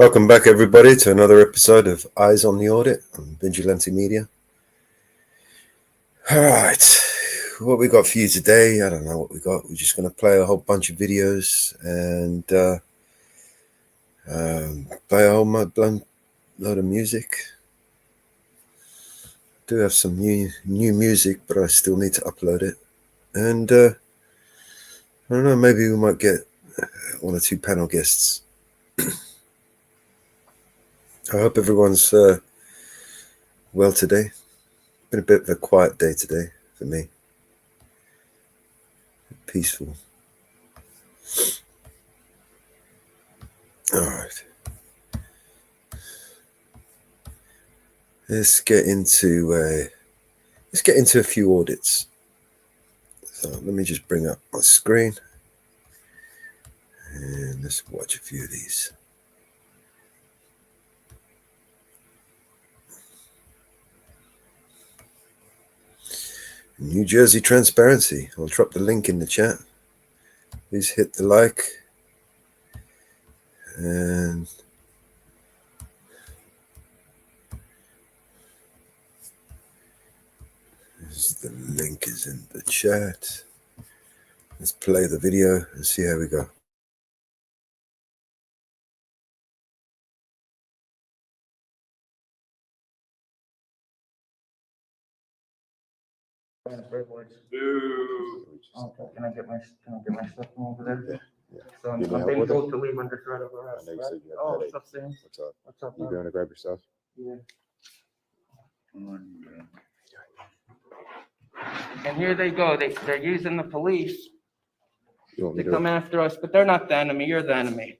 Welcome back, everybody, to another episode of Eyes on the Audit on Vigilante Media. All right, what we got for you today? I don't know what we got. We're just going to play a whole bunch of videos and play a whole load of music. I do have some new music, but I still need to upload it. And I don't know, maybe we might get one or two panel guests. I hope everyone's well today. Been a bit of a quiet day today for me. Peaceful. All right. Let's get into a few audits. So let me just bring up my screen and let's watch a few of these. New Jersey transparency. I'll drop the link in the chat. Please hit the like. And the link is in the chat. Let's play the video and see how we go. Okay, can I get my stuff from over there? Yeah. So I'm being told to leave under threat of arrest. I know you said you had a Oh, headache. what's up, Sam? What's up? What's up, You bud? going to grab your stuff? Yeah. And here they go. They're using the police You want me to to? come after us, but they're not the enemy. You're the enemy.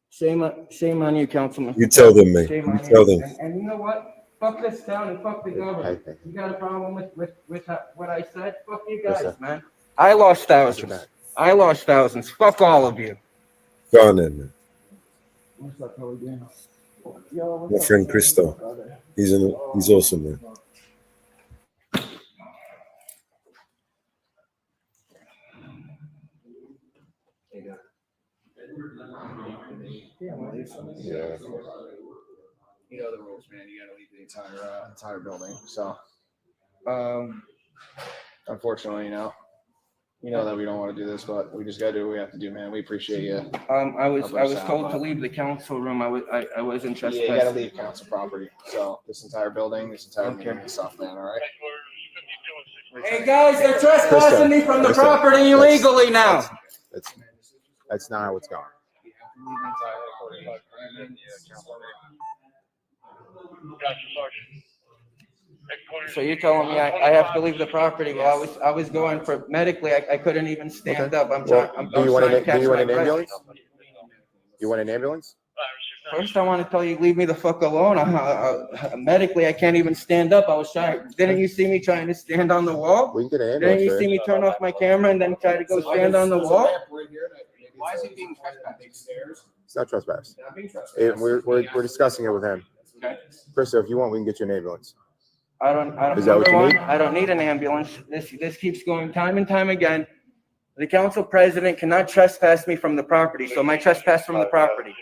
Shame on you, Councilman. You tell them, mate. Shame You on tell you. them. And you know what? Fuck this town and fuck the government. Hey. You got a problem with what I said? Fuck you Yes, guys, sir. man. I lost thousands. Fuck all of you. Go on then, man. What's up, how we doing? Yo, what's My up, friend man? Christo. He's awesome, man. Yeah. You know the rules, man. You gotta leave the entire building. So, unfortunately, you know that we don't want to do this, but we just gotta do what we have to do, man. We appreciate you. I was told to leave the council room. I wasn't Yeah, trespassing. you gotta leave council property. So this entire building, this entire Okay. meeting and stuff, man. All right. Hey guys, they're trespassing me from the Listen, property illegally now. That's not how it's going. So you're telling me I have to leave the property? Well, I was going for medically. I couldn't even stand Okay. up. I'm Well, trying. do you want trying to catch an my breath. ambulance? You want an ambulance? First, I want to tell you, leave me the fuck alone. Medically, I can't even stand up. I was trying. Didn't you see me trying to stand on the wall? We can get an Didn't ambulance you for see you. me turn off my camera and then try to go stand on the wall? Why is he being trespassed? It's not trespass. Not being trespassed. We're discussing it with him. Okay. Christo, if you want, we can get you an ambulance. I don't. Is that what you need? I don't need an ambulance. This keeps going time and time again. The council president cannot trespass me from the property, so my trespass from the property.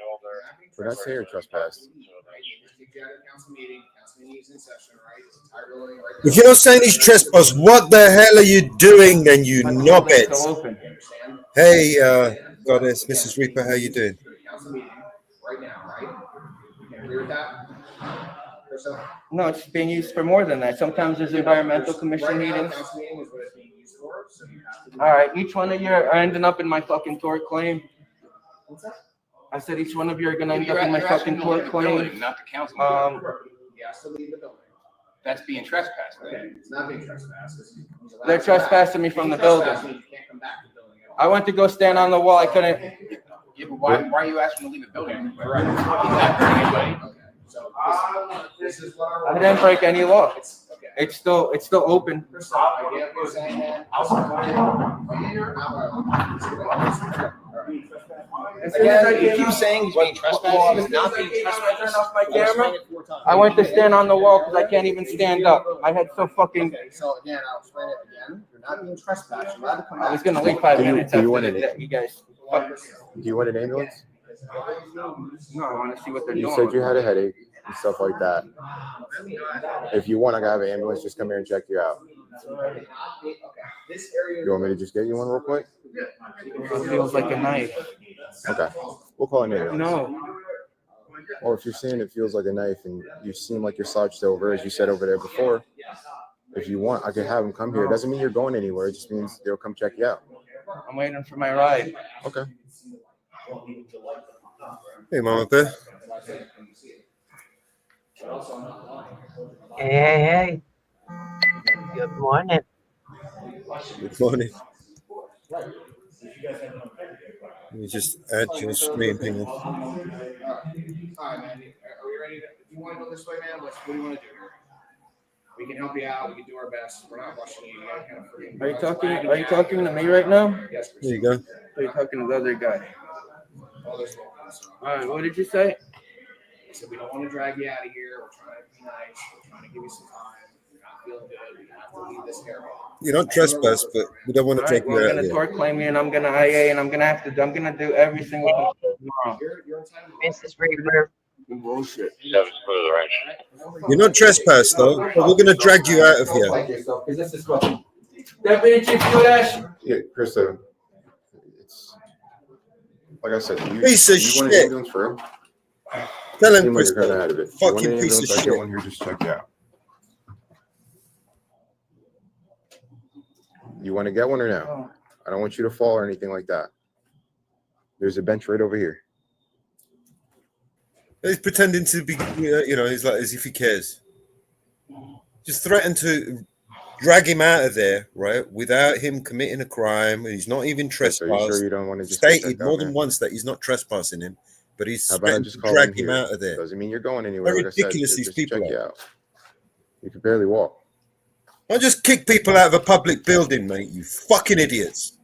We're not saying trespass. If you're saying he's trespass, what the hell are you doing then, you My building's still knobheads? open. Hey, Goddess, Mrs. Reaper, how you doing? Right now, right? You agree with that? No, it's being used for more than that. Sometimes there's environmental commission meetings. All right, each one of you are ending up in my fucking tort claim. I said each one of you are gonna end up in my fucking tort claim. Not the council. He has to leave the building. That's being trespassed. Okay, it's not being trespassed. They're trespassing me from the building. You can't come back to the building at all. I went to go stand on the wall. I couldn't. Yeah, but why are you asking to leave the building? Right. He's not hurting anybody. Okay, so this is what I didn't break any law. Okay. It's still open. First off, I get what you're saying, man. Again, you keep saying he's being trespassed. He's not being trespassed. Turn off my camera. I went to stand on the wall because I can't even stand up. I had so fucking. Okay, so again, I'll explain it again. You're not being trespassed. You're allowed to come back. I was gonna leave 5 minutes Do you after want that, it? you guys. Do you want an ambulance? No, I want to see what they're You doing. said you had a headache and stuff like that. If you want, I gotta have an ambulance just come here and check you out. You want me to just get you one real quick? It feels like a knife. Okay, we'll call an ambulance. No. Or if you're saying it feels like a knife and you seem like you're slouched over, as you said over there before, if you want, I could have them come here. It doesn't mean you're going anywhere. It just means they'll come check you out. I'm waiting for my ride. Okay. Hey, Mama Bear. Hey, good morning. Good morning. Let me just add your screen thing. All right, man. Are we ready? You want to go this way, man? What do you want to do here? We can help you out. We can do our best. We're not rushing you. You gotta kind of forget. Are you talking to me right now? Yes. There you go. Or are you talking to the other guy? All this stuff. All right, what did you say? So we don't want to drag you out of here. We're trying to be nice. We're trying to give you some time. You're not feeling good. You have to leave this area. You don't trespass, but we don't want to All take right, well, you I'm out gonna here. tort claim you, and I'm gonna IA, and I'm gonna do every single thing tomorrow. You're entitled. Mrs. Reaper. Bullshit. You're not trespass, though, but we're going to drag you out of here. Because this is what. Deputy Chief Kudash. Yeah, Krista. It's like I said. Piece of you want an shit. ambulance for him? Tell him, Seem like you're kinda Krista. ahead of it. Fucking You want an piece of ambulance, I shit. get one here, just check you out. You want to get one or no? Oh. I don't want you to fall or anything like that. There's a bench right over here. He's pretending to be, he's like as if he cares. Just threaten to drag him out of there, right, without him committing a crime. He's not even So you trespassed. sure you don't want to just get Stated checked more out, than man? once that he's not trespassing him, but he's How about I threatened just to call drag in him here? out of there. Doesn't mean you're going anywhere. How Like I said, ridiculous these just people check you are. out. You can barely walk. Don't just kick people out of a public building, mate. You fucking idiots.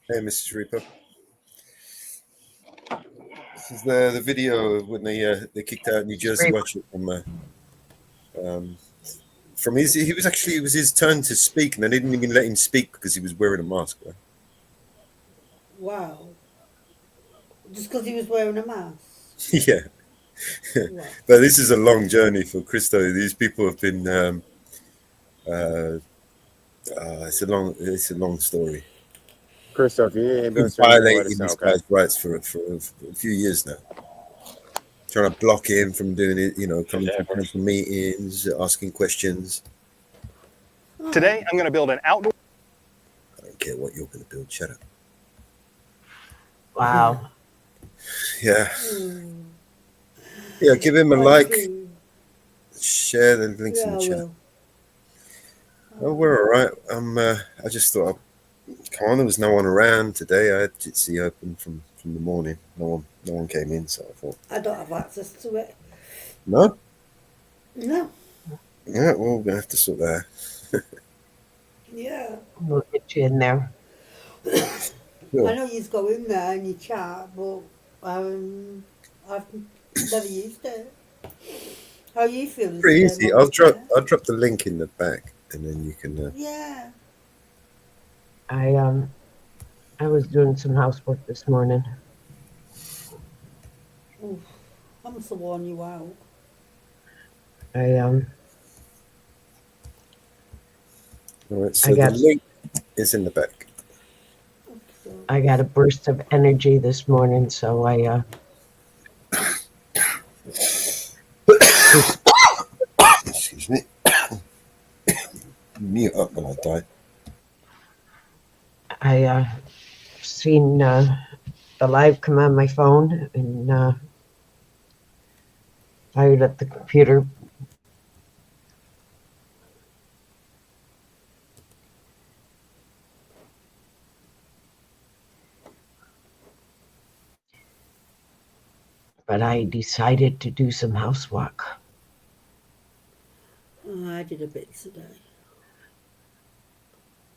Hey, Mrs. Reaper. This is the video of when they kicked out New Jersey Watch it from his. It was his turn to speak, and they didn't even let him speak because he was wearing a mask. Right? Wow. Just because he was wearing a mask. Yeah. Wow. But this is a long journey for Christo. These people have been. It's a long story. Christoph, you need an Been ambulance or anything, let violating us know, this okay? guy's rights for a few years now. Trying to block him from doing it, coming to council meetings, asking questions. Today, I'm going to build an outdoor. I don't care what you're going to build. Shut up. Wow. Yeah. Mm. Yeah, give him a I like. see. Share the links Yeah, in I the chat. will. Oh, we're all right. I just thought, come on, there was no one around today. I had Jitsi open from the morning. No one came in, so I thought, I don't have access to it. no? No. Yeah, well, we're going to have to sort that out. Yeah. We'll get you in there. Sure. I know you go in there and you chat, but I've never used it. How are you feeling? Pretty today, easy. Mama? I'll drop the link in the back, and then you can. Yeah. I was doing some housework this morning. Oof. I must have worn you out. I All right, I so the got- link is in the back. So, I got a burst of energy this morning, so I Excuse me. Mute up when I die. seen the live come on my phone, and Tired at the computer. But I decided to do some housework. Oh, I did a bit today.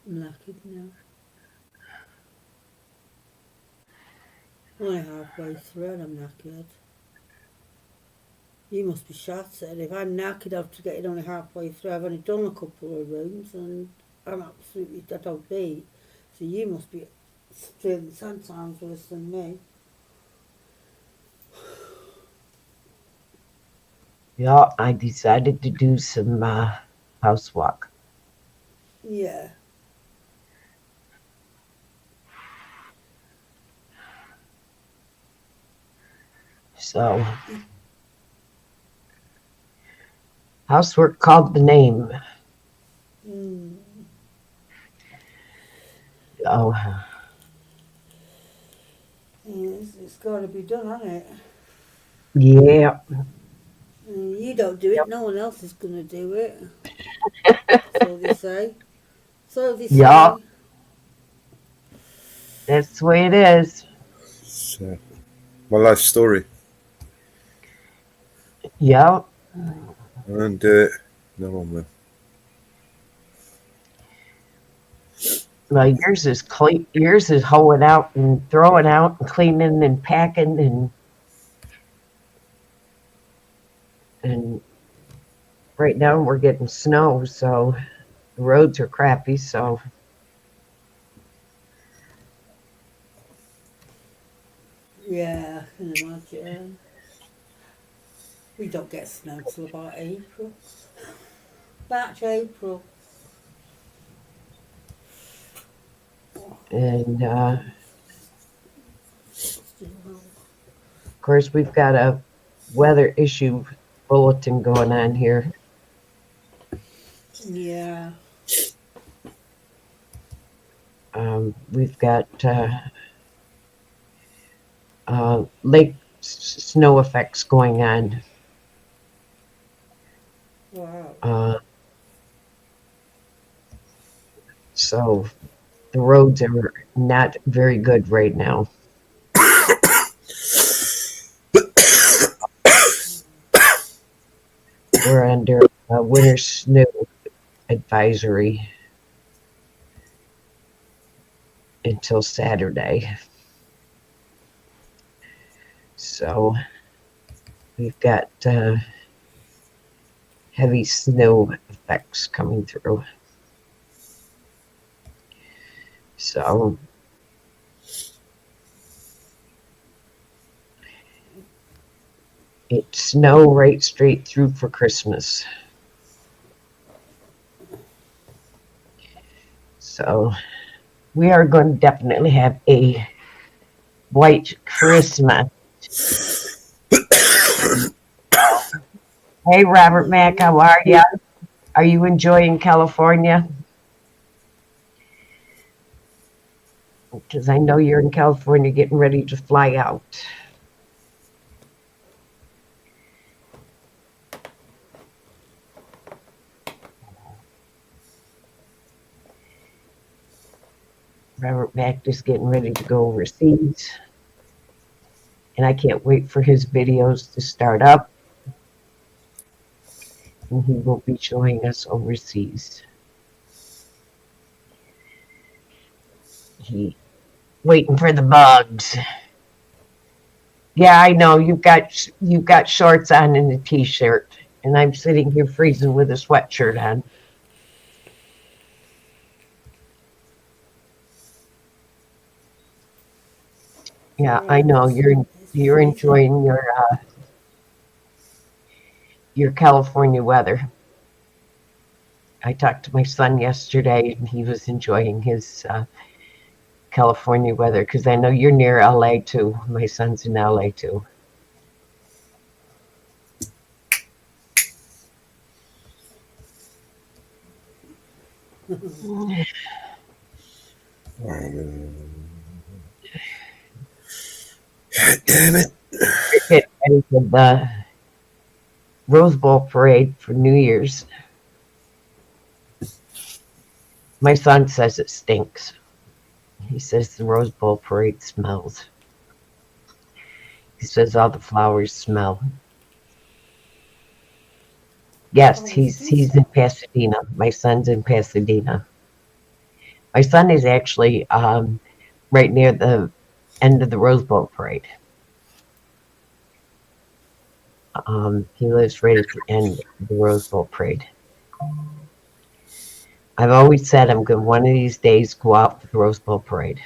I'm knackered now. Only halfway through and I'm knackered. You must be shattered. If I'm knackered after getting only halfway through, I've only done a couple of rooms and I'm absolutely dead on beat. So you must be feeling 10 times worse than me. Yeah, I decided to do some housework. Yeah. So, housework called the name. Mm. Oh, It's got to be done, hasn't it? yeah. You don't do it, no one else is going to do it. So they say. So they Yeah, say. that's the way it is. It's my life story. Yeah. I don't do it. No one will. Well, yours is clean. Yours is hoeing out and throwing out and cleaning and packing and right now we're getting snow, so the roads are crappy. So Yeah, I can imagine. We don't get snow till about April. March, April. and Still hot. of course we've got a weather issue bulletin going on here. Yeah. We've got lake snow effects going on. Wow. So the roads are not very good right now. We're under a winter snow advisory until Saturday. So we've got heavy snow effects coming through. So it's snow right straight through for Christmas. So we are going to definitely have a white Christmas. Hey, Robert Mack, how are you? Are you enjoying California? Because I know you're in California getting ready to fly out. Robert Mack is getting ready to go overseas. And I can't wait for his videos to start up. And he will be showing us overseas. He waiting for the bugs. Yeah, I know. You've got shorts on and a t-shirt. And I'm sitting here freezing with a sweatshirt on. Yeah, I know. You're enjoying your California weather. I talked to my son yesterday, and he was enjoying his California weather because I know you're near LA too. My son's in LA too. Damn it. We're getting ready for Rose Bowl parade for New Year's. My son says it stinks. He says the Rose Bowl parade smells. He says all the flowers smell. Yes, Oh, they do. he's in Pasadena. My son's in Pasadena. My son is actually right near the end of the Rose Bowl parade. He lives right at the end of the Rose Bowl parade. I've always said I'm going to one of these days go out for the Rose Bowl parade.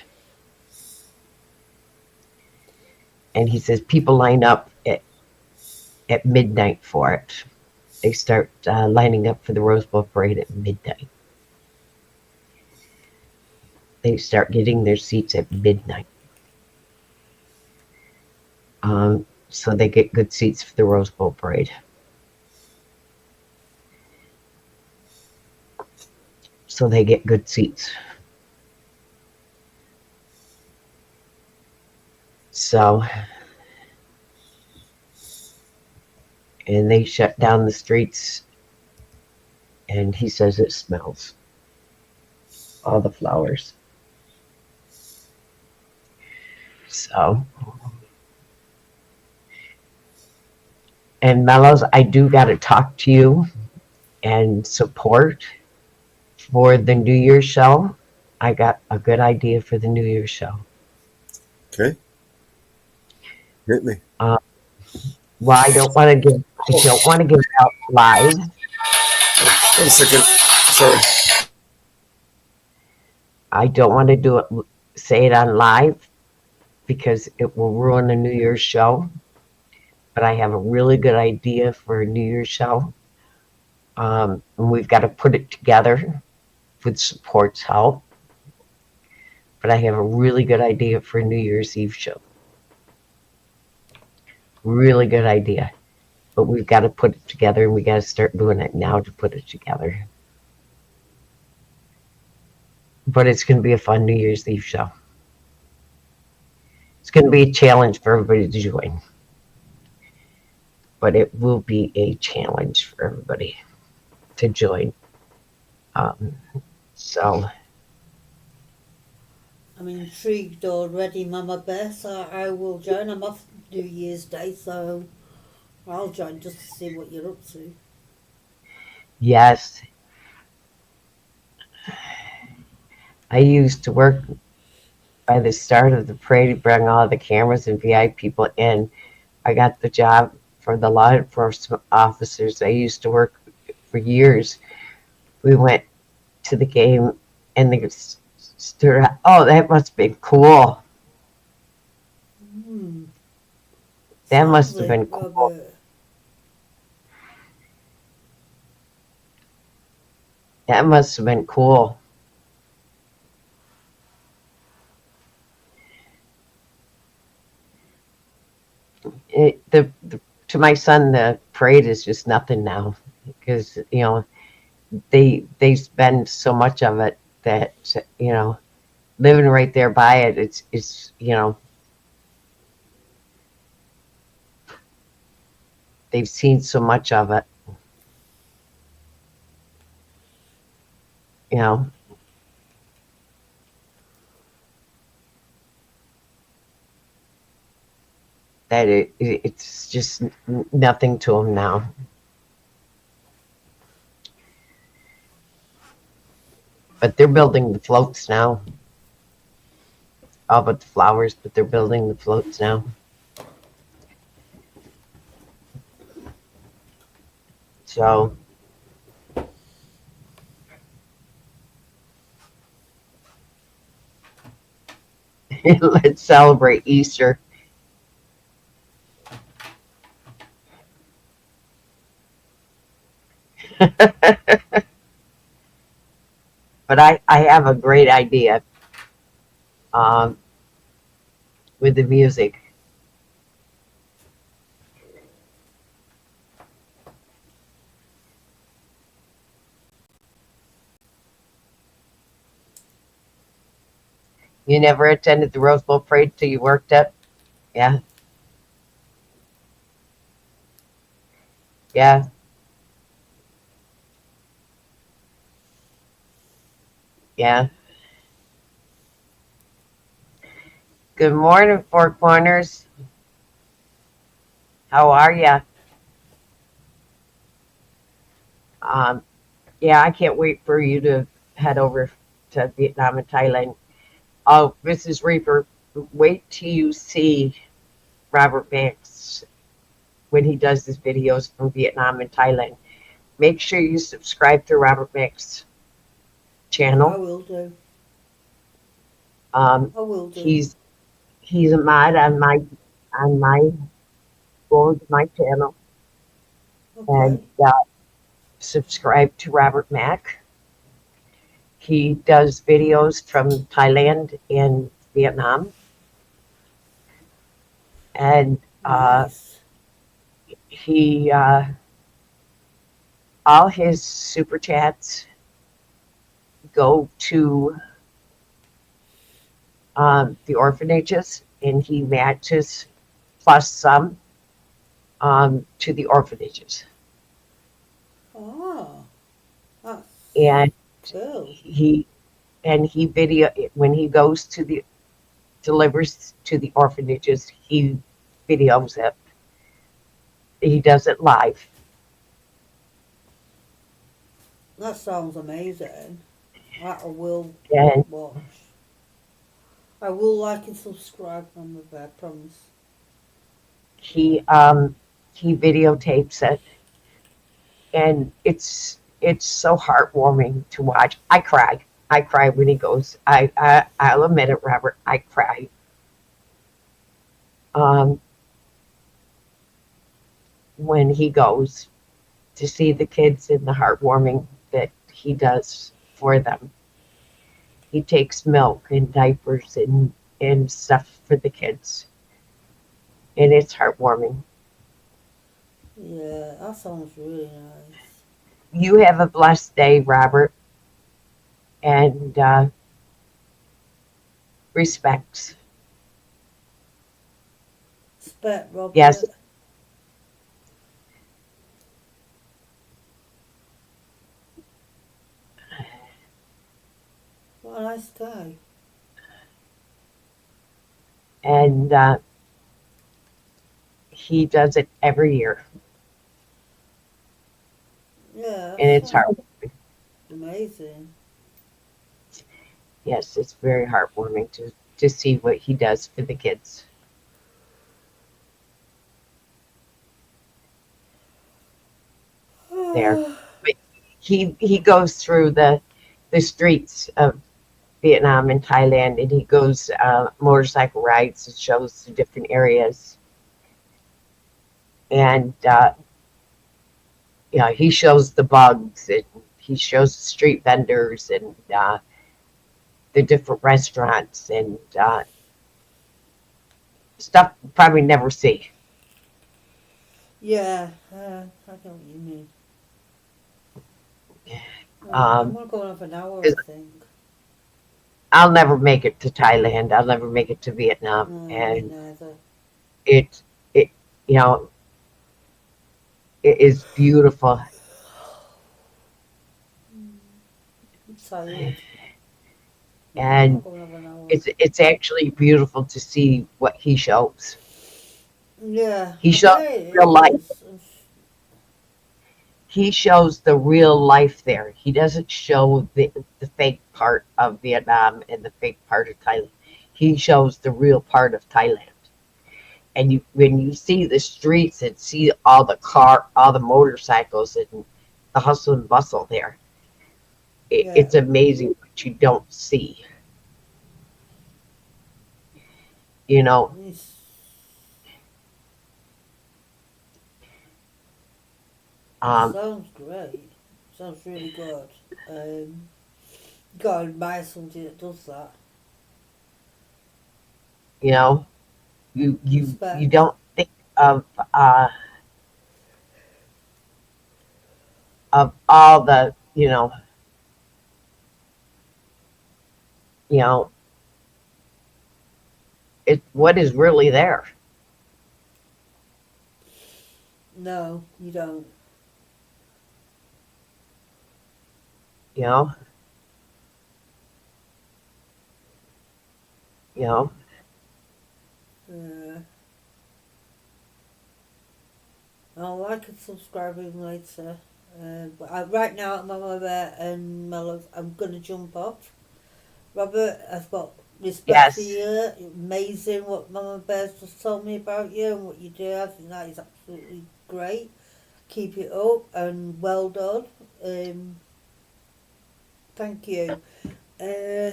And he says people line up at midnight for it. They start lining up for the Rose Bowl parade at midnight. They start getting their seats at midnight. So they get good seats for the Rose Bowl parade. So they get good seats. So, and they shut down the streets, and he says it smells. All the flowers. So, and Mellows, I do got to talk to you and support for the New Year's show. I got a good idea for the New Year's show. Okay. Hit me. Well, I don't want to give it out live. 1 second. Sorry. I don't want to say it on live because it will ruin the New Year's show. But I have a really good idea for a New Year's show. And we've got to put it together with support's help. But I have a really good idea for a New Year's Eve show. Really good idea. But we've got to put it together, and we got to start doing it now to put it together. But it's going to be a fun New Year's Eve show. It's going to be a challenge for everybody to join. But it will be a challenge for everybody to join. So I'm intrigued already, Mama Beth. I will join. I'm off New Year's Day, so I'll join just to see what you're up to. yes, I used to work by the start of the parade, bring all the cameras and VIP people in. I got the job for the law enforcement officers. I used to work for years. We went to the game and they stood around. Oh, that must have been cool. That must have been cool. Robert. That must have been cool. To my son, the parade is just nothing now because they spend so much of it that living right there by it, it's they've seen so much of it, that it's just nothing to them now. But they're building the floats now. All but the flowers, but they're building the floats now. So let's celebrate Easter. But I have a great idea with the music. You never attended the Rose Bowl parade till you worked it? Yeah. Yeah. Yeah. Good morning, Four Corners. How are ya? Um, yeah, I can't wait for you to head over to Vietnam and Thailand. Oh, Mrs. Reaper, wait till you see Robert Banks when he does his videos from Vietnam and Thailand. Make sure you subscribe to Robert Banks' I channel. will do. Um, I will do. he's a mod on my board, my channel, and Okay. subscribe to Robert Mack. He does videos from Thailand and Vietnam, and Nice. he all his super chats go to the orphanages, and he matches plus some to the orphanages. Oh, that's And cool. he he video when he goes to the delivers to the orphanages, he videos it. He does it live. That sounds amazing. I will And watch. I will like and subscribe from the bed, promise. he he videotapes it, and it's so heartwarming to watch. I cry when he goes. I'll admit it, Robert. I cry. Um, when he goes to see the kids and the heartwarming that he does for them. He takes milk and diapers and stuff for the kids, and it's heartwarming. Yeah, that sounds really nice. You have a blessed day, Robert, and respects. Spec Yes, Robert. What a nice guy. and he does it every year, Yeah, that and it's sounds heart. amazing. Yes, it's very heartwarming to see what he does for the kids there. But he goes through the streets of Vietnam and Thailand, and he goes motorcycle rides and shows the different areas, and he shows the bugs, and he shows the street vendors and the different restaurants and stuff you probably never see. Yeah, I know what you mean. Right, I'm Um, gonna go another hour, 'Cause I think. I'll never make it to Thailand. I'll never make it to Vietnam, No, me and neither. it it you know it is beautiful, I'm tired. I'm and not going to have an hour. it's actually beautiful to see what he shows. Yeah, He I shows bet it real life. is. He shows the real life there. He doesn't show the fake part of Vietnam and the fake part of Thailand. He shows the real part of Thailand. And when you see the streets and see all the motorcycles and the hustle and bustle there, Yeah, it's amazing what you don't see. You know, it's, um, sounds great. Sounds really good. Gotta admire somebody that does that. you know, you Respect. don't think of uh, of all the you know what is really there. No, you don't. You know, you know. Yeah. I'll like and subscribe him later. Right now at Mama Bear and Mellows, I'm gonna jump off. Robert, I've got respect for Yes. you. Amazing what Mama Bear's just told me about you and what you do. I think that is absolutely great. Keep it up and well done. Um, thank you. Uh,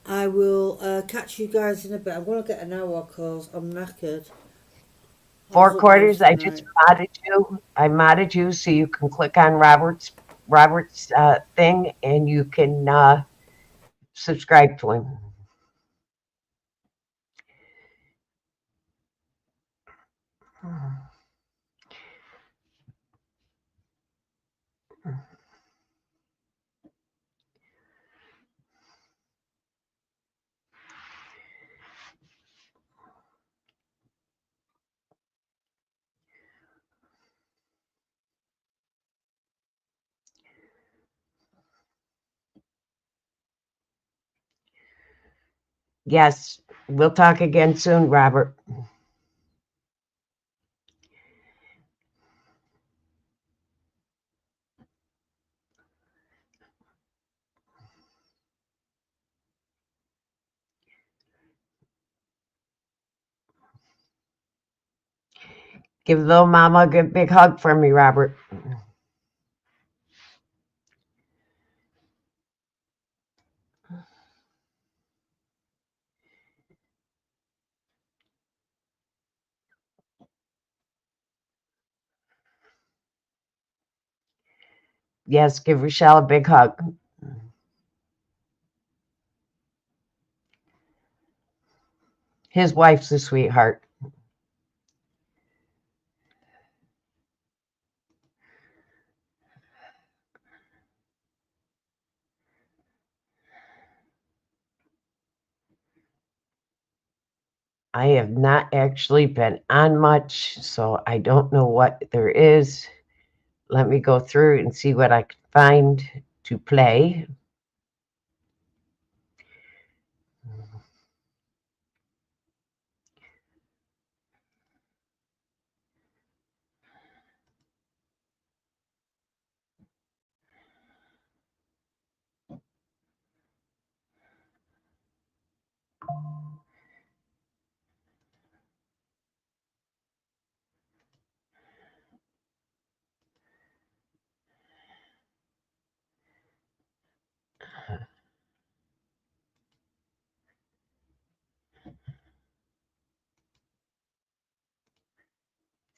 I will catch you guys in a bit. I'm gonna get an hour because I'm knackered. I was Four up quarters. most of I the just night. modded you. I modded you so you can click on Robert's thing and you can subscribe to him. Yes, we'll talk again soon, Robert. Give little mama a good big hug for me, Robert. Yes, give Rochelle a big hug. His wife's a sweetheart. I have not actually been on much, so I don't know what there is. Let me go through and see what I can find to play.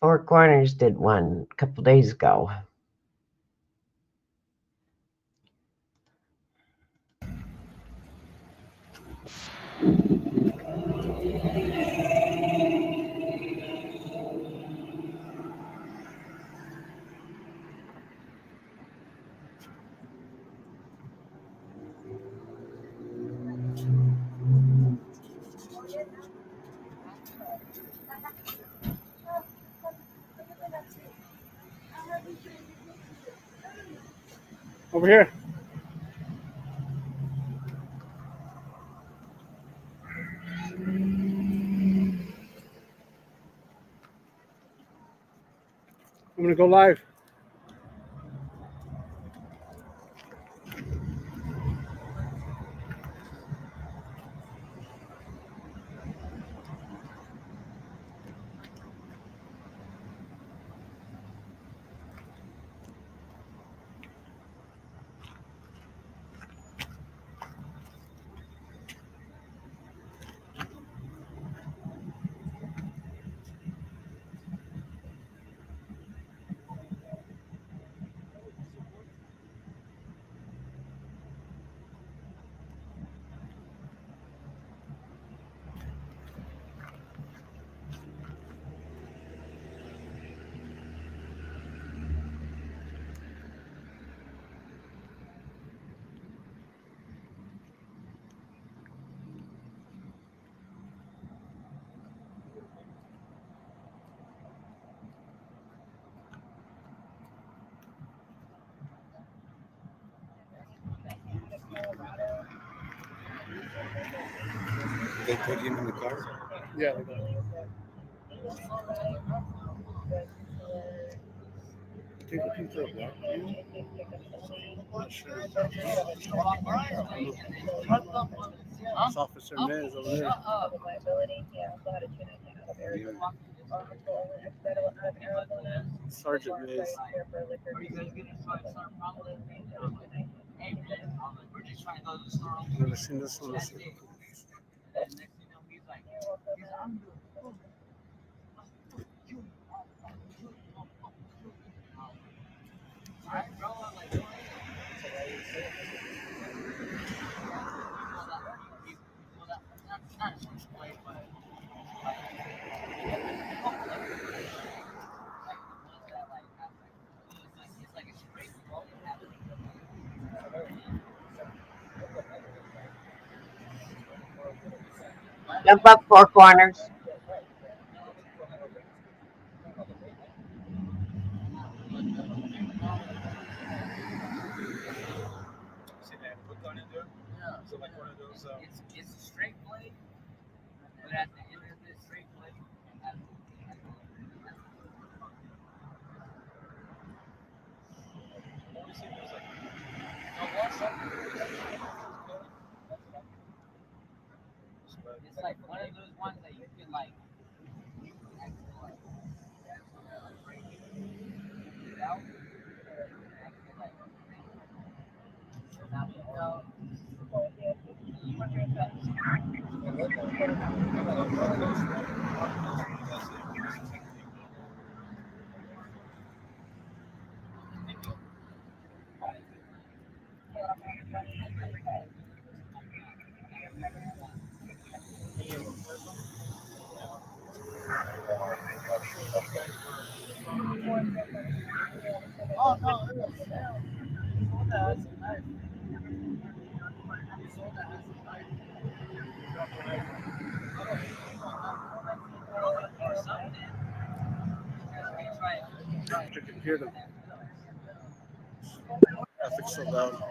Four Corners did one a couple days ago. Over here. I'm gonna go live. they put him in the car? Yeah. Take a picture of that. Not sure. It's Officer Nez over there. Sergeant Nez. Never seen this one. Jump up, Four Corners. It's a straight blade, but at the end of this straight blade, it's like one of those ones that you can like. You can hear them. Traffic's so loud.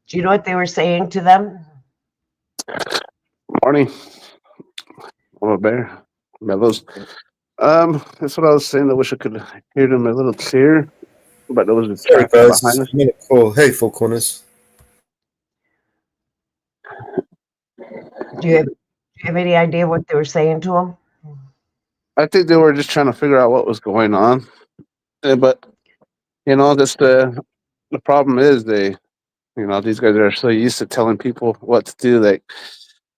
Do you know what they were saying to them? Morning, Mama Bear, Mellows. That's what I was saying. I wish I could hear them a little clearer, but there was the Sorry, traffic behind guys. us. I'm in a call. Hey, Four Corners. Do you have any idea what they were saying to them? I think they were just trying to figure out what was going on. But that's the problem is these guys are so used to telling people what to do. Like,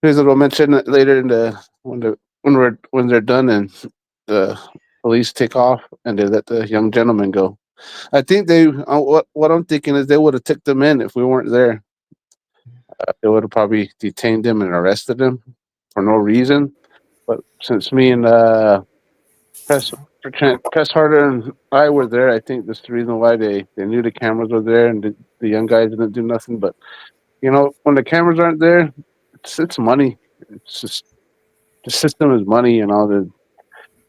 here's what I'll mention later in the when they're done and the police take off and they let the young gentleman go. I think what I'm thinking is they would have took them in if we weren't there. They would have probably detained him and arrested him for no reason. But since me and Press Press Harder and I were there, I think that's the reason why they knew the cameras were there and the young guys didn't do nothing. But when the cameras aren't there, it's money. It's just the system is money, and all the.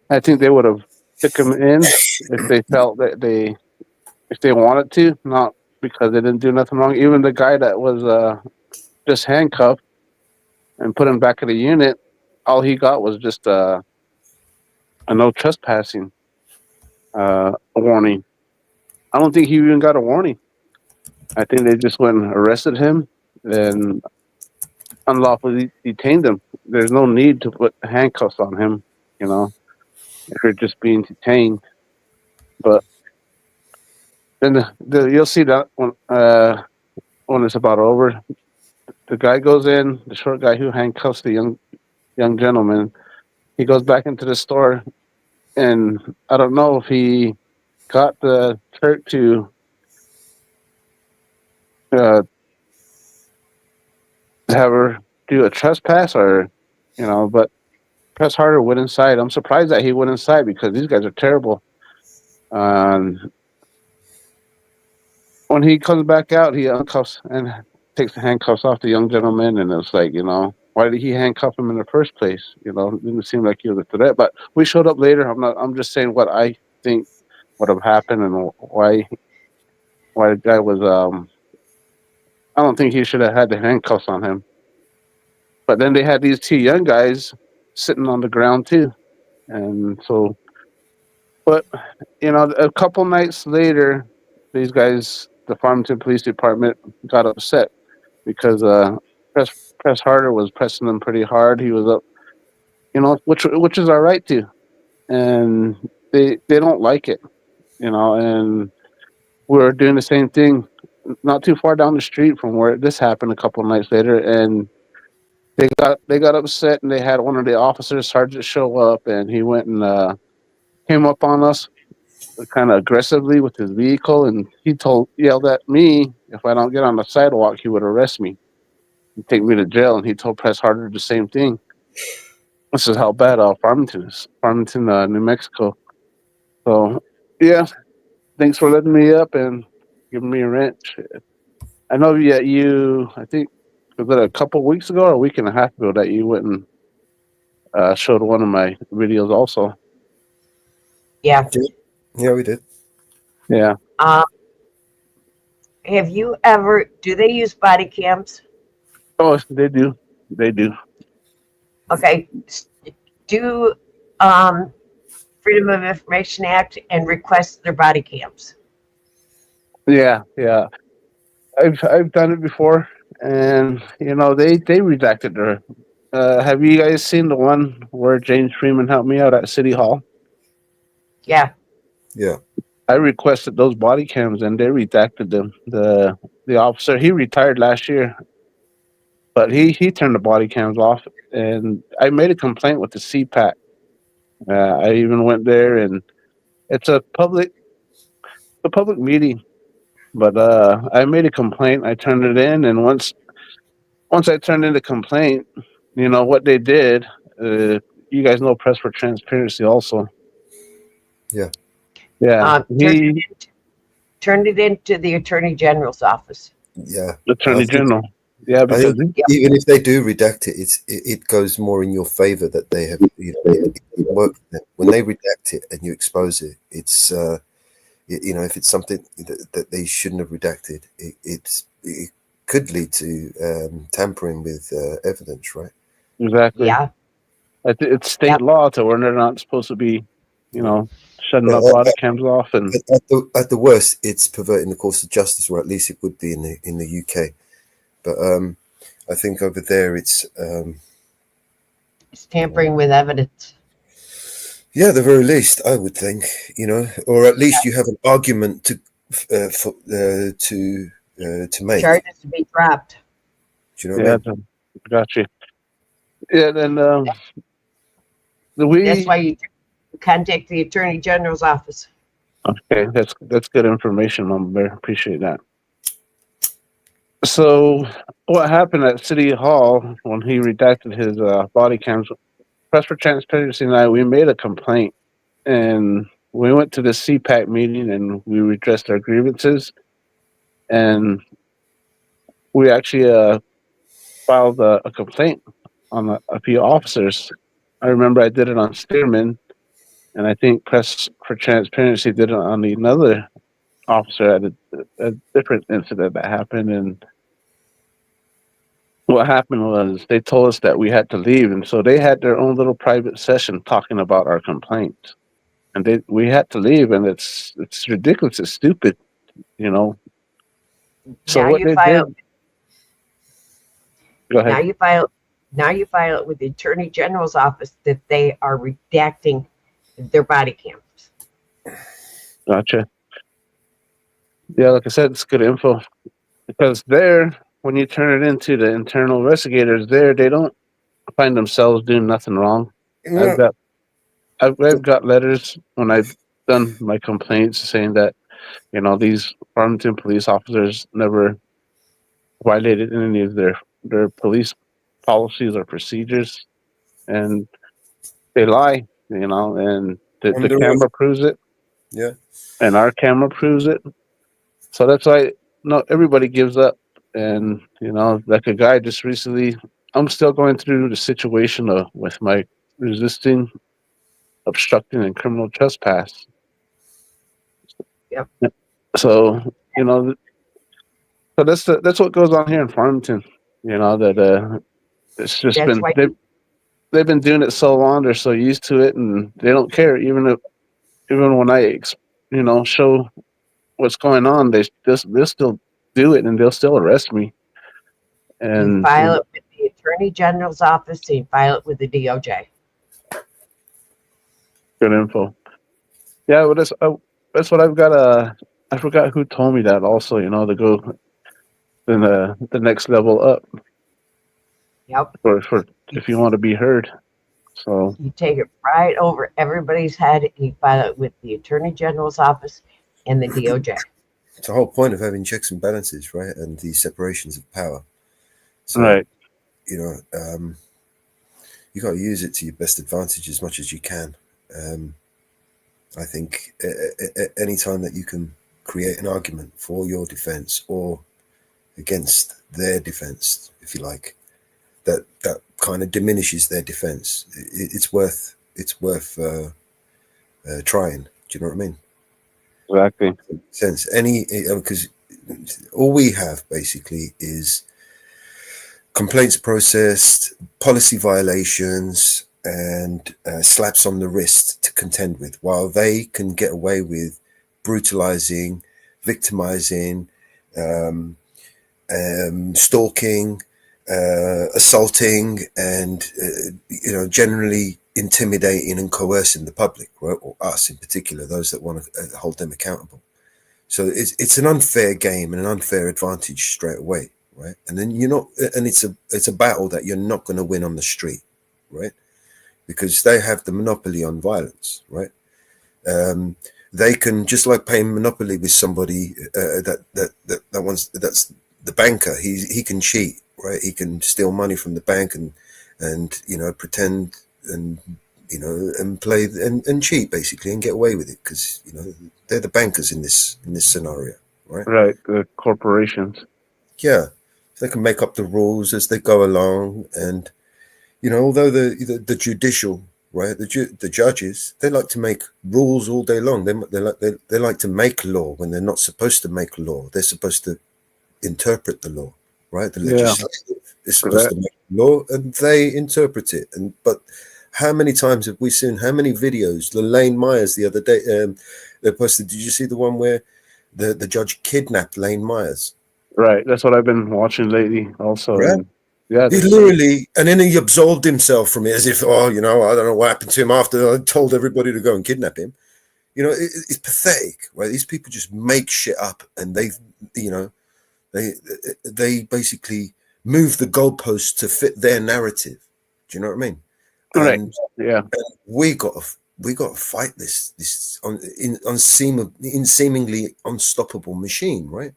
I think they would have took him in if they felt that if they wanted to, not because they didn't do nothing wrong. Even the guy that was just handcuffed and put him back in the unit, all he got was just a no trespassing warning. I don't think he even got a warning. I think they just went and arrested him and unlawfully detained him. There's no need to put handcuffs on him, if you're just being detained. But then you'll see that when it's about over. The guy goes in, the short guy who handcuffs the young gentleman. He goes back into the store, and I don't know if he got the clerk to uh, have her do a trespass but Press Harder went inside. I'm surprised that he went inside because these guys are terrible. When he comes back out, he uncuffs and takes the handcuffs off the young gentleman, and it's like, why why did he handcuff him in the first place? You know, it didn't seem like he was a threat. But we showed up later. I'm just saying what I think would have happened and why the guy was. I don't think he should have had the handcuffs on him. But then they had these two young guys sitting on the ground too, and so. But you know, a couple nights later, these guys, the Farmington Police Department, got upset because Press Press Harder was pressing them pretty hard. He was up, you know, which is our right to, and they don't like it, you know, and we're doing the same thing not too far down the street from where this happened a couple of nights later, and they got upset and they had one of the officers, sergeant, show up, and he went and came up on us kind of aggressively with his vehicle, and he yelled at me if I don't get on the sidewalk, he would arrest me and take me to jail. And he told Press Harder the same thing. This is how bad Farmington is, Farmington, New Mexico. So yeah, thanks for letting me up and giving me a wrench. I know I think was it a couple weeks ago or a week and a half ago that you went and showed one of my videos also. Yeah. Yeah, we did. Yeah. Have you ever? Do they use body cams? Oh, they do. They do. Okay. Do Freedom of Information Act and request their body cams. Yeah. I've done it before, and you know they redacted their. Have you guys seen the one where James Freeman helped me out at City Hall? Yeah. Yeah. I requested those body cams, and they redacted them. The officer, he retired last year, but he turned the body cams off, and I made a complaint with the CPAC. I even went there, and it's a public meeting. But I made a complaint. I turned it in, and once I turned in the complaint, you know what they did. You guys know Press for Transparency, also. Yeah. Yeah. Turned it into the Attorney General's office. Yeah. Attorney General. Yeah, because even if they do redact it, it goes more in your favor that they have worked. When they redact it and you expose it, it's if it's something that they shouldn't have redacted, it could lead to tampering with evidence, right? Exactly. Yeah. It's state law to where they're not supposed to be, shutting up body cams off. And at the worst, it's perverting the course of justice, or at least it would be in the UK. But I think over there it's tampering with evidence. Yeah, at the very least, I would think, or at least you have an argument to make. Charges to be dropped. Do you know what I mean? Gotcha. Yeah, then that's why you contact the Attorney General's office. Okay, that's good information, Mama Bear. Appreciate that. So, what happened at City Hall when he redacted his body cams? Press for Transparency and we made a complaint, and we went to the CPAC meeting and we redressed our grievances, and we actually filed a complaint on a few officers. I remember I did it on Stearman, and I think Press for Transparency did it on another officer at a different incident that happened. And what happened was they told us that we had to leave, and so they had their own little private session talking about our complaint, and we had to leave, and it's ridiculous, it's stupid, So now what they did. Go ahead. Now you file it with the Attorney General's office that they are redacting their body cams. Gotcha. Yeah, like I said, it's good info, because when you turn it into the internal investigators, they don't find themselves doing nothing wrong. Yeah. I've got letters when I've done my complaints saying that, these Farmington police officers never violated any of their police policies or procedures, and they lie, and the camera proves it. Yeah. And our camera proves it. So that's why not everybody gives up. And like a guy just recently I'm still going through the situation with my resisting, obstructing, and criminal trespass. Yep. So so that's what goes on here in Farmington. That it's just That's been why they've been doing it so long, they're so used to it, and they don't care. Even when I show what's going on, they'll still do it, and they'll still arrest me. you And file it with the Attorney General's office, and you file it with the DOJ. good info. Yeah, but that's what I've got. I forgot who told me that. Also, to go then the next level up Yep. for if you want to be heard. So You take it right over everybody's head, and you file it with the Attorney General's office and the DOJ. It's the whole point of having checks and balances, right? And the separations of power. So, right, you got to use it to your best advantage as much as you can. I think any time that you can create an argument for your defense or against their defense, if you like, that kind of diminishes their defense. It's worth trying. Do you know what I mean? exactly. Sense because all we have basically is complaints processed, policy violations, and slaps on the wrist to contend with, while they can get away with brutalizing, victimizing, stalking, assaulting, and generally intimidating and coercing the public, right? Or us in particular, those that want to hold them accountable. So it's an unfair game and an unfair advantage straight away, right? And then it's a battle that you're not going to win on the street, right? Because they have the monopoly on violence, right? They can, just like playing Monopoly with somebody that's the banker. He can cheat, right? He can steal money from the bank and pretend and and play and cheat basically and get away with it because they're the bankers in this scenario, right? Right, the corporations. Yeah, they can make up the rules as they go along, and although the judicial, right, the judges, they like to make rules all day long. They like to make law when they're not supposed to make law. They're supposed to interpret the law, right? The legislative is supposed to make law, and they interpret it. But how many times have we seen? How many videos? Lane Myers the other day, they posted. Did you see the one where the judge kidnapped Lane Myers? Right, that's what I've been watching lately. Also, Right? and yeah, He literally, and then he absolved himself from it as if, I don't know what happened to him after I told everybody to go and kidnap him. It's pathetic, right? These people just make shit up, and they basically move the goalposts to fit their narrative. Do you know what I mean? right, And yeah, we got to fight this seemingly unstoppable machine, right?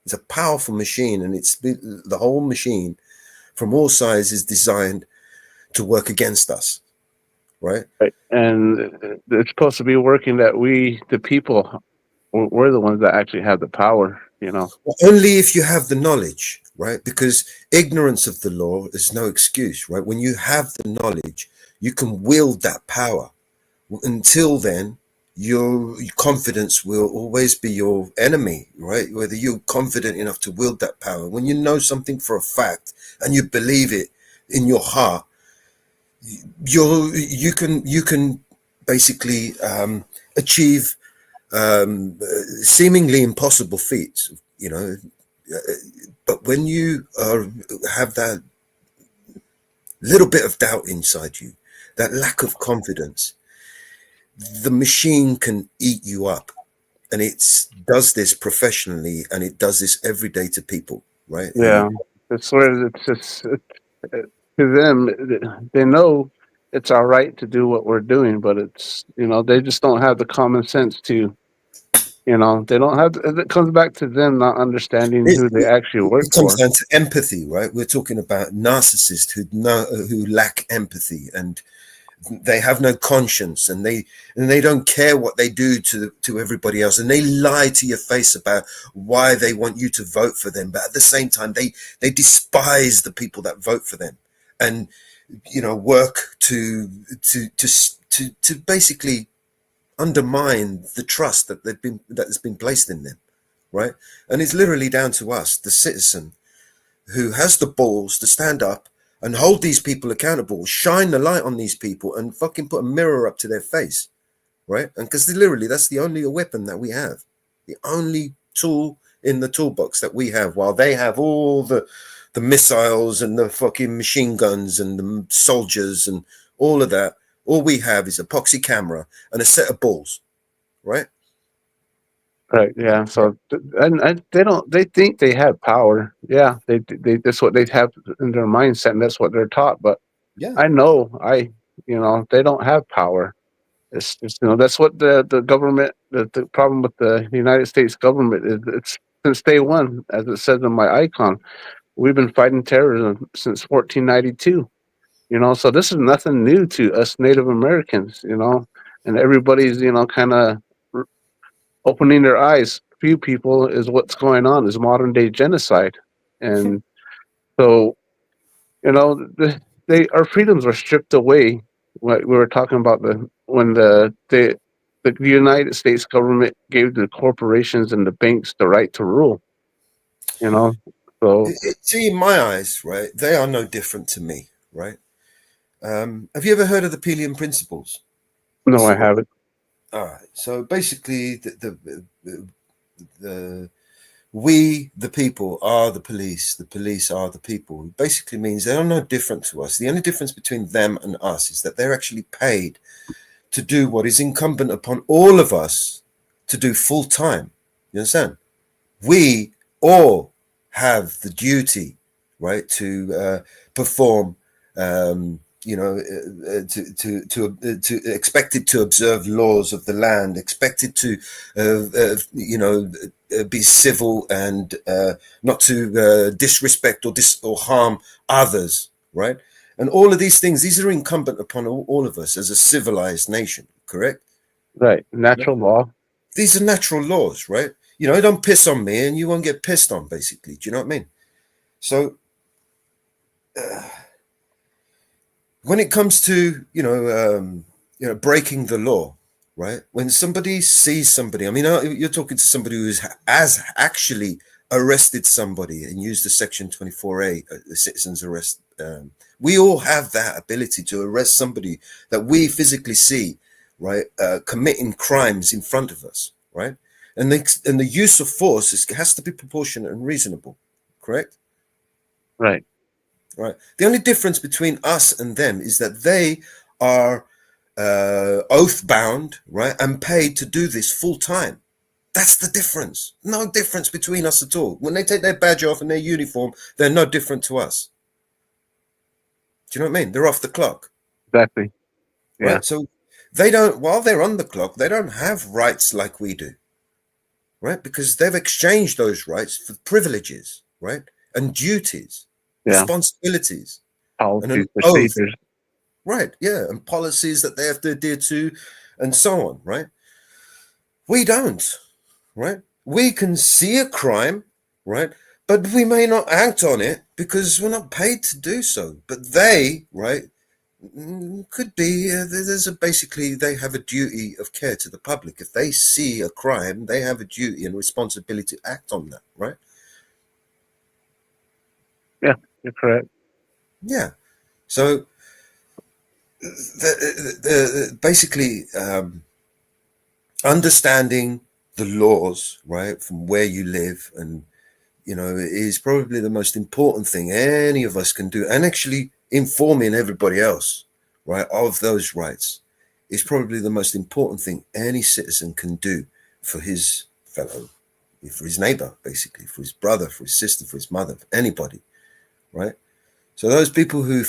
It's a powerful machine, and it's the whole machine from all sides is designed to work against us, right? right. And it's supposed to be working that we, the people, we're the ones that actually have the power. Well, only if you have the knowledge, right? Because ignorance of the law is no excuse, right? When you have the knowledge, you can wield that power. Until then, your confidence will always be your enemy, right? Whether you're confident enough to wield that power. When you know something for a fact and you believe it in your heart, you can basically achieve seemingly impossible feats, but when you have that little bit of doubt inside you, that lack of confidence, the machine can eat you up. And it does this professionally, and it does this every day to people, right? Yeah, it's where it's just to them, they know it's our right to do what we're doing, but it's they just don't have the common sense to they don't have. It comes back to them not understanding who they actually work It comes for. down to empathy, right? We're talking about narcissists who lack empathy, and they have no conscience, and they don't care what they do to everybody else, and they lie to your face about why they want you to vote for them, but at the same time they despise the people that vote for them. and work to basically undermine the trust that has been placed in them, right? And it's literally down to us, the citizen, who has the balls to stand up and hold these people accountable, shine the light on these people, and fucking put a mirror up to their face, right? And because literally that's the only weapon that we have, the only tool in the toolbox that we have, while they have all the missiles and the fucking machine guns and the soldiers and all of that. All we have is a epoxy camera and a set of balls, right? Right. Yeah. So, and they think they have power. Yeah. That's what they have in their mindset, and that's what they're taught. But Yeah. I know, they don't have power. It's just, that's what the government, the problem with the United States government is. It's since day one, as it says in my icon, we've been fighting terrorism since 1492. So this is nothing new to us Native Americans. And everybody's, kind of opening their eyes. Few people is what's going on is modern day genocide, and so our freedoms were stripped away. What we were talking about when the United States government gave the corporations and the banks the right to rule. So See, in my eyes, right, they are no different to me, right? Have you ever heard of the Pelian principles? no, I haven't. All right. So basically, the we, the people, are the police. The police are the people. It basically means they are no different to us. The only difference between them and us is that they're actually paid to do what is incumbent upon all of us to do full time. You understand? We all have the duty, right, to perform. To expected to observe laws of the land, expected to be civil and not to disrespect or harm others, right? And all of these things, these are incumbent upon all of us as a civilized nation, correct? Right. Natural law. These are natural laws, right? Don't piss on me and you won't get pissed on, basically. Do you know what I mean? So when it comes to breaking the law, right? When somebody sees somebody, I mean, you're talking to somebody who has actually arrested somebody and used the Section 24A, the citizen's arrest. We all have that ability to arrest somebody that we physically see, right, committing crimes in front of us, right? And the use of force has to be proportionate and reasonable, correct? Right. Right. The only difference between us and them is that they are oath bound, right, and paid to do this full time. That's the difference. No difference between us at all. When they take their badge off and their uniform, they're no different to us. Do you know what I mean? They're off the clock. Exactly. Yeah. Right. So they don't, while they're on the clock, they don't have rights like we do. Right. Because they've exchanged those rights for privileges, right, and duties. Yeah. Responsibilities, Policies, and an oath, right? Yeah, and policies that they have to adhere to, and so on, right? We don't, right? We can see a crime, right, but we may not act on it because we're not paid to do so. But they, right, could be. Basically they have a duty of care to the public. If they see a crime, they have a duty and responsibility to act on that, right? Yeah, you're correct. Yeah. So basically understanding the laws, right, from where you live, and is probably the most important thing any of us can do. And actually informing everybody else, right, of those rights is probably the most important thing any citizen can do for his fellow, for his neighbor, basically, for his brother, for his sister, for his mother, for anybody, right? So those people who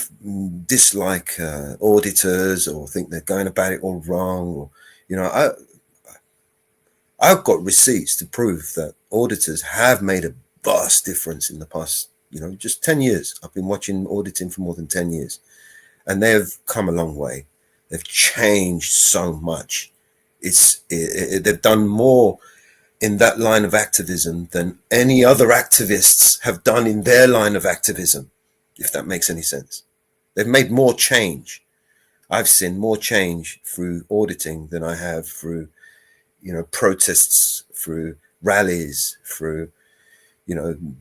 dislike auditors or think they're going about it all wrong, or I've got receipts to prove that auditors have made a vast difference in the past, just 10 years. I've been watching auditing for more than 10 years, and they have come a long way. They've changed so much. They've done more in that line of activism than any other activists have done in their line of activism, if that makes any sense. They've made more change. I've seen more change through auditing than I have through, protests, through rallies, through,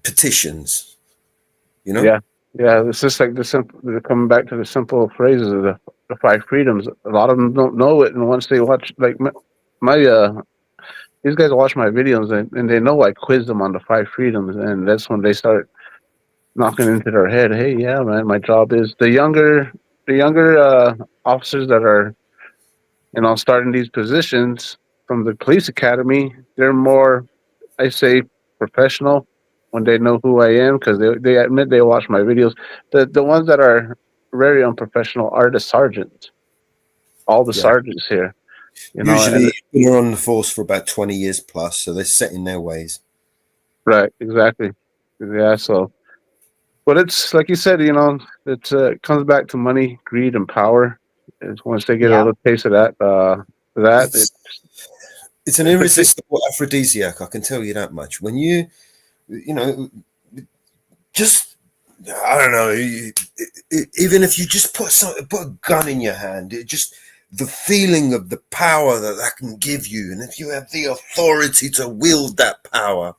petitions, Yeah, yeah. It's just like the simple. They're coming back to the simple phrases of the five freedoms. A lot of them don't know it, and once they watch, like my these guys watch my videos, and they know I quiz them on the five freedoms, and that's when they start knocking into their head. Hey, yeah, man, my job is the younger officers that are starting these positions from the police academy. They're more, I say, professional when they know who I am because they admit they watch my videos. The ones that are very unprofessional are the sergeants. All the Yeah. sergeants here, Usually you're on the force for about 20 years plus, so they're set in their ways. right, exactly, yeah. So, but it's like you said, it comes back to money, greed, and power. And once they get a Yeah. little taste of that It's it's an it's a irresistible aphrodisiac, I can tell you that much. When you know, just I don't know, even if you just put a gun in your hand, it just the feeling of the power that can give you, and if you have the authority to wield that power,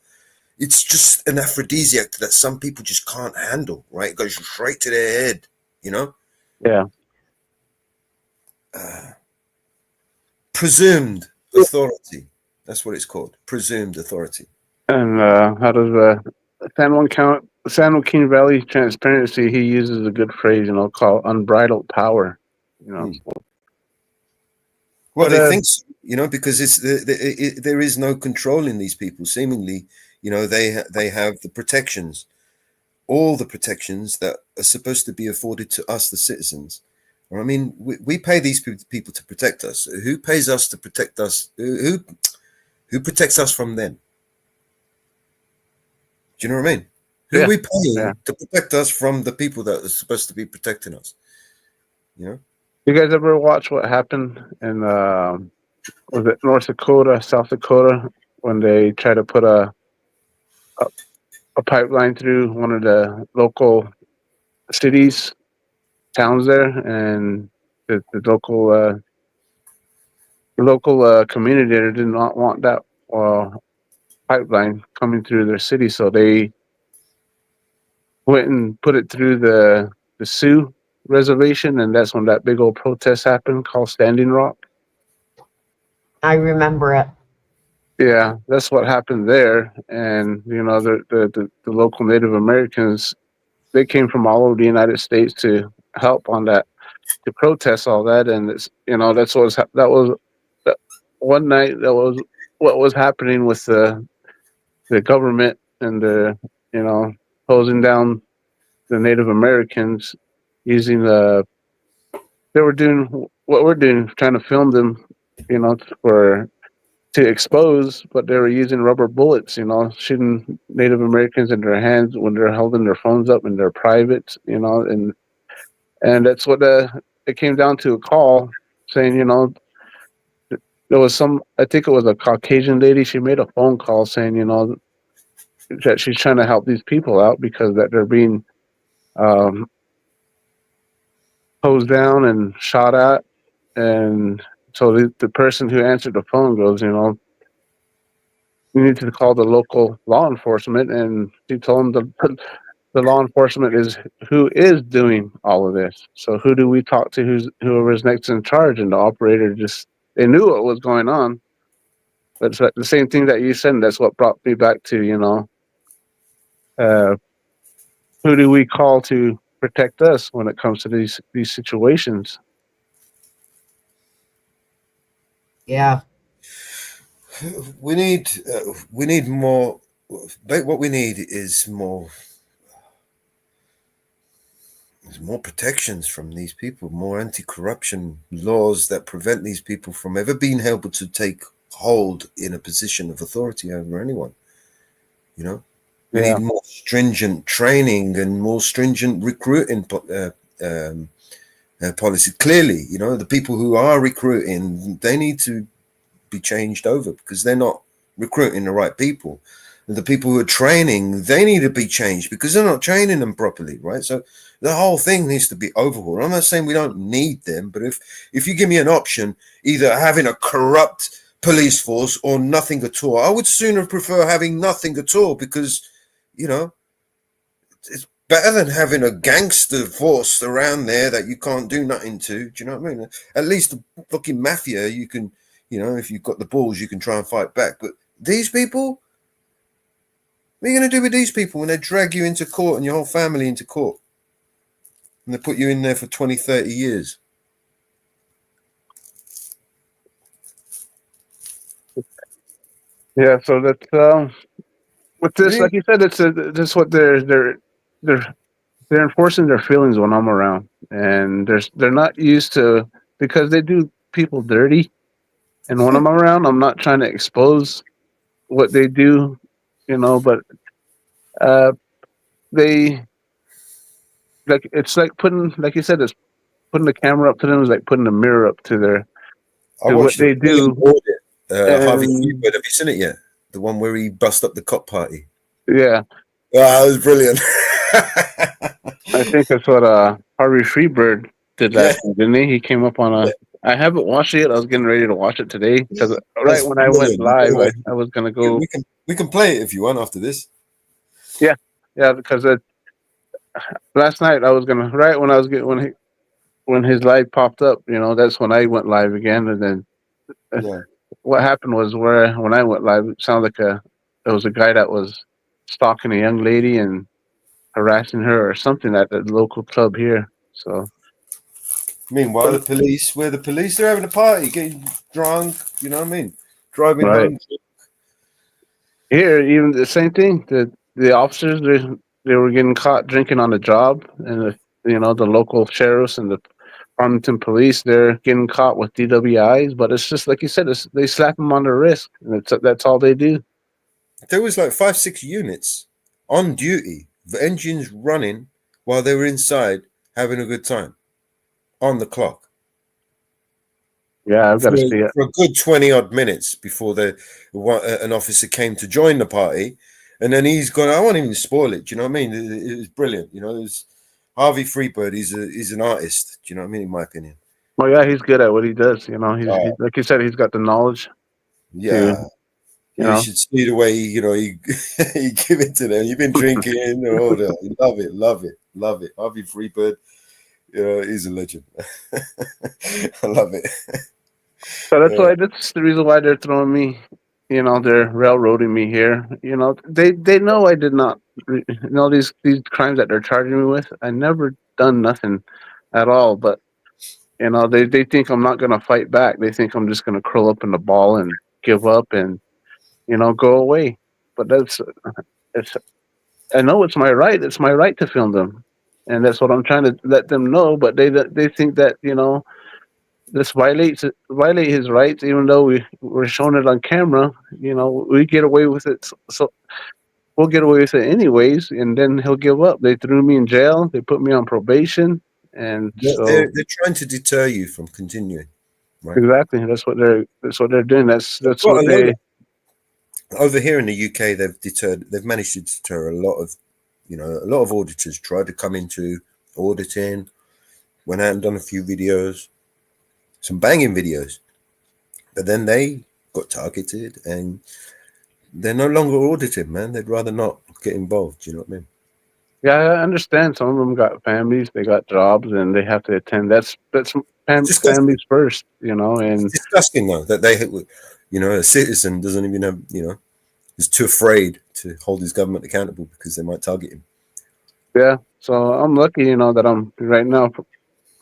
it's just an aphrodisiac that some people just can't handle. Right, it goes straight to their head. yeah. Presumed authority. That's what it's called. Presumed authority. And how does San Joaquin Valley Transparency? He uses a good phrase, called unbridled power. Hmm. So- Well, but they think so, because there is no control in these people. Seemingly, they have the protections, all the protections that are supposed to be afforded to us, the citizens. I mean, we pay these people to protect us. Who pays us to protect us? Who protects us from them? Do you know what I mean? Who yeah, are we yeah. paying to protect us from the people that are supposed to be protecting us? You guys ever watch what happened in was it North Dakota, South Dakota, when they tried to put a, a pipeline through one of the local cities, towns there, and the local community there did not want that uh, pipeline coming through their city, so they went and put it through the Sioux reservation, and that's when that big old protest happened called Standing Rock. I remember it. Yeah, that's what happened there, and the local Native Americans, they came from all over the United States to help on that, to protest all that, and that's that one night that was what was happening with the government and you know closing down the Native Americans using they were doing what we're doing, trying to film them, for to expose, but they were using rubber bullets, shooting Native Americans in their hands when they're holding their phones up in their private, and that's what it came down to, a call saying, there was I think it was a Caucasian lady. She made a phone call saying, that she's trying to help these people out because that they're being um, hosed down and shot at. And so the person who answered the phone goes, you need to call the local law enforcement. And she told them the law enforcement is who is doing all of this. So who do we talk to? Whoever's next in charge? And the operator they knew what was going on. But it's like the same thing that you said, and that's what brought me back to, uh, who do we call to protect us when it comes to these situations? Yeah. We need more. What we need is more. There's more protections from these people, more anti-corruption laws that prevent these people from ever being able to take hold in a position of authority over anyone. We Yeah, need more stringent training and more stringent recruiting policy. Clearly, the people who are recruiting, they need to be changed over because they're not recruiting the right people. the people who are training, they need to be changed because they're not training them properly, right? So the whole thing needs to be overhauled. I'm not saying we don't need them, but if you give me an option, either having a corrupt police force or nothing at all, I would sooner prefer having nothing at all because, you know, it's better than having a gangster force around there that you can't do nothing to. Do you know what I mean? At least the fucking mafia, you can, you know, if you've got the balls, you can try and fight back. But these people, what are you going to do with these people when they drag you into court and your whole family into court? And they put you in there for 20, 30 years? Yeah, so that's with this, like you said, that's what they're they're enforcing their feelings when I'm around, and they're not used to, because they do people dirty, and when I'm around, I'm not trying to expose what they do, you know, but uh, they like, it's like putting, like you said, it's putting the camera up to them is like putting a mirror up to their I to what watched a they brilliant do, audit, Harvey and Freebird. Have you seen it yet? The one where he bust up the cop party. yeah, Ah, it was brilliant. I think that's what Harvey Freebird did Yeah, last night, didn't he? He came up on yeah, a. I haven't watched it. I was getting ready to watch it today because right that's when I went brilliant. live, I was gonna Yeah, go. we can play it if you want after this. Yeah, yeah, because last night I was gonna, right when I was getting, when his live popped up, you know, that's when I went live again, and then uh, Yeah. what happened was, where when I went live, it sounded like there was a guy that was stalking a young lady and harassing her or something at the local club here. So, Meanwhile, but the police, where the police, they're having a party, getting drunk. You know what I mean? Driving right home. here, even the same thing. The officers, they were getting caught drinking on the job, and the local sheriffs and the Farmington police, they're getting caught with DWIs. But it's just like you said, they slap them on the wrist, and that's all they do. There was like 5, 6 units on duty, the engines running while they were inside having a good time on the clock Yeah, I've got for, to see it. for a good 20 odd minutes before an officer came to join the party. And then he's gone, I won't even spoil it. Do you know what I mean? It was brilliant. You know, there's Harvey Freebird. He's an artist. Do you know what I mean? In my opinion. Well, yeah, he's good at what he does. You know, he's Oh, like you said, he's got the knowledge to, yeah. you You know. should see the way he he give it to them. You've been drinking, oh, love it, love it, love it. Harvey Freebird, he's a legend. I love it. So that's the reason why they're throwing me. You know, they're railroading me here. You know, they know I did not. These crimes that they're charging me with, I never done nothing at all. But they think I'm not gonna fight back. They think I'm just gonna curl up in the ball and give up and go away. But it's I know it's my right. It's my right to film them, and that's what I'm trying to let them know. But they think that this violate his rights, even though we're showing it on camera. We get away with it, so we'll get away with it anyways. And then he'll give up. They threw me in jail. They put me on probation, and so They're trying to deter you from continuing, right? exactly that's what they're doing. That's Got what a load they. of, over here in the UK, they've managed to deter a lot of auditors tried to come into auditing, went out and done a few videos, some banging videos, but then they got targeted and they're no longer auditing, man. They'd rather not get involved. Do you know what I mean? Yeah, I understand. Some of them got families, they got jobs, and they have to attend. That's It's disgusting. families first, It's and disgusting though that a citizen doesn't even have, is too afraid to hold his government accountable because they might target him. yeah. So I'm lucky, that I'm right now.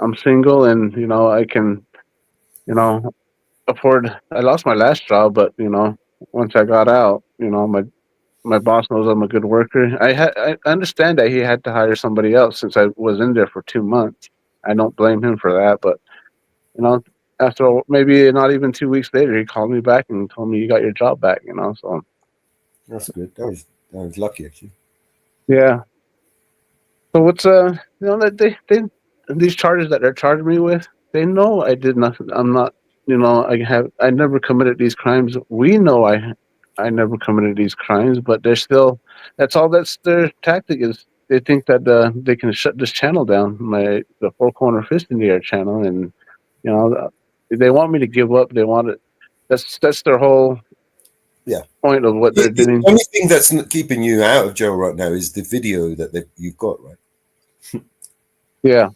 I'm single, and I can, you know, afford. I lost my last job, but once I got out, my boss knows I'm a good worker. I understand that he had to hire somebody else since I was in there for 2 months. I don't blame him for that, but you know, after maybe not even 2 weeks later, he called me back and told me you got your job back. So That's good. That was lucky actually. yeah. So what's that they these charges that they're charging me with, they know I did nothing. I'm not, I never committed these crimes. We know I never committed these crimes, but they're still. That's their tactic is. They think that they can shut this channel down, the Four Corner Fist in the Air channel, and you know they want me to give up. They want it. That's their whole Yeah. point of what they're The doing. only thing that's not keeping you out of jail right now is the video that you've got, right? Yeah.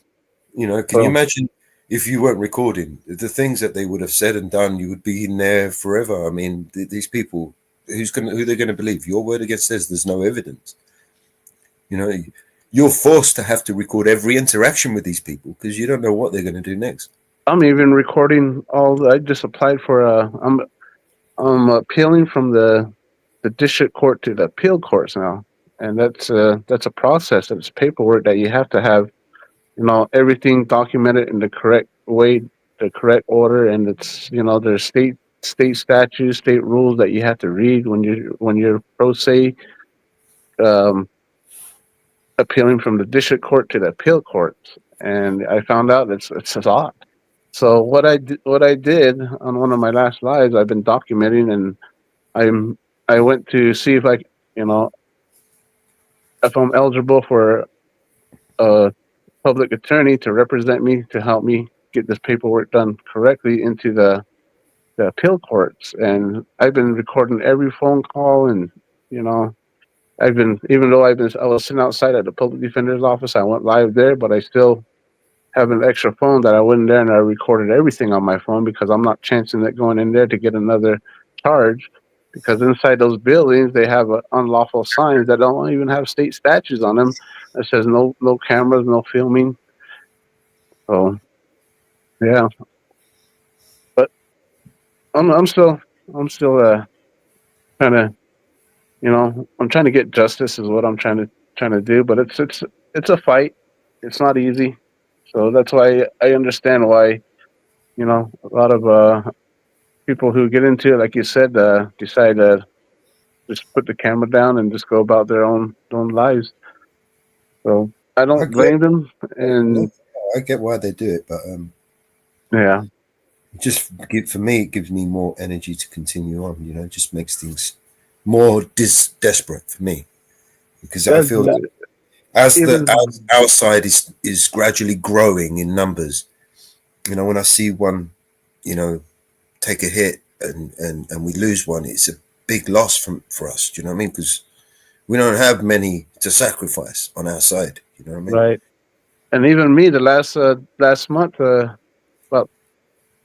You know, can you imagine if you weren't recording the things that they would have said and done? You would be in there forever. I mean, these people, who they're going to believe? Your word against theirs. There's no evidence. You know, you're forced to have to record every interaction with these people because you don't know what they're going to do next. I'm even recording all. I just applied for. I'm appealing from the district court to the appeal courts now, and that's a process. It's paperwork that you have to have. You know, everything documented in the correct way, the correct order, and it's there's state statutes, state rules that you have to read when you're pro se. Um, Appealing from the district court to the appeal courts, and I found out it's a lot. So what I did on one of my last lives, I've been documenting, and I went to see if you know if I'm eligible for a public attorney to represent me to help me get this paperwork done correctly into the appeal courts. And I've been recording every phone call, and you know I've been even though I was sitting outside at the public defender's office, I went live there, but I still have an extra phone that I went in there and I recorded everything on my phone because I'm not chancing it going in there to get another charge. Because inside those buildings, they have unlawful signs that don't even have state statutes on them that says no cameras, no filming. So yeah, but I'm still trying to I'm trying to get justice is what I'm trying to do. But it's a fight. It's not easy. So that's why I understand why a lot of people who get into it, like you said, decide to just put the camera down and just go about their own lives. So I I don't blame them, and I get why they do it, but yeah, for me, it gives me more energy to continue on. You know, it just makes things more desperate for me because I feel that as our side is gradually growing in numbers. You know, when I see one, take a hit and we lose one, it's a big loss for us. Do you know what I mean? Because we don't have many to sacrifice on our side. You know what I mean? right. And even me, the last month, about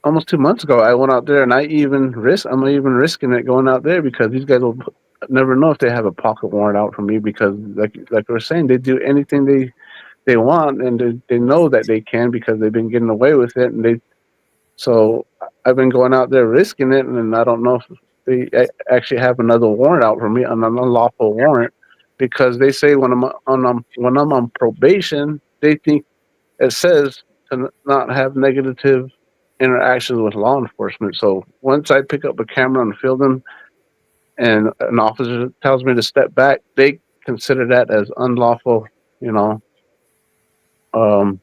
almost 2 months ago, I went out there and I'm even risking it going out there because these guys will never know if they have a pocket warrant out for me because like we were saying, they do anything they want, and they know that they can because they've been getting away with it, and so I've been going out there risking it, and I don't know if they actually have another warrant out for me, an unlawful warrant, because they say when I'm on probation, they think it says to not have negative interactions with law enforcement. So once I pick up a camera and film them, and an officer tells me to step back, they consider that as unlawful, um,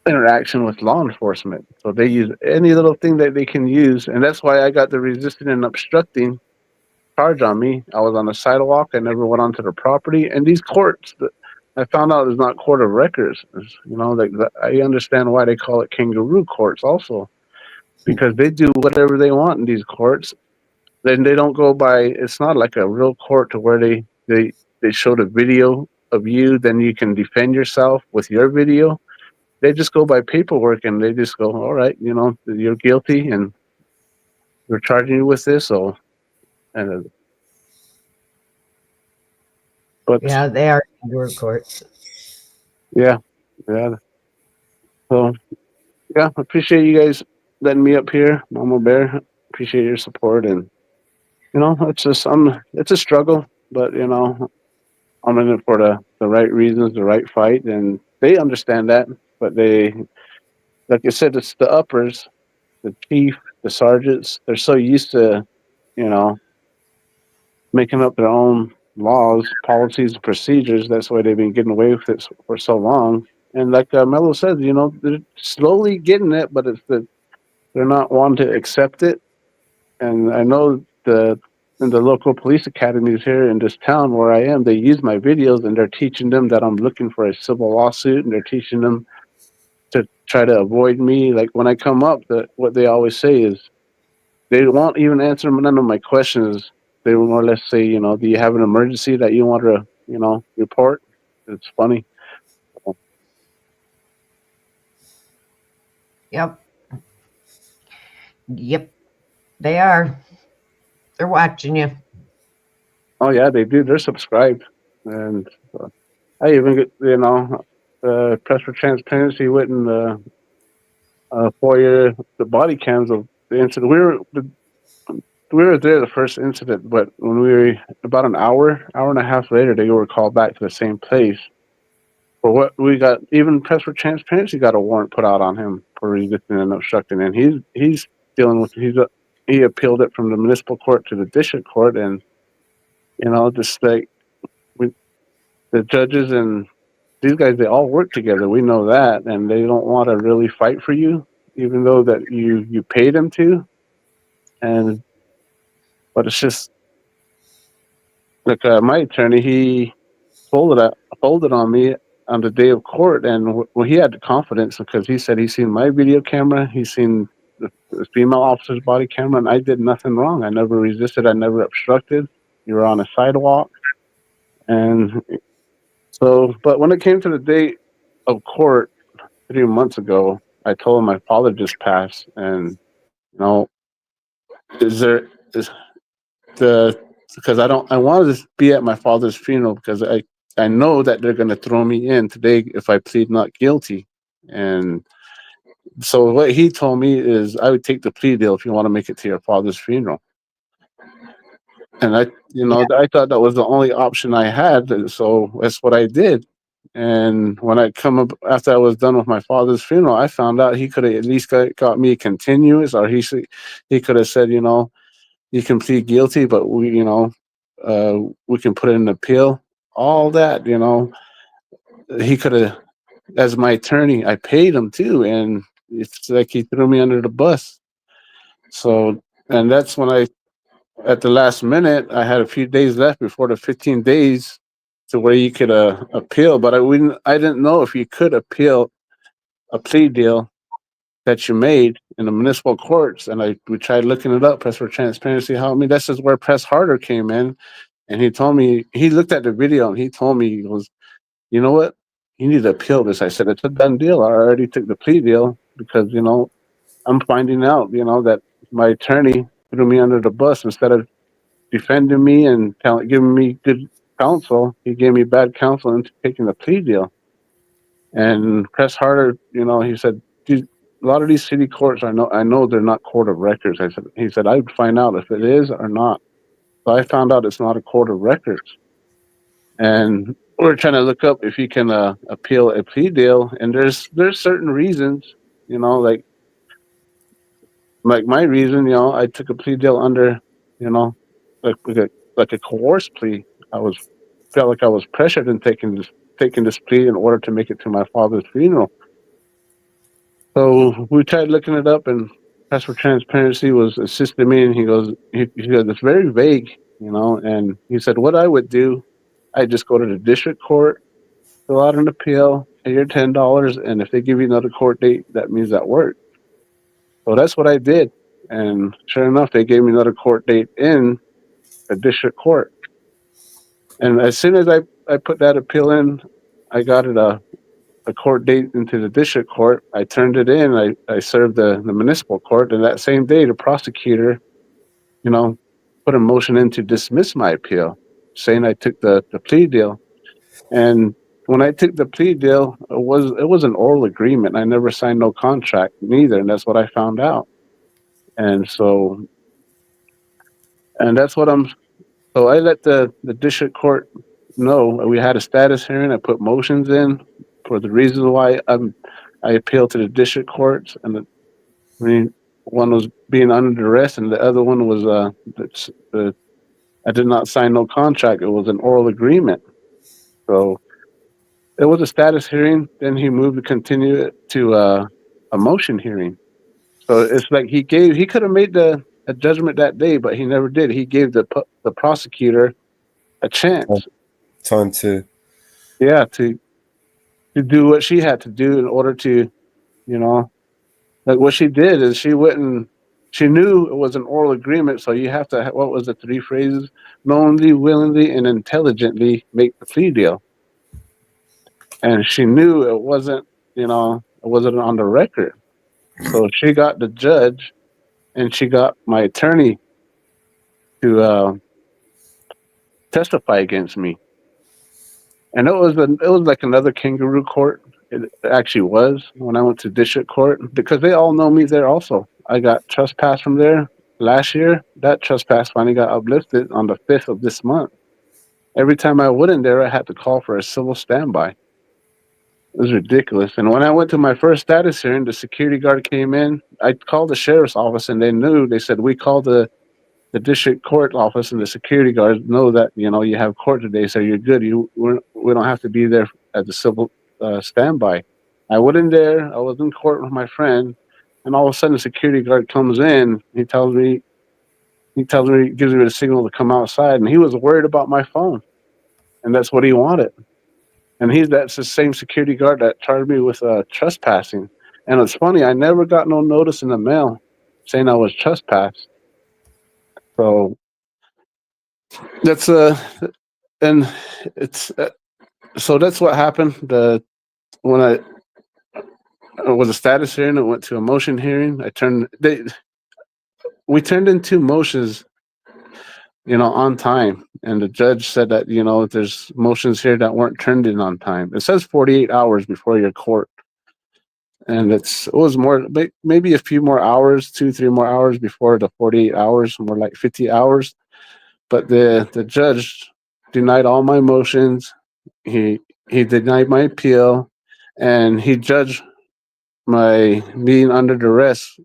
interaction with law enforcement. So they use any little thing that they can use, and that's why I got the resisting and obstructing charge on me. I was on the sidewalk. I never went onto the property, and these courts that I found out is not court of records. I understand why they call it kangaroo courts also, because they do whatever they want in these courts. Then they don't go by. It's not like a real court to where they show the video of you, then you can defend yourself with your video. They just go by paperwork, and they just go, all right, you're guilty, and we're charging you with this. So, but Yeah, they are kangaroo courts. yeah. So yeah, appreciate you guys letting me up here, Mama Bear. Appreciate your support, and it's just it's a struggle, but I'm in it for the right reasons, the right fight, and they understand that. But they, like I said, it's the uppers, the chief, the sergeants. They're so used to, you know, making up their own laws, policies, and procedures. That's why they've been getting away with it for so long. And like Mello says, they're slowly getting it, but it's they're not wanting to accept it. And I know in the local police academies here in this town where I am, they use my videos and they're teaching them that I'm looking for a civil lawsuit, and they're teaching them to try to avoid me. Like when I come up, what they always say is they won't even answer none of my questions. They will more or less say, do you have an emergency that you want to, report? It's funny. Yep. Yep. They are. They're watching you. Oh yeah, they do. They're subscribed, and I even get press for transparency went in the FOIA the body cams of the incident. We were there the first incident, but when we were about an hour and a half later, they were called back to the same place. For what we got, even press for transparency got a warrant put out on him for resisting and obstructing, and he's dealing with he appealed it from the municipal court to the district court, and just like the judges and these guys, they all work together. We know that, and they don't want to really fight for you, even though that you pay them to. But it's just like my attorney, he folded on me on the day of court, and he had the confidence because he said he's seen my video camera, he's seen the female officer's body camera, and I did nothing wrong. I never resisted, I never obstructed. You were on a sidewalk, and so. But when it came to the day of court 3 months ago, I told him my father just passed, and is the because I wanted to be at my father's funeral because I know that they're going to throw me in today if I plead not guilty. And so what he told me is I would take the plea deal if you want to make it to your father's funeral. And I thought that was the only option I had. So that's what I did. And when I come up after I was done with my father's funeral, I found out he could have at least got me continuous, or he could have said, you can plead guilty, but we can put in an appeal. All that, he could have, as my attorney, I paid him too, and it's like he threw me under the bus. So, and that's when at the last minute, I had a few days left before the 15 days to where you could appeal, but I didn't know if you could appeal a plea deal that you made in the municipal courts, and we tried looking it up. Press for Transparency helped me. This is where Press Harder came in, and he told me, he looked at the video and he told me, he goes, you know what, you need to appeal this. I said, it's a done deal. I already took the plea deal because I'm finding out that my attorney threw me under the bus. Instead of defending me and giving me good counsel, he gave me bad counsel into taking the plea deal. And Press Harder, he said, a lot of these city courts, I know they're not court of records. He said, I would find out if it is or not. So I found out it's not a court of records. And we're trying to look up if you can appeal a plea deal. And there's certain reasons, like my reason, I took a plea deal under, like a coerced plea. Felt like I was pressured in taking this plea in order to make it to my father's funeral. So we tried looking it up, and Press for Transparency was assisting me, and he goes, it's very vague, and he said what I would do, I just go to the district court, fill out an appeal, pay your $10, and if they give you another court date, that means that worked. So that's what I did, and sure enough, they gave me another court date in a district court. And as soon as I put that appeal in, I got it a court date into the district court. I turned it in. I served the municipal court, and that same day, the prosecutor, put a motion in to dismiss my appeal, saying I took the plea deal. And when I took the plea deal, it was an oral agreement. I never signed no contract neither, and that's what I found out. And that's what So I let the district court know. We had a status hearing. I put motions in for the reasons why I appealed to the district courts, and one was being under duress, and the other one was I did not sign no contract. It was an oral agreement. So it was a status hearing. Then he moved to continue it to a motion hearing. So it's like he could have made the a judgment that day, but he never did. He gave the prosecutor a chance. Time to. Yeah, to do what she had to do in order to, you know, like what she did is she went and she knew it was an oral agreement, so you have to, what was the three phrases? Knowingly, willingly, and intelligently make the plea deal. And she knew it wasn't, it wasn't on the record. So she got the judge and she got my attorney to testify against me. And it was like another kangaroo court. It actually was when I went to district court because they all know me there also. I got trespass from there last year. That trespass finally got uplifted on the 5th of this month. Every time I went in there, I had to call for a civil standby. It was ridiculous. And when I went to my first status hearing, the security guard came in. I called the sheriff's office and they knew. They said, we called the district court office and the security guards know that you have court today, so you're good. We don't have to be there at the civil standby. I went in there. I was in court with my friend, and all of a sudden, the security guard comes in. He gives me the signal to come outside, and he was worried about my phone, and that's what he wanted. And that's the same security guard that charged me with trespassing. And it's funny, I never got no notice in the mail saying I was trespassed. So that's and it's so that's what happened. When I was a status hearing, I went to a motion hearing. We turned in 2 motions, on time, and the judge said that there's motions here that weren't turned in on time. It says 48 hours before your court, and it was more, maybe a few more hours, 2-3 more hours before the 48 hours, more like 50 hours. But the judge denied all my motions. He denied my appeal, and he judged my being under duress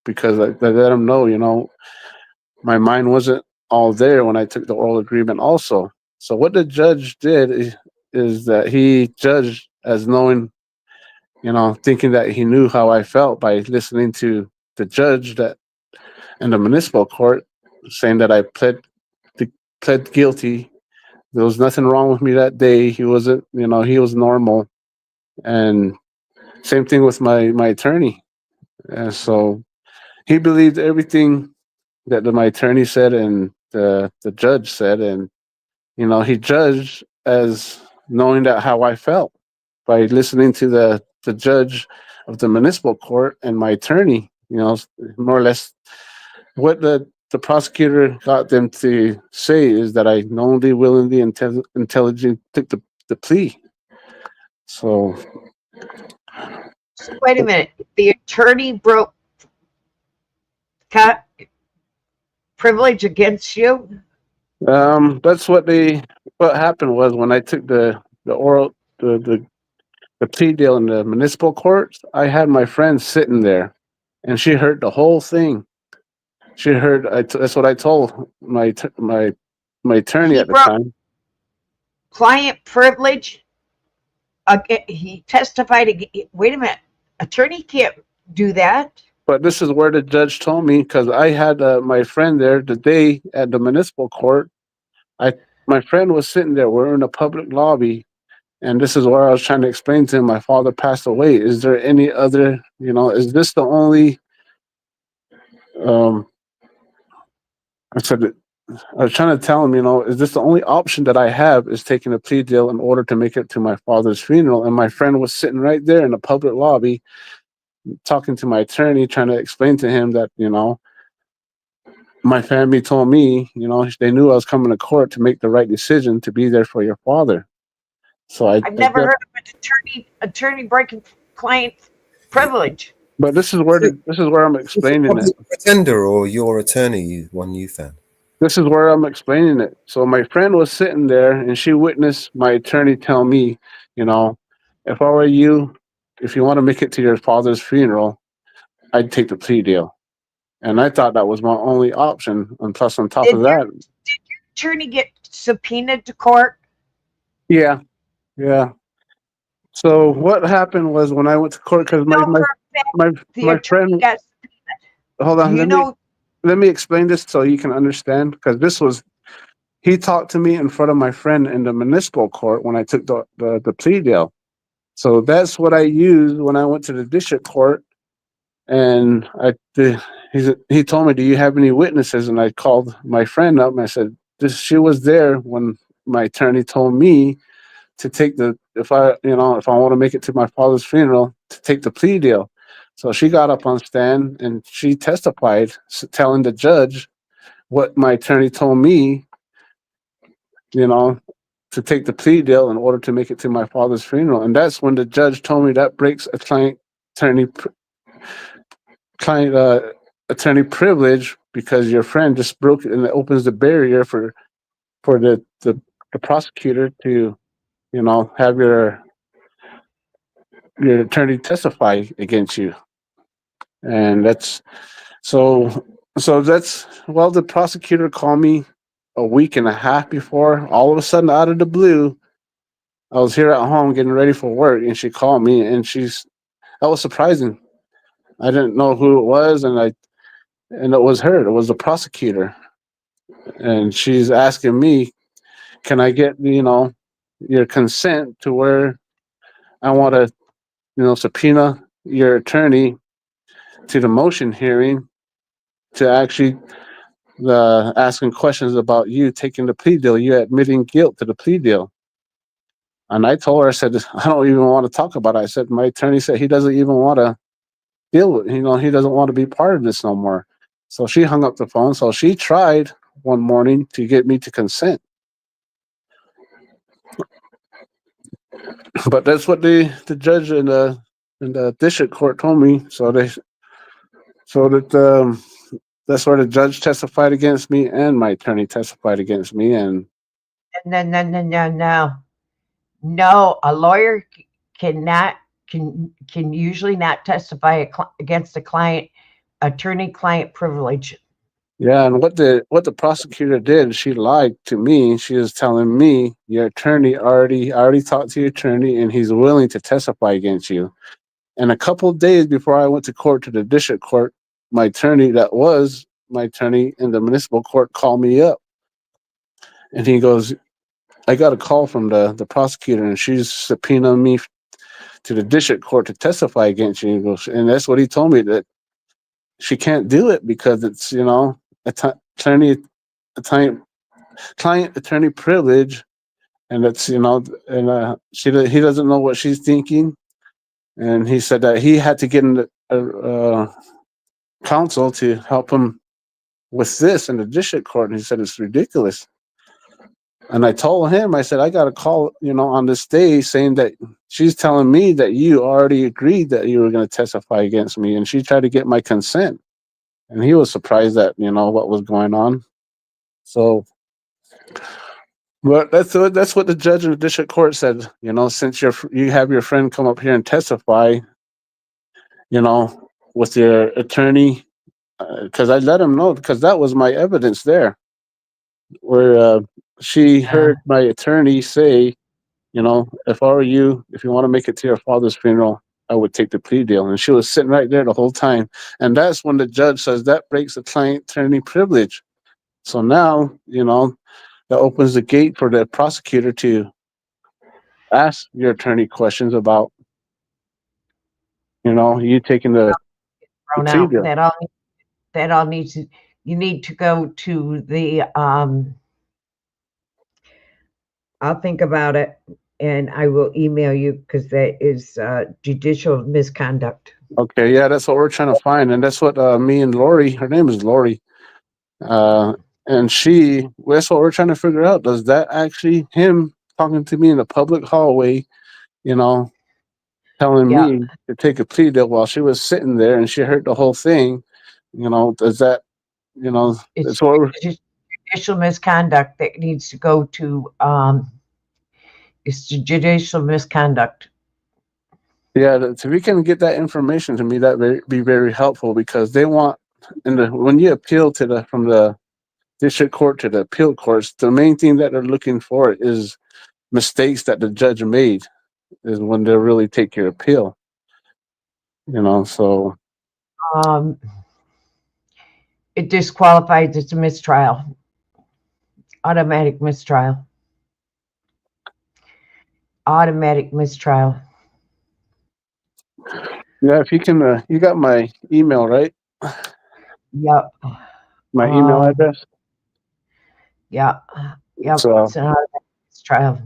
because I let him know, my mind wasn't all there when I took the oral agreement also. So what the judge did is that he judged as knowing, thinking that he knew how I felt by listening to the judge that in the municipal court saying that I pled guilty. There was nothing wrong with me that day. He wasn't, he was normal. And same thing with my attorney. And so he believed everything that my attorney said and the judge said. And, he judged as knowing that how I felt by listening to the judge of the municipal court and my attorney, more or less what the prosecutor got them to say is that I knowingly, willingly, intelligently took the plea. So Wait a minute. The attorney broke privilege against you? that's what happened was when I took the oral the plea deal in the municipal court, I had my friend sitting there, and she heard the whole thing. She heard. That's what I told my attorney He at the broke time. client privilege. He testified. Wait a minute. Attorney can't do that. But this is where the judge told me, because I had my friend there the day at the municipal court. My friend was sitting there. We're in a public lobby, and this is where I was trying to explain to him. My father passed away. Is there any other? Is this the only? I said, I was trying to tell him, is this the only option that I have is taking a plea deal in order to make it to my father's funeral? And my friend was sitting right there in the public lobby, talking to my attorney, trying to explain to him that, my family told me, they knew I was coming to court to make the right decision to be there for your father. So I've never heard of an attorney breaking client privilege. But this is where I'm explaining it. Pretender or your attorney, one you found. This is where I'm explaining it. So my friend was sitting there, and she witnessed my attorney tell me, if I were you, if you want to make it to your father's funeral, I'd take the plea deal. And I thought that was my only option. And plus, on top of that, did your attorney get subpoenaed to court? Yeah. So what happened was when I went to court, because my friend. Got Hold on. let me explain this so you can understand, because this was he talked to me in front of my friend in the municipal court when I took the plea deal. So that's what I used when I went to the district court, and he told me, "Do you have any witnesses?" And I called my friend up and I said, she was there when my attorney told me to take if I want to make it to my father's funeral, to take the plea deal." So she got up on stand and she testified, telling the judge what my attorney told me, you know, to take the plea deal in order to make it to my father's funeral. And that's when the judge told me that breaks a attorney client attorney privilege, because your friend just broke it, and it opens the barrier for the prosecutor to, have your attorney testify against you. And that's so that's, well, the prosecutor called me a week and a half before. All of a sudden, out of the blue, I was here at home getting ready for work, and she called me, and that was surprising. I didn't know who it was, and it was her. It was the prosecutor, and she's asking me, "Can I get your consent to where I want to subpoena your attorney to the motion hearing to actually asking questions about you taking the plea deal, you admitting guilt to the plea deal?" And I told her, I said, "I don't even want to talk about it." I said, "My attorney said he doesn't even want to deal with, he doesn't want to be part of this no more." So she hung up the phone. So she tried one morning to get me to consent. But that's what the judge in the district court told me. That's where the judge testified against me and my attorney testified against me. And No, a lawyer cannot can usually not testify against a client, attorney-client privilege. yeah, and what the prosecutor did, she lied to me. She was telling me, your attorney I already talked to your attorney, and he's willing to testify against you. And a couple of days before I went to court, to the district court, my attorney in the municipal court called me up, and he goes, "I got a call from the prosecutor, and she's subpoenaing me to the district court to testify against you." He goes, and that's what he told me, that she can't do it because it's attorney attorney client attorney privilege, and that's and he doesn't know what she's thinking. And he said that he had to get in counsel to help him with this in the district court, and he said it's ridiculous. And I told him, I said, "I got a call on this day saying that she's telling me that you already agreed that you were going to testify against me, and she tried to get my consent." And he was surprised that what was going on. So, but that's what the judge in the district court said. Since you have your friend come up here and testify, with your attorney, because I let him know, because that was my evidence there, where she heard my attorney say, "If I were you, if you want to make it to your father's funeral, I would take the plea deal." And she was sitting right there the whole time. And that's when the judge says that breaks the client attorney privilege. So now, that opens the gate for the prosecutor to ask your attorney questions about, you taking the plea Out. deal. That all needs to, you need to go to the I'll think about it and I will email you, because that is judicial misconduct. Okay, yeah, that's what we're trying to find. And that's what me and Lori, her name is Lori, and that's what we're trying to figure out. Does that actually, him talking to me in the public hallway, telling me to take a plea deal while she was sitting there and she heard the whole thing, does that, It's that's what judicial misconduct that needs to go to it's judicial misconduct. yeah, if we can get that information to me, that be very helpful, because they want, when you appeal from the district court to the appeal courts, the main thing that they're looking for is mistakes that the judge made, is when they really take your appeal. So Um, It disqualifies. It's a mistrial. Automatic mistrial. Automatic mistrial. Yeah, if you can, you got my email, right? Yep. My email address. Yeah. Yep. So It's an automatic mistrial.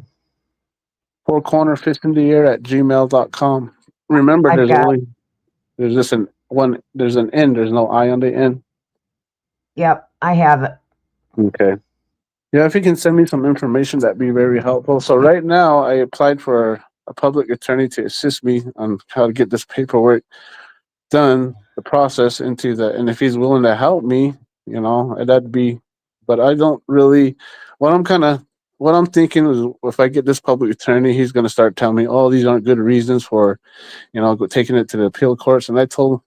fourcornerfishintheair@gmail.com. Remember, I've got. there's just there's an N. There's no I on the N. Yep. I have it. Okay. Yeah, if you can send me some information, that'd be very helpful. So right now, I applied for a public attorney to assist me on how to get this paperwork done, the process into and if he's willing to help me, that'd be, but I don't really, what I'm thinking is if I get this public attorney, he's going to start telling me, oh, these aren't good reasons for, taking it to the appeal courts. And I told,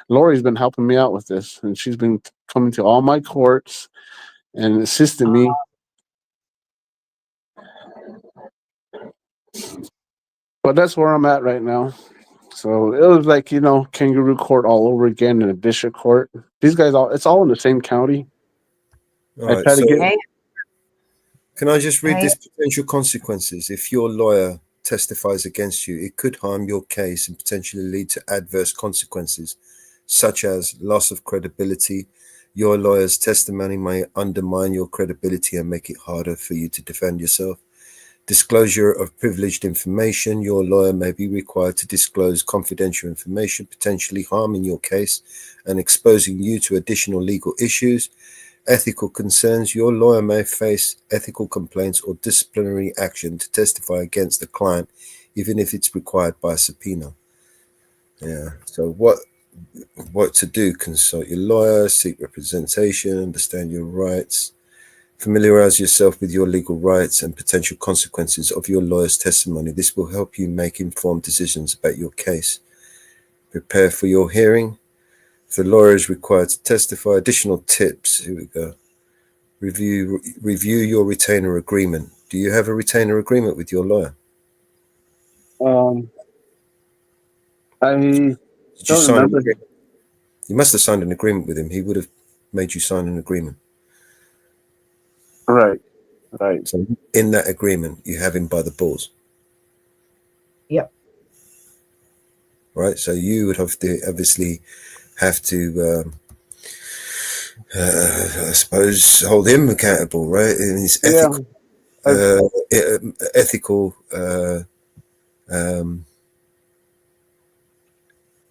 Lori's been helping me out with this, and she's been coming to all my courts and assisting me. But that's where I'm at right now. So it was like, kangaroo court all over again in a district court. These guys it's all in the same county. All I right. try to So get. can I just read Hey. this potential consequences? If your lawyer testifies against you, it could harm your case and potentially lead to adverse consequences, such as loss of credibility. Your lawyer's testimony may undermine your credibility and make it harder for you to defend yourself. Disclosure of privileged information. Your lawyer may be required to disclose confidential information, potentially harming your case and exposing you to additional legal issues. Ethical concerns. Your lawyer may face ethical complaints or disciplinary action to testify against the client, even if it's required by a subpoena. Yeah. So what to do? Consult your lawyer, seek representation, understand your rights, familiarize yourself with your legal rights and potential consequences of your lawyer's testimony. This will help you make informed decisions about your case. Prepare for your hearing. If the lawyer is required to testify, additional tips. Here we go. Review your retainer agreement. Do you have a retainer agreement with your lawyer? I Did you don't sign an remember. agreement? You must have signed an agreement with him. He would have made you sign an agreement. Right. So in that agreement, you have him by the balls. Yep. Right. So you would have to obviously have to, I suppose, hold him accountable, right? In his ethical, ethical.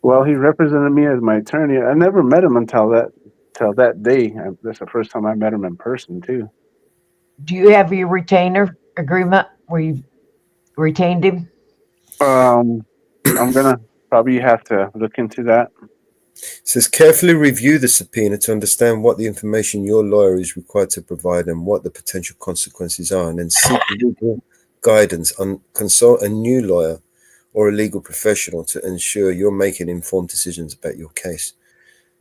Well, he represented me as my attorney. I never met him until that day. That's the first time I met him in person too. Do you have your retainer agreement where you retained him? I'm gonna probably have to look into that. It says carefully review the subpoena to understand what the information your lawyer is required to provide and what the potential consequences are, and then seek legal guidance on consult a new lawyer or a legal professional to ensure you're making informed decisions about your case.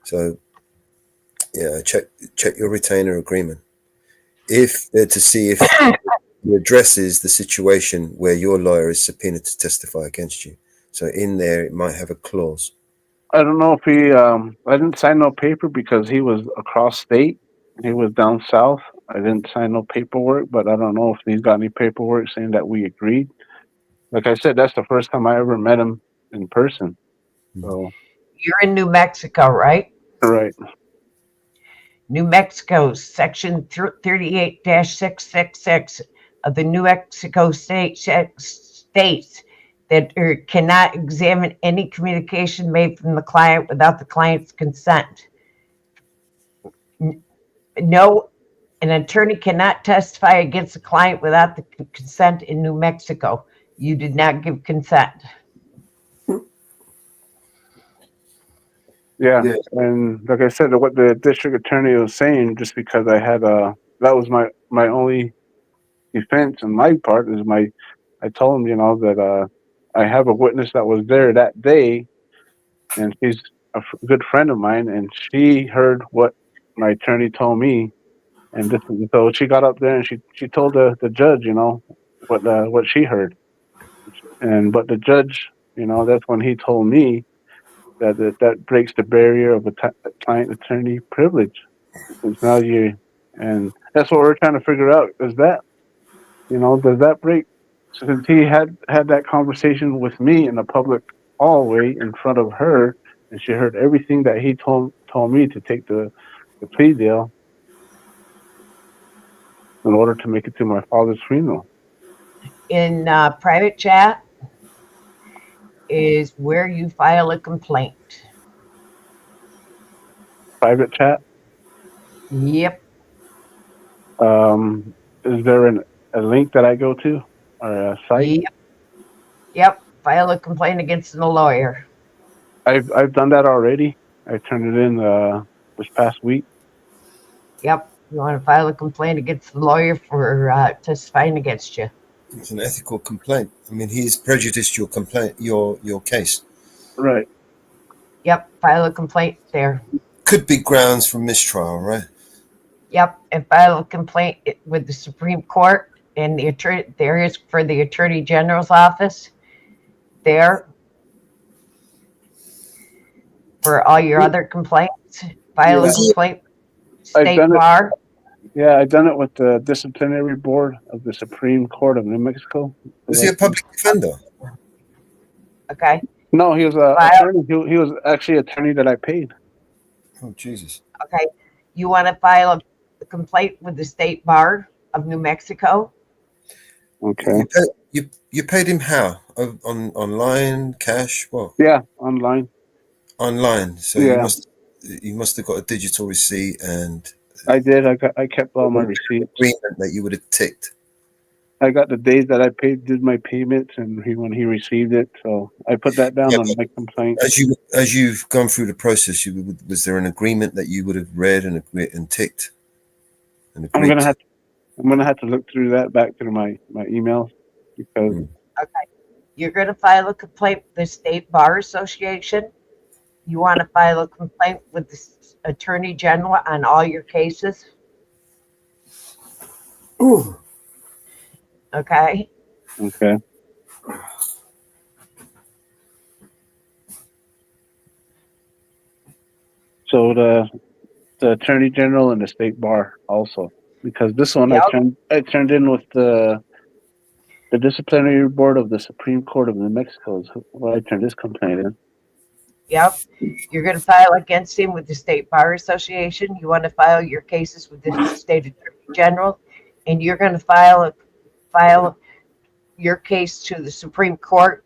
So yeah, check your retainer agreement to see if it addresses the situation where your lawyer is subpoenaed to testify against you. So in there, it might have a clause. I don't know if I didn't sign no paper because he was across state. He was down south. I didn't sign no paperwork, but I don't know if he's got any paperwork saying that we agreed. Like I said, that's the first time I ever met him in person. So You're in New Mexico, right? right. New Mexico, Section 38-666 of the New Mexico State states that cannot examine any communication made from the client without the client's consent. No, an attorney cannot testify against a client without the consent in New Mexico. You did not give consent. Yeah. And like I said, what the district attorney was saying, just because I had that was my only defense on my part is I told him, that I have a witness that was there that day, and she's a good friend of mine, and she heard what my attorney told me, and so she got up there and she told the judge, what she heard, but the judge, that's when he told me that breaks the barrier of a client attorney privilege. Because now and that's what we're trying to figure out. Does that break? Since he had that conversation with me in a public hallway in front of her, and she heard everything that he told me to take the plea deal in order to make it to my father's funeral. In private chat is where you file a complaint. Private chat. Yep. Is there a link that I go to or a site? Yep. File a complaint against the lawyer. I've done that already. I turned it in this past week. Yep. You want to file a complaint against the lawyer for testifying against you. It's an ethical complaint. I mean, he's prejudiced your complaint, your case. Right. Yep. File a complaint there. Could be grounds for mistrial, right? Yep. And file a complaint with the Supreme Court and the attorney. There is for the Attorney General's office. There. For all your other complaints, file a complaint. State bar. Yeah, I've done it with the disciplinary board of the Supreme Court of New Mexico. Was he a public defender? Okay. No, he was an attorney. He was actually an attorney that I paid. Oh, Jesus. Okay. You want to file a complaint with the State Bar of New Mexico? Okay. You paid him how? Online, cash, what? Yeah, online. Online. So yeah. you must have got a digital receipt, and I did. I kept all my receipts. Agreement that you would have ticked. I got the days that I did my payments, and when he received it, so I put that down on my complaint. As you've gone through the process, was there an agreement that you would have read and ticked? And I'm gonna have to look through that back through my emails because. Okay, you're gonna file a complaint with the State Bar Association. You want to file a complaint with the Attorney General on all your cases. Ooh. Okay. Okay. So the Attorney General and the State Bar also, because this one I turned in with the disciplinary board of the Supreme Court of New Mexico is where I turned this complaint in. Yep. You're going to file against him with the State Bar Association. You want to file your cases with the State Attorney General, and you're going to file your case to the Supreme Court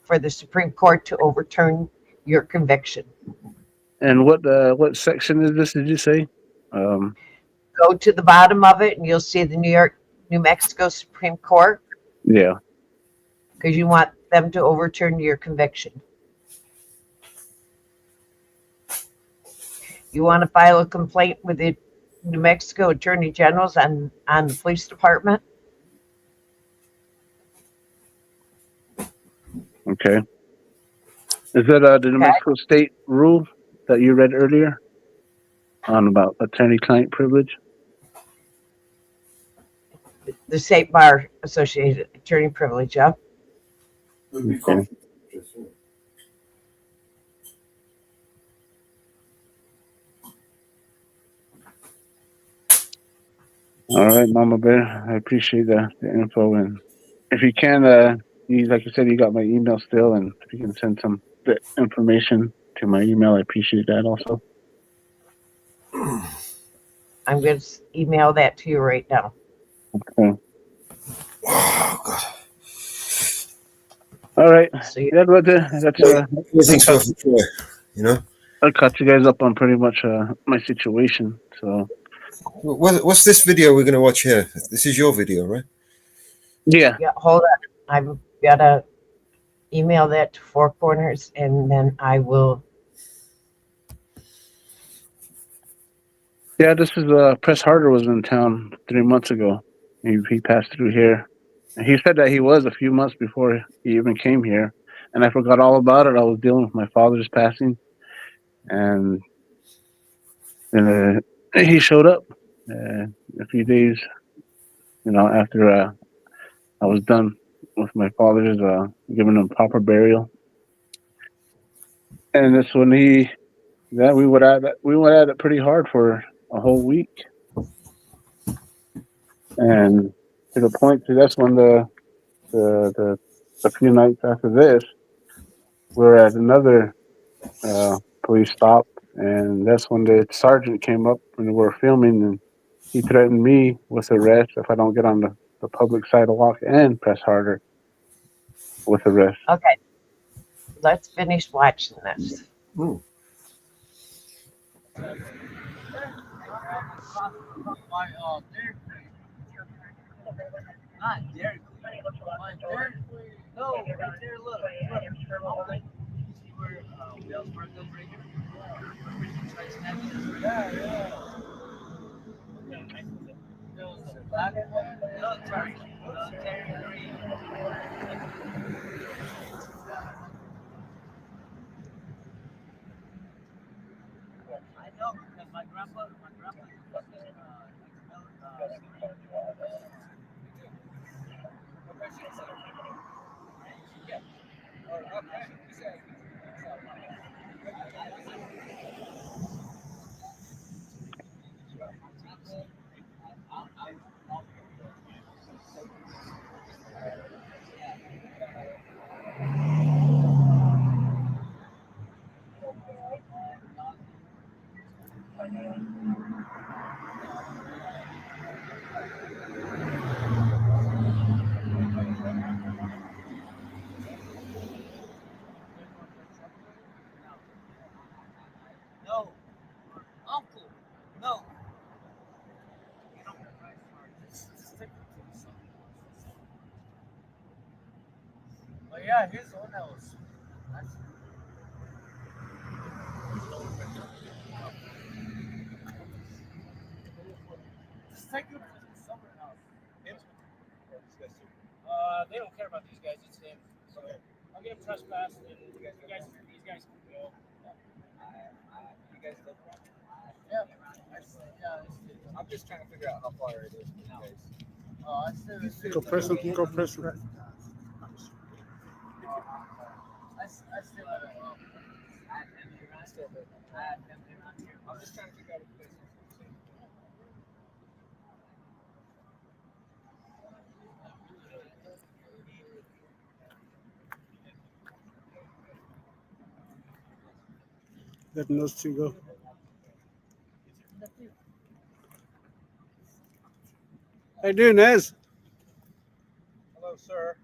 for the Supreme Court to overturn your conviction. And what section is this? Did you say? Go to the bottom of it, and you'll see the New Mexico Supreme Court. Yeah. Because you want them to overturn your conviction. You want to file a complaint with the New Mexico Attorney Generals on the police department? Okay. Is that the New Mexico State rule that you read earlier on about attorney-client privilege? The State Bar Association attorney privilege, yeah. Okay. All right, Mama Bear. I appreciate the info, and if you can, like you said, you got my email still, and if you can send some information to my email, I appreciate that also. I'm going to email that to you right now. Okay. Oh, God. All right. So everything's worth a try, you know. I caught you guys up on pretty much my situation, so. What's this video we're going to watch here? This is your video, right? Yeah. Yeah, hold on. I've got to email that to Four Corners, and then I will. Yeah, this is Press Harder was in town 3 months ago. He passed through here. And he said that he was a few months before he even came here. And I forgot all about it. I was dealing with my father's passing. And he showed up a few days, after I was done with my father's, giving him proper burial. And that's when we went at it pretty hard for a whole week, and to the point that's when the a few nights after this, we were at another police stop, and that's when the sergeant came up when we were filming, and he threatened me with arrest if I don't get on the public sidewalk and press harder with arrest. Okay, let's finish watching this. Mm. They don't care about these guys. It's him. So I'll give him trespass, and these guys can go. You guys live around? Yeah. I'm just trying to figure out how far it is for you guys. Go press it. Go press it. I'm just trying to figure out a place. Letting those two go. How you doing, Nez? Hello, sir.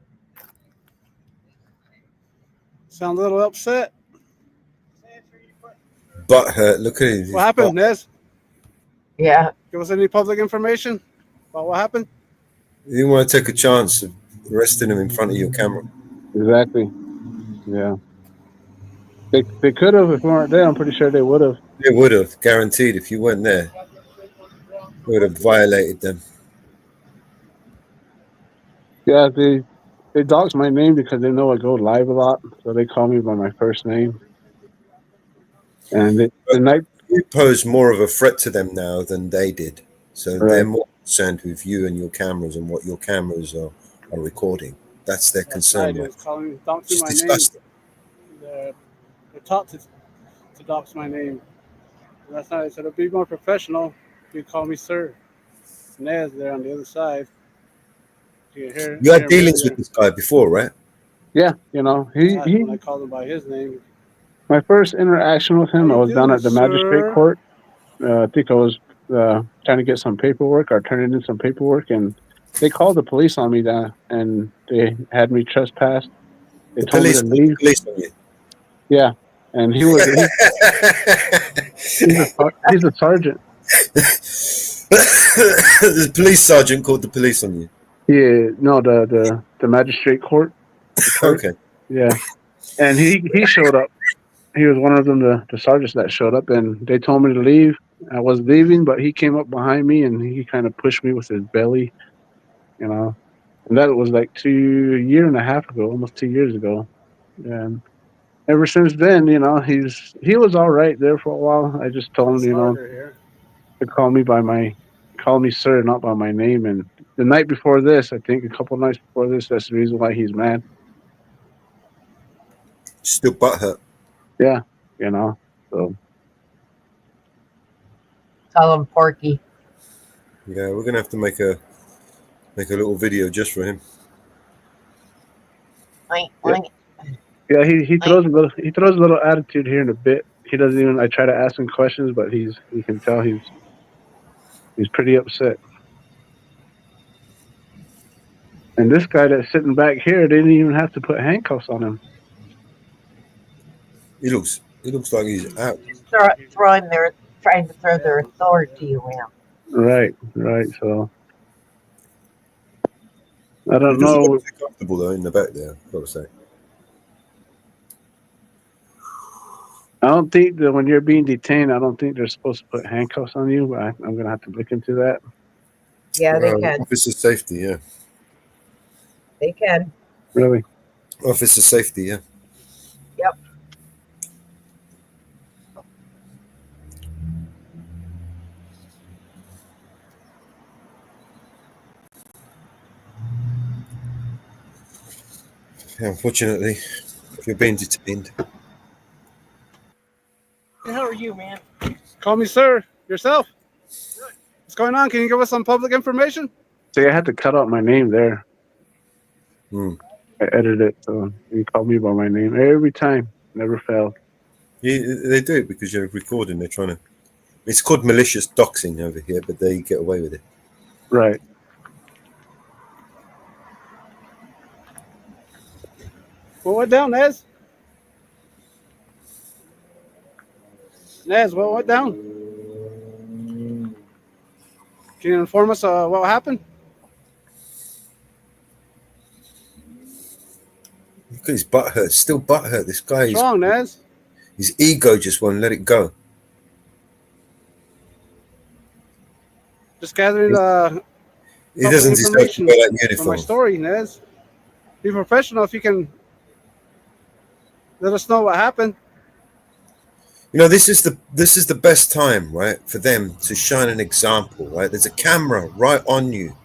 Sound a little upset. Butt hurt. Look at it. What happened, Nez? Yeah, Give us any public information about what happened? You didn't want to take a chance of arresting him in front of your camera. Exactly. Yeah. They could have if we weren't there. I'm pretty sure they would have. They would have, guaranteed. If you weren't there, they would have violated them. Yeah, they dox my name because they know I go live a lot, so they call me by my first name. And the night You pose more of a threat to them now than they did. So Right. they're more concerned with you and your cameras and what your cameras are recording. That's their concern. They Right? was calling, doxing It's my disgusting. name. They taught to dox my name. And that's not. I said, to be more professional, you call me sir. Nez there on the other side. You hear? You had hear dealings earlier. with this guy before, right? Yeah, you know, When I called him by his name. my first interaction with him, I How you was down doing, at the magistrate sir? court. I think I was trying to get some paperwork or turning in some paperwork, and they called the police on me and they had me trespassed. They The told me police, to leave. police on you. Yeah, and he's a sergeant. The police sergeant called the police on you. Yeah, no, the magistrate court. Okay. Yeah, and he showed up. He was one of them, the sergeants that showed up, and they told me to leave. I was leaving, but he came up behind me and he kind of pushed me with his belly, you know. And that was like a year and a half ago, almost 2 years ago. And ever since then, you know, he was all right there for a while. I just told him, you know, to call me sir, not by my name. And the night before this, I think a couple nights before this, that's the reason why he's mad. Still butthurt. Yeah, you know. So Call him Porky. Yeah, we're gonna have to make a little video just for him. Oink, Yeah. oink. yeah, he throws a little attitude here in a bit. He doesn't even. I try to ask him questions, but you can tell he's pretty upset. And this guy that's sitting back here didn't even have to put handcuffs on him. He looks like he's out. Just trying to throw their authority around. Right. So I He don't doesn't know. look too comfortable though in the back there, I've got to say. I don't think that when you're being detained, I don't think they're supposed to put handcuffs on you. But I'm going to have to look into that. Yeah, they can. Officer safety, yeah. They can. Really? Officer safety, yeah. Yep. Yeah, unfortunately, if you're being detained. How are you, man? Call me sir. Yourself? What's going on? Can you give us some public information? See, I had to cut out my name there. Hmm. I edited it, so you call me by my name every time. Never failed. Yeah, they do it because you're recording. They're trying to. It's called malicious doxing over here, but they get away with it. Right. What went down, Nez? Nez, what went down? Can you inform us what happened? Look at his butt hurt. Still butt hurt. This guy What's wrong, Nez? his ego just won't let it go. Just gathering He doesn't deserve to information wear that for my uniform. story, Nez. Be professional if you can let us know what happened. You know, this is the best time, right, for them to shine an example, right? There's a camera right on you.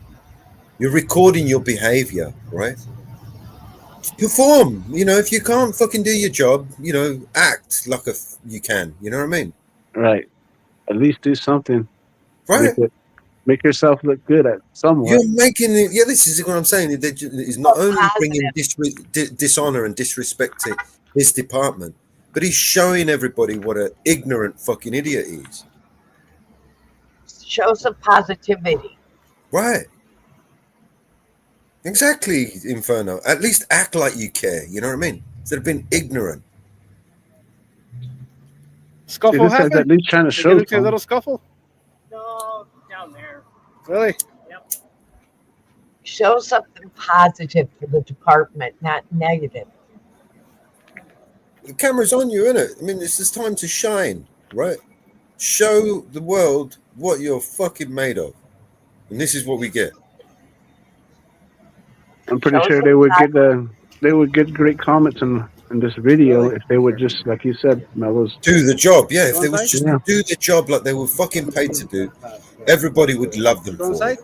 You're recording your behavior, right? Perform. You know, if you can't fucking do your job, you know, act like you can. You know what I mean? Right. At least do something. Right. Make yourself look good at somewhat. You're making it. Yeah, this is what I'm saying. He's not only bringing dishonor and disrespect to his department, but he's showing everybody what an ignorant fucking idiot he is. Show some positivity. Right. Exactly, Inferno. At least act like you care. You know what I mean? Instead of being ignorant. Scuffle happened? At least trying to show get into a little scuffle? No, down there. Really? Yep. Show something positive for the department, not negative. The camera's on you, isn't it? I mean, this is time to shine, right? Show the world what you're fucking made of. And this is what we get. I'm pretty sure they would get great comments in this video if they would just, like you said, Mellows, do the job. Yeah, if they would just do the job like they were fucking paid to do, everybody would love them for it.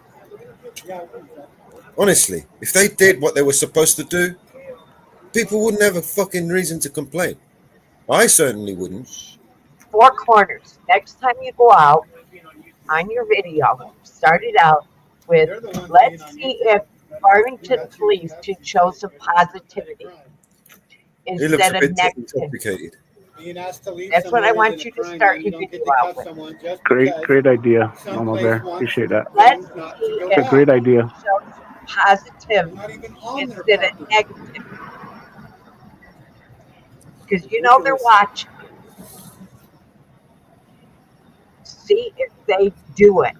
Honestly, if they did what they were supposed to do, people wouldn't have a fucking reason to complain. I certainly wouldn't. Four corners. Next time you go out on your video, start it out with, let's see if Farmington Police can show some positivity instead of negativity. That's what I want you to start your video out with. Great idea, Mama Bear. Appreciate that. Let's see if a great idea. Show some positive instead of negative. Because you know they're watching. See if they do it.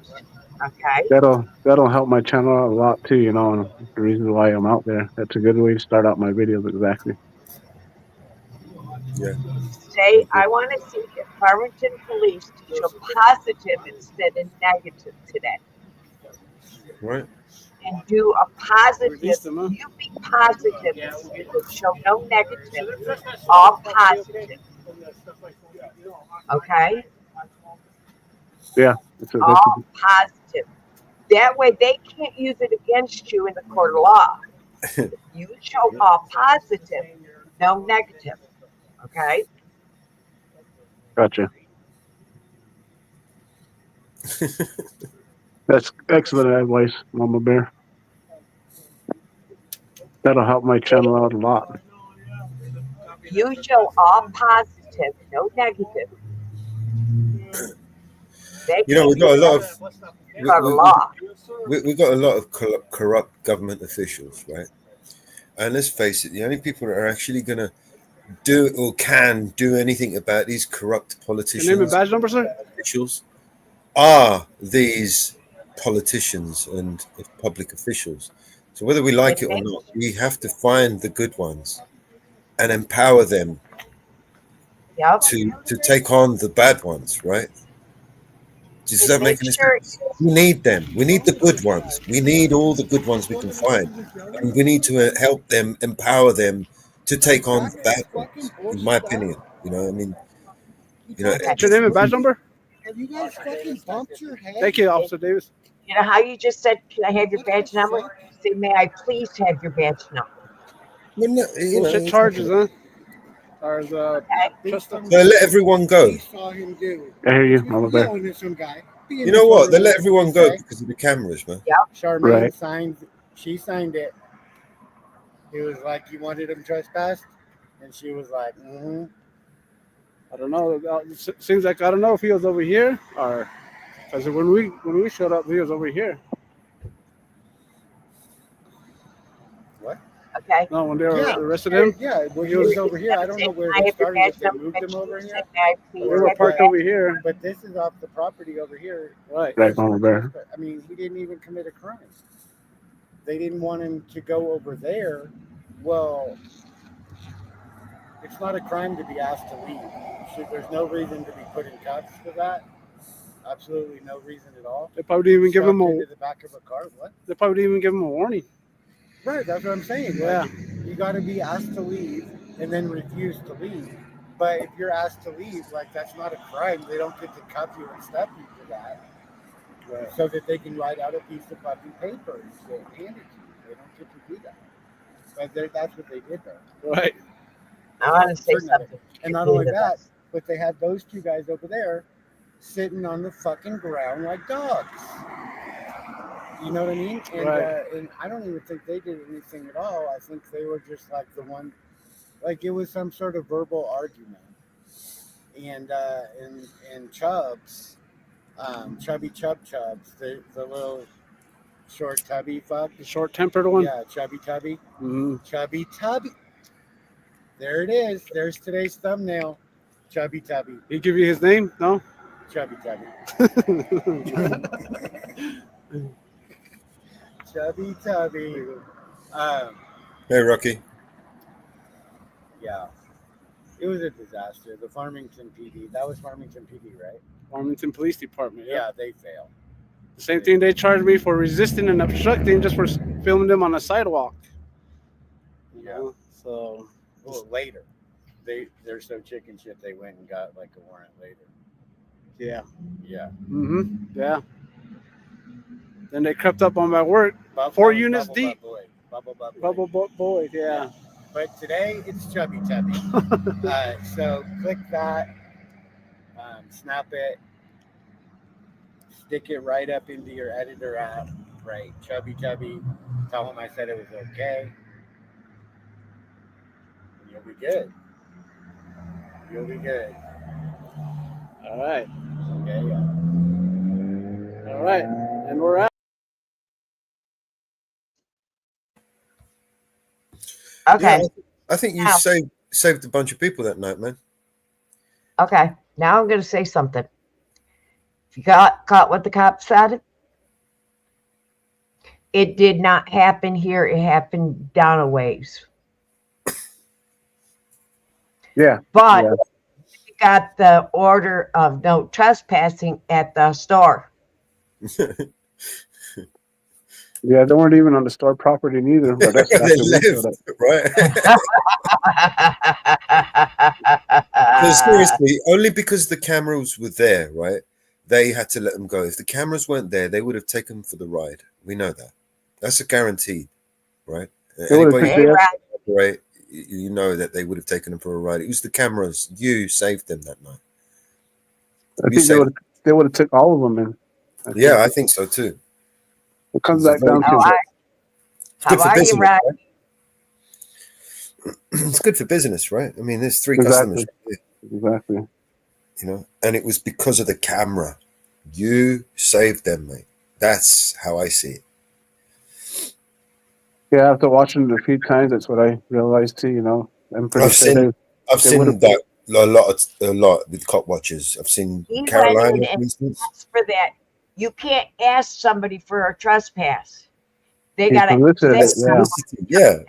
Okay. That'll help my channel a lot too, you know, and the reason why I'm out there. That's a good way to start out my videos, exactly. Yeah. Say, I want to see if Farmington Police can show positive instead of negative today. Right. And do a positive. You be positive instead of show no negative. All positive. Okay? Yeah. All positive. That way they can't use it against you in the court of law. You show all positive, no negative. Okay? Gotcha. That's excellent advice, Mama Bear. That'll help my channel out a lot. You show all positive, no negative. They You know, can't we've got a lot of got a law. we've got a lot of corrupt government officials, right? And let's face it, the only people that are actually going to do or can do anything about these corrupt Your name and politicians badge number, sir? officials are these politicians and public officials. So whether we like it or not, we have to find the good ones and empower them Yep. to take on the bad ones, right? Does And that make make any sure sense? We need them. We need the good ones. We need all the good ones we can find, and we need to help them, empower them to take on the bad ones. In my opinion, you know, I mean, you know, What's your name and badge number? Have you guys fucking bumped your head? Thank you, Officer Davis. you know how you just said, "Can I have your badge number?" Say, "May I please have your badge number?" well, no, you know, Bullshit charges, huh? Or the trust so let everyone go. We saw him do. I hear you, Mama Bear. Yelling at some guy. You know what? They let everyone go because of the cameras, man. Charmaine Right. signed. She signed it. He was like, "You wanted him trespassed," and she was like, "Mm-hmm." I don't know. It seems like I don't know if he was over here or because when we showed up, he was over here. What? Okay. No, when they were Yeah. arrested him, Yeah, well, he was over here. I don't know where Can I they have your started. badge If they number? moved him over Say, here. "May I please they have were your parked badge over here. But this is off the property over here. Right. Right, Mama Bear. I mean, he didn't even commit a crime. They didn't want him to go over there. Well, it's not a crime to be asked to leave. There's no reason to be put in cuffs for that. Absolutely no reason at all. They probably didn't even give him Shoved a. into the back of a car. What? They probably didn't even give him a warning. Right, that's what I'm saying. Yeah. Like, you got to be asked to leave and then refuse to leave. But if you're asked to leave, like, that's not a crime. They don't get to cuff you and stuff you for that. Right. So that they can write out a piece of fucking paper and shit and hand it to you. They don't get to do that. But that's what they did there. Right. I want to say Certain of it. something. And not only that, but they had those two guys over there sitting on the fucking ground like dogs. You know what I mean? And, Right. And I don't even think they did anything at all. I think they were just like the one, like it was some sort of verbal argument. And Chubbs, Chubby Chubbs, the little short tubby fuck. The short-tempered one. Yeah, Chubby Tubby. Mm-hmm. Chubby Tubby. There it is. There's today's thumbnail. Chubby Tubby. He give you his name? No. Chubby Tubby. Chubby Tubby. Hey, Rocky. Yeah. It was a disaster. The Farmington PD. That was Farmington PD, right? Farmington Police Department. Yeah, they failed. The same thing they charged me for resisting and obstructing just for filming them on a sidewalk. You know? So. Well, later. They're so chicken shit they went and got like a warrant later. Yeah. Yeah. Mm-hmm. Yeah. Then they crept up on my work. 4 units deep. Bubble Butt Boy. Yeah. But today it's Chubby Tubby. So click that, snap it, stick it right up into your editor app. Right, Chubby Tubby. Tell them I said it was okay. And you'll be good. You'll be good. All right. Okay. Yeah. All right. And we're out. Okay. Yeah, I think you Now- saved a bunch of people that night, man. Okay. Now I'm going to say something. If you got caught what the cop said, it did not happen here. It happened down a ways. Yeah. But Yeah. you got the order of no trespassing at the store. Yeah, they weren't even on the store property neither. But that's They after we showed left, up. right? So seriously, only because the cameras were there, right? They had to let them go. If the cameras weren't there, they would have taken them for the ride. We know that. That's a guaranteed, right? They would have Anybody picked it up. right? You know that they would have taken them for a ride. It was the cameras. You saved them that night. I think they would have took all of them in. I think so too. It comes back down to it's good for business. Right? It's good for business, right? I mean, there's 3 Exactly. customers. Exactly. You know, and it was because of the camera. You saved them, mate. That's how I see it. Yeah, after watching it a few times, that's what I realized too. You know, I'm pretty sure I've seen that a lot with cop watchers. I've seen Carolina, for instance. For that, you can't ask somebody for a trespass. They got to. Yeah,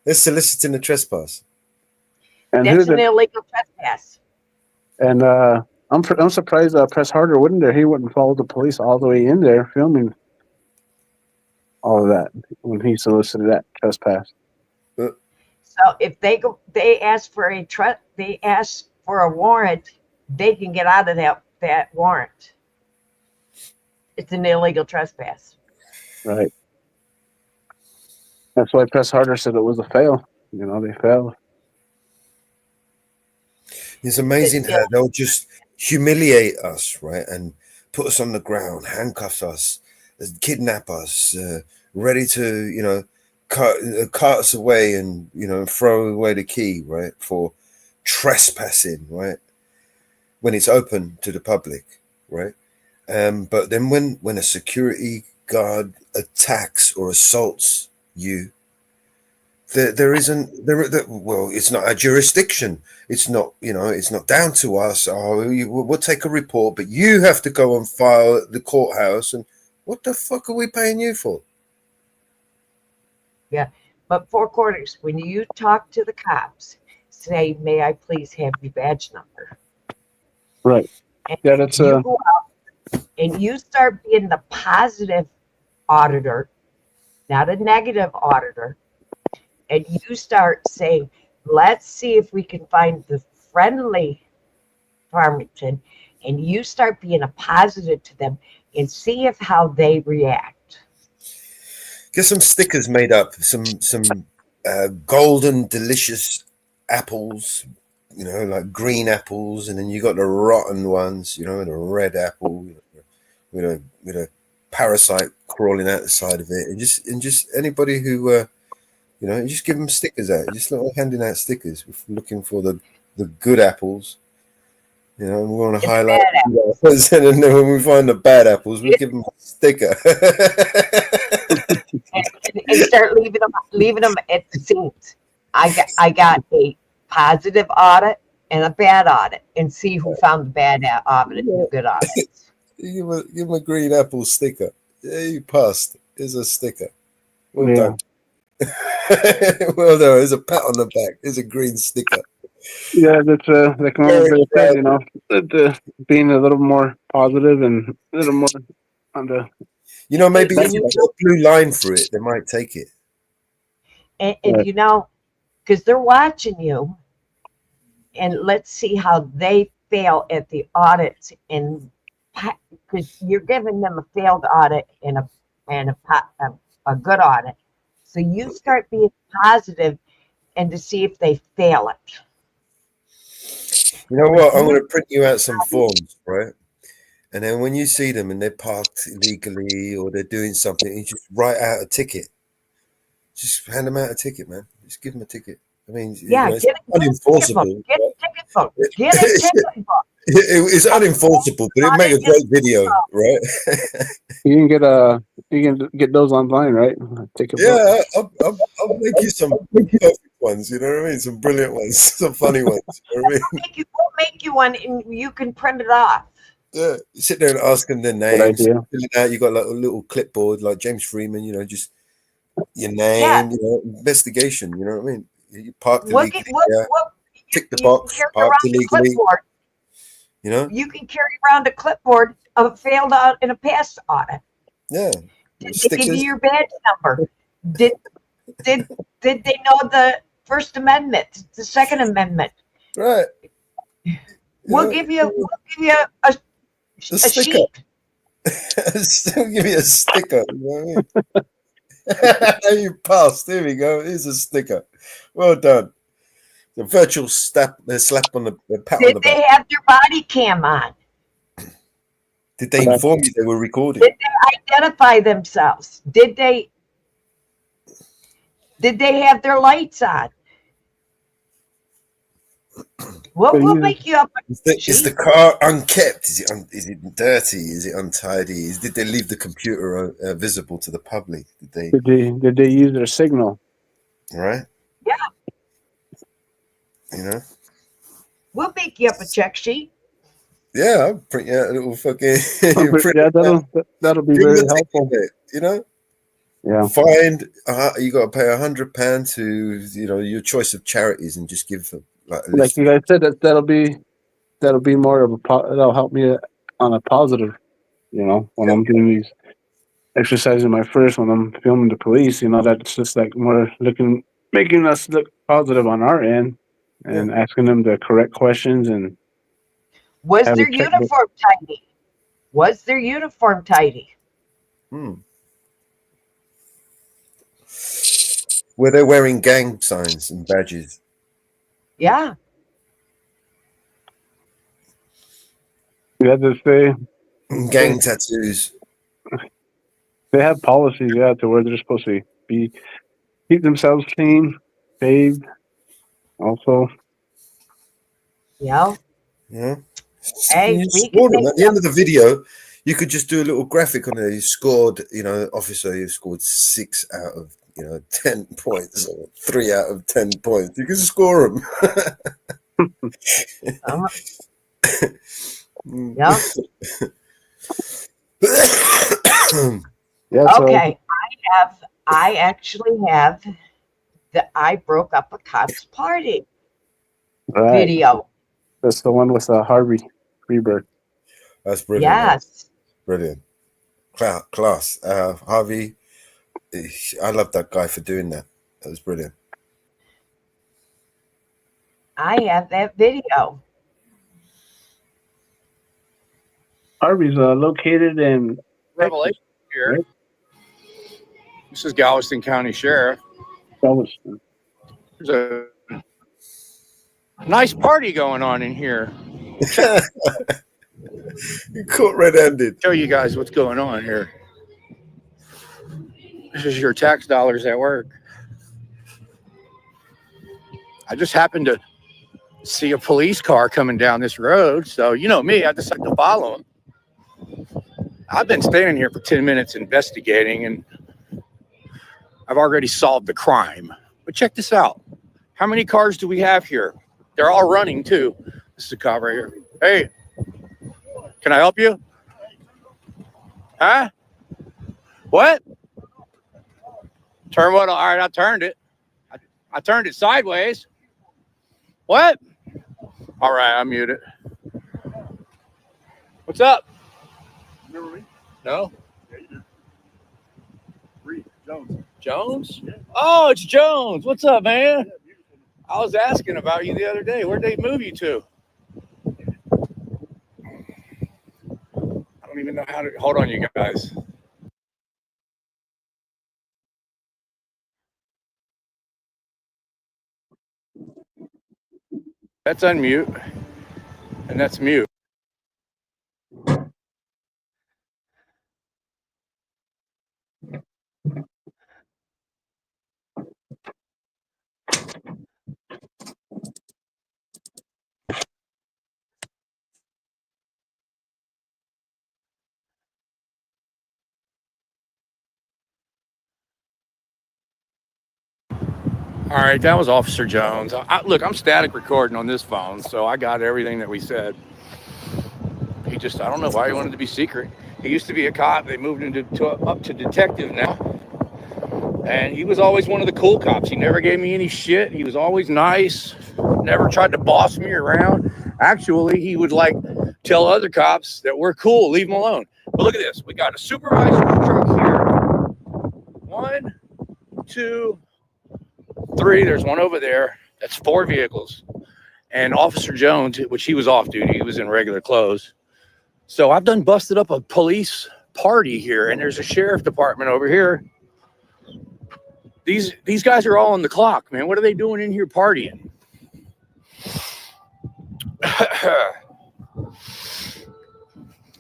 they're soliciting a trespass. And that's an illegal trespass. And I'm surprised Press Harder wouldn't there. He wouldn't follow the police all the way in there filming all of that when he solicited that trespass. So if they ask for a warrant, they can get out of that warrant. It's an illegal trespass. Right. That's why Press Harder said it was a fail. You know, they failed. It's amazing how they'll just humiliate us, right, and put us on the ground, handcuff us, kidnap us, ready to, you know, cart us away and, you know, throw away the key, right, for trespassing, right, when it's open to the public, right. But then when a security guard attacks or assaults you, well, it's not our jurisdiction. It's not, you know, it's not down to us. We'll take a report, but you have to go and file at the courthouse. And what the fuck are we paying you for? Yeah, but 4 quarters. When you talk to the cops, say, "May I please have your badge number?" Right. And yeah, that's you go out and you start being the positive auditor, not a negative auditor. And you start saying, "Let's see if we can find the friendly Farmington," and you start being a positive to them and see how they react. Get some stickers made up, some golden delicious apples, you know, like green apples, and then you got the rotten ones, you know, and a red apple with a parasite crawling out the side of it, and just anybody who you know, you just give them stickers out. Just like handing out stickers, looking for the good apples. You know, and we want to highlight the good apples, and then when we find the bad apples, we give them a sticker. and start leaving them at the scenes. I got a positive audit and a bad audit, and see who found the bad audit and the good audit. You give them a green apple sticker. Yeah, you passed. Here's a sticker. Well done. Well, there's a pat on the back. There's a green sticker. Yeah, that's like Mama said, you know, being a little more positive and a little more on the. You know, maybe if you put a blue line through it, they might take it. And you know, because they're watching you, and let's see how they fail at the audits, and because you're giving them a failed audit and a good audit. So you start being positive and to see if they fail it. You know what? I'm going to print you out some forms, right? And then when you see them and they're parked illegally or they're doing something, you just write out a ticket. Just hand them out a ticket, man. Just give them a ticket. I mean, yeah, you know, it's unenforceable. Get a ticket book. Get a ticket book. It's unenforceable, but it'd make a great video, right? You can get those online, right? Yeah, I'll make you some perfect ones. You know what I mean? Some brilliant ones, some funny ones. You know what I mean? We'll make you one, and you can print it off. Yeah, you sit there and ask them their names. You got like a little clipboard, like James Freeman. You know, just your name. You know, investigation. You know what I mean? You parked illegally. Tick the box. Parked illegally. You know, you can carry around a clipboard of a failed audit and a passed audit. Yeah. Did they give you your badge number? Did they know the First Amendment, the Second Amendment? Right. We'll give you a sticker. Still give you a sticker. You know what I mean? You passed. There we go. Here's a sticker. Well done. The virtual slap on the pat on the back. Did they have their body cam on? Did they inform you they were recording? Did they identify themselves? Did they have their lights on? What will make you up? Is the car unkept? Is it dirty? Is it untidy? Did they leave the computer visible to the public? Did they use their signal? Right? Yeah. You know? We'll make you up a check sheet. Yeah, I'll print you out a little fucking. Yeah, that'll be very helpful. You know? Yeah. Find you got to pay £100 to your choice of charities and just give them like you guys said, that'll be more of that'll help me on a positive. When I'm doing these exercising my first, when I'm filming the police, that's just like more making us look positive on our end, and asking them the correct questions. And was their uniform tidy? Was their uniform tidy? Were they wearing gang signs and badges? Yeah. You had to say gang tattoos. They have policies, to where they're supposed to keep themselves clean, shaved. Also. Yeah. Yeah. Hey, you scored them. At the end of the video, you could just do a little graphic on there. You scored, officer, you scored 6 out of 10 points or 3 out of 10 points. You can score them. Yeah. Okay. I actually have I broke up a cop's party video. That's the one with Harvey Freeberg. That's brilliant. Yes. Brilliant. Class. Harvey, I love that guy for doing that. That was brilliant. I have that video. Harvey's located in Revelation here. Right? This is Galveston County Sheriff. Galveston. There's a nice party going on in here. You caught red-handed. Show you guys what's going on here. This is your tax dollars at work. I just happened to see a police car coming down this road, so you know me, I decided to follow him. I've been standing here for 10 minutes investigating, and I've already solved the crime. But check this out. How many cars do we have here? They're all running, too. This is a cop right here. Hey, can I help you? Huh? What? Turn what? All right, I turned it. I turned it sideways. What? All right, I mute it. What's up? Remember me? No? Yeah, you do. Reed Jones. Jones? Yeah. Oh, it's Jones. What's up, man? Yeah, beautiful. I was asking about you the other day. Where'd they move you to? I don't even know how to... Hold on, you guys. That's unmute. And that's mute. All right, that was Officer Jones. Look, I'm static recording on this phone, so I got everything that we said. He just, I don't know why he wanted to be secret. He used to be a cop. They moved him up to detective now. And he was always one of the cool cops. He never gave me any shit. He was always nice. Never tried to boss me around. Actually, he would tell other cops that we're cool, leave him alone. But look at this. We got a supervisor truck here. 1, 2, 3. There's one over there. That's 4 vehicles. And Officer Jones, which he was off duty, he was in regular clothes. So I've done busted up a police party here, and there's a sheriff department over here. These guys are all on the clock, man. What are they doing in here partying?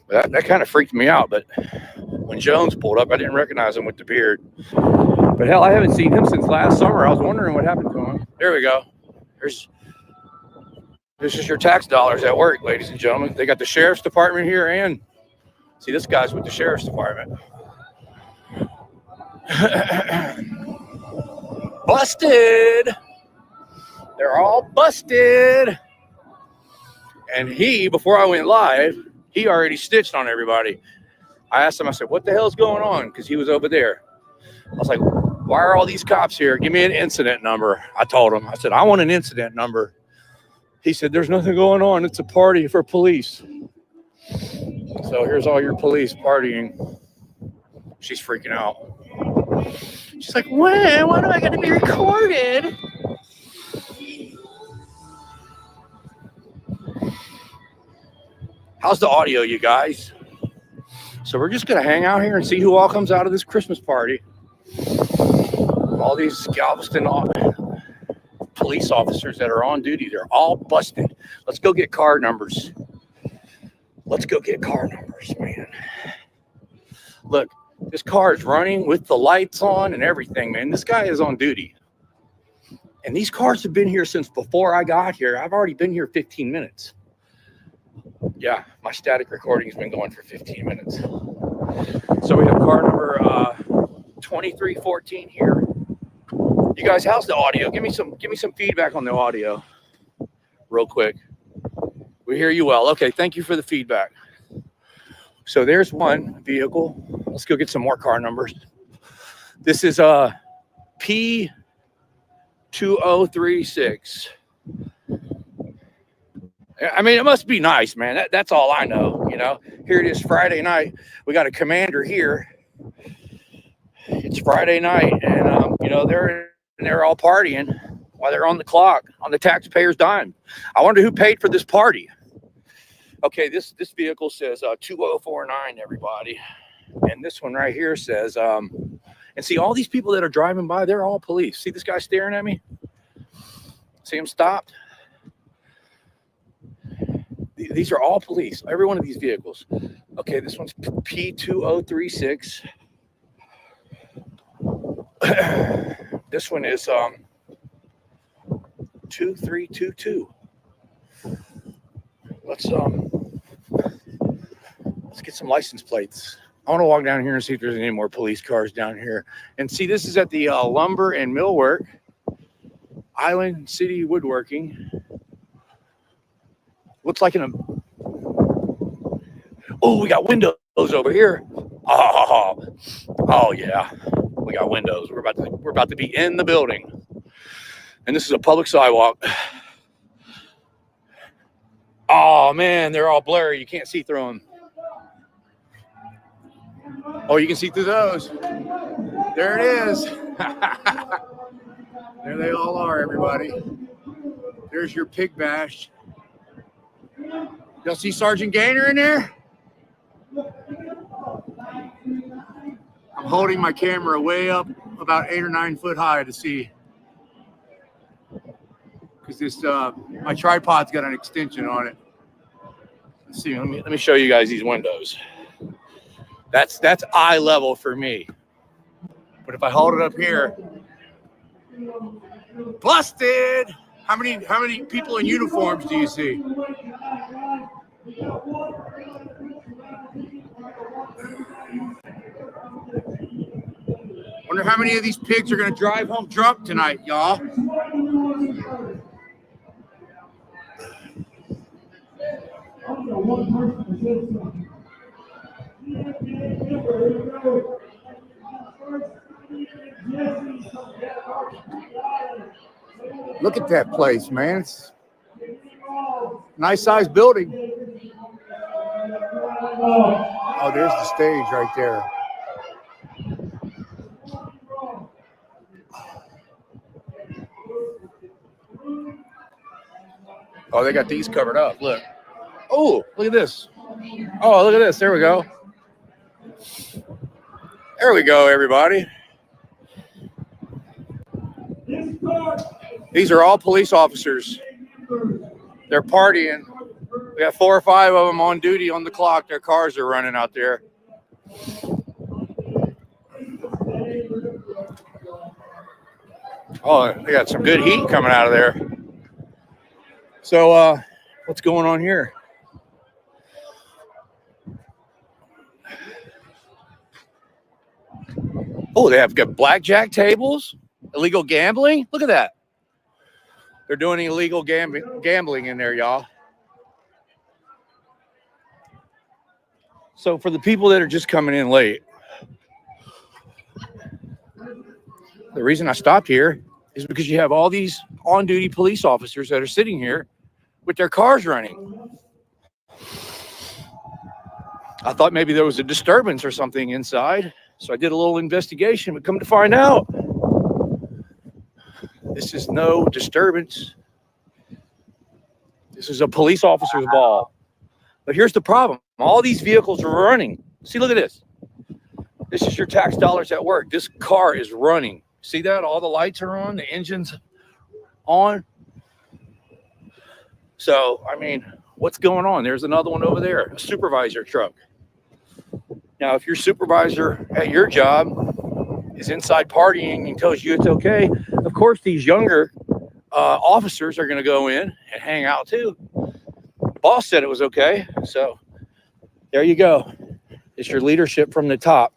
That kind of freaked me out. But when Jones pulled up, I didn't recognize him with the beard. But hell, I haven't seen him since last summer. I was wondering what happened to him. There we go. This is your tax dollars at work, ladies and gentlemen. They got the sheriff's department here, and see, this guy's with the sheriff's department. Busted. They're all busted. And before I went live, he already stitched on everybody. I asked him, I said, what the hell's going on? Because he was over there. I was like, why are all these cops here? Give me an incident number. I told him. I said, I want an incident number. He said, there's nothing going on. It's a party for police. So here's all your police partying. She's freaking out. She's like, why do I got to be recorded? How's the audio, you guys? So we're just going to hang out here and see who all comes out of this Christmas party. All these Galveston police officers that are on duty, they're all busted. Let's go get car numbers. Let's go get car numbers, man. Look, this car is running with the lights on and everything, man. This guy is on duty. And these cars have been here since before I got here. I've already been here 15 minutes. Yeah, my static recording has been going for 15 minutes. So we have car number 2314 here. You guys, how's the audio? Give me some feedback on the audio real quick. We hear you well. Okay, thank you for the feedback. So there's one vehicle. Let's go get some more car numbers. This is P2036. I mean, it must be nice, man. That's all I know, you know. Here it is Friday night. We got a commander here. It's Friday night, and you know, they're all partying while they're on the clock on the taxpayers' dime. I wonder who paid for this party. Okay, this vehicle says 2049, everybody, and this one right here says and see, all these people that are driving by, they're all police. See this guy staring at me? See him stopped? These are all police, every one of these vehicles. Okay, this one's P2036. This one is 2322. Let's get some license plates. I want to walk down here and see if there's any more police cars down here. And see, this is at the Lumber and Millwork, Island City Woodworking. Looks like oh, we got windows over here. Oh yeah, we got windows. We're about to be in the building, and this is a public sidewalk. Oh man, they're all blurry. You can't see through them. Oh, you can see through those. There it is. There they all are, everybody. There's your pig bash. Y'all see Sergeant Gaynor in there? I'm holding my camera way up about 8 or 9 foot high to see. Because this my tripod's got an extension on it. Let's see, let me show you guys these windows. That's eye level for me. But if I hold it up here, busted! How many people in uniforms do you see? Wonder how many of these pigs are going to drive home drunk tonight, y'all. Look at that place, man. It's a nice sized building. Oh, there's the stage right there. Oh, they got these covered up. Look. Oh, look at this. Oh, look at this. There we go. There we go, everybody. These are all police officers. They're partying We got 4 or 5 of them on duty on the clock. Their cars are running out there. Oh, they got some good heat coming out of there. So, what's going on here? Oh, they have got blackjack tables, illegal gambling. Look at that. They're doing illegal gambling in there, y'all. So for the people that are just coming in late, the reason I stopped here is because you have all these on-duty police officers that are sitting here with their cars running. I thought maybe there was a disturbance or something inside, so I did a little investigation, but come to find out, this is no disturbance. This is a police officer's ball. But here's the problem. All these vehicles are running. See, look at this. This is your tax dollars at work. This car is running. See that? All the lights are on. The engine's on. So, I mean, what's going on? There's another one over there, a supervisor truck. Now, if your supervisor at your job is inside partying and tells you it's okay, of course, these younger officers are going to go in and hang out too. Boss said it was okay. So there you go. It's your leadership from the top.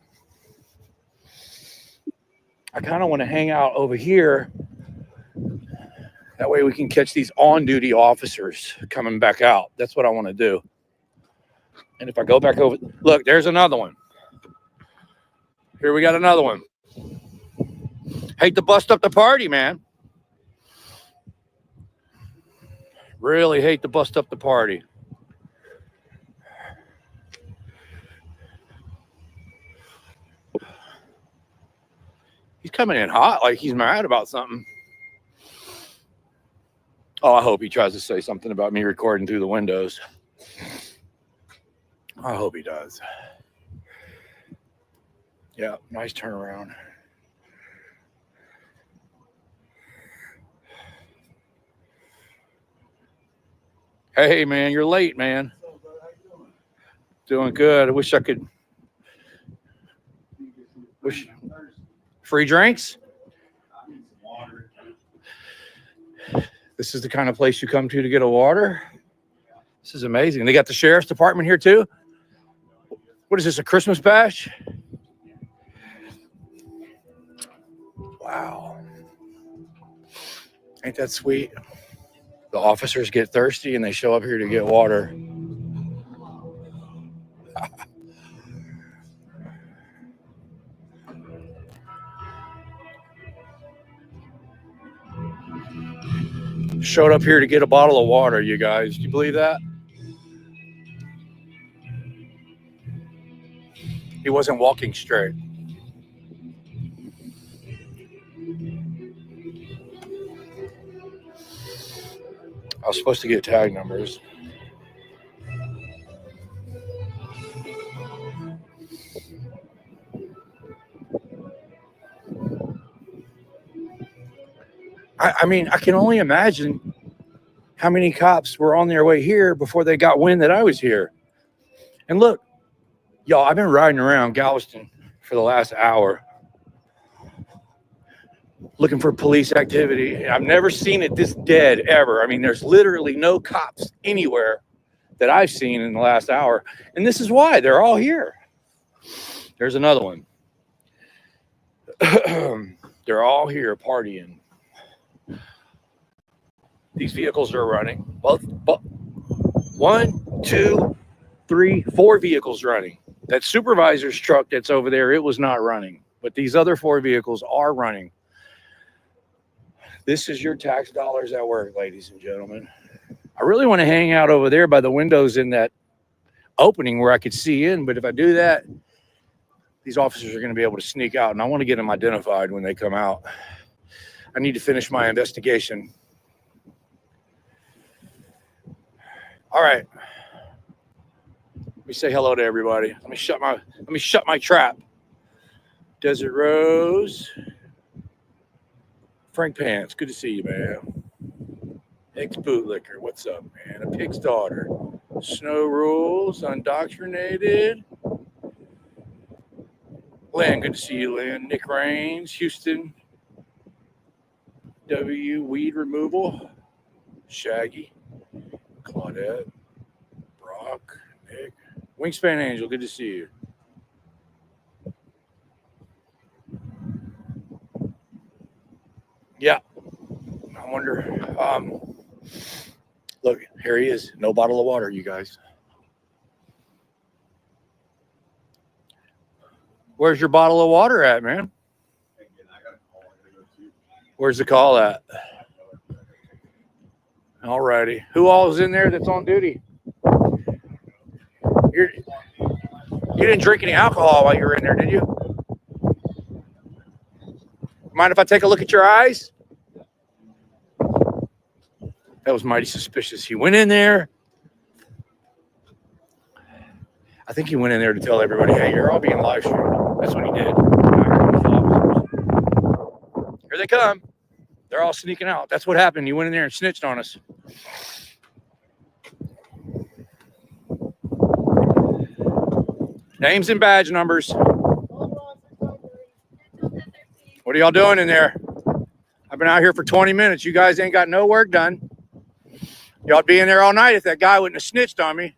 I kind of want to hang out over here. That way we can catch these on-duty officers coming back out. That's what I want to do. And if I go back over, look, there's another one. Here we got another one. Hate to bust up the party, man. Really hate to bust up the party. He's coming in hot, like he's mad about something. Oh, I hope he tries to say something about me recording through the windows. I hope he does. Yeah, nice turnaround. Hey, man, you're late, man. Doing good. I wish I could. Free drinks? This is the kind of place you come to get a water? This is amazing. They got the sheriff's department here too? What is this, a Christmas bash? Wow. Ain't that sweet? The officers get thirsty and they show up here to get water. Showed up here to get a bottle of water, you guys. Do you believe that? He wasn't walking straight. I was supposed to get tag numbers. I mean, I can only imagine how many cops were on their way here before they got wind that I was here. And look, y'all, I've been riding around Galveston for the last hour looking for police activity. I've never seen it this dead ever. I mean, there's literally no cops anywhere that I've seen in the last hour. And this is why they're all here. There's another one. They're all here partying. These vehicles are running. Both 1, 2, 3, 4 vehicles running. That supervisor's truck that's over there, it was not running. But these other 4 vehicles are running. This is your tax dollars at work, ladies and gentlemen. I really want to hang out over there by the windows in that opening where I could see in. But if I do that, these officers are going to be able to sneak out. And I want to get them identified when they come out. I need to finish my investigation. All right. Let me say hello to everybody. Let me shut my trap. Desert Rose. Frank Pants, good to see you, man. Ex Bootlicker, what's up, man? A Pig's Daughter. Snow rules, undoctrinated. Lynn, good to see you, Lynn. Nick Raines, Houston. W, weed removal. Shaggy. Claudette. Brock. Nick. Wingspan Angel, good to see you. Yeah. I wonder. Look, here he is. No bottle of water, you guys. Where's your bottle of water at, man? Where's the call at? All righty. Who all is in there that's on duty? You didn't drink any alcohol while you were in there, did you? Mind if I take a look at your eyes? That was mighty suspicious. He went in there. I think he went in there to tell everybody, hey, you're all being live streamed. That's what he did. Here they come. They're all sneaking out. That's what happened. He went in there and snitched on us. Names and badge numbers. What are y'all doing in there? I've been out here for 20 minutes. You guys ain't got no work done. Y'all'd be in there all night if that guy wouldn't have snitched on me.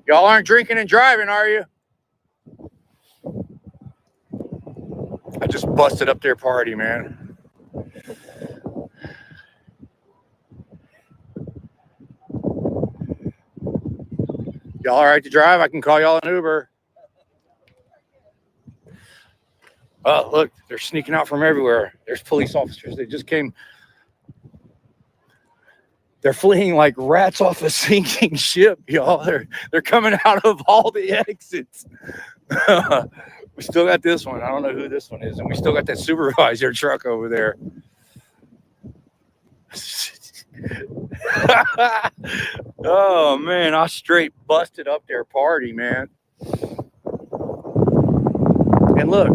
Y'all aren't drinking and driving, are you? I just busted up their party, man. Y'all all right to drive? I can call y'all an Uber. Oh, look, they're sneaking out from everywhere. There's police officers. They just came. They're fleeing like rats off a sinking ship, y'all. They're coming out of all the exits. We still got this one. I don't know who this one is. And we still got that supervisor truck over there. Oh, man, I straight busted up their party, man. And look,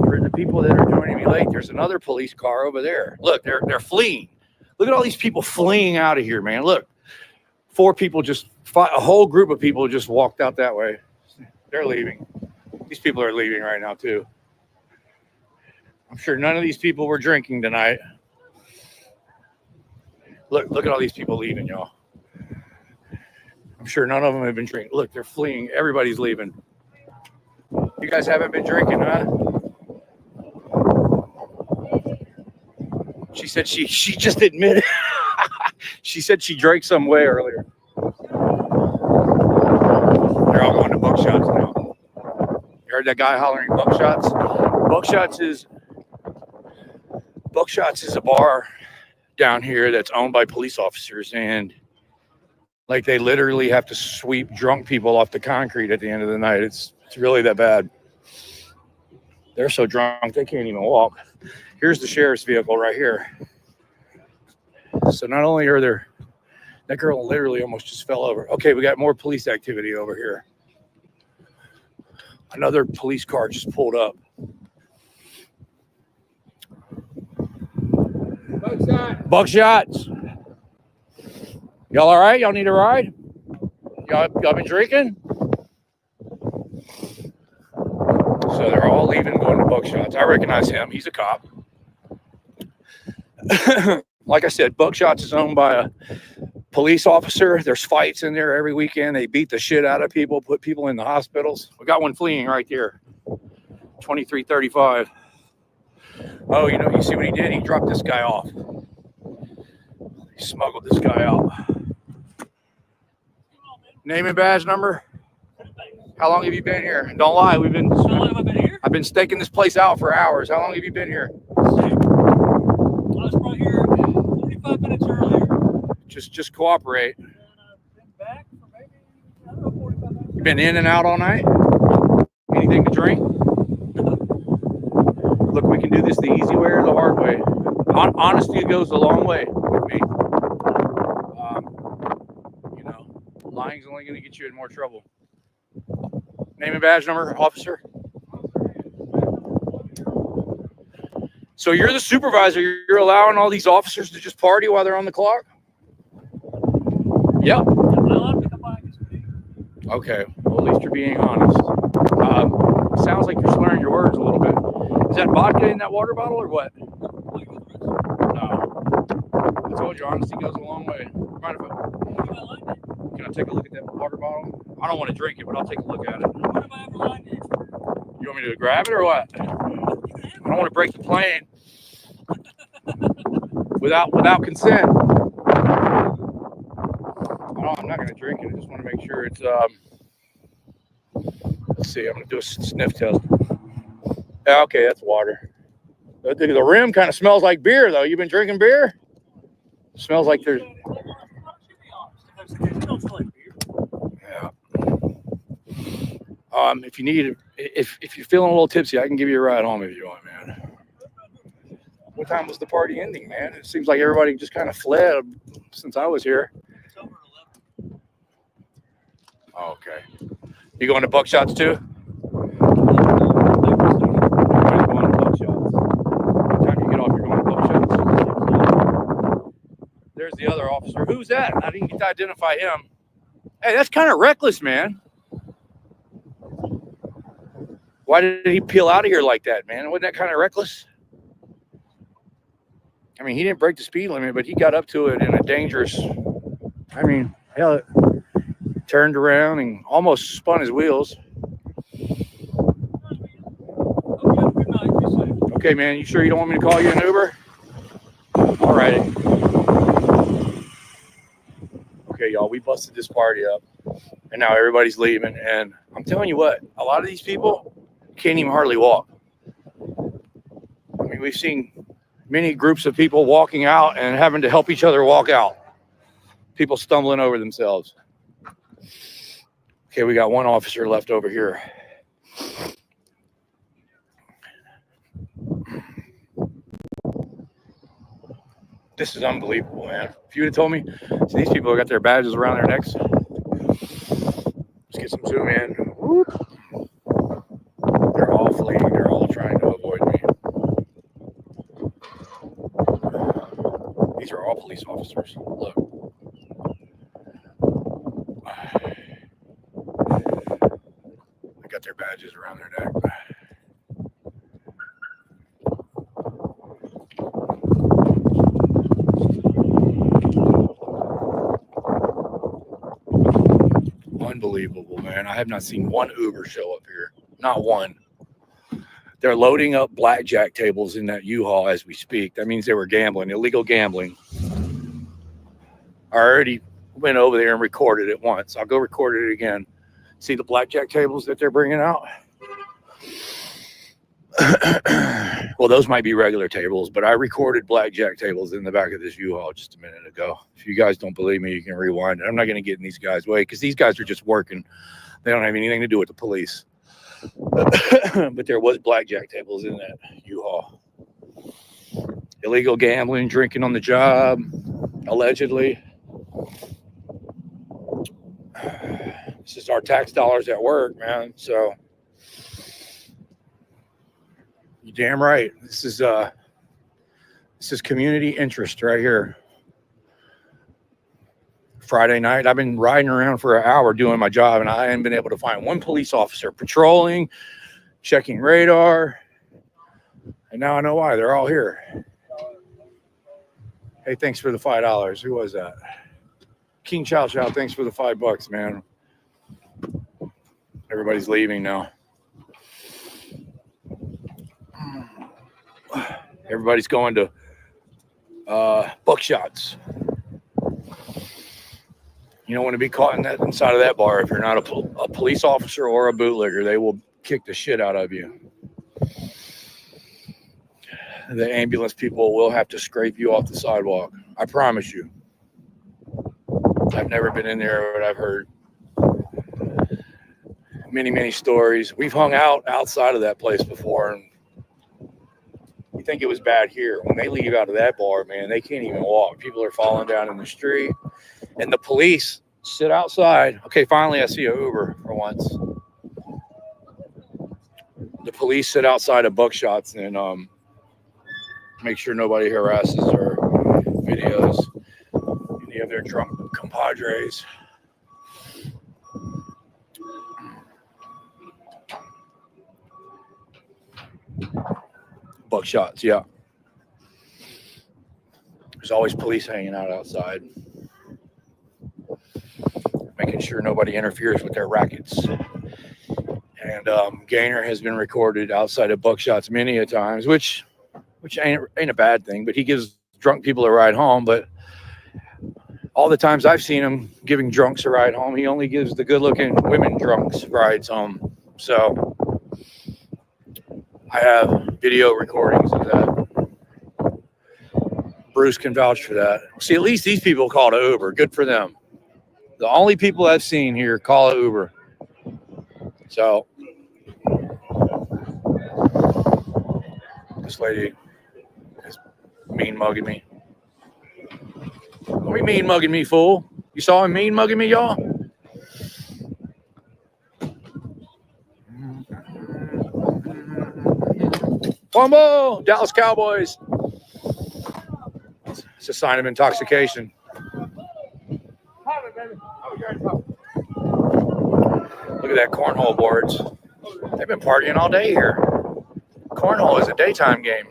for the people that are joining me late, there's another police car over there. Look, they're fleeing. Look at all these people fleeing out of here, man. Look, a whole group of people just walked out that way. They're leaving. These people are leaving right now, too. I'm sure none of these people were drinking tonight. Look at all these people leaving, y'all. I'm sure none of them have been drinking. Look, they're fleeing. Everybody's leaving. You guys haven't been drinking, huh? She said she just admitted. She said she drank some way earlier. They're all going to Buckshots now. You heard that guy hollering Buckshots? Buckshots is a bar down here that's owned by police officers, and like they literally have to sweep drunk people off the concrete at the end of the night. It's really that bad. They're so drunk they can't even walk. Here's the sheriff's vehicle right here. So not only are there, that girl literally almost just fell over. Okay, we got more police activity over here. Another police car just pulled up. Buckshots. Y'all all right? Y'all need a ride? Y'all been drinking? So they're all leaving, going to Buckshots. I recognize him. He's a cop. Like I said, Buckshots is owned by a police officer. There's fights in there every weekend. They beat the shit out of people, put people in the hospitals. We got one fleeing right there. 2335. Oh, you see what he did? He dropped this guy off. He smuggled this guy out. Name and badge number? How long have you been here? Don't lie. How long have I been here? I've been staking this place out for hours. How long have you been here? I was brought here 45 minutes earlier. Just cooperate. And I've been back for maybe, I don't know, 45 minutes. You been in and out all night? Anything to drink? Look, we can do this the easy way or the hard way. Honesty goes a long way with me. Lying's only going to get you in more trouble. Name and badge number, officer. So you're the supervisor. You're allowing all these officers to just party while they're on the clock? Yep. Okay. Well, at least you're being honest. Sounds like you're slurring your words a little bit. Is that vodka in that water bottle or what? No. I told you, honesty goes a long way. Mind if can I take a look at that water bottle? I don't want to drink it, but I'll take a look at it. You want me to grab it or what? I don't want to break the plane without consent. I'm not going to drink it. I just want to make sure it's let's see. I'm going to do a sniff test. Yeah, okay, that's water. The rim kind of smells like beer, though. You've been drinking beer? It smells like there's. Yeah. If you need, if you're feeling a little tipsy, I can give you a ride home if you want, man. What time was the party ending, man? It seems like everybody just kind of fled since I was here. Oh, okay. You going to Buckshots too? There's the other officer. Who's that? I didn't get to identify him. Hey, that's kind of reckless, man. Why did he peel out of here like that, man? Wasn't that kind of reckless? I mean, he didn't break the speed limit, but he got up to it in a dangerous. I mean, hell, turned around and almost spun his wheels. Okay, man, you sure you don't want me to call you an Uber? All righty. Okay, y'all, we busted this party up, and now everybody's leaving. And I'm telling you what, a lot of these people can't even hardly walk. I mean, we've seen many groups of people walking out and having to help each other walk out. People stumbling over themselves. Okay, we got one officer left over here. This is unbelievable, man. If you would have told me, see, these people have got their badges around their necks. Let's get some zoom in. Whoop. They're all fleeing. They're all trying to avoid me. These are all police officers. Look. They got their badges around their neck. Unbelievable, man. I have not seen one Uber show up here. Not one. They're loading up blackjack tables in that U-Haul as we speak. That means they were gambling, illegal gambling. I already went over there and recorded it once. I'll go record it again. See the blackjack tables that they're bringing out? Well, those might be regular tables, but I recorded blackjack tables in the back of this U-Haul just a minute ago. If you guys don't believe me, you can rewind it. I'm not going to get in these guys' way because these guys are just working. They don't have anything to do with the police. But there was blackjack tables in that U-Haul. Illegal gambling, drinking on the job, allegedly. This is our tax dollars at work, man. So you're damn right. This is community interest right here. Friday night, I've been riding around for an hour doing my job, and I haven't been able to find one police officer patrolling, checking radar. And now I know why. They're all here. Hey, thanks for the $5. Who was that? King Chow Chow, thanks for the $5, man. Everybody's leaving now. Everybody's going to Buckshots. You don't want to be caught inside of that bar if you're not a police officer or a bootlegger. They will kick the shit out of you. The ambulance people will have to scrape you off the sidewalk. I promise you. I've never been in there, but I've heard many, many stories. We've hung out outside of that place before, and you think it was bad here. When they leave out of that bar, man, they can't even walk. People are falling down in the street, and the police sit outside. Okay, finally I see a Uber for once. The police sit outside of Buckshots, and make sure nobody harasses or videos any of their drunk compadres. Buckshots, yeah. There's always police hanging out outside, making sure nobody interferes with their rackets. And Gaynor has been recorded outside of Buckshots many a times, which ain't a bad thing. But he gives drunk people a ride home. But all the times I've seen him giving drunks a ride home, he only gives the good-looking women drunks rides home. So I have video recordings of that. Bruce can vouch for that. See, at least these people called an Uber. Good for them. The only people I've seen here call an Uber. So this lady is mean mugging me. Don't be mean mugging me, fool. You saw him mean mugging me, y'all? Wumbo! Dallas Cowboys. It's a sign of intoxication. Look at that cornhole boards. They've been partying all day here. Cornhole is a daytime game.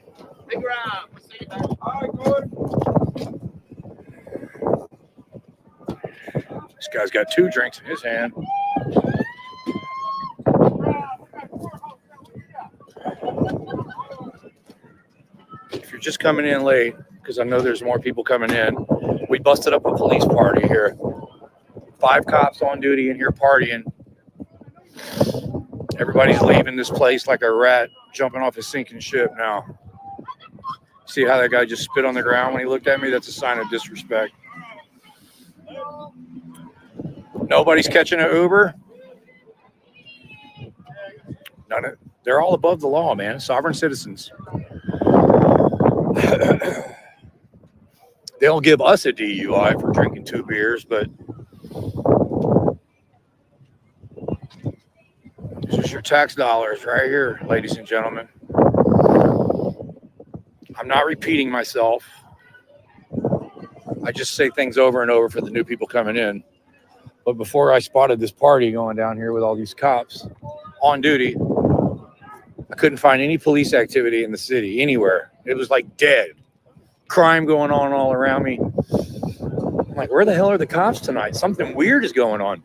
This guy's got 2 drinks in his hand. If you're just coming in late, because I know there's more people coming in, we busted up a police party here. 5 cops on duty in here partying. Everybody's leaving this place like a rat jumping off a sinking ship now. See how that guy just spit on the ground when he looked at me? That's a sign of disrespect. Nobody's catching an Uber. None of, they're all above the law, man. Sovereign citizens. They'll give us a DUI for drinking 2 beers, but this is your tax dollars right here, ladies and gentlemen. I'm not repeating myself. I just say things over and over for the new people coming in. But before I spotted this party going down here with all these cops on duty, I couldn't find any police activity in the city anywhere. It was like dead. Crime going on all around me. I'm like, where the hell are the cops tonight? Something weird is going on.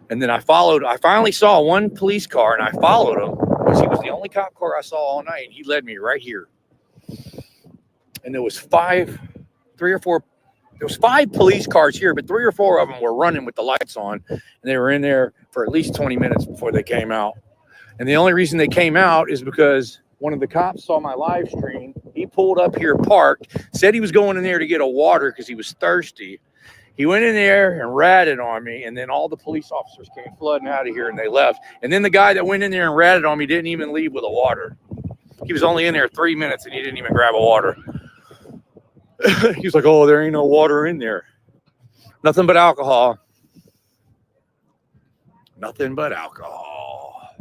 And then I finally saw one police car, and I followed him because he was the only cop car I saw all night, and he led me right here. And there was 5 police cars here, but 3 or 4 of them were running with the lights on, and they were in there for at least 20 minutes before they came out. And the only reason they came out is because one of the cops saw my live stream. He pulled up here, parked, said he was going in there to get a water because he was thirsty. He went in there and ratted on me, and then all the police officers came flooding out of here, and they left. And then the guy that went in there and ratted on me didn't even leave with a water. He was only in there 3 minutes, and he didn't even grab a water. He's like, oh, there ain't no water in there. Nothing but alcohol. Nothing but alcohol.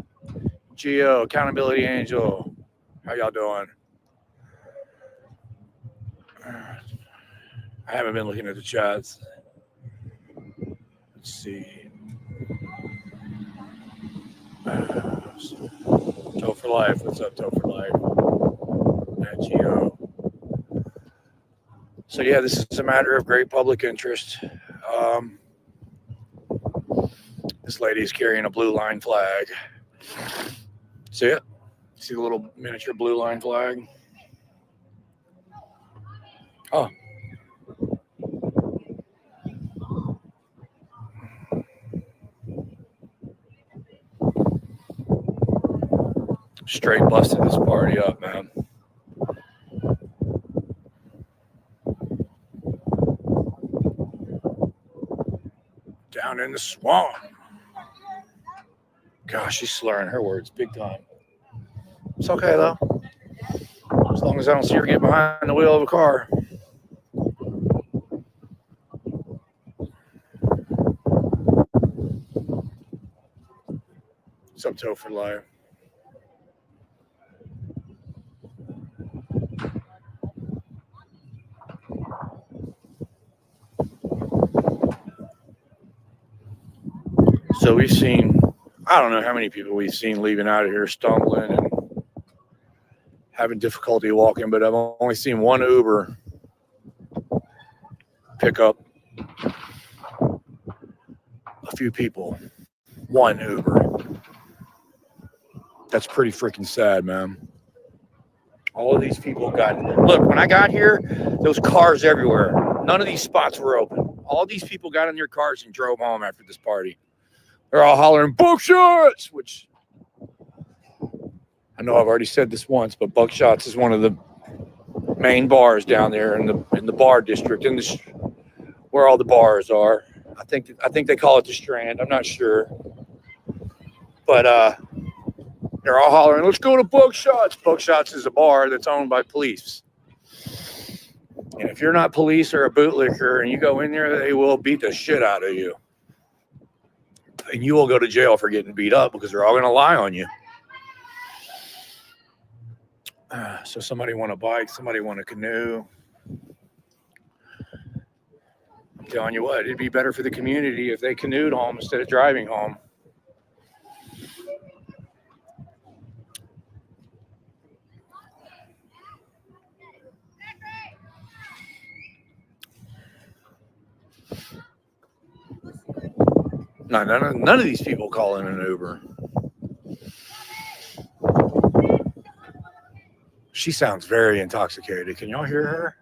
Geo, Accountability Angel. How y'all doing? I haven't been looking at the chats. Let's see. Toe for Life. What's up, Toe for Life? Matt Geo. So yeah, this is a matter of great public interest. This lady's carrying a blue line flag. See it? See the little miniature blue line flag? Oh. Straight busted this party up, man. Down in the swamp. Gosh, she's slurring her words big time. It's okay, though. As long as I don't see her get behind the wheel of a car. What's up, Toe for Life? So we've seen, I don't know how many people we've seen leaving out of here stumbling and having difficulty walking, but I've only seen one Uber pick up a few people. One Uber. That's pretty freaking sad, man. All of these people got, look, when I got here, there was cars everywhere. None of these spots were open. All these people got in their cars and drove home after this party. They're all hollering, Buckshots, which I know I've already said this once, but Buckshots is one of the main bars down there in the bar district, where all the bars are. I think they call it the Strand. I'm not sure. But they're all hollering, let's go to Buckshots. Buckshots is a bar that's owned by police. And if you're not police or a bootlicker and you go in there, they will beat the shit out of you. And you will go to jail for getting beat up because they're all going to lie on you. So somebody want a bike, somebody want a canoe. I'm telling you what, it'd be better for the community if they canoed home instead of driving home. No, none of these people call in an Uber. She sounds very intoxicated. Can y'all hear her?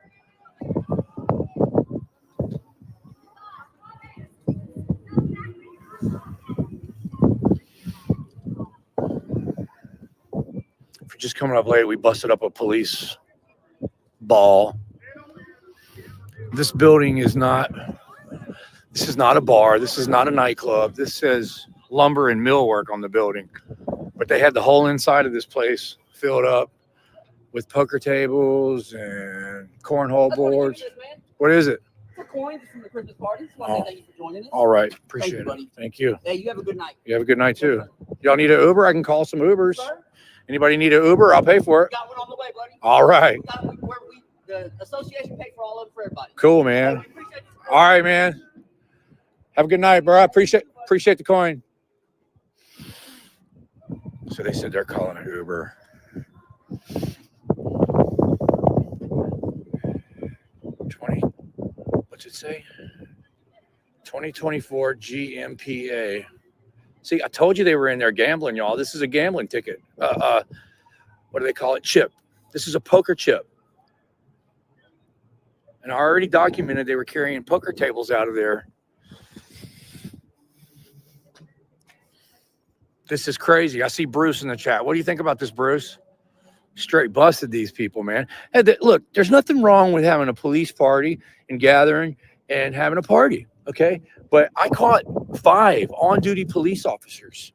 If you're just coming up late, we busted up a police ball. This building is not a bar. This is not a nightclub. This says lumber and millwork on the building. But they had the whole inside of this place filled up with poker tables and cornhole boards. What is it? For coins from the Christmas party. Thank you for joining us. All right. Appreciate it. Buddy. Thank you. Hey, you have a good night. You have a good night, too. Y'all need an Uber? I can call some Ubers. Anybody need an Uber? I'll pay for it. Got one on the way, buddy. All right. The association paid for all of it for everybody. Cool, man. All right, man. Have a good night, bro. I appreciate the coin. So they said they're calling an Uber. What's it say? 2024 GMPA. See, I told you they were in there gambling, y'all. This is a gambling ticket. What do they call it? Chip. This is a poker chip. And I already documented they were carrying poker tables out of there. This is crazy. I see Bruce in the chat. What do you think about this, Bruce? Straight busted these people, man. And look, there's nothing wrong with having a police party and gathering and having a party, okay? But I caught 5 on-duty police officers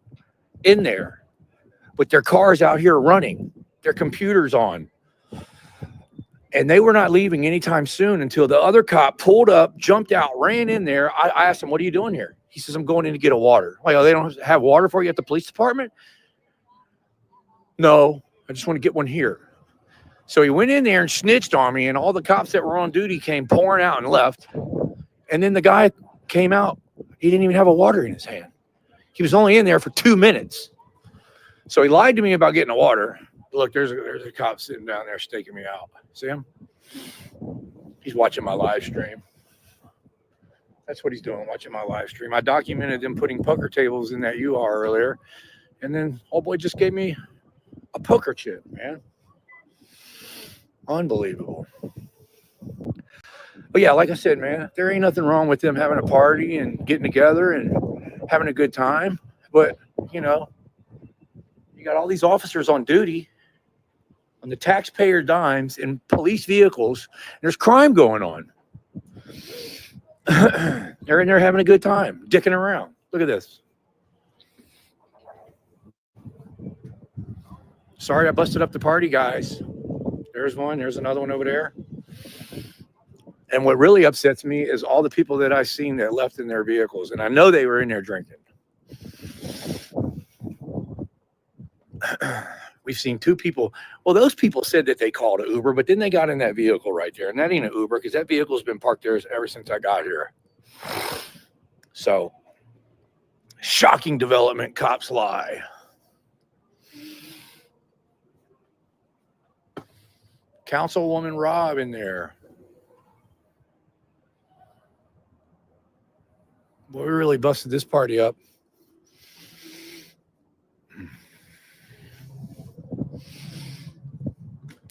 in there with their cars out here running, their computers on. And they were not leaving anytime soon until the other cop pulled up, jumped out, ran in there. I asked him, what are you doing here? He says, I'm going in to get a water. Like, oh, they don't have water for you at the police department? No, I just want to get one here. So he went in there and snitched on me, and all the cops that were on duty came pouring out and left. And then the guy came out. He didn't even have a water in his hand. He was only in there for 2 minutes. So he lied to me about getting a water. Look, there's a cop sitting down there staking me out. See him? He's watching my live stream. That's what he's doing, watching my live stream. I documented them putting poker tables in that UR earlier. And then old boy just gave me a poker chip, man. Unbelievable. But yeah, like I said, man, there ain't nothing wrong with them having a party and getting together and having a good time. But, you know, you got all these officers on duty on the taxpayer dimes in police vehicles. And there's crime going on. They're in there having a good time, dicking around. Look at this. Sorry I busted up the party, guys. There's one. There's another one over there. And what really upsets me is all the people that I've seen that left in their vehicles. And I know they were in there drinking. We've seen 2 people. Well, those people said that they called an Uber, but then they got in that vehicle right there. And that ain't an Uber because that vehicle's been parked there ever since I got here. So Shocking development, cops lie. Councilwoman Rob in there. Boy, we really busted this party up.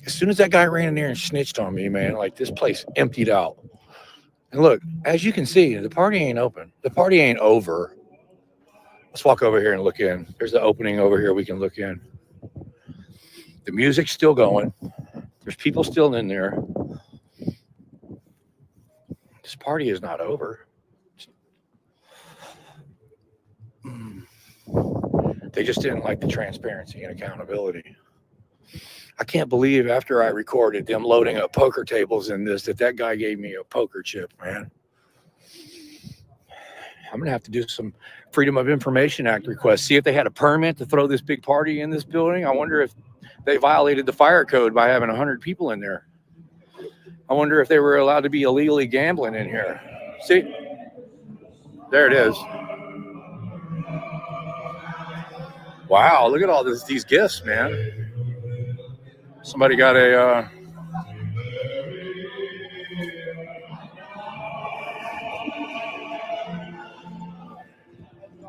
As soon as that guy ran in there and snitched on me, man, like this place emptied out. And look, as you can see, the party ain't open. The party ain't over. Let's walk over here and look in. There's the opening over here. We can look in. The music's still going. There's people still in there. This party is not over. They just didn't like the transparency and accountability. I can't believe after I recorded them loading up poker tables in this, that guy gave me a poker chip, man. I'm going to have to do some Freedom of Information Act requests. See if they had a permit to throw this big party in this building. I wonder if they violated the fire code by having 100 people in there. I wonder if they were allowed to be illegally gambling in here. See? There it is. Wow, look at all these gifts, man. Somebody got a...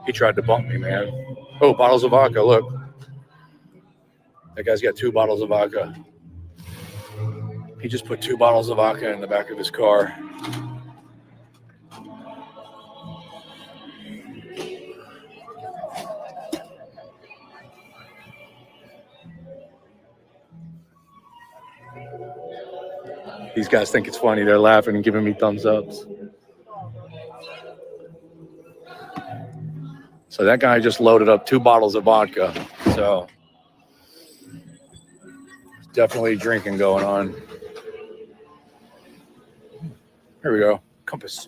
He tried to bump me, man. Oh, bottles of vodka, look. That guy's got 2 bottles of vodka. He just put 2 bottles of vodka in the back of his car. These guys think it's funny. They're laughing and giving me thumbs ups. So that guy just loaded up 2 bottles of vodka. So definitely drinking going on. Here we go. Compass.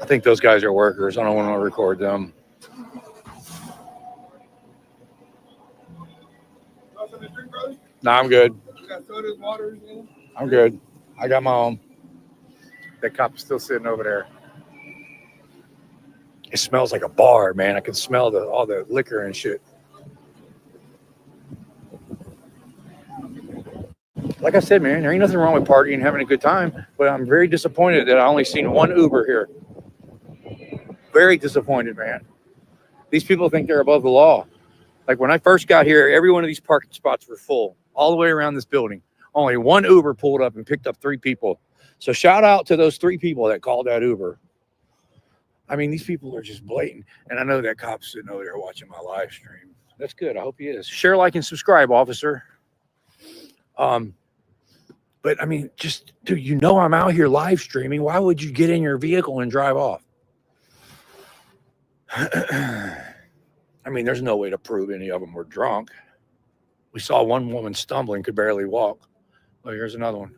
I think those guys are workers. I don't want to record them. No, I'm good. I'm good. I got my own. That cop is still sitting over there. It smells like a bar, man. I can smell all the liquor and shit. Like I said, man, there ain't nothing wrong with partying and having a good time, but I'm very disappointed that I only seen 1 Uber here. Very disappointed, man. These people think they're above the law. Like when I first got here, every one of these parking spots were full all the way around this building. Only 1 Uber pulled up and picked up 3 people. So shout out to those 3 people that called that Uber. I mean, these people are just blatant. And I know that cop's sitting over there watching my live stream. That's good. I hope he is. Share, like, and subscribe, officer. But I mean, just, dude, you know I'm out here live streaming. Why would you get in your vehicle and drive off? I mean, there's no way to prove any of them were drunk. We saw one woman stumbling, could barely walk. Oh, here's another one.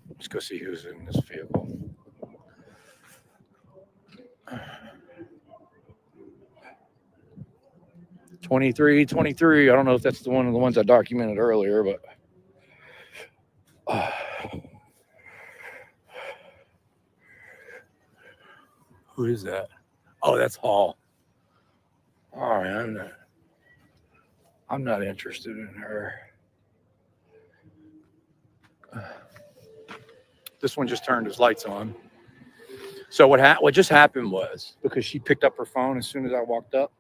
Let's go see who's in this vehicle. '23. I don't know if that's one of the ones I documented earlier, but who is that? Oh, that's Hall. All right, I'm not interested in her. This one just turned his lights on. So what just happened was, because she picked up her phone as soon as I walked up,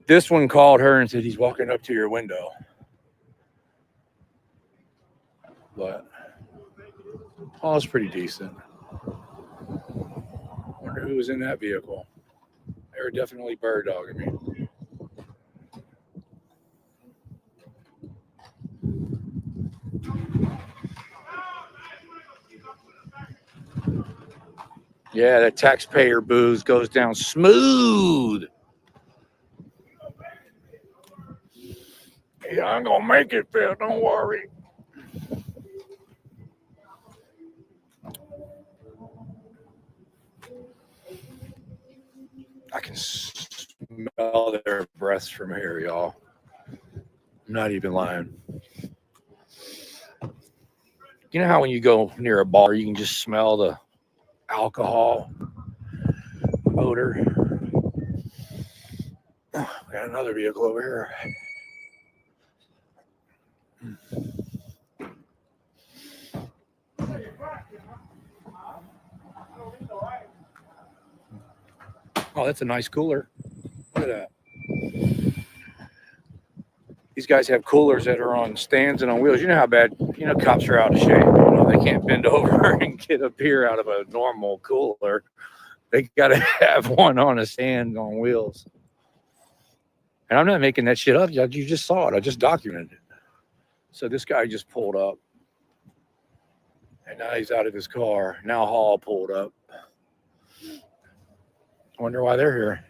this one called her and said, he's walking up to your window. But Paul's pretty decent. Wonder who was in that vehicle. They were definitely bird dogging me. Yeah, that taxpayer booze goes down smooth. Yeah, I'm gonna make it, Phil. Don't worry. I can smell their breaths from here, y'all. I'm not even lying. You know how when you go near a bar, you can just smell the alcohol odor. We got another vehicle over here. Oh, that's a nice cooler. Look at that. These guys have coolers that are on stands and on wheels. You know how bad, cops are out of shape. They can't bend over and get a beer out of a normal cooler. They got to have one on a stand on wheels. And I'm not making that shit up. You just saw it. I just documented it. So this guy just pulled up. And now he's out of his car. Now Hall pulled up. Wonder why they're here.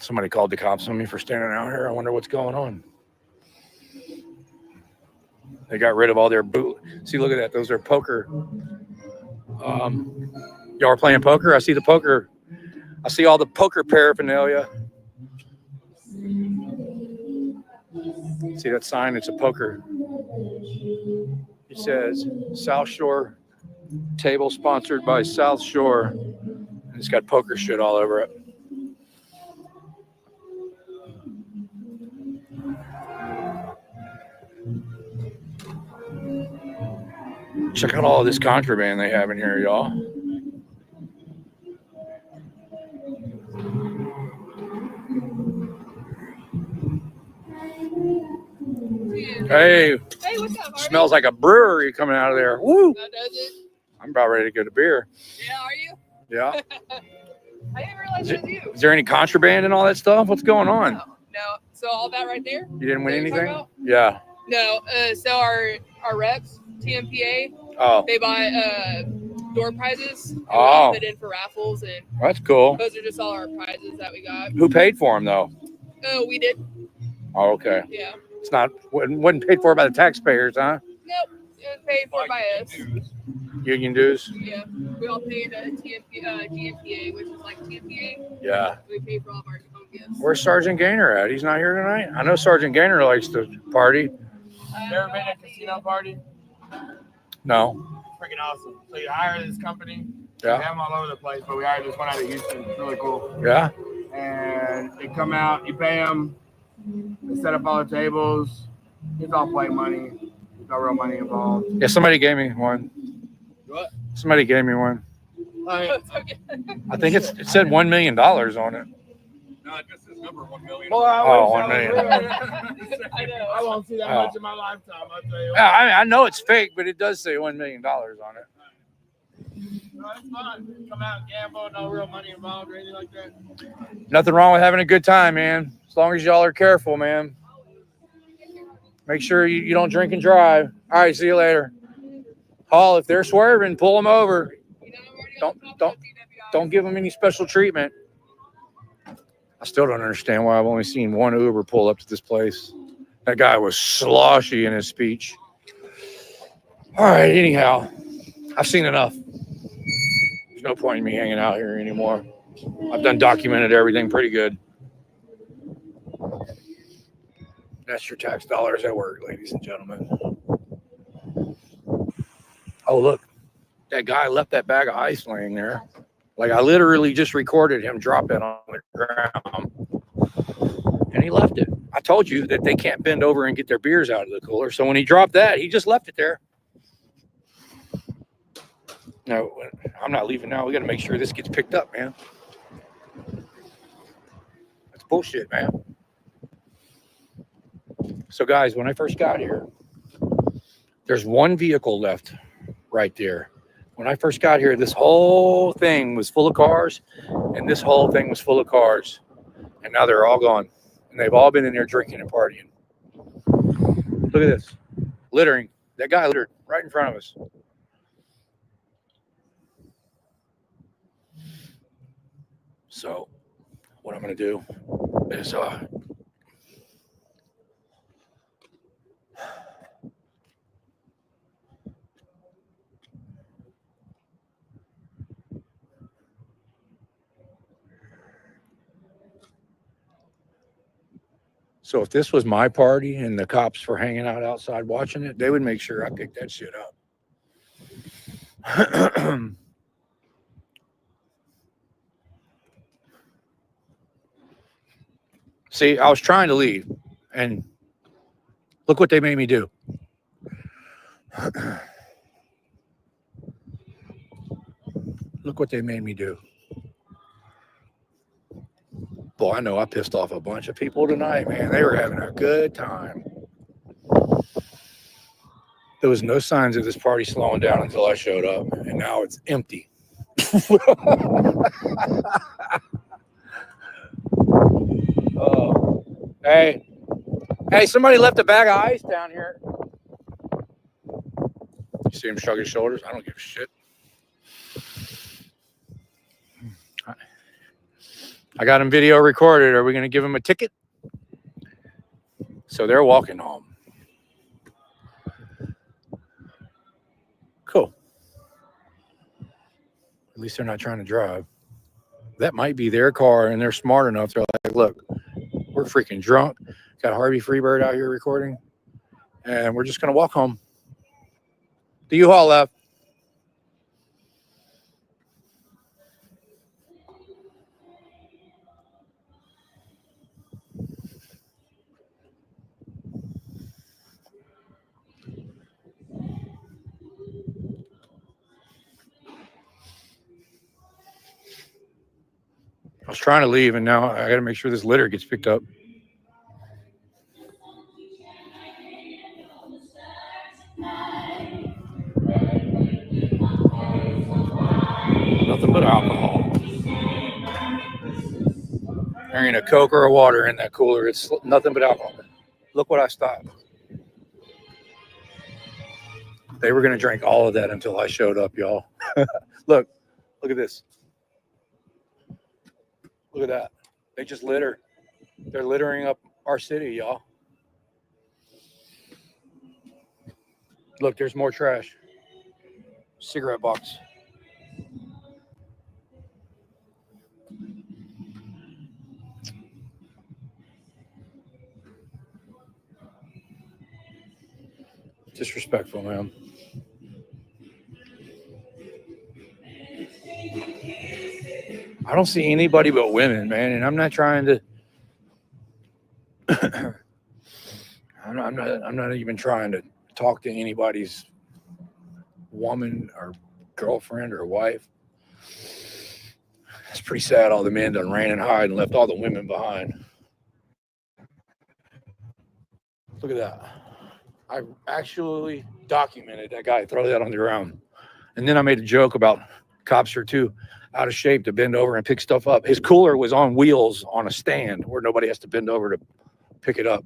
Somebody called the cops on me for standing out here. I wonder what's going on. They got rid of all their boot. See, look at that. Those are poker. Y'all are playing poker? I see the poker. I see all the poker paraphernalia. See that sign? It's a poker. It says South Shore table sponsored by South Shore. And it's got poker shit all over it. Check out all this contraband they have in here, y'all. Hey, what's up, Harvey? Smells like a brewery coming out of there. Woo! That does it? I'm about ready to get a beer. Yeah, are you? Yeah. I didn't realize it was you. Is there any contraband and all that stuff? What's going on? No. So all that right there? You didn't win That you're anything? talking Yeah. No. So our reps, TMPA, they buy door prizes. And Oh. we put in for raffles, and That's cool. those are just all our prizes that we got. Who paid for them though? Oh, we did. Oh, okay. Yeah. It's not wasn't paid for by the taxpayers, huh? Nope. It was paid for by us. Union dues. Yeah. We all paid TMPA, which is like TMPA. Yeah. We paid for all of our own gifts. Where's Sergeant Gaynor at? He's not here tonight. I know Sergeant Gaynor likes to party. You ever been at a casino party? No. Freaking awesome. So you hire this company. Yeah. We have them all over the place, but we hired this one out of Houston. It's really cool. Yeah. And they come out, you pay them, they set up all the tables. It's all play money. There's no real money involved. Yeah, somebody gave me one. What? Somebody gave me one. I think it said $1 million on it. No, I guess his number 1 million. Well, Oh, 1 million. I won't see that Oh. much in my lifetime, I'll tell you. Yeah, I know it's fake, but it does say $1 million on it. No, it's fun. Come out and gamble, no real money involved or anything like that. Nothing wrong with having a good time, man. As long as y'all are careful, man. Make sure you don't drink and drive. All right, see you later. Hall, if they're swerving, pull them over. Don't give them any special treatment. I still don't understand why I've only seen one Uber pull up to this place. That guy was sloshy in his speech. All right, anyhow, I've seen enough. There's no point in me hanging out here anymore. I've documented everything pretty good. That's your tax dollars at work, ladies and gentlemen. Oh, look. That guy left that bag of ice laying there. Like, I literally just recorded him drop it on the ground. And he left it. I told you that they can't bend over and get their beers out of the cooler. So when he dropped that, he just left it there. No, I'm not leaving now. We got to make sure this gets picked up, man. That's bullshit, man. So, guys, when I first got here, there's one vehicle left right there. When I first got here, this whole thing was full of cars, and this whole thing was full of cars. And now they're all gone. And they've all been in there drinking and partying. Look at this. Littering. That guy littered right in front of us. So, what I'm going to do is So if this was my party and the cops were hanging out outside watching it, they would make sure I picked that shit up. See, I was trying to leave, and look what they made me do. Look what they made me do. Boy, I know I pissed off a bunch of people tonight, man. They were having a good time. There was no signs of this party slowing down until I showed up, and now it's empty. Hey, somebody left a bag of ice down here. You see him shrug his shoulders? I don't give a shit. I got him video recorded. Are we going to give him a ticket? So they're walking home. Cool. At least they're not trying to drive. That might be their car, and they're smart enough. They're like, look, we're freaking drunk. Got Harvey Freebird out here recording, and we're just going to walk home. The U-Haul left. I was trying to leave, and now I got to make sure this litter gets picked up. Nothing but alcohol. There ain't a Coke or a water in that cooler. It's nothing but alcohol. Look what I stopped. They were going to drink all of that until I showed up, y'all. Look at this. Look at that. They just litter. They're littering up our city, y'all. Look, there's more trash. Cigarette box. Disrespectful, man. I don't see anybody but women, man, and I'm not trying to. I'm not even trying to talk to anybody's woman or girlfriend or wife. It's pretty sad. All the men done ran and hide and left all the women behind. Look at that. I actually documented that guy throw that on the ground. And then I made a joke about cops are too out of shape to bend over and pick stuff up. His cooler was on wheels on a stand where nobody has to bend over to pick it up.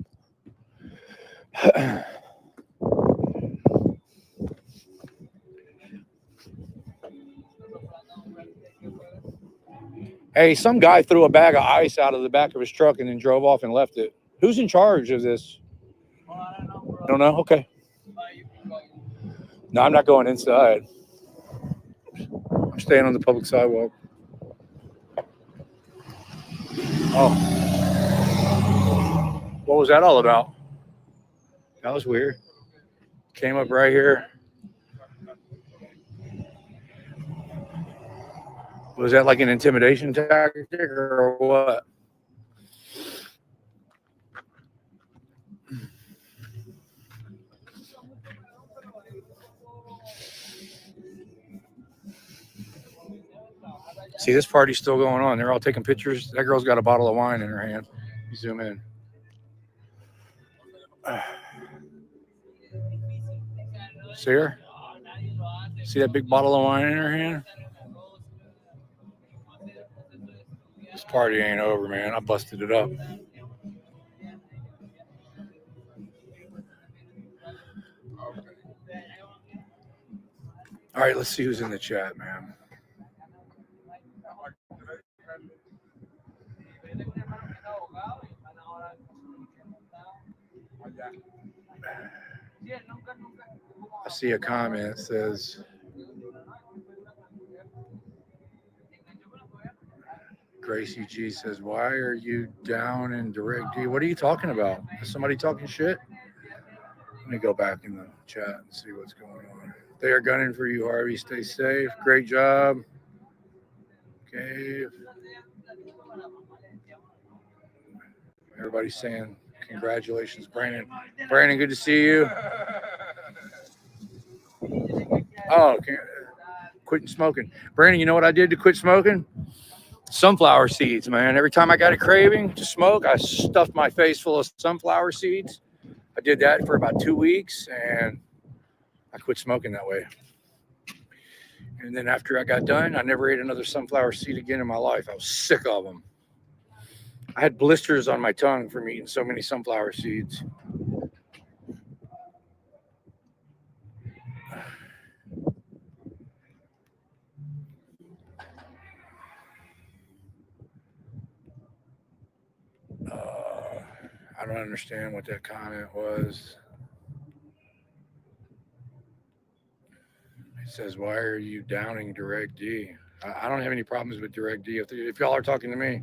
Hey, some guy threw a bag of ice out of the back of his truck and then drove off and left it. Who's in charge of this? Don't know? Okay. No, I'm not going inside. I'm staying on the public sidewalk. Oh. What was that all about? That was weird. Came up right here. Was that like an intimidation tactic or what? See, this party's still going on. They're all taking pictures. That girl's got a bottle of wine in her hand. You zoom in. See her? See that big bottle of wine in her hand? This party ain't over, man. I busted it up. All right, let's see who's in the chat, man. I see a comment that says, Gracie G says, why are you down in direct D? What are you talking about? Is somebody talking shit? Let me go back in the chat and see what's going on. They are gunning for you, Harvey. Stay safe. Great job. Okay. Everybody's saying congratulations, Brandon. Brandon, good to see you. Oh, okay. Quitting smoking. Brandon, you know what I did to quit smoking? Sunflower seeds, man. Every time I got a craving to smoke, I stuffed my face full of sunflower seeds. I did that for about 2 weeks, and I quit smoking that way. And then after I got done, I never ate another sunflower seed again in my life. I was sick of them. I had blisters on my tongue from eating so many sunflower seeds. I don't understand what that comment was. It says, why are you downing Direct D? I don't have any problems with Direct D. If y'all are talking to me,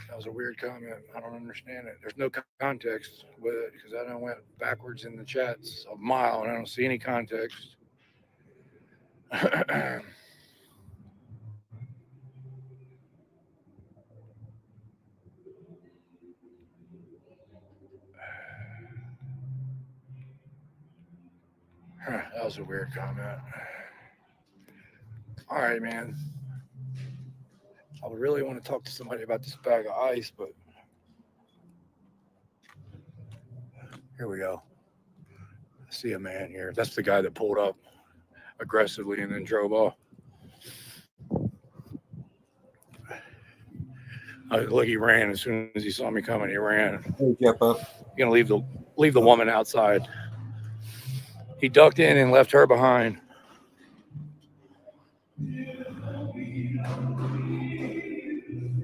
that was a weird comment. I don't understand it. There's no context with it because I done went backwards in the chats a mile and I don't see any context. That was a weird comment. All right, man. I would really want to talk to somebody about this bag of ice, but here we go. I see a man here. That's the guy that pulled up aggressively and then drove off. Look, he ran as soon as he saw me coming. He ran. Hey, Jeppa. You're gonna leave the woman outside. He ducked in and left her behind.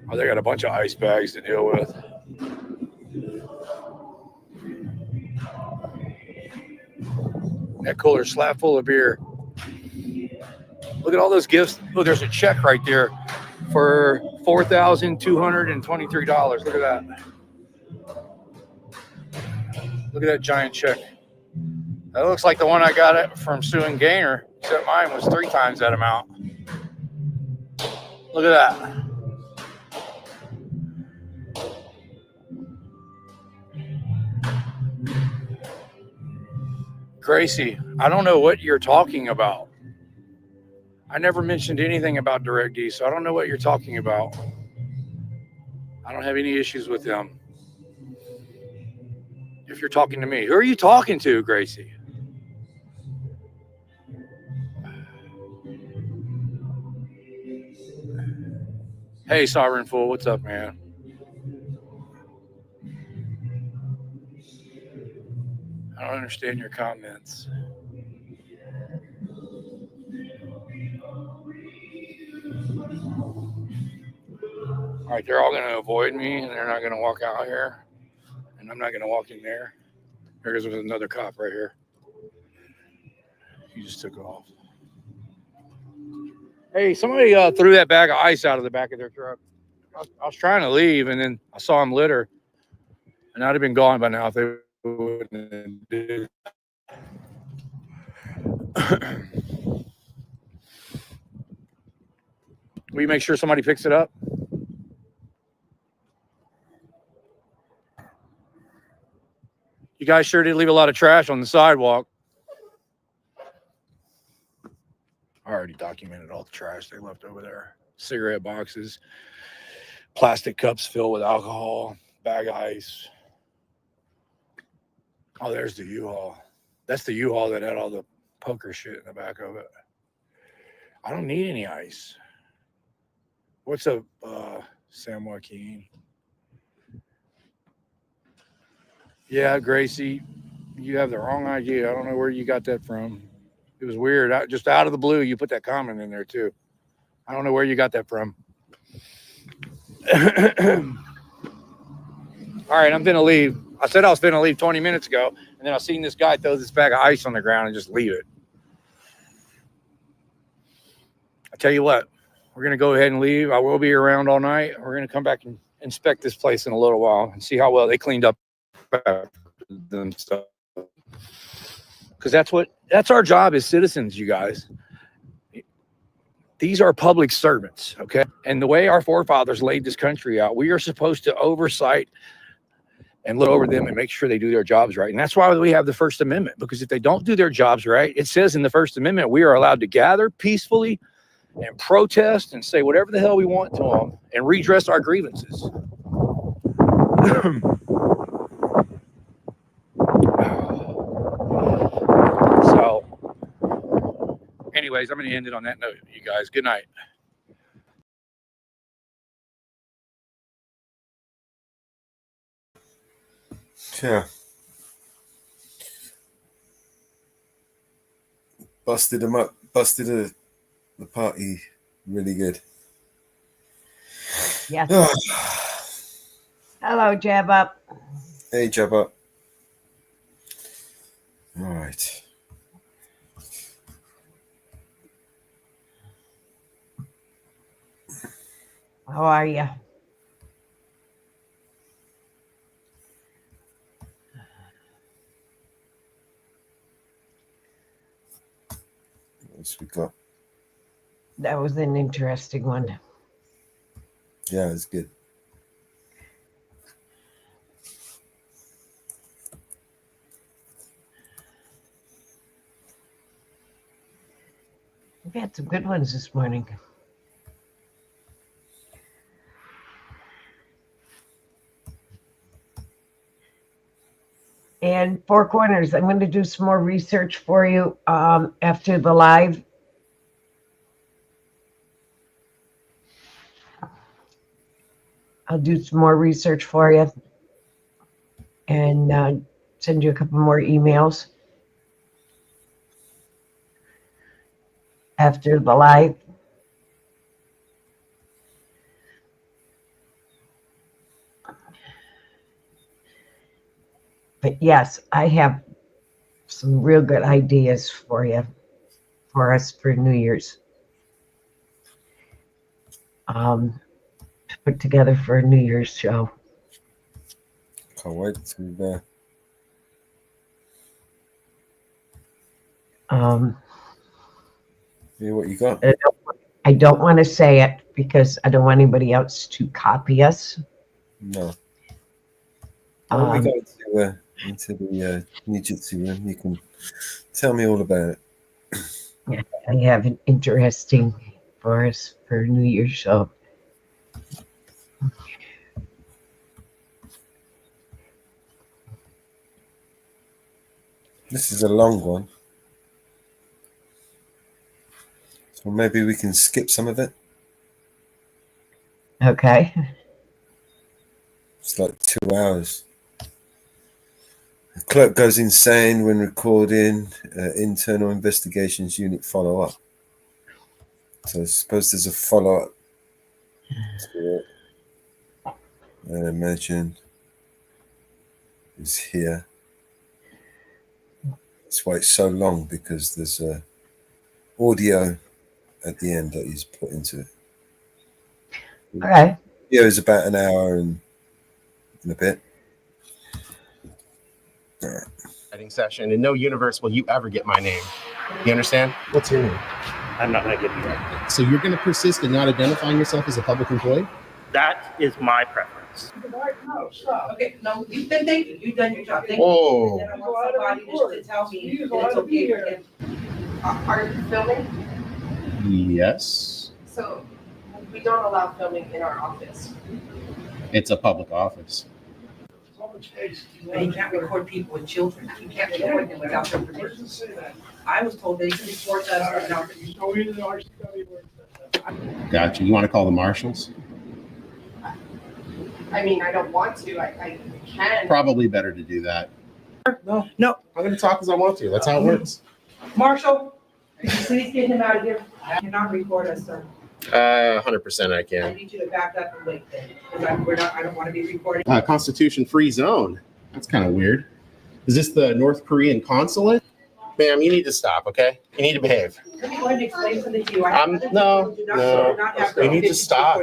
Oh, they got a bunch of ice bags to deal with. That cooler's slap full of beer. Look at all those gifts. Look, there's a check right there for $4,223. Look at that. Look at that giant check. That looks like the one I got it from Sue and Gaynor, except mine was 3 times that amount. Look at that. Gracie, I don't know what you're talking about. I never mentioned anything about Direct D, so I don't know what you're talking about. I don't have any issues with them. If you're talking to me, who are you talking to, Gracie? Hey, Sovereign Fool, what's up, man? I don't understand your comments. All right, they're all going to avoid me, and they're not going to walk out here, and I'm not going to walk in there. There's another cop right here. He just took off. Hey, somebody threw that bag of ice out of the back of their truck. I was trying to leave, and then I saw him litter, and I'd have been gone by now if they wouldn't have did. Will you make sure somebody picks it up? You guys sure did leave a lot of trash on the sidewalk. I already documented all the trash they left over there. Cigarette boxes, plastic cups filled with alcohol, bag of ice. Oh, there's the U-Haul. That's the U-Haul that had all the poker shit in the back of it. I don't need any ice. What's up, San Joaquin? Yeah, Gracie, you have the wrong idea. I don't know where you got that from. It was weird. Just out of the blue, you put that comment in there, too. I don't know where you got that from. All right, I'm going to leave. I said I was going to leave 20 minutes ago, and then I seen this guy throw this bag of ice on the ground and just leave it. I tell you what, We're going to go ahead and leave. I will be around all night. We're going to come back and inspect this place in a little while and see how well they cleaned up after themselves. Because that's our job as citizens, you guys. These are public servants, okay? And the way our forefathers laid this country out, we are supposed to oversight and look over them and make sure they do their jobs right. And that's why we have the First Amendment, because if they don't do their jobs right, it says in the First Amendment, we are allowed to gather peacefully and protest and say whatever the hell we want to them and redress our grievances. So, anyways, I'm going to end it on that note, you guys. Good night. Yeah. Busted them up. Busted the party really good. Yes. Hello, Jab Up. Hey, Jab Up. All right. How are you? What else we got? That was an interesting one. Yeah, it's good. We've had some good ones this morning. And Four Corners, I'm going to do some more research for you after the live. I'll do some more research for you and send you a couple more emails after the live. But yes, I have some real good ideas for you, for us for New Year's. To put together for a New Year's show. Can't wait to. Yeah, what you got? I don't want to say it because I don't want anybody else to copy us. No. When we go into the Jiu-Jitsu room, you can tell me all about it. Yeah, I have an interesting for us for New Year's show. This is a long one. So maybe we can skip some of it. Okay. It's like 2 hours. The clerk goes insane when recording internal investigations unit follow-up. So I suppose there's a follow-up to it. I imagine is here. That's why it's so long, because there's audio at the end that he's put into it. Okay. Yeah, it's about an hour and a bit. All right. Session. In no universe will you ever get my name. You understand? What's your name? I'm not going to give you that. So you're going to persist in not identifying yourself as a public employee? That is my preference. No, stop. Okay, no, you've been thinking. You've done your job. Thank Oh. you. And then I want somebody to tell me that it's okay for him. Are you filming? Yes. So we don't allow filming in our office. It's a public office. But you can't record people with children. You can't record them without their permission. I was told that you can record us without Gotcha. You want to call the marshals? I mean, I don't want to. I can. Probably better to do that. No. I'm going to talk as I want to. That's how it works. Marshall, please get him out of here. You cannot record us, sir. 100% I I can. need you to back up and wait then. Because I don't want to be recording. Constitution free zone. That's kind of weird. Is this the North Korean consulate? Ma'am, you need to stop, okay? You need to behave. Let me go ahead and explain something to you. No. You need to stop.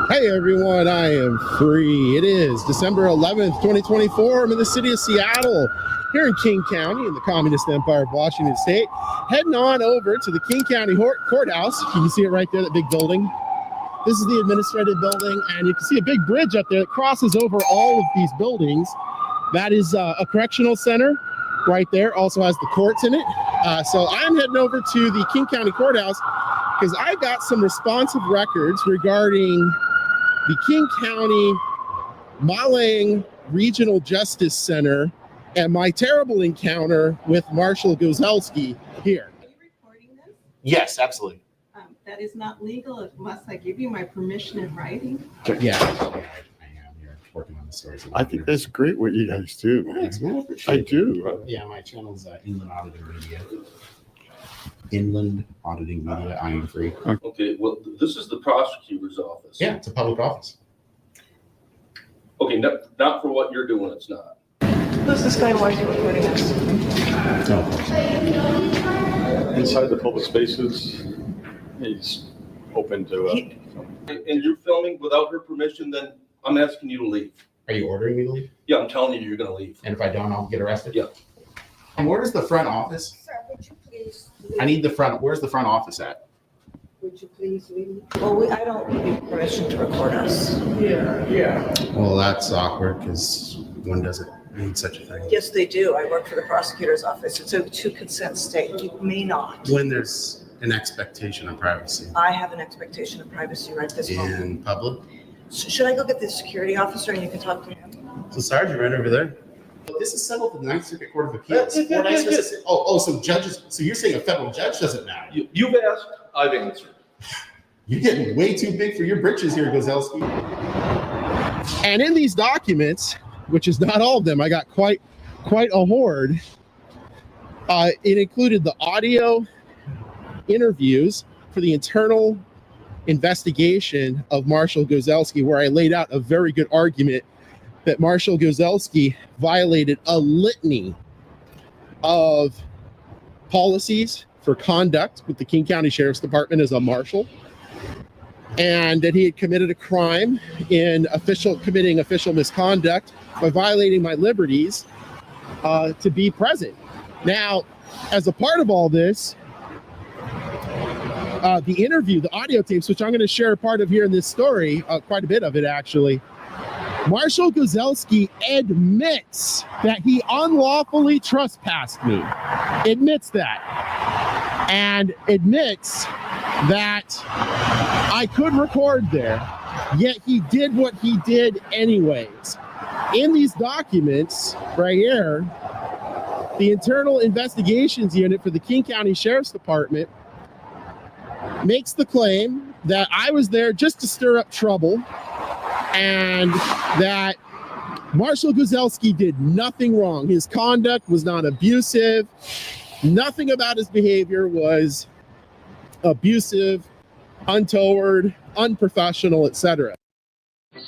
Hey everyone, I am free. It is December 11th, 2024. I'm in the city of Seattle, here in King County in the Communist Empire of Washington State. Heading on over to the King County Courthouse. You can see it right there, that big building. This is the administrative building, and you can see a big bridge up there that crosses over all of these buildings. That is a correctional center right there. Also has the courts in it. So I'm heading over to the King County Courthouse because I got some responsive records regarding the King County Malang Regional Justice Center and my terrible encounter with Marshall Gozelski here. Are you recording this? Yes, absolutely. That is not legal. Must I give you my permission in writing? Yeah. Working on the stories. I think that's great what you guys do. Thanks, man. I I appreciate it. do. Yeah, my channel's Inland Auditing Media. Inland Auditing Media. I am free. Okay, well, this is the prosecutor's office. Yeah, it's a public office. Okay, not for what you're doing, it's not. Who's this guy? Why is he recording us? Inside the public spaces, he's open to. And you're filming without her permission, then I'm asking you to leave. Are you ordering me to leave? Yeah, I'm telling you, you're gonna leave. And if I don't, I'll get arrested? Yeah. And where's the front office? Sir, would you please I need the front. Where's the front office at? Would you please leave? Well, I don't give you permission to record us. Yeah. Well, that's awkward because one doesn't need such a thing. Yes, they do. I work for the prosecutor's office. It's a two-consent state. You may not. When there's an expectation of privacy I have an expectation of privacy right this moment. in public. Should I go get the security officer and you can talk to him? So Sergeant right over there. This is settled at the Ninth Circuit Court of Appeals. So judges, so you're saying a federal judge doesn't matter? You've asked, I've answered. You're getting way too big for your britches here, Gozelski. And in these documents, which is not all of them, I got quite a hoard. It included the audio interviews for the internal investigation of Marshall Gozelski, where I laid out a very good argument that Marshall Gozelski violated a litany of policies for conduct with the King County Sheriff's Department as a marshal, and that he had committed a crime in committing official misconduct by violating my liberties to be present. Now, as a part of all this, the interview, the audio tapes, which I'm going to share a part of here in this story, quite a bit of it actually, Marshall Gozelski admits that he unlawfully trespassed me, admits that, and admits that I could record there, yet he did what he did anyways. In these documents right here, the Internal Investigations Unit for the King County Sheriff's Department makes the claim that I was there just to stir up trouble and that Marshall Gozelski did nothing wrong. His conduct was not abusive. Nothing about his behavior was abusive, untoward, unprofessional, etc.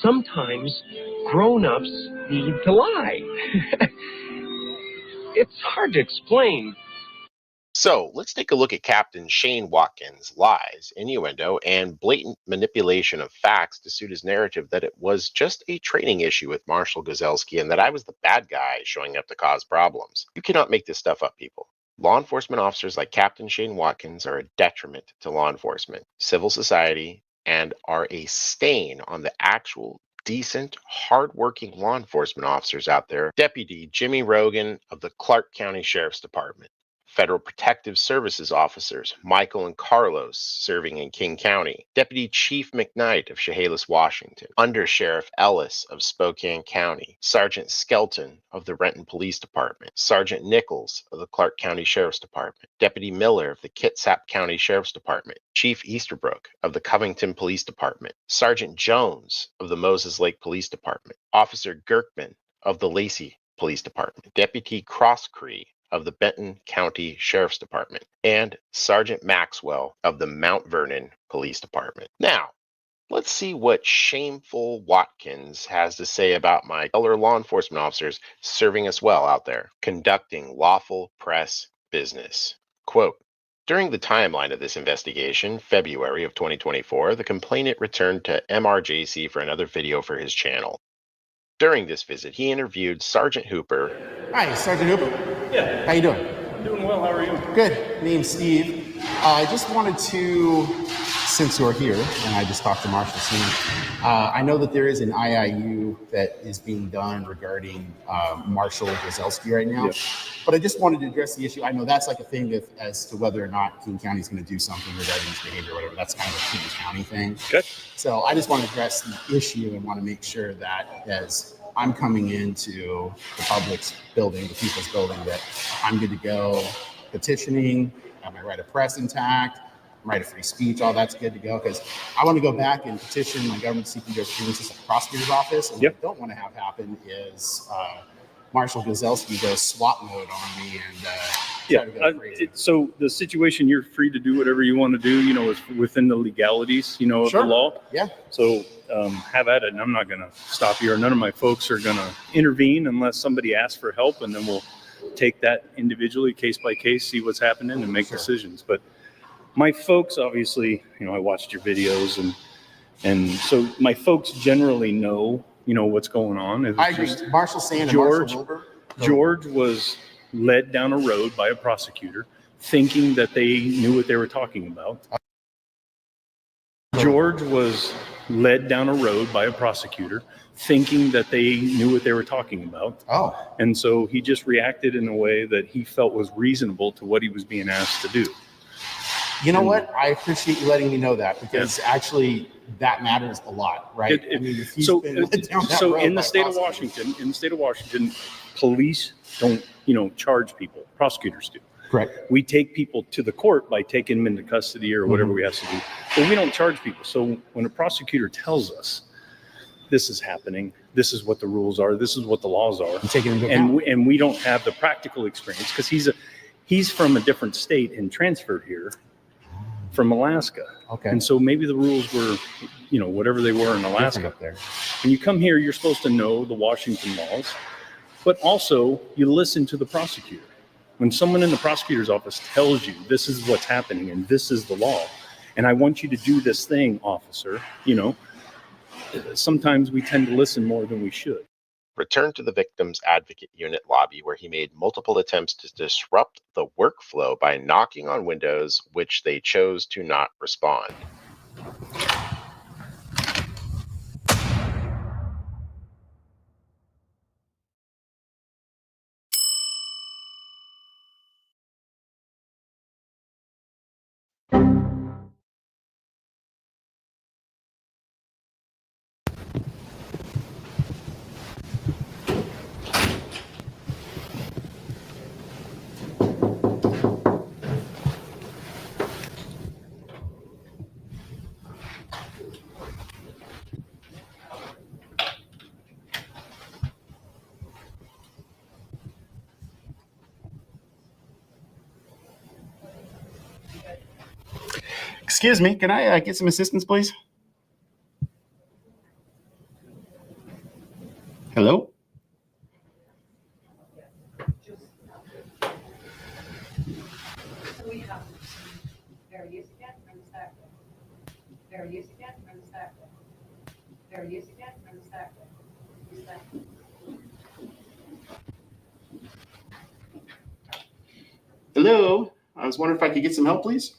Sometimes grown-ups need to lie. It's hard to explain. So let's take a look at Captain Shane Watkins' lies, innuendo, and blatant manipulation of facts to suit his narrative that it was just a training issue with Marshall Gozelski and that I was the bad guy showing up to cause problems. You cannot make this stuff up, people. Law enforcement officers like Captain Shane Watkins are a detriment to law enforcement, civil society, and are a stain on the actual decent, hardworking law enforcement officers out there. Deputy Jimmy Rogan of the Clark County Sheriff's Department. Federal Protective Services officers Michael and Carlos serving in King County, Deputy Chief McKnight of Chehalis, Washington, Under Sheriff Ellis of Spokane County, Sergeant Skelton of the Renton Police Department, Sergeant Nichols of the Clark County Sheriff's Department, Deputy Miller of the Kitsap County Sheriff's Department, Chief Easterbrook of the Covington Police Department, Sergeant Jones of the Moses Lake Police Department, Officer Girkman of the Lacey Police Department, Deputy Crosscree of the Benton County Sheriff's Department and Sergeant Maxwell of the Mount Vernon Police Department. Now, let's see what shameful Watkins has to say about my fellow law enforcement officers serving us well out there, conducting lawful press business. Quote, during the timeline of this investigation, February of 2024, the complainant returned to MRJC for another video for his channel. During this visit, he interviewed Sergeant Hooper. Hi, Sergeant Hooper. Yeah. How you doing? Doing well. How are you? Good. Name's Steve. I just wanted to, since you're here, and I just talked to Marshall soon, I know that there is an IIU that is being done regarding Marshall Gazelski right now, but I just wanted to address the issue. I know that's like a thing as to whether or not King County is going to do something regarding his behavior or whatever. That's kind of a King County thing. Good. So I just want to address the issue and want to make sure that as I'm coming into the public's building, the people's building, that I'm good to go petitioning, have my right of press intact, right of free speech, all that's good to go. Because I want to go back and petition my government seeking jurisprudence at the prosecutor's office. And what I don't want to have happen is Marshall Gazelski goes SWAT mode on me and try to go crazy. So the situation, you're free to do whatever you want to do, is within the legalities, of the law. Yeah. So have at it. And I'm not going to stop you, or none of my folks are going to intervene unless somebody asks for help, and then we'll take that individually, case by case, see what's happening and make decisions. But my folks, obviously, I watched your videos, and so my folks generally know, what's going on. I agree. Marshall Sand and George, Marshall Wilbur. George was led down a road by a prosecutor thinking that they knew what they were talking about. George was led down a road by a prosecutor thinking that they knew what they were talking about. Oh. And so he just reacted in a way that he felt was reasonable to what he was being asked to do. You know what? I appreciate you letting me know that, because actually that matters a lot, right? So in the state of Washington, police don't, charge people. Prosecutors do. Correct. We take people to the court by taking them into custody or whatever we have to do, but we don't charge people. So when a prosecutor tells us this is happening, this is what the rules are, this is what the laws are, and we don't have the practical experience because he's from a different state and transferred here from Alaska. Okay. And so maybe the rules were, whatever they were in Alaska. Up there. When you come here, you're supposed to know the Washington laws, but also you listen to the prosecutor. When someone in the prosecutor's office tells you this is what's happening and this is the law, and I want you to do this thing, officer, sometimes we tend to listen more than we should. Returned to the Victims Advocate Unit lobby, where he made multiple attempts to disrupt the workflow by knocking on windows, which they chose to not respond. Excuse me, can I get some assistance, please? Hello? Hello? I was wondering if I could get some help, please.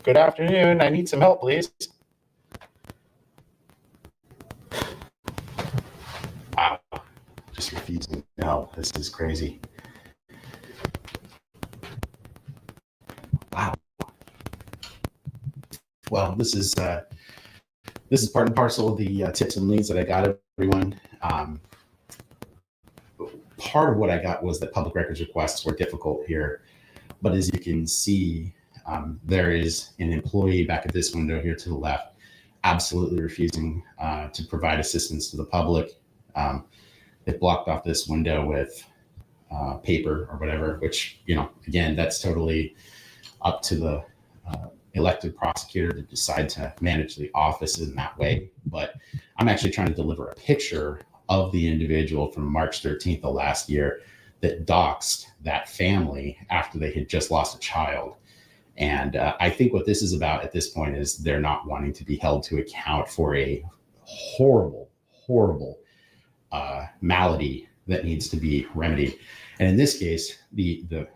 Good afternoon. I need some help, please. Wow. Just refusing help. This is crazy. Wow. Well, this is this is part and parcel of the tips and leads that I got everyone. Part of what I got was that public records requests were difficult here. But as you can see, there is an employee back at this window here to the left, absolutely refusing to provide assistance to the public. They blocked off this window with paper or whatever, which, again, that's totally up to the elected prosecutor to decide to manage the office in that way. But I'm actually trying to deliver a picture of the individual from March 13th of last year that doxed that family after they had just lost a child. And I think what this is about at this point is they're not wanting to be held to account for a horrible, horrible malady that needs to be remedied. And in this case, the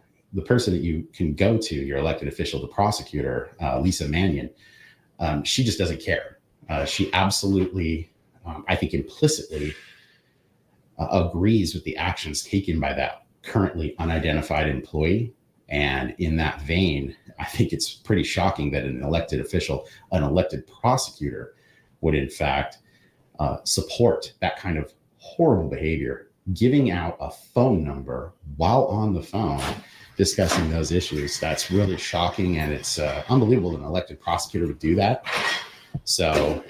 person that you can go to, your elected official, the prosecutor, Lisa Mannion, she just doesn't care. She absolutely, I think implicitly, agrees with the actions taken by that currently unidentified employee. And in that vein, I think it's pretty shocking that an elected official, an elected prosecutor, would in fact support that kind of horrible behavior, giving out a phone number while on the phone discussing those issues. That's really shocking, and it's unbelievable that an elected prosecutor would do that. So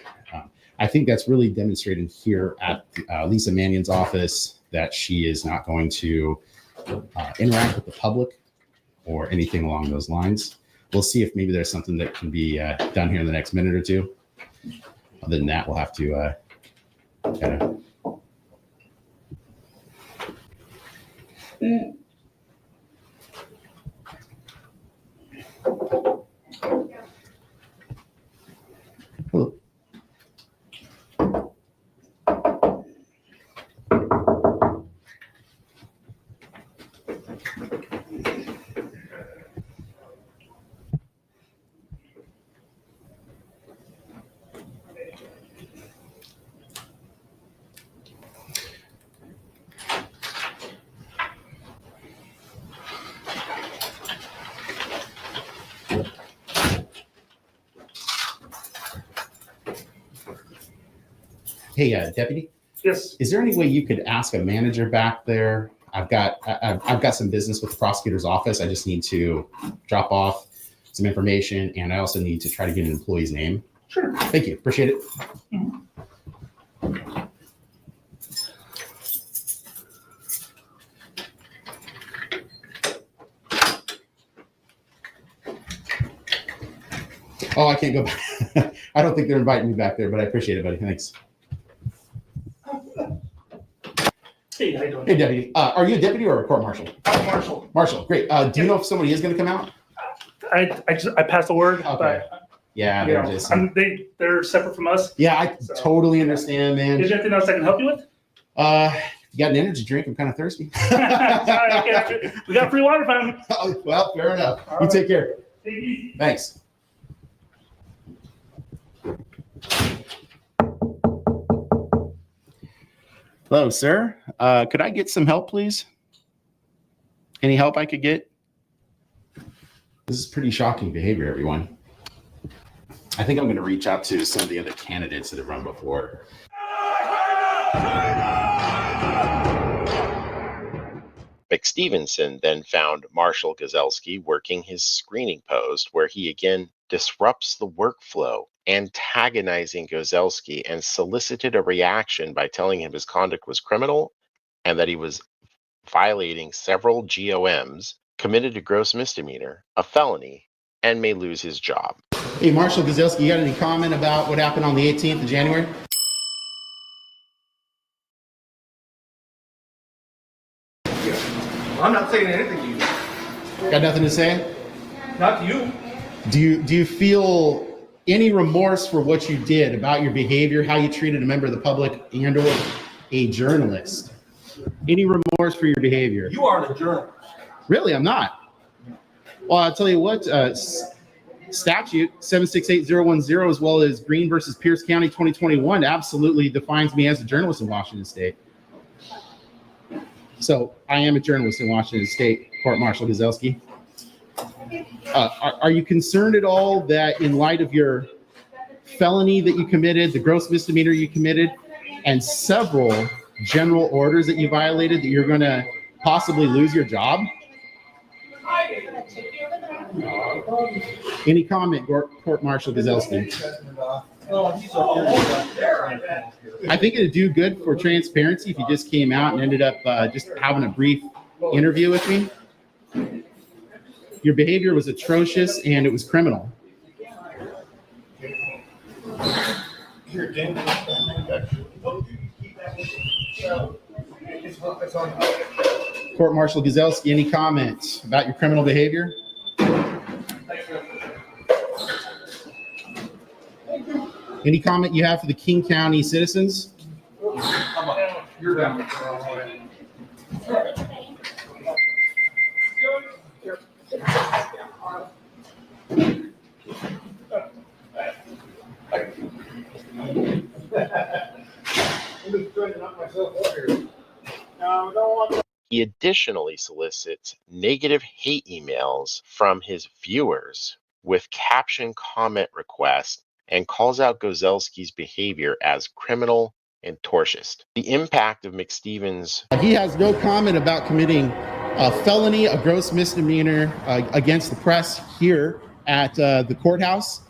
I think that's really demonstrated here at Lisa Mannion's office, that she is not going to interact with the public or anything along those lines. We'll see if maybe there's something that can be done here in the next minute or two. Other than that, we'll have to kind of... Hello. Hey, Deputy. Yes. Is there any way you could ask a manager back there? I've got some business with the prosecutor's office. I just need to drop off some information, and I also need to try to get an employee's name. Sure. Thank you. Appreciate it. Mm-hmm. Oh, I can't go back. I don't think they're inviting me back there, but I appreciate it, buddy. Thanks. Hey, how you doing? Hey, Deputy. Are you a deputy or a court marshal? Marshal. Marshal, great. Do you know if somebody is going to come out? I passed the word. Okay. But, Yeah, you they're know, just... they're separate from us. Yeah, I So- totally understand, man. Is there anything else I can help you with? You got an energy drink? I'm kind of thirsty. Sorry, okay. We got free water fountain. Oh, well, fair enough. All You right. take care. Take it easy. Thanks. Hello, sir. Could I get some help, please? Any help I could get? This is pretty shocking behavior, everyone. I think I'm going to reach out to some of the other candidates that have run before. McStevenson then found Marshall Gazelski working his screening post, where he again disrupts the workflow, antagonizing Gazelski, and solicited a reaction by telling him his conduct was criminal and that he was violating several GOMs, committed a gross misdemeanor, a felony, and may lose his job. Hey, Marshall Gazelski, you got any comment about what happened on the 18th of January? I'm not saying anything to you. Got nothing to say? Not to you. Do you feel any remorse for what you did, about your behavior, how you treated a member of the public and or a journalist? Any remorse for your behavior? You aren't a journalist. Really, I'm not. Well, I'll tell you what, statute 768010, as well as Green versus Pierce County 2021, absolutely defines me as a journalist in Washington State. So I am a journalist in Washington State, Court Marshal Gazelski. Are you concerned at all that in light of your felony that you committed, the gross misdemeanor you committed, and several general orders that you violated that you're going to possibly lose your job? Any comment, Court Marshal Gazelski? I think it'd do good for transparency if you just came out and ended up just having a brief interview with me. Your behavior was atrocious and it was criminal. Court Marshal Gazelski, any comments about your criminal behavior? Any comment you have for the King County citizens? You're down. He additionally solicits negative hate emails from his viewers with caption comment requests and calls out Gazelski's behavior as criminal and tortious. The impact of McStevens. He has no comment about committing a felony, a gross misdemeanor against the press here at the courthouse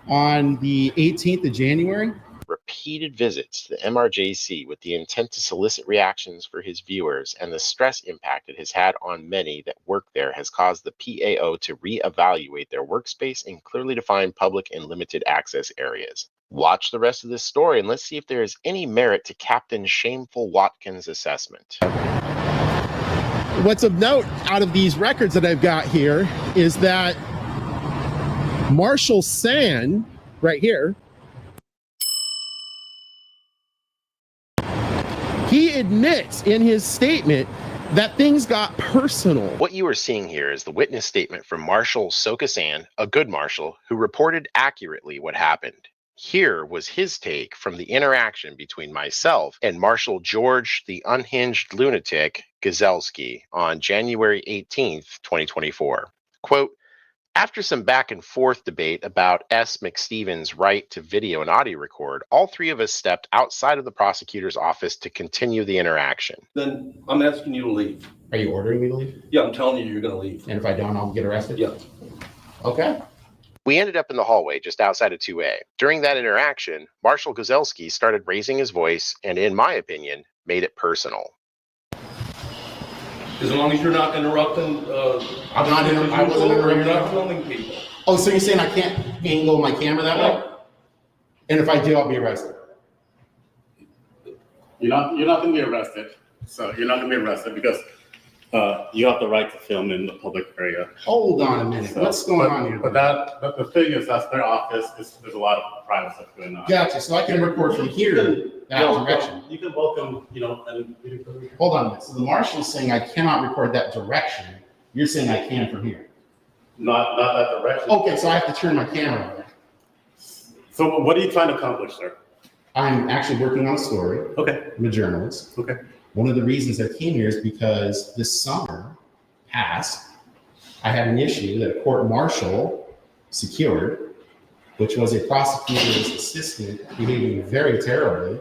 on the 18th of January. Repeated visits to the MRJC with the intent to solicit reactions for his viewers, and the stress impact it has had on many that work there has caused the PAO to reevaluate their workspace in clearly defined public and limited access areas. Watch the rest of this story and let's see if there is any merit to Captain Shameful Watkins' assessment. What's of note out of these records that I've got here is that Marshall Sand, right here, he admits in his statement that things got personal. What you are seeing here is the witness statement from Marshal Sokasan, a good marshal, who reported accurately what happened. Here was his take from the interaction between myself and Marshal George the Unhinged Lunatic Gazelski on January 18th, 2024. Quote, after some back and forth debate about S. McStevens' right to video and audio record, all three of us stepped outside of the prosecutor's office to continue the interaction. Then I'm asking you to leave. Are you ordering me to leave? Yeah, I'm telling you, you're going to leave. And if I don't, I'll get arrested? Yeah. Okay. We ended up in the hallway just outside of 2A. During that interaction, Marshal Gazelski started raising his voice and, in my opinion, made it personal. As long as you're not interrupting, I'm not interrupting. I wasn't interrupting. You're not filming people. Oh, so you're saying I can't angle my camera that way? And if I do, I'll be arrested. You're not going to be arrested. So you're not going to be arrested because you have the right to film in the public area. Hold on a minute. So, what's going on here? But the thing is, that's their office. There's a lot of private stuff going on. Gotcha. So I can record from here that direction. You can welcome, and Hold on a minute. So the marshal's saying I cannot record that direction. You're saying I can from here. Not that direction. Okay, so I have to turn my camera on. So what are you trying to accomplish, sir? I'm actually working on a story. Okay. I'm a journalist. Okay. One of the reasons I came here is because this summer past, I had an issue that a court martial secured, which was a prosecutor's assistant behaving very terribly.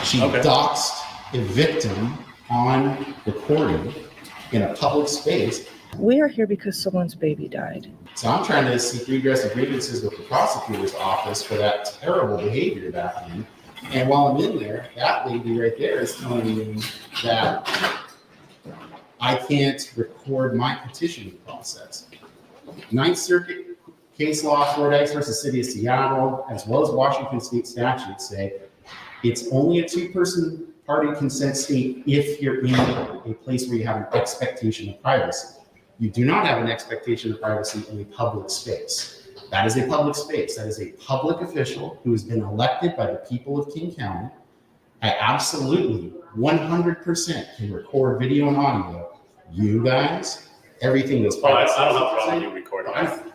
She doxed a victim on recording in a public space. We are here because someone's baby died. So I'm trying to seek redress of grievances with the prosecutor's office for that terrible behavior back then. And while I'm in there, that lady right there is telling me that I can't record my petition process. Ninth Circuit case law, Fordyce versus City of Seattle, as well as Washington state statutes say it's only a two-person party consent state if you're in a place where you have an expectation of privacy. You do not have an expectation of privacy in a public space. That is a public space. That is a public official who has been elected by the people of King County. I absolutely 100% can record video and audio. You guys, everything those private I don't have a problem with you recording.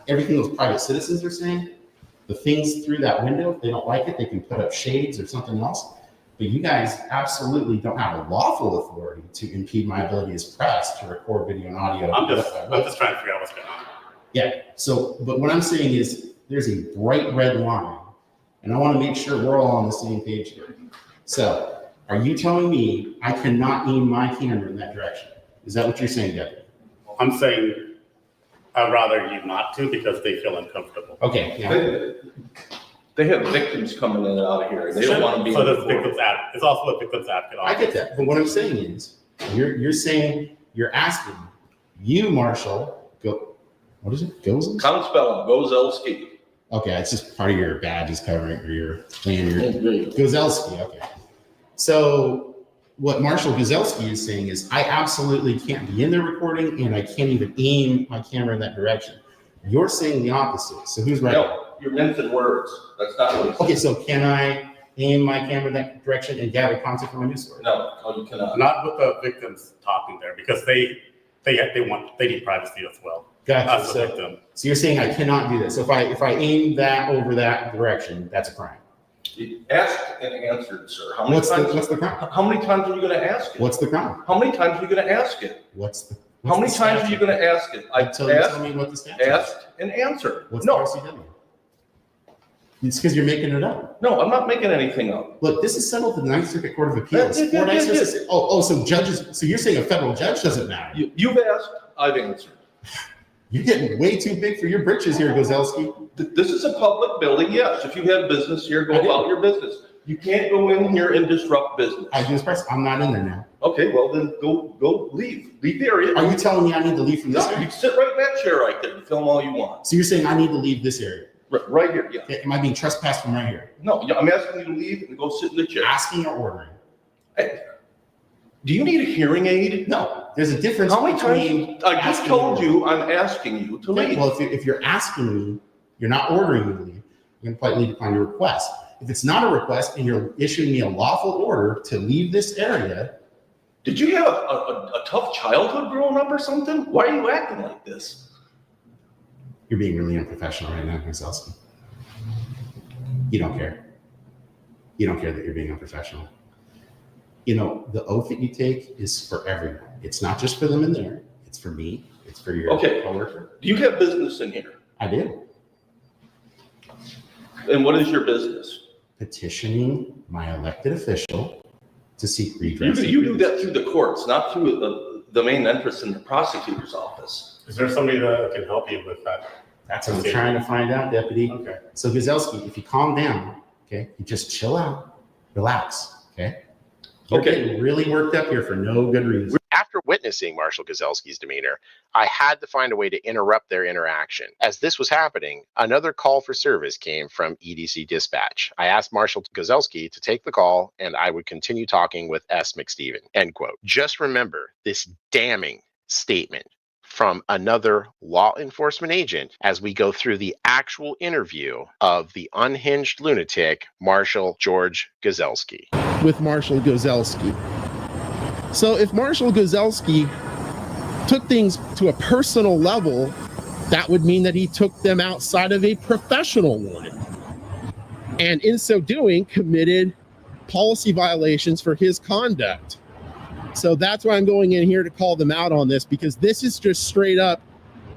everything those private citizens are saying, the things through that window, if they don't like it, they can put up shades or something else. But you guys absolutely don't have a lawful authority to impede my ability as press to record video and audio. I'm just trying to figure out what's going on. Yeah. So, but what I'm saying is there's a bright red line, and I want to make sure we're all on the same page here. So, are you telling me I cannot aim my camera in that direction? Is that what you're saying, Deputy? I'm saying I'd rather you not to because they feel uncomfortable. Okay. Yeah. They have victims coming in and out of here. They don't want to be. So there's victims advocate. It's also a victims advocate. I get that, but what I'm saying is, you're saying you're asking you, Marshall, go. What is it? Gozelski? Count Gozelski. Okay, it's just part of your badge is covering or your lanyard. Gozelski. Okay. So what Marshall Gozelski is saying is, I absolutely can't be in there recording, and I can't even aim my camera in that direction. You're saying the opposite. So who's right? No, you're mincing words. That's not what it's Okay, so can I aim my camera in that direction and gather content from my news story? No, you cannot. Not with the victims talking there because they need privacy as well. Gotcha. As a victim. So you're saying I cannot do that. So if I aim that over that direction, that's a crime. Asked and answered, sir. How many What's times? the crime? How many times are you going to ask it? What's the crime? How many times are you going to ask it? How many times are you going to ask it? I tell me what the statute is. asked and answered. What's no. the RCW? It's because you're making it up. No, I'm not making anything up. Look, this is settled in the Ninth Circuit Court of Appeals. So judges. So you're saying a federal judge doesn't matter? You've asked. I've answered. You're getting way too big for your britches here, Gozelski. This is a public building. Yes, if you have business here, go about your business. You can't go in here and disrupt business. I do express. I'm not in there now. Okay, well then go leave the area. Are you telling me I need to leave from this area? You sit right in that chair right there and film all you want. So you're saying I need to leave this area? Right here, yeah. Am I being trespassed from right here? No, I'm asking you to leave and go sit in the chair. Asking or ordering? Hey, do you need a hearing aid? No. There's a difference. How many times? I just told you I'm asking you to leave. Well, if you're asking me, you're not ordering me to leave. You're going to politely decline your request. If it's not a request and you're issuing me a lawful order to leave this area. Did you have a tough childhood growing up or something? Why are you acting like this? You're being really unprofessional right now, Gozelski. You don't care. You don't care that you're being unprofessional. You know, the oath that you take is for everyone. It's not just for them in there. It's for me. It's for your coworker. Do you have business in here? I do. And what is your business? Petitioning my elected official to seek redress. You do that through the courts, not through the main entrance in the prosecutor's office. Is there somebody that can help you with that? That's what I'm trying to find out, Deputy. Okay. So Gozelski, if you calm down, okay, you just chill out, relax, okay? You're getting really worked up here for no good reason. After witnessing Marshall Gozelski's demeanor, I had to find a way to interrupt their interaction. As this was happening, another call for service came from EDC Dispatch. I asked Marshall Gozelski to take the call, and I would continue talking with S. McSteven, end quote. Just remember this damning statement from another law enforcement agent as we go through the actual interview of the unhinged lunatic, Marshall George Gozelski. With Marshall Gozelski. So if Marshall Gozelski took things to a personal level, that would mean that he took them outside of a professional one. And in so doing, committed policy violations for his conduct. So that's why I'm going in here to call them out on this, because this is just straight up,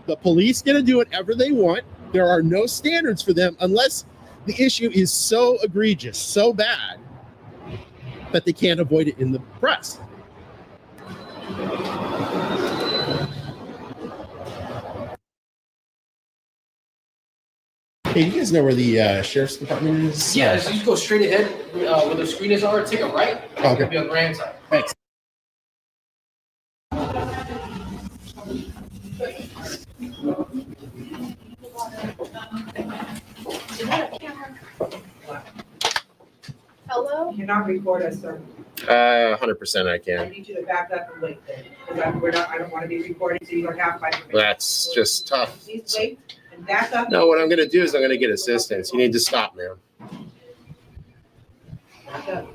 the police get to do whatever they want. There are no standards for them unless the issue is so egregious, so bad, that they can't avoid it in the press. Hey, you guys know where the sheriff's department is? Yeah, so you go straight ahead where the screeners are, take a right. Okay. It'll be on the right side. Thanks. Hello? You're not record us, sir. 100% I I can. need you to back up and wait then, because I don't want to be recording, so you don't have 5 minutes. That's just tough. Please wait and back up. No, what I'm going to do is I'm going to get assistance. You need to stop, man. Back up.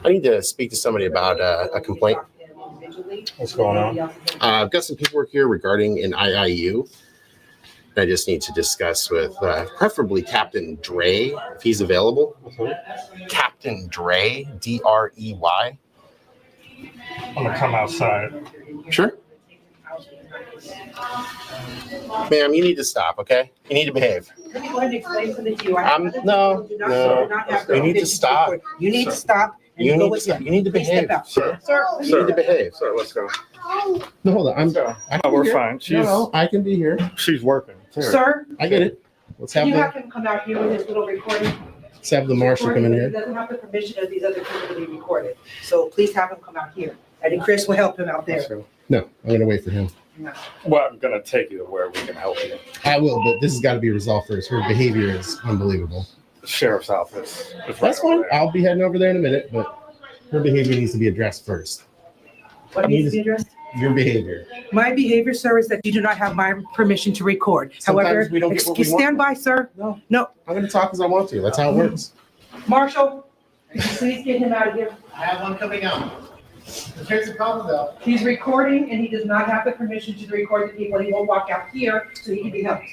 I need to speak to somebody about a complaint. Individually. What's going on? I've got some paperwork here regarding an IIU. I just need to discuss with preferably Captain Dre, if he's available. Captain Dre, D-R-E-Y. I'm gonna come outside. Sure. Ma'am, you need to stop, okay? You need to behave. Let me go ahead and explain something to you. No. You need to stop. You need to stop. And You go need with to, him. you need to Please behave. step out. Sir. Sir, You need to behave. Sir, let's go. No, hold on. No, we're fine. No, I can be here. She's working. Sir, I get it. Let's can have you have the him come out here with his little recording? let's have the marshal come in He here. doesn't have the permission of these other people to be recorded. So please have him come out here. And then Chris will help him out there. No, I'm gonna wait for him. Well, I'm gonna take you to where we can help you. I will, but this has got to be resolved first. Her behavior is unbelievable. The sheriff's office. is That's right over fine. there. I'll be heading over there in a minute, but her behavior needs to be addressed first. What needs to be addressed? Your behavior. My behavior, sir, is that you do not have my permission to record. Sometimes However, we don't get what we want. stand by, sir. No. No. I'm gonna talk as I want to. That's how it works. Marshall, please get him out of here. I have one coming out. Here's the problem though. He's recording and he does not have the permission to record the people. He will walk out here so he can be helped.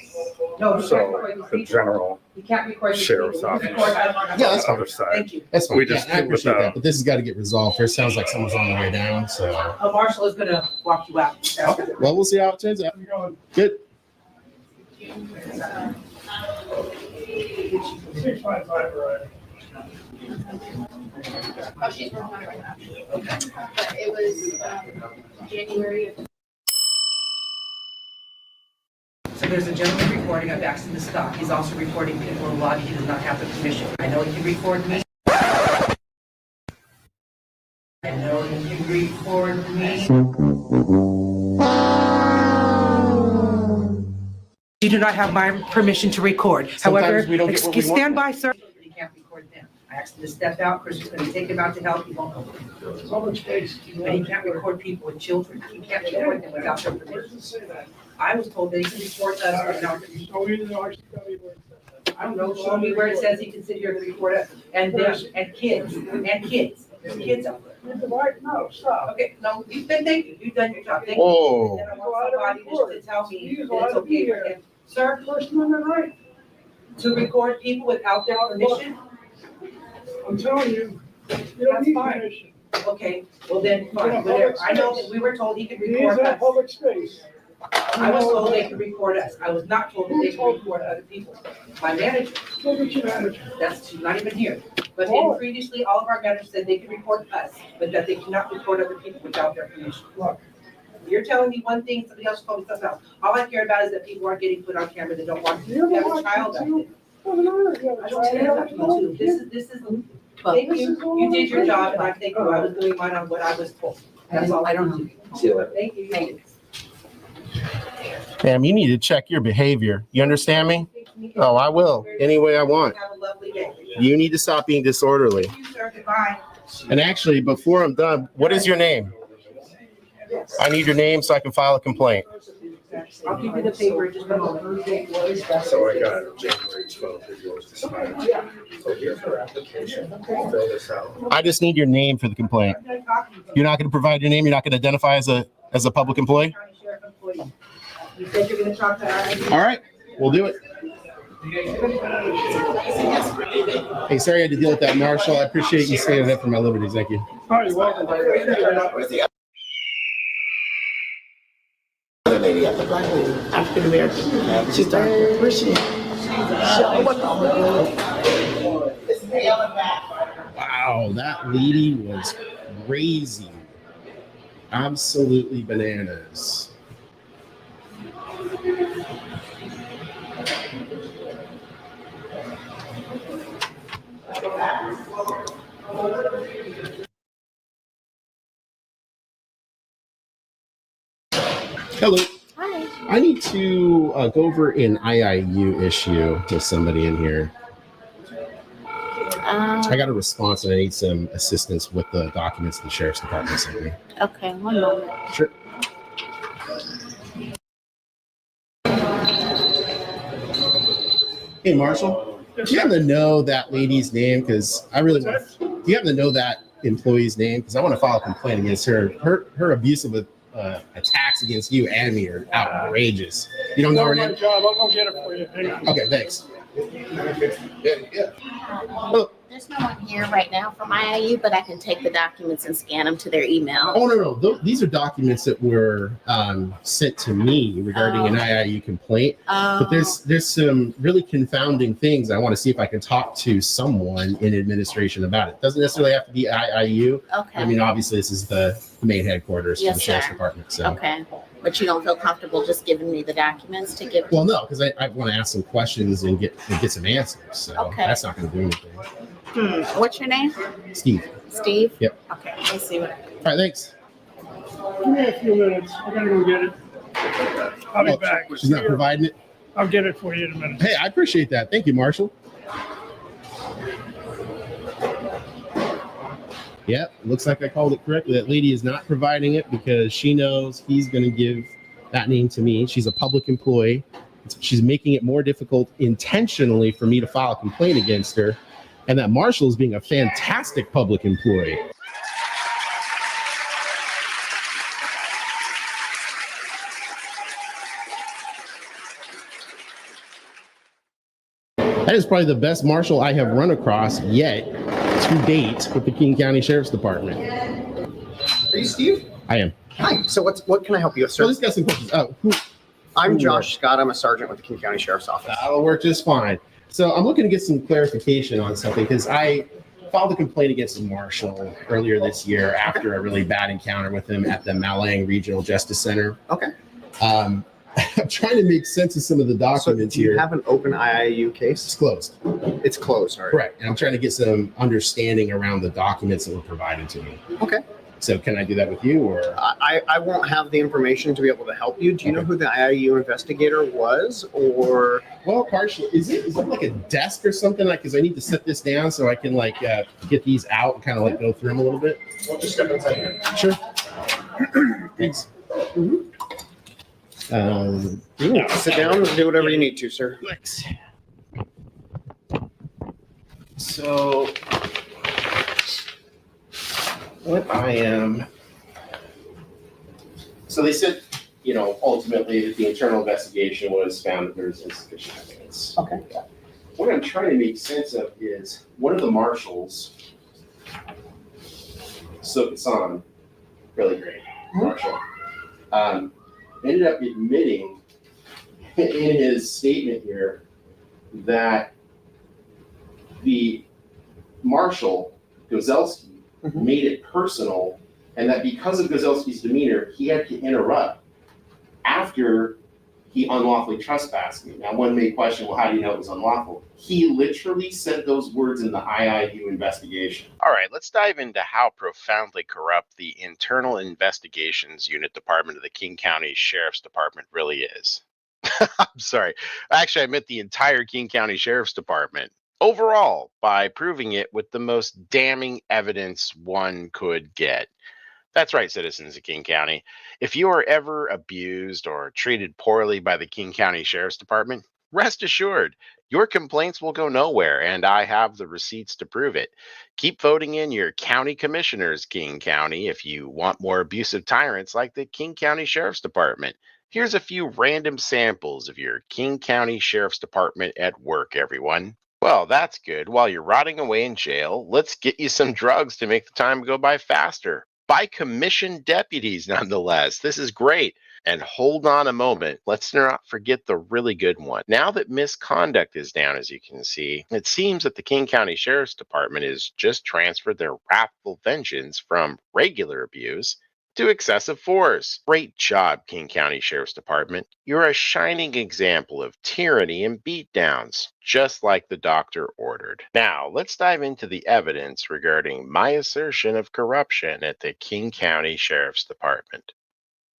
No, he can't So record these the people. general He can't record these sheriff's people. He can office. record us. Yeah, that's fine. Other side. Thank you. That's fine. We just I did appreciate without- that, but this has got to get resolved first. Sounds like someone's on the way down. So, Marshall is gonna walk you out. okay. Well, we'll see how it turns out. Good. 655, right? Oh, she's working on it right now. But it was January of So there's a gentleman recording. I've asked him to stop. He's also recording people in the lobby. He does not have the permission. I know you record me. I know you record me. You do not have my permission to record. However, Sometimes we don't get what we want. stand by, sir. He can't record them. I asked him to step out. Chris is going to take him out to help. He won't go. So much space. But he can't record people with children. He can't record them without their Where permission. does it say that? I was told that he can record us without. Show me the RCW where it says that. I don't know, show me where it says he can sit here and record us, and them, and kids, there's kids out there. No, stop. Okay, no, you've been, thank you, you've done your job, thank you. Whoa. And I want somebody just to tell me that it's okay for him, sir, First Amendment right. to record people without their permission, I'm telling you, you don't That's need fine. permission. okay, well then, You're in fine, a whatever, public I know space. that we were told he could He is record in a us. public space. I was told they could record us, I was not told that they could record other people. My manager, Look at your manager. that's, she's not even here, but then previously, all of our managers said they could record us, but that they cannot record other people without their permission. Look. You're telling me one thing, somebody else told me something else. All I care about is that people aren't getting put on camera that don't want to You have don't a want child out to. there. Doesn't matter if you have a I don't care about you too. This is, thank you, you did your job, and I thank you, I was doing mine on what I was told. That's all I don't do. Thank you. Ma'am, you need to check your behavior. You understand me? Oh, I will. Any way I want. Have a lovely day. You need to stop being disorderly. Thank you, sir, goodbye. And actually, before I'm done, what is your name? I need your name so I can file a complaint. I'll give you the paper in just a moment. So I got January 12th is yours to sign. So here's her application. Fill this out. I just need your name for the complaint. You're not going to provide your name. You're not going to identify as a public employee. County Sheriff employee. You said you're gonna talk to her. All right, we'll do it. Hey, sorry I had to deal with that, Marshall. I appreciate you standing up for my liberties. Thank you. All right, you're welcome. Other lady, the black lady, African American. She's dark. Where's she? Wow, that lady was crazy. Absolutely bananas. Hello. Hi. I need to go over an IIU issue with somebody in here. I got a response and I need some assistance with the documents the sheriff's department sent me. Okay, one moment. Sure. Hey, Marshall, do you happen to know that lady's name? Because I really want. Do you happen to know that employee's name? Because I want to file a complaint against her. Her abusive attacks against you and me are outrageous. You don't know her name? Job. I'll go get it for you. Hang on. Okay, thanks. There's no one here right now from IIU, but I can take the documents and scan them to their email. Oh, no. These are documents that were sent to me regarding an IIU complaint. But there's some really confounding things. I want to see if I can talk to someone in administration about it. Doesn't necessarily have to be IIU. Okay. I mean, obviously, this is the main headquarters for Yes, the Sheriff's sir. Department. So. Okay. But you don't feel comfortable just giving me the documents to give? Well, no, because I want to ask some questions and get some answers. So Okay. that's not going to do anything. What's your name? Steve. Steve? Yep. Okay, let's see what. All right, thanks. Give me a few minutes. I gotta go get it. I'll be back. She's not providing it? I'll get it for you in a minute. Hey, I appreciate that. Thank you, Marshall. Yep, looks like I called it correctly. That lady is not providing it because she knows he's going to give that name to me. She's a public employee. She's making it more difficult intentionally for me to file a complaint against her. And that Marshall is being a fantastic public employee. That is probably the best Marshal I have run across yet to date with the King County Sheriff's Department. Are you Steve? I am. Hi. So what can I help you with, sir? So let's get some questions. I'm Josh Scott. I'm a sergeant with the King County Sheriff's Office. That'll work just fine. So I'm looking to get some clarification on something because I filed a complaint against the marshal earlier this year after a really bad encounter with him at the Malang Regional Justice Center. Okay. I'm trying to make sense of some of the documents Do you here. have an open IIU case? It's closed. It's closed, all right. Correct. And I'm trying to get some understanding around the documents that were provided to me. Okay. So can I do that with you, or? I won't have the information to be able to help you. Do you know who the IIU investigator was, or? Well, partially. Is it like a desk or something? Like, because I need to set this down so I can like get these out and kind of like go through them a little bit. We'll just step inside here. Sure. Thanks. Sit down and do whatever you need to, sir. Thanks. So, what I am. So they said, ultimately that the internal investigation was found that there was insufficient evidence. Okay. What I'm trying to make sense of is one of the marshals, Sokasan, really great marshal, ended up admitting in his statement here that the marshal, Gozelski, made it personal, and that because of Gozelski's demeanor, he had to interrupt after he unlawfully trespassed me. Now, one may question, well, how do you know it was unlawful? He literally said those words in the IIU investigation. All right, let's dive into how profoundly corrupt the Internal Investigations Unit Department of the King County Sheriff's Department really is. I'm sorry. Actually, I meant the entire King County Sheriff's Department. Overall, by proving it with the most damning evidence one could get. That's right, citizens of King County. If you are ever abused or treated poorly by the King County Sheriff's Department, rest assured, your complaints will go nowhere, and I have the receipts to prove it. Keep voting in your county commissioners, King County, if you want more abusive tyrants like the King County Sheriff's Department. Here's a few random samples of your King County Sheriff's Department at work, everyone. Well, that's good. While you're rotting away in jail, let's get you some drugs to make the time go by faster. By commissioned deputies, nonetheless. This is great. And hold on a moment. Let's not forget the really good one. Now that misconduct is down, as you can see, it seems that the King County Sheriff's Department has just transferred their wrathful vengeance from regular abuse to excessive force. Great job, King County Sheriff's Department. You're a shining example of tyranny and beatdowns, just like the doctor ordered. Now, let's dive into the evidence regarding my assertion of corruption at the King County Sheriff's Department.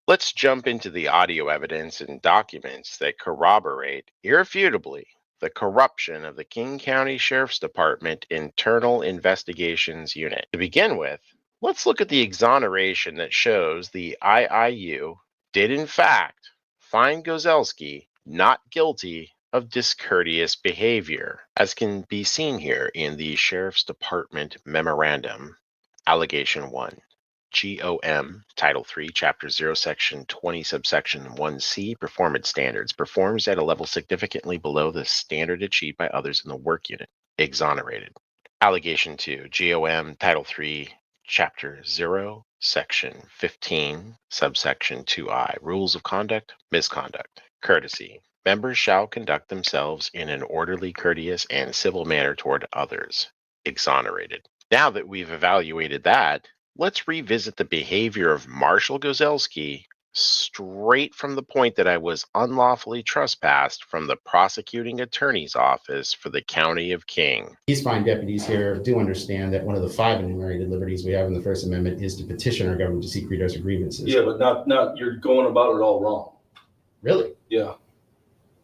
Let's jump into the audio evidence and documents that corroborate, irrefutably, the corruption of the King County Sheriff's Department Internal Investigations Unit. To begin with, let's look at the exoneration that shows the IIU did in fact find Gozelski not guilty of discourteous behavior, as can be seen here in the Sheriff's Department Memorandum, Allegation 1. GOM, Title 3, Chapter 0, Section 20, Subsection 1C, Performance Standards, performs at a level significantly below the standard achieved by others in the work unit. Exonerated. Allegation 2, GOM, Title 3, Chapter 0, Section 15, Subsection 2I, Rules of Conduct, Misconduct, Courtesy. Members shall conduct themselves in an orderly, courteous, and civil manner toward others. Exonerated. Now that we've evaluated that, let's revisit the behavior of Marshall Gozelski straight from the point that I was unlawfully trespassed from the prosecuting attorney's office for the County of King. These fine deputies here do understand that one of the 5 enumerated liberties we have in the First Amendment is to petition our government to seek redress of grievances. Yeah, but not you're going about it all wrong. Really? Yeah.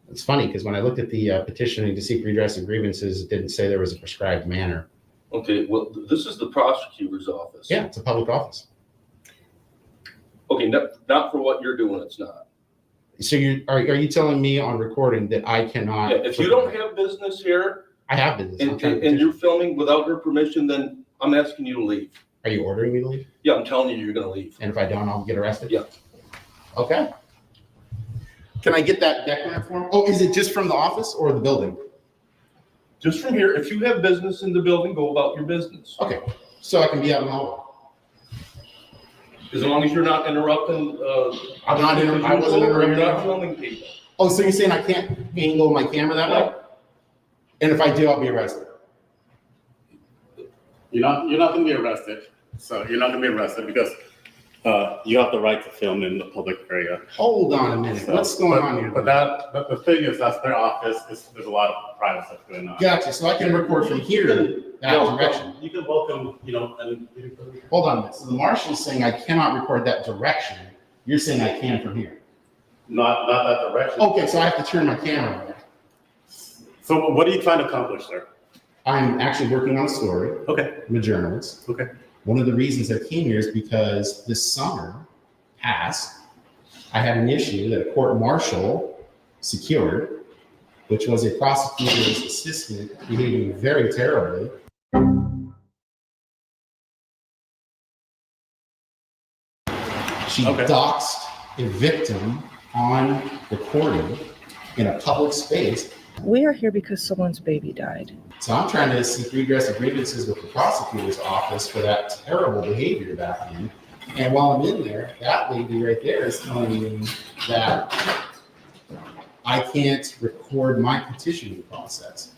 It's funny because when I looked at the petitioning to seek redress of grievances, it didn't say there was a prescribed manner. Okay, well, this is the prosecutor's office. Yeah, it's a public office. Okay, not for what you're doing, it's not. So are you telling me on recording that I cannot? Yeah, if you don't have business here, I have business. and you're filming without her permission, then I'm asking you to leave. Are you ordering me to leave? Yeah, I'm telling you, you're going to leave. And if I don't, I'll get arrested? Yeah. Okay. Can I get that declarant form? Oh, is it just from the office or the building? Just from here. If you have business in the building, go about your business. Okay. So I can be out in the hallway. As long as you're not interrupting. I wasn't interrupting. You're not filming people. Oh, so you're saying I can't angle my camera that way? And if I do, I'll be arrested. You're not going to be arrested. So you're not going to be arrested because you have the right to film in the public area. Hold on a minute. What's going on here? But the thing is, that's their office. There's a lot of private stuff going on. Gotcha. So I can record from here that direction. You can welcome, and hold on a minute. So the marshal's saying I cannot record that direction. You're saying I can from here. Not that direction. Okay, so I have to turn my camera on. So what are you trying to accomplish there? I'm actually working on a story. Okay. I'm a journalist. Okay. One of the reasons I came here is because this summer past, I had an issue that a court martial secured, which was a prosecutor's assistant behaving very terribly. She doxed a victim on recording in a public space. We are here because someone's baby died. So I'm trying to seek redress of grievances with the prosecutor's office for that terrible behavior back then. And while I'm in there, that lady right there is telling me that I can't record my petitioning process.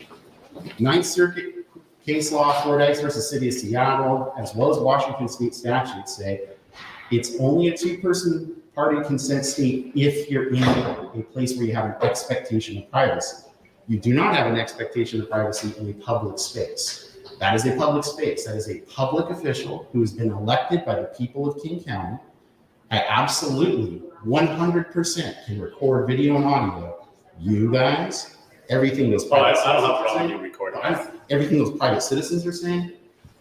Ninth Circuit case law, Fordyce versus City of Seattle, as well as Washington state statutes say it's only a 2-person party consent state if you're in a place where you have an expectation of privacy. You do not have an expectation of privacy in a public space. That is a public space. That is a public official who has been elected by the people of King County. I absolutely 100% can record video and audio. You guys, everything those private I don't have a problem with you recording. everything those private citizens are saying,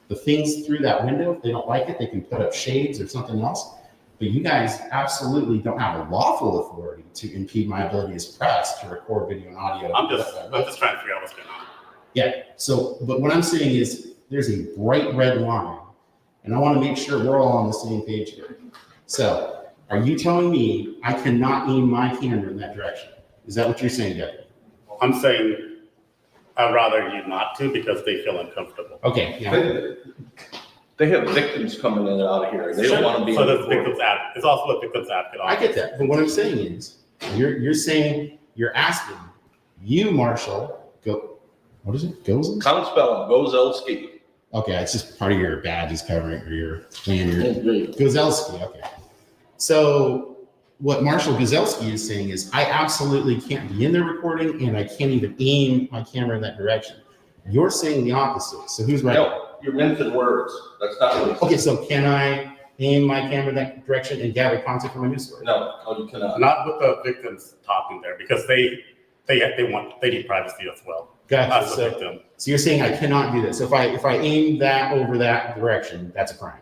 the things through that window, if they don't like it, they can put up shades or something else. But you guys absolutely don't have a lawful authority to impede my ability as press to record video and audio. I'm just trying to figure out what's going on. Yeah. So, but what I'm saying is there's a bright red line, and I want to make sure we're all on the same page here. So, are you telling me I cannot aim my camera in that direction? Is that what you're saying, Deputy? I'm saying I'd rather you not to because they feel uncomfortable. Okay. Yeah. They have victims coming in and out of here. They don't want to be. So there's victims advocate. It's also a victims advocate. I get that, but what I'm saying is, you're saying you're asking you, Marshall, go. What is it? Goes. Count spelling Gozelski. Okay, it's just part of your badge is covering or your plan. Gozelski. Okay. So what Marshall Gozelski is saying is, I absolutely can't be in there recording, and I can't even aim my camera in that direction. You're saying the opposite. So who's right? No, you're mincing words. That's not what he's okay, so can I aim my camera in that direction and gather content for my news story? No, you cannot. Not with the victims talking there because they need privacy as well. Gotcha. So you're saying I cannot do that. So if I aim that over that direction, that's a crime.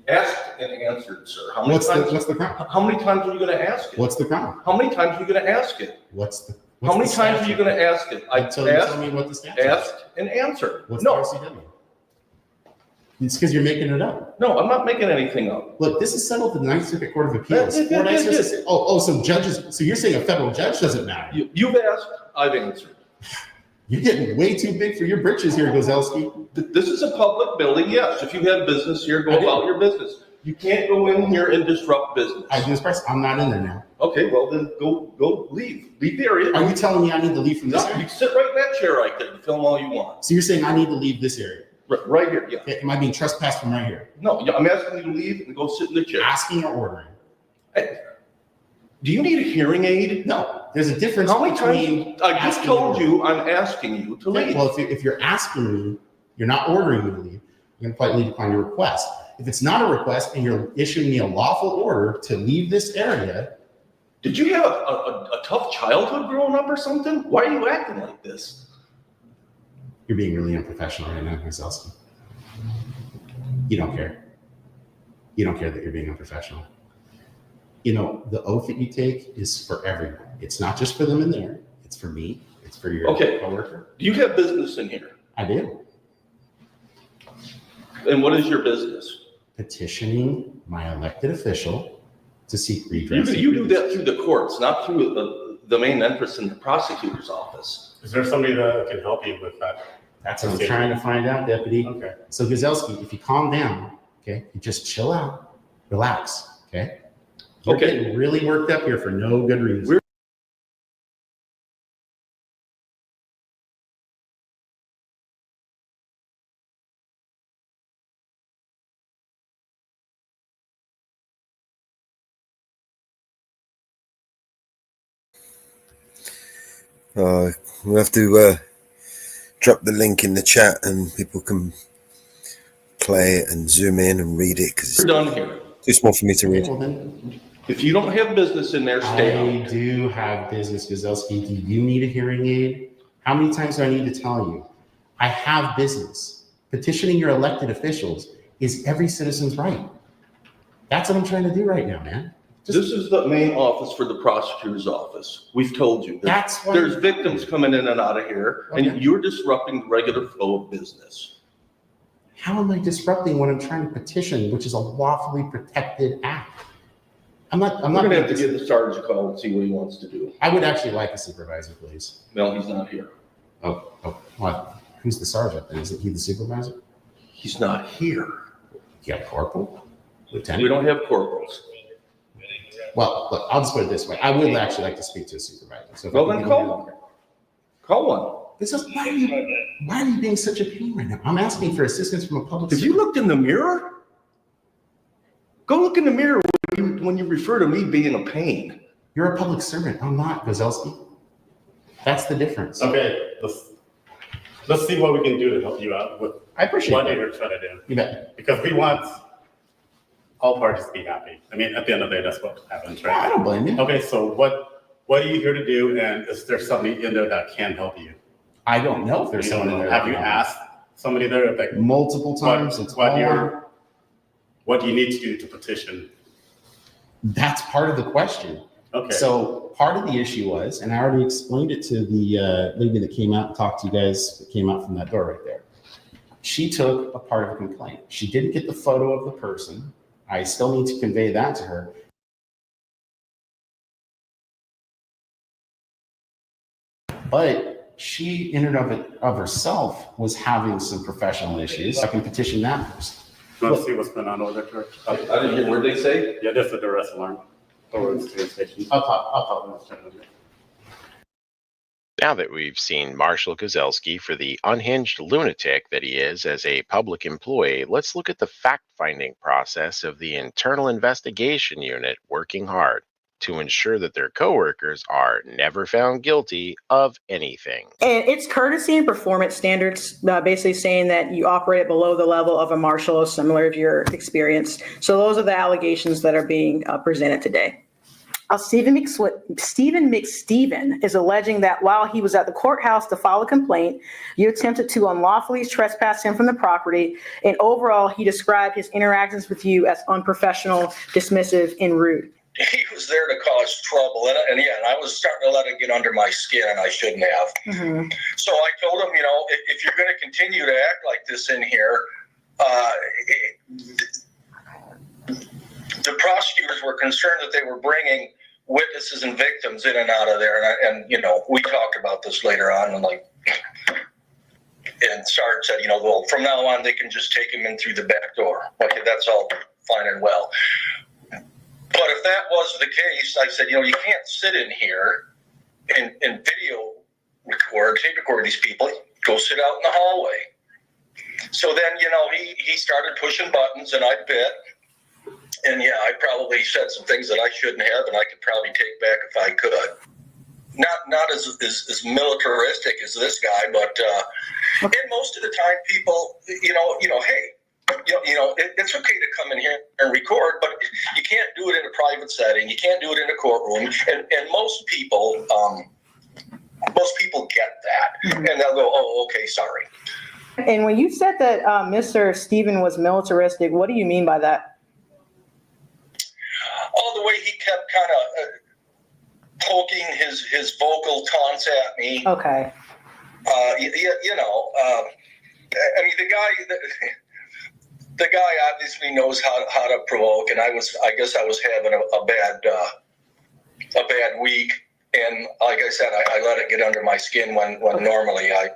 Asked and answered, sir. What's the crime? How many times are you going to ask it? What's the crime? How many times are you going to ask it? How many times are you going to ask it? I tell me what the statute is. Asked and answered. What's no. the RCW? It's because you're making it up. No, I'm not making anything up. Look, this is settled at the Ninth Circuit Court of Appeals. So judges. So you're saying a federal judge doesn't matter? You've asked, I've answered. You're getting way too big for your britches here, Gozelski. This is a public building, yes. If you have business here, go about your business. You can't go in here and disrupt business. I do express. I'm not in there now. Okay, well then go leave. Leave the area. Are you telling me I need to leave from this area? You sit right in that chair right there and film all you want. So you're saying I need to leave this area? Right here, yeah. Okay, am I being trespassed from right here? No, I'm asking you to leave and go sit in the chair. Asking or ordering? Hey, do you need a hearing aid? No. There's a difference between. I just told you I'm asking you to leave. Well, if you're asking me, you're not ordering me to leave. You're going to politely decline your request. If it's not a request and you're issuing me a lawful order to leave this area. Did you have a tough childhood growing up or something? Why are you acting like this? You're being really unprofessional right now, Gozelski. You don't care. You don't care that you're being unprofessional. You know, the oath that you take is for everyone. It's not just for them in there. It's for me. It's for your coworker. Do you have business in here? I do. And what is your business? Petitioning my elected official to seek redress. You do that through the courts, not through the main entrance in the prosecutor's office. Is there somebody that can help you with that? That's what I'm trying to find out, Deputy. Okay. So Gozelski, if you calm down, okay, you just chill out, relax, okay? You're getting really worked up here for no good reason. We'll have to drop the link in the chat and people can play it and zoom in and read it because it's done here. Too small for me to read. Well, then, if you don't have business in there, stay out. I do have business, Gozelski. Do you need a hearing aid? How many times do I need to tell you? I have business. Petitioning your elected officials is every citizen's right. That's what I'm trying to do right now, man. This is the main office for the prosecutor's office. We've told you. That's why there's victims coming in and out of here, and you're disrupting the regular flow of business. How am I disrupting when I'm trying to petition, which is a lawfully protected act? I'm not going to have to give the sergeant a call and see what he wants to do. I would actually like a supervisor, please. No, he's not here. Oh, what? Who's the sergeant? Isn't he the supervisor? He's not here. You got corporal? Lieutenant? We don't have corporals. Well, look, I'll just put it this way. I would actually like to speak to a supervisor. So well, then call one. Call one. This is, why are you being such a pain right now? I'm asking for assistance from a public servant. Have you looked in the mirror? Go look in the mirror when you refer to me being a pain. You're a public servant. I'm not, Gozelski. That's the difference. Okay, let's see what we can do to help you out with I appreciate what that. you're trying to do. You bet. Because we want all parties to be happy. I mean, at the end of the day, that's what happens, right? I don't blame you. Okay, so what are you here to do, and is there somebody in there that can help you? I don't know if there's someone in there. Have you asked somebody there? Like, multiple times. What do you need to do to petition? That's part of the question. Okay. So part of the issue was, and I already explained it to the lady that came out and talked to you guys that came out from that door right there. She took a part of a complaint. She didn't get the photo of the person. I still need to convey that to her. But she, in and of herself, was having some professional issues. I can petition that person. Let's see what's going on over there, George. I didn't hear what they say. Yeah, that's the duress alarm. Over the station. I'll talk. Now that we've seen Marshall Gozelski for the unhinged lunatic that he is as a public employee, let's look at the fact-finding process of the Internal Investigation Unit working hard to ensure that their coworkers are never found guilty of anything. And it's courtesy and performance standards, basically saying that you operate below the level of a marshal, similar to your experience. So those are the allegations that are being presented today. Stephen McSteven is alleging that while he was at the courthouse to file a complaint, you attempted to unlawfully trespass him from the property, and overall he described his interactions with you as unprofessional, dismissive, and rude. He was there to cause trouble, and I was starting to let it get under my skin, and I shouldn't have. So I told him, if you're going to continue to act like this in here, concerned that they were bringing witnesses and victims in and out of there. And we talked about this later on, and Sarge said, well, from now on, they can just take him in through the back door. Okay, that's all fine and well. But if that was the case, I said, you can't sit in here and video tape record these people. Go sit out in the hallway. So then, he started pushing buttons, and I bit. And yeah, I probably said some things that I shouldn't have, and I could probably take back if I could. Not as militaristic as this guy, but and most of the time, people, hey, it's okay to come in here and record, but you can't do it in a private setting. You can't do it in a courtroom, and most people get that, and they'll go, "Oh, okay, sorry." And when you said that Mr. Stephen was militaristic, what do you mean by that? Oh, the way he kept kind of poking his vocal taunts at me. Okay. I mean, the guy obviously knows how to provoke, and I guess I was having a bad week, and like I said, I let it get under my skin when normally I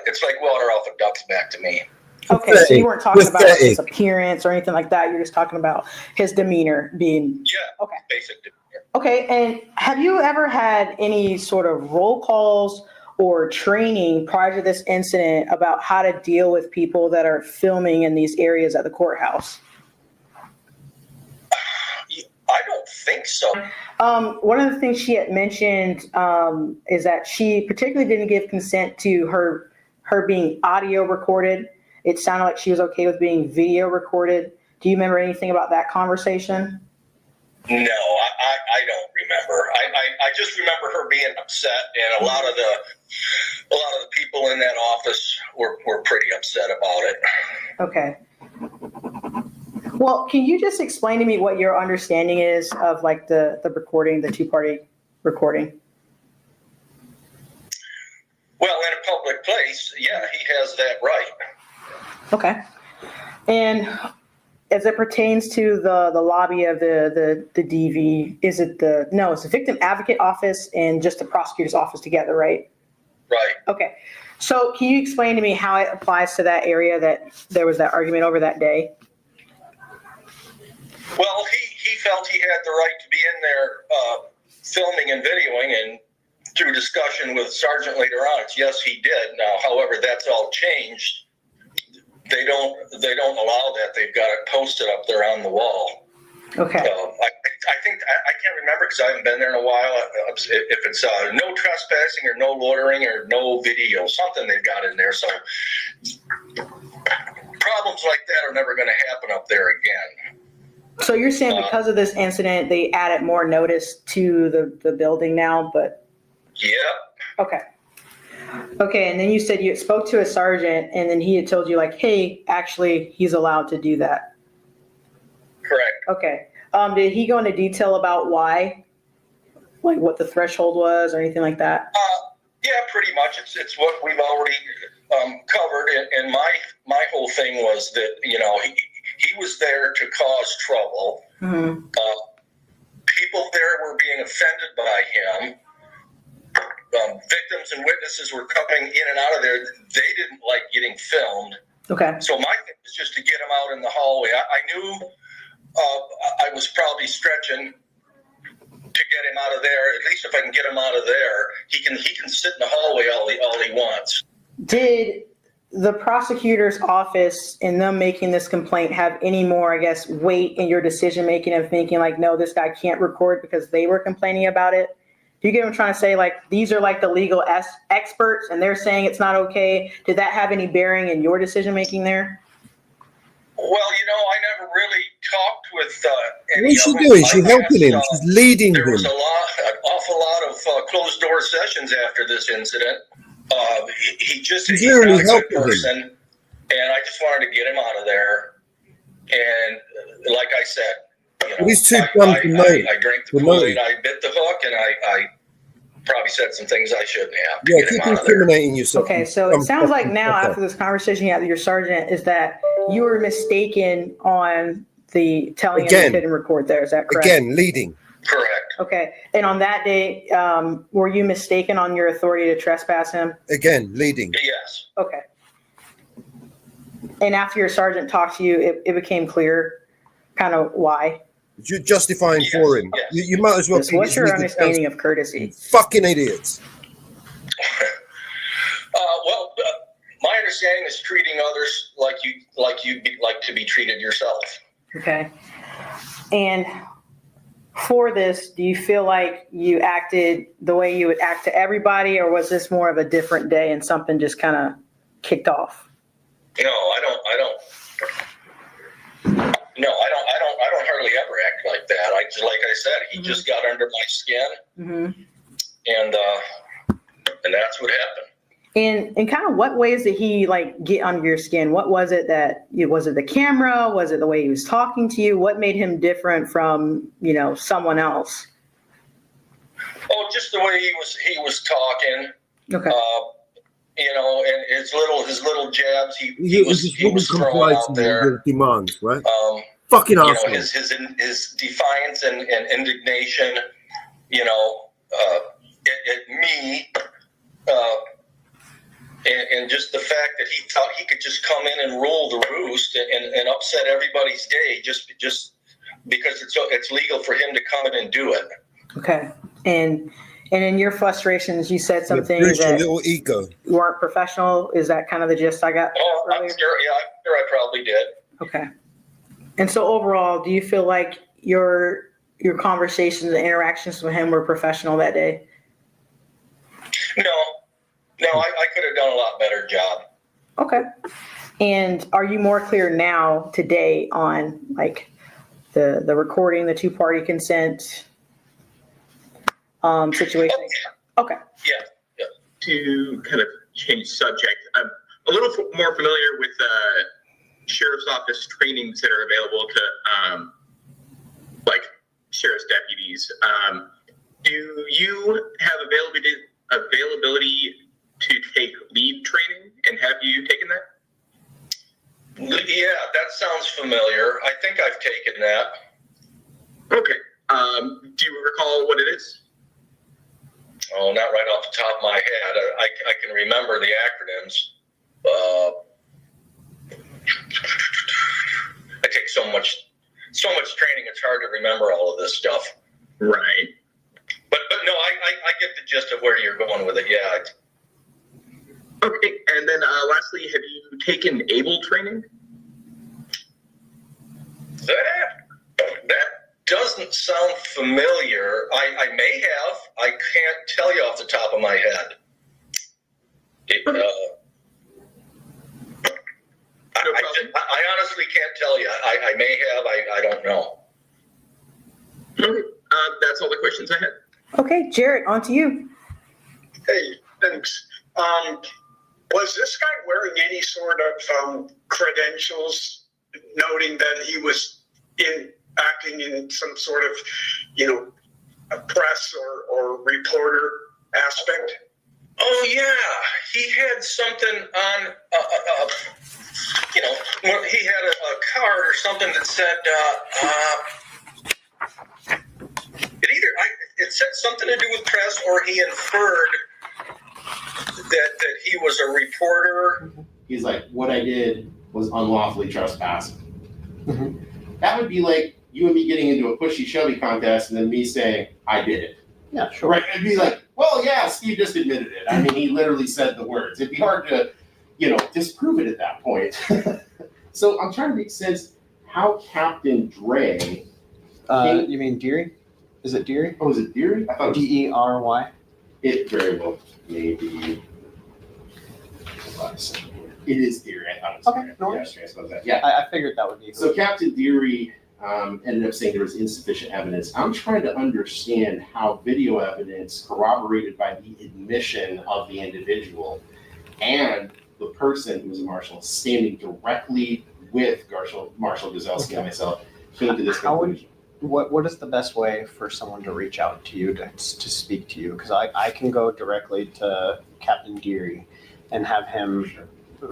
it's like water off a duck's back to me. Okay, so you weren't talking about his appearance or anything like that. You're just talking about his demeanor being. Yeah. Okay. Basic demeanor. Okay, and have you ever had any sort of roll calls or training prior to this incident about how to deal with people that are filming in these areas at the courthouse? I don't think so. One of the things she had mentioned is that she particularly didn't give consent to her being audio recorded. It sounded like she was okay with being video recorded. Do you remember anything about that conversation? No, I don't remember. I just remember her being upset, and a lot of the people in that office were pretty upset about it. Okay. Well, can you just explain to me what your understanding is of like the recording, the two-party recording? Well, in a public place, yeah, he has that right. Okay. And as it pertains to the lobby of the DV, it's the victim advocate office and just the prosecutor's office together, right? Right. Okay. So can you explain to me how it applies to that area that there was that argument over that day? Well, he felt he had the right to be in there filming and videoing, and through discussion with Sergeant later on, yes, he did. Now, however, that's all changed. They don't allow that. They've got it posted up there on the wall. Okay. I think I can't remember because I haven't been there in a while. If it's no trespassing or no loitering or no video, something they've got in there. So problems like that are never going to happen up there again. So you're saying because of this incident, they added more notice to the building now, but. Yeah. Okay. Okay, and then you said you spoke to a sergeant, and then he had told you, like, hey, actually, he's allowed to do that. Correct. Okay. Did he go into detail about why? Like what the threshold was or anything like that? Yeah, pretty much. It's what we've already covered, and my whole thing was that, he was there to cause trouble. Mm-hmm. People there were being offended by him. Victims and witnesses were coming in and out of there. They didn't like getting filmed. Okay. So my thing was just to get him out in the hallway. I knew I was probably stretching to get him out of there. At least if I can get him out of there, he can sit in the hallway all he wants. Did the prosecutor's office in them making this complaint have any more, I guess, weight in your decision making of thinking like, no, this guy can't record because they were complaining about it? Do you get what I'm trying to say? Like, these are like the legal experts and they're saying it's not okay. Did that have any bearing in your decision making there? Well, I never really talked with any What's she of them. doing? She's helping him. She's leading There him. was an awful lot of closed door sessions after this incident. He's literally not a good helping him. person, and I just wanted to get him out of there. And like I said, He's too dumb to know. I drank the Kool-Aid, I bit the hook, and I probably said some things I shouldn't have to Yeah, get him keep out of there. incriminating yourself. Okay, so it sounds like now after this conversation you had with your sergeant is that you were mistaken on the telling him Again. he couldn't record there. Is that correct? Again, leading. Correct. Okay. And on that day, were you mistaken on your authority to trespass him? Again, leading. Yes. Okay. And after your sergeant talked to you, it became clear kind of why? You're justifying for him. Yes. You might as well. What's your understanding of courtesy? Fucking idiots. My understanding is treating others like you'd like to be treated yourself. Okay. And for this, do you feel like you acted the way you would act to everybody, or was this more of a different day and something just kind of kicked off? No, I don't hardly ever act like that. Like I said, he just got under my skin, and that's what happened. And kind of what ways did he like get under your skin? What was it was it the camera? Was it the way he was talking to you? What made him different from, someone else? Oh, just the way he was talking. Okay. And his little jabs. He was throwing out there. Demands, right? Fucking awesome. His defiance and indignation. At me. And just the fact that he thought he could just come in and rule the roost and upset everybody's day just because it's legal for him to come in and do it. Okay. And in your frustrations, you said some things that little ego. weren't professional. Is that kind of the gist I got? Oh, I'm sure I probably did. Okay. And so overall, do you feel like your conversations and interactions with him were professional that day? No, I could have done a lot better job. Okay. And are you more clear now today on like the recording, the 2-party consent situation? Okay. Yeah. To kind of change subject, I'm a little more familiar with sheriff's office trainings that are available to like sheriff's deputies. Do you have availability to take lead training, and have you taken that? Yeah, that sounds familiar. I think I've taken that. Okay. Do you recall what it is? Oh, not right off the top of my head. I can remember the acronyms. I take so much training. It's hard to remember all of this stuff. Right. But no, I get the gist of where you're going with it. Yeah. Okay, and then lastly, have you taken ABLE training? That doesn't sound familiar. I may have. I can't tell you off the top of my head. I honestly can't tell you. I may have. I don't know. Okay, that's all the questions I had. Okay, Jarrett, on to you. Hey, thanks. Was this guy wearing any sort of credentials, noting that he was acting in some sort of, a press or reporter aspect? Oh yeah, he had something on. He had a card or something that said. It said something to do with press, or he inferred that he was a reporter. He's like, what I did was unlawfully trespassing. That would be like you and me getting into a pushy shovey contest and then me saying, I did it. Yeah, sure. Right? It'd be like, well, yeah, Steve just admitted it. I mean, he literally said the words. It'd be hard to, disprove it at that point. So I'm trying to make sense how Captain Dre. You mean Deary? Is it Deary? Oh, is it Deary? I thought Dery. It very well may be. It is Deary. I thought it was okay. Deary. No worries. Yeah. I figured that would be. So Captain Deary ended up saying there was insufficient evidence. I'm trying to understand how video evidence corroborated by the admission of the individual and the person who was a marshal standing directly with Marshal Gazelski and myself came to this conclusion. What is the best way for someone to reach out to you to speak to you? Because I can go directly to Captain Deary and have him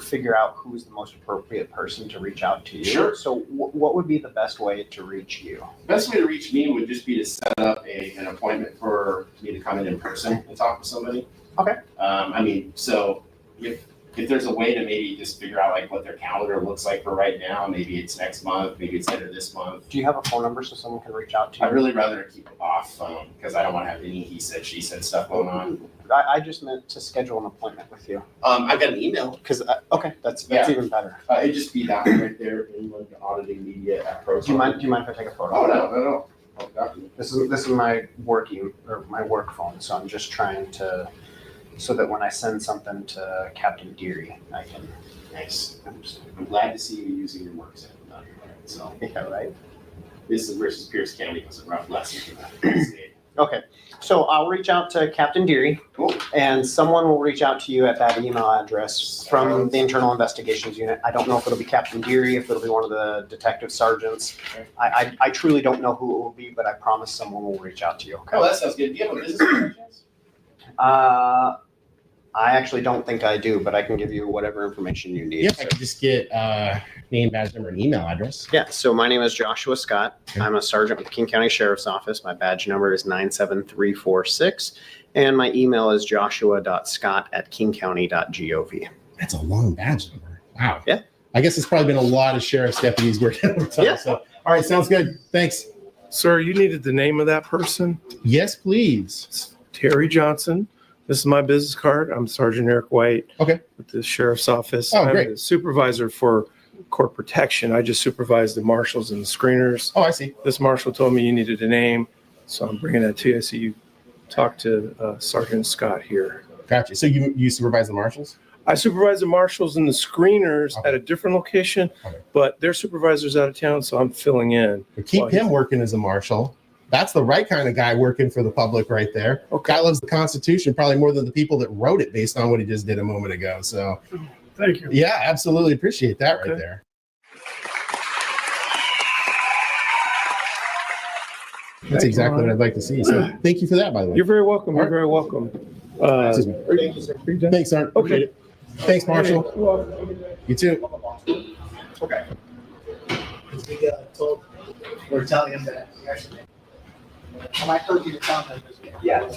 figure out who's the most appropriate person to reach out to you. Sure. So what would be the best way to reach you? Best way to reach me would just be to set up an appointment for me to come in person and talk with somebody. Okay. I mean, so if there's a way to maybe just figure out like what their calendar looks like for right now, maybe it's next month, maybe it's later this month. Do you have a phone number so someone can reach out to you? I'd really rather keep it off because I don't want to have any he said, she said stuff going on. I just meant to schedule an appointment with you. I've got an email. Because okay, that's Yeah. even better. It'd just be that right there in like the auditing media at Pro. Do you mind if I take a photo? Oh no. Oh, definitely. This is my work phone, so I'm just trying to, so that when I send something to Captain Deary, I can. Nice. I'm glad to see you using your work set. So yeah, right. This is versus Pierce County was a rough lesson for that state. Okay, so I'll reach out to Captain Deary, Cool. and someone will reach out to you at that email address from the Internal Investigations Unit. I don't know if it'll be Captain Deary, if it'll be one of the detective sergeants. I truly don't know who it will be, but I promise someone will reach out to you. Okay. Oh, that sounds good. Do you have a business card? I actually don't think I do, but I can give you whatever information you need. Yep, I could just get name, badge number, and email address. Yeah, so my name is Joshua Scott. I'm a sergeant with the King County Sheriff's Office. My badge number is 97346, and my email is joshua.scott@kingcounty.gov. That's a long badge number. Wow. Yeah. I guess it's probably been a lot of sheriff's deputies working overtime. Yeah. So, all right, sounds good. Thanks. Sir, you needed the name of that person? Yes, please. It's Terry Johnson. This is my business card. I'm Sergeant Eric White. Okay. With the Sheriff's Office. Oh, I'm great. the supervisor for court protection. I just supervise the marshals and the screeners. Oh, I see. This marshal told me you needed a name, so I'm bringing that to you. I see you talked to Sergeant Scott here. Gotcha. So you supervise the marshals? I supervise the marshals and the screeners Okay. at a different location, Okay. but their supervisor's out of town, so I'm filling in. But keep while him he's- working as a marshal. That's the right kind of guy working for the public right there. Okay. Guy loves the Constitution probably more than the people that wrote it based on what he just did a moment ago. So, Thank you. yeah, absolutely appreciate that right Okay. there. That's exactly what I'd like to see. So, thank you for that, by the way. You're very welcome. You're All right. very welcome. Excuse me. Thank you, sir. Are you done? Thanks, Art. Appreciate Okay. it. Thanks, Marshall. You're welcome. You too. Okay. We told, we're telling him that actually. I heard you tell him. Yeah.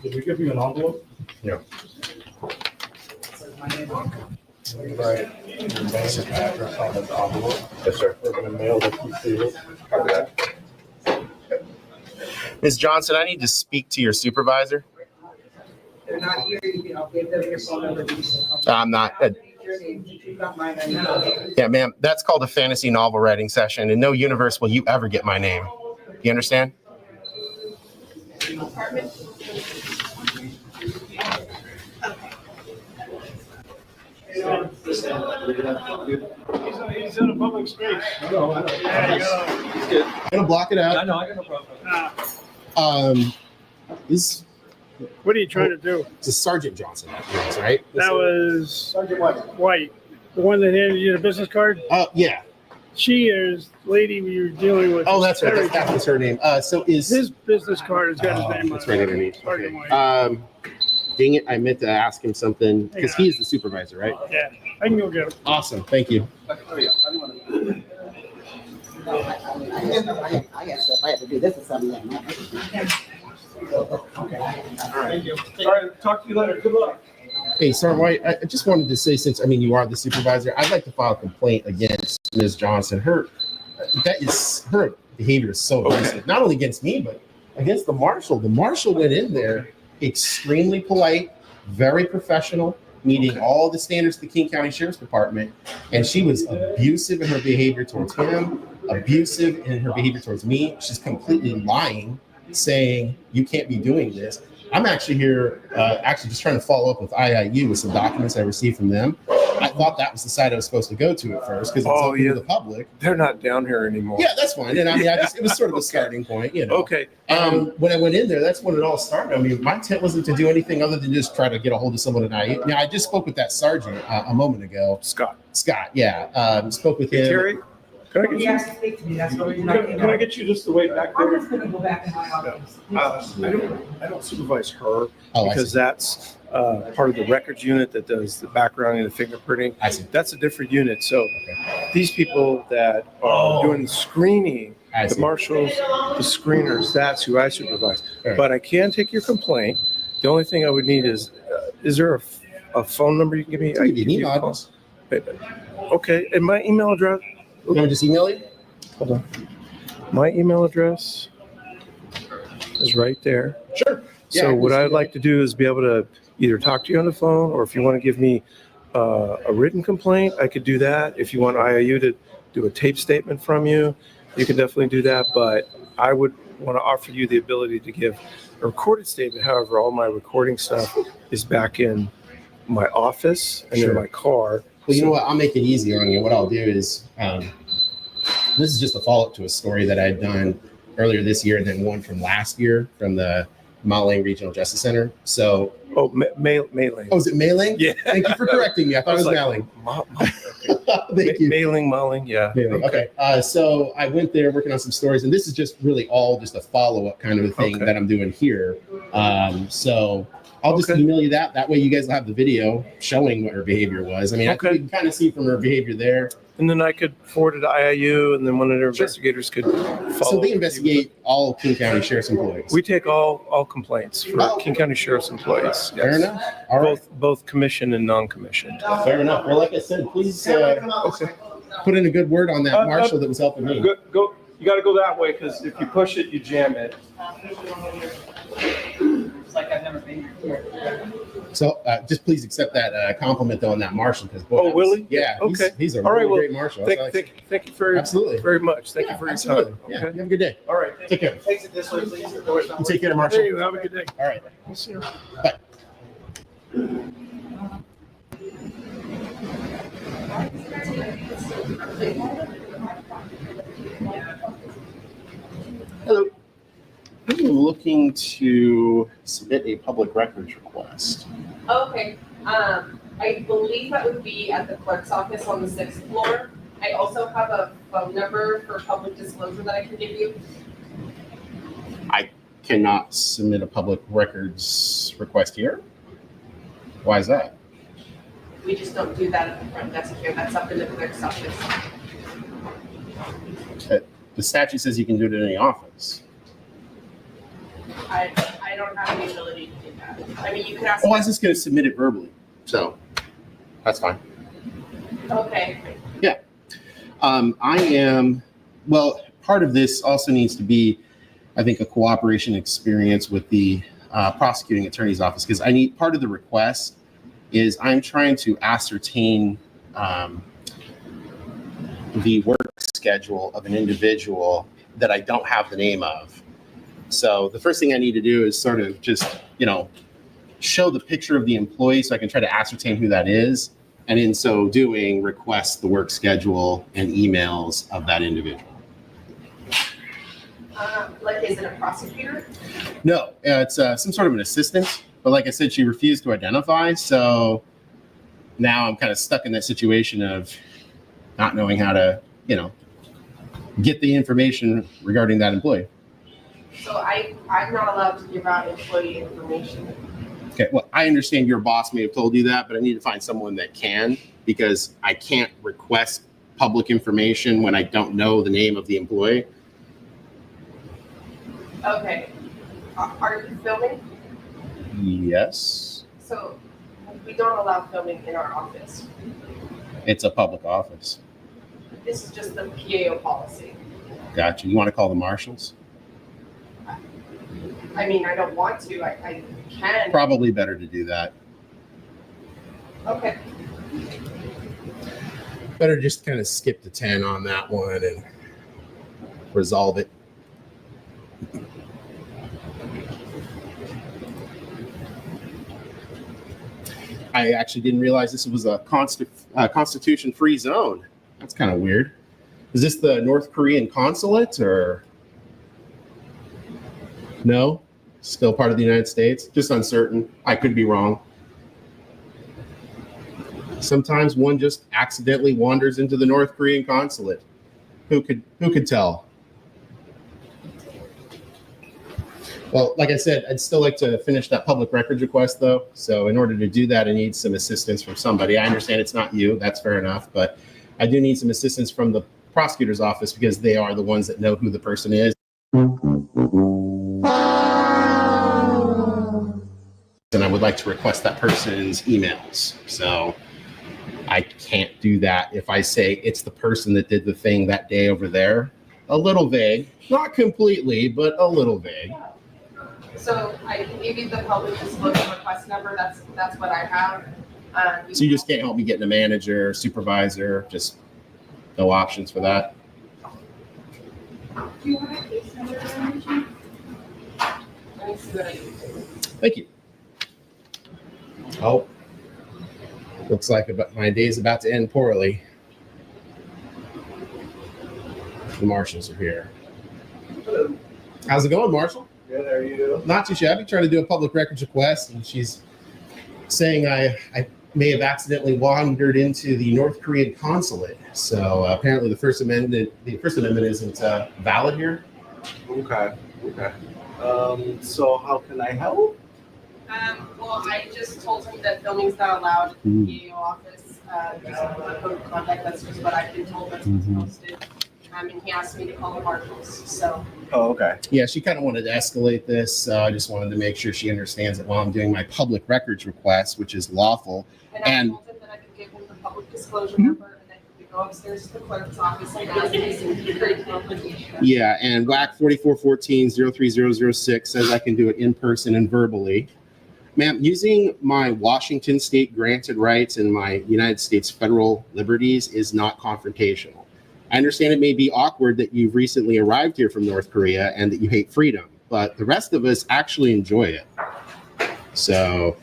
Did we give you an envelope? Yeah. Right. Your name and address on this envelope. Yes, sir. We're gonna mail it to you. Copy that. Ms. Johnson, I need to speak to your supervisor. They're not here, I'll give them your phone number. I'm not. Your name, you got mine, I know. Yeah, ma'am. That's called a fantasy novel writing session. In no universe will you ever get my name. You understand? He's in a public space. I'm gonna block it out. I got no problem. This What are you trying to do? it's a Sergeant Johnson, right? That was White, the one that handed you the business card. Yeah. She is the lady we were dealing with. Oh, that's right. Terry That was her name. So is His business card has got his name on that's it. right underneath. Sergeant Okay. White. Dang it! I meant to ask him something because he is the supervisor, right? Yeah, I can go get him. Awesome. Thank you. I got stuff I have to do. This is something. All right, talk to you later. Good luck. Hey, Sergeant White, I just wanted to say, since you are the supervisor, I'd like to file a complaint against Ms. Johnson. Her behavior is so abusive, not only against me, but against the marshal. The marshal went in there extremely polite, very professional, meeting all the standards of the King County Sheriff's Department, and she was abusive in her behavior towards him, abusive in her behavior towards me. She's completely lying, saying you can't be doing this. I'm actually here, just trying to follow up with IIU with some documents I received from them. I thought that was the site I was supposed to go to at first because it's open to the public. They're not down here anymore. Yeah, that's fine. And it was sort of a starting point, you know. Okay. When I went in there, that's when it all started. I mean, my intent wasn't to do anything other than just try to get a hold of someone tonight. Now, I just spoke with that sergeant a moment ago. Scott, yeah. Spoke with him. Terry, Can I get He you? has to speak to me, that's what we're not. Can I get you just to wait back I'm there? just gonna go back in my office. I don't supervise her Oh, I because see. that's part of the records unit that does the background and the fingerprinting. I see. That's a different unit. So these people that are doing the screening, I the see. marshals, the screeners, that's who I supervise. Right. But I can take your complaint. The only thing I would need is there a phone number you can give me? I'll give you an email address. Okay, and my email address. You want me to just email you? Hold on. My email address is right there. Sure. So Yeah, what I'd like to do is be able to either talk to you on the phone, or if you want to give me a written complaint, I could do that. If you want IIU to do a tape statement from you, you can definitely do that. But I would want to offer you the ability to give a recorded statement. However, all my recording stuff is back in my office and in my car. Well, you know what? I'll make it easy on you. What I'll do is, this is just a follow-up to a story that I had done earlier this year, and then one from last year from the Malang Regional Justice Center. So, mailing. Oh, is it mailing? Yeah. Thank you for correcting me. I thought it was like, mailing. Thank you. Mailing, yeah. Mailing. Okay. So I went there working on some stories, and this is just really all just a follow-up kind of a thing that I'm doing here. So I'll just email you that. That way you guys will have the video showing what her behavior was. I mean, I think you can kind of see from her behavior there. And then I could forward it to IIU, and then one of their investigators could follow. So they investigate all King County Sheriff's employees. We take all complaints for King County Sheriff's employees. Fair enough. All right. Both commissioned and non-commissioned. Fair enough. Well, like I said, please put in a good word on that marshal that was helping me. Go. You got to go that way because if you push it, you jam it. It's like I've never been here. So just please accept that compliment on that marshal because Willie? Yeah. Okay. He's a All right, really well, great marshal. Thank you very much. Thank you for your time. Yeah. You have a good day. All right. Take care. Takes it this way, please. You take care, Marshall. Hey, have a good day. All right. We'll see you. Bye. Hello. I'm looking to submit a public records request. Okay, I believe that would be at the clerk's office on the 6th floor. I also have a phone number for public disclosure that I can give you. I cannot submit a public records request here. Why is that? We just don't do that at the front desk here, that's up in the clerk's office. The statute says you can do it in any office. I don't have the ability to do that. I mean, you could ask. Oh, I was just going to submit it verbally. So that's fine. Okay, Yeah. I am, well, part of this also needs to be, I think, a cooperation experience with the prosecuting attorney's office because I need, part of the request is I'm trying to ascertain the work schedule of an individual that I don't have the name of. So the first thing I need to do is sort of just, show the picture of the employee so I can try to ascertain who that is. And in so doing, request the work schedule and emails of that individual. like, is it a prosecutor? No, it's some sort of an assistant. But like I said, she refused to identify. So now I'm kind of stuck in that situation of not knowing how to, get the information regarding that employee. So I'm not allowed to give out employee information. Okay, well, I understand your boss may have told you that, but I need to find someone that can, because I can't request public information when I don't know the name of the employee. Okay. Are you filming? Yes, So we don't allow filming in our office. it's a public office. This is just the PAO policy. Gotcha. You want to call the marshals? I mean, I don't want to, I can. Probably better to do that. Okay. Better just kind of skip the 10 on that one and resolve it. I actually didn't realize this was a constitution-free zone. That's kind of weird. Is this the North Korean consulate or no? Still part of the United States? Just uncertain. I could be wrong. Sometimes one just accidentally wanders into the North Korean consulate. who could tell? Well, like I said, I'd still like to finish that public records request, though. So in order to do that, I need some assistance from somebody. I understand it's not you. That's fair enough. But I do need some assistance from the prosecutor's office because they are the ones that know who the person is. And I would like to request that person's emails. So I can't do that if I say it's the person that did the thing that day over there. A little vague. Not completely, but a little vague. So I can give you the public disclosure request number. That's what I have. So you just can't help me getting a manager, supervisor, just no options for that? Do you want a case number? Let me see what I can do. Thank you. Oh, looks like my day's about to end poorly. The marshals are here. Hello. How's it going, Marshal? Good, how are you? Not too shabby. Trying to do a public records request, and she's saying I may have accidentally wandered into the North Korean consulate. So apparently, the First Amendment isn't valid here. Okay. So how can I help? Well, I just told him that filming's not allowed in the PAO office. Just the code of conduct. That's just what I've been told. That's what's posted. And he asked me to call the marshals. So. Oh, okay. Yeah, she kind of wanted to escalate this. So I just wanted to make sure she understands that while I'm doing my public records request, which is lawful, and I told him that I could give him the public disclosure number, and then he could go upstairs to the clerk's office and ask me some great clarification. yeah, and WAC 4414-03006 says I can do it in person and verbally. Ma'am, using my Washington state granted rights and my United States federal liberties is not confrontational. I understand it may be awkward that you've recently arrived here from North Korea and that you hate freedom, but the rest of us actually enjoy it. So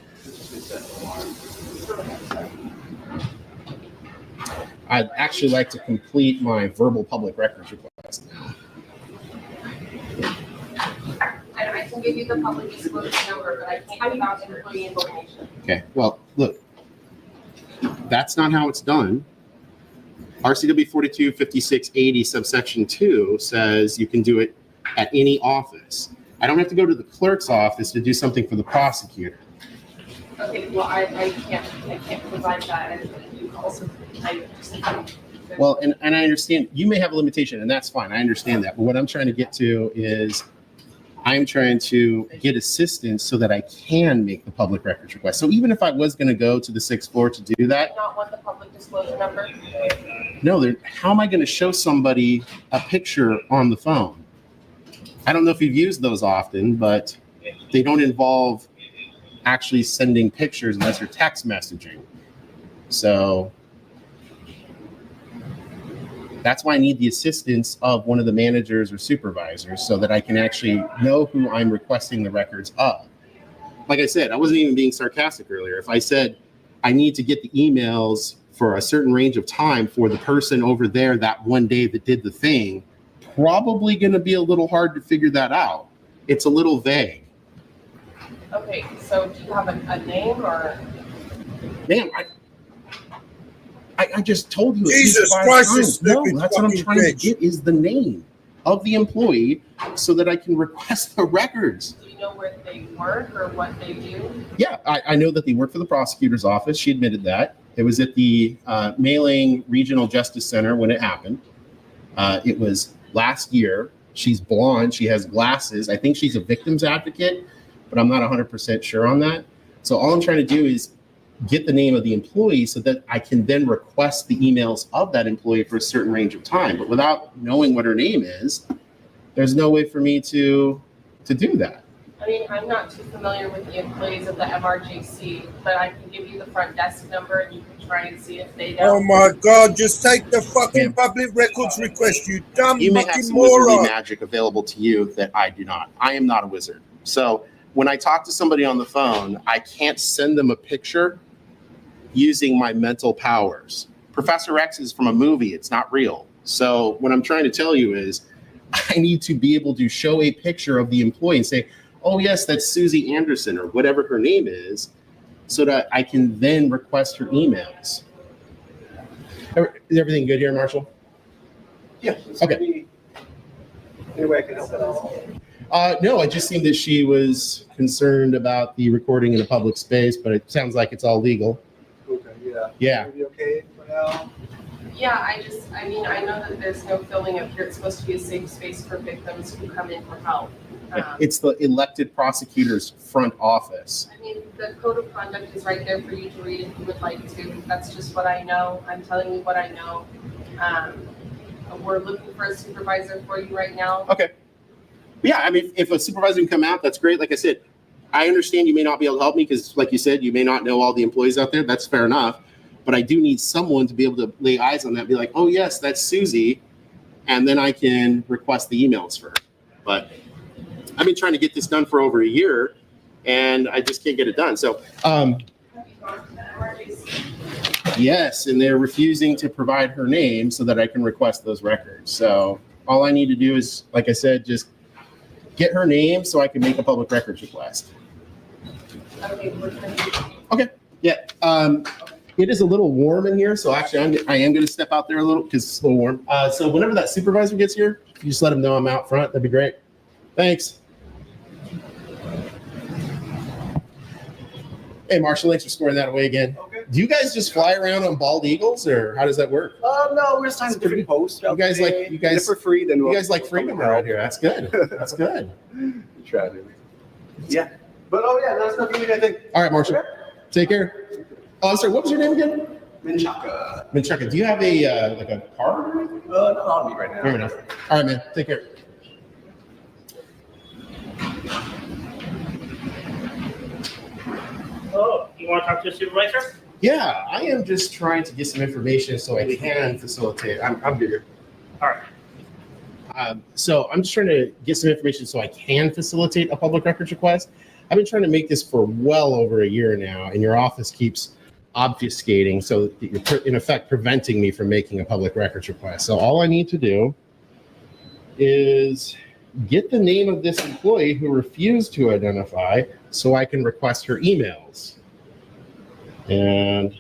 I'd actually like to complete my verbal public records request now. I can give you the public disclosure number, but I can't give out employee information. Okay, well, look, that's not how it's done. RCW 425680 subsection 2 says you can do it at any office. I don't have to go to the clerk's office to do something for the prosecutor. Okay, well, I can't provide that, and you also, Well, and I understand you may have a limitation, and that's fine. I understand that. But what I'm trying to get to is I'm trying to get assistance so that I can make the public records request. So even if I was going to go to the 6th floor to do that, not want the public disclosure number. no, how am I going to show somebody a picture on the phone? I don't know if you've used those often, but they don't involve actually sending pictures unless you're text messaging. So that's why I need the assistance of one of the managers or supervisors so that I can actually know who I'm requesting the records of. Like I said, I wasn't even being sarcastic earlier. If I said I need to get the emails for a certain range of time for the person over there that one day that did the thing, probably going to be a little hard to figure that out. It's a little vague. Okay, so do you have a name or? Ma'am, I just told you. Jesus Christ! No, that's what I'm trying to get is the name of the employee so that I can request the records. Do you know where they work or what they do? Yeah, I know that they work for the prosecutor's office. She admitted that. It was at the Mailing Regional Justice Center when it happened. It was last year. She's blonde. She has glasses. I think she's a victim's advocate, but I'm not 100% sure on that. So all I'm trying to do is get the name of the employee so that I can then request the emails of that employee for a certain range of time. But without knowing what her name is, there's no way for me to do that. I mean, I'm not too familiar with the employees of the MRJC, but I can give you the front desk number and you can try and see if they know. Oh my God, just take the fucking public records request, you dumb You may have fucking some wizardly moron. magic available to you that I do not. I am not a wizard. So when I talk to somebody on the phone, I can't send them a picture using my mental powers. Professor X is from a movie. It's not real. So what I'm trying to tell you is I need to be able to show a picture of the employee and say, oh, yes, that's Susie Anderson or whatever her name is, so that I can then request her emails. Is everything good here, Marshall? Yeah. Okay. Any way I can help at all? No, it just seemed that she was concerned about the recording in a public space, but it sounds like it's all legal. Okay, yeah. Yeah. Maybe okay for now? Yeah, I mean, I know that there's no filming up here. It's supposed to be a safe space for victims who come in for help. It's the elected prosecutor's front office. I mean, the code of conduct is right there for you to read if you would like to. That's just what I know. I'm telling you what I know. We're looking for a supervisor for you right now. Okay. Yeah, I mean, if a supervisor can come out, that's great. Like I said, I understand you may not be able to help me because, like you said, you may not know all the employees out there. That's fair enough. But I do need someone to be able to lay eyes on that and be like, oh, yes, that's Susie. And then I can request the emails for her. But I've been trying to get this done for over a year, and I just can't get it done. So, yes, and they're refusing to provide her name so that I can request those records. So all I need to do is, like I said, just get her name so I can make a public records request. Okay. Yeah. It is a little warm in here, so actually I am going to step out there a little because it's a little warm. So whenever that supervisor gets here, you just let him know I'm out front. That'd be great. Thanks. Hey, Marshall, thanks for scoring that away again. Okay. Do you guys just fly around on bald eagles, or how does that work? No, we're just trying to different posts. You guys for free. Then you guys like freedom around here. That's good. That's good. Try to. Yeah. But that's nothing I think. All right, Marshall. Take care. Oh, I'm sorry. What was your name again? Menchaca. Menchaca. Do you have a like a card or anything? Not on me right now. Fair enough. All right, man. Take care. Oh, you want to talk to a supervisor? Yeah, I am just trying to get some information so I can facilitate. I'm here. All right. So I'm just trying to get some information so I can facilitate a public records request. I've been trying to make this for well over a year now, and your office keeps obfuscating, so that you're in effect preventing me from making a public records request. So all I need to do is get the name of this employee who refused to identify so I can request her emails. And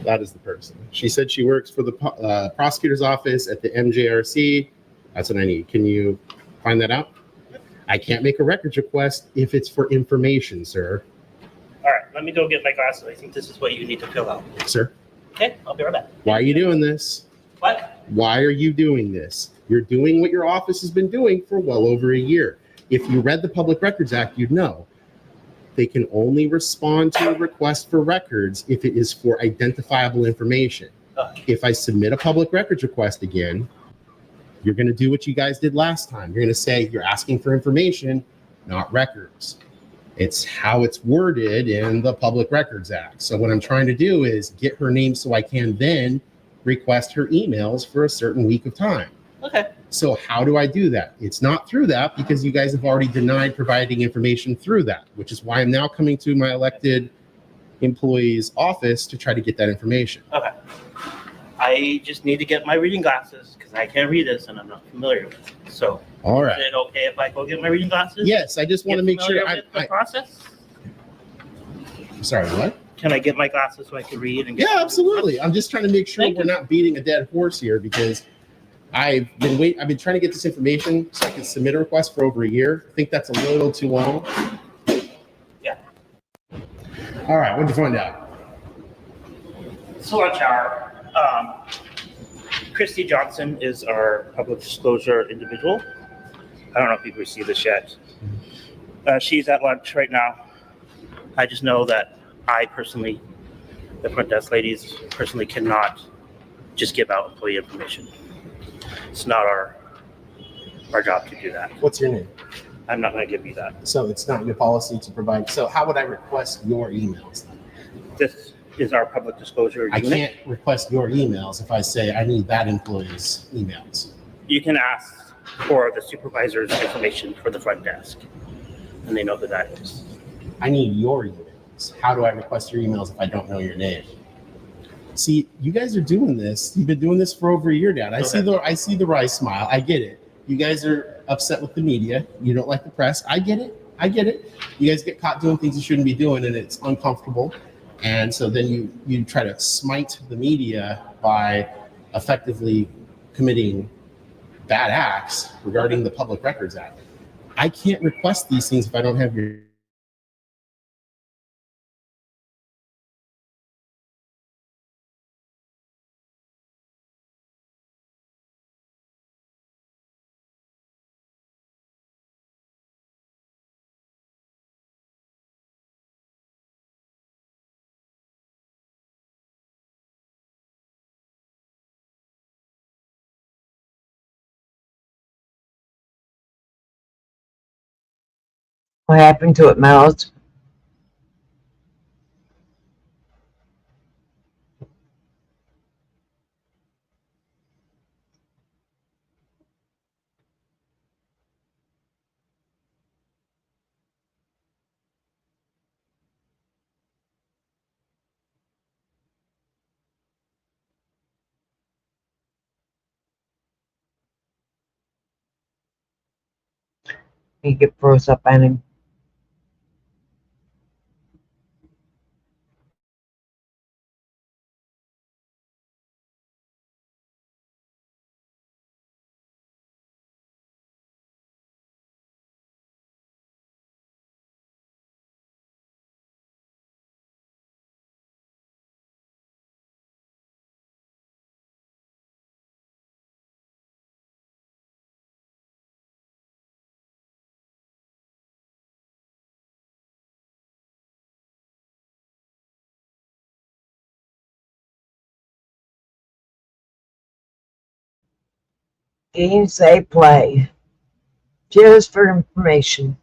that is the person. She said she works for the prosecutor's office at the MJRC. That's what I need. Can you find that out? I can't make a records request if it's for information, sir. All right, let me go get my glasses. I think this is what you need to fill out. Sir? Okay, I'll be right back. Why are you doing this? What? Why are you doing this? You're doing what your office has been doing for well over a year. If you read the Public Records Act, you'd know. They can only respond to a request for records if it is for identifiable information. If I submit a public records request again, you're going to do what you guys did last time. You're going to say you're asking for information, not records. It's how it's worded in the Public Records Act. So what I'm trying to do is get her name so I can then request her emails for a certain week of time. Okay. So how do I do that? It's not through that because you guys have already denied providing information through that, which is why I'm now coming to my elected employee's office to try to get that information. Okay. I just need to get my reading glasses because I can't read this and I'm not familiar with it. So, all right. Is it okay if I go get my reading glasses? Yes, I just want to make sure the process. Sorry, what? Can I get my glasses so I can read? And yeah, absolutely. I'm just trying to make sure we're not beating a dead horse here because I've been trying to get this information so I can submit a request for over a year. I think that's a little too long. Yeah. All right, what did you find out? So lunch hour. Christy Johnson is our public disclosure individual. I don't know if you've received this yet. She's at lunch right now. I just know that I personally, the front desk ladies personally cannot just give out employee information. It's not our job to do that. What's your name? I'm not going to give you that. So it's not your policy to provide. So how would I request your emails then? This is our public disclosure unit. I can't request your emails if I say I need that employee's emails. You can ask for the supervisor's information for the front desk, and they know who that is. I need your emails. How do I request your emails if I don't know your name? See, you guys are doing this. You've been doing this for over a year, Dad. I see the wry smile. I get it. You guys are upset with the media. You don't like the press. I get it. You guys get caught doing things you shouldn't be doing, and it's uncomfortable. And so then you try to smite the media by effectively committing bad acts regarding the Public Records Act. I can't request these things if I don't have your What happened to it, Mellows? He get froze up on him. Games they play. Just for information.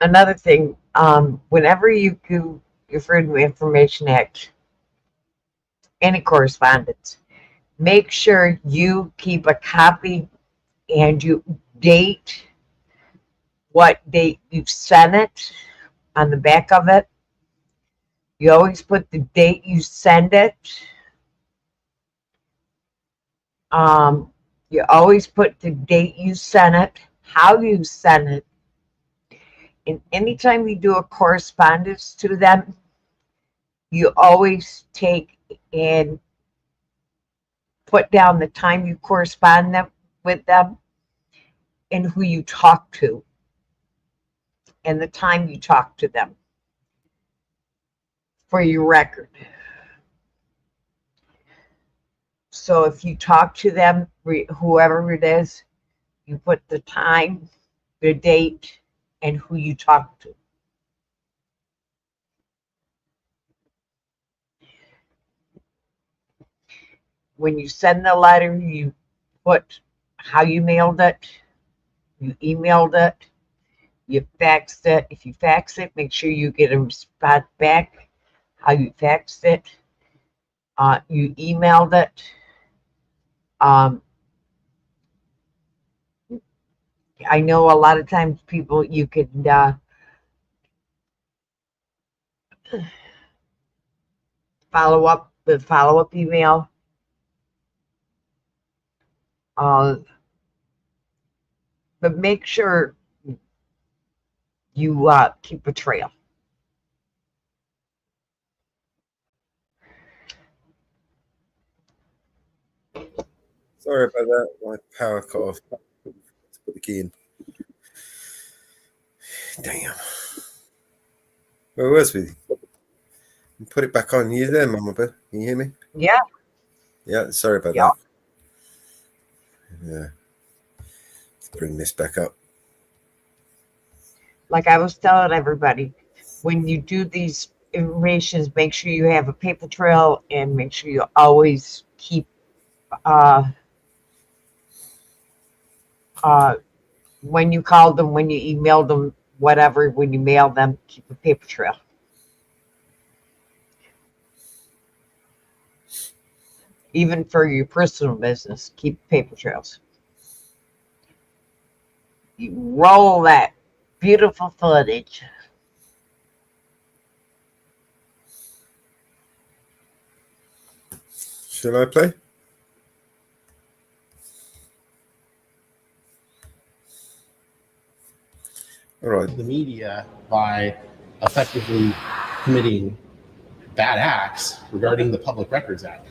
Another thing, whenever you do your Freedom of Information Act, any correspondence, make sure you keep a copy and you date what date you sent it on the back of it. You always put the date you send it. You always put the date you sent it, how you sent it. And anytime you do a correspondence to them, you always take and put down the time you correspond with them and who you talk to and the time you talk to them for your record. So if you talk to them, whoever it is, you put the time, the date, and who you talk to. When you send the letter, you put how you mailed it, you emailed it, you faxed it. If you fax it, make sure you get a response back, how you faxed it. You emailed it. I know a lot of times people, you could follow up with follow-up email. But make sure you keep a trail. Sorry about that. My power cut off. Let's put the key in. Damn. Where was we? Put it back on. You there, Mama Bear? Can you hear me? Yeah. Yeah. Sorry about that. Yeah. Let's bring this back up. Like I was telling everybody, when you do these informations, make sure you have a paper trail and make sure you always keep when you called them, when you emailed them, whatever, when you mail them, keep a paper trail. Even for your personal business, keep paper trails. You roll that beautiful footage. Shall I play? All right. The media by effectively committing bad acts regarding the Public Records Act.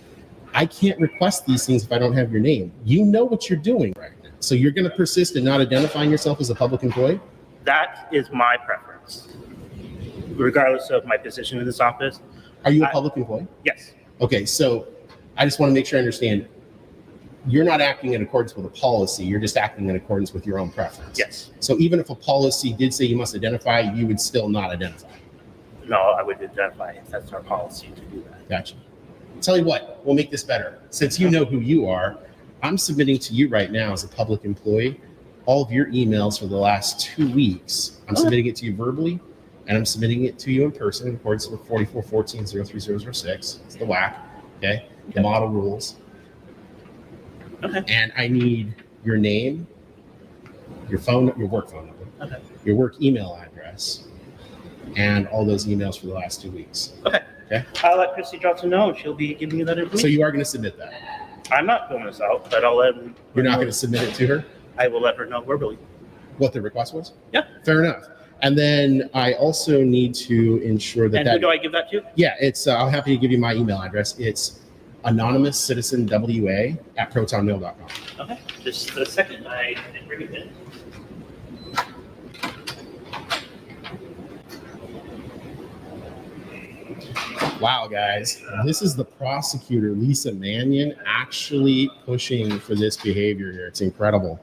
I can't request these things if I don't have your name. You know what you're doing right now. So you're going to persist in not identifying yourself as a public employee? That is my preference, regardless of my position in this office. Are you a public employee? Yes. Okay, so I just want to make sure I understand. You're not acting in accordance with a policy. You're just acting in accordance with your own preference. Yes. So even if a policy did say you must identify, you would still not identify. No, I would identify if that's our policy to do that. Gotcha. Tell you what, we'll make this better. Since you know who you are, I'm submitting to you right now as a public employee all of your emails for the last 2 weeks. I'm submitting it to you verbally, and I'm submitting it to you in person in accordance with 4414-03006. It's the WAC, okay? The model rules. Okay. And I need your name, your work phone number, Okay. your work email address, and all those emails for the last 2 weeks. Okay. Okay. I'll let Christy Johnson know. She'll be giving you that information. So you are going to submit that? I'm not filling this out, but I'll let. You're not going to submit it to her? I will let her know verbally. What the request was? Yeah. Fair enough. And then I also need to ensure that And who do I give that to? Yeah, it's. I'm happy to give you my email address. It's anonymouscitizenwa@protonmail.com. Okay. Just a second. I didn't bring it in. Wow, guys, this is the prosecutor, Lisa Mannion, actually pushing for this behavior here. It's incredible.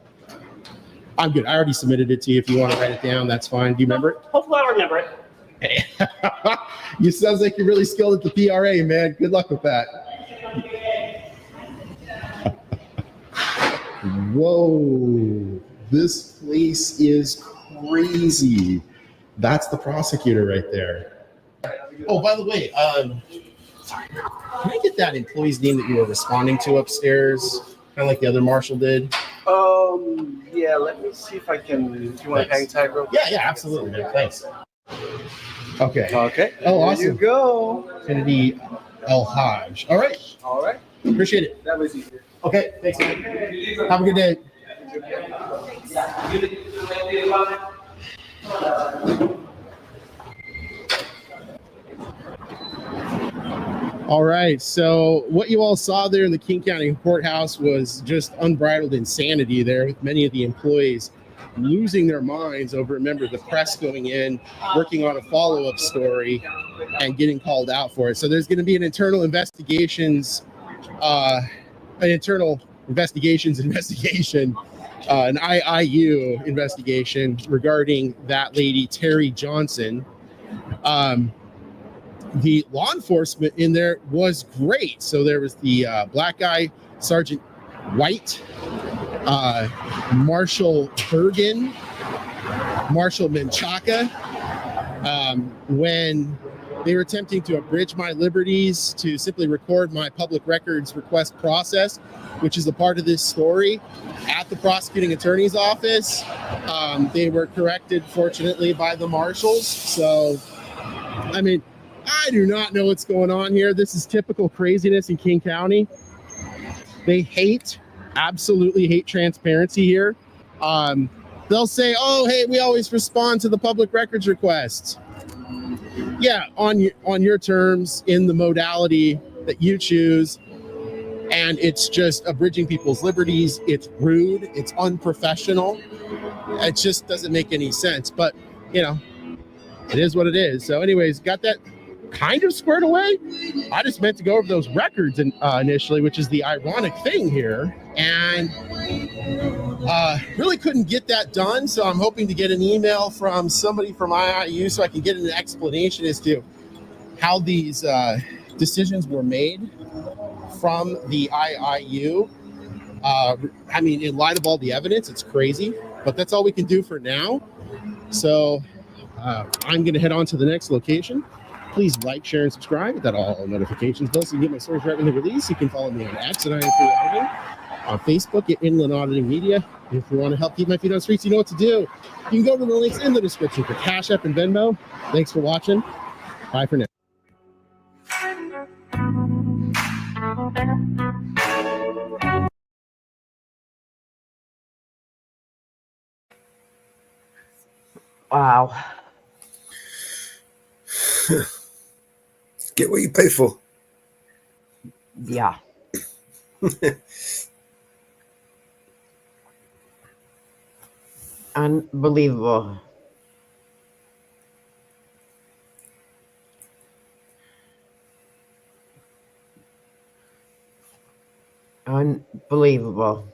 I'm good. I already submitted it to you. If you want to write it down, that's fine. Do you remember it? Hopefully I'll remember it. You sounds like you're really skilled at the PRA, man. Good luck with that. Whoa, this place is crazy. That's the prosecutor right there. Oh, by the way, sorry, can I get that employee's name that you were responding to upstairs, kind of like the other marshal did? Yeah, let me see if I can. Do you want to hang tag real quick? Yeah, absolutely, man. Thanks. Okay. Okay. Oh, awesome. There you go. Kennedy El Haj. All right. All right. Appreciate it. That was easier. Okay. Thanks. Man. Have a good day. All right, so what you all saw there in the King County Courthouse was just unbridled insanity there, with many of the employees losing their minds over, remember, the press going in, working on a follow-up story, and getting called out for it. So there's going to be an internal investigation, an IIU investigation regarding that lady, Terry Johnson. The law enforcement in there was great. So there was the black guy, Sergeant White, Marshal Bergen, Marshal Menchaca. When they were attempting to abridge my liberties to simply record my public records request process, which is a part of this story, at the prosecuting attorney's office, they were corrected, fortunately, by the marshals. So, I mean, I do not know what's going on here. This is typical craziness in King County. They absolutely hate transparency here. They'll say, oh, hey, we always respond to the public records requests. Yeah, on your terms, in the modality that you choose. And it's just abridging people's liberties. It's rude. It's unprofessional. It just doesn't make any sense. But, you know, it is what it is. So anyways, got that kind of squared away. I just meant to go over those records initially, which is the ironic thing here, and really couldn't get that done. So I'm hoping to get an email from somebody from IIU so I can get an explanation as to how these decisions were made from the IIU. I mean, in light of all the evidence, it's crazy, but that's all we can do for now. So I'm going to head on to the next location. Please like, share, and subscribe. Hit that all notifications bell so you get my stories right when they release. You can follow me on X at Auditing, on Facebook at Inland Auditing Media. If you want to help keep my feet on the streets, you know what to do. You can go to the links in the description for Cash App and Venmo. Thanks for watching. Bye for now. Wow. Get what you pay for. Yeah. Unbelievable. Unbelievable.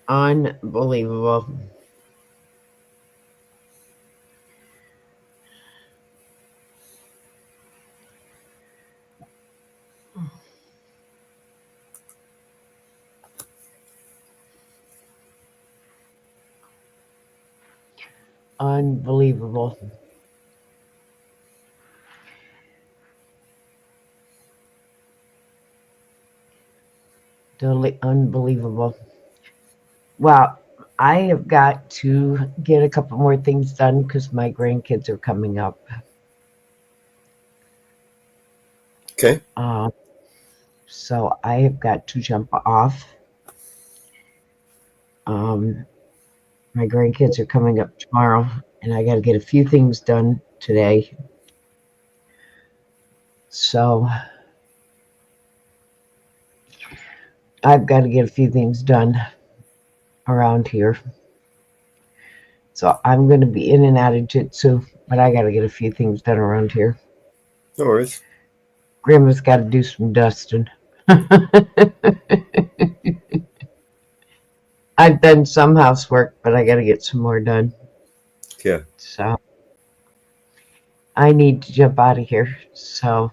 Unbelievable. Unbelievable. Totally unbelievable. Well, I have got to get a couple more things done because my grandkids are coming up. Okay. So I have got to jump off. My grandkids are coming up tomorrow, and I got to get a few things done today. So I've got to get a few things done around here. So I'm going to be in and out of jitsu, but I got to get a few things done around here. No worries. Grandma's got to do some dusting. I've done some housework, but I got to get some more done. Yeah. So I need to jump out of here. So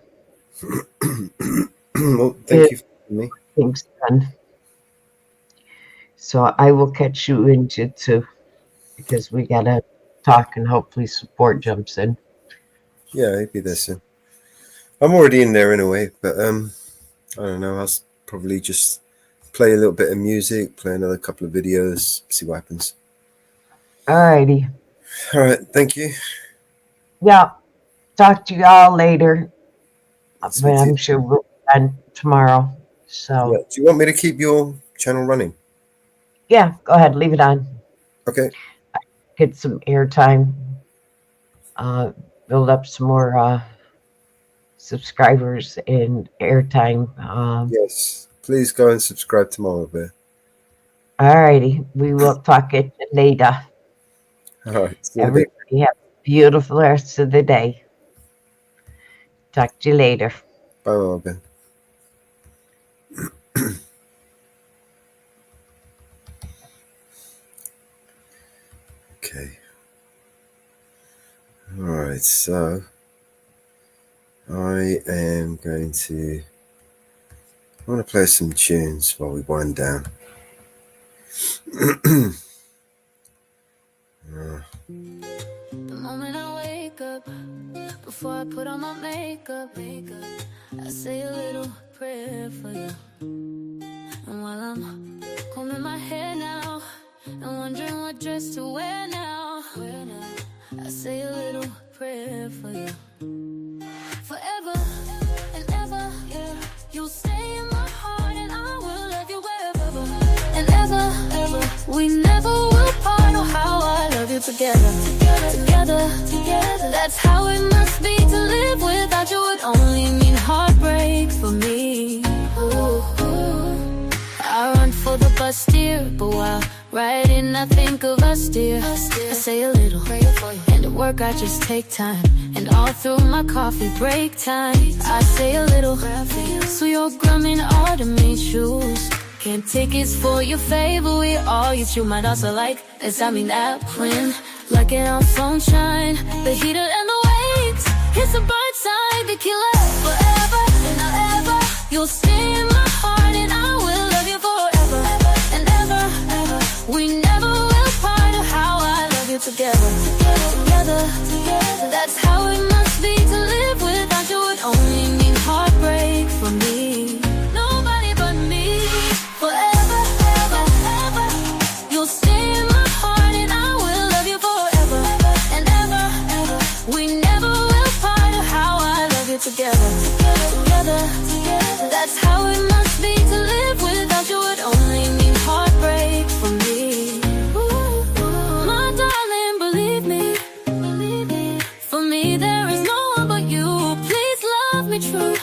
well, thank you for me. Things done. So I will catch you in jitsu because we got to talk and hopefully support jumps in. Yeah, I'll be there soon. I'm already in there anyway, but I don't know. I'll probably just play a little bit of music, play another couple of videos, see what happens. Alrighty. All right, thank you. Yeah. Talk to y'all later. But I'm sure we'll be done tomorrow. So yeah. Do you want me to keep your channel running? Yeah, go ahead, leave it on. Okay. Get some airtime. Build up some more subscribers and airtime. Yes. Please go and subscribe to Mama Bear. Alrighty. We will talk it later. All right. Everybody have a beautiful rest of the day. Talk to you later. Bye, Mama Bear. Okay. All right. So I am going to. I want to play some tunes while we wind down. The moment I wake up, before I put on my makeup, I say a little prayer for you. And while I'm combing my hair now and wondering what dress to wear now, I say a little prayer for you. Forever and ever, yeah, you'll stay in my heart and I will love you wherever and ever. We never will part. Oh, how I love you together. That's how it must be to live without you. Would only mean heartbreak for me. Ooh. I run for the bus, dear, but while riding, I think of us, dear. I say a little prayer for you. And at work, I just take time. And all through my coffee break time, I say a little. So you're grumming automate shoes. Can't tickets for your favorite, we all use you might also like. Does that mean that when like it on sunshine, the heater and the waves, it's a bright side, the killer forever and ever. You'll stay in my heart and I will love We never will part of how I love you together. Together. That's how it must be to live without you. Would only mean heartbreak for me. Nobody but me. Forever, ever, ever. You'll stay in my heart and I will love you forever and ever, ever. We never will part of how I love you together. That's how it must be to live without you. Would only mean heartbreak for me. My darling, believe me. For me, there is no one but you. Please love me true.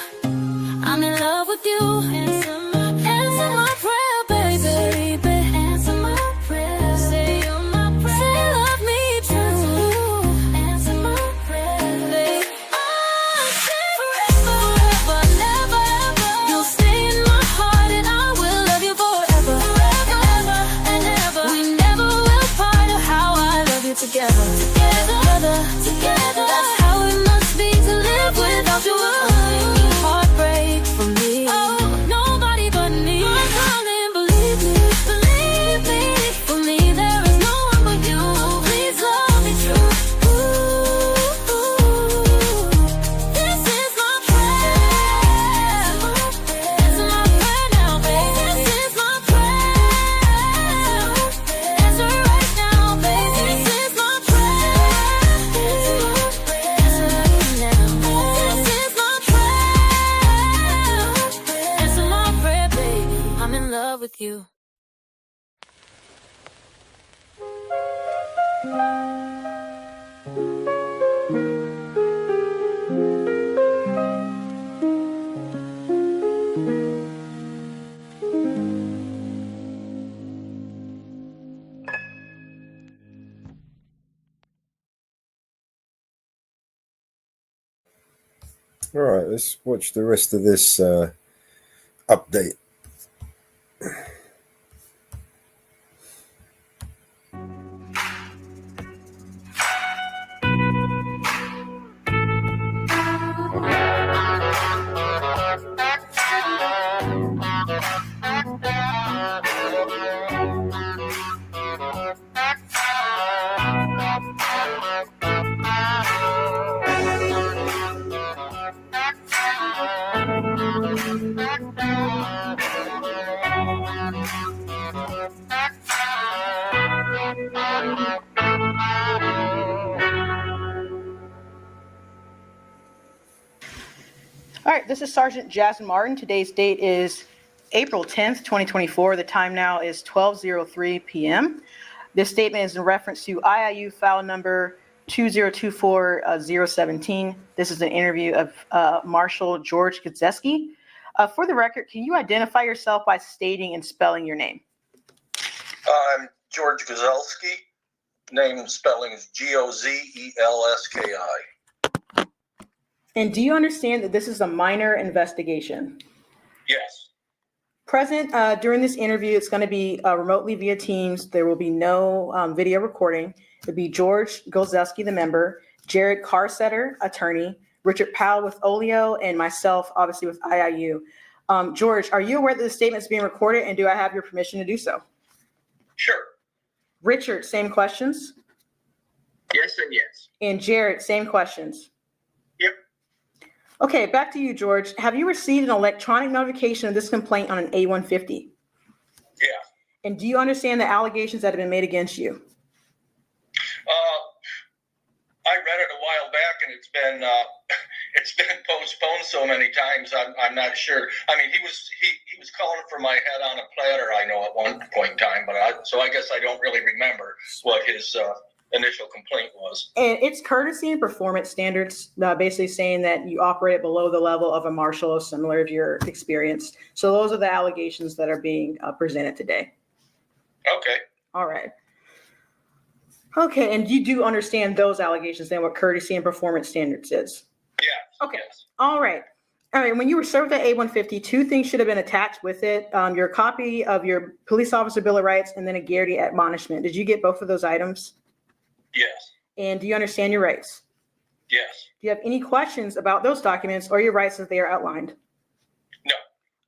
I'm in love with you. Answer my prayer, baby. Answer my prayer. Say you're my prayer. Say love me true. Answer my prayer, baby. I'll stay forever, never, ever. You'll stay in my heart and I will love you forever, ever and ever. We never will part of how I love you together. Together. That's how it must be to live without you. Only mean heartbreak for me. Oh, nobody but me. My darling, believe me. For me, there is no one but you. Please love me true. This is my prayer. Answer my prayer now, baby. This is my prayer. Answer it right now, baby. This is my prayer. Answer it now. This is my prayer. Answer my prayer, baby. I'm in love with you. All right, let's watch the rest of this update. All right, this is Sergeant Jasmine Martin. Today's date is April 10th, 2024. The time now is 12:03 p.m. This statement is in reference to IIU file number 2024017. This is an interview of Marshal George Gudzeski. For the record, can you identify yourself by stating and spelling your name? I'm George Gazelski. Name spelling is Gozelski. And do you understand that this is a minor investigation? Yes. Present during this interview, it's going to be remotely via Teams. There will be no video recording. It'll be George Golzeski, the member, Jared Carsetter, attorney, Richard Powell with Olio, and myself, obviously, with IIU. George, are you aware that the statement is being recorded, and do I have your permission to do so? Sure. Richard, same questions? Yes and yes. And Jared, same questions? Yep. Okay, back to you, George. Have you received an electronic notification of this complaint on an A150? Yeah. And do you understand the allegations that have been made against you? I read it a while back, and it's been postponed so many times. I'm not sure. I mean, he was calling for my head on a platter, I know, at one point in time, but I guess I don't really remember what his initial complaint was. And it's courtesy and performance standards, basically saying that you operate below the level of a marshal, similar to your experience. So those are the allegations that are being presented today. Okay. All right. Okay, and you do understand those allegations then, what courtesy and performance standards is? Yeah. Okay. Yes. All right. All right, when you were served at A150, two things should have been attached with it. Your copy of your police officer bill of rights and then a Garrity admonishment. Did you get both of those items? Yes. And do you understand your rights? Yes. Do you have any questions about those documents or your rights as they are outlined? No.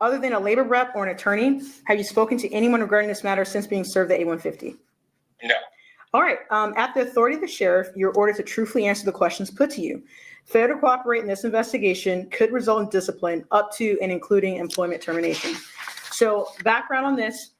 Other than a labor rep or an attorney, have you spoken to anyone regarding this matter since being served the A-150? No. All right. At the authority of the sheriff, you're ordered to truthfully answer the questions put to you. Failure to cooperate in this investigation could result in discipline up to and including employment termination. So background on this,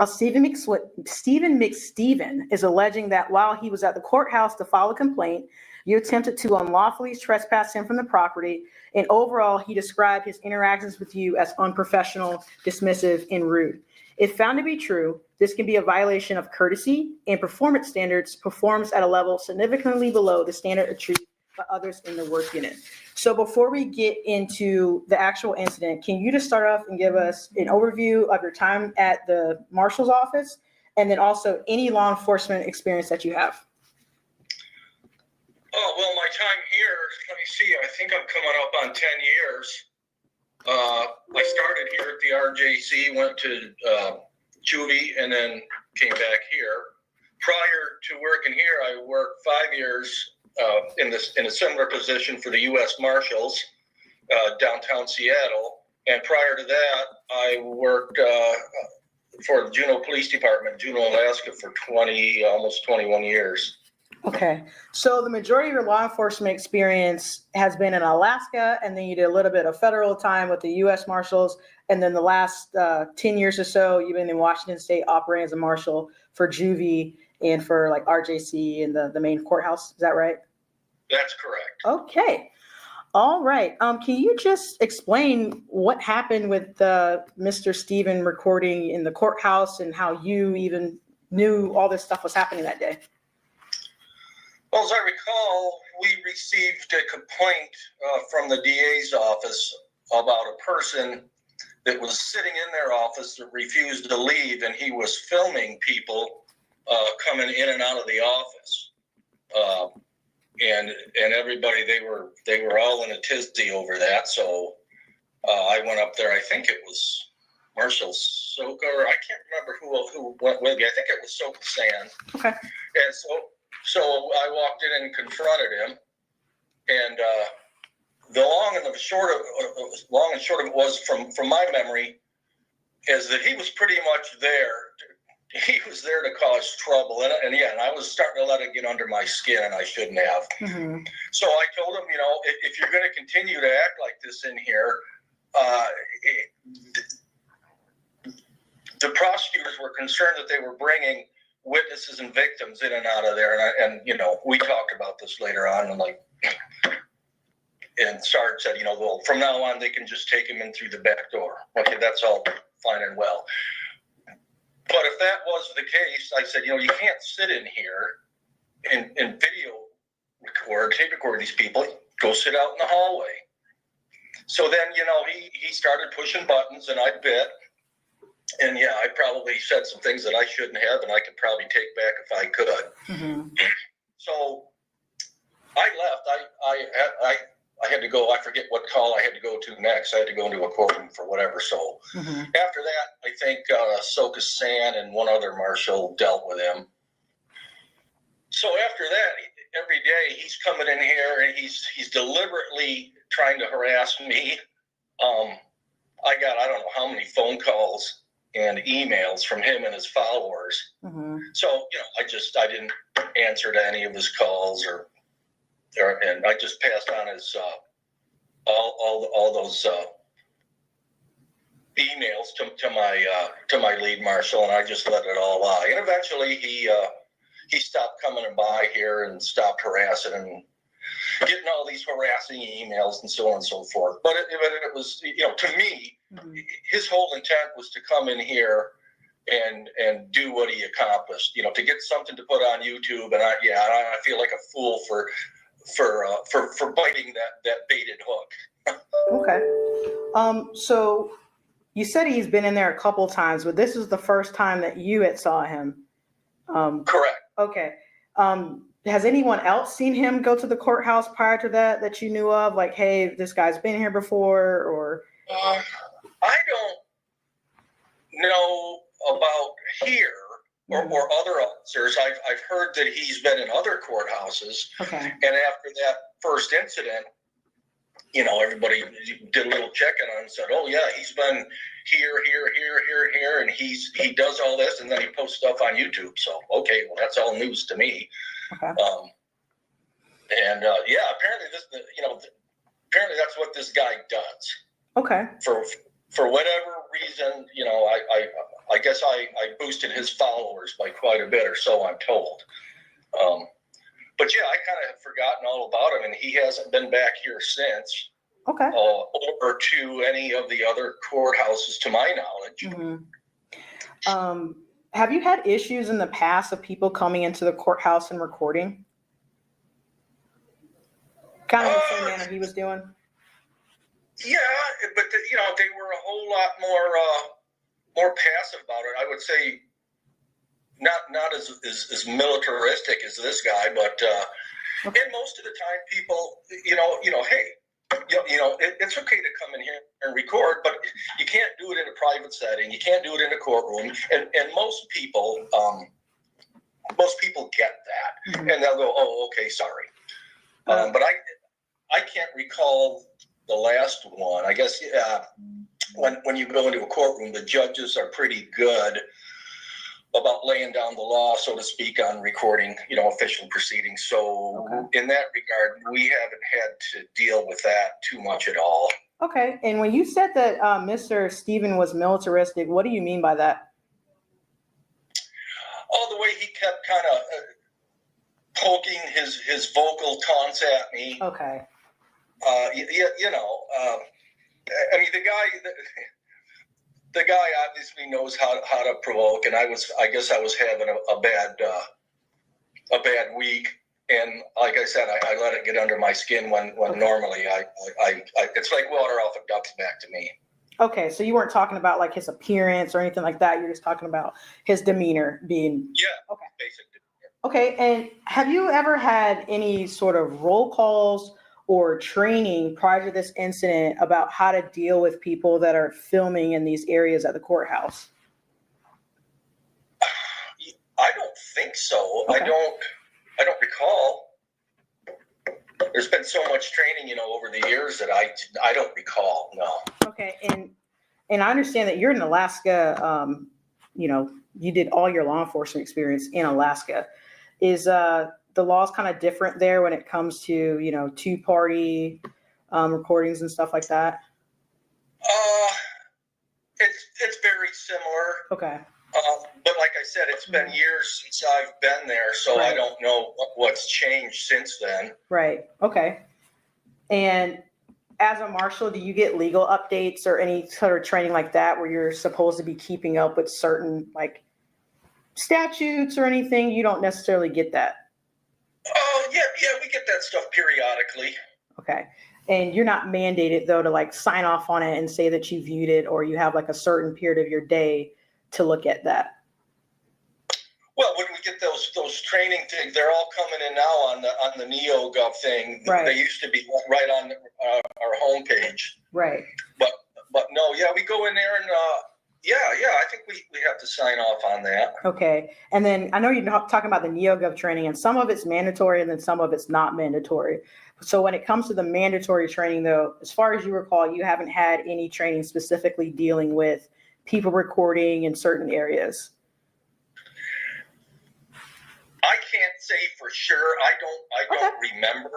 Stephen McSteven is alleging that while he was at the courthouse to file a complaint, you attempted to unlawfully trespass him from the property, and overall, he described his interactions with you as unprofessional, dismissive, and rude. If found to be true, this can be a violation of courtesy and performance standards, performs at a level significantly below the standard achieved by others in the work unit. So before we get into the actual incident, can you just start off and give us an overview of your time at the marshal's office, and then also any law enforcement experience that you have? Oh, well, my time here, let me see, I think I'm coming up on 10 years. I started here at the RJC, went to juvie, and then came back here. Prior to working here, I worked 5 years in a similar position for the U.S. Marshals downtown Seattle. And prior to that, I worked for the Juneau Police Department, Juneau, Alaska, for almost 21 years. Okay, so the majority of your law enforcement experience has been in Alaska, and then you did a little bit of federal time with the U.S. Marshals, and then the last 10 years or so, you've been in Washington State operating as a marshal for juvie and for like RJC and the main courthouse. Is that right? That's correct. Okay. All right. Can you just explain what happened with Mr. Steven recording in the courthouse and how you even knew all this stuff was happening that day? Well, as I recall, we received a complaint from the DA's office about a person that was sitting in their office that refused to leave, and he was filming people coming in and out of the office. And everybody, they were all in a tizzy over that. So I went up there. I think it was Marshal Soka, or I can't remember who went with me. I think it was Soka Sand. Okay. And so I walked in and confronted him, and the long and short of it was, from my memory, is that he was pretty much there. He was there to cause trouble, and I was starting to let it get under my skin, and I shouldn't have. Mm-hmm. So I told him, if you're going to continue to act like this in here, the prosecutors were concerned that they were bringing witnesses and victims in and out of there, and we talked about this later on, and Sarge said, well, from now on they can just take him in through the back door. Okay, that's all fine and well. But if that was the case, I said, you can't sit in here and video record, tape record these people. Go sit out in the hallway. So then, he started pushing buttons, and I bit. And yeah, I probably said some things that I shouldn't have, and I could probably take back if I could. Mm-hmm. So I left. I had to go. I forget what call I had to go to next. I had to go into a courtroom for whatever. So Mm-hmm. after that, I think Soka San and one other marshal dealt with him. So after that, every day he's coming in here and he's deliberately trying to harass me. I got, I don't know how many phone calls and emails from him and his followers. Mm-hmm. So, I didn't answer to any of his calls and I just passed on his, all those, emails to my lead marshal, and I just let it all lie. And eventually he stopped coming by here and stopped harassing and getting all these harassing emails and so on and so forth. But it was, to me, Mm-hmm. his whole intent was to come in here and do what he accomplished, to get something to put on YouTube. And I feel like a fool for biting that baited hook. Okay. So you said he's been in there a couple times, but this is the first time that you had saw him. Correct. Okay. Has anyone else seen him go to the courthouse prior to that you knew of? Like, hey, this guy's been here before, or? I don't know about here or other officers. I've heard that he's been in other courthouses. Okay. And after that first incident, everybody did a little checking on him and said, oh yeah, he's been here, and he does all this, and then he posts stuff on YouTube. So, okay, well, that's all news to me. Okay. Apparently apparently that's what this guy does. Okay. For whatever reason, I guess I boosted his followers by quite a bit, or so I'm told. But yeah, I kind of have forgotten all about him, and he hasn't been back here since. Okay. Or to any of the other courthouses, to my knowledge. Mm-hmm. Have you had issues in the past of people coming into the courthouse and recording? Kind of the same manner he was doing? Yeah, but they were a whole lot more passive about it. I would say not as militaristic as this guy, but and most of the time people, hey, it's okay to come in here and record, but you can't do it in a private setting. You can't do it in a courtroom, and most people get that, and they'll go, oh, okay, sorry. But I can't recall the last one. I guess when you go into a courtroom, the judges are pretty good about laying down the law, so to speak, on recording, official proceedings. So in that regard, we haven't had to deal with that too much at all. Okay. And when you said that Mr. Stephen was militaristic, what do you mean by that? Oh, the way he kept kind of poking his vocal taunts at me. Okay. I mean, the guy obviously knows how to provoke, and I guess I was having a bad week, and like I said, I let it get under my skin when normally I it's like water off a duck's back to me. Okay, so you weren't talking about like his appearance or anything like that. You're just talking about his demeanor being. Yeah. Okay. Basically. Okay, and have you ever had any sort of roll calls or training prior to this incident about how to deal with people that are filming in these areas at the courthouse? I don't think so. Okay. I don't recall. There's been so much training, over the years that I don't recall. No. Okay, and I understand that you're in Alaska. You did all your law enforcement experience in Alaska. Is the laws kind of different there when it comes to two-party recordings and stuff like that? It's very similar. Okay. But like I said, it's been years since I've been there, so I don't know what's changed since then. Right. Okay. And as a marshal, do you get legal updates or any sort of training like that where you're supposed to be keeping up with certain like statutes or anything? You don't necessarily get that. Oh, yeah, we get that stuff periodically. Okay. And you're not mandated though to like sign off on it and say that you viewed it, or you have like a certain period of your day to look at that. Well, when we get those training things, they're all coming in now on the NeoGov thing. Right. They used to be right on our homepage. Right. But no, yeah, we go in there and I think we have to sign off on that. Okay. And then I know you're talking about the NeoGov training, and some of it's mandatory and then some of it's not mandatory. So when it comes to the mandatory training, though, as far as you recall, you haven't had any training specifically dealing with people recording in certain areas. I can't say for sure. I don't remember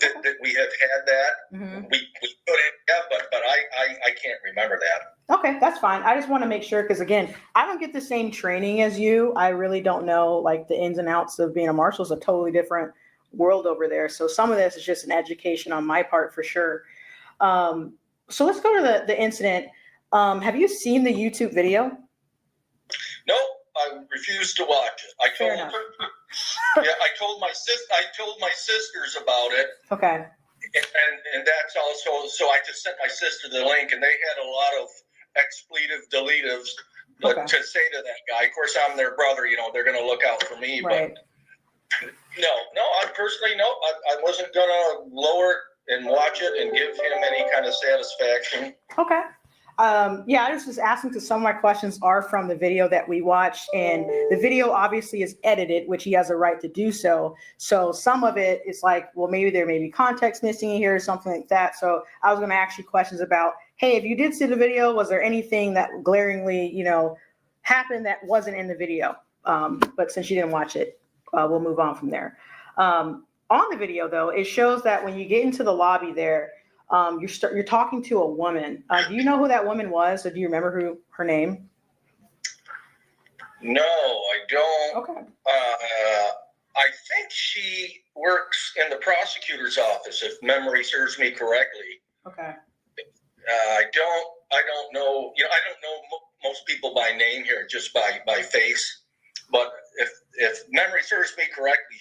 that we have had that. Mm-hmm. We could have, but I can't remember that. Okay, that's fine. I just want to make sure, because again, I don't get the same training as you. I really don't know like the ins and outs of being a marshal. Is a totally different world over there. So some of this is just an education on my part for sure. So let's go to the incident. Have you seen the YouTube video? No, I refuse to watch it. I told my sisters about it. Okay. And that's also, so I just sent my sister the link, and they had a lot of expletive deletives to say to that guy. Of course, I'm their brother, they're going to look out for me. Right. But no, I personally, I wasn't going to lower and watch it and give him any kind of satisfaction. Okay. Yeah, I was just asking because some of my questions are from the video that we watched, and the video obviously is edited, which he has a right to do so. So some of it is like, well, maybe there may be context missing in here or something like that. So I was going to ask you questions about, hey, if you did see the video, was there anything that glaringly, happened that wasn't in the video? But since you didn't watch it, we'll move on from there. On the video, though, it shows that when you get into the lobby there, you're talking to a woman. Do you know who that woman was, or do you remember her name? No, I don't. Okay. I think she works in the prosecutor's office, if memory serves me correctly. Okay. I don't know. I don't know most people by name here, just by face. But if memory serves me correctly,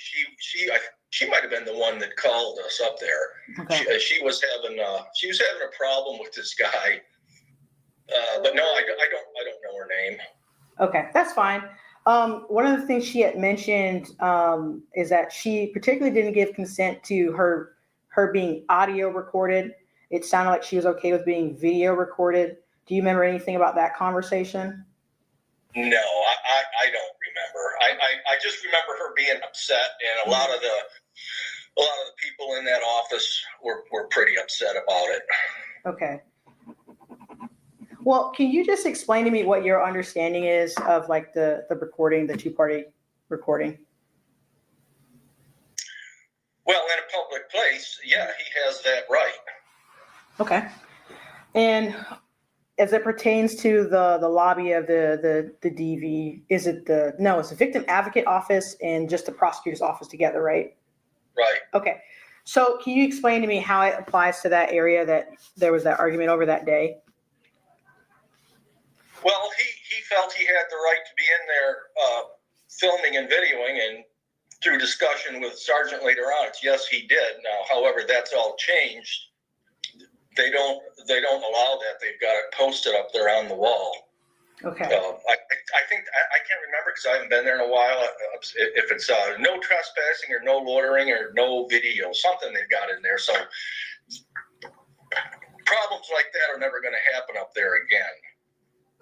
she might have been the one that called us up there. Okay. She was having a problem with this guy. But no, I don't know her name. Okay, that's fine. One of the things she had mentioned is that she particularly didn't give consent to her being audio recorded. It sounded like she was okay with being video recorded. Do you remember anything about that conversation? No, I don't remember. I just remember her being upset, and a lot of the people in that office were pretty upset about it. Okay. Well, can you just explain to me what your understanding is of like the recording, the two-party recording? Well, in a public place, yeah, he has that right. Okay. And as it pertains to the lobby of the DV, it's the victim advocate office and just the prosecutor's office together, right? Right. Okay. So can you explain to me how it applies to that area that there was that argument over that day? Well, he felt he had the right to be in there filming and videoing, and through discussion with Sergeant later on, yes, he did. Now, however, that's all changed. They don't allow that. They've got it posted up there on the wall. Okay. I think I can't remember because I haven't been there in a while. If it's no trespassing or no loitering or no video, something they've got in there. So problems like that are never going to happen up there again.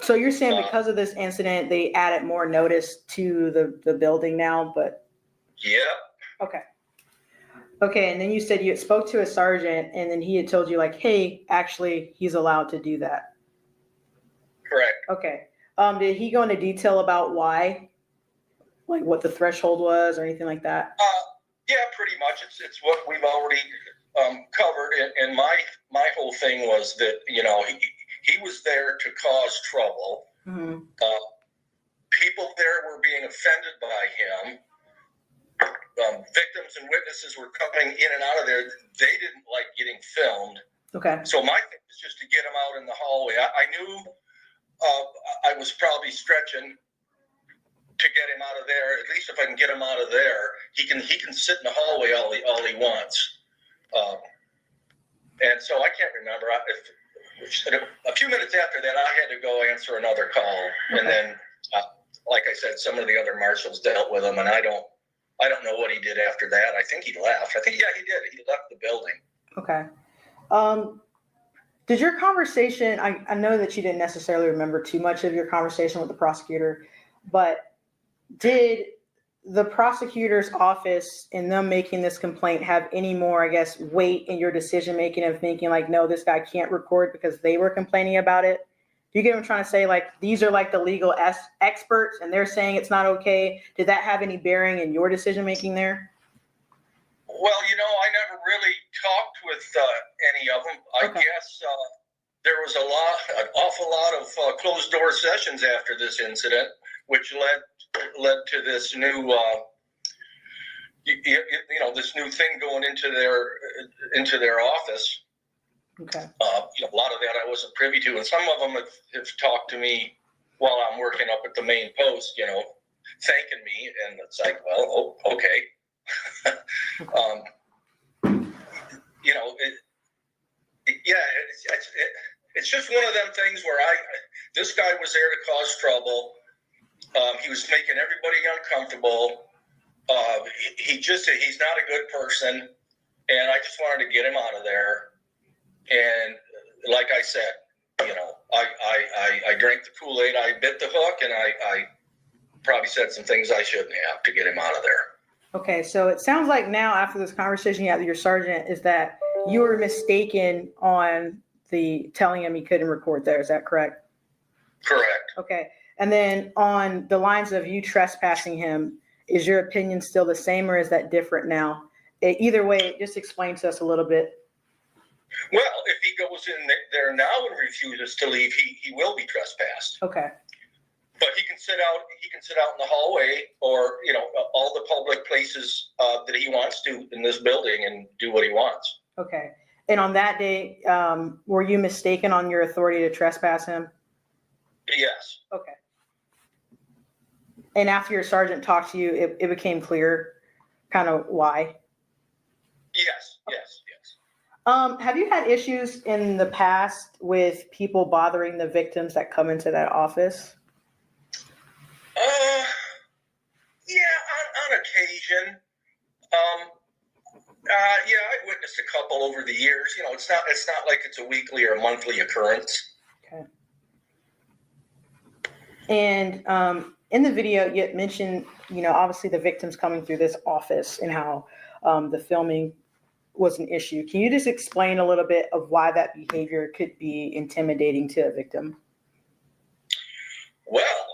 So you're saying because of this incident, they added more notice to the building now, but. Yeah. Okay. Okay, and then you said you spoke to a sergeant, and then he had told you like, hey, actually, he's allowed to do that. Correct. Okay. Did he go into detail about why, like what the threshold was or anything like that? Yeah, pretty much. It's what we've already covered, and my whole thing was that he was there to cause trouble. Mm-hmm. People there were being offended by him. Victims and witnesses were coming in and out of there. They didn't like getting filmed. Okay. So my thing was just to get him out in the hallway. I knew I was probably stretching to get him out of there. At least if I can get him out of there, he can sit in the hallway all he wants. And so I can't remember. A few minutes after that, I had to go answer another call, and then, like I said, some of the other marshals dealt with him, and I don't know what he did after that. I think he left. He did. He left the building. Okay. Did your conversation, I know that you didn't necessarily remember too much of your conversation with the prosecutor, but did the prosecutor's office and them making this complaint have any more, I guess, weight in your decision making of thinking like, no, this guy can't record because they were complaining about it? Do you get what I'm trying to say? Like, these are like the legal experts and they're saying it's not okay. Did that have any bearing in your decision making there? Well, I never really talked with any of them. I guess there was an awful lot of closed door sessions after this incident, which led to this new, this new thing going into their office. Okay. A lot of that I wasn't privy to, and some of them have talked to me while I'm working up at the main post, thanking me, and it's like, well, okay. It's just one of them things where this guy was there to cause trouble. He was making everybody uncomfortable. He's not a good person, and I just wanted to get him out of there. And like I said, I drank the Kool-Aid, I bit the hook, and I probably said some things I shouldn't have to get him out of there. Okay, so it sounds like now after this conversation you had with your sergeant is that you were mistaken on the telling him he couldn't record there. Is that correct? Correct. Okay, and then on the lines of you trespassing him, is your opinion still the same or is that different now? Either way, just explain to us a little bit. Well, if he goes in there now and refuses to leave, he will be trespassed. Okay. But he can sit out in the hallway or, all the public places that he wants to in this building and do what he wants. Okay. And on that day, were you mistaken on your authority to trespass him? Yes. Okay. And after your sergeant talked to you, it became clear kind of why? Yes. Have you had issues in the past with people bothering the victims that come into that office? Yeah, on occasion. Yeah, I've witnessed a couple over the years. It's not like it's a weekly or monthly occurrence. Okay. And in the video, you mentioned, obviously the victims coming through this office and how the filming was an issue. Can you just explain a little bit of why that behavior could be intimidating to a victim? Well,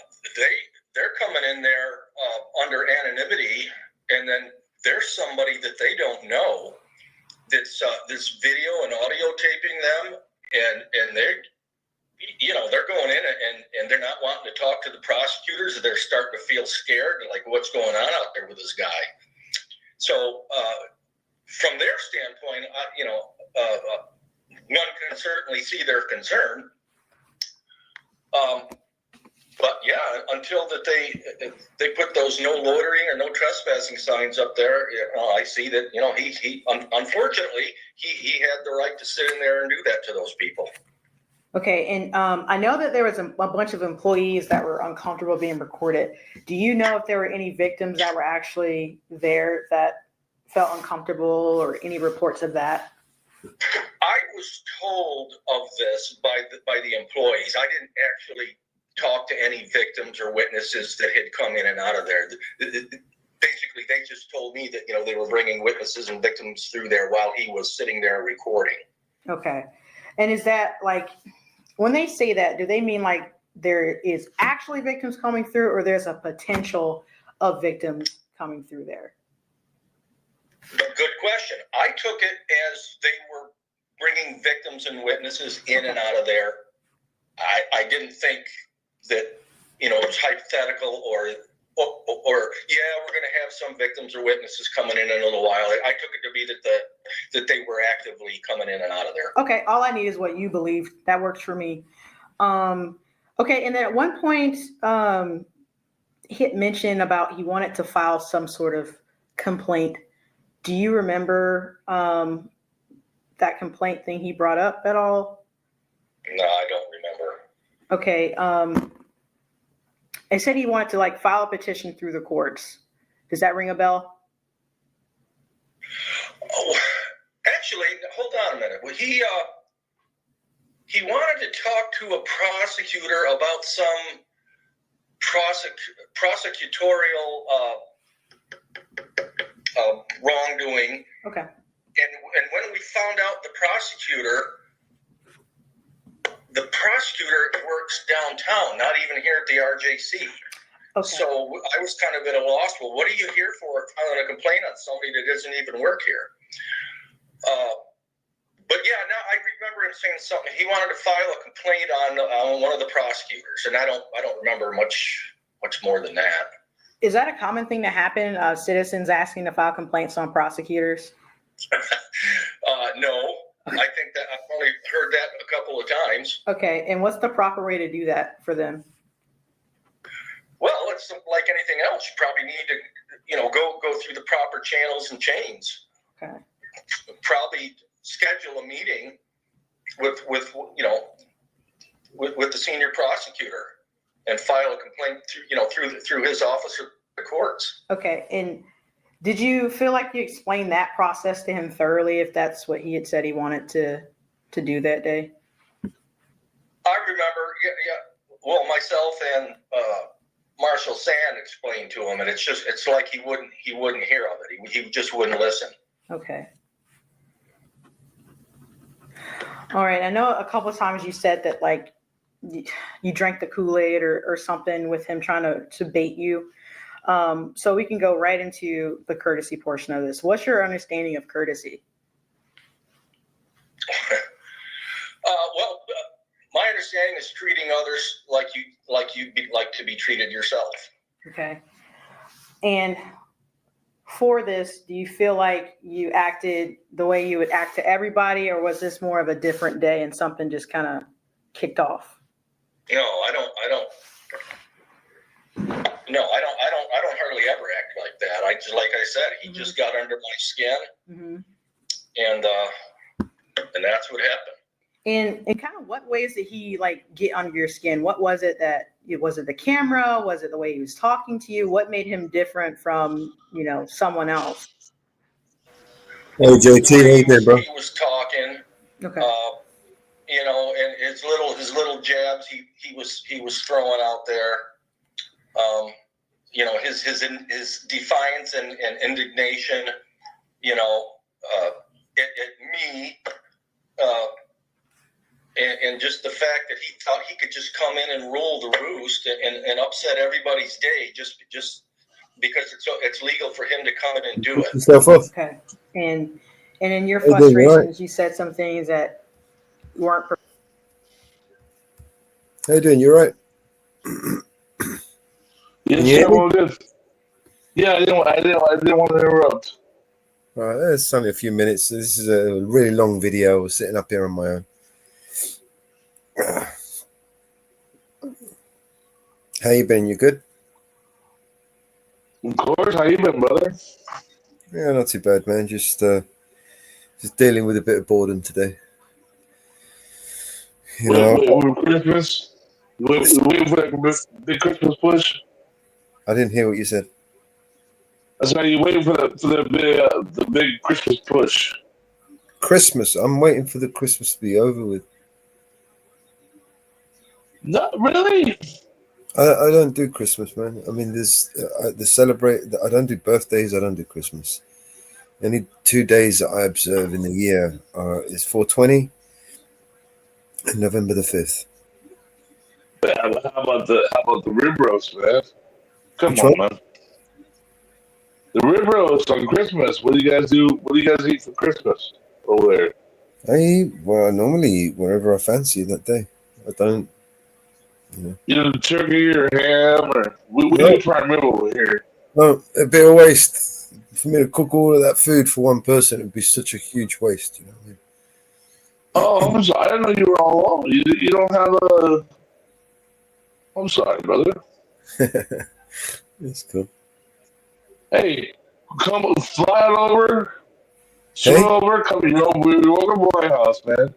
they're coming in there under anonymity, and then there's somebody that they don't know that's video and audio taping them, and they're going in and they're not wanting to talk to the prosecutors. They're starting to feel scared, like what's going on out there with this guy. So from their standpoint, one can certainly see their concern. But yeah, until that they put those no loitering or no trespassing signs up there, I see that he unfortunately he had the right to sit in there and do that to those people. Okay, and I know that there was a bunch of employees that were uncomfortable being recorded. Do you know if there were any victims that were actually there that felt uncomfortable or any reports of that? I was told of this by the employees. I didn't actually talk to any victims or witnesses that had come in and out of there. Basically, they just told me that they were bringing witnesses and victims through there while he was sitting there recording. Okay, and is that like when they say that, do they mean like there is actually victims coming through, or there's a potential of victims coming through there? Good question. I took it as they were bringing victims and witnesses in and out of there. I didn't think that it's hypothetical or yeah, we're going to have some victims or witnesses coming in a little while. I took it to be that they were actively coming in and out of there. Okay, all I need is what you believe. That works for me. Okay, and then at one point, he had mentioned about he wanted to file some sort of complaint. Do you remember that complaint thing he brought up at all? No, I don't remember. Okay. I said he wanted to file a petition through the courts. Does that ring a bell? Oh, actually, hold on a minute. Well, he wanted to talk to a prosecutor about some prosecutorial wrongdoing. Okay. And when we found out the prosecutor works downtown, not even here at the RJC. Okay. So I was kind of at a loss. Well, what are you here for? Filing a complaint on somebody that doesn't even work here. But yeah, now I remember him saying something. He wanted to file a complaint on one of the prosecutors, and I don't remember much more than that. Is that a common thing to happen? Citizens asking to file complaints on prosecutors? No, I think that I've only heard that a couple of times. Okay, and what's the proper way to do that for them? Well, it's like anything else. You probably need to, go through the proper channels and chains. Okay. Probably schedule a meeting with the senior prosecutor and file a complaint through his office or the courts. Okay, and did you feel like you explained that process to him thoroughly, if that's what he had said he wanted to do that day? I remember, well, myself and Marshall Sand explained to him, and it's like he wouldn't hear of it. He just wouldn't listen. Okay. All right. I know a couple of times you said that like you drank the Kool-Aid or something with him trying to bait you. So we can go right into the courtesy portion of this. What's your understanding of courtesy? Well, my understanding is treating others like you'd like to be treated yourself. Okay. And for this, do you feel like you acted the way you would act to everybody, or was this more of a different day and something just kind of kicked off? No, I don't hardly ever act like that. I just, like I said, he just got under my skin, and that's what happened. And kind of what ways did he like get under your skin? What was it was it the camera? Was it the way he was talking to you? What made him different from, someone else? Hey, JT, hey there, bro. He was talking, okay. And his little jabs he was throwing out there. His defiance and indignation, at me. And just the fact that he thought he could just come in and rule the roost and upset everybody's day just because it's legal for him to come in and do it. Okay. And in your frustrations, you said some things that weren't. How you doing? You right? Yeah, well, good. Yeah, I didn't want to interrupt. All right, there's only a few minutes. This is a really long video. I was sitting up here on my own. How you been? You good? Of course. How you been, brother? Yeah, not too bad, man. Just dealing with a bit of boredom today. Wait for Christmas. Wait for that big Christmas push. I didn't hear what you said. That's why you waiting for the big Christmas push. Christmas. I'm waiting for the Christmas to be over with. Not really. I don't do Christmas, man. I mean, I don't do birthdays. I don't do Christmas. Only 2 days that I observe in the year is 420 and November the 5th. How about the rib roast, man? Come on, man. The rib roast on Christmas. What do you guys do? What do you guys eat for Christmas over there? I normally eat wherever I fancy that day. I don't. Turkey or ham or we do prime rib over here. Well, a bit of waste for me to cook all of that food for one person. It'd be such a huge waste. You know what I mean? Oh, I'm sorry. I didn't know you were all alone. You don't have a. I'm sorry, brother. That's cool. Hey, come fly on over, shoot over, come you're welcome to my house, man.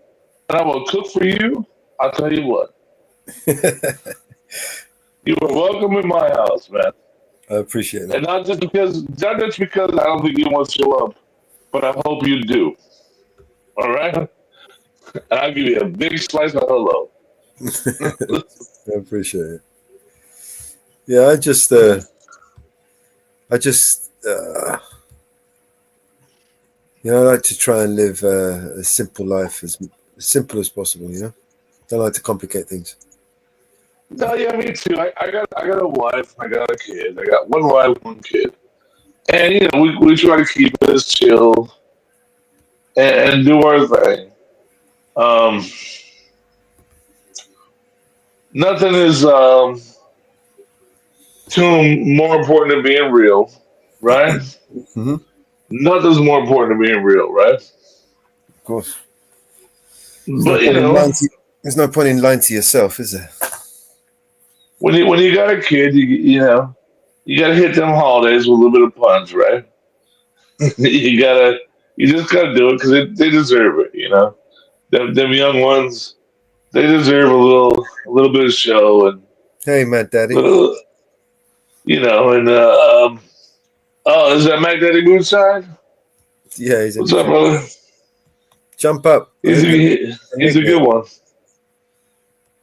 And I will cook for you. I'll tell you what. You are welcome in my house, man. I appreciate that. And not just because I don't think you want to show up, but I hope you do. All right? And I'll give you a big slice of hello. I appreciate it. Yeah, I like to try and live a simple life, as simple as possible. Don't like to complicate things. No, yeah, me too. I got a wife, I got a kid. I got one wife, one kid, and we try to keep it as chill and do our thing. Nothing is too more important than being real, right? Mm-hmm. Nothing's more important than being real, right? Of course. But there's no point in lying to yourself, is there? When you got a kid, you got to hit them holidays with a little bit of punch, right? you just gotta do it because they deserve it, Them young ones, they deserve a little bit of show and. Hey, Matt Daddy. Oh, is that Matt Daddy Moonside? Yeah, what's up, brother? Jump up. He's a good one.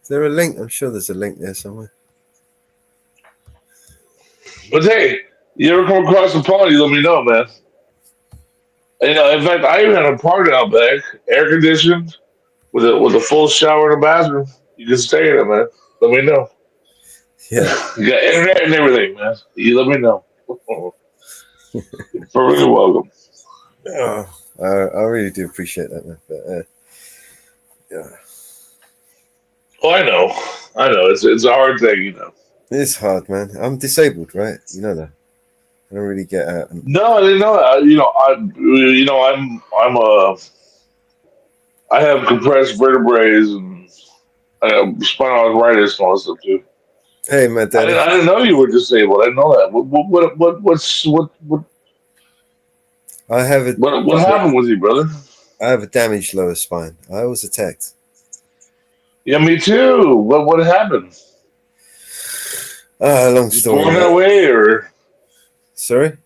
Is there a link? I'm sure there's a link there somewhere. But hey, you ever come across a pond, you let me know, man. You know, in fact, I even had a park out back, air conditioned, with a full shower and a bathroom. You can stay in it, man. Let me know. Yeah. You got internet and everything, man. You let me know. You're perfectly welcome. Oh, I really do appreciate that, man. But, yeah. Oh, I know. It's a hard thing, you know. It's hard, man. I'm disabled, right? You know that. I don't really get out. No, I didn't know that. I have compressed vertebrae and I have spinal arthritis and all that stuff too. Hey, man, Daddy. I didn't know you were disabled. I didn't know that. What I have what happened with you, brother? I have a damaged lower spine. I was attacked. Yeah, me too. What happened? Long story. Born that way, or sorry?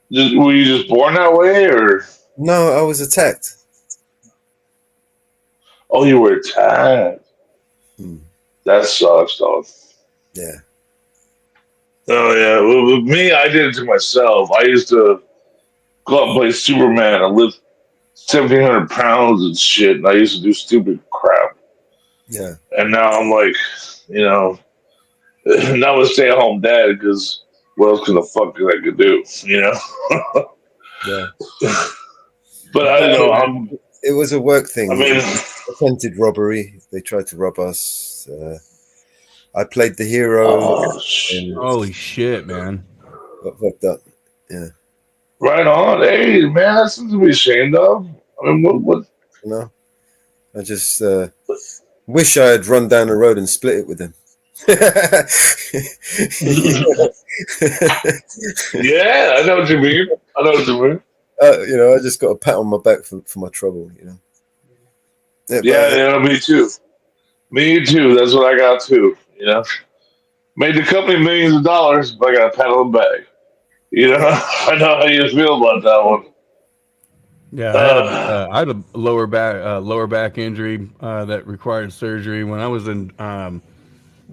Were you just born that way, or no? I was attacked. Oh, you were attacked. That sucks, dog. Yeah. Oh yeah. Well, with me, I did it to myself. I used to go out and play Superman and lift 1,700 pounds and shit, and I used to do stupid crap. Yeah. And now I'm like, you know, now I'm a stay-at-home dad because what else can the fuck I could do, you know? Yeah. But I know it was a work thing. I mean, attempted robbery. They tried to rob us. I played the hero. Holy shit, man! Got fucked up. Yeah. Right on. Hey, man, that's something to be ashamed of. I mean, what? You know, I just wish I had run down the road and split it with him. Yeah, I know what you mean. You know, I just got a pat on my back for my trouble. You know. Yeah, me too. Me too. That's what I got too. You know, made the company millions of dollars, but I got a pat on the back. You know, I know how you feel about that one. Yeah, I had a lower back injury that required surgery when I was in.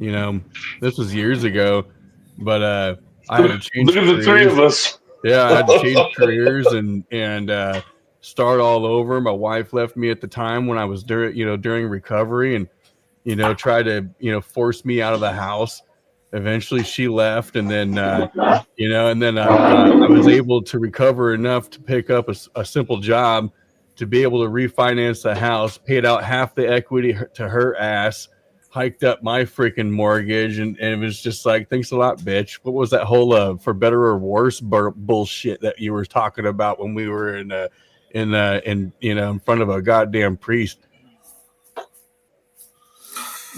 You know, this was years ago, but I had to change. Look at the three of us. Yeah, I had to change careers and start all over. My wife left me at the time when I was during recovery, and tried to force me out of the house. Eventually, she left, and then I was able to recover enough to pick up a simple job to be able to refinance the house, paid out half the equity to her ass, hiked up my freaking mortgage, and it was just like, thanks a lot, bitch. What was that whole for better or worse bullshit that you were talking about when we were in front of a goddamn priest?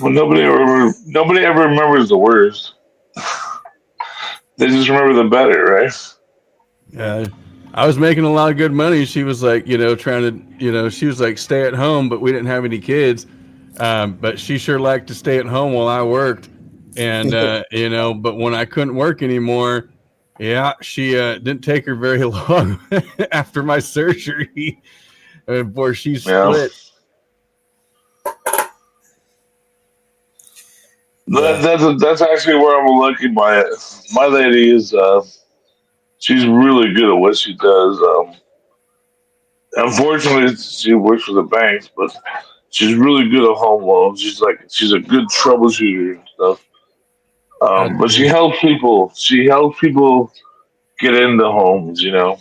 Well, nobody ever remembers the worst. They just remember the better, right? I was making a lot of good money. She was like, trying to, she was like, stay at home, but we didn't have any kids. But she sure liked to stay at home while I worked. And, but when I couldn't work anymore, she didn't take her very long after my surgery before she split. That's actually where I'm lucky. My lady is she's really good at what she does. Unfortunately, she works for the banks, but she's really good at home loans. She's a good troubleshooter and stuff. But she helps people. She helps people get into homes. A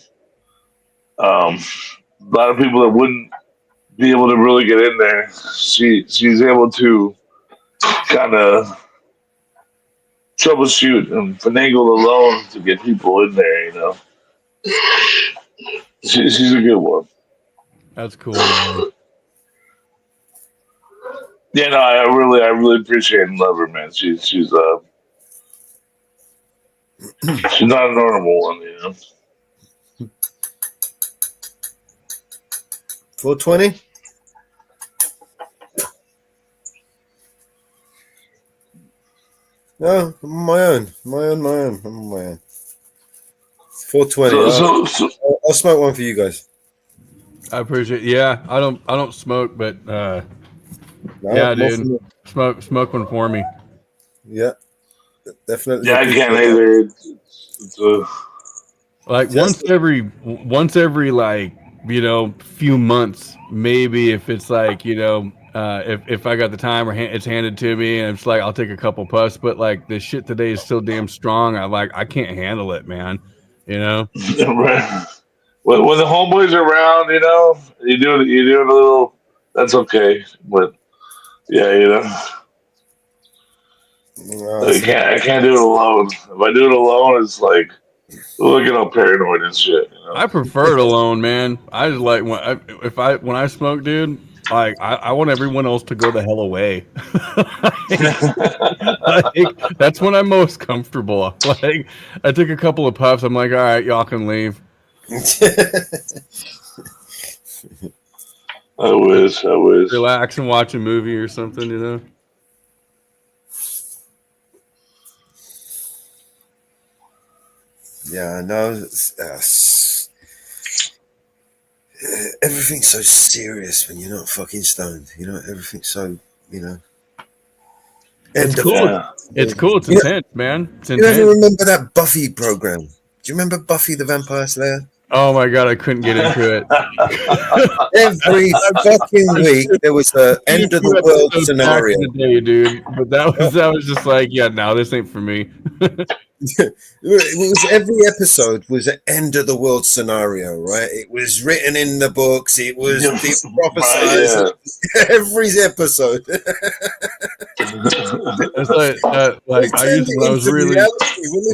lot of people that wouldn't be able to really get in there, she's able to kind of troubleshoot and finagle the loan to get people in there. She's a good one. That's cool, man. Yeah, no, I really appreciate and love her, man. She's not a normal one, 420. No, I'm on my own. I'm on my own. 420. I'll smoke one for you guys. I appreciate it. Yeah, I don't smoke, but No, Yeah, more dude. from Smoke one for me. yeah, definitely. Yeah, I can't either. Like Just once every like, few months, maybe if it's like, if I got the time or it's handed to me and it's like I'll take a couple puffs, but like the shit today is so damn strong. I can't handle it, man. You know. Right. When the homeboys are around, you do it a little. That's okay, but yeah, I can't do it alone. If I do it alone, it's like looking all paranoid and shit. I prefer it alone, man. I just like when I smoke, dude. Like I want everyone else to go the hell away. like that's when I'm most comfortable. Like I took a couple of puffs. I'm like, all right, y'all can leave. I wish. Relax and watch a movie or something, Yeah, no. Everything's so serious when you're not fucking stoned. Everything's so It's cool. It's cool. It's intense, man. It's You ever intense. remember that Buffy program? Do you remember Buffy the Vampire Slayer? Oh my god, I couldn't get into it. Every fucking week there was the end of the world Back scenario. in the day, dude. But that was just like, yeah, no, this ain't for me. It was every episode was an end of the world scenario, right? It was written in the books. It was prophesized. Every episode. It's like I used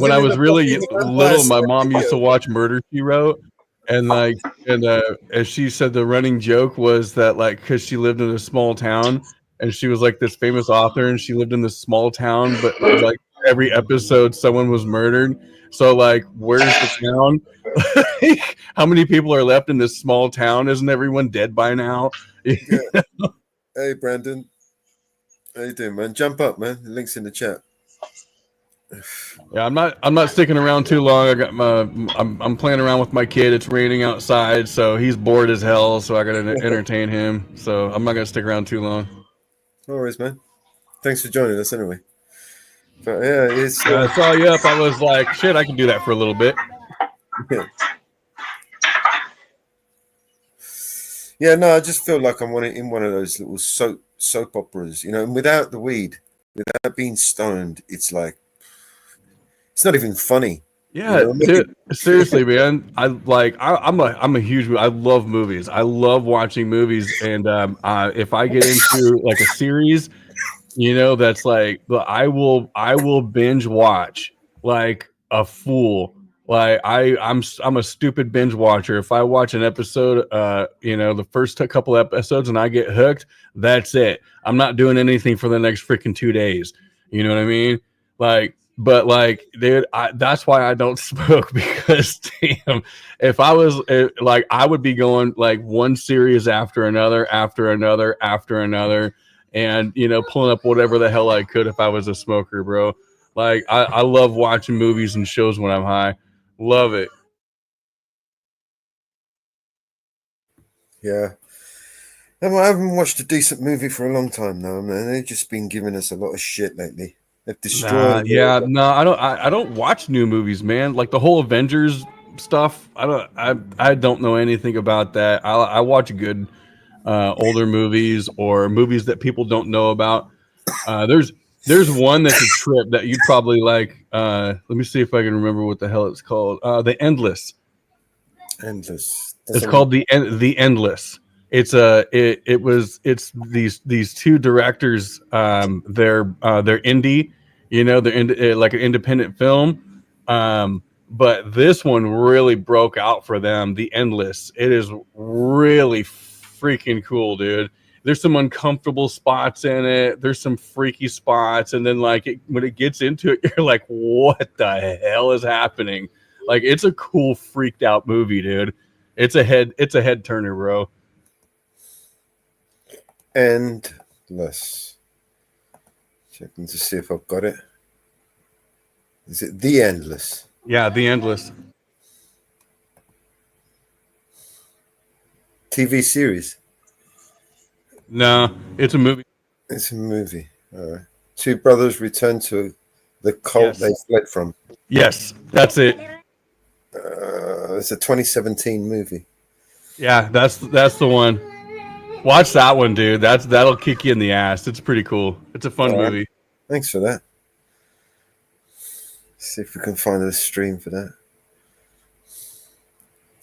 when I was really little. My mom used to watch Murder She Wrote, and as she said, the running joke was that like because she lived in a small town and she was like this famous author and she lived in this small town, but like every episode someone was murdered. So like, where's the town? Like, how many people are left in this small town? Isn't everyone dead by now? Yeah. Hey, Brandon. How you doing, man? Jump up, man. The link's in the chat. Yeah, I'm not sticking around too long. I'm playing around with my kid. It's raining outside, so he's bored as hell. So I gotta entertain him. So I'm not gonna stick around too long. No worries, man. Thanks for joining us anyway. But yeah, it's. I saw you up. I was like, shit, I can do that for a little bit. Yeah. Yeah, no, I just feel like I'm in one of those little soap operas, and without the weed, without being stoned, it's like it's not even funny. Yeah, dude, seriously, man. I'm a huge. I love movies. I love watching movies, and if I get into like a series, that's like I will binge watch like a fool. Like I'm a stupid binge watcher. If I watch an episode, the first couple episodes and I get hooked, that's it. I'm not doing anything for the next freaking 2 days. You know what I mean? But dude, that's why I don't smoke because damn, if I was like, I would be going like one series after another, and pulling up whatever the hell I could if I was a smoker, bro. Like I love watching movies and shows when I'm high. Love it. Yeah. I haven't watched a decent movie for a long time now, man. They've just been giving us a lot of shit lately. They've destroyed. I don't watch new movies, man. Like the whole Avengers stuff. I don't know anything about that. I watch good older movies or movies that people don't know about. There's one that's a trip that you'd probably like. Let me see if I can remember what the hell it's called. The Endless. Endless. It's called the Endless. It's these two directors. They're indie. They're like an independent film. But this one really broke out for them. The Endless. It is really freaking cool, dude. There's some uncomfortable spots in it. There's some freaky spots, and then when it gets into it, you're like, "What the hell is happening?" Like, it's a cool, freaked out movie, dude. It's a head turner, bro. Endless. Checking to see if I've got it. Is it The Endless? Yeah, The Endless. TV series? No, it's a movie. It's a movie. All right. Two brothers return to the cult they fled from. Yes, that's it. It's a 2017 movie. Yeah, that's the one. Watch that one, dude. That'll kick you in the ass. It's pretty cool. It's a fun All right. movie. Thanks for that. See if we can find a stream for that.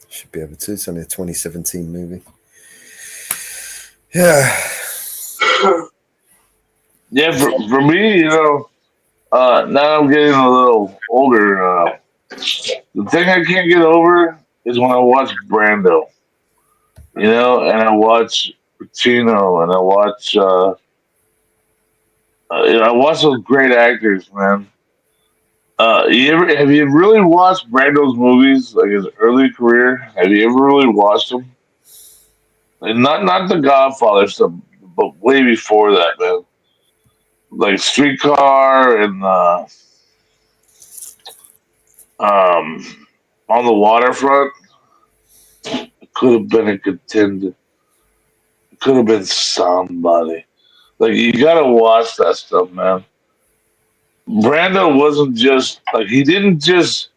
Should be able to. It's only a 2017 movie. Yeah. Yeah, for me, you know, now I'm getting a little older. The thing I can't get over is when I watch Brando, you know, and I watch Pacino, and I watch, you know, I watch those great actors, man. Have you really watched Brando's movies, like his early career? Have you ever really watched them? Like, not the Godfather stuff, but way before that, man. Like Streetcar and On the Waterfront. Could have been a contender. Could have been somebody. Like, you gotta watch that stuff, man. Brando wasn't just like he didn't just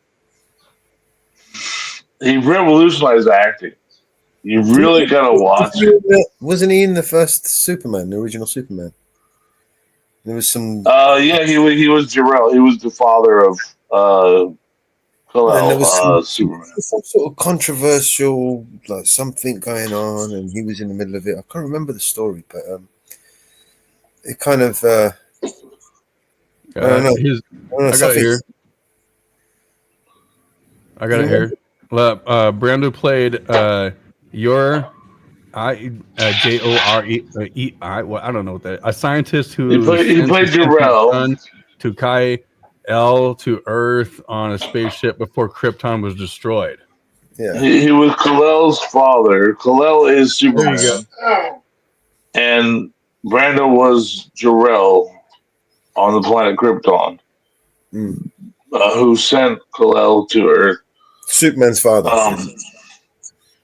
he revolutionized acting. You really gotta watch it. Wasn't he in the first Superman, the original Superman? There was some. Yeah, he was Jor-El. He was the father of And there was Superman. some sort of controversial, like something going on, and he was in the middle of it. I can't remember the story, but it kind of. I don't know. I got it here. I got it here. Brando played Jore I don't know what that. A scientist who he played Jor-El to Kai L to Earth on a spaceship before Krypton was destroyed. Yeah, he was Kal-El's father. Kal-El is Superman, and Brando was Jor-El on the planet Krypton, who sent Kal-El to Earth. Superman's father.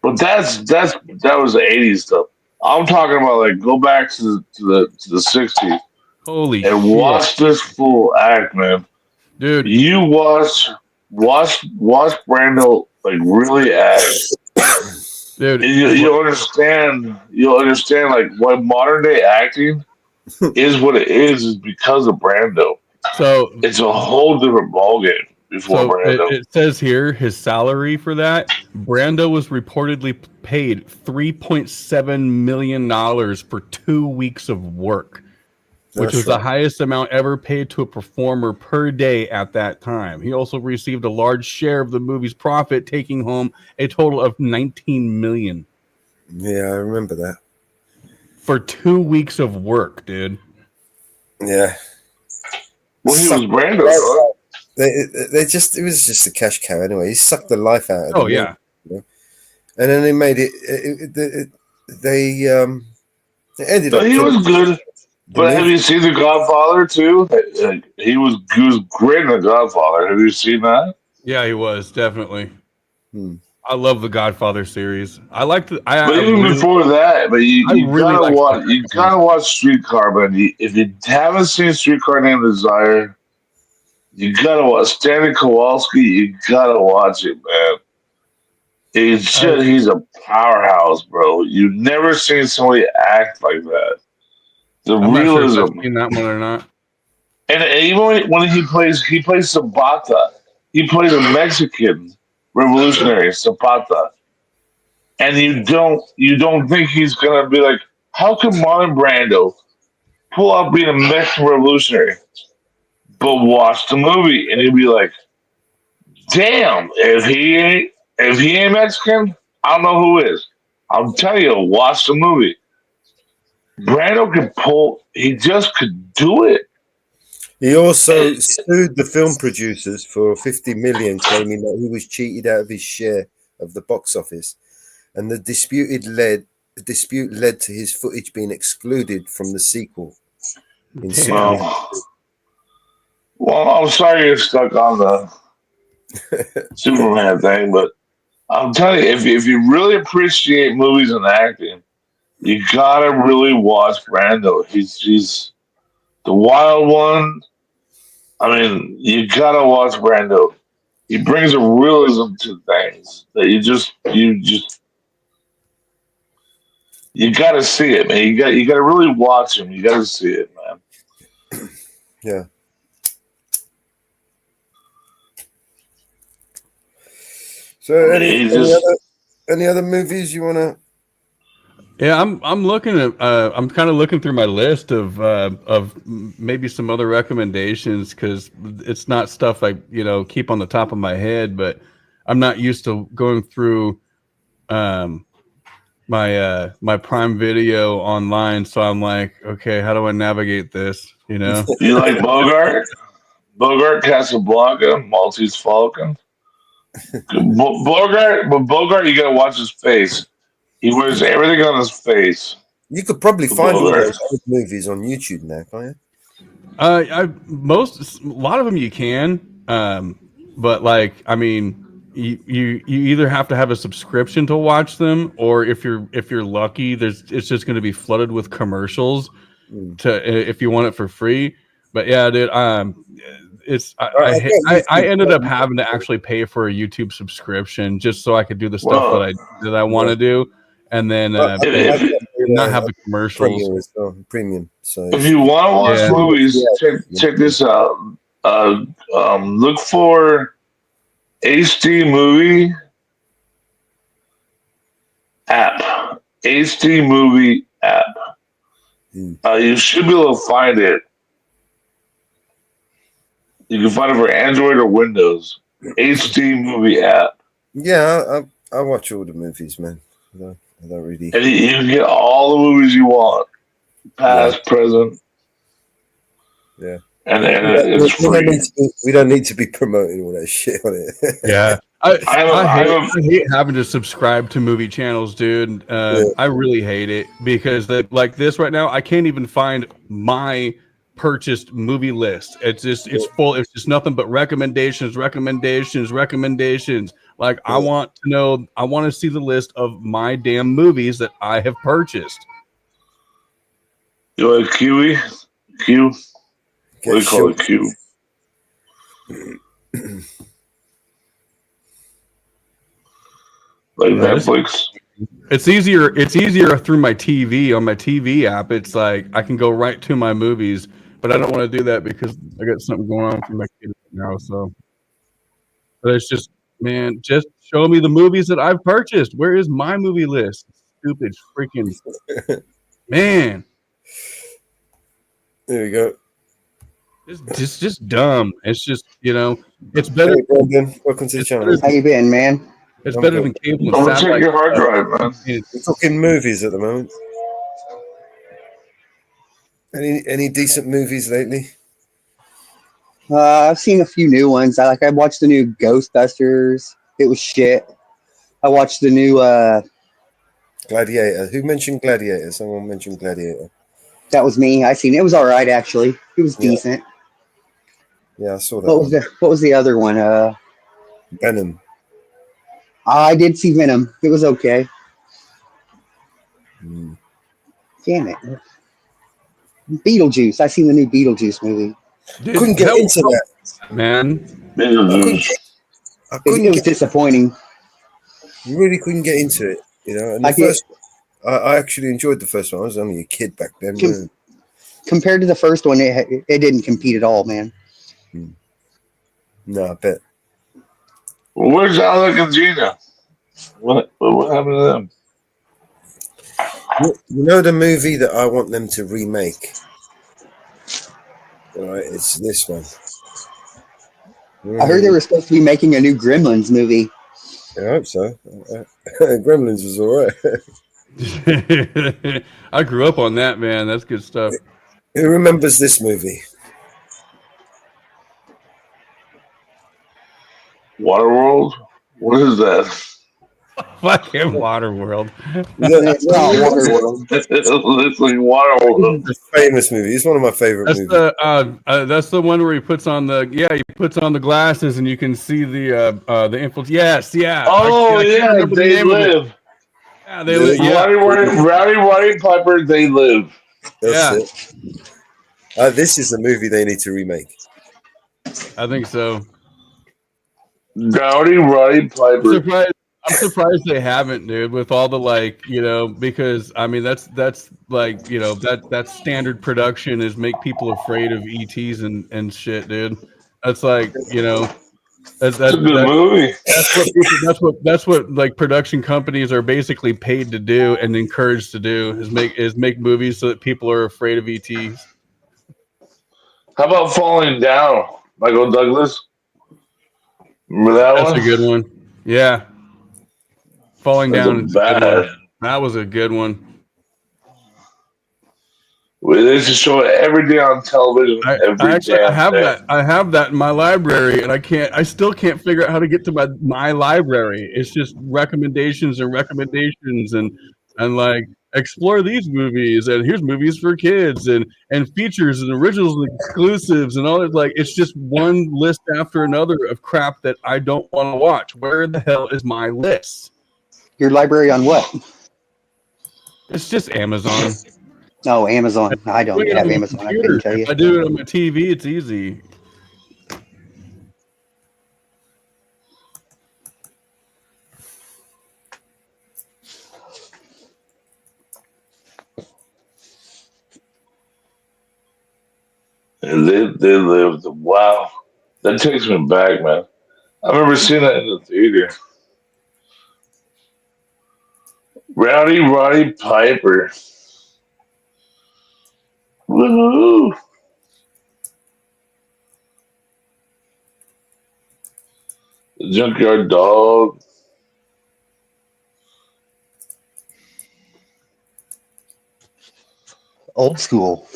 But that was the '80s stuff. I'm talking about like go back to the '60s. Holy and shit. Watch this full act, man. Dude, you watch Brando like really act. Dude, you'll understand like why modern day acting is what it is because of Brando. So it's a whole different ballgame before Brando. It says here his salary for that. Brando was reportedly paid $3.7 million for 2 weeks of work, which was the highest amount ever paid to a performer per day at that time. He also received a large share of the movie's profit, taking home a total of $19 million. Yeah, I remember that. For 2 weeks of work, dude. Yeah. Well, he was Brando. It was just a cash cow anyway. He sucked the life out of them. Oh yeah. You know? And then they made it ended up. He was good. But have you seen The Godfather too? He was great in The Godfather. Have you seen that? Yeah, he was definitely. I love the Godfather series. I like the. But even before that, you gotta watch Streetcar, man. If you haven't seen Streetcar Named Desire, you gotta watch Stanley Kowalski. You gotta watch it, man. He's a powerhouse, bro. You've never seen somebody act like that. I'm not sure if I've seen that one or not. And even when he plays Zapata. He plays a Mexican revolutionary, Zapata. And you don't think he's gonna be like, how can Marlon Brando pull out being a Mexican revolutionary? But watch the movie and you'll be like, damn, if he ain't Mexican, I don't know who is. I'm telling you, watch the movie. Brando he just could do it. He also sued the film producers for $50 million, claiming that he was cheated out of his share of the box office, and the dispute led to his footage being excluded from the sequel. Well, I'm sorry you're stuck on the Superman thing, but I'm telling you, if you really appreciate movies and acting, You gotta really watch Brando. He's the wild one. I mean, you gotta watch Brando. He brings a realism to things that you gotta see it, man. You gotta really watch him. You gotta see it, man. Yeah. So any other movies you wanna? Yeah, I'm looking at I'm kind of looking through my list of maybe some other recommendations because it's not stuff I keep on the top of my head, but I'm not used to going through my my Prime Video online, so I'm like, okay, how do I navigate this? You like Bogart? Bogart, Casablanca, Maltese Falcon. Bogart, you gotta watch his face. He wears everything on his face. You could probably find all Bogart. those good movies on YouTube now, can't you? A lot of them you can, but like I mean, you either have to have a subscription to watch them, or if you're lucky, it's just going to be flooded with commercials if you want it for free. But yeah, dude, I ended up having to actually pay for a YouTube subscription just so I could do the stuff that I want to do, and then not have the commercials. Premium. So if you want to watch movies, check this out. Look for HD Movie app. HD Movie app. You should be able to find it. You can find it for Android or Windows. HD Movie app. Yeah, I watch all the movies, man. I don't really. And you can get all the movies you want, past, present. Yeah. And it's free. We don't need to be promoting all that shit on it. Yeah. I hate having to subscribe to movie channels, dude. I really hate it because like this right now, I can't even find my purchased movie list. It's full. It's just nothing but recommendations. Like I want to see the list of my damn movies that I have purchased. You like Q? What do you call it? Q? Like Netflix. It's easier through my TV on my TV app. It's like I can go right to my movies, but I don't want to do that because I got something going on for my kids now. So, but it's just, man, just show me the movies that I've purchased. Where is my movie list? Stupid freaking man. There you go. It's just dumb. It's just it's better. Hey, Brandon, welcome to the channel. How you been, man? It's better than cable. I'm gonna check your hard drive, man. We're talking movies at the moment. Any decent movies lately? I've seen a few new ones. I watched the new Ghostbusters. It was shit. I watched the new Gladiator. Who mentioned Gladiator? Someone mentioned Gladiator. That was me. I seen it. It was all right, actually. It was decent. Yeah, I saw that. What was the other one? Venom. I did see Venom. It was okay. Damn it. Beetlejuice. I seen the new Beetlejuice movie. Dude, couldn't get into that, man. It was disappointing. Really couldn't get into it, And I actually enjoyed the first one. I was only a kid back then. Compared to the first one, it didn't compete at all, man. No, I bet. Well, where's Alec and Gina? What happened to them? You know the movie that I want them to remake? Right, it's this one. I heard they were supposed to be making a new Gremlins movie. I hope so. Gremlins was all right. I grew up on that, man. That's good stuff. Who remembers this movie? Waterworld? What is that? Fucking Waterworld. It's not Waterworld. It's like Waterworld. It's a famous movie. It's one of my favorite movies. That's the one where he puts on the glasses and you can see the influence. Yes, yeah. Oh, They Live. Yeah, yeah. Rowdy Roddy Piper, they live. That's Yeah. it. This is a movie they need to remake. I think so. Rowdy Roddy Piper. I'm surprised they haven't, dude, with all the because I mean that's that's standard production is make people afraid of ETs and shit, dude. That's It's a good movie. That's what like production companies are basically paid to do and encouraged to do is make movies so that people are afraid of ETs. How about Falling Down, Michael Douglas? Remember that That's one? a good one. Yeah. Falling That's Down is a good one. That was a good one. They used to show it every day on television. I have that in my library, and I still can't figure out how to get to my library. It's just recommendations and like explore these movies, and here's movies for kids and features and originals and exclusives and all that. Like it's just one list after another of crap that I don't want to watch. Where the hell is my list? Your library on what? It's just Amazon. No, Amazon. I don't have Amazon. I couldn't tell you. If I do it on my TV, it's easy. And they lived. Wow, that takes me back, man. I remember seeing that in the theater. Rowdy Roddy Piper. Woohoo! The Junkyard Dog. Old school.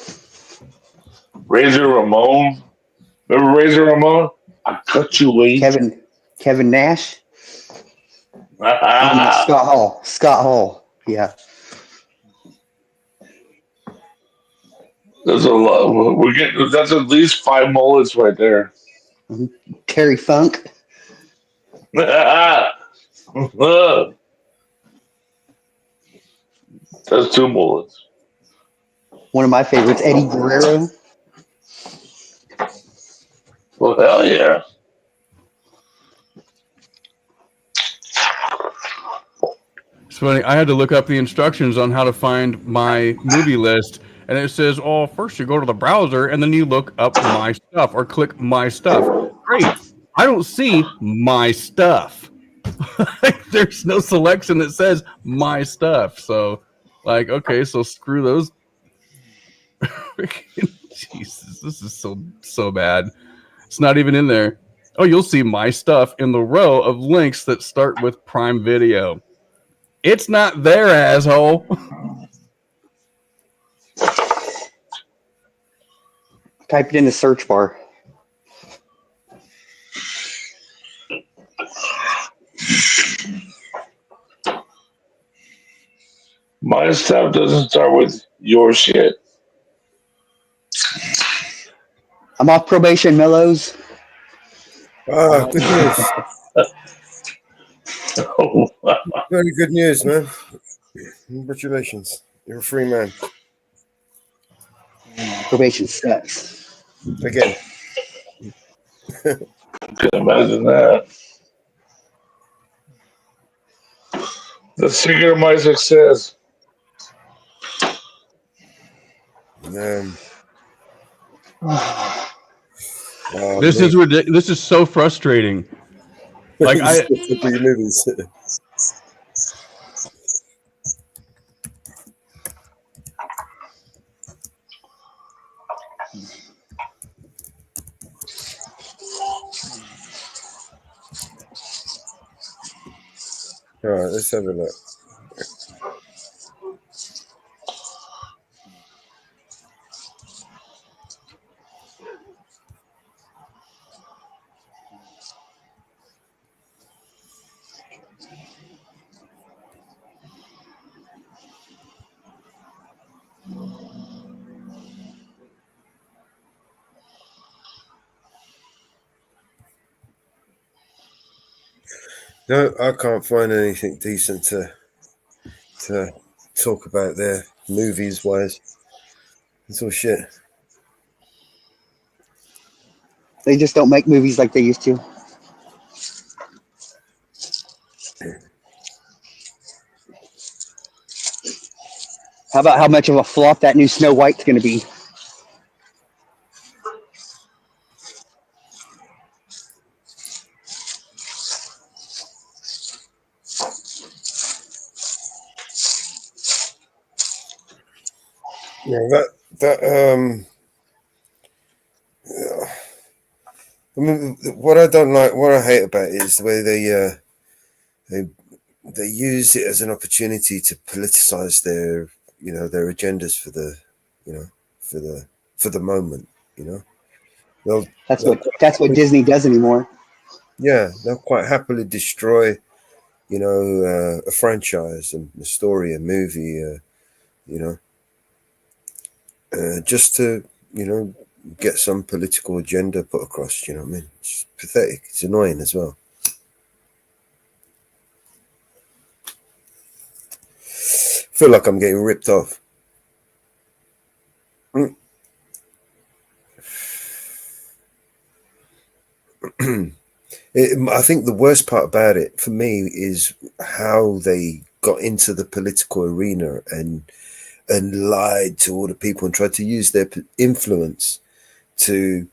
Razor Ramon. Remember Razor Ramon? I cut you away. Kevin Nash. Scott Hall. Scott Hall. Yeah. There's a lot. That's at least 5 mullets right there. Mm-hmm. Terry Funk. That's 2 mullets. One of my favorites, Eddie Guerrero. Well, hell yeah. It's funny. I had to look up the instructions on how to find my movie list, and it says, "Oh, first you go to the browser, and then you look up my stuff or click my stuff." Great. I don't see my stuff. There's no selection that says my stuff. So, okay, so screw those. Jesus, this is so bad. It's not even in there. Oh, you'll see my stuff in the row of links that start with Prime Video. It's not there, asshole. Type it in the search bar. My stuff doesn't start with your shit. I'm off probation, Mellows. Ah, good news. Very good news, man. Congratulations. You're a free man. Probation sucks. Again. Can imagine that. The secret of my success. This is ridiculous. This is so frustrating. Like movies. All right, let's have a look. No, I can't find anything decent to to talk about their movies wise. It's all shit. They just don't make movies like they used to. How about how much of a flop that new Snow White's going to be? Yeah, that I mean, what I don't like, what I hate about it is the way they use it as an opportunity to politicize their, their agendas for the, for the moment. That's They'll what Disney does anymore. Yeah, they'll quite happily destroy, a franchise and a story, a movie, just to, get some political agenda put across. You know what I mean? It's pathetic. It's annoying as well. I feel like I'm getting ripped off. I think the worst part about it for me is how they got into the political arena and lied to all the people and tried to use their influence to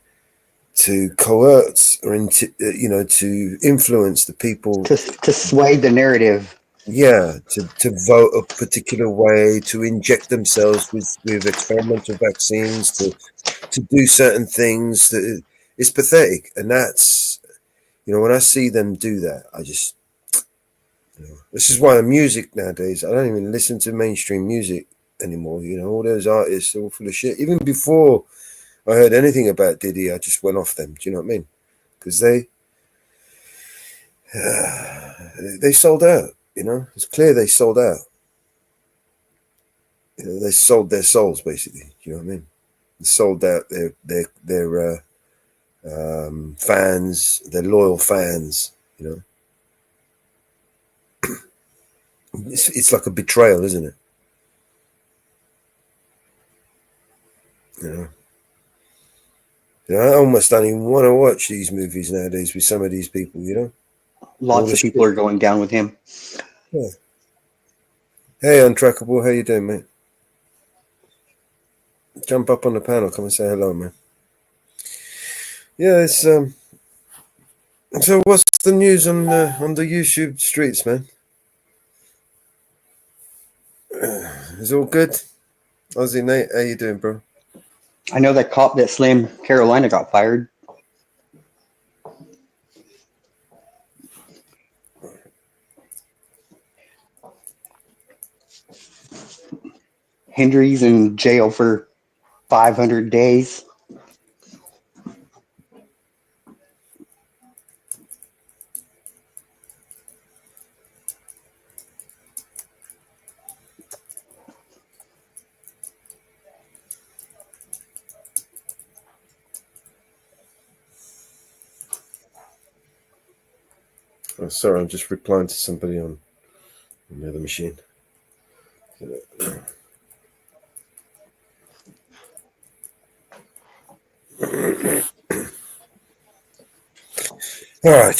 coerce or to influence the people to sway the narrative. Yeah, to vote a particular way, to inject themselves with experimental vaccines, to do certain things. That it's pathetic, and that's when I see them do that, I just this is why the music nowadays, I don't even listen to mainstream music anymore. All those artists are all full of shit. Even before I heard anything about Diddy, I just went off them. Do you know what I mean? Because they sold out. It's clear they sold out. They sold their souls, basically. Do you know what I mean? They sold out their fans, their loyal fans. It's like a betrayal, isn't it? I almost don't even want to watch these movies nowadays with some of these people. Lots of people are going down with him. Yeah. Hey, Untrackable, how you doing, mate? Jump up on the panel, come and say hello, man. Yeah, it's So what's the news on the YouTube streets, man? Is all good? Ozzy, Nate, how you doing, bro? I know that cop that slammed Carolina got fired. Hendry's in jail for 500 days. Oh, sorry, I'm just replying to somebody on the other machine. All right.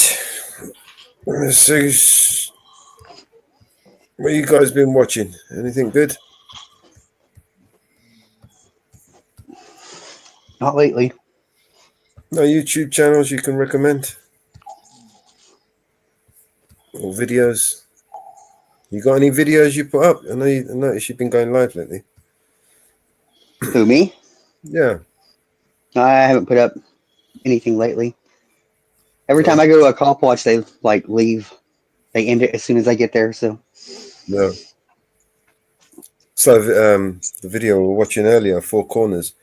So, what you guys been watching? Anything good? Not lately. No YouTube channels you can recommend? Or videos? You got any videos you put up? I noticed you've been going live lately. Who, me? Yeah. No, I haven't put up anything lately. Every time I go to a cop watch, they leave. They end it as soon as I get there. So. No. So the video we were watching earlier, Four Corners,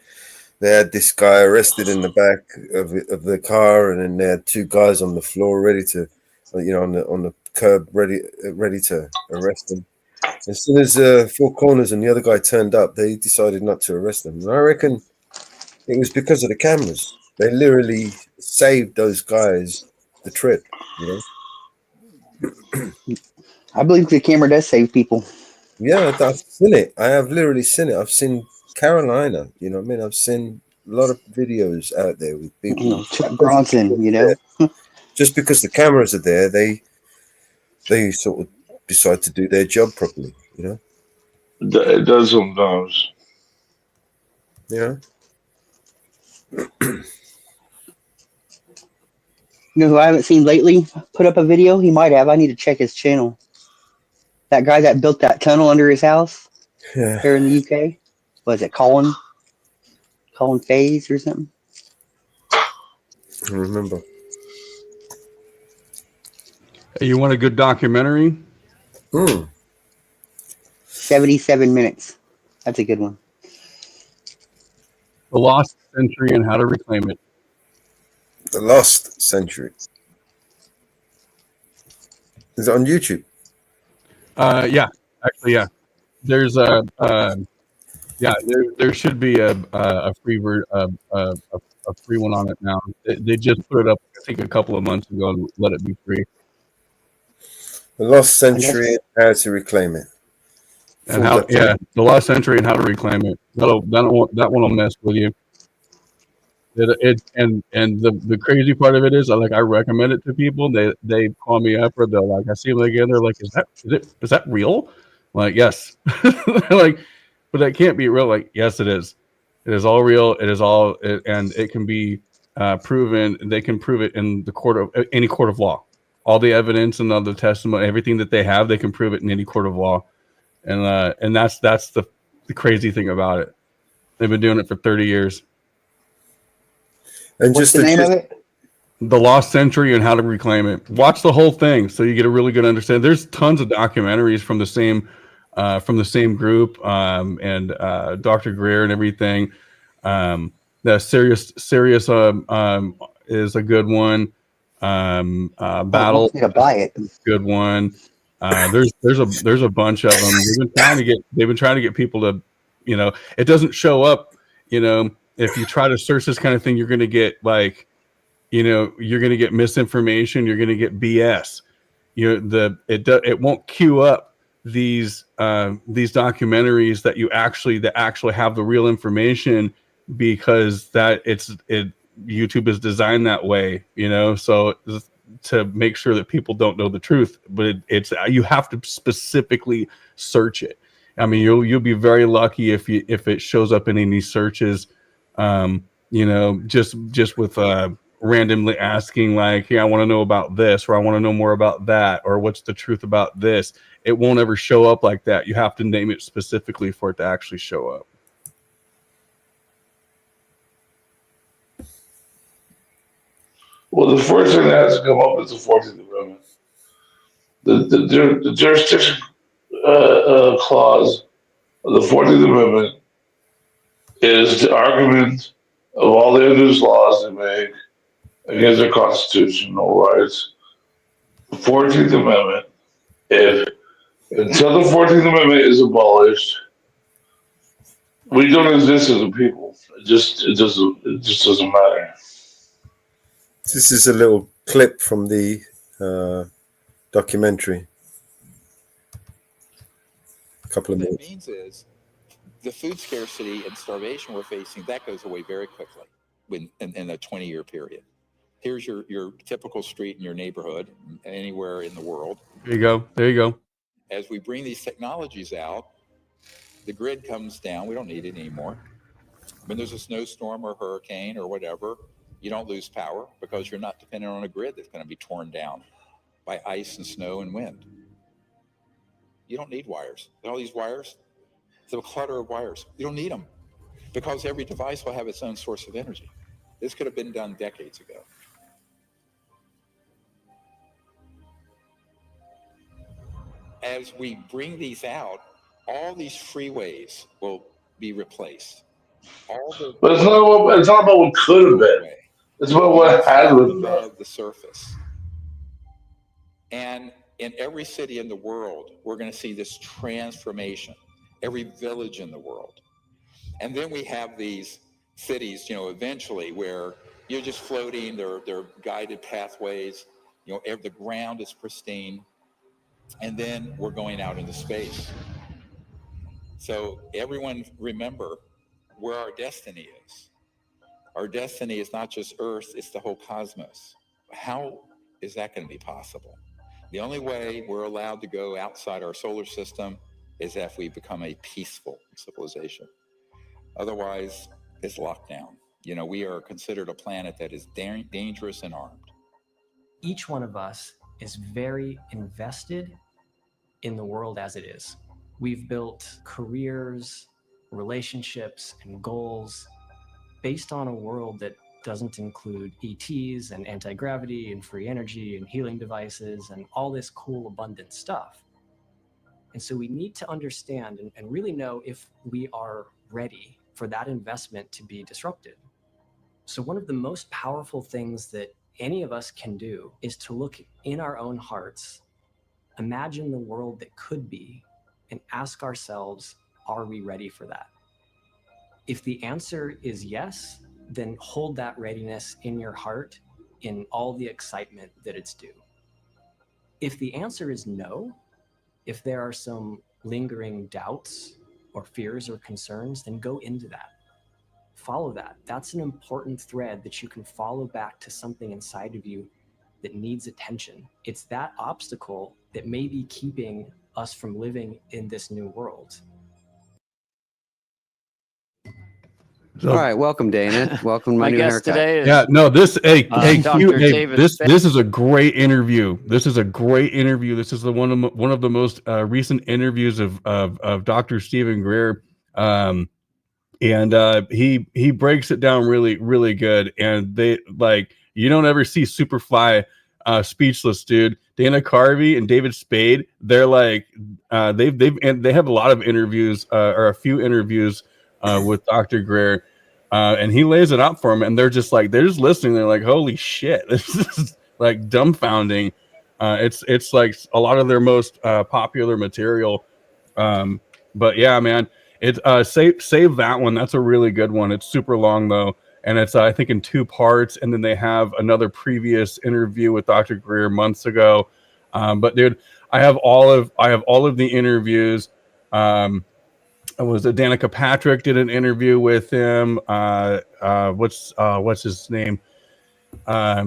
they had this guy arrested in the back of the car, and then they had two guys on the floor ready to, on the curb ready to arrest him. As soon as Four Corners and the other guy turned up, they decided not to arrest them. And I reckon it was because of the cameras. They literally saved those guys the trip. I believe the camera does save people. Yeah, I've seen it. I have literally seen it. I've seen Carolina. You know what I mean? I've seen a lot of videos out there with people. Chuck Bronson, you know. Just because the cameras are there, they sort of decide to do their job properly. You know. It does sometimes. Yeah. You know who I haven't seen lately put up a video? He might have. I need to check his channel. That guy that built that tunnel under his house Yeah. here in the UK. Was it Colin? Colin Faze or something? I remember. Hey, you want a good documentary? 77 minutes. That's a good one. The Lost Century and How to Reclaim It. The Lost Century. Is it on YouTube? Yeah, actually, yeah. There's there should be a free a free one on it now. They just put it up, I think, a couple of months ago and let it be free. The Lost Century and How to Reclaim It. And how, yeah, the Lost Century and How to Reclaim It. That one will mess with you. And the crazy part of it is, I recommend it to people. They call me up, or they'll I see them again. They're like, is that real? Like, yes. Like, but that can't be real. Like, yes, it is. It is all real. It is all, and it can be proven. They can prove it in the any court of law. All the evidence and all the testimony, everything that they have, they can prove it in any court of law. And that's the crazy thing about it. They've been doing it for 30 years. And what's the name of it? The Lost Century and How to Reclaim It. Watch the whole thing so you get a really good understanding. There's tons of documentaries from the same group, and Dr. Greer and everything. The Sirius is a good one. Battle to buy it. Good one. There's a bunch of them. They've been trying to get people to, it doesn't show up. If you try to search this kind of thing, you're going to get you're going to get misinformation. You're going to get BS. It won't queue up these documentaries that actually have the real information, because YouTube is designed that way, so to make sure that people don't know the truth. But you have to specifically search it. I mean, you'll be very lucky if it shows up in any searches. Just with randomly asking, like, hey, I want to know about this, or I want to know more about that, or what's the truth about this. It won't ever show up like that. You have to name it specifically for it to actually show up. Well, the first thing that has to come up is the 14th Amendment. The jurisdiction clause of the 14th Amendment is the argument of all the other laws they make against their constitutional rights. The 14th Amendment, until the 14th Amendment is abolished, we don't exist as a people. It just doesn't matter. This is a little clip from the documentary. A couple of minutes. What that means is the food scarcity and starvation we're facing, that goes away very quickly in a 20-year period. Here's your typical street in your neighborhood, anywhere in the world. There you go. As we bring these technologies out, the grid comes down. We don't need it anymore. When there's a snowstorm or hurricane or whatever, you don't lose power because you're not dependent on a grid that's going to be torn down by ice and snow and wind. You don't need wires. All these wires, the clutter of wires, you don't need them, because every device will have its own source of energy. This could have been done decades ago. As we bring these out, all these freeways will be replaced. But it's not about what could have been. It's about what has been done. Above the surface. And in every city in the world, we're going to see this transformation. Every village in the world. And then we have these cities, eventually, where you're just floating. They're guided pathways. The ground is pristine. And then we're going out into space. So everyone remember where our destiny is. Our destiny is not just Earth, it's the whole cosmos. How is that going to be possible? The only way we're allowed to go outside our solar system is if we become a peaceful civilization. Otherwise, it's lockdown. You know, we are considered a planet that is dangerous and armed. Each one of us is very invested in the world as it is. We've built careers, relationships, and goals based on a world that doesn't include ETs and anti-gravity and free energy and healing devices and all this cool, abundant stuff. And so we need to understand and really know if we are ready for that investment to be disrupted. So one of the most powerful things that any of us can do is to look in our own hearts, imagine the world that could be, and ask ourselves, are we ready for that? If the answer is yes, then hold that readiness in your heart in all the excitement that it's due. If the answer is no, if there are some lingering doubts or fears or concerns, then go into that. Follow that. That's an important thread that you can follow back to something inside of you that needs attention. It's that obstacle that may be keeping us from living in this new world. All right, welcome, Dana. Welcome to my new guest haircut. today is Yeah, no, this Dr. David this is a great interview. This is a great interview. This is the one of the most recent interviews of Dr. Stephen Greer. And he breaks it down really good. And they like, you don't ever see Superfly speechless, dude. Dana Carvey and David Spade, they're like they have a lot of interviews or a few interviews with Dr. Greer, and he lays it out for them, and they're just listening. They're like, holy shit, this is like dumbfounding. It's like a lot of their most popular material. But yeah, man, it save that one. That's a really good one. It's super long though, and it's I think in 2 parts. And then they have another previous interview with Dr. Greer months ago. But dude, I have all of the interviews. Danica Patrick did an interview with him. What's his name?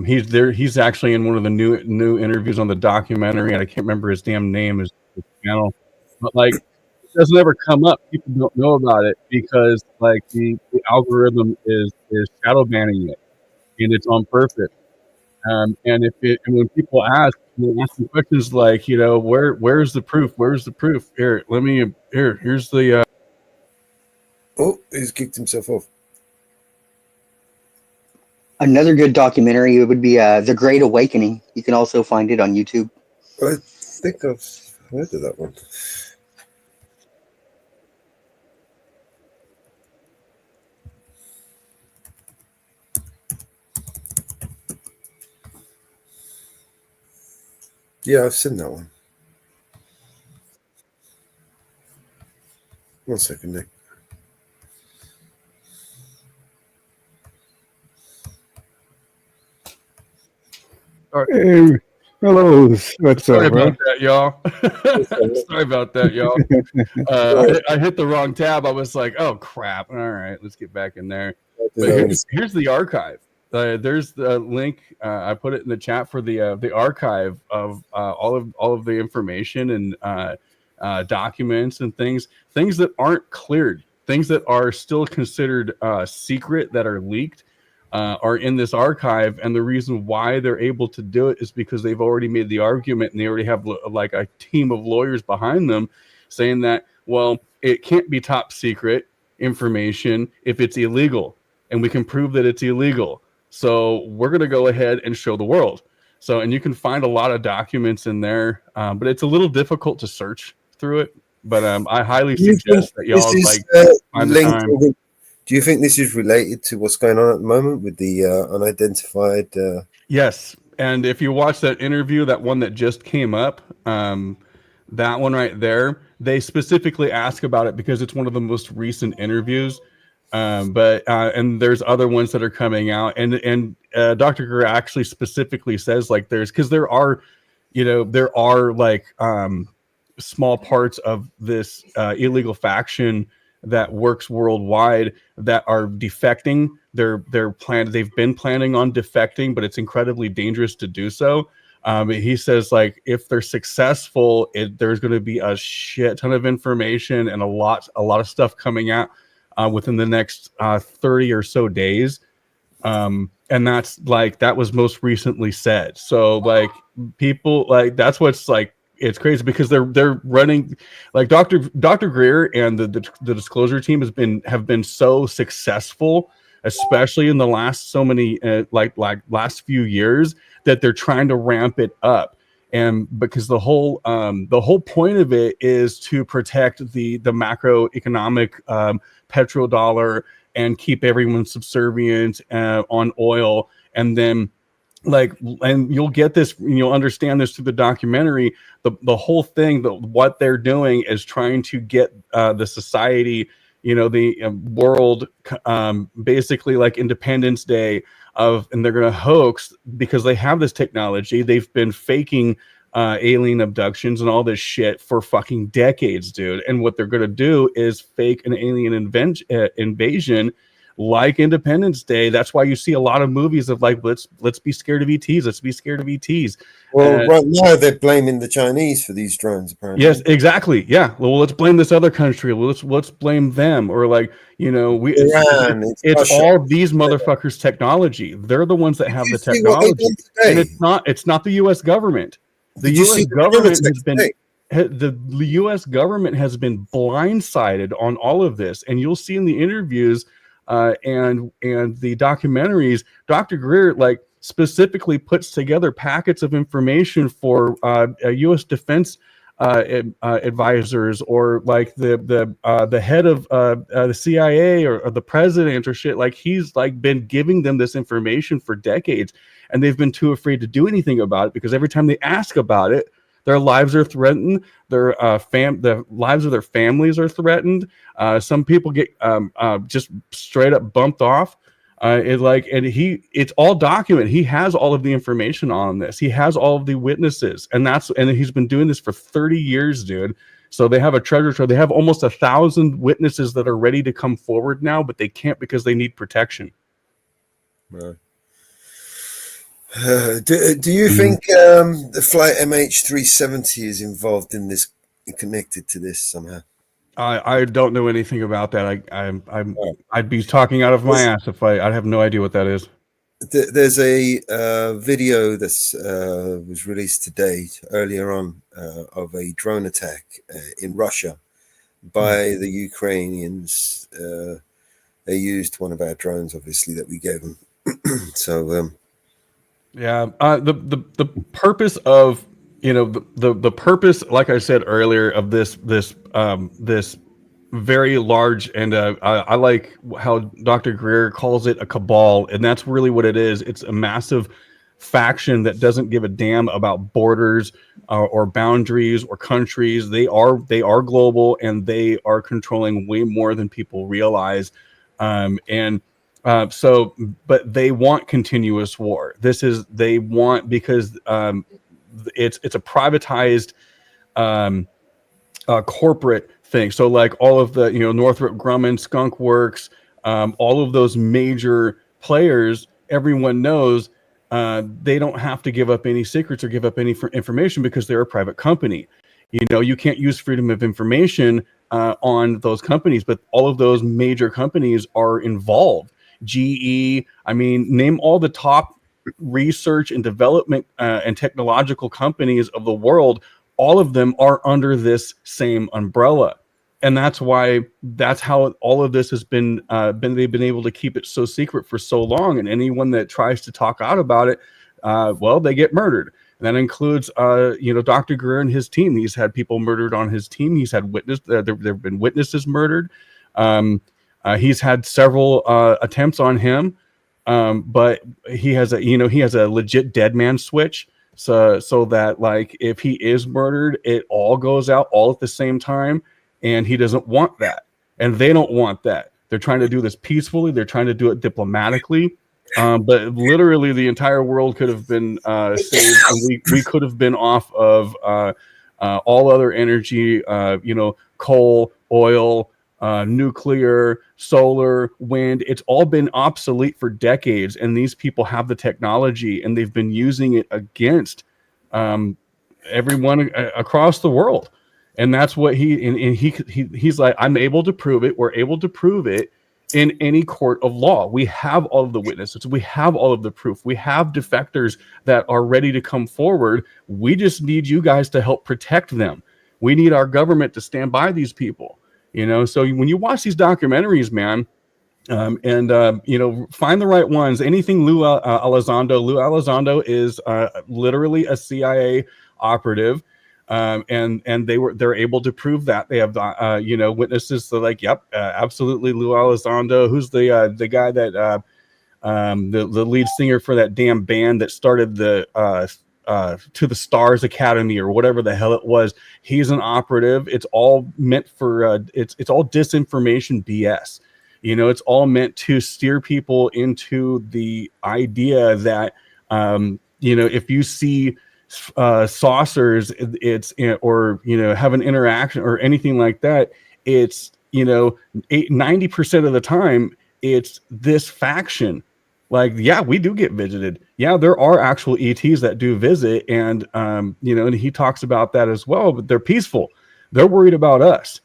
He's there. He's actually in one of the new interviews on the documentary, and I can't remember his damn name. His channel, but like. It doesn't ever come up. People don't know about it because like the algorithm is shadow banning it, and it's on purpose. And when people ask questions like, you know, where's the proof? Where's the proof? Here's the Oh, he's kicked himself off. Another good documentary would be The Great Awakening. You can also find it on YouTube. I think I've heard of that one. Yeah, I've seen that one. One second, Nick. Hey, Mellows. What's Sorry up, about bro? that, y'all. Sorry about that, y'all. I hit the wrong tab. I was like, oh crap. All right, let's get back in there. But here's the archive. There's the link. I put it in the chat for the archive of all of the information and documents and things that aren't cleared, things that are still considered secret, that are leaked, are in this archive. And the reason why they're able to do it is because they've already made the argument, and they already have like a team of lawyers behind them saying that, well, it can't be top secret information if it's illegal, and we can prove that it's illegal. So we're going to go ahead and show the world. So, and you can find a lot of documents in there, but it's a little difficult to search through it. But I highly suggest that y'all find the time. Do you think this is related to what's going on at the moment with the unidentified? Yes, and if you watch that interview, that one that just came up, that one right there, they specifically ask about it because it's one of the most recent interviews. But there's other ones that are coming out, and Dr. Greer actually specifically says like there are like small parts of this illegal faction that works worldwide that are defecting. They've been planning on defecting, but it's incredibly dangerous to do so. He says, like, if they're successful, there's going to be a shit ton of information and a lot of stuff coming out within the next 30 or so days. And that was most recently said. So like people, like, that's what's like, it's crazy because they're running, like Dr. Greer and the disclosure team have been so successful, especially in the last last few years, that they're trying to ramp it up. And because the whole point of it is to protect the macroeconomic petrodollar and keep everyone subservient on oil. And then and you'll get this, you'll understand this through the documentary. The whole thing, what they're doing is trying to get the society, the world, basically like Independence Day and they're going to hoax, because they have this technology. They've been faking alien abductions and all this shit for fucking decades, dude. And what they're going to do is fake an alien invasion like Independence Day. That's why you see a lot of movies of like, let's be scared of ETs. Let's be scared of ETs. Well, right now they're blaming the Chinese for these drones, apparently. Yes, exactly. Yeah. Well, let's blame this other country. Let's blame them. Or like, it's all these motherfuckers' technology. They're the ones that have the technology, and it's not the U.S. government. The U.S. government has been blindsided on all of this, and you'll see in the interviews and the documentaries, Dr. Greer specifically puts together packets of information for U.S. defense advisors, or like the head of the CIA or the president or shit. Like, he's been giving them this information for decades, and they've been too afraid to do anything about it, because every time they ask about it, their lives are threatened. The lives of their families are threatened. Some people get just straight up bumped off. It's all documented. He has all of the information on this. He has all of the witnesses, and he's been doing this for 30 years, dude. So they have a treasure trove. They have almost 1,000 witnesses that are ready to come forward now, but they can't because they need protection. Right. Do you think the flight MH370 is involved in this, connected to this somehow? I don't know anything about that. I'd be talking out of my ass if I have no idea what that is. There's a video that's was released today, earlier on, of a drone attack in Russia by the Ukrainians. They used one of our drones, obviously, that we gave them. So. Yeah, the purpose of the purpose, like I said earlier, of this very large, and I like how Dr. Greer calls it a cabal, and that's really what it is. It's a massive faction that doesn't give a damn about borders or boundaries or countries. They are global, and they are controlling way more than people realize, but they want continuous war. They want, because it's a privatized corporate thing. So like all of the Northrop Grumman, Skunk Works, all of those major players, everyone knows they don't have to give up any secrets or give up any information, because they're a private company. You can't use freedom of information on those companies, but all of those major companies are involved. GE, name all the top research and development and technological companies of the world. All of them are under this same umbrella, and that's how all of this has been. They've been able to keep it so secret for so long, and anyone that tries to talk out about it, they get murdered. And that includes, Dr. Greer and his team. He's had people murdered on his team. He's had there have been witnesses murdered. He's had several attempts on him, but he has a legit dead man switch, so that like if he is murdered, it all goes out all at the same time, and he doesn't want that, and they don't want that. They're trying to do this peacefully. They're trying to do it diplomatically, but literally the entire world could have been saved, and we could have been off of all other energy, coal, oil, nuclear, solar, wind. It's all been obsolete for decades, and these people have the technology, and they've been using it against everyone across the world. And that's what he's like, I'm able to prove it. We're able to prove it in any court of law. We have all of the witnesses. We have all of the proof. We have defectors that are ready to come forward. We just need you guys to help protect them. We need our government to stand by these people. So when you watch these documentaries, man, find the right ones. Anything Lou Elizondo. Lou Elizondo is literally a CIA operative, and they're able to prove that. They have witnesses. They're like, yep, absolutely, Lou Elizondo. Who's the guy that the lead singer for that damn band that started the To the Stars Academy or whatever the hell it was. He's an operative. It's all meant for it's all disinformation BS. It's all meant to steer people into the idea that if you see saucers, it's or have an interaction or anything like that, it's 90% of the time it's this faction. Like, yeah, we do get visited. Yeah, there are actual ETs that do visit, and and he talks about that as well. But they're peaceful. They're worried about us,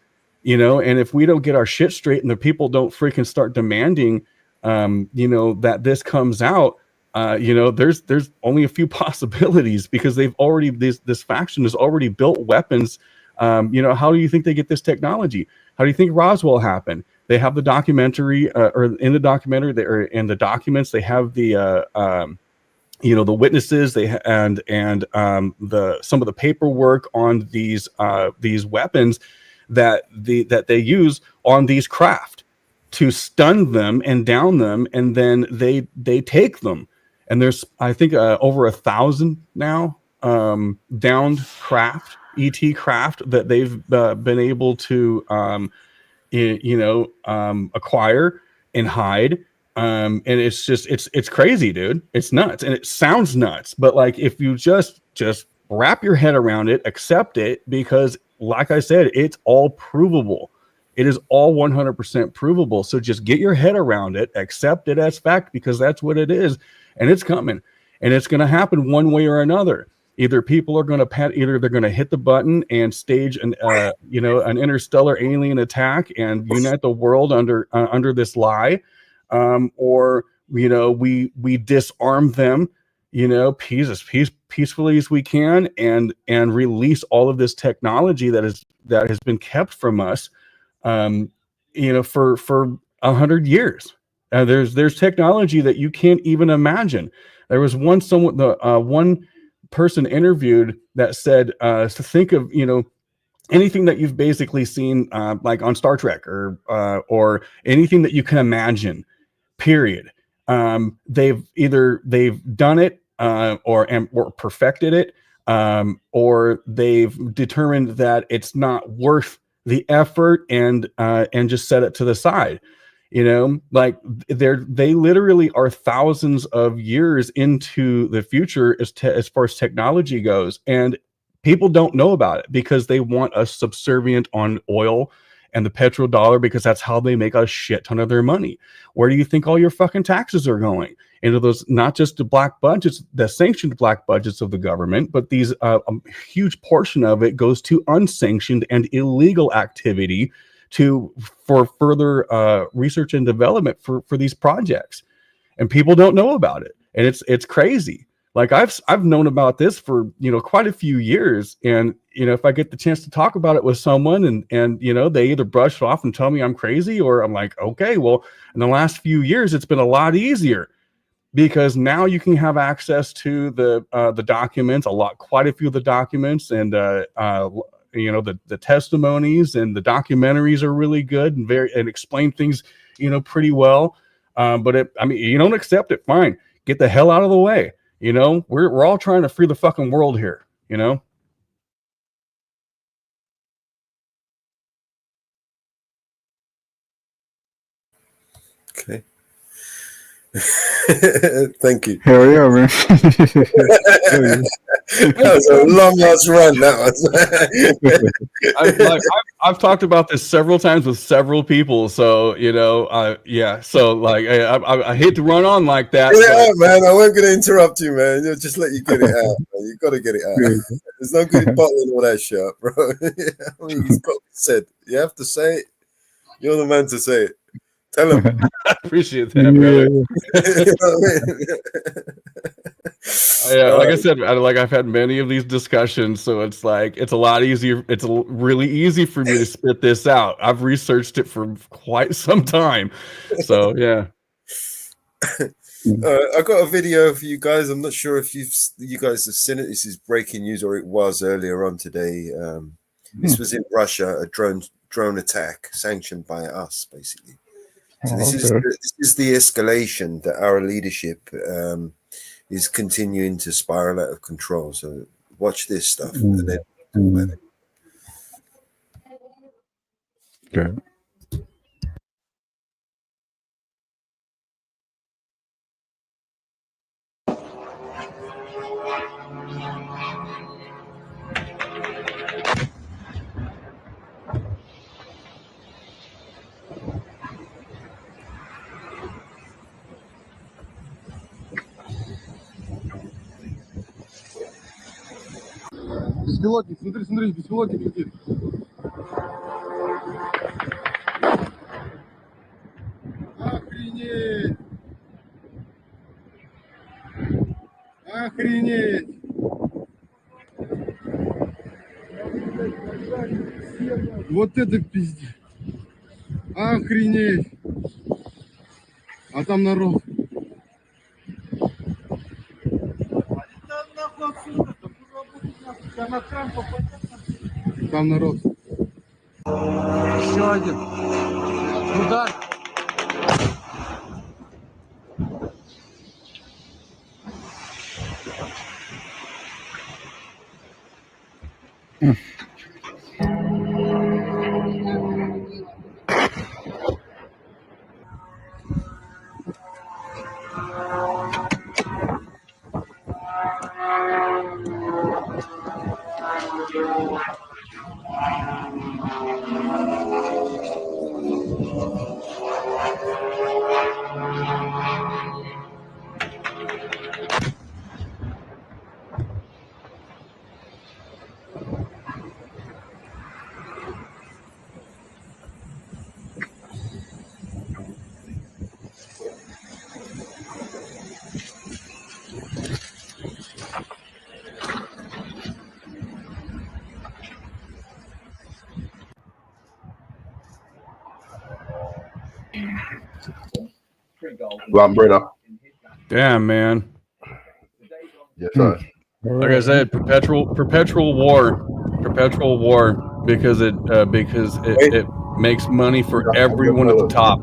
And if we don't get our shit straight, and the people don't freaking start demanding, that this comes out, there's only a few possibilities because they've already this faction has already built weapons. How do you think they get this technology? How do you think Roswell happened? They have the documentary, or in the documentary, in the documents, they have the the witnesses, and some of the paperwork on these weapons that they use on these craft to stun them and down them, and then they take them. And there's, I think, over 1,000 now downed craft, ET craft, that they've been able to acquire and hide. And it's just it's crazy, dude. It's nuts, and it sounds nuts, but like, if you just wrap your head around it, accept it, because like I said, it's all provable. It is all 100% provable. So just get your head around it, accept it as fact, because that's what it is, and it's coming, and it's going to happen one way or another. Either people are going to either they're going to hit the button and stage an interstellar alien attack and unite the world under this lie, or we disarm them, peacefully as we can, and release all of this technology that has been kept from us, for 100 years. There's technology that you can't even imagine. There was one person interviewed that said to think of anything that you've basically seen like on Star Trek or anything that you can imagine, period. They've done it or perfected it, or they've determined that it's not worth the effort and just set it to the side. Like they literally are thousands of years into the future as far as technology goes, and people don't know about it because they want us subservient on oil and the petrodollar, because that's how they make a shit ton of their money. Where do you think all your fucking taxes are going? Into those, not just the black budgets, the sanctioned black budgets of the government, but these a huge portion of it goes to unsanctioned and illegal activity for further research and development for these projects. And people don't know about it, and it's crazy. Like I've known about this for quite a few years, and if I get the chance to talk about it with someone, and they either brush it off and tell me I'm crazy, or I'm like, okay, well, in the last few years it's been a lot easier, because now you can have access to the documents, quite a few of the documents, and the testimonies and the documentaries are really good and explain things pretty well. But you don't accept it, fine, get the hell out of the way. We're all trying to free the fucking world here. Okay. Thank you. Hell yeah, man. That was a long ass run. That was. I've talked about this several times with several people, so yeah. So like, I hate to run on like that. Get it out, man. I wasn't going to interrupt you, man. I'll just let you get it out. Man. You got to get it out. There's no good bottling all that shit up, bro. I mean, it's got to be said. You have to say it. You're the man to say it. Tell him. I appreciate that, brother. Yeah, like I said, I've had many of these discussions, so it's like it's a lot easier. It's really easy for me to spit this out. I've researched it for quite some time, so yeah. I got a video for you guys. I'm not sure if you guys have seen it. This is breaking news, or it was earlier on today. This was in Russia, a drone attack sanctioned by us, basically. So this is the escalation that our leadership is continuing to spiral out of control. So watch this stuff and then talk about it. Okay. Беспилотник, смотри, беспилотник летит. Охренеть! Охренеть! Вот это пиздец! Охренеть! А там народ. Там народ. Еще один. Удар. Lambretta. Damn, man. Yes, sir. Like I said, perpetual war, because it makes money for everyone at the top.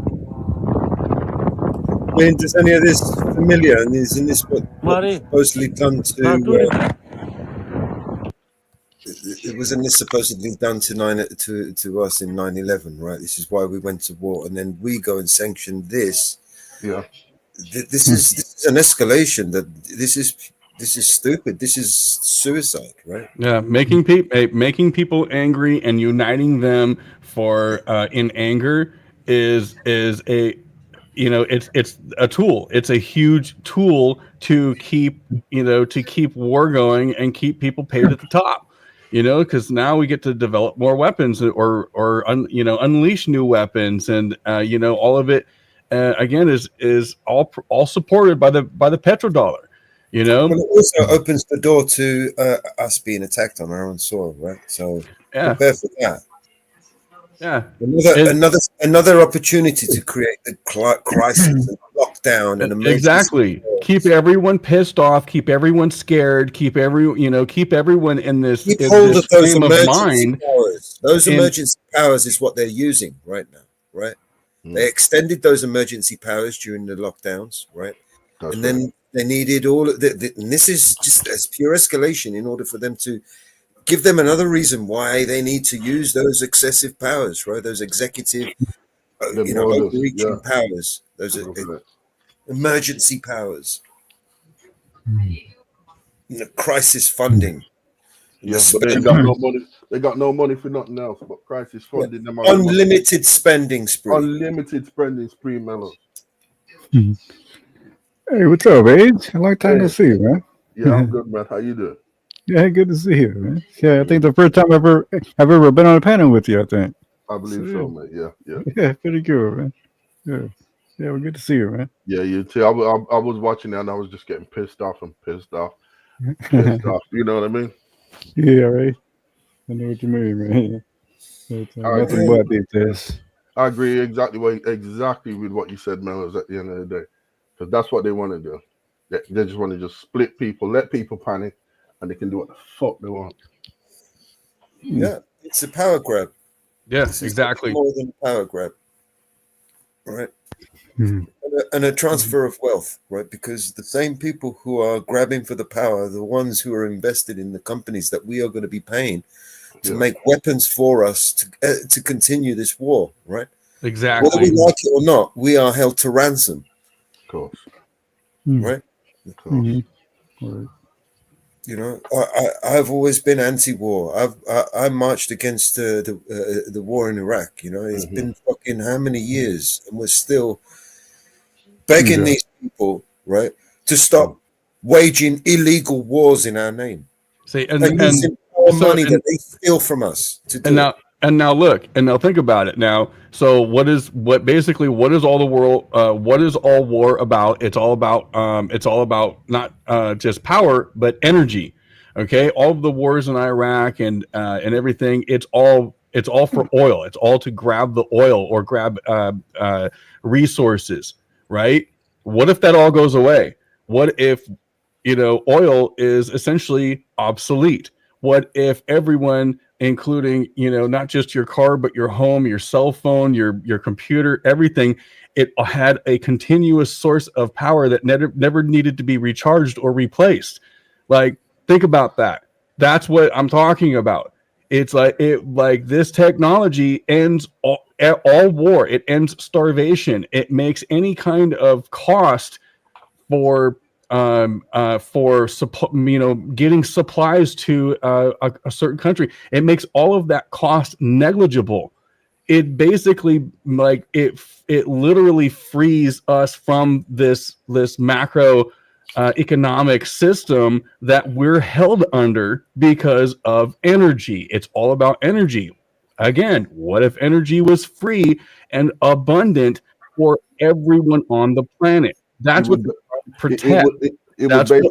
I mean, does any of this familiar? And isn't this what supposedly done to? Wasn't this supposedly done to us in 9/11? Right. This is why we went to war, and then we go and sanction this. Yeah. This is an escalation. This is stupid. This is suicide, right? Yeah, making people angry and uniting them for in anger is a it's a tool. It's a huge tool to keep war going and keep people paid at the top. Because now we get to develop more weapons or unleash new weapons, and all of it again is all supported by the petrodollar. Well, it also opens the door to us being attacked on our own soil, right? So prepare for that. Yeah, another opportunity to create the crisis and lockdown and emergency. Exactly. Keep everyone pissed off. Keep everyone scared. Keep everyone in this. Keep hold of those emergency powers. Those emergency powers is what they're using right now, right? They extended those emergency powers during the lockdowns, right? And then they needed all of and this is just as pure escalation in order for them to give them another reason why they need to use those excessive powers, right? Those executive, overreaching powers, those emergency powers. crisis funding. Yes, but they ain't got no money. They got no money for nothing else but crisis funding. Them unlimited spending spree. Unlimited spending spree, Mellows. Hey, what's up, Age? Long time no see, man. Yeah, I'm good, man. How you doing? Yeah, good to see you, man. Yeah, I think the first time I've ever been on a panel with you, I think. I believe so, man. Yeah. Yeah, pretty good, man. Yeah, we're good to see you, man. Yeah, you too. I was watching that and I was just getting pissed off. You know what I mean? Yeah, right. I know what you mean, man. It's, nothing but these days. I agree exactly with what you said, Mellows, at the end of the day, because that's what they want to do. They just want to just split people, let people panic, and they can do what the fuck they want. Yeah, it's a power grab. Yeah, exactly. More than a power grab, right? And a transfer of wealth, right? Because the same people who are grabbing for the power are the ones who are invested in the companies that we are going to be paying to make weapons for us to continue this war, right? Exactly. Whether we like it or not, we are held to ransom. Of course. Right? Of course. Right. You know, I've always been anti-war. I marched against the war in Iraq. You know, it's been fucking how many years, and we're still begging these people, right, to stop waging illegal wars in our name. See, and using more money that they steal from us to do it. And now look, and now think about it. Now, so what is all the world? What is all war about? It's all about not just power, but energy. Okay, all of the wars in Iraq and everything. It's all for oil. It's all to grab the oil or grab resources, right? What if that all goes away? What if oil is essentially obsolete? What if everyone, including, not just your car, but your home, your cell phone, your computer, everything, it had a continuous source of power that never needed to be recharged or replaced? Like, think about that. That's what I'm talking about. It's like this technology ends all war. It ends starvation. It makes any kind of cost for getting supplies to a certain country. It makes all of that cost negligible. It basically it literally frees us from this macro economic system that we're held under because of energy. It's all about energy. Again, what if energy was free and abundant for everyone on the planet? That's what protect. That's what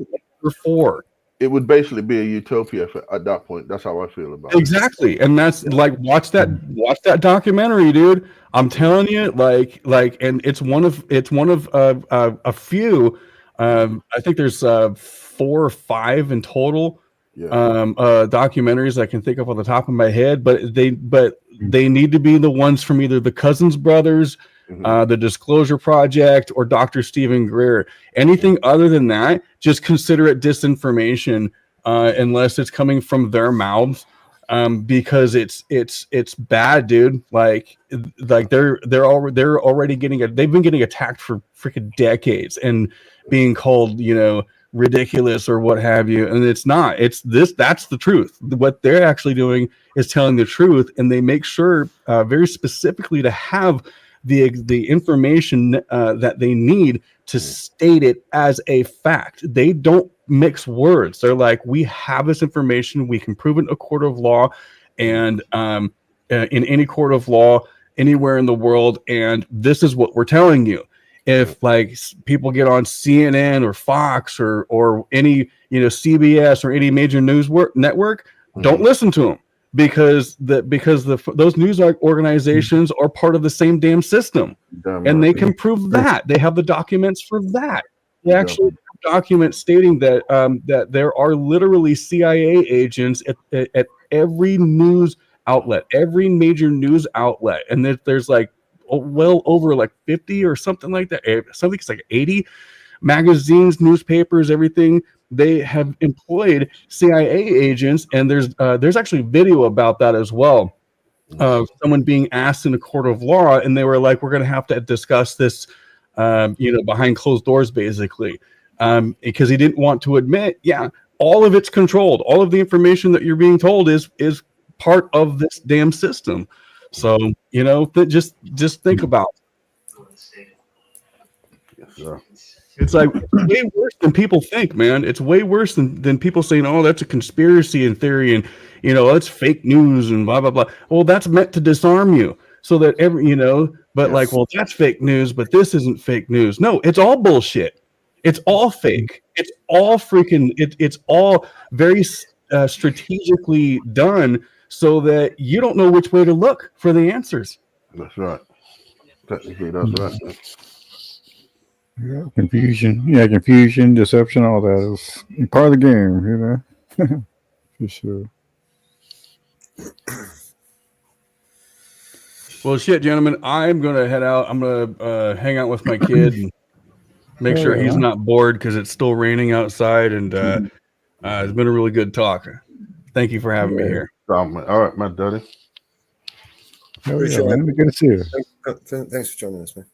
we're for. It would basically be a utopia at that point. That's how I feel about exactly. And that's like watch that documentary, dude. I'm telling you, and it's one of a few. I think there's 4 or 5 in total. Documentaries I can think of on the top of my head, but they need to be the ones from either the Cousins brothers, the Disclosure Project, or Dr. Stephen Greer. Anything other than that, just consider it disinformation, unless it's coming from their mouths, because it's bad, dude. Like they're already they've been getting attacked for freaking decades and being called, ridiculous or what have you, and it's not. That's the truth. What they're actually doing is telling the truth, and they make sure very specifically to have the information that they need to state it as a fact. They don't mix words. They're like, we have this information, we can prove it in a court of law, and in any court of law anywhere in the world, and this is what we're telling you. If people get on CNN or Fox or any CBS or any major news network, don't listen to them, because those news organizations are part of the same damn system, and they can prove that. They have the documents for that. They actually have documents stating that that there are literally CIA agents at every news outlet, every major news outlet, and that there's well over 50 or something like that. Something like 80 magazines, newspapers, everything. They have employed CIA agents, and there's actually video about that as well. Someone being asked in a court of law, and they were like, "We're going to have to discuss this, behind closed doors," basically, because he didn't want to admit, all of it's controlled. All of the information that you're being told is part of this damn system. So, you know, just think about it. It's like way worse than people think, man. It's way worse than people saying, oh, that's a conspiracy in theory, and you know, that's fake news and blah blah blah. Well, that's meant to disarm you so that like, well, that's fake news, but this isn't fake news. No, it's all bullshit. It's all fake. It's all freaking it's all very strategically done so that you don't know which way to look for the answers. That's right. Technically, that's right. Yeah, confusion, deception, all that is part of the game, you know. For sure. Well, shit, gentlemen, I'm gonna head out. I'm gonna hang out with my kid and make sure he's not bored because it's still raining outside. And it's been a really good talk. Thank you for having me here. All right, my daddy. Oh, yeah, man. Good to see you. Thanks for joining us, man.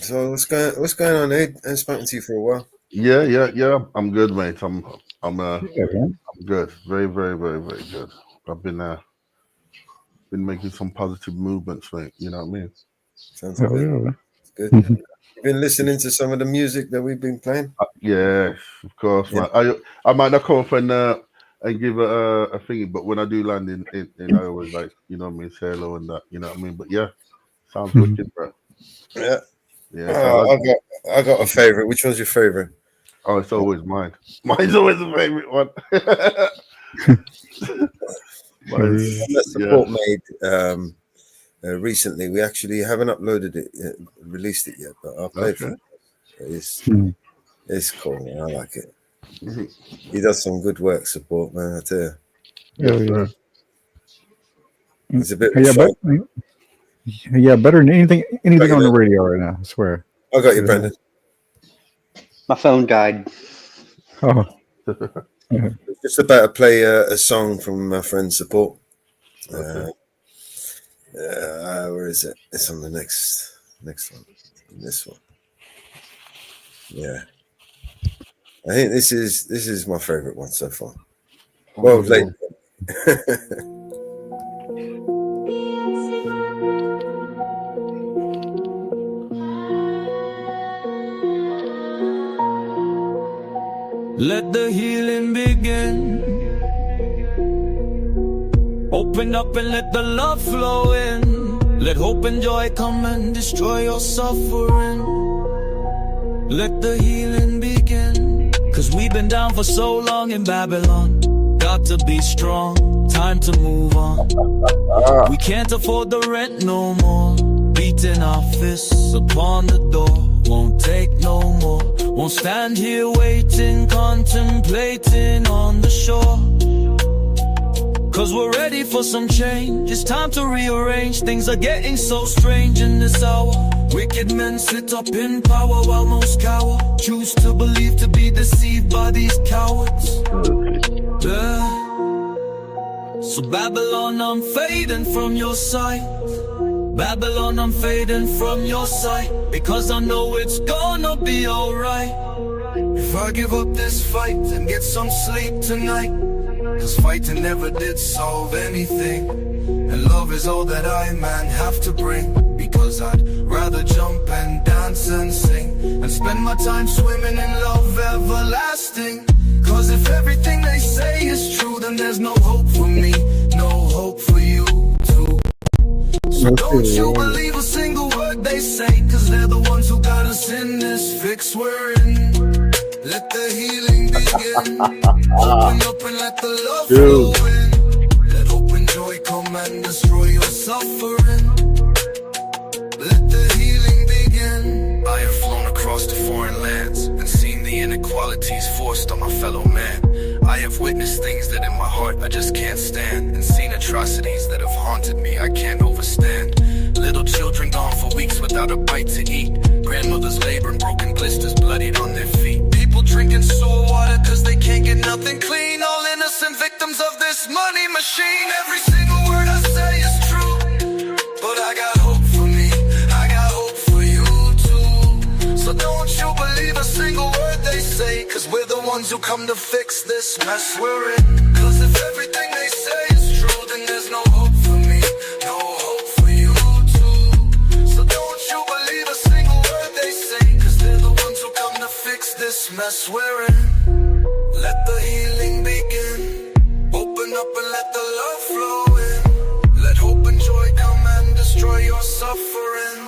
So what's going on, Ed? I haven't spoken to you for a while. Yeah. I'm good, mate. I'm good. Very, very, very, very good. I've been making some positive movements, mate. You know what I mean? Sounds good. Yeah, Good. You've been listening to some of the music that we've been playing? Yes, of course, man. I might not come up and give a thingy, but when I do land in I always like, you know what I mean, say hello and that, you know what I mean? But yeah, sounds wicked, bro. Yeah. Yeah. I got a favorite. Which one's your favorite? Oh, it's always mine. Mine's always the favorite one. That support made recently. We actually haven't uploaded it, released it yet, but I'll play it for you. It's cool, man. I like it. He does some good work, support, man. I tell you. Yeah. It's a bit. Better than anything on the radio right now. I swear. I got you, Brendan. My phone died. Oh. Just about to play a song from my friend Support. Where is it? It's on the next one. This one. Yeah. I think this is my favorite one so far. Well, late. Let the healing begin. Open up and let the love flow in. Let hope and joy come and destroy your suffering. Let the healing begin. Cause we've been down for so long in Babylon. Got to be strong, time to move on. We can't afford the rent no more. Beating our fists upon the door. Won't take no more. Won't stand here waiting, contemplating on the shore. Cause we're ready for some change. It's time to rearrange. Things are getting so strange in this hour. Wicked men sit up in power while most cower. Choose to believe, to be deceived by these cowards. So Babylon, I'm fading from your sight. Babylon, I'm fading from your sight. Because I know it's gonna be alright. If I give up this fight and get some sleep tonight. Cause fighting never did solve anything. And love is all that I, man, have to bring. Because I'd rather jump and dance and sing. And spend my time swimming in love everlasting. Cause if everything they say is true, then there's no hope for me. No hope for you too. So don't you believe a single word they say. Cause they're the ones who got us in this fix we're in. Let the healing begin. Open up and let the love flow in. Let hope and joy come and destroy your suffering. Let the healing begin. I have flown across the foreign lands and seen the inequalities forced on my fellow man. I have witnessed things that in my heart I just can't stand. And seen atrocities that have haunted me I can't overstand. Little children gone for weeks without a bite to eat. Grandmothers laboring, broken blisters bloodied on their feet. People drinking sewer water cause they can't get nothing clean. All innocent victims of this money machine. Every single word I say is true. But I got hope for me, I got hope for you too. So don't you believe a single word they say. the ones who come to fix this mess we're in. Cause if everything they say is true, then there's no hope for me, no hope for you too. So don't you believe a single word they say, cause they're the ones who come to fix this mess we're in. Let the healing begin. Open up and let the love flow in. Let hope and joy come and destroy your suffering.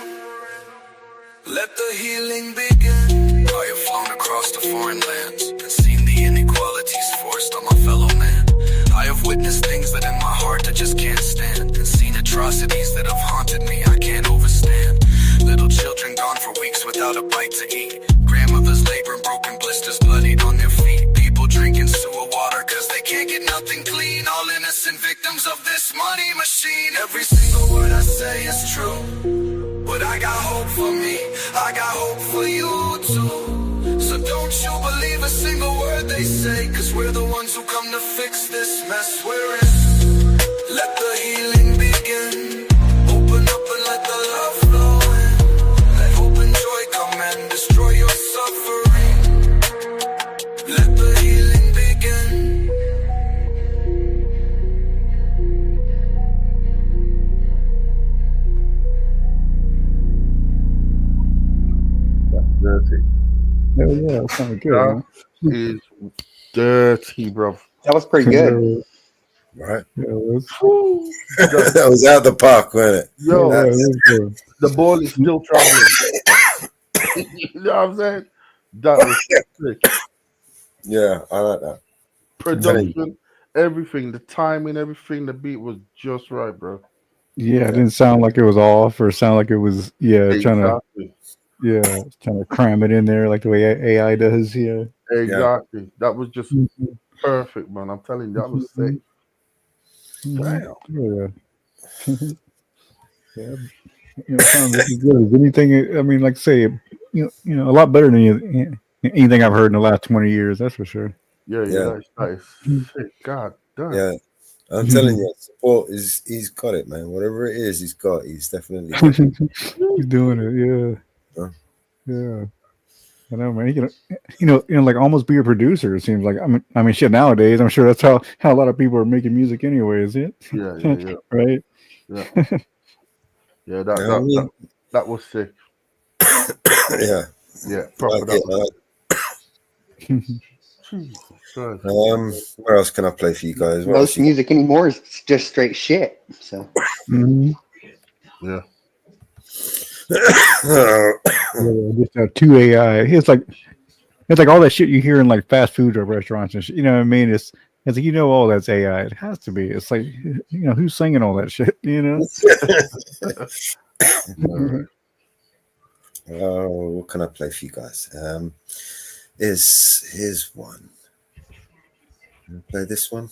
Let the healing begin. I have flown across the foreign lands and seen the inequalities forced on my fellow man. I have witnessed things that in my heart I just can't stand, and seen atrocities that have haunted me I can't overstand. Little children gone for weeks without a bite to eat. Grandmothers laboring, broken blisters bloodied on their feet. People drinking sewer water cause they can't get nothing clean. All innocent victims of this money machine. Every single word I say is true, but I got hope for me, I got hope for you too. So don't you believe a single word they say, cause we're the ones who come to fix this mess we're in. Let the healing begin. Open up and let the love flow in. Let hope and joy come and destroy your suffering. Let the healing begin. Dirty. Hell yeah, that sounded good, That man. is dirty, bro. That was pretty good. Right. Yeah, it was. That was out the park, wasn't it? Yo, Yeah, it was good. the ball is still traveling. You know what I'm saying? That was sick. Yeah, I like that. Production, everything, the timing, everything, the beat was just right, bro. Yeah, it didn't sound like it was off or sound like it was, Exactly. trying to cram it in there like the way AI does. Yeah. Exactly. That was just perfect, man. I'm telling you, that was sick. Damn. Yeah. Yeah. Sounds as good as anything. I mean, like say, a lot better than anything I've heard in the last 20 years. That's for sure. Yeah. That is sick. God damn. Yeah. I'm telling you, support he's got it, man. Whatever it is, he's definitely got it. He's doing it, yeah. Yeah. I know, man. He can, like almost be a producer. It seems like. I mean, shit. Nowadays, I'm sure that's how a lot of people are making music, anyways. Yeah. Yeah. Right. Yeah. Yeah. That was sick. Yeah. Yeah. Proper. Where else can I play for you guys? What Most music anymore is just straight shit. So. Yeah. Just 2 AI. It's like all that shit you hear in like fast food or restaurants and shit. You know what I mean? It's like all that's AI. It has to be. It's like who's singing all that shit? What can I play for you guys? Here's one. Can I play this one?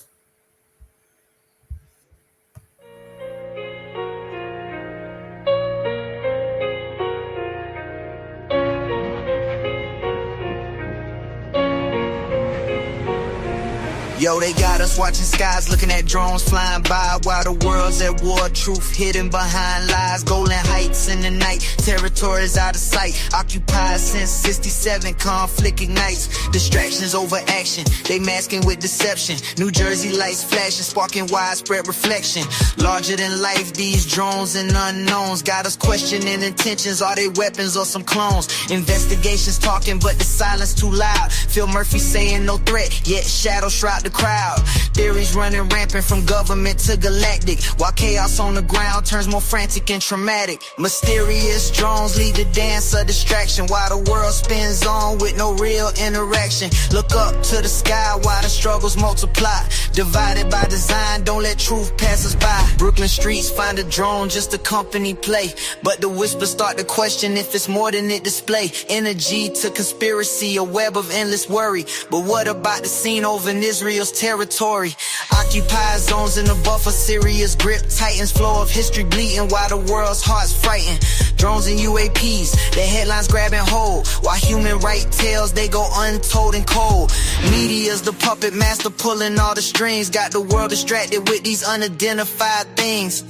Yo, they got us watching skies, looking at drones flying by while the world's at war. Truth hidden behind lies, golden heights in the night, territories out of sight. Occupied since 67, conflict ignites. Distractions over action, they masking with deception. New Jersey lights flashing, sparking widespread reflection. Larger than life, these drones and unknowns got us questioning intentions. Are they weapons or some clones? Investigations talking, but the silence too loud. Phil Murphy saying no threat, yet shadows shroud the crowd. Theories running rampant from government to galactic, while chaos on the ground turns more frantic and traumatic. Mysterious drones lead the dance of distraction while the world spins on with no real interaction. Look up to the sky while the struggles multiply. Divided by design, don't let truth pass us by. Brooklyn streets find a drone just a company play, but the whispers start to question if it's more than it display. Energy to conspiracy, a web of endless worry. But what about the scene over in Israel's territory? Occupied zones in the buffer, serious grip. Titans flow of history bleeding while the world's hearts frightened. Drones and UAPs, their headlines grabbing hold, while human right tales, they go untold and cold. Media's the puppet master pulling all the strings, got the world distracted with these unidentified things.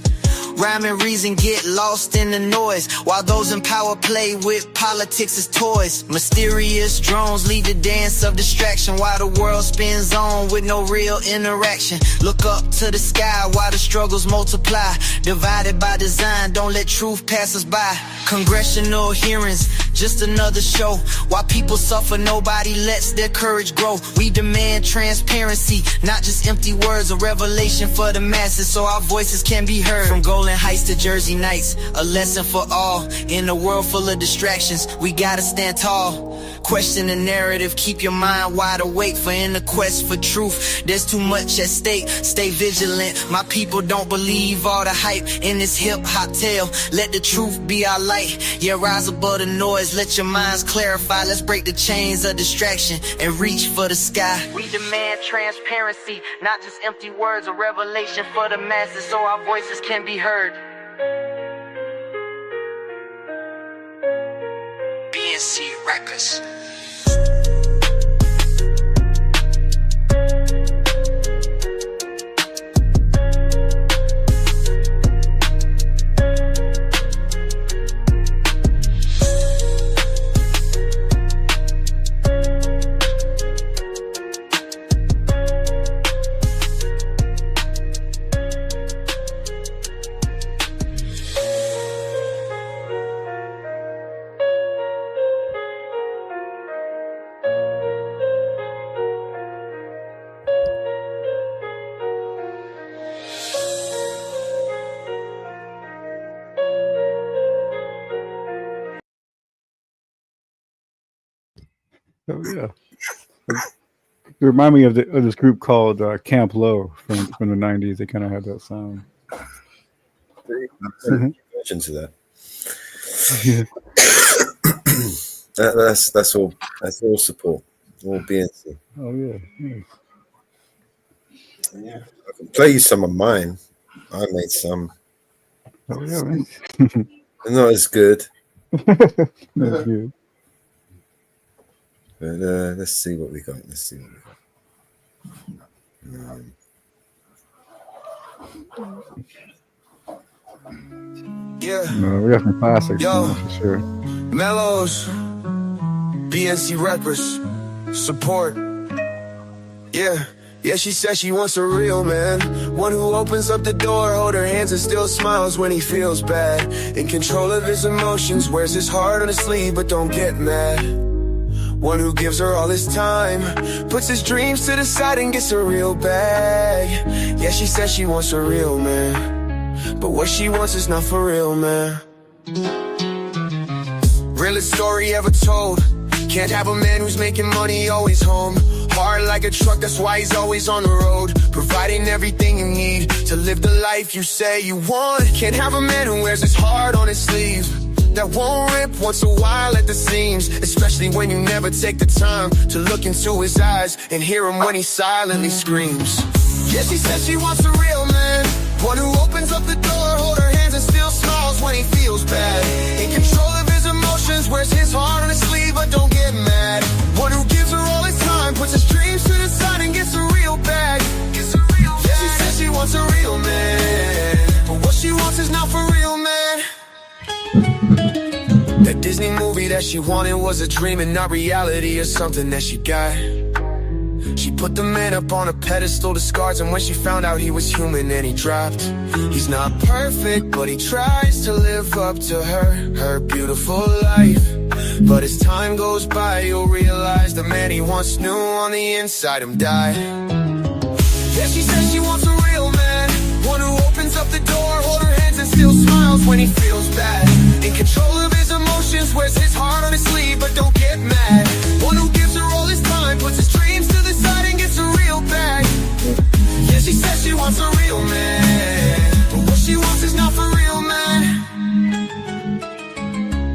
Rhyme and reason get lost in the noise, while those in power play with politics as toys. Mysterious drones lead the dance of distraction, while the world spins on with no real interaction. Look up to the sky while the struggles multiply. Divided by design, don't let truth pass us by. Congressional hearings, just another show. While people suffer, nobody lets their courage grow. We demand transparency, not just empty words, a revelation for the masses so our voices can be heard. From Golden Heights to Jersey Nights, a lesson for all. In a world full of distractions, we gotta stand tall. Question the narrative, keep your mind wide awake, for in the quest for truth, there's too much at stake. Stay vigilant, my people, don't believe all the hype in this hip-hop tale. Let the truth be our light, yeah, rise above the noise. Let your minds clarify, let's break the chains of distraction and reach for the sky. We demand transparency, not just empty words, a revelation for the masses so our voices can be heard. BNC Records. Oh yeah, it remind me of this group called Camp Low from the '90s. They kind of had that sound. Versions of that. Yeah. That's all support, all BNC. Oh yeah. Yeah. I can play you some of mine. I made some. Oh yeah, man. They're not as good. That's good. But let's see what we got. Yeah. No, we got some classics, for sure. Mellows, BNC Records, support. Yeah, she says she wants a real man, one who opens up the door, hold her hands and still smiles when he feels bad. In control of his emotions, wears his heart on his sleeve but don't get mad. One who gives her all his time, puts his dreams to the side and gets a real bag. Yeah, she says she wants a real man, but what she wants is not for real, man. Realest story ever told. Can't have a man who's making money always home. Hard like a truck, that's why he's always on the road, providing everything you need to live the life you say you want. Can't have a man who wears his heart on his sleeve, that won't rip once a while at the seams, especially when you never take the time to look into his eyes and hear him when he silently screams. Yeah, she says she wants a real man, one who opens up the door, hold her hands and still smiles when he feels bad. In control of his emotions, wears his heart on his sleeve but don't get mad. One who gives her all his time, puts his dreams to the side and gets a real bag. Yeah, she says she wants a real man, but what she wants is not for real, man. That Disney movie that she wanted was a dream and not reality, or something that she got. She put the man up on a pedestal to scars, and when she found out he was human, then he dropped. He's not perfect, but he tries to live up to her beautiful life. But as time goes by, you'll realize the man he once knew on the inside him died. Yeah, she says she wants a real man, one who opens up the door, hold her hands and still smiles when he feels bad. In control of his emotions, wears his heart on his sleeve but don't get mad. One who gives her all his time, puts his dreams to the side and gets a real bag. Yeah, she says she wants a real man, but what she wants is not for real, man.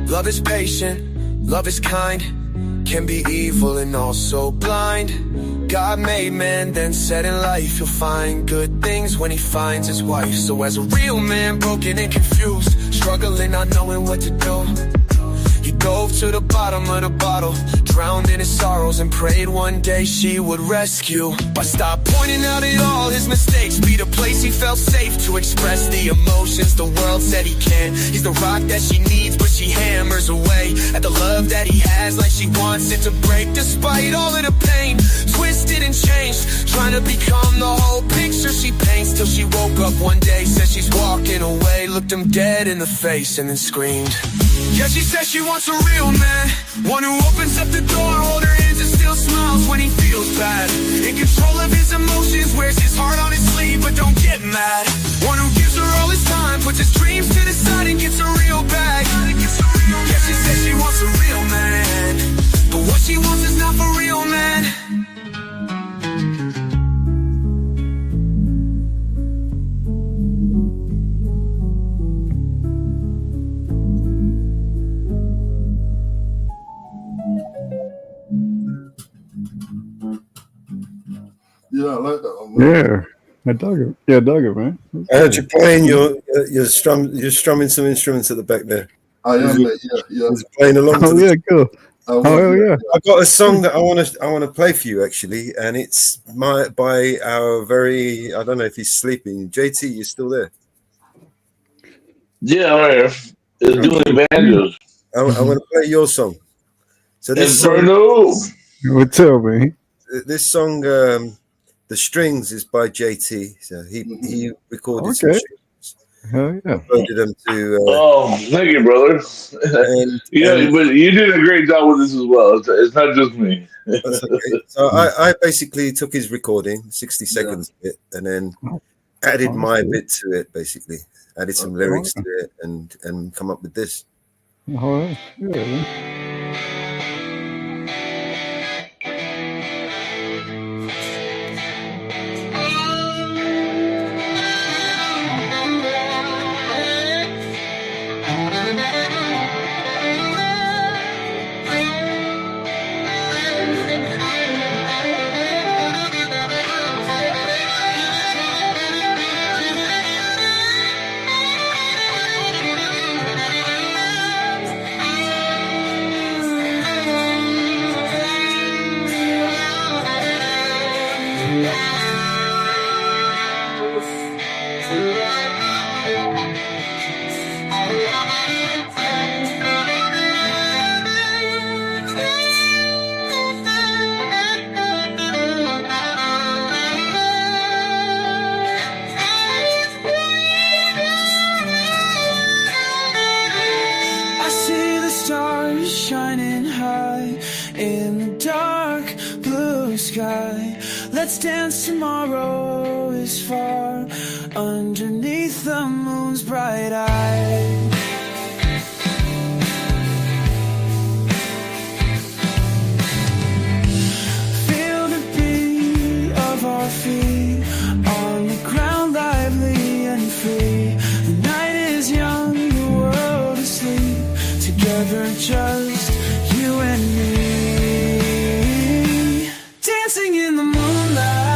Love is patient, love is kind, can be evil and also blind. God made man, then said in life he'll find good things when he finds his wife. So as a real man, broken and confused, struggling not knowing what to do, He dove to the bottom of the bottle, drowned in his sorrows, and prayed one day she would rescue. But stop pointing out at all his mistakes, be the place he felt safe to express the emotions the world said he can't. He's the rock that she needs, but she hammers away at the love that he has, like she wants it to break. Despite all of the pain, twisted and changed, trying to become the whole picture she paints, till she woke up one day, said she's walking away, looked him dead in the face and then screamed. Yeah, she says she wants a real man, one who opens up the door, hold her hands and still smiles when he feels bad. In control of his emotions, wears his heart on his sleeve but don't get mad. One who gives her all his time, puts his dreams to the side and gets a real bag. Yeah, she says she wants a real man, but what she wants is not for real, man. Yeah, I like that one, man. Yeah, I dug it. Yeah, I dug it, man. I heard you playing you're strumming some instruments at the back there. I am, mate. Yeah. He's playing along. Oh yeah, cool. Oh yeah. I got a song that I want to play for you actually, and it's by our very, I don't know if he's sleeping. JT, you still there? Yeah, I'm here. It's doing banjos. I want to play your song. So this Inferno. What's up, man? This song, the strings is by JT. So he recorded some strings. Hell yeah. Uploaded them to. Oh, thank you, brother. But you did a great job with this as well. It's not just me. That's okay. So I basically took his recording, 60 seconds of it, and then added my bit to it. Basically, added some lyrics to it, and come up with this. Oh yeah. Shining high in the dark blue sky. Let's dance, tomorrow is far underneath the moon's bright eye. Feel the beat of our feet on the ground, lively and free. The night is young, the world is asleep. Together, just you and me, dancing in the moonlight,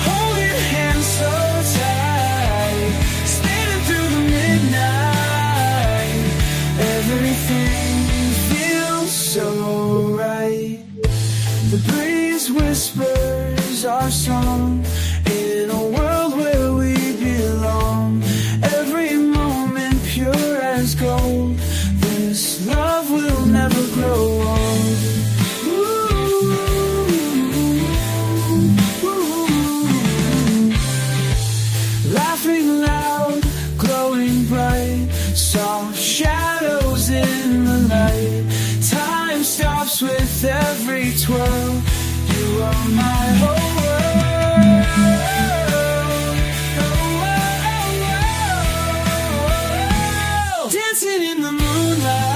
holding hands so tight, spinning through the midnight. Everything feels so right. The breeze whispers our song in a world where we belong. Every moment pure as gold. This love will never grow old. Ooh, ooh. Laughing loud, glowing bright, soft shadows in the light. Time stops with every twirl. You are my whole world. Dancing in the moonlight,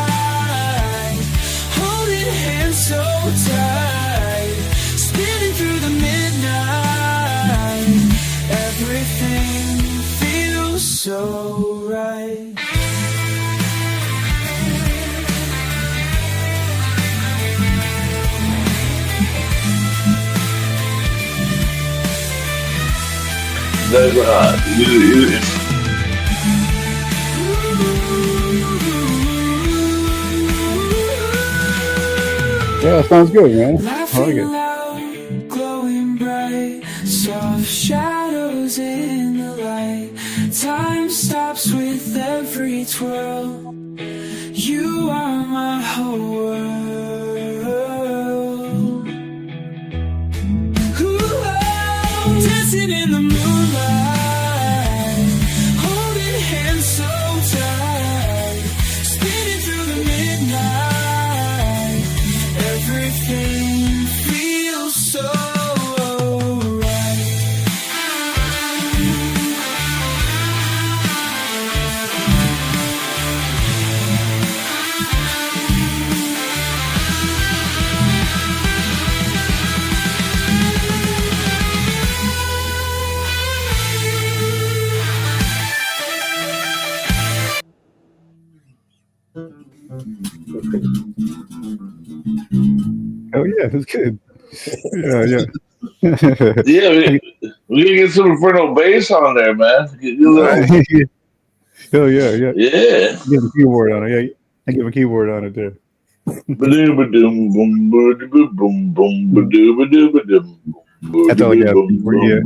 holding hands so tight, spinning through the midnight. Everything feels so right. That's Yeah, sounds good, man. I like Laughing it. loud, glowing bright, soft shadows in the light. Time stops with every twirl. You are my whole world. Ooh, dancing in the moonlight, holding hands so tight, spinning through the midnight. Everything feels so right. Oh yeah, it's good. Yeah, yeah. Yeah, we can get some Inferno bass on there, man. Get a little, Oh yeah, yeah. yeah. Give a keyboard on it. Yeah, I give a keyboard on it too. Ba-doom-ba-doom, boom, ba-doom, boom, ba-doom-ba-doom-ba-doom. That's all I got. Keyboard, yeah.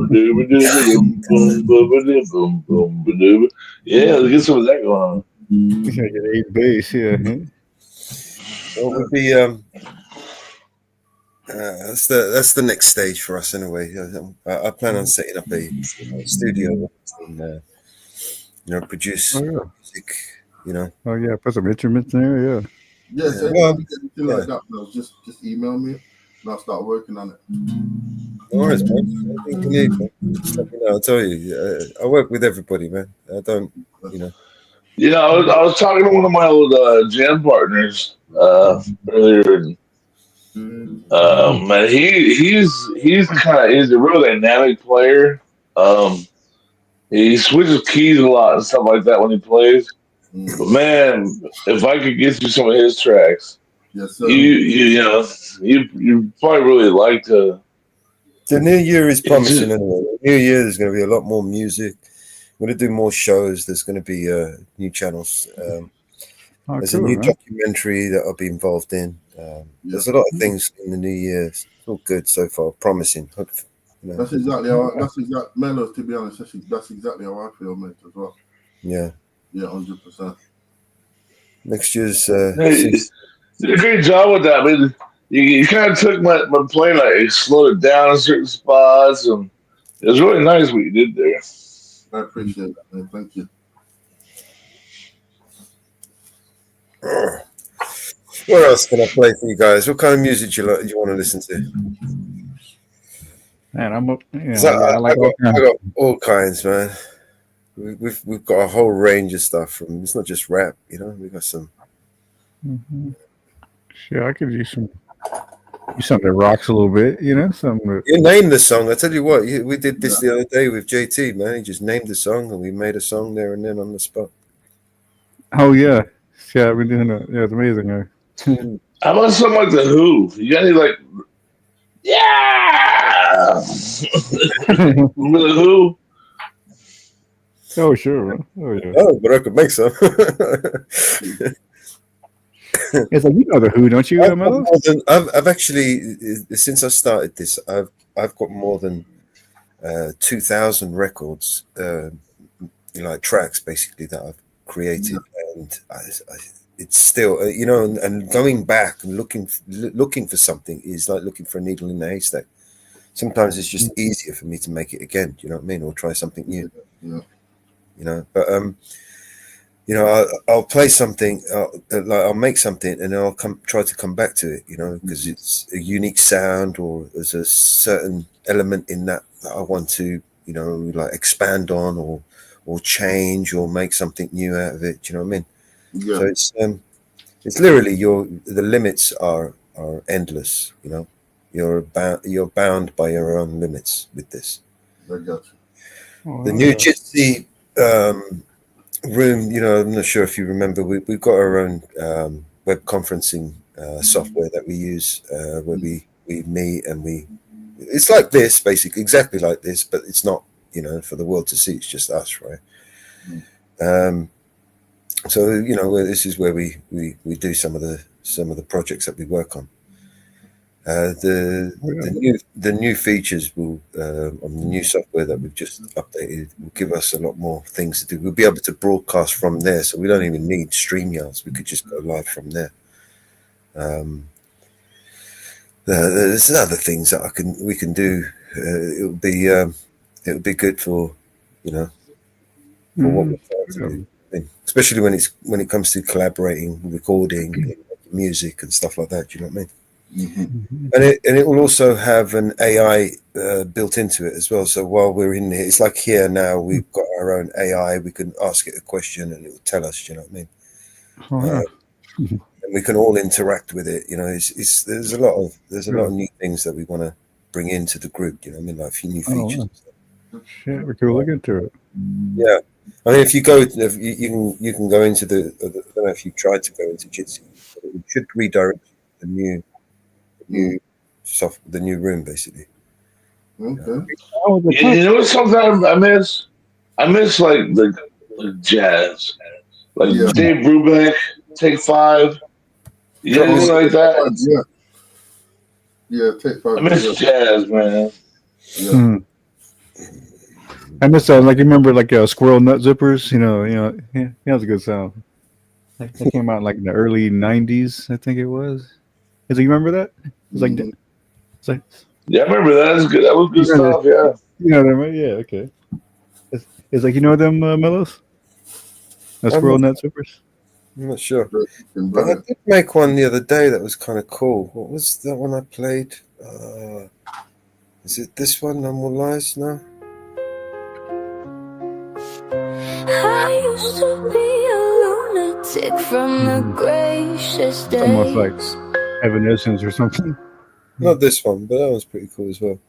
Yeah, let's get some of that going on. Yeah, get 8 bass. Yeah. What would be that's the next stage for us anyway. I plan on setting up a studio and produce Oh yeah. music. You know. Oh yeah. Put some instruments in there. Yeah. Yeah, so Well, anytime you get anything like that, bro, just email me and I'll start working on it. No worries, man. Anything you need, man. Just let me know. I'll tell you. I work with everybody, man. I don't, you know. Yeah, I was talking to one of my old jam partners earlier, and man, he's he's a real dynamic player. He switches keys a lot and stuff like that when he plays. But man, if I could get you some of his tracks, yes, sir. you probably really like to. The new year is It's promising just- anyway. The new year, there's going to be a lot more music. We're going to do more shows. There's going to be new channels. Oh, There's cool, a new man. documentary that I'll be involved in. There's a lot of things in the new year. It's all good so far, promising. That's exactly how. Mellows. To be honest, that's exactly how I feel, mate, as well. Yeah. Yeah, 100%. Next year's. Hey, you did a great job with that. I mean, you kind of took my playing, like slowed it down in certain spots, and it was really nice what you did there. I appreciate that, man. Thank you. What else can I play for you guys? What kind of music do you want to listen to? Man, I'm up. Yeah, 'Cause I like all I kinds. got all kinds, man. We've got a whole range of stuff. From it's not just rap, you know. We got some. Mm-hmm. Sure, I could use something that rocks a little bit. You know, something. You name the song. I tell you what, we did this the other day with JT. Man, he just named the song, and we made a song there and then on the spot. Oh yeah, yeah. I've been doing that. Yeah, it's amazing. How about something like the Who? You got any like? Yeah. Remember the Who? Oh sure. Man. Oh yeah. Oh, but I could make some. It's like you know the Who, don't you, Mellows? I've actually since I started this, I've got more than 2,000 records, like tracks basically that I've created, and it's still and going back and looking for something is like looking for a needle in a haystack. Sometimes it's just easier for me to make it again. Do you know what I mean? Or try something new. Yeah. You know, but I'll play something, I'll make something, and then I'll try to come back to it, you know, because it's a unique sound, or there's a certain element in that I want to, you know, like expand on, or change, or make something new out of it. Do you know what I mean? Yeah. So it's literally the limits are endless. You know, you're bound by your own limits with this. I got you. Oh, The new Jitsi room, you know, I'm not sure if you remember, we've got our own web conferencing software that we use, where we meet and it's like this, basically, exactly like this, but it's not, you know, for the world to see. It's just us, right? So, you know, this is where we do some of the projects that we work on. The new features will on the new software that we've just updated will give us a lot more things to do. We'll be able to broadcast from there, so we don't even need StreamYards. We could just go live from there. There's other things that we can do. It would be good for for what we're trying to do. I mean, especially when it comes to collaborating, recording, music and stuff like that. Do you know what I mean? And it will also have an AI built into it as well. So while we're in here, it's like here now we've got our own AI. We can ask it a question and it will tell us. Do you know what I mean? And we can all interact with it. There's a lot of new things that we want to bring into the group. You know what I mean? Like a few new features. Shit, we could look into it. Yeah, I mean, if you go, you can go into the. I don't know if you tried to go into Jitsi, but it should redirect the new room basically. Okay. You know what? Sometimes I miss like the jazz, like Dave Brubeck, Take 5. You know, anything like that? Yeah, Take 5. I miss jazz, man. Yeah. I miss that. Like, you remember, like, Squirrel Nut Zippers? Yeah, that was a good sound. That came out like in the early '90s, I think it was. You remember that? It's like, yeah, I remember that. That's good. That was good stuff. Yeah. You know them, right? Yeah. Okay. It's like, them Mellows? The Squirrel Nut Zippers. I'm not sure, but I did make one the other day that was kind of cool. What was that one I played? Is it this one? No More Lies now. I used to be a lunatic from the gracious days. Almost like Evanescence or something. Not this one, but that one's pretty cool as well.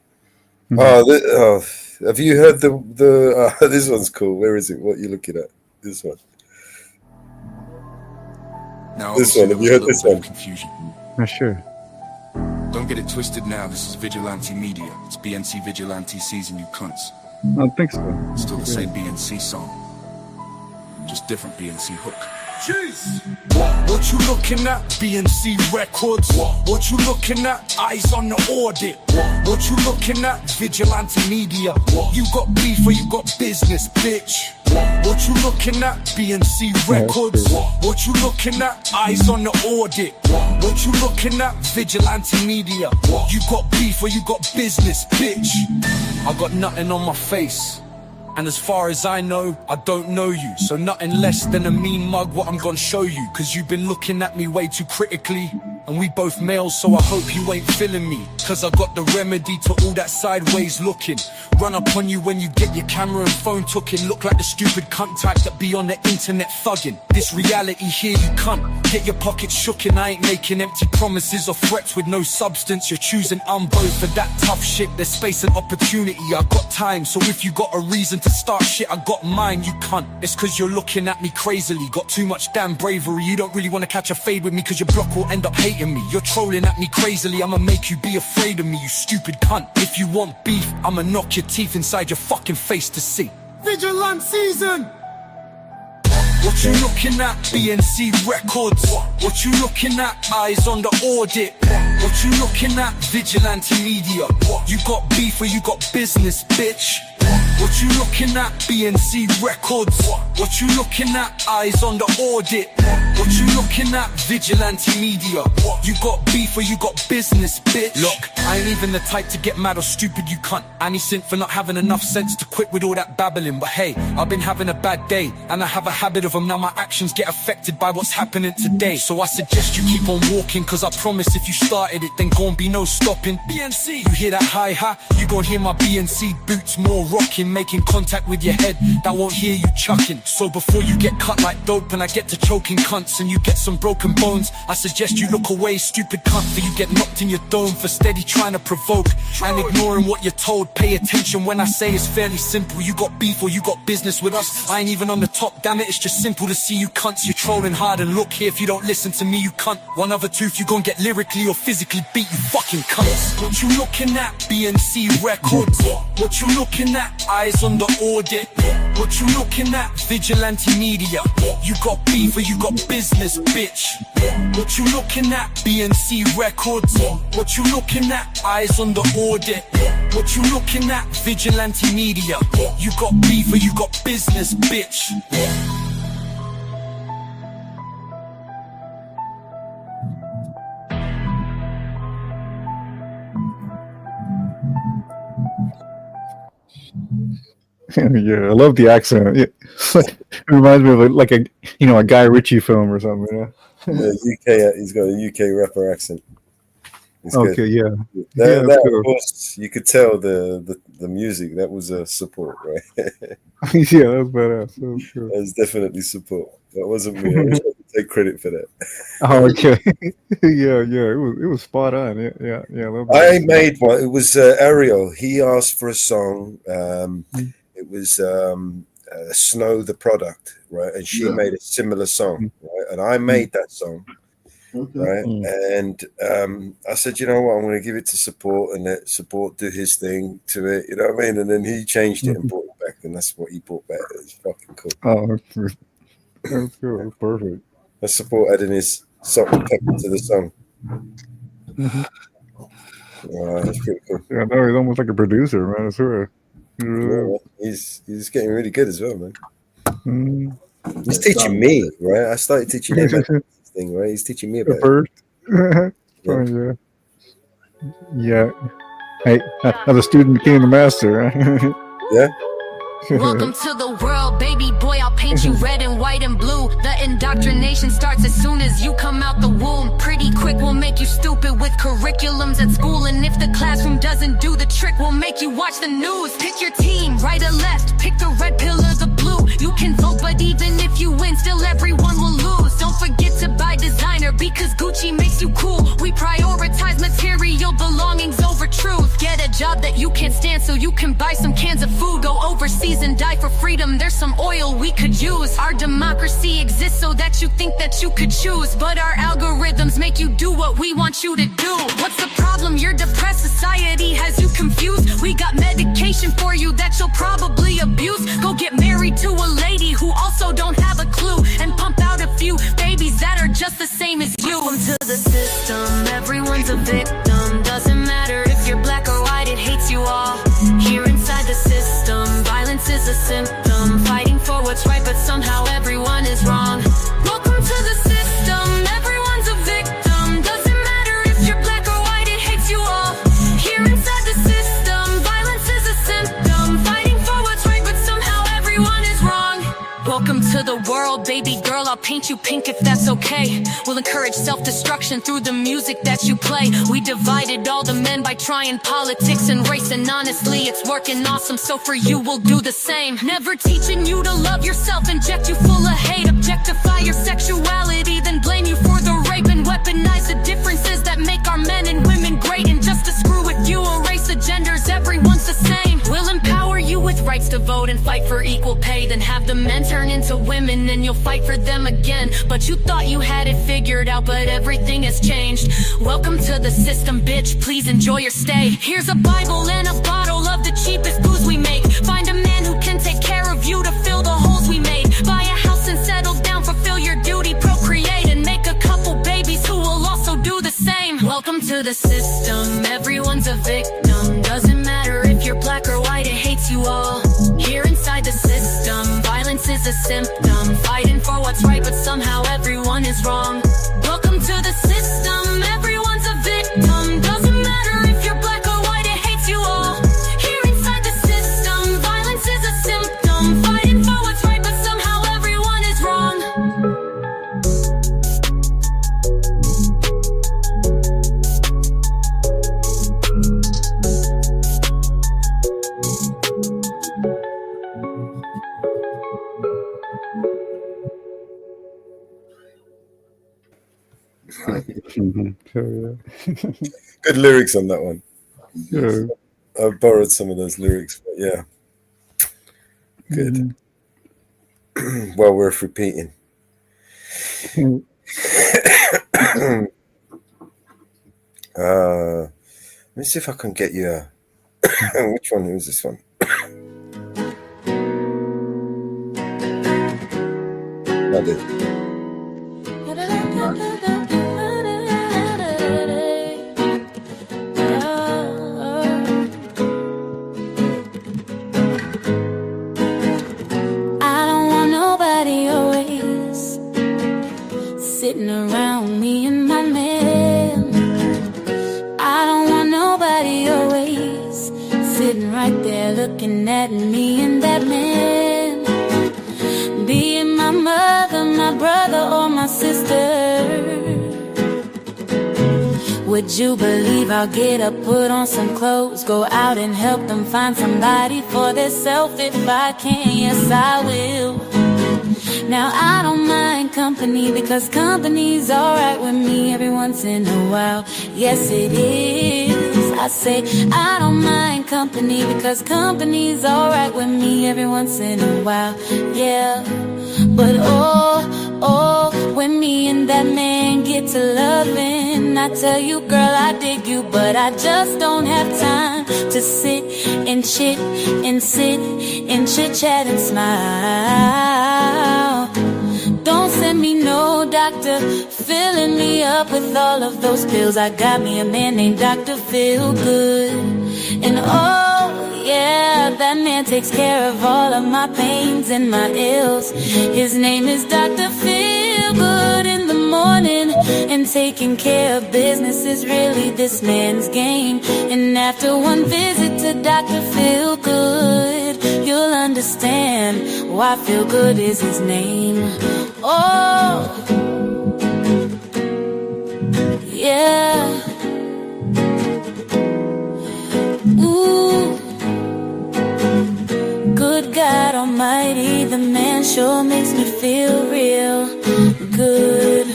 Have you heard the this one's cool. Where is it? What are you looking at? This one. Now, this one. Have you heard this one? Confusion. Not sure. Don't get it twisted now. This is Vigilante Media. It's BNC Vigilante season, you cunts. I don't think so. Still the same BNC song. Just different BNC hook. Jeez. What you looking at? BNC Records. What you looking at? Eyes on the audit. What you looking at? Vigilante Media. You got beef or you got business, bitch. What you looking at? BNC Records. What you looking at? Eyes on the audit. What you looking at? Vigilante Media. You got beef or you got business, bitch. I got nothing on my face. And as far as I know, I don't know you. So nothing less than a mean mug what I'm gonna show you. Cause you've been looking at me way too critically. And we both males, so I hope you ain't feeling me. Cause I got the remedy to all that sideways looking. Run up on you when you get your camera and phone tooking. Look like the stupid cunt type that be on the internet thugging. This reality here you cunt. Get your pockets shookin', I ain't making empty promises or threats with no substance. You're choosing both for that tough shit. There's space and opportunity, I got time. So if you got a reason to start shit, I got mine, you cunt. It's cause you're looking at me crazily. Got too much damn bravery. You don't really wanna catch a fade with me cause your block will end up hating me. You're trolling at me crazily. I'ma make you be afraid of me, you stupid cunt. If you want beef, I'ma knock your teeth inside your fucking face to see. Vigilant season! What you looking at? BNC Records. What you looking at? Eyes on the audit. What you looking at? Vigilante Media. You got beef or you got business, bitch. What you looking at? BNC Records. What you looking at? Eyes on the audit. What you looking at? Vigilante Media. You got beef or you got business, bitch. Look, I ain't even the type to get mad or stupid, you cunt. Any sint for not having enough sense to quit with all that babbling. But hey, I've been having a bad day, and I have a habit of them. Now my actions get affected by what's happening today. So I suggest you keep on walking, cause I promise if you started it, then gon' be no stopping. BNC, you hear that hi-hat? You gon' hear my BNC boots more rocking. Making contact with your head, that won't hear you chucking. So before you get cut like dope and I get to choking cunts and you get some broken bones, I suggest you look away, stupid cunt, for you get knocked in your dome for steady trying to provoke and ignoring what you're told. Pay attention when I say it's fairly simple. You got beef or you got business with us. I ain't even on the top, damn it, it's just simple to see you cunts. You're trolling hard and look here, if you don't listen to me, you cunt. One other tooth, you gon' get lyrically or physically beat, you fucking cunts. What you looking at? BNC Records. What you looking at? Eyes on the audit. What you looking at? Vigilante Media. You got beef or you got business. business, bitch. What you looking at? BNC Records. What you looking at? Eyes on the audit. What you looking at? Vigilante Media. You got beef or you got business, bitch. Yeah, I love the accent. Yeah. It reminds me of a Guy Ritchie film or something. Yeah. UK. He's got a UK rapper accent. It's Okay, good. yeah. That, That's of cool. course, you could tell the music. That was a support, right? Yeah, that's badass. That was cool. That was definitely support. That wasn't me. I wish I could take credit for that. Oh, okay. Yeah. It was spot on. Yeah. I love that. I made one. It was Ariel. He asked for a song. It was Snow the Product, right? And she made a similar song, right? And I made that song, right? And I said, you know what? I'm going to give it to Support and let Support do his thing to it. You know what I mean? And then he changed it and brought it back, and that's what he brought back. It's fucking cool. Oh, that's cool. That's perfect. That's Support adding his salt and pepper to the song. That's pretty cool. Yeah, no, he's almost like a producer, man. I swear. Yeah, he's getting really good as well, man. Mm. He's teaching me, right? I started teaching him about this thing, right? He's teaching me about it. First. Oh, yeah. Hey, now the student became the master. Yeah. Welcome to the world, baby boy. I'll paint you red and white and blue. The indoctrination starts as soon as you come out the womb. Pretty quick, we'll make you stupid with curriculums at school. And if the classroom doesn't do the trick, we'll make you watch the news. Pick your team, right or left. Pick the red pill or the blue. You can vote, but even if you win, still everyone will lose. Don't forget to buy designer because Gucci makes you cool. We prioritize material belongings over truth. Get a job that you can't stand so you can buy some cans of food. Go overseas and die for freedom. There's some oil we could use. Our democracy exists so that you think that you could choose, but our algorithms make you do what we want you to do. What's the problem? You're depressed. Society has you confused. We got medication for you that you'll probably abuse. Go get married to a lady who also don't have a clue, and pump out a few babies that are just the same as you. Welcome to the system. Everyone's a victim. Doesn't matter if you're black or white, it hates you all. Here inside the system, violence is a symptom. Fighting for what's right, but somehow everyone is wrong. Welcome to the system. Everyone's a victim. Doesn't matter if you're black or white, it hates you all. Here inside the system, violence is a symptom. Fighting for what's right, but somehow everyone is wrong. Welcome to the world, baby girl. I'll paint you pink if that's okay. We'll encourage self-destruction through the music that you play. We divided all the men by trying politics and race, and honestly, it's working awesome. So for you, we'll do the same. Never teaching you to love yourself, inject you full of hate, objectify your sexuality, then blame you for the rape, and weaponize the differences that make our men and women great. And just to screw with you, erase the genders, everyone's the same. We'll empower you with rights to vote and fight for equal pay, then have the men turn into women and you'll fight for them again. But you thought you had it figured out, but everything has changed. Welcome to the system, bitch. Please enjoy your stay. Here's a Bible and a bottle of the cheapest booze we make. Find a man who can take care of you to fill the holes we made. Buy a house and settle down, fulfill your duty, procreate, and make a couple babies who will also do the same. Welcome to the system. Everyone's a victim. Doesn't matter if you're black or white, it hates you all. Here inside the system, violence is a symptom. Fighting for what's right, but somehow everyone is wrong. Welcome to the system. Everyone's a victim. Doesn't matter if you're black or white, it hates you all. Here inside the system, violence is a symptom. Fighting for what's right, but somehow everyone is wrong. Good lyrics on that one. Yeah. I borrowed some of those lyrics, but yeah. Good. Well worth repeating. Let me see if I can get you a which one is this one? I did. right there looking at me and that man, being my mother, my brother, or my sister. Would you believe I'll get up, put on some clothes, go out and help them find somebody for themselves if I can? Yes, I will. Now I don't mind company because company's alright with me every once in a while. Yes, it is. I say I don't mind company because company's alright with me every once in a while. Yeah, but oh, when me and that man get to loving, I tell you, girl, I dig you, but I just don't have time to sit and chit chat and smile. Don't send me no doctor filling me up with all of those pills. I got me a man named Dr. Feel Good, and oh yeah, that man takes care of all of my pains and my ills. His name is Dr. Feel Good in the morning, and taking care of business is really this man's game. And after one visit to Dr. Feel Good, you'll understand why Feel Good is his name. Oh, yeah. Ooh, good God Almighty, the man sure makes me feel real good.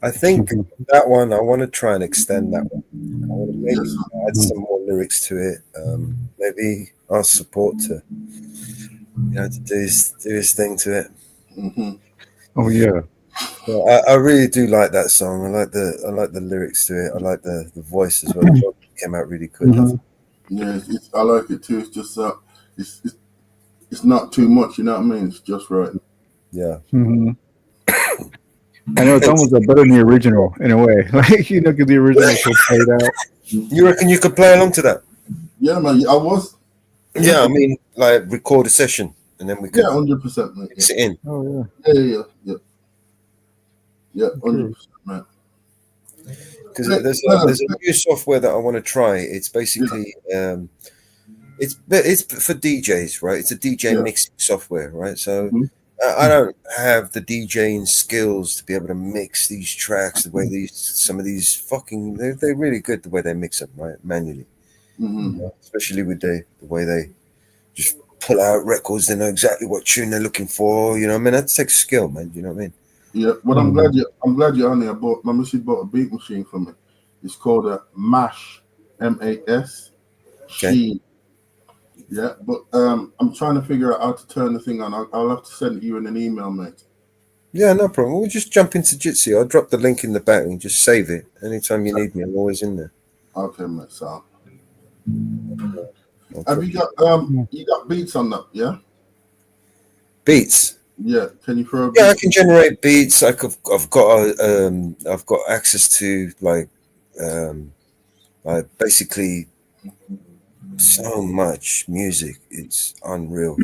I think that one, I want to try and extend that one. I want to maybe add some more lyrics to it. Maybe ask support to, to do his thing to it. Mm-hmm. Oh yeah. Well, I really do like that song. I like the lyrics to it. I like the voice as well. The voice came out really good. Yeah, I like it too. It's just it's not too much. You know what I mean? It's just right. Yeah. Mm-hmm. I know it's almost better than the original in a way, like because the original was so played out. You reckon you could play along to that? Yeah, man. I was. Yeah, I mean, like record a session and then we could 100%, man. mix it in. Oh yeah. 100%, man. Because there's a new software that I want to try. It's basically it's for DJs, right? It's a DJ mixing software, right? So I don't have the DJing skills to be able to mix these tracks the way some of these fucking they're really good the way they mix them, right, manually. Especially with the way they just pull out records. They know exactly what tune they're looking for. You know what I mean? That takes skill, man. You know what I mean? Yeah. Well, I'm glad you're on there. My missus bought a beat machine for me. It's called a MASH, MAS. Okay. Yeah, but I'm trying to figure out how to turn the thing on. I'll have to send you in an email, mate. Yeah, no problem. We'll just jump into Jitsi. I'll drop the link in the back and just save it. Anytime you need me, I'm always in there. Okay, mate. So, have you got beats on that? Yeah. Beats. Yeah. Can you throw? Yeah, I can generate beats. I've got access to like basically so much music. It's unreal.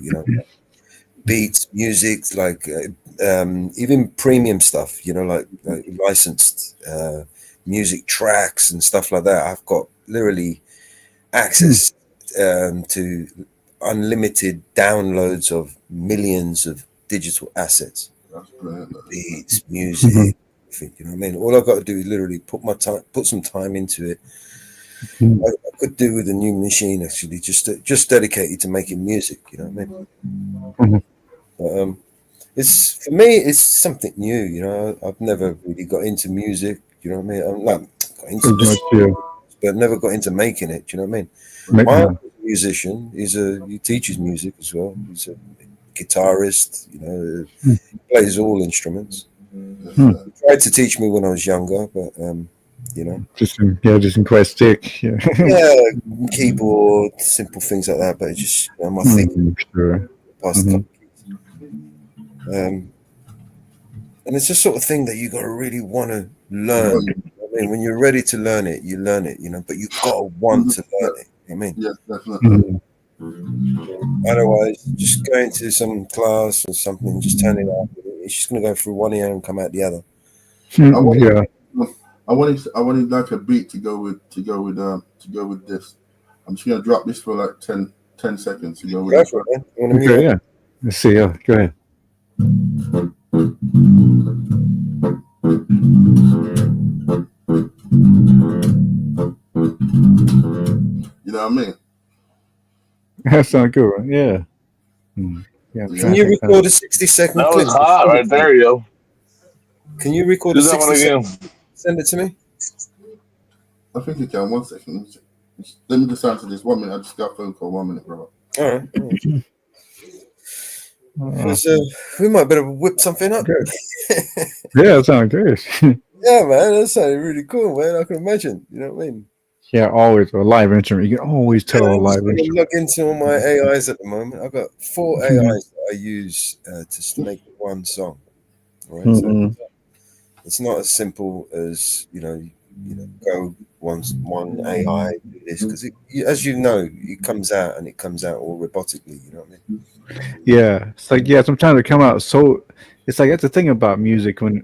Beats, music, like even premium stuff. Like licensed music tracks and stuff like that. I've got literally access to unlimited downloads of millions of digital assets. That's brilliant. Beats, music, you know what I mean? All I've got to do is literally put some time into it. I could do with a new machine actually, just dedicated to making music, you know what I mean? But it's for me, it's something new, I've never really got into music, you know what I mean? I'm like got into but never got into making it, do you know what I mean? My musician he teaches music as well. He's a guitarist, plays all instruments. He tried to teach me when I was younger, but just in quite stick. Yeah. Keyboard, simple things like that, but it's just my thing. Sure. And it's the sort of thing that you got to really want to learn. I mean, when you're ready to learn it, you learn it, but you've got to want to learn it. I mean, yes, definitely. Otherwise, just going to some class or something, just turning up, it's just going to go through one ear and come out the other. I wanted like a beat to go with this. I'm just gonna drop this for like 10 seconds to go with Go this. for it, man. You want to mute Okay, up? yeah. Let's see. Go ahead. You know what I mean? That sounds good. Yeah. Yeah. I'm Can trying to you think. record a 60-second That clip? was hot right there, yo. Can you record Do a that one 60-second? again. Send it to me. I think you can. 1 second. Let me just answer this. 1 minute. I just got a phone call. 1 minute, brother. All right. Because we might better whip something up. Good. Yeah, that sounds great. Yeah, man, that sounded really cool, man. I can imagine. You know what I mean? Yeah, always a live instrument. You can always tell a I'm just live going to instrument. log into all my AIs at the moment. I've got 4 AIs that I use to make one song. Right, so it's not as simple as go one AI do this, because as you know, it comes out all robotically. You know what I mean? Yeah, it's like sometimes it come out so. It's like that's the thing about music when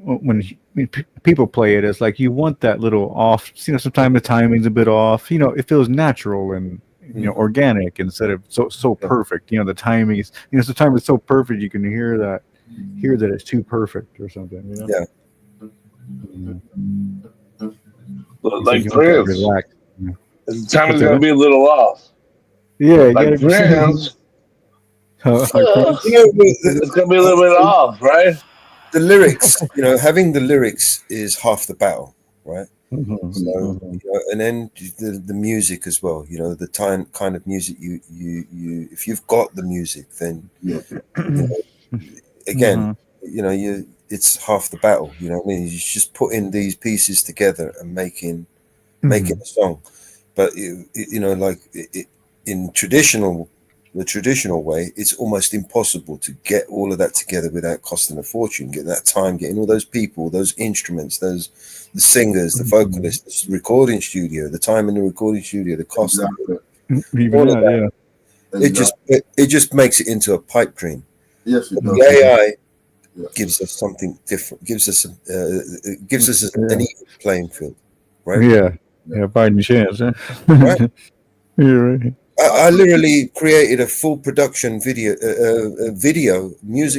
people play it. It's like you want that little off. Sometimes the timing's a bit off. It feels natural and organic instead of so perfect. The timing is. Sometimes it's so perfect you can hear that it's too perfect or something. Yeah. Like you want that Prince. relaxed. The timing's gonna be a little off. Yeah, you like gotta be Prince. like Prince. It's gonna be a little bit off, right? The lyrics, having the lyrics is half the battle, right? So, and then the music as well. The kind of music you if you've got the music, then again, it's half the battle. You know what I mean? You just putting these pieces together and making a song. But in the traditional way, it's almost impossible to get all of that together without costing a fortune. Getting that time, getting all those people, those instruments, the singers, the vocalists, the recording studio, the time in the recording studio, the cost of it, Even all of that, that. It just makes it into a pipe dream. Yes, it does. The AI gives us something different. Gives us an even playing field, right? Yeah, fighting chance. Huh? Right. Yeah, right. I literally created a full production music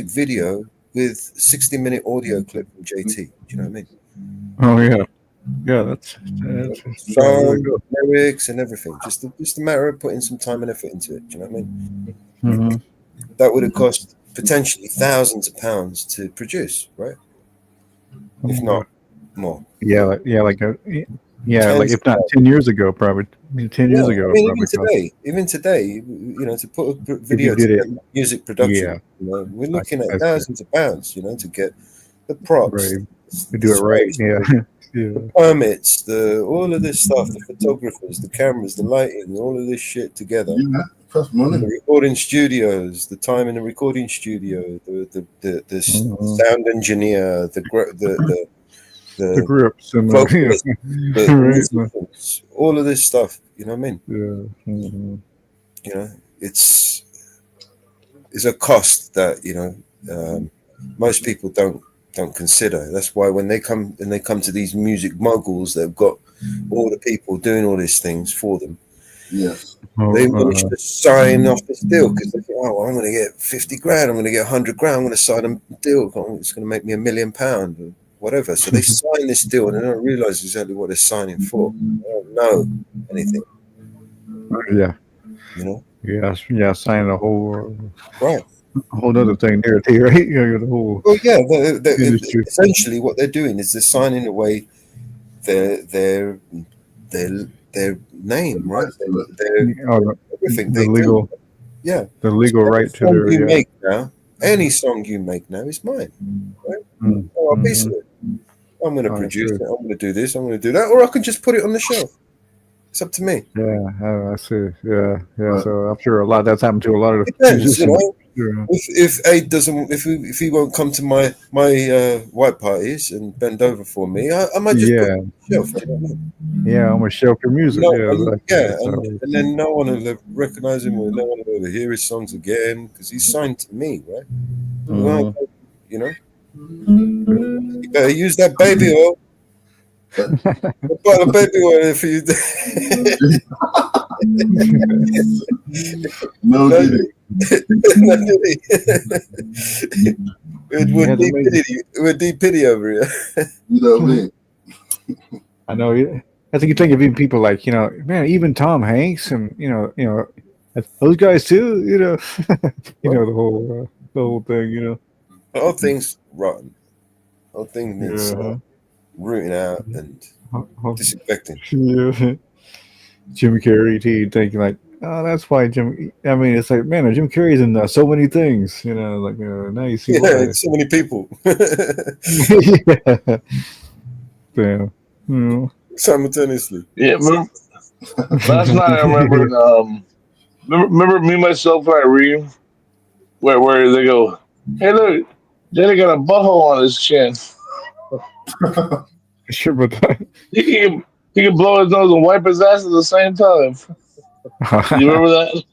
video with 60-minute audio clip from JT. Do you know what I mean? Oh yeah, that's really Song, good. lyrics, and everything. Just a matter of putting some time and effort into it. Do you know what I mean? That would have cost potentially thousands of pounds to produce, right? If not more. Yeah, like Tens if not 10 years ago, probably 10 years ago, I mean, probably. even today, to put a video If you did together, music production, we're looking at that's thousands of pounds, to get the props, right. the Do it right. space, Yeah. the permits, all of this stuff, the photographers, the cameras, the lighting, all of this shit together. Yeah, cost money. The recording studios, the time in the recording studio, the sound engineer, the grips and vocalist, the right. musicians, all of this stuff. You know what I mean? Yeah. It's a cost that most people don't consider. That's why when they come to these music moguls, they've got all the people doing all these things for them. Yes. They manage to sign off this deal because they think, oh, I'm going to get 50 grand, I'm going to get 100 grand, I'm going to sign a deal, it's going to make me £1 million or whatever. So they sign this deal and they don't realize exactly what they're signing for. They don't know anything. Yeah. Yeah, signing a whole other thing there too, right? The whole. Well, yeah. Essentially, what they're doing is they're signing away their name, right? Everything the legal. do. Yeah. The legal right to their. Yeah. Make now, any song you make now is mine, right? Or a piece of it. I'm going to produce it. I'm going to do this. I'm going to do that, or I can just put it on the shelf. It's up to me. Yeah, I see. Yeah. So I'm sure a lot that's happened to a lot of Depends, musicians. If Aid doesn't, if he won't come to my white parties and bend over for me, I might just put it on the shelf. Do you know what I mean? Yeah, I'm gonna shelf your music. And then no one will recognize him, or no one will ever hear his songs again because he's signed to me, right? You better use that baby oil. bought a baby one for you. No, did it? No, did he? We're deep pity over here. You know what I mean? I know. I think you think of even people like, man, even Tom Hanks and those guys too. The whole thing. The whole thing's rotten. The whole thing needs Yeah. rooting out and disinfecting. Yeah. Jim Carrey too, thinking like, oh, that's why Jim. I mean, it's like, man, Jim Carrey's in so many things. Now you see why. So many people. Yeah. Damn. Simultaneously. Yeah. Last night I remembered. Remember me, myself, and Irene, where they go, hey, look, Daddy got a butthole on his chin. Sure, but he can blow his nose and wipe his ass at the same time. You remember that?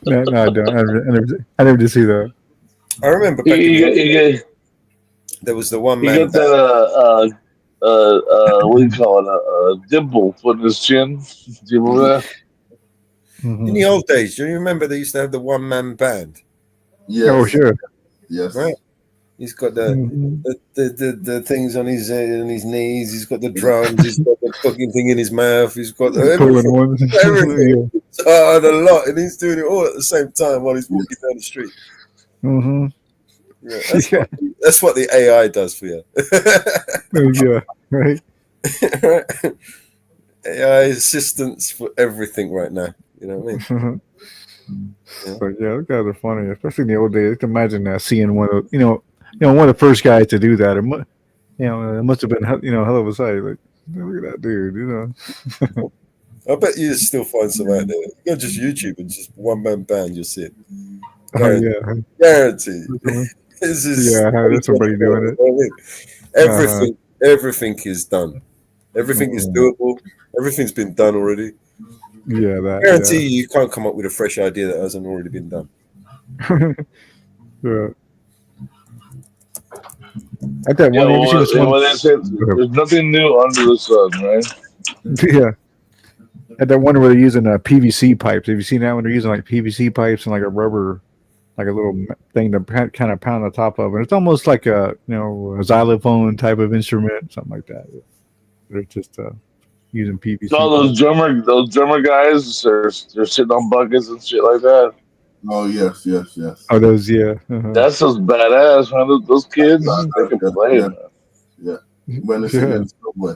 No, I don't. I never did see that. I remember back there was the one He man. got that what do you call it? A dimple put in his chin. Do you remember that? In the old days, do you remember they used to have the one man band? Yes. Oh, sure. Yes. Right. He's got the things on his knees. He's got the drums. He's got the fucking thing in his mouth. He's got everything. Yeah. And a lot, and he's doing it all at the same time while he's walking down the street. Mm-hmm. Yeah, that's what the AI does for you. Yeah, right. Right. AI assistance for everything right now. You know what I mean? But yeah, those guys are funny, especially in the old days. I can imagine seeing one of one of the first guys to do that. It must have been hell of a sight. Like, look at that dude. I bet you still find some out there. You go just YouTube and just one man band, you'll see it. Guaranteed. This is there's somebody doing it. Everything is done. Everything is doable. Everything's been done already. Yeah, Guarantee you can't come up with a fresh idea that hasn't already been done. Yeah. At that one, they said there's nothing new under the sun, right? Yeah. At that one where they're using PVC pipes. Have you seen that one? They're using like PVC pipes and like a rubber, like a little thing to kind of pound on top of, and it's almost like a a xylophone type of instrument, something like that. They're just using PVC. So those drummer guys, they're sitting on buckets and shit like that. Oh yes. Oh, those That's just badass, man. Those kids, they can play, man. Yeah. When it's against Subway.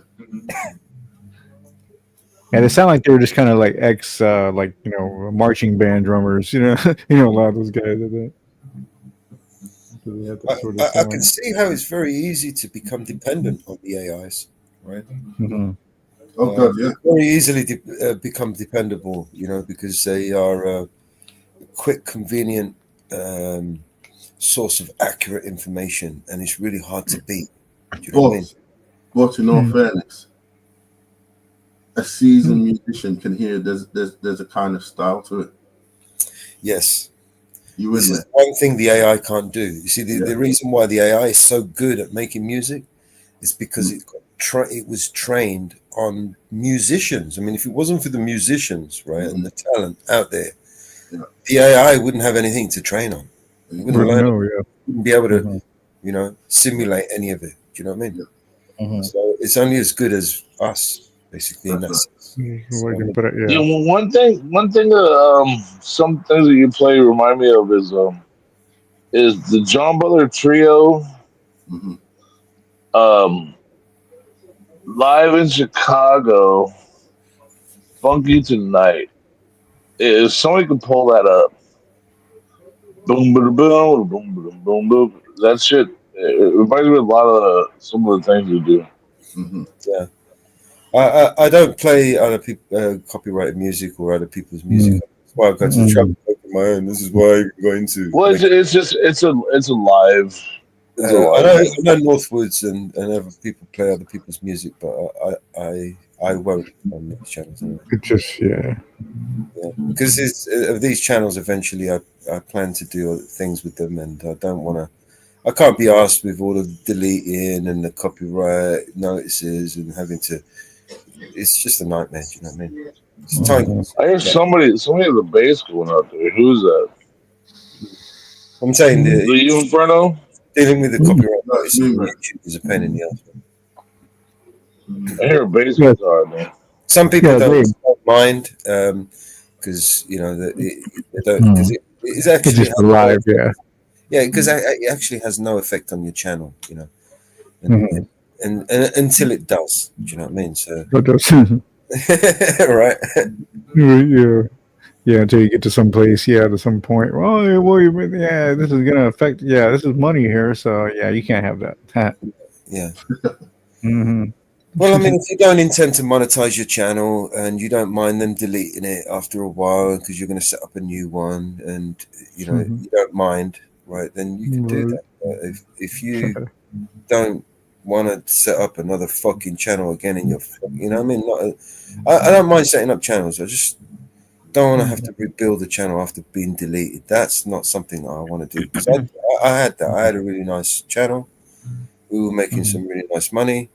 And it sounded like they were just kind of like marching band drummers, a lot of those guys did that. I can see how it's very easy to become dependent on the AIs, right? Mm-hmm. Oh God, yeah. Very easily become dependable, because they are a quick, convenient source of accurate information, and it's really hard to beat. Do you know what I mean? But in all fairness, a seasoned musician can hear there's a kind of style to it. Yes. This is one thing the AI can't do. You see, the reason why the AI is so good at making music is because it was trained on musicians. I mean, if it wasn't for the musicians, right, and the talent out there, the AI wouldn't have anything to train on. It wouldn't be able to, simulate any of it. Do you know what I mean? Mm-hmm. So it's only as good as us, basically, in that sense. One thing some things that you play remind me of is the John Butler Trio. Live in Chicago, Funky Tonight. If somebody could pull that up, boom, boom, boom, boom, boom, boom, boom. That shit. It reminds me of a lot of some of the things you do. Mm-hmm. Yeah. I don't play other people copyrighted music or other people's music. That's why I've got to try to make my own. This is why I go into. Well, it's a live. I know Northwoods and other people play other people's music, but I won't on these channels anyway. Because of these channels, eventually I plan to do other things with them, and I don't want to. I can't be asked with all the deleting and the copyright notices and having to. It's just a nightmare. Do you know what I mean? It's time. I hear somebody at the bass going out there. Who's that? I'm saying Do you, Inferno? dealing with the copyright That's notices me, on man. YouTube is a pain in the ass. I hear a bass Yeah. guitar, man. Some people Yeah, don't they- mind because you know they don't Hmm. because it's It's actually just has for no live, effect. yeah. Yeah, because it actually has no effect on your channel, you know, and, Mhm. and until it does, do you know what I mean? So But that's- right, yeah. Yeah, until you get to some place, yeah, to some point. Yeah, this is gonna affect. Yeah, this is money here, so yeah, you can't have that. yeah. hmm Well, I mean, if you don't intend to monetize your channel and you don't mind them deleting it after a while because you're going to set up a new one, and you know Mhm. you don't mind, right? Then you can do Right. that. If you don't want to set up another fucking channel again in your, you know, what I mean, I don't mind setting up channels. I just don't want to have to rebuild the channel after being deleted. That's not something that I want to do because I had that. I had a really nice channel. We were making some really nice money.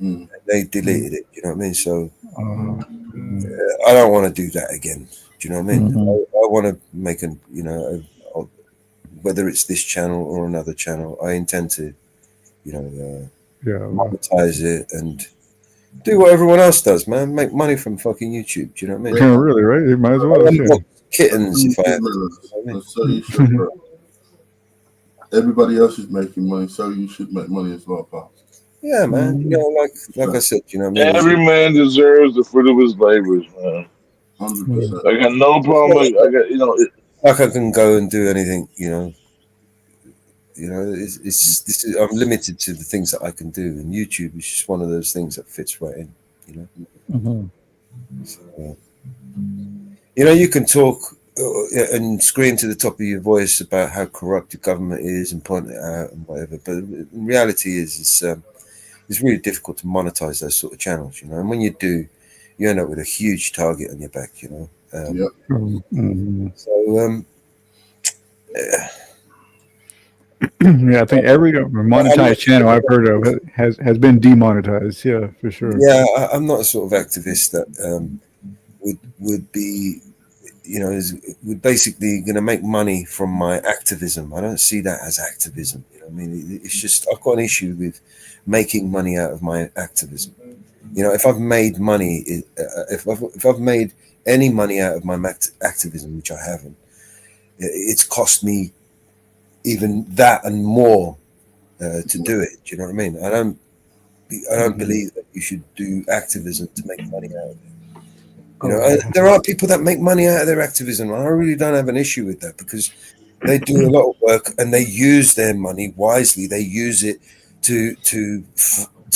Mm. They deleted it. You know what I mean? So Mhm. I don't want to do that again. Do you know what I mean? Mhm. I want to make whether it's this channel or another channel. I intend to, you know, Yeah. monetize it and do what everyone else does, man. Make money from fucking YouTube. Do you know what I mean? Yeah, really, right? You might as well. I'll Shit. unbox kittens if I have to. Mellows. You know what I mean? And so you should, bro. Everybody else is making money, so you should make money as well, pal. Yeah, man. You know, like I said, you know what I mean? Every man deserves the fruit of his labors, man. 100%. I got no problem. I got like I can go and do anything, you know. You know, I'm limited to the things that I can do, and YouTube is just one of those things that fits right in, you know. Mhm. So, you know, you can talk and scream to the top of your voice about how corrupt the government is and point it out and whatever, but in reality it's really difficult to monetize those sort of channels, you know. And when you do, you end up with a huge target on your back, you know. Mhm. So Yeah, I think every monetized channel I've heard of has been demonetized. Yeah, for sure. yeah, I'm not a sort of activist that would be, you know, would basically going to make money from my activism. I don't see that as activism. You know, what I mean, it's just I've got an issue with making money out of my activism. You know, if I've made money, if I've made any money out of my activism, which I haven't, it's cost me even that and more to do it. Do you know what I mean? I don't believe that you should do activism to make money out of it. You know, there are people that make money out of their activism, and I really don't have an issue with that because they do a lot of work and they use their money wisely. They use it to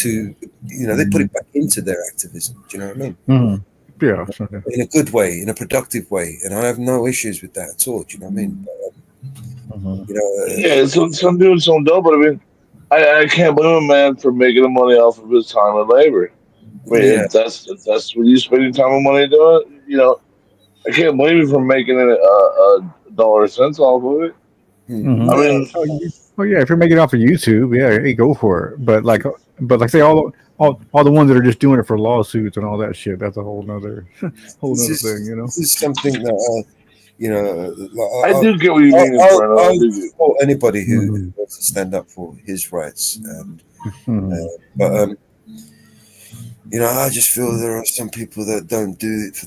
you know, they put it back into their activism. Do you know what I mean? Mhm. Yeah. Okay. In a good way, in a productive way, and I have no issues with that at all. Do you know what I mean? But, you know, yeah, some dudes some dope, but I mean, I can't blame a man for making the money off of his time and labor. I mean, yeah. if that's what you spending time and money doing, you know, I can't blame you for making a dollar cents off of it. Mhm. I mean, Oh yeah, if you're making it off of YouTube, yeah, hey, go for it. But say all the ones that are just doing it for lawsuits and all that shit, that's a whole nother thing, you know. This is something that you know, I do get what you mean, Inferno. I I'll do get. support anybody who Mhm. wants to stand up for his rights, and Mhm. but you know, I just feel there are some people that don't do it for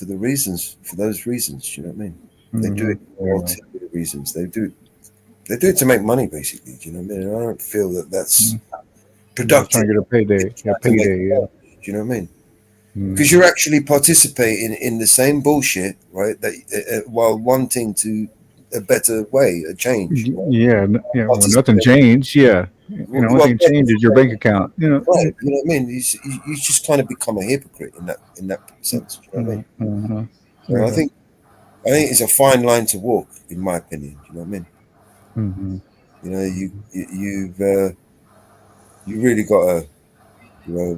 the reasons, for those reasons. You know what I mean? They do it for Yeah. ulterior reasons. They do it to make money, basically. Do you know what I mean? I don't feel that that's Just trying productive. to get a payday. Yeah, To make payday. Yeah. money, do you know what I mean? Mhm. Because you're actually participating in the same bullshit, right? That while wanting to a better way, a change. Right? Yeah, yeah. Well, nothing Participate. changed. Yeah, you know, only Well, thing changed is your bank account. You know. right? You know what I mean? You just kind of become a hypocrite in that sense. Do you know what I mean? Mhm. So Yeah. I think it's a fine line to walk, in my opinion. Do you know what I mean? Mhm. You know, you really got to, you know,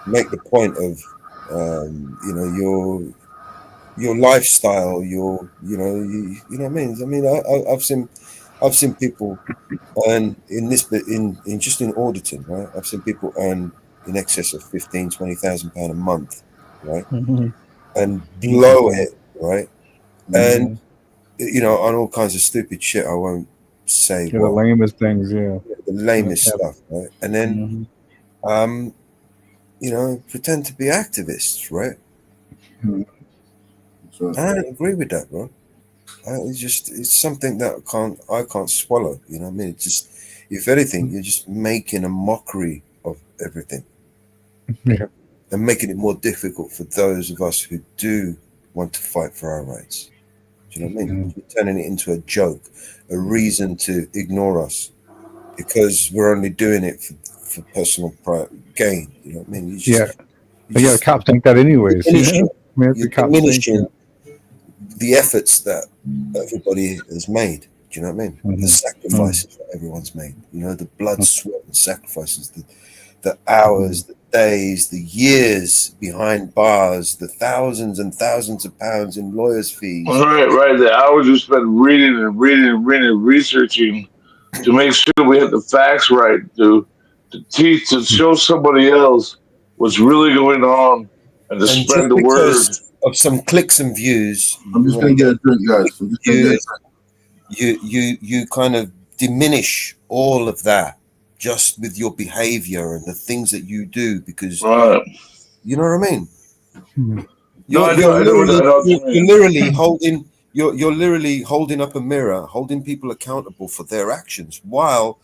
make the point of, you know, your lifestyle, you know what I mean. I mean, I've seen people earn in this bit in just in auditing, right? I've seen people earn in excess of 15,000-20,000 pound a month, right, Mhm. and blow Mhm. it, right, and Mhm. on all kinds of stupid shit. I won't say Yeah, the what, lamest things, yeah. the lamest Yep. stuff, right, and then Mhm. pretend to be activists, right? Mhm. I don't agree with that, bro. It's something that I can't swallow. You know what I mean? It's just, if anything, you're just making a mockery of everything Yeah. and making it more difficult for those of us who do want to fight for our rights. Do you know what I mean? Mhm. You're turning it into a joke, a reason to ignore us because we're only doing it for personal gain. You know what I mean? Yeah. You But yeah, the just cops think that anyways, you know? diminishing, I mean, if you're the cops think diminishing that. the efforts that everybody has made. Do you know what I mean? The Mhm. Mhm. sacrifices that everyone's made. The blood, Mhm. sweat, and sacrifices, the hours, the days, the years behind bars, the thousands and thousands of pounds in lawyers' fees. Right. The hours you spent reading and reading and reading and researching to make sure we had the facts right, to teach, to show somebody else what's really going on, and to And spread just the word. because of some clicks and views, I'm just gonna get a drink, guys. I'm just gonna get a views, drink. you kind of diminish all of that just with your behavior and the things that you do because Right. you know what I mean. Mhm. No, I You're know. I literally know what you you're mean. literally holding you're literally holding up a mirror, holding people accountable for their actions while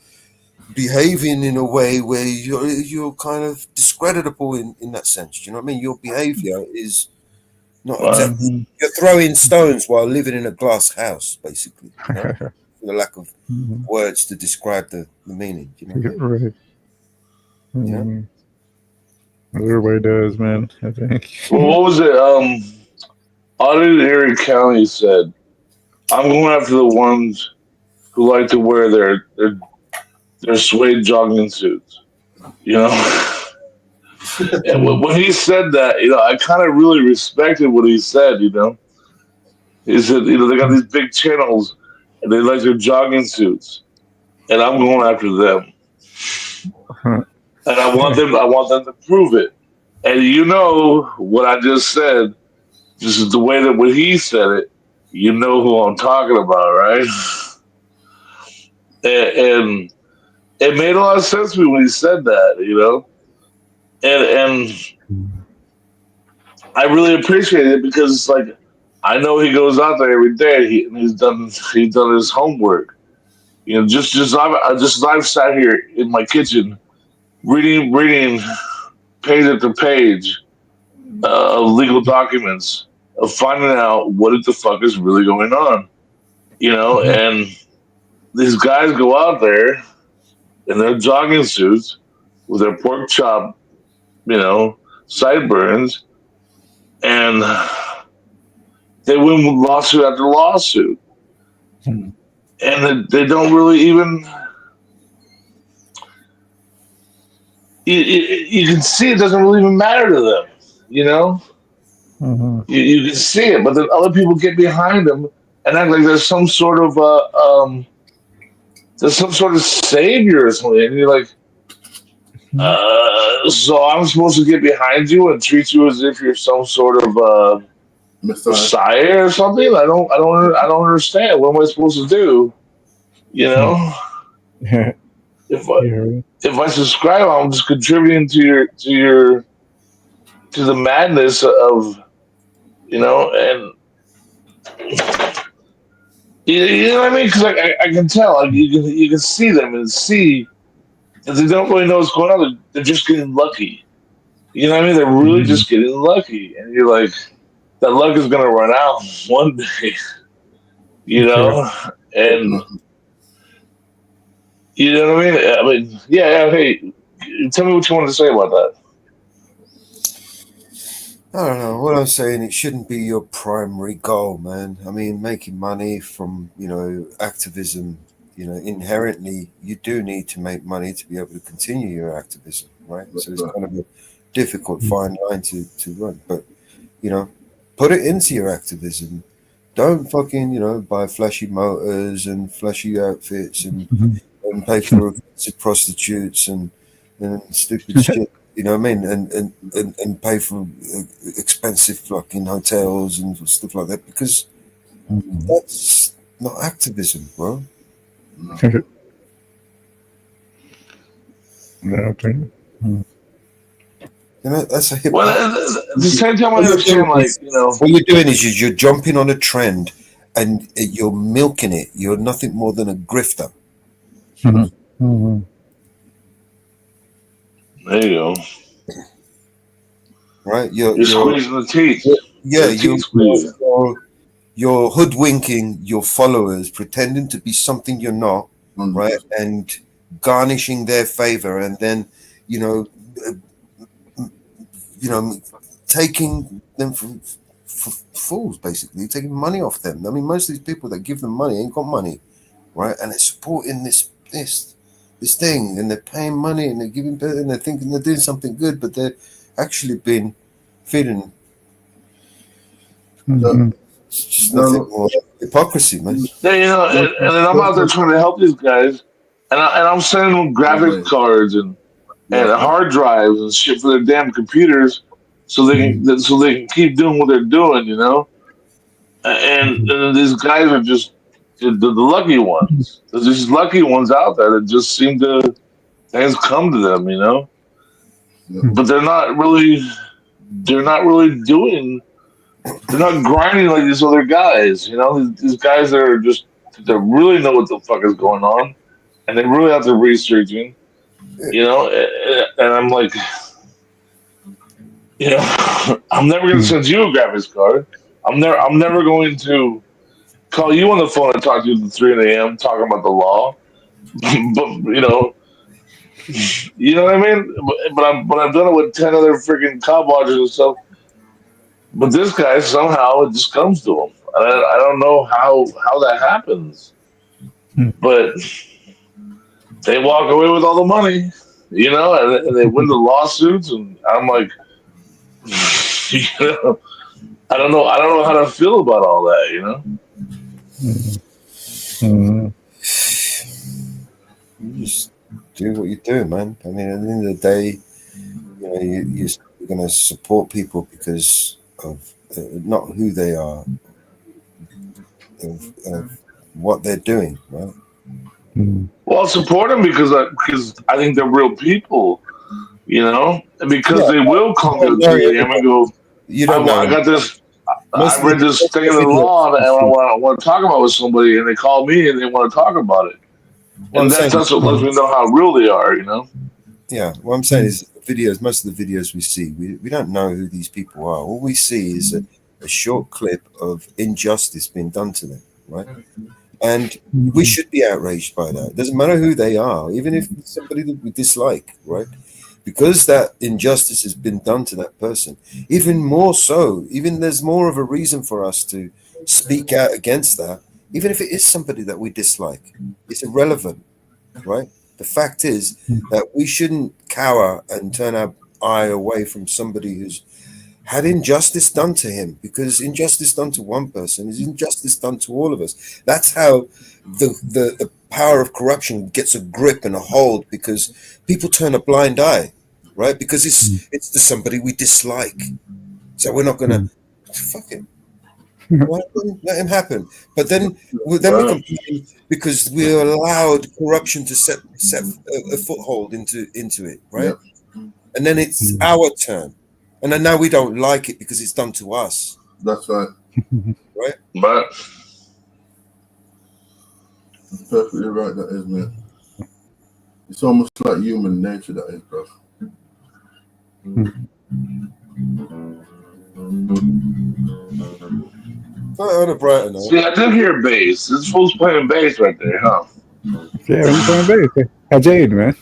behaving in a way where you're kind of discreditable in that sense. Do you know what I mean? Your behavior is not Right. exactly, Mhm. you're throwing stones while living in a glass house, basically, for the lack of Mhm. words to describe the meaning. Do you know what Yeah, I mean? right. Yeah. Mhm. Everybody does, man, I think. Well, what was it? Audited Erie County said, "I'm going after the ones who like to wear their suede jogging suits." You know. And when he said that, I kind of really respected what he said. He said, they got these big channels, and they like their jogging suits, and I'm going after them, and I want them to prove it. And you know what I just said, just the way that when he said it, you know who I'm talking about, right? And it made a lot of sense to me when he said that. And I really appreciate it because it's like I know he goes out there every day. He's done his homework. Just as I've sat here in my kitchen reading page after page of legal documents of finding out what the fuck is really going on. And these guys go out there in their jogging suits with their pork chop, sideburns, and they win lawsuit after lawsuit, and they don't really even. You can see it doesn't really even matter to them. You know, Mhm. you can see it, but then other people get behind them and act like there's some sort of savior or something, and you're like, so I'm supposed to get behind you and treat you as if you're some sort of messiah or something? I don't understand. What am I supposed to do? You know, Yeah. if I Yeah. if I subscribe, I'm just contributing to the madness of and you know what I mean? Because I can tell, like you can see them and see that they don't really know what's going on. They're just getting lucky. You know what I mean? They're really Mhm. just getting lucky, and you're like, that luck is gonna run out one day. You Yeah. know, and you know what I mean? Yeah. Hey, tell me what you wanted to say about that. I don't know. What I'm saying, it shouldn't be your primary goal, man. I mean, making money from, activism, inherently, you do need to make money to be able to continue your activism, right? So it's kind of a difficult fine line to run. But, you know, Put it into your activism. Don't fucking buy flashy motors and flashy outfits and pay for offensive prostitutes and stupid shit. You know what I mean? And pay for expensive fucking hotels and stuff like that, because that's not activism, bro. That's a hip. Well, at the same time, I understand, what you're doing is you're jumping on a trend and you're milking it. You're nothing more than a grifter. There you go. Right? You're squeezing the teeth. Yeah, you're hoodwinking your followers, pretending to be something you're not, right? And garnishing their favor, and then taking them for fools, basically taking money off them. I mean, most of these people that give them money ain't got money, right? And they're supporting this thing, and they're paying money, and they're giving, and they're thinking they're doing something good, but they're actually been feeding. It's just nothing more hypocrisy, man. Yeah, and then I'm out there trying to help these guys, and I'm sending them graphic cards and hard drives and shit for their damn computers, so they can keep doing what they're doing, And these guys are just the lucky ones. There's these lucky ones out there that just seem to things come to them, But they're not really doing. They're not grinding like these other guys, These guys are they really know what the fuck is going on, and they really have to researching, And I'm like, I'm never going to send you a graphics card. I'm never going to call you on the phone and talk to you at 3 a.m. talking about the law, but you know what I mean. But I've done it with 10 other freaking cop watchers and stuff. But this guy, somehow it just comes to him. I don't know how that happens, but they walk away with all the money, and they win the lawsuits, and I'm like, I don't know how to feel about all that, You just do what you're doing, man. I mean, at the end of the day, you're going to support people because of not who they are, of what they're doing, right? Well, I'll support them because I think they're real people, because they will come to 3 a.m. and go, I got this. I read this thing in the law and I want to talk about it with somebody, and they call me and they want to talk about it. And that's what lets me know how real they are, Yeah, what I'm saying is most of the videos we see, we don't know who these people are. All we see is a short clip of injustice being done to them, right? And we should be outraged by that. It doesn't matter who they are, even if it's somebody that we dislike, right? Because that injustice has been done to that person. Even more so, even there's more of a reason for us to speak out against that, even if it is somebody that we dislike. It's irrelevant, right? The fact is that we shouldn't cower and turn our eye away from somebody who's had injustice done to him, because injustice done to one person is injustice done to all of us. That's how the power of corruption gets a grip and a hold, because people turn a blind eye, right? Because it's to somebody we dislike. So we're not going to fuck it. Let him happen. But then we complain because we're allowed corruption to set a foothold into it, right? And then it's our turn. And then now we don't like it because it's done to us. That's right. Right? But that's perfectly right, that is, man. It's almost like human nature, that is, bro. On a brighter note. See, I did hear bass. This fool's playing bass right there, huh? Yeah, I'm playing bass. Jade, man.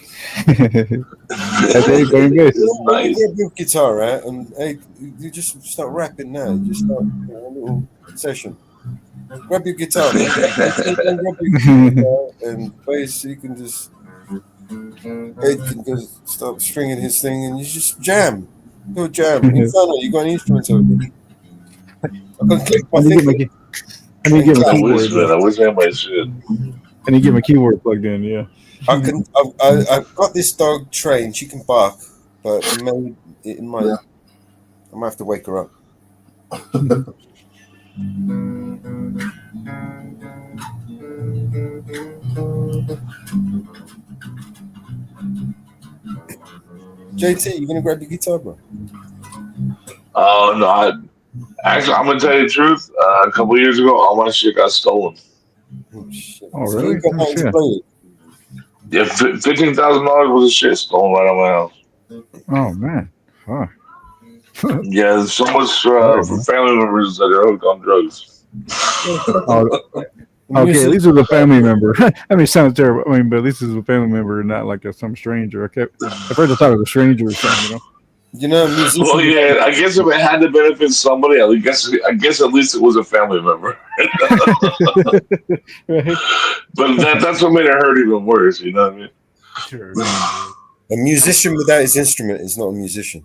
Jade playing bass. Nice. You get your guitar, right? And hey, you just start rapping now. You just start a little session. Grab your guitar, man. Grab your guitar and bass. You can just start stringing his thing, and you just jam. Do a jam. Inferno, you got any instruments over there? can click my I need to finger. get my I keyboard. wish, man. I wish anybody should. I need to get my keyboard plugged in. Yeah. I can. I've got this dog trained. She can bark, but maybe it might. Yeah. I might have to wake her up. JT, you gonna grab your guitar, bro? Oh no! Actually, I'm gonna tell you the truth. A couple years ago, all my shit got stolen. Oh shit! Oh, So really? you got Oh, nothing to shit. play with? Yeah, $15,000 worth of shit stolen right on my house. Oh man. Huh. Yeah, so much Sorry, for man. family members that are hooked on drugs. Oh, okay, at least it was a family member. I mean, it sounds terrible. I mean, but at least it's a family member, not like some stranger. Okay, at first I thought it was a stranger or something. You know. You know, musician. Well, yeah, I guess if it had to benefit somebody, I guess at least it was a family member. Right. But that's what made it hurt even worse. You know what I mean? Sure. A musician without his instrument is not a musician.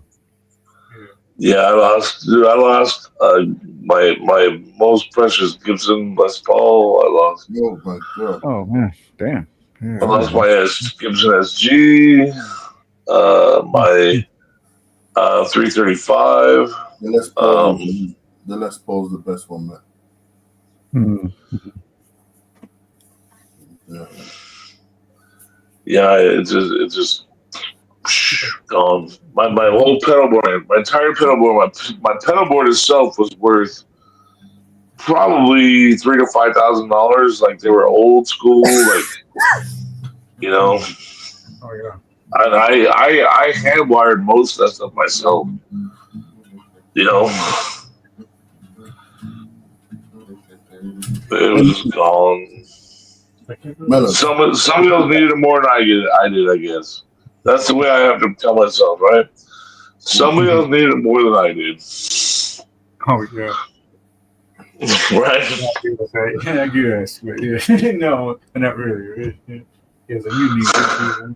Yeah, I lost my most precious Gibson Les Paul. I lost. Oh my god. Oh man, damn. Yeah, I lost my Gibson SG. My 335. The Les Paul. The Les Paul's the best one, man. Yeah. Yeah, it's just gone. My whole pedal board, my entire pedal board, my pedal board itself was worth probably $3,000 to $5,000. Like they were old school, like you know. Oh yeah. And I hand wired most of that stuff myself. You know, it was just gone. Some of those needed it more than I did. I guess that's the way I have to tell myself, right? Somebody else needed it more than I did. Oh yeah. Right? Yeah, I guess, but yeah, no, not really. It's a unique.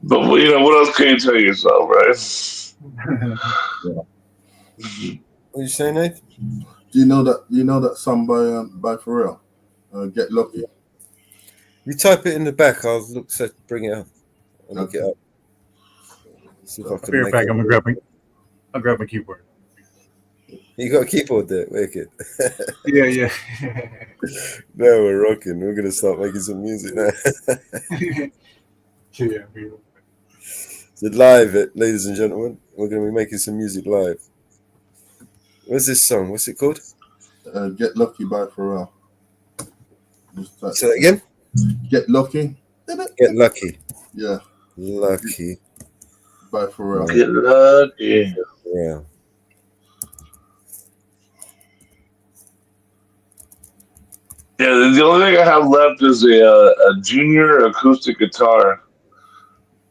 But you know, what else can you tell yourself, right? What you saying, Nate? Do you know that song by Pharrell? Get Lucky. You type it in the back. I'll look to bring it up. I'll look it up. See if I can make it. I'll grab my keyboard. You got a keyboard there, wicked. Yeah. No, we're rocking. We're gonna start making some music now. Yeah. So live, ladies and gentlemen, we're gonna be making some music live. What's this song? What's it called? Get Lucky by Pharrell. Say that again. Get Lucky. Get Lucky. Yeah. Lucky. By Pharrell. Get Lucky. Yeah. Yeah, the only thing I have left is a junior acoustic guitar.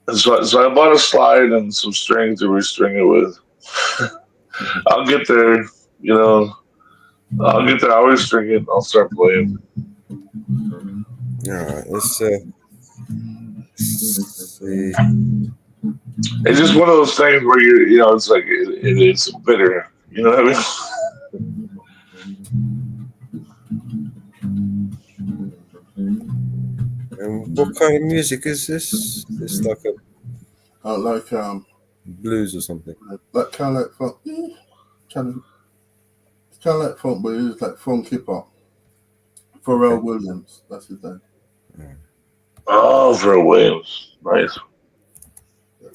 And so I bought a slide and some strings to restring it with. I'll get there, you know. I'll get there. I'll restring it. I'll start playing. All right. Let's see. It's just one of those things where you know, it's like it's bitter. You know what I mean? And what kind of music is this? It's like a like blues or something. Like kind of like funk. Yeah. It's kind of like funk, but it's like funk hip hop. Pharrell Williams, that's his name. Oh, Pharrell Williams, nice.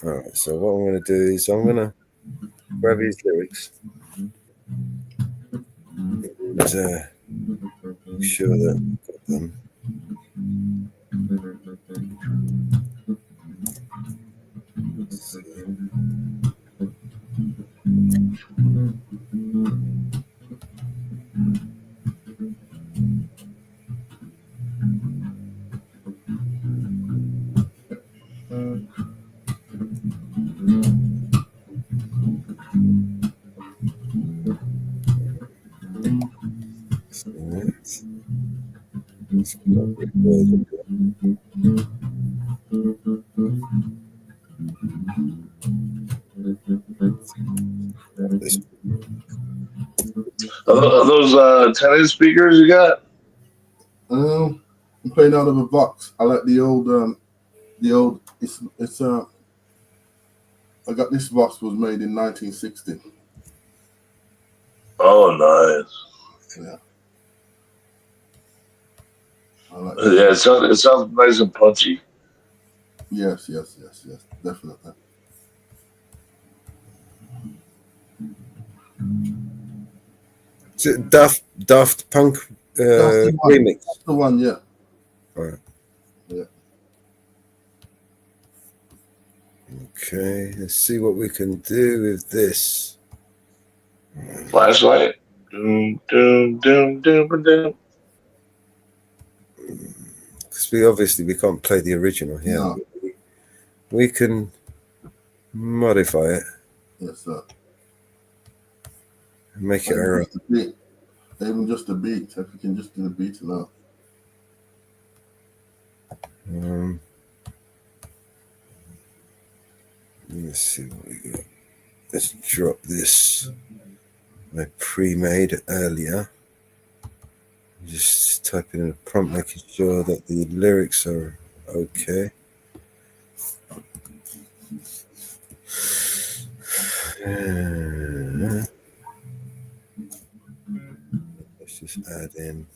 All right. So what I'm going to do is I'm going to grab his lyrics and make sure that I've got them. Are those tennis speakers you got? I'm playing out of a box. I like the old. It's I got this box was made in 1960. Oh, nice. Yeah. Yeah, it sounds nice and punchy. Yes, definitely. Is it Daft Punk remix? That's the one, yeah. All right. Yeah. Okay, let's see what we can do with this. Flashlight. Doom, doom, doom, doom, doom. Because we can't play the original here. No. We can modify it. Yes, sir. Make it our own. Even just a beat. If you can just do the beat now. Let's see what we got. Let's drop this. I pre-made earlier. Just typing in a prompt, making sure that the lyrics are okay. Let's just add in.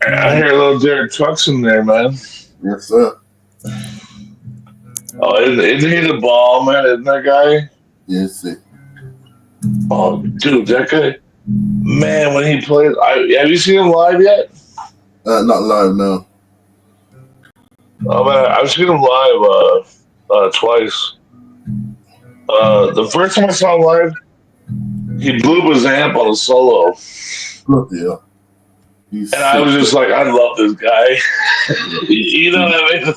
I hear a little Derek Trucks in there, man. Yes, sir. Oh, isn't he the ball, man? Isn't that guy? Yes, sir. Oh, dude, that guy. Man, when he plays, have you seen him live yet? Not live, no. Oh man, I've seen him live twice. The first time I saw him live, he blew up his amp on a solo. Good deal. And I was just like, I love this guy. You know what I mean?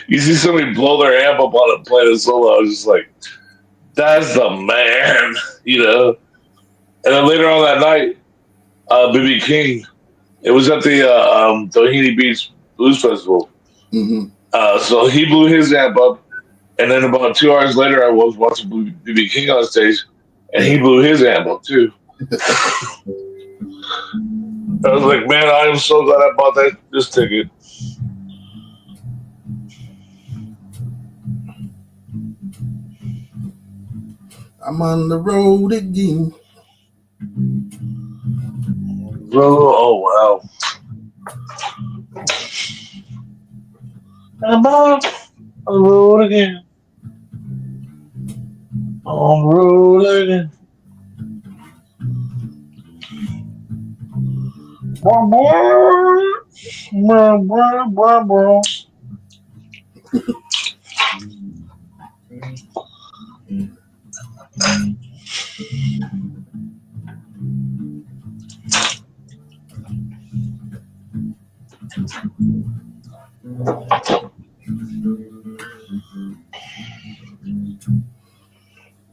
You see somebody blow their amp up on a playing a solo, I was just like, that's the man, you know? And then later on that night, B.B. King, it was at the Doheny Beach Blues Festival. Mm-hmm. So he blew his amp up, and then about 2 hours later, I was watching B.B. King on stage, and he blew his amp up too. I was like, man, I am so glad I bought this ticket. I'm on the road again. Oh wow. I'm on the road again. On the road again.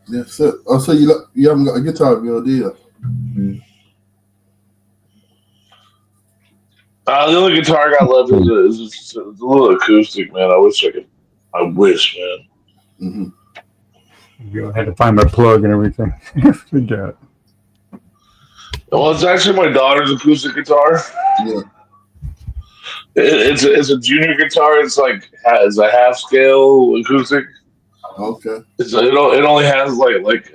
Yes, sir. Oh, so you haven't got a guitar, do you? The only guitar I got left is a little acoustic, man. I wish, man. Mm-hmm. I had to find my plug and everything. Forget it. Well, it's actually my daughter's acoustic guitar. Yeah. It's a junior guitar. It's like has a half scale acoustic. Okay. It only has like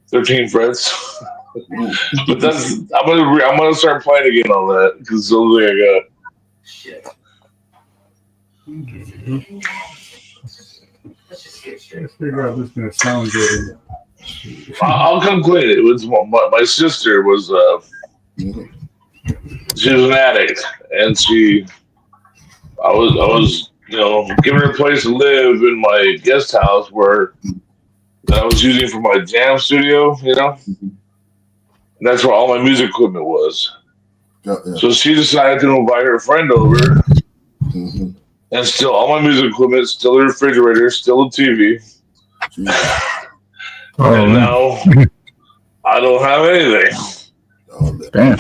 13 frets. But I'm gonna start playing again on that because it's the only thing I got. Let's figure out this is gonna sound good. I'll come clean. It was my sister was she was an addict, and I was giving her a place to live in my guest house where that I was using for my jam studio, you know. That's where all my music equipment was. So she decided to invite her friend over, and still all my music equipment, still the refrigerator, still the TV. And now I don't have anything. Damn.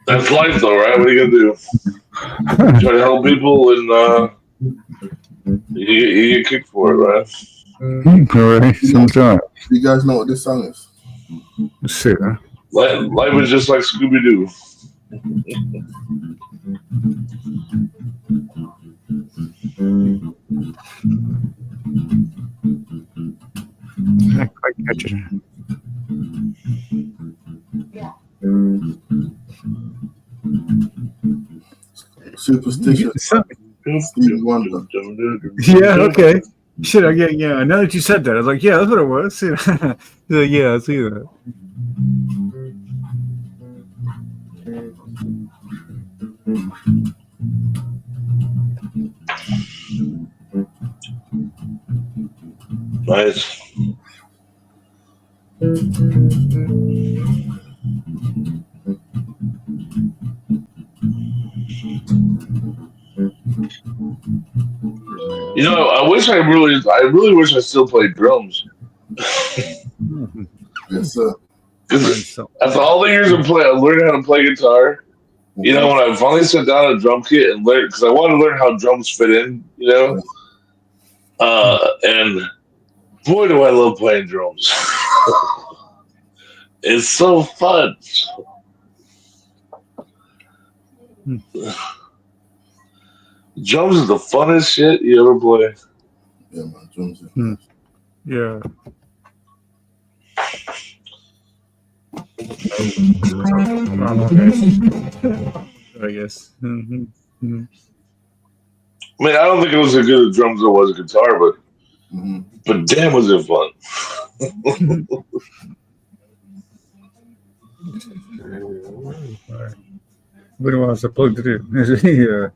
That's life, though, right? What are you gonna do? Try to help people, and you get kicked for it, right? All right, sometime. You guys know what this song is? Let's see, huh? Life is just like Scooby Doo. Not quite catching it. Superstition. Stevie Wonder. Yeah, okay. Shit, yeah. Now that you said that, I was like, yeah, that's what it was. Yeah, I see that. Nice. You know, I really wish I still played drums. Yes, sir. After all the years of play, I learned how to play guitar. You know, when I finally sat down a drum kit and learned, because I wanted to learn how drums fit in, you know. And boy, do I love playing drums. It's so fun. Drums is the funnest shit you ever play. Yeah, man, drums. Yeah. I guess. Mm-hmm. Mm-hmm. I mean, I don't think it was as good at drums as it was a guitar, but damn, was it fun. What was I supposed to do? Yeah.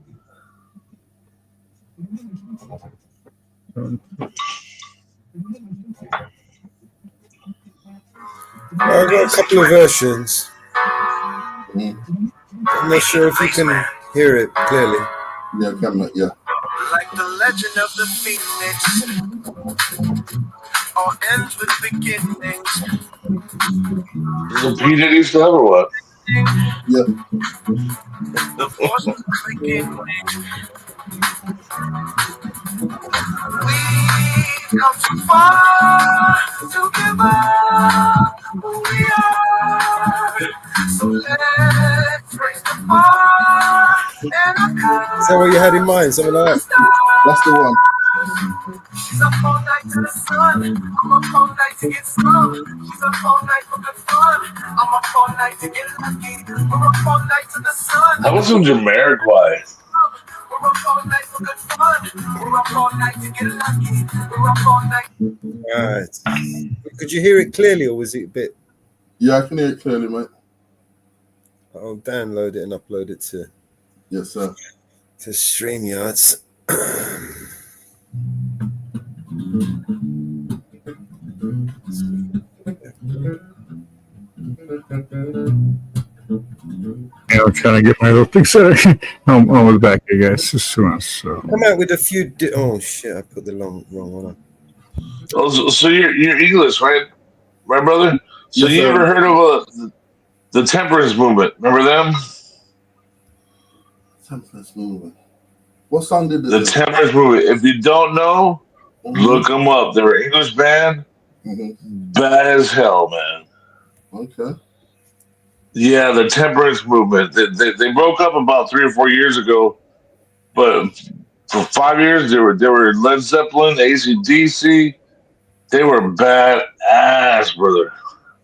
I've got a couple of versions. I'm not sure if you can hear it clearly. Yeah, camera, yeah. Like the legend of the phoenix, all ends with beginnings. So P. Diddy stuff or what? Yeah. The force of the beginning. We come too far to give up who we are. So let's raise the bar and Is that what you had in mind? Something like that? That's the one. She's up all night to the sun. I'm up all night to get some. She's up all night for good fun. I'm up all night to get lucky. We're up all night to the sun. That was some Jamiroquai. We're up all night for good fun. We're up all night to get lucky. We're up all night. Right. Could you hear it clearly, or was it a bit? Yeah, I can hear it clearly, mate. I'll download it and upload it to. Yes, sir. To StreamYards. Yeah, I'm trying to get my little thing set. I'm almost back here, guys. Just so. Come out with a few. Oh shit! I put the wrong one on. Oh, so you're English, right, my brother? So yes, you sir. ever heard of the temperance movement? Remember them? Temperance movement. What song did the temperance movement? If you don't know, look them up. They're an English band. Bad as hell, man. Okay. Yeah, the temperance movement. They broke up about 3 or 4 years ago, but for 5 years they were Led Zeppelin, AC/DC. They were bad ass, brother.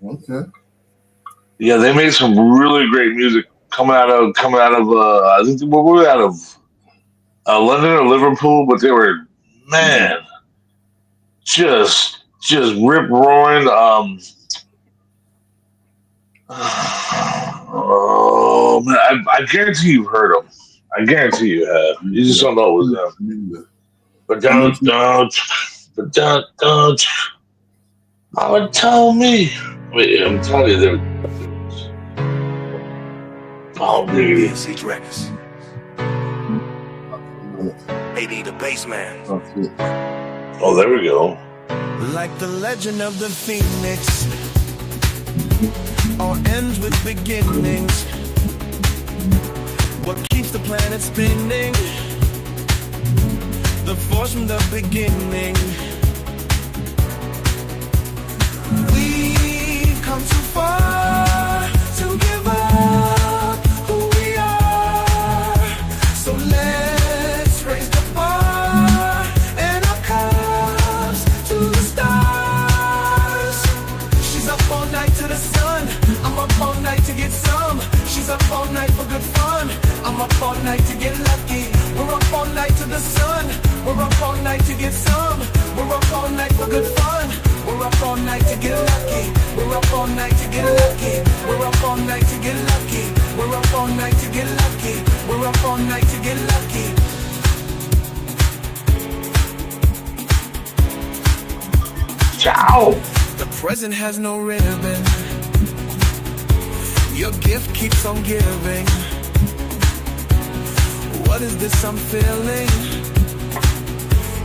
Okay. Yeah, they made some really great music coming out of I think we were out of London or Liverpool, but they were just rip roaring. Oh man, I guarantee you've heard them. I guarantee you have. You just don't know it was them. But don't. Mama told me. Wait, I'm telling you, there. Oh, dude. BNC Records. AD the bass man. Oh, there we go. Like the legend of the phoenix, all ends with beginnings. What keeps the planet spinning? The force from the beginning. We've come too far to give up who we are. So let's raise the bar and our cups to the stars. She's up all night to the sun. I'm up all night to get some. She's up all night for good fun. I'm up all night to get lucky. We're up all night to the sun. We're up all night to get some. We're up all night for good fun. We're up all night to get lucky. We're up all night to get lucky. We're up all night to get lucky. We're up all night to get lucky. We're up all night to get lucky. Ciao. The present has no ribbon. Your gift keeps on giving. What is this I'm feeling?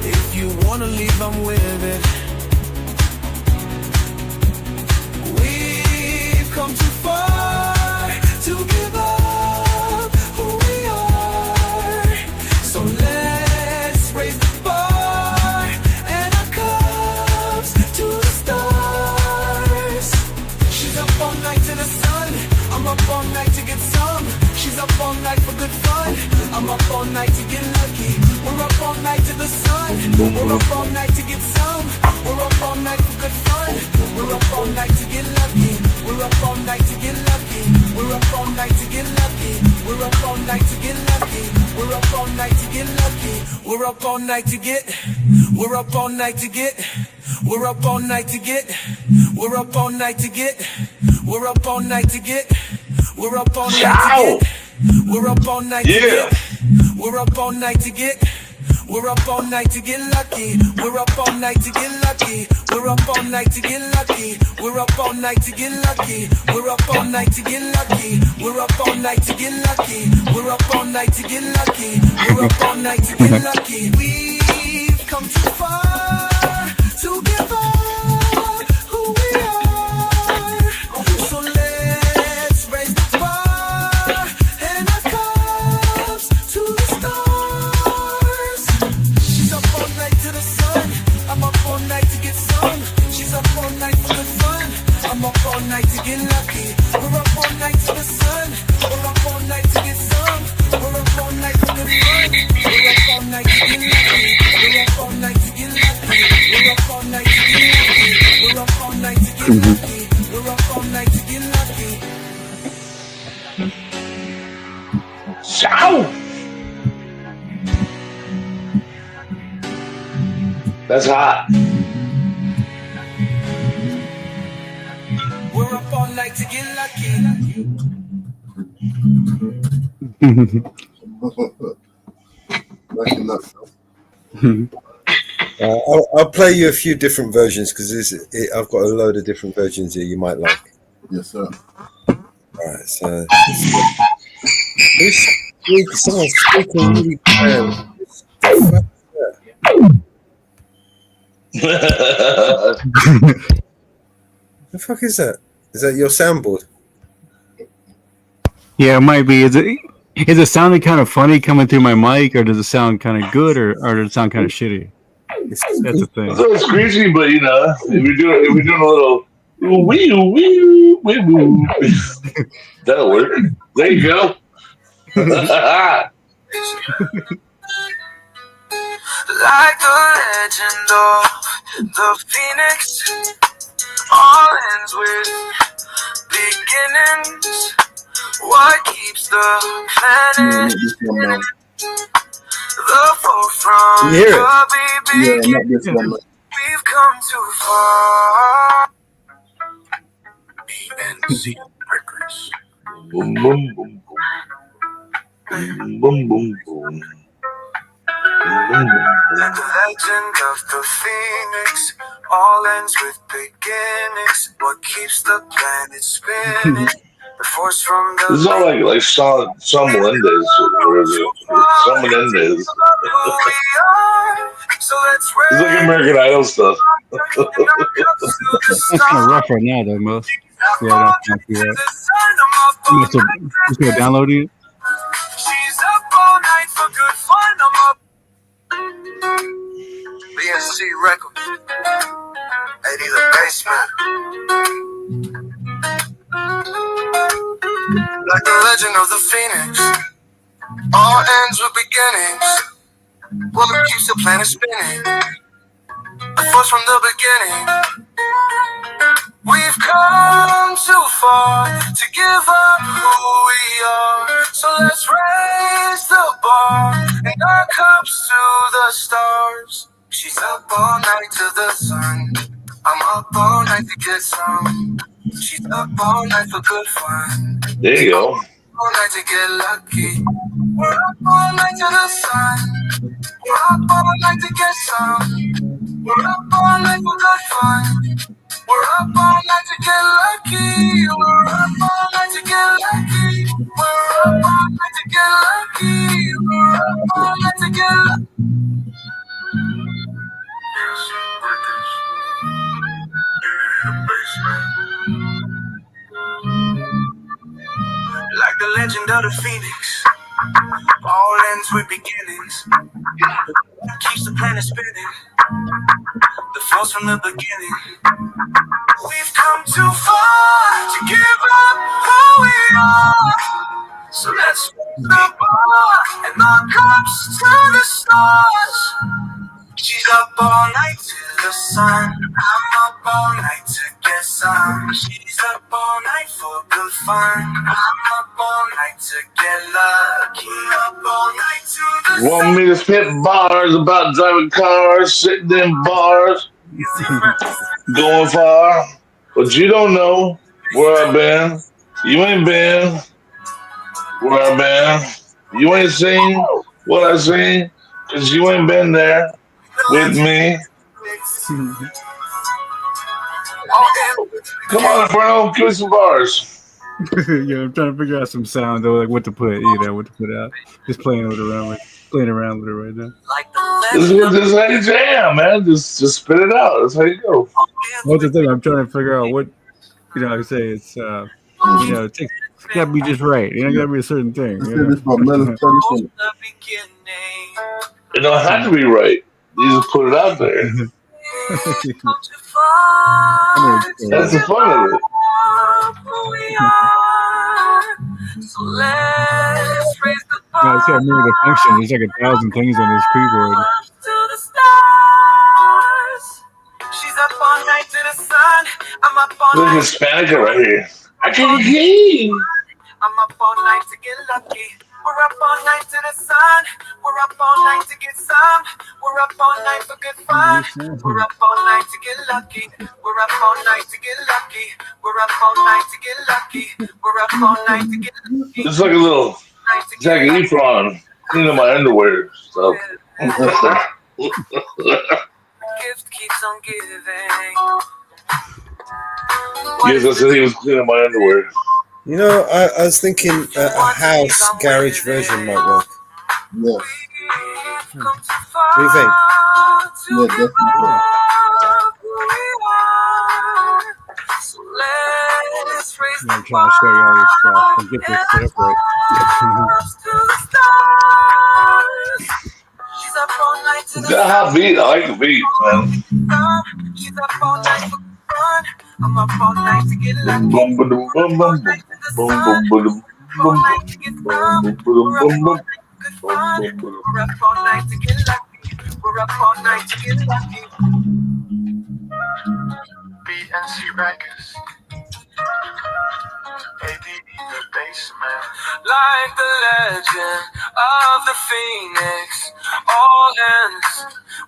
If you wanna leave, I'm with it. We've come too far to give up who we are. So let's raise the bar and our cups to the stars. She's up all night to the sun. I'm up all night to get some. She's up all night for good fun. I'm up all night to get lucky. We're up all night to the sun. We're up all night to get some. We're up all night for good fun. We're up all night to get lucky. We're up all night to get lucky. We're up all night to get lucky. We're up all night to get lucky. We're up all night to get lucky. We're up all night to get. We're up all night to get. We're up all night to get. We're up all night to get. We're up all night to get. We're up all night to get. We're up all night to get. We're up all night to get. We're up all night to get lucky. We're up all night to get lucky. We're up all night to get lucky. We're up all night to get lucky. We're up all night to get lucky. We're up all night to get lucky. We're up all night to get lucky. We're up all night to get lucky. We've come too far to give up who we are. So let's raise the bar and our cups to the stars. She's up all night to the sun. I'm up all night to get some. She's up all night for good fun. I'm up all night to get lucky. We're up all night to the sun. We're up all night to get some. We're up all night for good fun. We're up all night to get lucky. We're up all night to get lucky. We're up all night to get lucky. We're up all night to get lucky. We're up all night to get lucky. Ciao. That's hot. We're up all night to get lucky. I'll play you a few different versions because I've got a load of different versions here you might like. Yes, sir. Alright, so someone's speaking really bad. The fuck is that? Is that your soundboard? Yeah, it might be. Is it sounding kind of funny coming through my mic, or does it sound kind of good, or does it sound kind of shitty? That's the thing. It's always screechy, but you know, if we're doing a little wee wee wee, that'll work. There you go. Like the legend of the phoenix, all ends with beginnings. What keeps the planet spinning? The fall from You hear it? the beginning. We've come too far. BNC Records. Boom boom boom boom boom boom boom. Like the legend of the phoenix, all ends with beginnings. What keeps the planet spinning? The force from the This is all like Shawn Melendez shit. Or is it? Shawn Menendez. who we are. So let's It's like American Idol stuff. That's kind of rough right now, though, most. Yeah, I don't see that. You still downloading it? She's up all night for good fun. I'm up. BNC Records. 80 the basement. Like the legend of the phoenix, all ends with beginnings. What keeps the planet spinning? The force from the beginning. We've come too far to give up who we are. So let's raise the bar and our cups to the stars. She's up all night to the sun. I'm up all night to get some. She's up all night for good fun. There you go. All night to get lucky. We're up all night to the sun. We're up all night to get some. We're up all night for good fun. We're up all night to get lucky. We're up all night to get lucky. We're up all night to get lucky. We're up all night to get lucky. Like the legend of the phoenix, all ends with beginnings. Keeps the planet spinning. The force from the beginning. We've come too far to give up who we are. So let's raise the bar and our cups to the stars. She's up all night to the sun. I'm up all night to get some. She's up all night for good fun. I'm up all night to get lucky. Up all night to the Want me to spit bars about driving cars, sitting in bars, going far. But you don't know where I've been. You ain't been where I've been. You ain't seen what I seen, because you ain't been there with me. Come on, Inferno, give me some bars. Yeah, I'm trying to figure out some sound though, like what to put, what to put out. Just playing around with it right now. This is how you jam, man. Just spit it out. That's how you go. What's the thing? I'm trying to figure out what, like I say, it's, it's gotta be just right. It gotta be a certain thing. This about Mellows 34. It don't have to be right. You just put it out there. That's the fun of it. So let's raise the bar. I remember the function. There's like 1,000 things on this keyboard. To the stars. She's up all night to the sun. I'm up all Look night. Hispanic right here. I can't hear. I'm up all night to get lucky. We're up all night to the sun. We're up all night to get some. We're up all night for good fun. We're up all night to get lucky. We're up all night to get lucky. We're up all night to get lucky. We're up all night to get lucky. It's like a little Zac Efron cleaning my underwear stuff. Gift keeps on giving. Yes, I said he was cleaning my underwear. I was thinking a house garage version might work. Yeah. What do you think? Yeah, definitely. I'm trying to show you all this stuff and get this set up right. It's got a hot beat. I like the beat, man. I'm up all night to get lucky. Boom, boom, boom, boom, boom, boom, boom, boom, boom, boom. We're up all night to get lucky. We're up all night to get lucky. BNC Records. AD the basement. Like the legend of the phoenix, all ends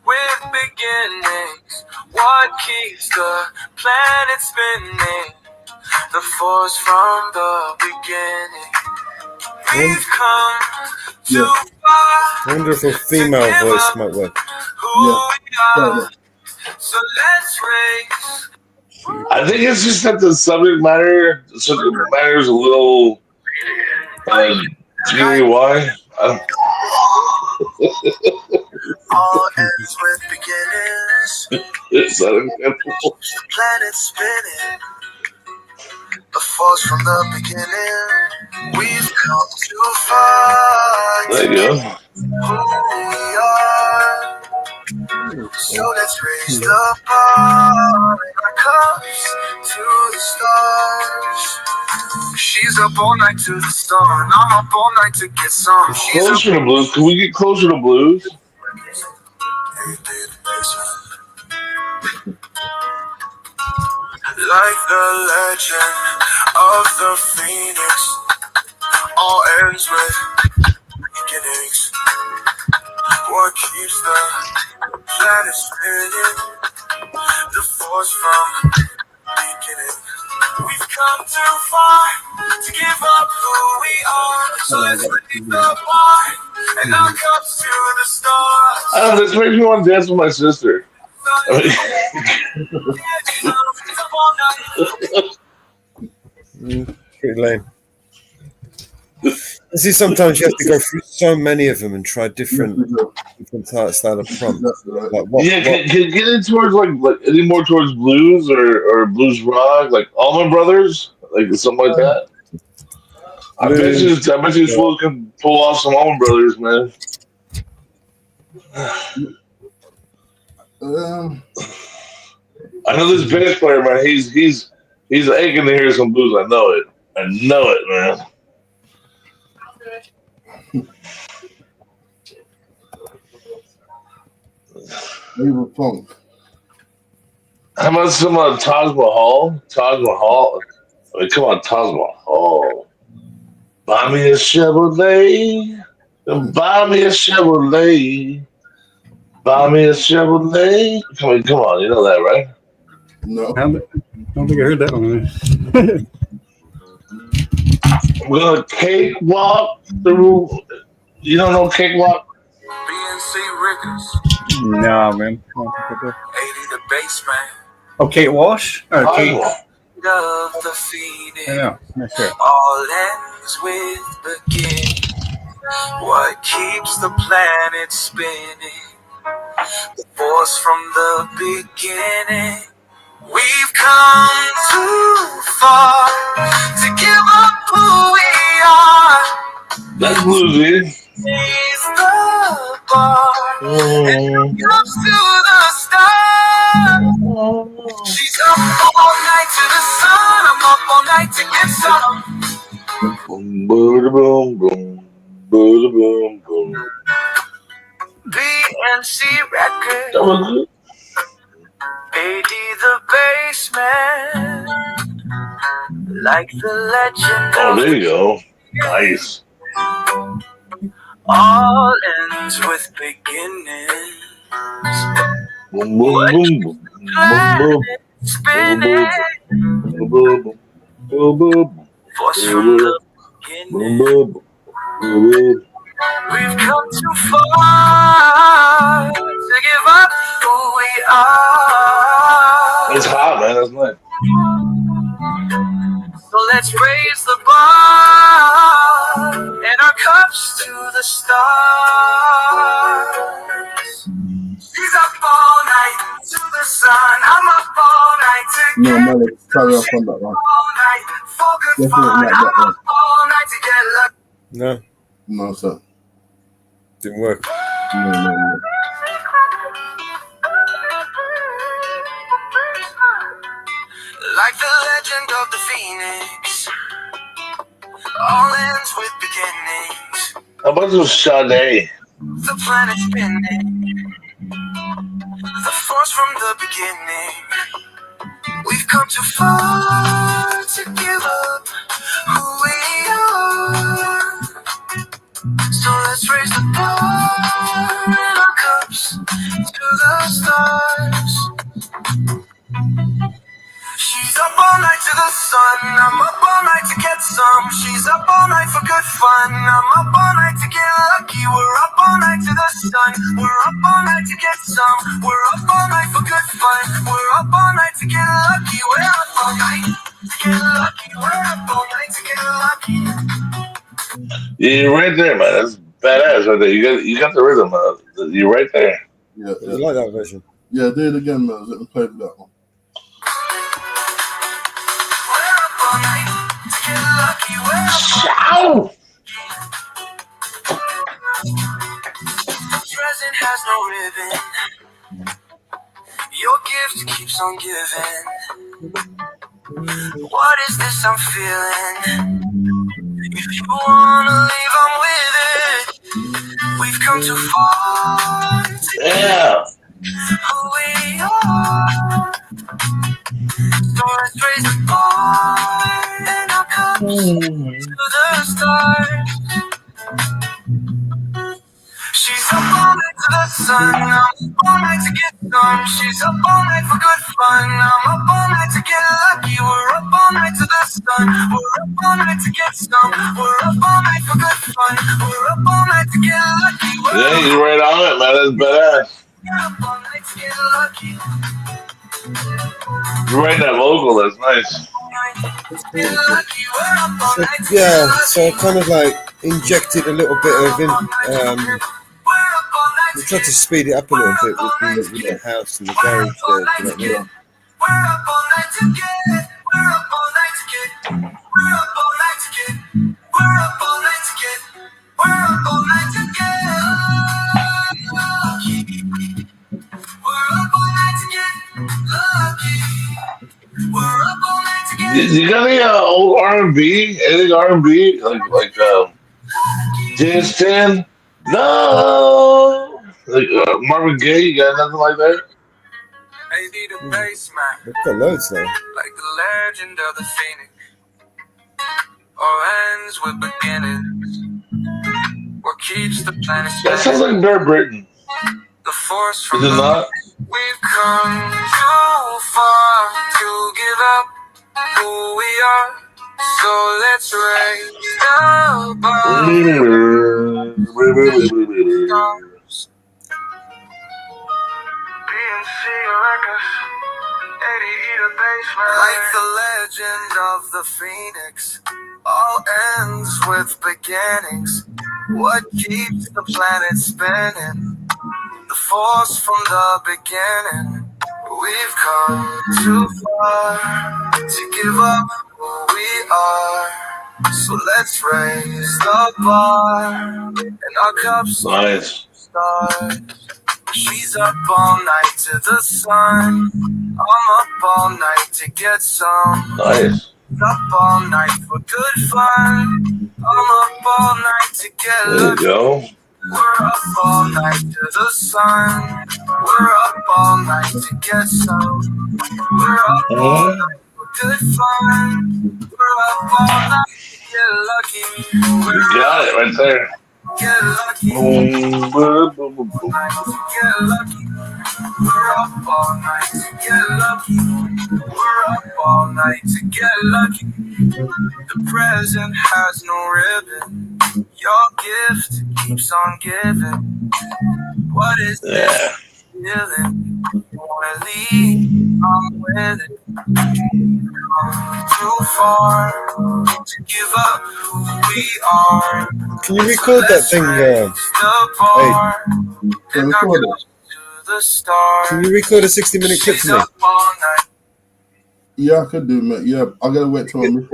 with beginnings. What keeps the planet spinning? The force from the beginning. We've come too far I wonder if a female voice might work. Yeah. So let's race. I think it's just that the subject matter is a little GUI. All ends with beginnings. It's unacceptable. The planet spinning. The force from the beginning. We've come too far. There you go. Who we are. So let's raise the bar in our cups to the stars. She's up all night to the sun. I'm up all night to get some. She's Closer to blues. Can we get closer to blues? like the legend of the phoenix. All ends with beginnings. What keeps the planet spinning? The force from beginning. We've come too far to give up who we are. So let's raise the bar and our cups to the stars. I don't know, this makes me want to dance with my sister. Pretty lame. See, sometimes you have to go through so many of them and try different style of prompts. Like Can get in towards like any more towards blues or blues rock, like Allman Brothers, like something like that. I bet you fools can pull off some Allman Brothers, man. I know this bass player, man. He's aching to hear some blues. I know it, man. Favorite funk. How about some Taj Mahal? Taj Mahal. I mean, come on, Taj Mahal. Buy me a Chevrolet. Buy me a Chevrolet. Buy me a Chevrolet. Come on, you know that, right? No. I don't think I heard that one. We're gonna cakewalk through. You don't know cakewalk? BNC Rickers. No, man. 80 the basement. Oh, Kate Walsh? Or Kate? Of the Phoenix. I know. That's right. All ends with beginning. What keeps the planet spinning? The force from the beginning. We've come too far to give up who we are. That's bluesy. Raise the bar and comes to the stars. She's up all night to the sun. I'm up all night to get some. Boom, boom, boom, boom, boom, boom. BNC Records. 80 the basement. Like the legend. Oh, there you go. Nice. All ends with beginnings. Boom, boom, boom, boom, boom, Spinning. boom, boom, boom, Force from the beginning. boom. We've come too far to give up who we are. It's hot, man. That's nice. So let's raise the bar and our cups to the stars. She's up all night to the sun. I'm up all night to get Mellows, carry up on that one. all night for good Definitely fun. not I'm that one. up all night to get lucky. No, No, sir. didn't work. No. Like the legend of the Phoenix, all ends with beginnings. How about those Sade? The planet spinning, the force from the beginning. We've come too far to give up who we are. So let's raise the bar and our cups to the stars. She's up all night to the sun. I'm up all night to get some. She's up all night for good fun. I'm up all night to get lucky. We're up all night sun. We're up all night to get some. We're up all night for good fun. We're up all night to get lucky. We're up all night to get lucky. We're up all night to get lucky. Yeah, you're right there, man. That's badass right there. You got the rhythm. You're right there. Yeah, You like that version? Yeah, do it again, man. Let me play with that one. Shout! Present has no ribbon. Your gift keeps on giving. What is this I'm feeling? If you wanna leave, I'm with it. We've come too far to Yeah. who we are. So let's raise the bar and our cups to the stars. She's up all night to the sun. I'm up all night to get some. She's up all night for good fun. I'm up all night to get lucky. We're up all night to the sun. We're up all night to get some. We're up all night for good fun. We're up all night to get lucky. Yeah, you're right on it, man. That's badass. We're up all night to get lucky. You're writing that vocal. That's nice. So, yeah, so I kind of like injected a little bit of we tried to speed it up a little bit with the house and the garage there. You know what I mean? We're up all night to get. We're up all night to get. We're up all night to get. We're up all night to get. We're up all night to get lucky. We're up all night to get lucky. We're up all night to get. You got any old R&B? Anything R&B? Like James 10? No! Like Marvin Gaye? You got nothing like that? We've got loads now. Like the legend of the phoenix, or ends with beginnings. What keeps the planet That sounds like Bear Britain. The force from Is it not? We've come too far to give up who we are. So let's raise the bar. Like the legend of the phoenix, all ends with beginnings. What keeps the planet spinning? The force from the beginning. We've come too far to give up who we are. So let's raise the bar and our cups Nice. stars. She's up all night to the sun. I'm up all night to get some. Nice. Up all night for good fun. I'm up all night to get There you go. We're up all night to the sun. We're up all night to get some. We're up all night for good fun. We're up all night to get lucky. You got it right there. Get lucky. Boom, boom, boom, boom. Get lucky. We're up all night to get lucky. We're up all night to get lucky. The present has no ribbon. Your gift keeps on giving. What is this feeling? Wanna leave? I'm with it. Too far to give up who we are. Can you record that thing? Hey, can you record a 60-minute clip for me? Yeah, I could do, mate. Yeah, I gotta wait till I'm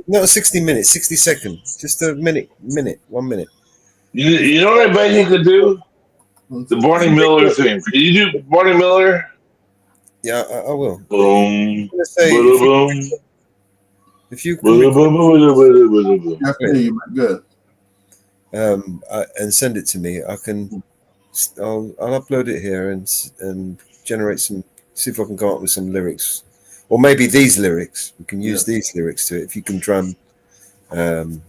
Not a 60 minutes, 60 seconds. Just a minute, 1 minute. You know what I bet you could do? The Barney Miller thing. Can you do Barney Miller? Yeah, I will. Boom. Say, boom. If you good. and send it to me, I'll upload it here and generate some. See if I can come up with some lyrics, or maybe these lyrics. We can use these lyrics to it. If you can drum, and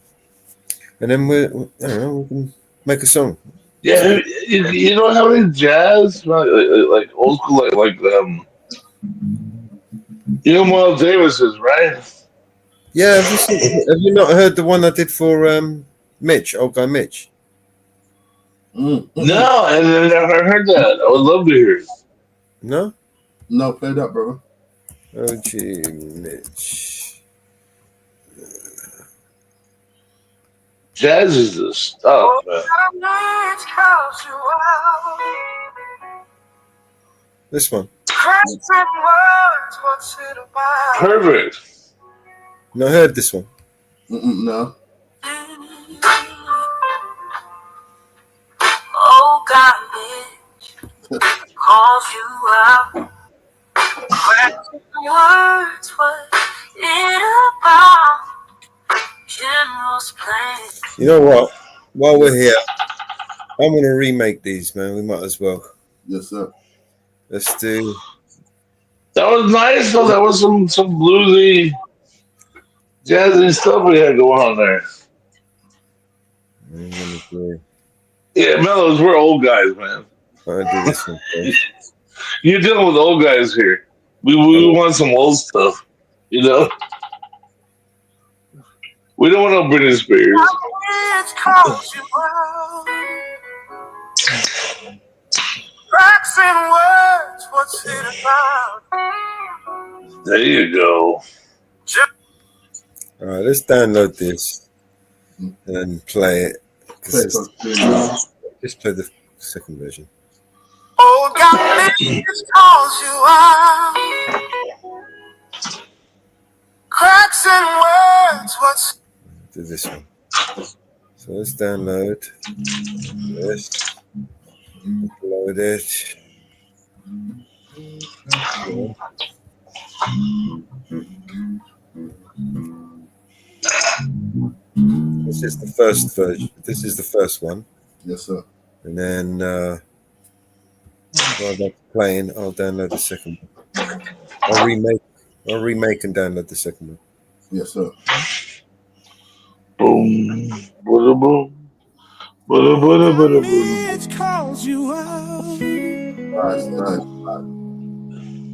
then I don't know, we can make a song. Yeah, you know how many jazz like old school like you know Miles Davis is, right? Yeah, have you not heard the one I did for Mitch, old guy Mitch? No, I never heard that. I would love to hear it. No? No, play that, brother. OG Mitch. Jazz is the stuff, man. This one. Perfect. No, I heard this one. No. Oh God, bitch, calls you out. Words, what it about? General's plan. You know what? While we're here, I'm going to remake these, man. We might as well. Yes, sir. Let's do. That was nice, though. That was some bluesy, jazzy stuff we had going on there. I'm going to do. Yeah, Mellows, we're old guys, man. I'll do this one first. You're dealing with old guys here. We want some old stuff, you know? We don't want no Britney Spears. What's it about? There you go. All right, let's download this and play it. Just play the second version. Oh, God, just calls you out. Cracks in words, what's Do this one. So let's download this. Upload it. This is the first version. This is the first one. Yes, sir. And then while that's playing, I'll download the second one. I'll remake and download the second one. Yes, sir. Boom, boom, boom. It calls you out. Nice.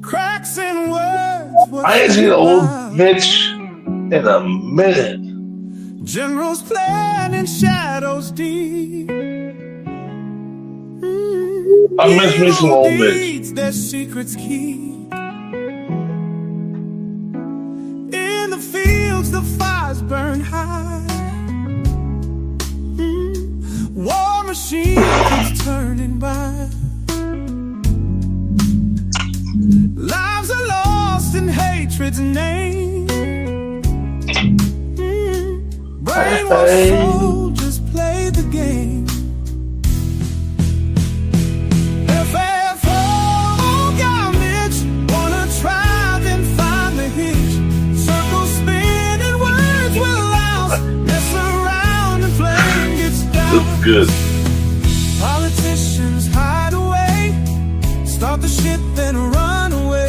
Cracks in words. I ain't seen old Mitch in a minute. Generals plan in shadows deep. I miss me some old Mitch. Their secrets keep. In the fields, the fires burn high. War machine keeps turning by. Lives are lost in hatred's name. Brainwashed soldiers play the game. FFO, got Mitch, wanna try then find the hitch. Circle spinning words will last. Mess around and flame gets down. Looks good. Politicians hide away, start the shit then run away.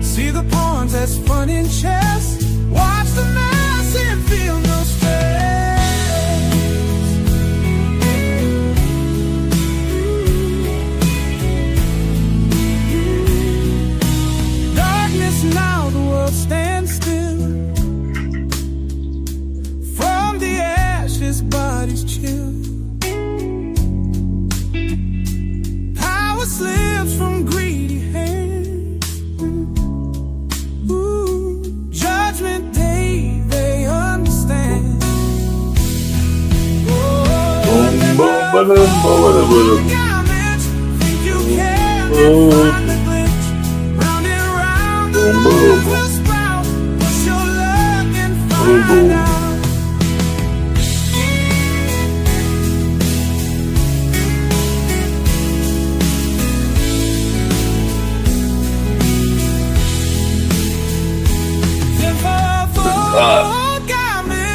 See the pawns as fun in chess. Watch the mass and feel no stress. Darkness now, the world stands still. From the ashes, bodies chill. Power slips from greedy hands. Judgment Day, they understand. Think you can find the glitch. Round and round, the world will sprout. Push your luck and find out.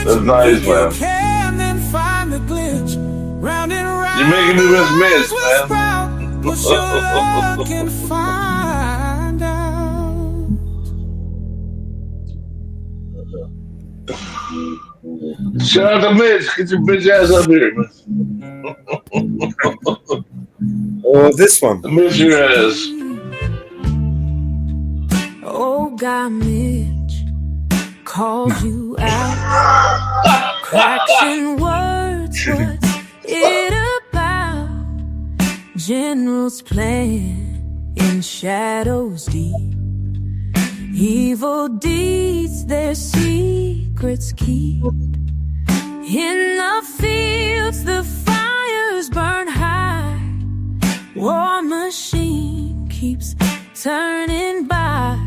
That's nice, man. You're making me miss Mitch, man. Push your luck and find out. Shout out to Mitch. Get your bitch ass up here, man. Oh, this one. Mitch your ass. Oh, God, Mitch calls you out. Cracks in words, what's it about? Generals playing in shadows deep. Evil deeds their secrets keep. In the fields the fires burn high. War machine keeps turning by.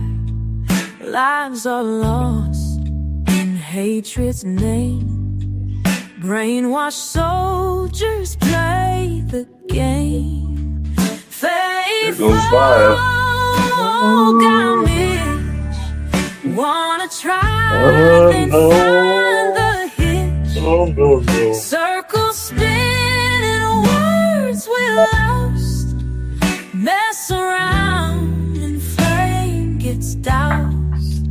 Lives are lost in hatred's name. Brainwashed soldiers play the game. Faithful got Mitch. Wanna try and find the hitch. Circle spinning, words we lost. Mess around and flame gets doused.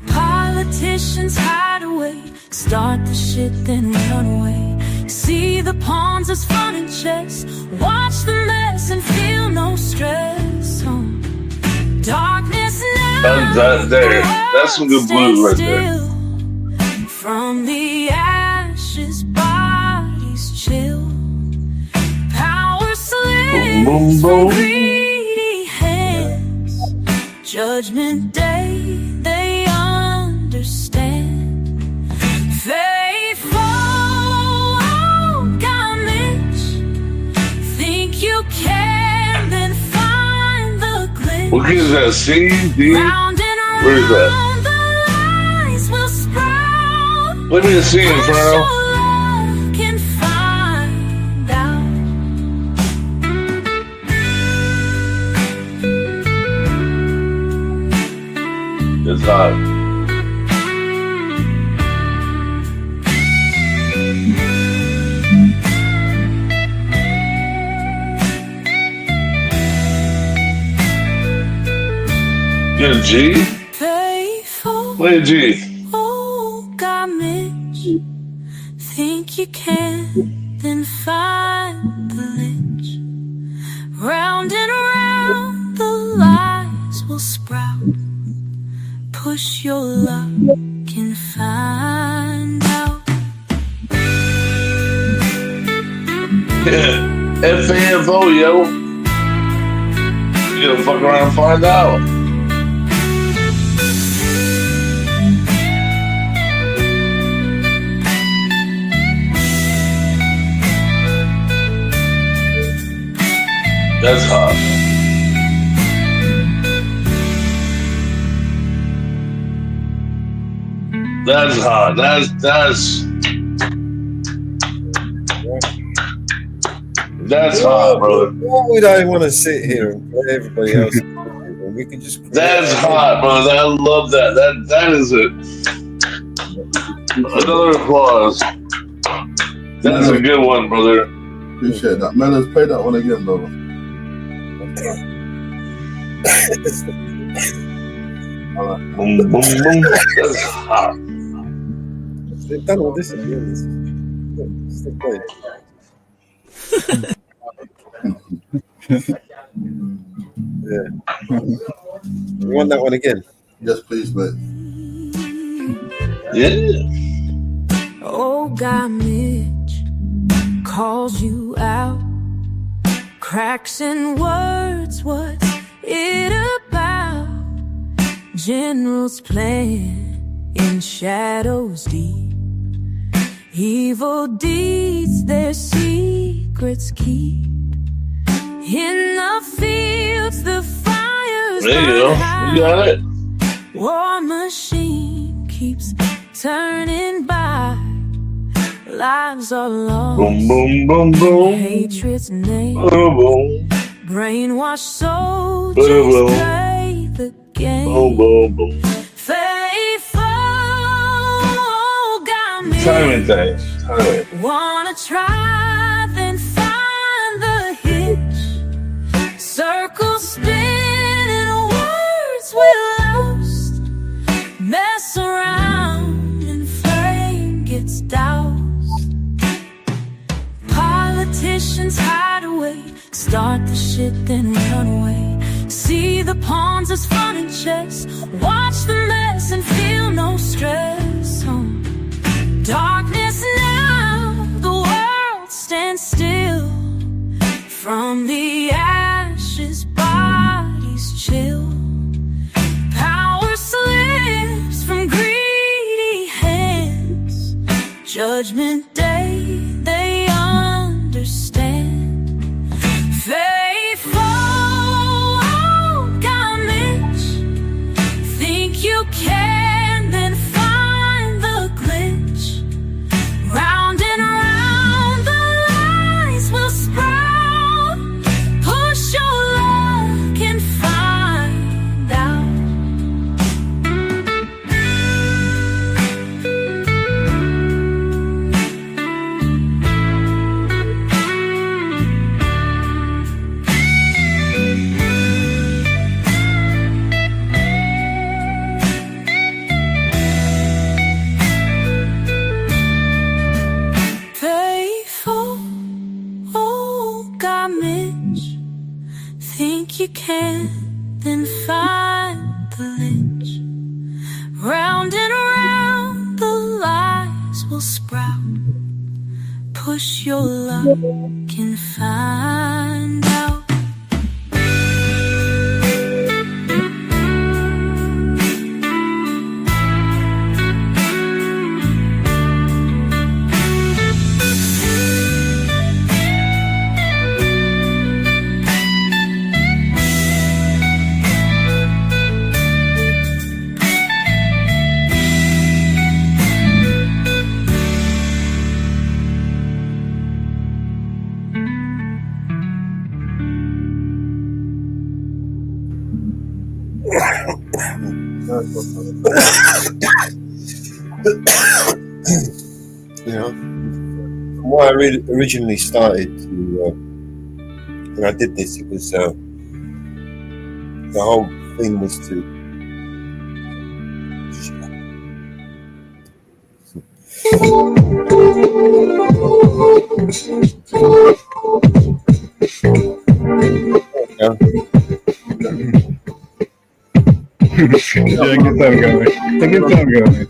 Politicians hide away. Start the shit, then run away. See the pawns as fun and chess. Watch the mess and feel no stress. Darkness now. That's some good blues right there. From the ashes, bodies chill. Power slips from greedy hands. Judgment Day, they understand. Faithful got Mitch. Think you can, then find the glitch. What is that? CD? Where is that? Let me see it, bro. Can find out. It's hot. Get a G? Play a G. Got Mitch. Think you can, then find the lich. Round and round the lies will sprout. Push your luck and find out. FAFO, yo. You gotta fuck around and find out. That's hot. That's hot. That's hot, brother. Why would I want to sit here and play everybody else? We can just. That's hot, brother. I love that. That is it. Another applause. That's a good one, brother. Appreciate that. Mellows, play that one again, brother. Boom, boom, boom. That's hot. They've done all this again. It's still playing. Yeah. You want that one again? Yes, please, mate. Yeah. Oh, God, Mitch calls you out. Cracks in words, what's it about? Generals playing in shadows deep. Evil deeds their secrets keep. In the fields the fires there you go. You got it. War machine keeps turning by. Lives are lost. Boom, boom, boom, boom. Hatred's name. Boom, boom. Brainwashed soldiers Boom, boom. play the game. Boom, boom, boom. Faithful got me. Timing thing. Timing. Wanna try, then find the hitch. Circle spinning, words we lost. Mess around and flame gets doused. Politicians hide away. Start the shit, then run away. See the pawns as fun and chess. Watch the mess and feel no stress. Darkness now, the world stands still. From the ashes, bodies chill. Power slips from greedy hands. Judgment day, they understand. Faithful homecomings. Think you can, then find the glitch. Round and round the lies will sprout. Push your luck and find out. Faithful homecomings. Think you can, then find the lynch. Round and round the lies will sprout. Push your luck and find out. You know, when I originally started to, when I did this, it was the whole thing was to. Yeah, get that going. Get that going.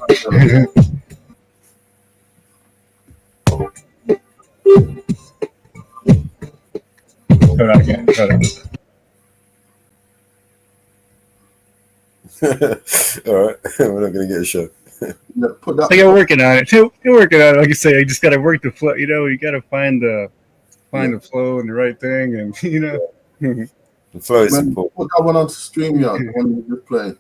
Hold on again. Hold on. All right, we're not going to get a show. Like I'm working on it. You're working on it. Like you say, you just got to work the flow. You know, you got to find the flow and the right thing, and you know. The flow is important. Put that one on StreamYard, the one you were just playing.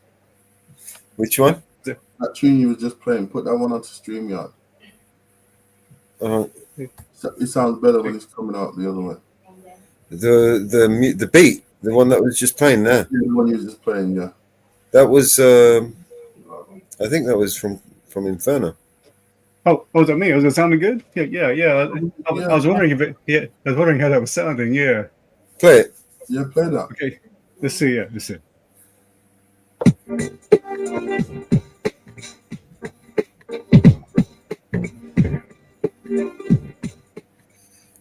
Which one? That tune you were just playing. Put that one onto StreamYard. It sounds better when it's coming out the other way. The beat, the one that was just playing there. Yeah, the one you were just playing, yeah. That was, I think that was from Inferno. Oh, was that me? Was it sounding good? Yeah. I was wondering if it. Yeah, I was wondering how that was sounding. Yeah. Play it. Yeah, play that. Okay. Let's see. Yeah, let's see.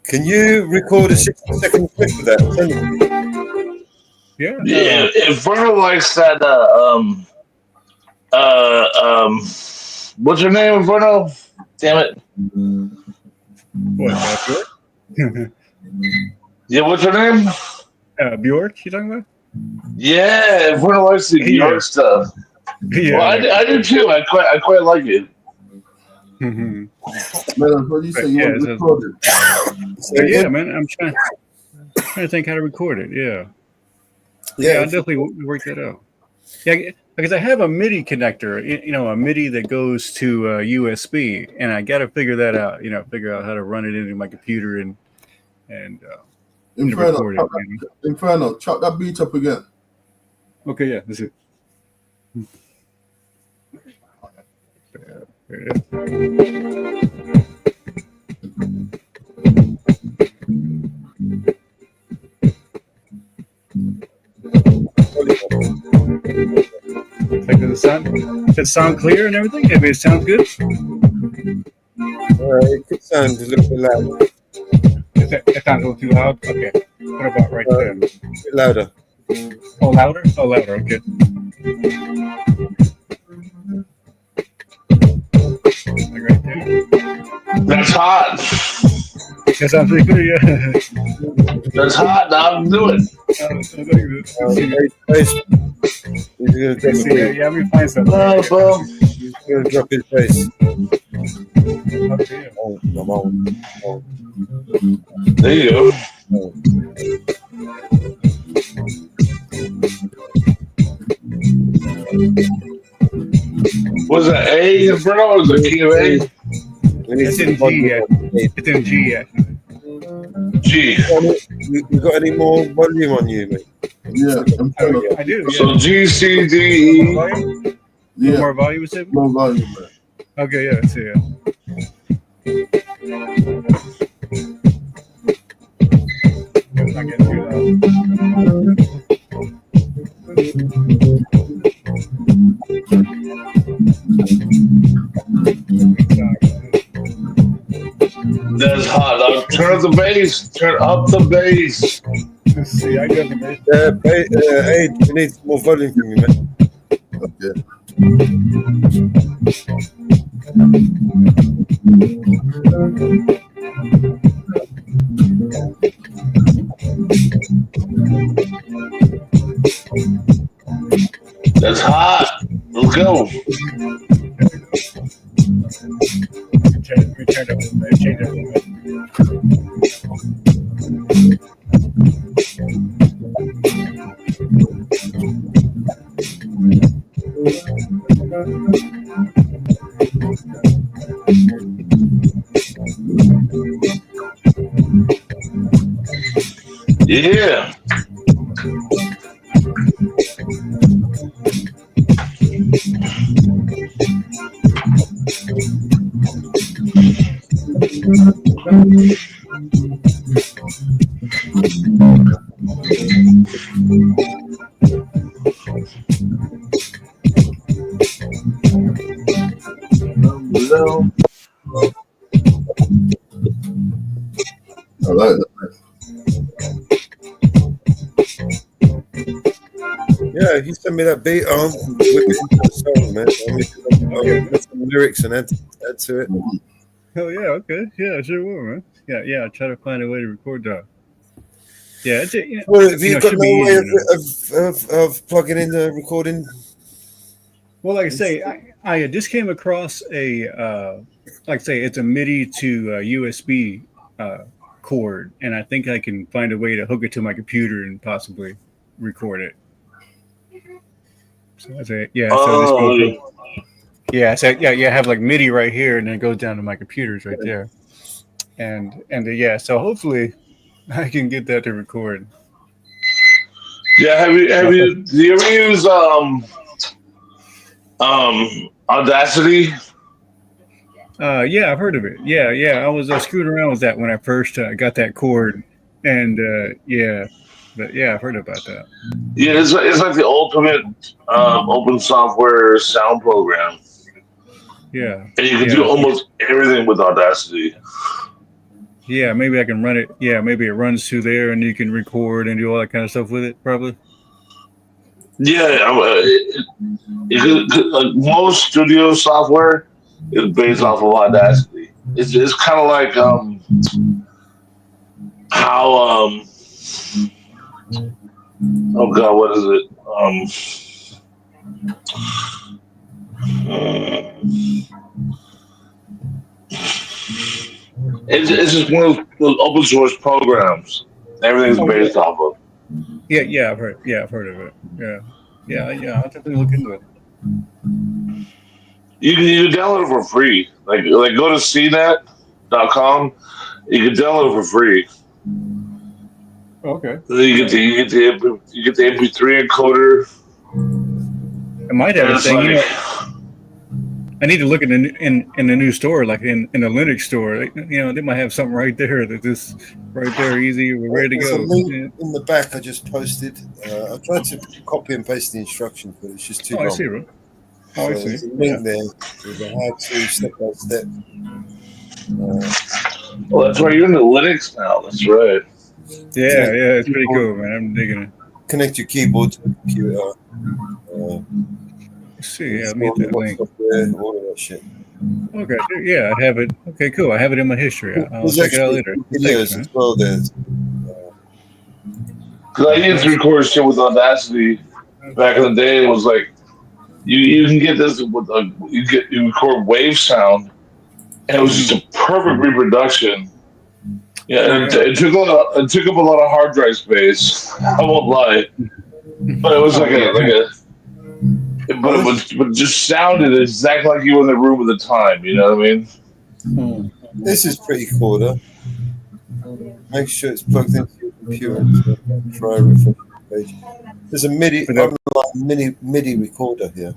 Can you record a 60-second clip of that? Yeah. Yeah. If Verno likes that, what's your name, Verno? Damn it. What? Yeah, what's your name? Bjork, you talking about? Yeah, everyone likes the Bjork stuff. Yeah. Well, I do too. I quite like it. Mm-hmm. Man, what do you say? You want to record it? Yeah, man. I'm trying to think how to record it. Yeah. I'll definitely work that out. Yeah, because I have a MIDI connector, you know, a MIDI that goes to USB, and I got to figure that out. You know, figure out how to run it into my computer and record it. Inferno, chop that beat up again. Okay, yeah, that's it. Like, does it sound clear and everything? I mean, it sounds good. It could sound a little bit loud. It sounds a little too loud. Okay. What about right there? A bit louder. Oh, louder. Oh, louder. Okay. Like right there. That's hot. That sounds pretty good. Yeah. That's hot. Now I'm doing. Yeah, let me find something. He's gonna drop his bass. Oh, come on. Oh. There you go. Was that A, Bruno? Or was it key of A? It's in G. It's in G. Yeah. G. You got any more volume on you, mate? Yeah, I do. Yeah. So G, C, D, E. Yeah. More volume, is it? More volume, man. Okay, yeah, let's see. It's not getting too That's hot. Now turn up the bass. Turn up the bass. Let's see. I got the bass. Hey, we need more volume from you, man. Okay. That's hot. Let's go. Change it a little bit. Yeah. I like that. Yeah, if you send me that beat, I'll whip it into the song, man. I'll put some lyrics and add to it. Oh yeah, okay, yeah, sure will, man. Yeah. I'll try to find a way to record that. Yeah, it's you know, Well, have you got should no be way easy, of plugging in the recording? Well, like I say, I just came across a like I say, it's a MIDI to USB cord, and I think I can find a way to hook it to my computer and possibly record it. So that's it. Yeah. So this goes from, yeah. So yeah. I have like MIDI right here, and then it goes down to my computers right there, and yeah. So hopefully, I can get that to record. Yeah. Do you ever use Audacity? Yeah, I've heard of it. Yeah. I was screwing around with that when I first got that cord, and yeah, but yeah, I've heard about that. Yeah, it's like the ultimate open software sound program. Yeah, and you can do almost everything with Audacity. Yeah, maybe I can run it. Yeah, maybe it runs through there, and you can record and do all that kind of stuff with it. Probably. Yeah, like most studio software is based off of Audacity. It's kind of like how oh god, what is it? It's just one of those open source programs. Everything's based off of. Yeah, I've heard. Yeah, I've heard of it. Yeah. I'll definitely look into it. You can download it for free. Like go to cnet.com. You can download it for free. Okay. You get the MP3 encoder. I might have a thing. I need to look in the new store, like in the Linux store. They might have something right there that this right there, easy. We're ready to go. There's a link in the back I just posted. I tried to copy and paste the instructions, but it's just too long. I see, bro. So I see. there's a link there with a how-to step by step. Well, that's right. You're in the Linux now. That's right. Yeah, it's pretty cool, man. I'm digging it. Connect your keyboard to the computer. Let's see, let me get that link. All of that shit. Okay, yeah, I have it. Okay, cool. I have it in my history. I'll There's check it out actually later. videos Thanks, man. as well. There's Because I used to record shit with Audacity back in the day. It was like you can get this with you record wave sound, and it was just a perfect reproduction. Yeah, and it took up a lot of hard drive space. I won't lie, but it was but it just sounded exactly like you were in the room at the time. You know what I mean? This is pretty cool, though. Make sure it's plugged into your computer. Try refresh the page. There's a MIDI recorder here.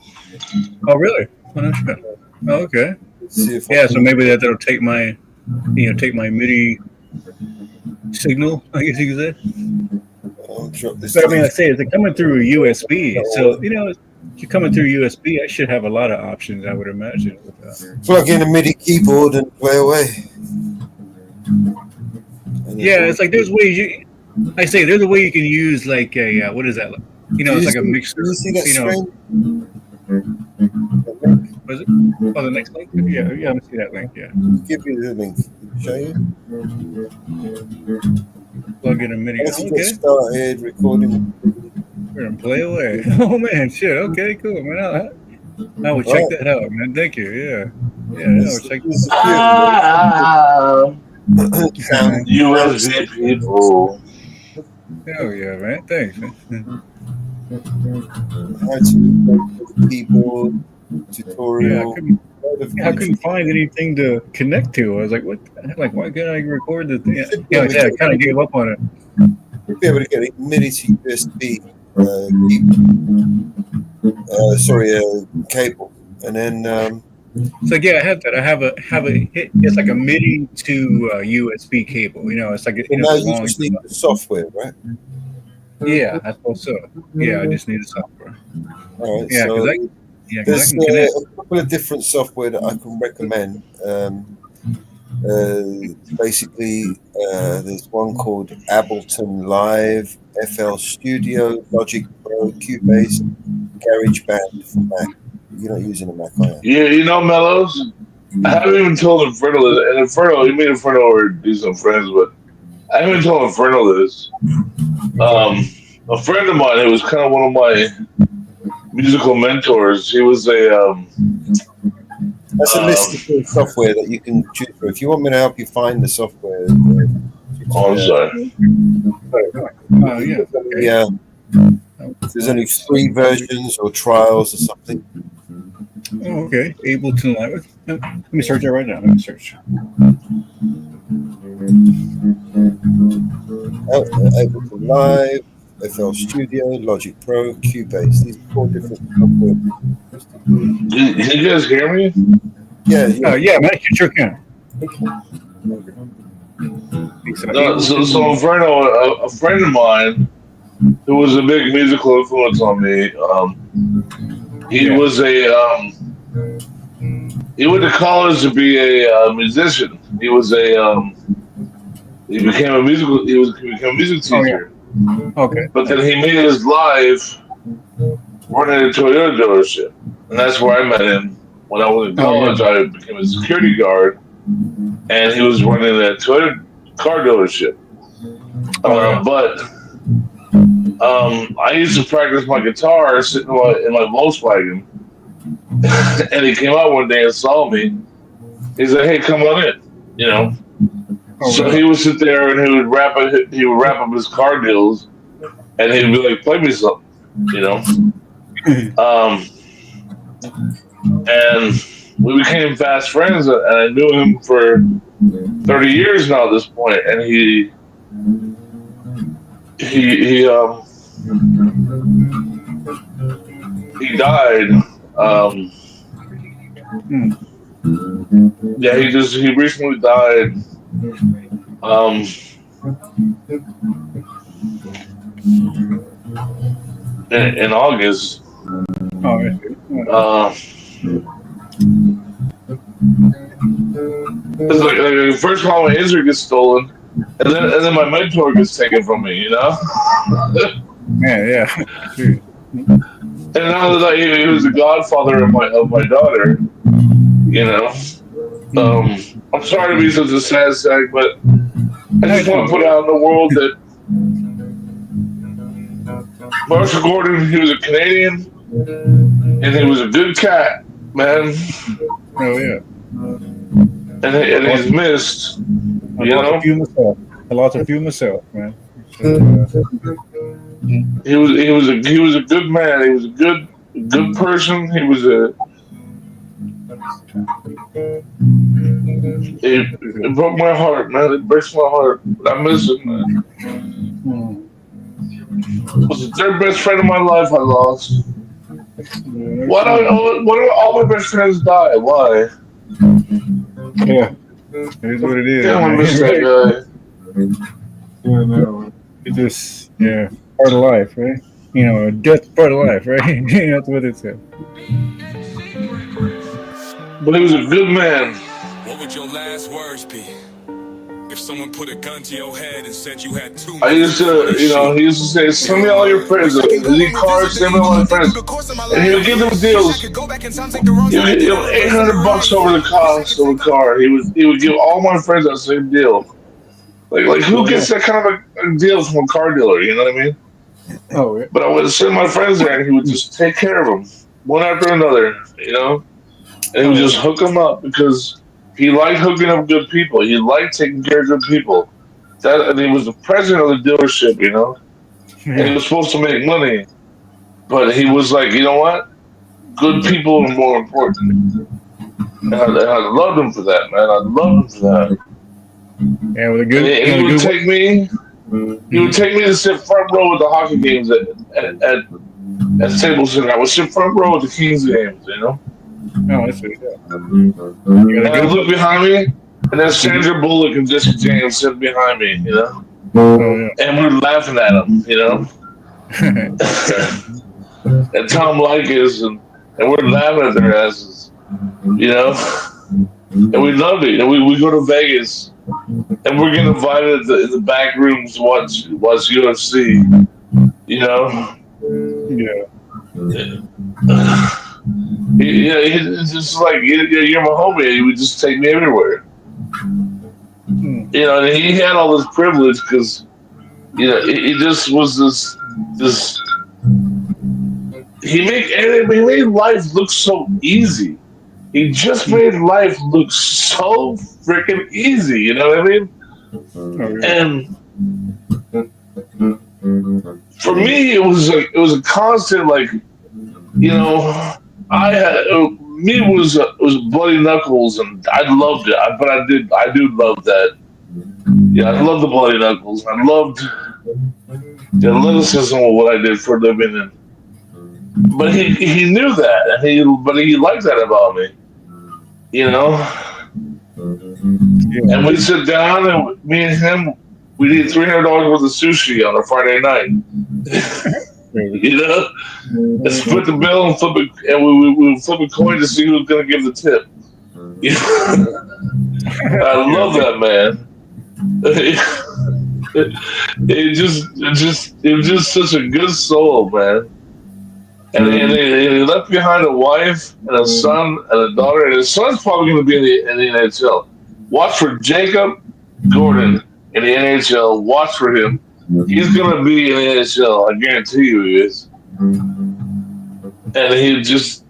Oh, really? Oh, no shit. Oh, okay. See if So maybe that'll take my, take my MIDI signal, I guess you could say. But I mean, I say it's coming through USB. So, if you're coming through USB, I should have a lot of options, I would imagine. Plug in a MIDI keyboard and play away. Yeah, it's like there's ways there's a way you can use like a what is that? It's like a mixer. Do you see that screen? Was it? Oh, the next link? Yeah, let me see that link. Yeah. Give you the link. Show you. Plug in a MIDI. Once you get started recording, we're gonna play away. Oh man, shit. Okay, cool, man. I will check that out, man. Thank you. Yeah. I will check this out. USB people. Hell yeah, man. Thanks, man. How to keyboard tutorial. I couldn't find anything to connect to. I was like, what? Like, why can't I record the thing? I kind of gave up on it. You'll be able to get a MIDI to USB cable, and then. So yeah, I have that. I have a it's like a MIDI to USB cable. It's like now you just need the software, right? Yeah, I suppose so. Yeah, I just need the software. All right. Yeah, So there's I can connect. a couple of different software that I can recommend. Basically, there's one called Ableton Live, FL Studio, Logic Pro, Cubase, GarageBand for Mac. You're not using a Mac, are you? Yeah, Mellows. I haven't even told Inferno this. And Inferno, you made Inferno or decent friends, but I haven't told Inferno this. A friend of mine who was kind of one of my musical mentors. He was That's a list of software that you can choose for. If you want me to help you find the software. I'm sorry. Yeah. There's only 3 versions or trials or something. Oh, okay. Ableton Live. Let me search it right now. Let me search. Ableton Live, FL Studio, Logic Pro, Cubase. These are 4 different software. Can you guys hear me? Yeah. Yeah, man. You sure can. So Inferno, a friend of mine who was a big musical influence on me. He was he went to college to be a musician. He was he became a music teacher. Okay. But then he made his life running a Toyota dealership, and that's where I met him. When I was in college, I became a security guard, and he was running a Toyota car dealership. But I used to practice my guitar sitting in my Volkswagen, and he came out one day and saw me. He said, "Hey, come on in," So he would sit there and he would wrap up his car deals, and he'd be like, "Play me something," And we became fast friends, and I knew him for 30 years now at this point, and he died. He recently died. In August. It's like first of all, my Israel gets stolen, and then my mentor gets taken from me. Yeah. And now that he was the godfather of my daughter, You know, I'm sorry to be such a sad sack, but I just want to put out in the world that Marshall Gordon, he was a Canadian, and he was a good cat, man. Oh yeah. And he's missed. You know, I lost a few myself, man. he was a good man. He was a good person. He was it broke my heart, man. It breaks my heart. I miss him, man. Was the third best friend of my life I lost. Why do all my best friends die? Why? Yeah. It is what it is. Damn, I man. miss that guy. Yeah, no. It's just part of life, right? You know, death part of life, right? That's what it said. But he was a good man. What would your last words be? If someone put a gun to your head and said you had 2 I used to, he used to say, send me all your friends. Leave cars, send me all my friends. And he would give them deals. He would give $800 over the cost of a car. He would give all my friends that same deal. Like who gets that kind of a deal from a car dealer? You know what I mean? Oh, yeah. But I would send my friends there, and he would just take care of them, one after another. You know, and he would just hook them up because he liked hooking up good people. He liked taking care of good people. And he was the president of the dealership, you know, and he was supposed to make money, but he was like, you know what? Good people are more important. And I loved him for that, man. I loved him for that. Yeah, with a good. And he would take me. He would take me to sit front row at the hockey games at Staples Center. I would sit front row at the Kings games, you know. Oh, I see. And I look behind me, and there's Sandra Bullock and Jesse James sitting behind me, you know. And we're laughing at them, you know. And Tom Likas, and we're laughing at their asses, you know. And we loved it. And we go to Vegas, and we're getting invited in the back rooms to watch UFC, you know. Yeah, it's just like you're my homie. He would just take me everywhere. You know, and he had all this privilege because, you know, he just was this. He made life look so easy. He just made life look so freaking easy. You know what I mean? And for me, it was a constant, like, you know. It was Bloody Knuckles, and I loved it. But I do love that. Yeah, I love the Bloody Knuckles. I loved the athleticism of what I did for a living, but he knew that, and he liked that about me, you know. And we'd sit down, and me and him, we'd eat $300 worth of sushi on a Friday night. You know, and split the bill and flip it, and we would flip a coin to see who was going to give the tip. You know? I love that, man. It was just such a good soul, man. And he left behind a wife and a son and a daughter, and his son's probably going to be in the NHL. Watch for Jacob Gordon in the NHL. Watch for him. He's going to be in the NHL. I guarantee you he is. And he just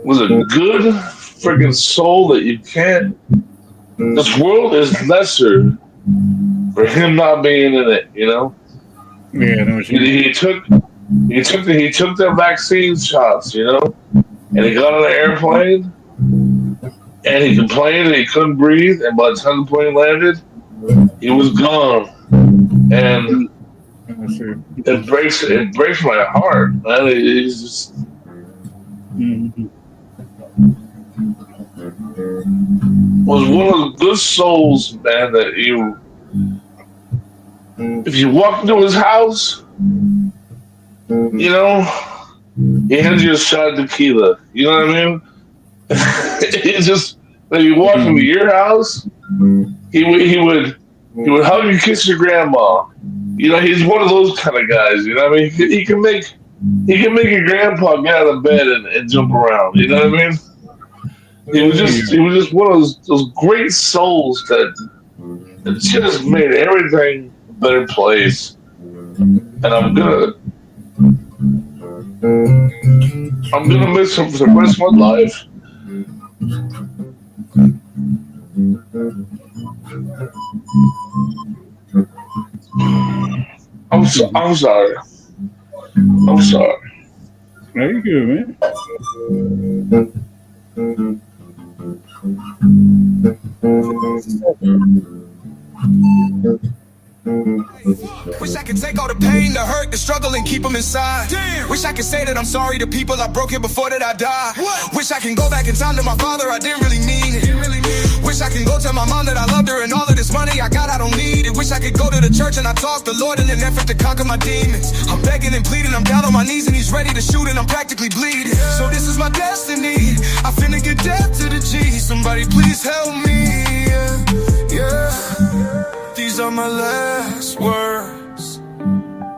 was a good freaking soul that you can't. This world is lesser for him not being in it, you know. Yeah, no, he took the vaccine shots, you know, and he got on an airplane, and he complained that he couldn't breathe, and by the time the plane landed, he was gone. And it breaks my heart, man. It's just. Was one of the good souls, man, that if you walk into his house, you know, he hands you a shot of tequila. You know what I mean? It's just, when you walk into your house, he would hug and kiss your grandma. You know, he's one of those kind of guys. You know what I mean? He can make he can make your grandpa get out of bed and jump around. You know what I mean? He was just one of those great souls that just made everything a better place. And I'm gonna miss him for the rest of my life. I'm sorry. I'm sorry. No, you good, man. Wish I could take all the pain, the hurt, the struggle, and keep them inside. Damn. Wish I could say that I'm sorry to people I broke here before that I die. What? Wish I can go back in time to my father, I didn't really mean it. Wish I can go tell my mom that I loved her and all of this money I got, I don't need it. Wish I could go to the church and I talk the Lord in an effort to conquer my demons. I'm begging and pleading, I'm down on my knees and he's ready to shoot and I'm practically bleeding. So this is my destiny, I finna get death to the G. Somebody please help me, yeah. These are my last words.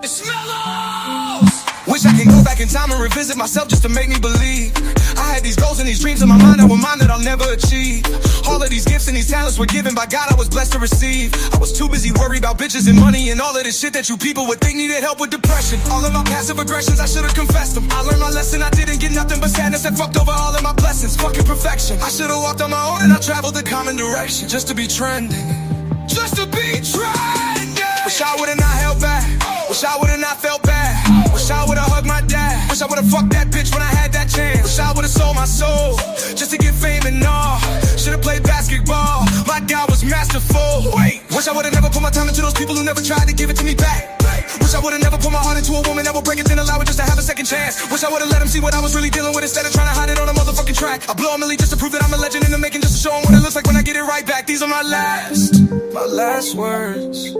It's Mellows! Wish I can go back in time and revisit myself just to make me believe. I had these goals and these dreams in my mind that were mine that I'll never achieve. All of these gifts and these talents were given by God, I was blessed to receive. I was too busy worried about bitches and money and all of this shit that you people would think needed help with depression. All of my passive aggressions, I should've confessed them. I learned my lesson, I didn't get nothing but sadness that fucked over all of my blessings. Fucking perfection. I should've walked on my own and I traveled the common direction. Just to be trending. Just to be trending. Wish I would've not held back. Wish I would've not felt bad. Wish I would've hugged my dad. Wish I would've fucked that bitch when I had that chance. Wish I would've sold my soul just to get fame and all. Should've played basketball. My God was masterful. Wait. Wish I would've never put my time into those people who never tried to give it to me back. Wish I would've never put my heart into a woman that would break it, then allow it just to have a second chance. Wish I would've let him see what I was really dealing with instead of trying to hide it on a motherfucking track. I blow a milli just to prove that I'm a legend in the making, just to show him what it looks like when I get it right back. These are my last words.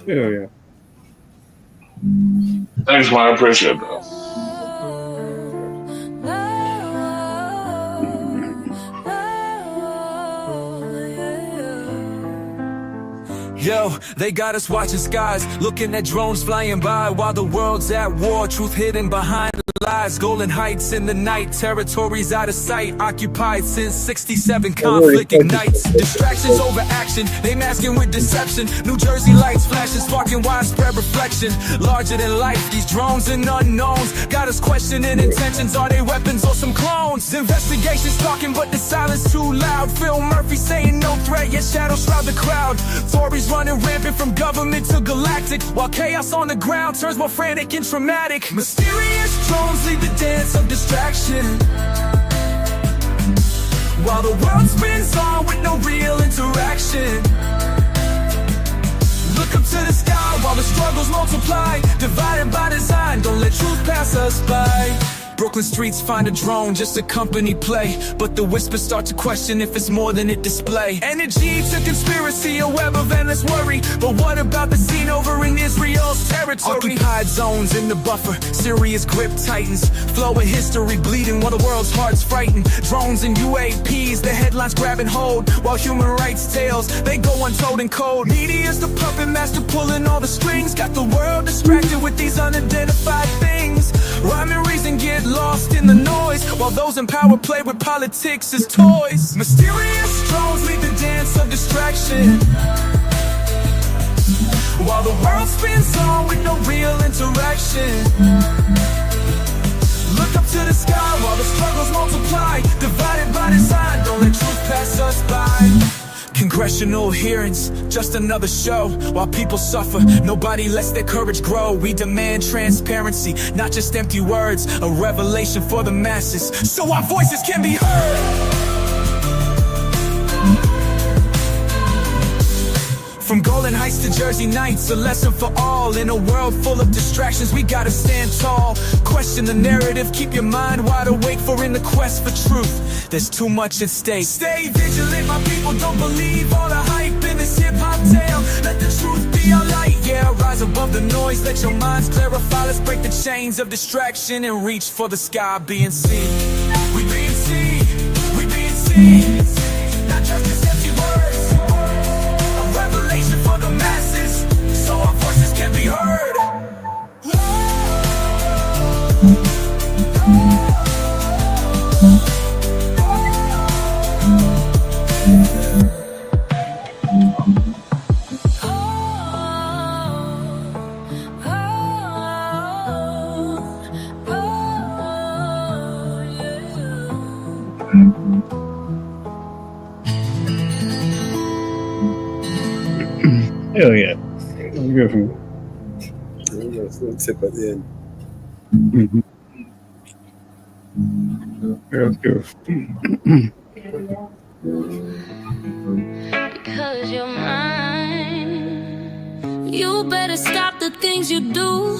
Yeah. Thanks, man. I appreciate that. Yo, they got us watching skies, looking at drones flying by while the world's at war. Truth hidden behind lies, golden heights in the night, territories out of sight, occupied since 67, conflict ignites. Distractions over action, they masking with deception. New Jersey lights flashing, sparking widespread reflection. Larger than life, these drones and unknowns got us questioning intentions. Are they weapons or some clones? Investigations talking, but the silence too loud. Phil Murphy saying no threat, yet shadows shroud the crowd. Tories running rampant from government to galactic, while chaos on the ground turns more frantic and traumatic. Mysterious drones lead the dance of distraction, while the world spins on with no real interaction. Look up to the sky while the struggles multiply, divided by design, don't let truth pass us by. Brooklyn streets find a drone, just a company play, but the whispers start to question if it's more than a display. Energy to conspiracy, a web of endless worry, but what about the scene over in Israel's territory? Occupied zones in the buffer, serious grip tightens, flow of history bleeding while the world's heart's frightened. Drones and UAPs, the headlines grabbing hold, while human rights tales, they go untold in code. Media's the puppet master pulling all the strings, got the world distracted with these unidentified things. Rhyme and reason get lost in the noise, while those in power play with politics as toys. Mysterious drones lead the dance of distraction, while the world spins on with no real interaction. Look up to the sky while the struggles multiply, divided by design, don't let truth pass us by. Congressional hearings, just another show. While people suffer, nobody lets their courage grow. We demand transparency, not just empty words, a revelation for the masses, so our voices can be heard. From Golden Heights to Jersey Nights, a lesson for all. In a world full of distractions, we gotta stand tall. Question the narrative, keep your mind wide awake, for in the quest for truth, there's too much at stake. Stay vigilant, my people, don't believe all the hype in this hip-hop tale. Let the truth be our light, yeah, rise above the noise. noise, let your minds clarify. Let's break the chains of distraction and reach for the sky, being seen. We being seen, we being seen. Not just as empty words, a revelation for the masses, so our voices can be heard. Hell yeah. We go from tip at the end. Let's go. Because you're mine. You better stop the things you do.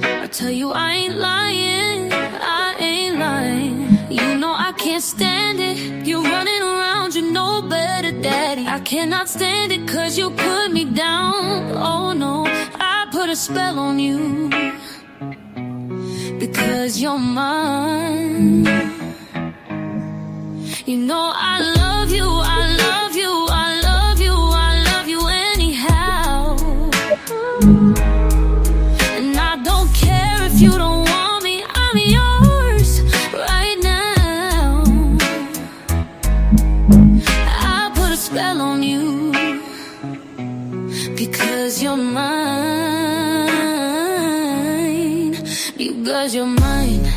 I tell you I ain't lying, I ain't lying. You know I can't stand it. You're running around, you know better, daddy. I cannot stand it cause you put me down. Oh no, I put a spell on you. Because you're mine. You know I love you, I love you, I love you, I love you anyhow. And I don't care if you don't want me, I'm yours right now. I put a spell on you. Because you're mine. Because you're mine.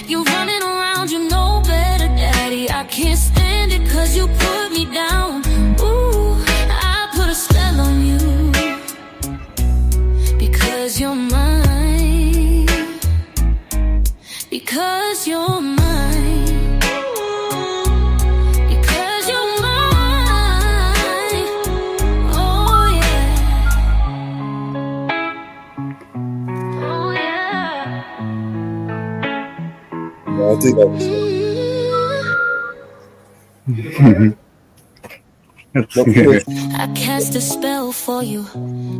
You're running around, you know better, daddy. I can't stand it cause you put me down. Ooh, I put a spell on you. Because you're mine. Because you're mine. Because you're mine. Oh yeah. Oh yeah. I do like this I cast a spell for you,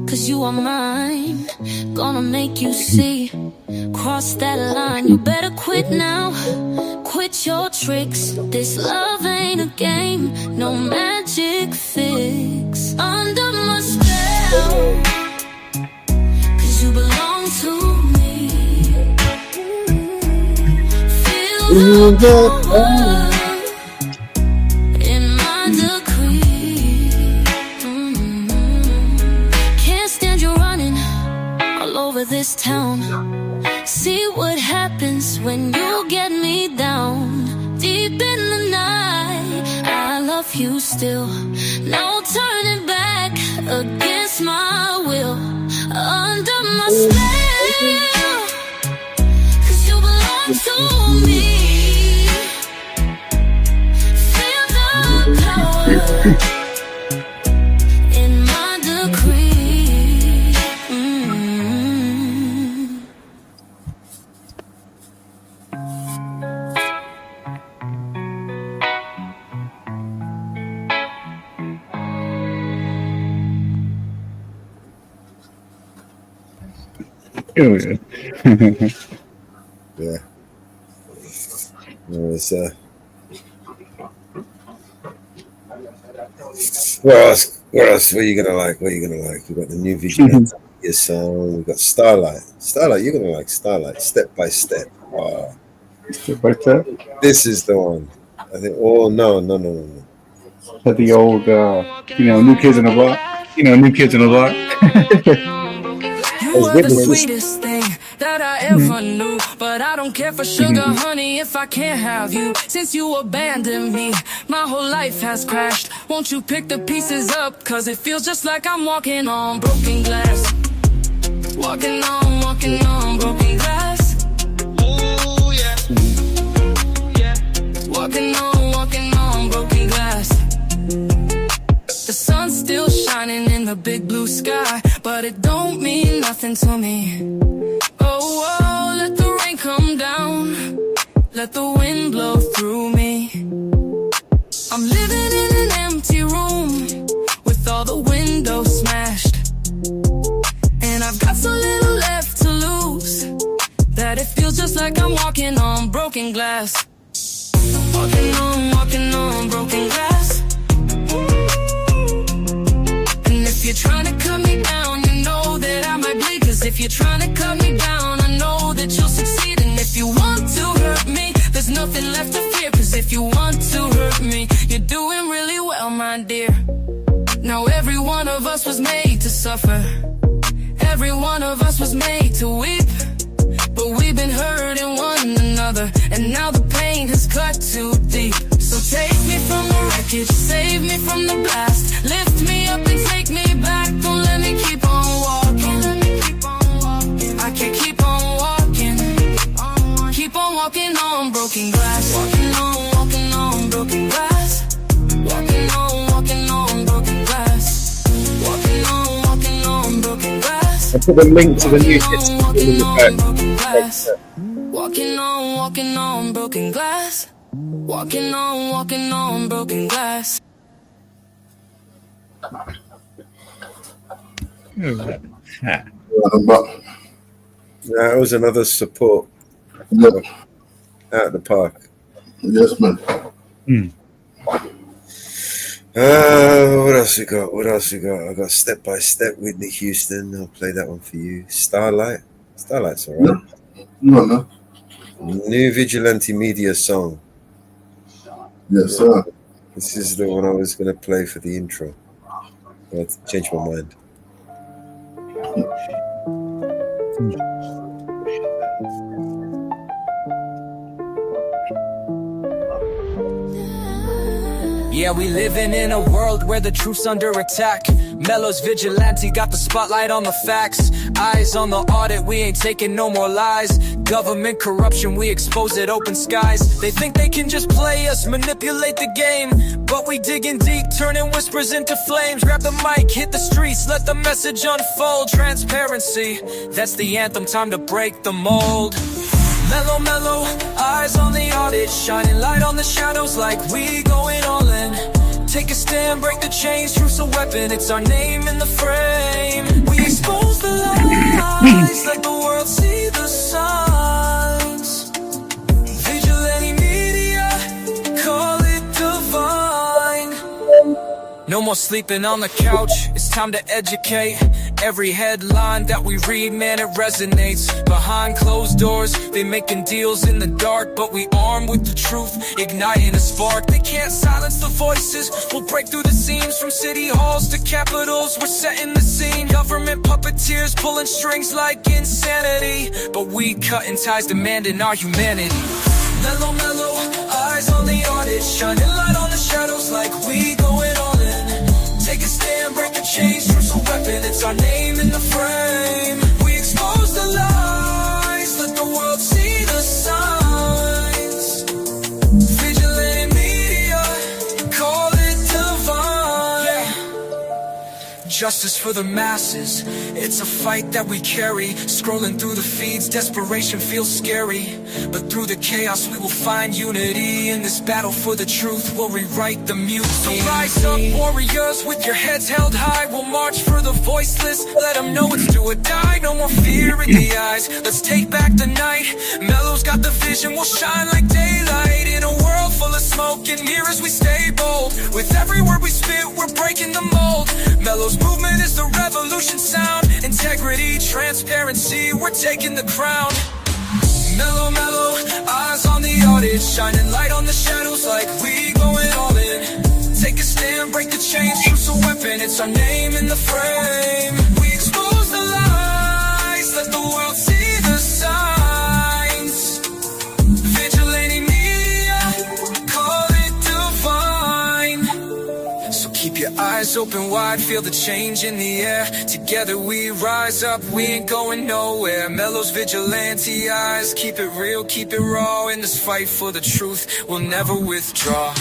cause you are mine. Gonna make you see. Cross that line, you better quit now. Quit your tricks. This love ain't a game, no magic fix. Under my spell, cause you belong to me. Feel the power in my decree. Can't stand you running all over this town. See what happens when you get me down. Deep in the night, I love you still. No turning back against my will. Under my spell, cause you belong to me. Feel the power in my decree. Oh yeah. Yeah. It's, what else? What else? What are you gonna like? What are you gonna like? We've got the new Vigilante song. We've got Starlight. Starlight, you're gonna like Starlight. Step by Step. Step by Step. This is the one. I think. Oh no. But the old, New Kids in the Block. New Kids in the Block. You were the sweetest thing that I ever knew. But I don't care for sugar, honey, if I can't have you. Since you abandoned me, my whole life has crashed. Won't you pick the pieces up? Cause it feels just like I'm walking on broken glass. Walking on broken glass. Ooh, yeah. Walking on broken glass. The sun's still shining in the big blue sky, but it don't mean nothing to me. Oh, let the rain come down, let the wind blow through me. I'm living in an empty room with all the windows smashed, and I've got so little left to lose that it feels just like I'm walking on broken glass. Walking on broken glass. And if you're trying to cut me down, you know that I might bleed. Cause if you're trying to cut me down, I know that you'll succeed. And if you want to hurt me, there's nothing left to fear. Cause if you want to hurt me, you're doing really well, my dear. Now every one of us was made to suffer. Every one of us was made to weep. But we've been hurting one another, and now the pain has cut too deep. So take me from the wreckage, save me from the blast. Lift me up and take me back. Don't let me keep on walking. I can't keep on walking. Keep on walking on broken glass. Walking on broken glass. Walking on broken glass. Walking on broken glass. I put the link to the new hits in the back. Walking on broken glass. Walking on broken glass. That was another support. Yep. Out of the park. Yes, man. What else we got? I got Step by Step, Whitney Houston. I'll play that one for you. Starlight. Starlight's all right. No. New Vigilante Media song. Yes, sir. This is the one I was going to play for the intro. But I changed my mind. Yeah, we living in a world where the truth's under attack. Mellows vigilante got the spotlight on the facts. Eyes on the audit, we ain't taking no more lies. Government corruption, we expose it, open skies. They think they can just play us, manipulate the game, but we digging deep, turning whispers into flames. Grab the mic, hit the streets, let the message unfold. Transparency, that's the anthem, time to break the mold. Mellow, mellow, eyes on the audit, shining light on the shadows like we going all in. Take a stand, break the chains, truth's a weapon, it's our name in the frame. We expose the lies, let the world see the signs. Vigilante media, call it divine. No more sleeping on the couch, it's time to educate. Every headline that we read, man, it resonates. Behind closed doors, they making deals in the dark, but we armed with the truth, igniting a spark. They can't silence the voices, we'll break through the seams. From city halls to capitals, we're setting the scene. Government puppeteers pulling strings like insanity, but we cutting ties, demanding our humanity. Mellow, mellow, eyes on the audit, shining light on the shadows like we going all in. Take a stand, break the chains, truth's a weapon, it's our name in the frame. We expose the lies, let the world see the signs. Vigilante media, call it divine. Justice for the masses, it's a fight that we carry. Scrolling through the feeds, desperation feels scary, but through the chaos we will find unity. In this battle for the truth, we'll rewrite the mutiny. So rise up, warriors, with your heads held high. We'll march for the voiceless, let them know it's do or die. No more fear in the eyes, let's take back the night. Mellows got the vision, we'll shine like daylight. In a world full of smoke and mirrors, we stay bold. With every word we spit, we're breaking the mold. Mellows movement is the revolution sound. Integrity, transparency, we're taking the crown. Mellow, mellow, eyes on the audit, shining light on the shadows like we going all in. Take a stand, break the chains, truth's a weapon, it's our name in the frame. We expose the lies, let the world see the signs. Vigilante media, call it divine. So keep your eyes open wide, feel the change in the air. Together we rise up, we ain't going nowhere. Mellows vigilante eyes, keep it real, keep it raw. In this fight for the truth, we'll never withdraw.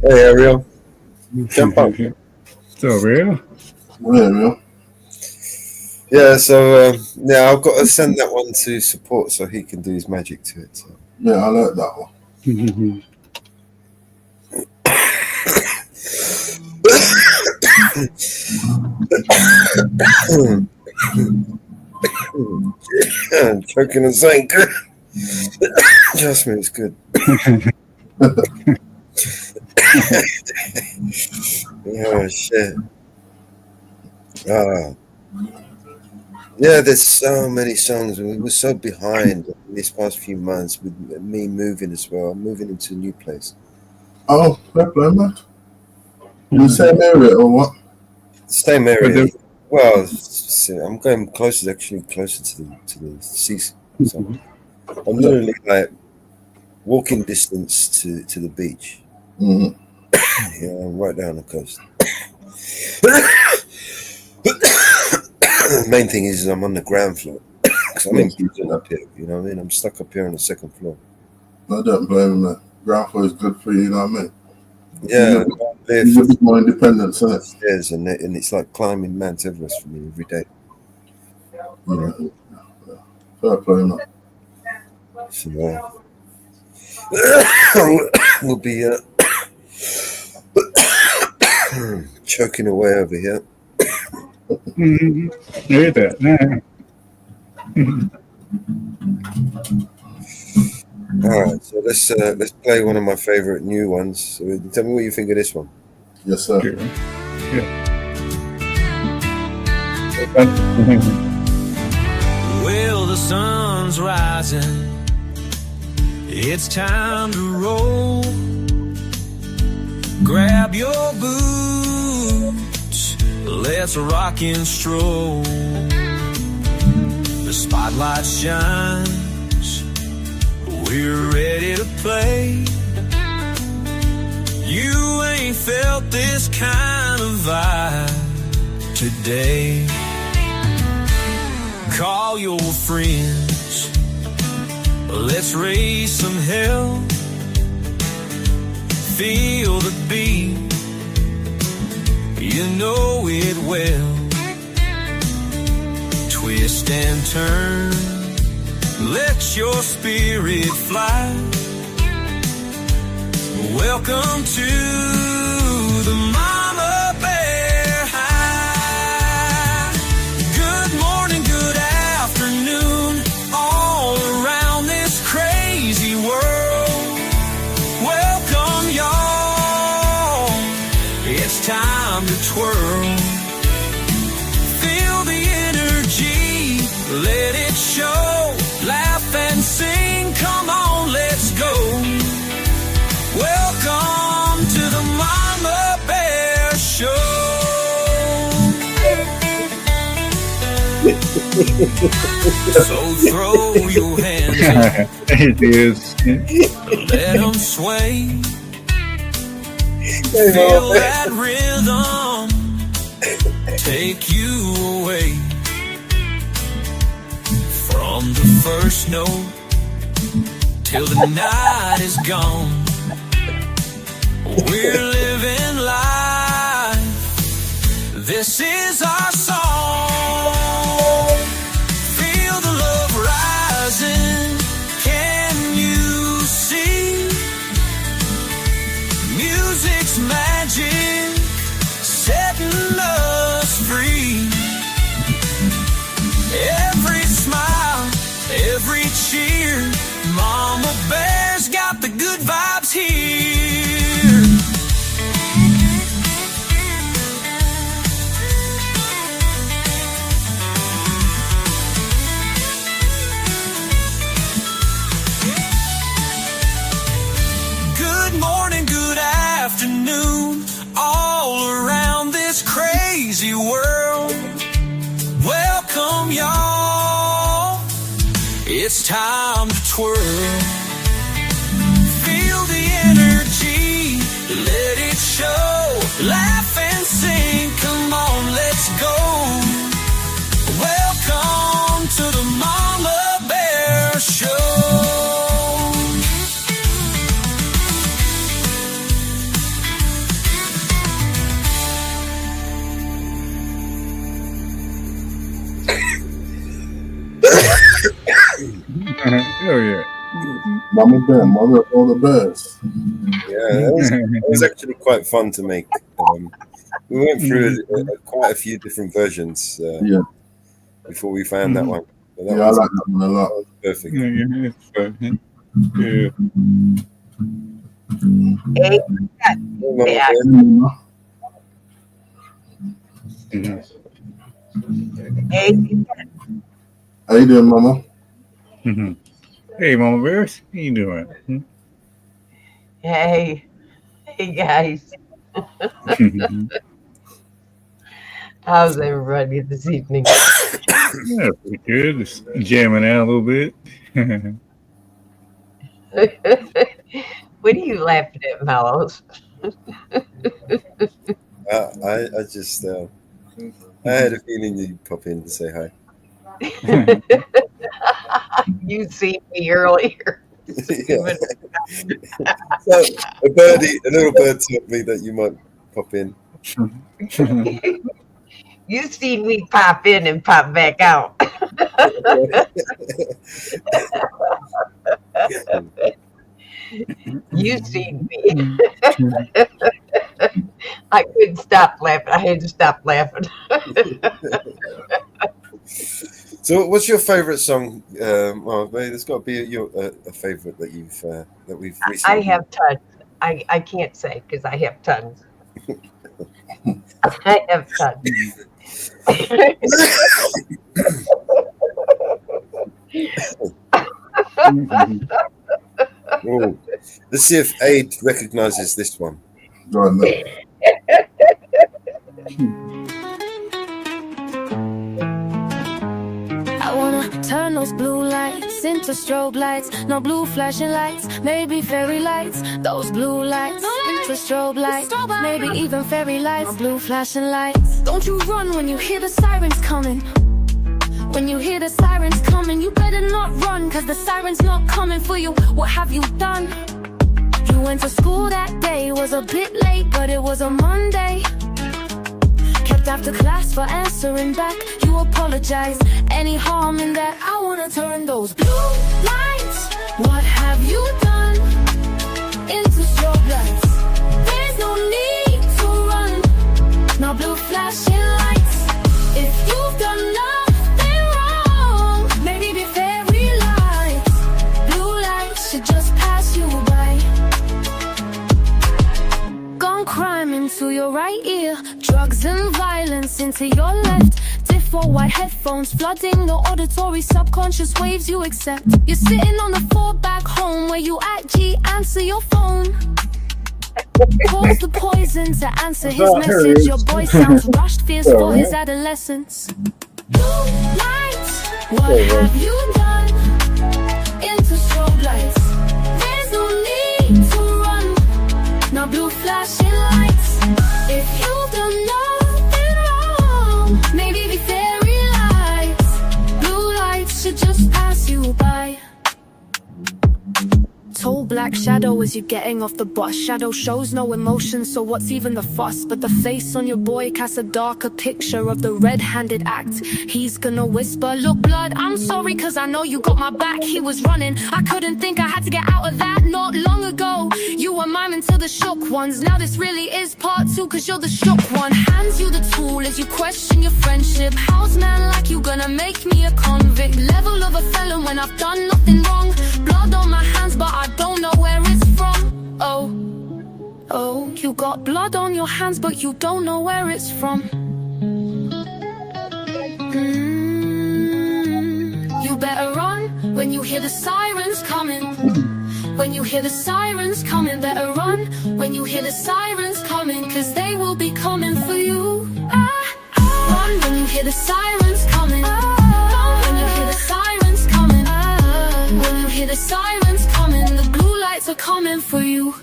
Hey, Ariel. Jump up. So real? Ariel. Yeah, so yeah, I've got to send that one to support so he can do his magic to it. So. Yeah, I like that one. Choking and saying good. Trust me, it's good. Oh shit. Yeah, there's so many songs. We were so behind these past few months with me moving as well. I'm moving into a new place. Oh, fair play, man. You same area or what? Same area. Well, I'm going closer, actually closer to the sea. So I'm literally like walking distance to the beach. Mm-hmm. Yeah, I'm right down the coast. Main thing is I'm on the ground floor because I'm in prison up here. You know what I mean? I'm stuck up here on the second floor. I don't blame him, man. Ground floor is good for you, you know what I mean? Yeah, you get a bit more independence, isn't it? Stairs and it's like climbing Mount Everest for me every day. You know? Fair play, man. So we'll be choking away over here. Hear that? All right, so let's play one of my favorite new ones. So tell me what you think of this one. Yes, sir. Well, the sun's rising. It's time to roll. Grab your boots. Let's rock and stroll. The spotlight shines. We're ready to play. You ain't felt this kind of vibe today. Call your friends. Let's raise some hell. Feel the beat. You know it well. Twist and turn. Let your spirit fly. Welcome to the Mama Bear High. Good morning, good afternoon, all around this crazy world. Welcome, y'all. It's time to twirl. Feel the energy, let it show. Laugh and sing, come on, let's go. Welcome to the Mama Bear Show. So throw your hands up. It is. Let them sway. Feel that rhythm take you away. From the first note till the night is gone. We're living life. This is our song. Feel the love rising. Can you see? Music's magic setting us free. Every smile, every cheer. Mama Bear's got the good vibes here. Good morning, good afternoon, all around this crazy world. Welcome, y'all. It's time to twirl. Feel the energy, let it show. Laugh and sing, come on, let's go. Welcome to the Mama Bear Show. Oh yeah. Mama Bear, mother of all the bears. Yeah, that was actually quite fun to make. We went through quite a few different versions before we found that one. But that I like that one a lot. That was perfect. Yeah, it's fun. Yeah. How you doing, Mama? Hey, Mama Bears, how you doing? Hey guys. How's everybody this evening? Yeah, pretty good. Just jamming out a little bit. What are you laughing at, Mellows? I just I had a feeling you'd pop in to say hi. You seen me earlier. Yeah. So a little bird told me that you might pop in. You seen me pop in and pop back out. You seen me. I couldn't stop laughing. I had to stop laughing. So, what's your favorite song? Well, there's got to be a favorite that we've recently. I have tons. I can't say because I have tons. I have tons. Oh, let's see if Aid recognizes this one. Go on, then. I wanna turn those blue lights into strobe lights. No blue flashing lights, maybe fairy lights. Those blue lights into strobe lights, maybe even fairy lights. No blue flashing lights. Don't you run when you hear the sirens coming. When you hear the sirens coming, you better not run, cause the siren's not coming for you. What have you done? You went to school that day, was a bit late, but it was a Monday. Kept after class for answering back, you apologized. Any harm in that? I wanna turn those blue lights. What have you done? Into strobe lights. There's no need to run. No blue flashing lights. If you've done nothing wrong, maybe be fairy lights. Blue lights should just pass you by. Gone crime into your right ear, drugs and violence into your left. Different white headphones flooding the auditory subconscious waves you accept. You're sitting on the floor back home where you at G, answer your phone. Pause the poison to answer his message. Your boy sounds rushed, fears for his adolescence. Blue lights, what have you done? Into strobe lights. There's no need to run. No blue flashing lights. If you've done nothing wrong, maybe be fairy lights. Blue lights should just pass you by. Tall black shadow as you're getting off the bus. Shadow shows no emotion, so what's even the fuss? But the face on your boy casts a darker picture of the red-handed act. He's gonna whisper, look blood, I'm sorry cause I know you got my back. He was running, I couldn't think I had to get out of that. Not long ago, you were miming to the shook ones. Now this really is part two cause you're the shook one. Hands you the tool as you question your friendship. House man like you gonna make me a convict. Level of a felon when I've done nothing wrong. Blood on my hands but I don't know where it's from. Oh, you got blood on your hands but you don't know where it's from. You better run when you hear the sirens coming. When you hear the sirens coming, better run when you hear the sirens coming, cause they will be coming for you. Run when you hear the sirens coming. When you hear the sirens coming. When you hear the sirens coming, the blue lights are coming for you.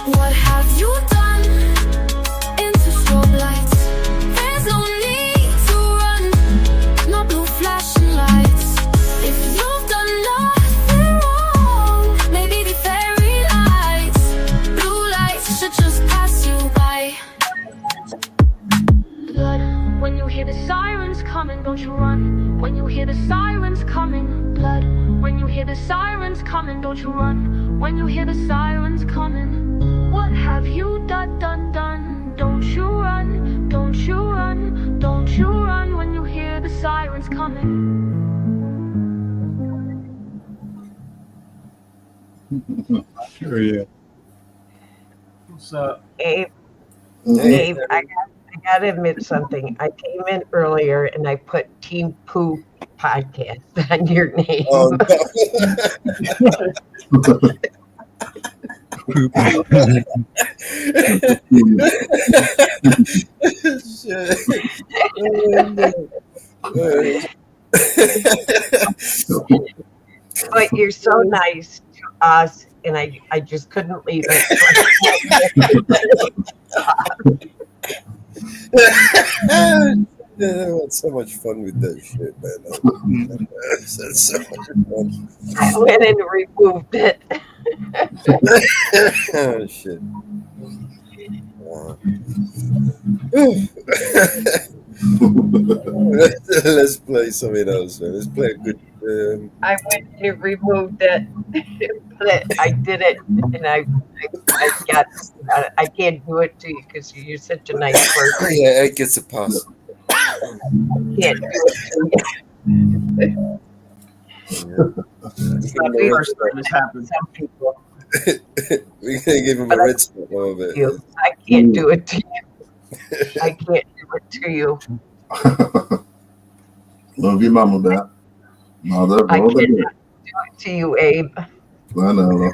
What have you done? Into strobe lights. There's no need to run. No blue flashing lights. If you've done nothing wrong, maybe the fairy lights. Blue lights should just pass you by. Blood, when you hear the sirens coming, don't you run. When you hear the sirens coming, don't you run. When you hear the sirens coming, what have you done, done? Don't you run, don't you run, don't you run when you hear the sirens coming. Sure, yeah. What's up? Abe, Abe, I gotta admit something. I came in earlier and I put Team Pooh podcast on your name. Oh, But you're so nice to us, and I just couldn't leave it. Yeah, I had so much fun with that shit, man. That's so much fun. I went and removed it. Oh shit. Wow. Let's play something else, man. Let's play a good. I went and removed it, but I did it, and I got. I can't do it to you because you're such a nice person. Yeah, it gets a pass. Can't do it to you. Some people. We're gonna give him a red spot over it. I can't do it to you. I can't do it to you. Love your mama back. No, they're I both cannot good. do it to you, Abe. I know.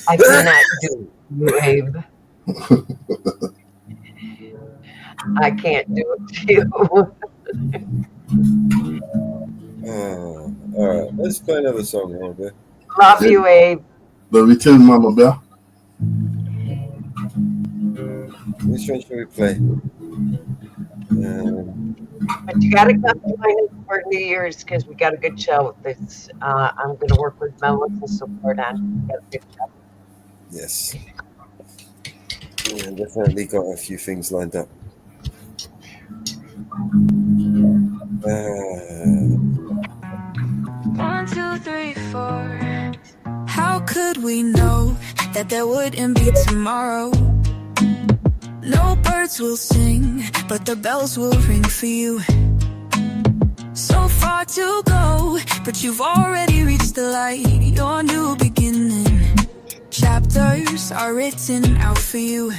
I cannot do it to you, Abe. I can't do it to you. All right, let's play another song, okay? Love you, Abe. Love you too, Mama Bell. Which one should we play? But you got to come join us for New Year's because we got a good show. That's I'm going to work with Mellows and support on. We got a good show. Yes. Yeah, definitely got a few things lined up. 1, 2, 3, 4. How could we know that there wouldn't be tomorrow? No birds will sing, but the bells will ring for you. So far to go, but you've already reached the light. Your new beginning. Chapters are written out for you.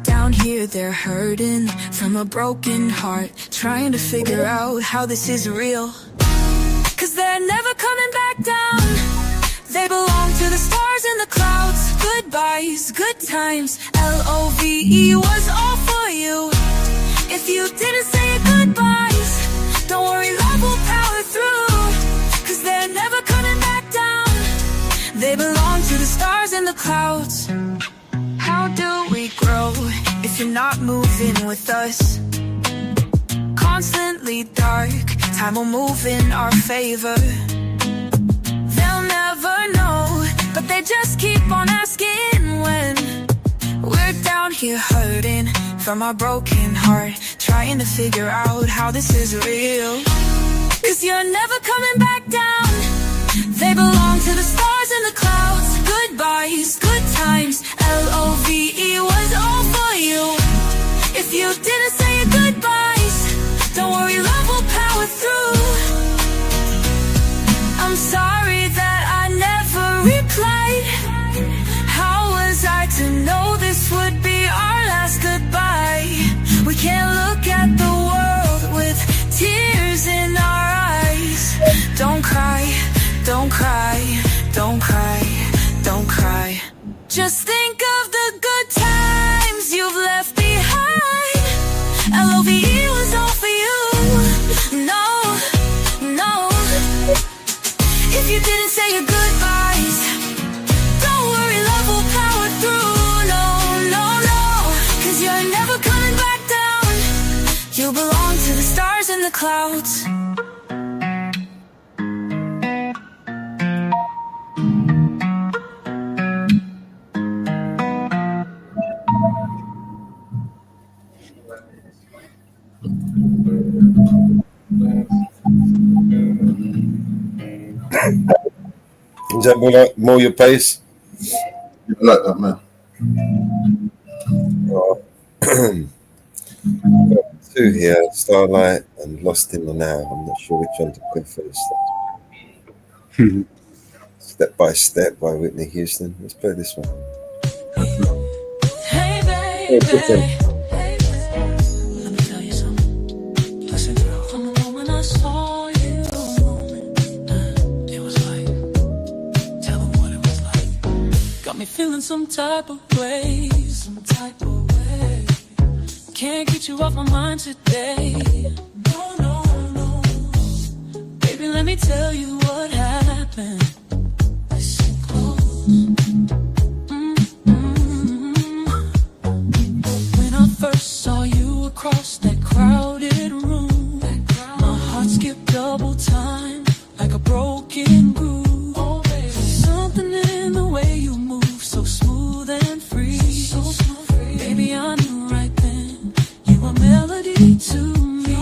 Down here they're hurting from a broken heart, trying to figure out how this is real. 'Cause they're never coming back down. They belong to the stars and the clouds. Goodbyes, good times, L-O-V-E was all for you. If you didn't say your goodbyes, don't worry, love will power through. 'Cause they're never coming back down. They belong to the stars and the clouds. How do we grow if you're not moving with us? Constantly dark, time will move in our favor. They'll never know, but they just keep on asking when. We're down here hurting from our broken heart, trying to figure out how this is real. 'Cause you're never coming back down. They belong to the stars and the clouds. Goodbyes, good times, L-O-V-E was all for you. If you didn't say your goodbyes, don't worry, love will power through. I'm sorry that I never replied. How was I to know this would be our last goodbye? We can't look at the world with tears in our eyes. Don't cry, don't cry, don't cry, don't cry. Just think of the good times you've left behind. L-O-V-E was all for you. No, no. If you didn't say your goodbyes, don't worry, love will power through. No, no, no. 'Cause you're never coming back down. You belong to the stars and the clouds. Is that more your pace? You like that, man? Oh. Two here, Starlight and Lost in the Now. I'm not sure which one to put first. Step by Step by Whitney Houston. Let's play this one. Hey, baby. Let me tell you something. Listen, from the moment I saw you, it was like, tell them what it was like. Got me feeling some type of way, Can't get you off my mind today. No. Baby, let me tell you what happened. Listen close. When I first saw you across that crowded room, my heart skipped double time like a broken groove. Oh, baby. Something in the way you move, so smooth and free. Baby, I knew right then you were melody to me.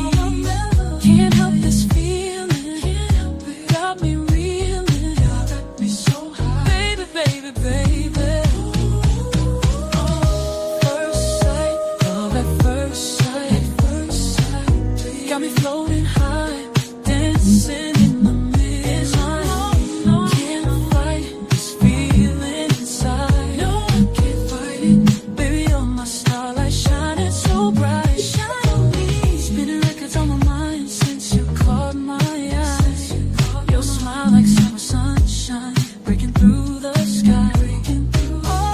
Can't help this feeling, got me reeling, got me so high. Baby, baby, baby. First sight, love at first sight, got me floating high, dancing in the midnight. Can't fight this feeling inside. No, I can't fight it. Baby, you're my starlight, shining so bright. Shine on me. Spinning records on my mind since you caught my eye. Your smile like summer sunshine, breaking through the sky.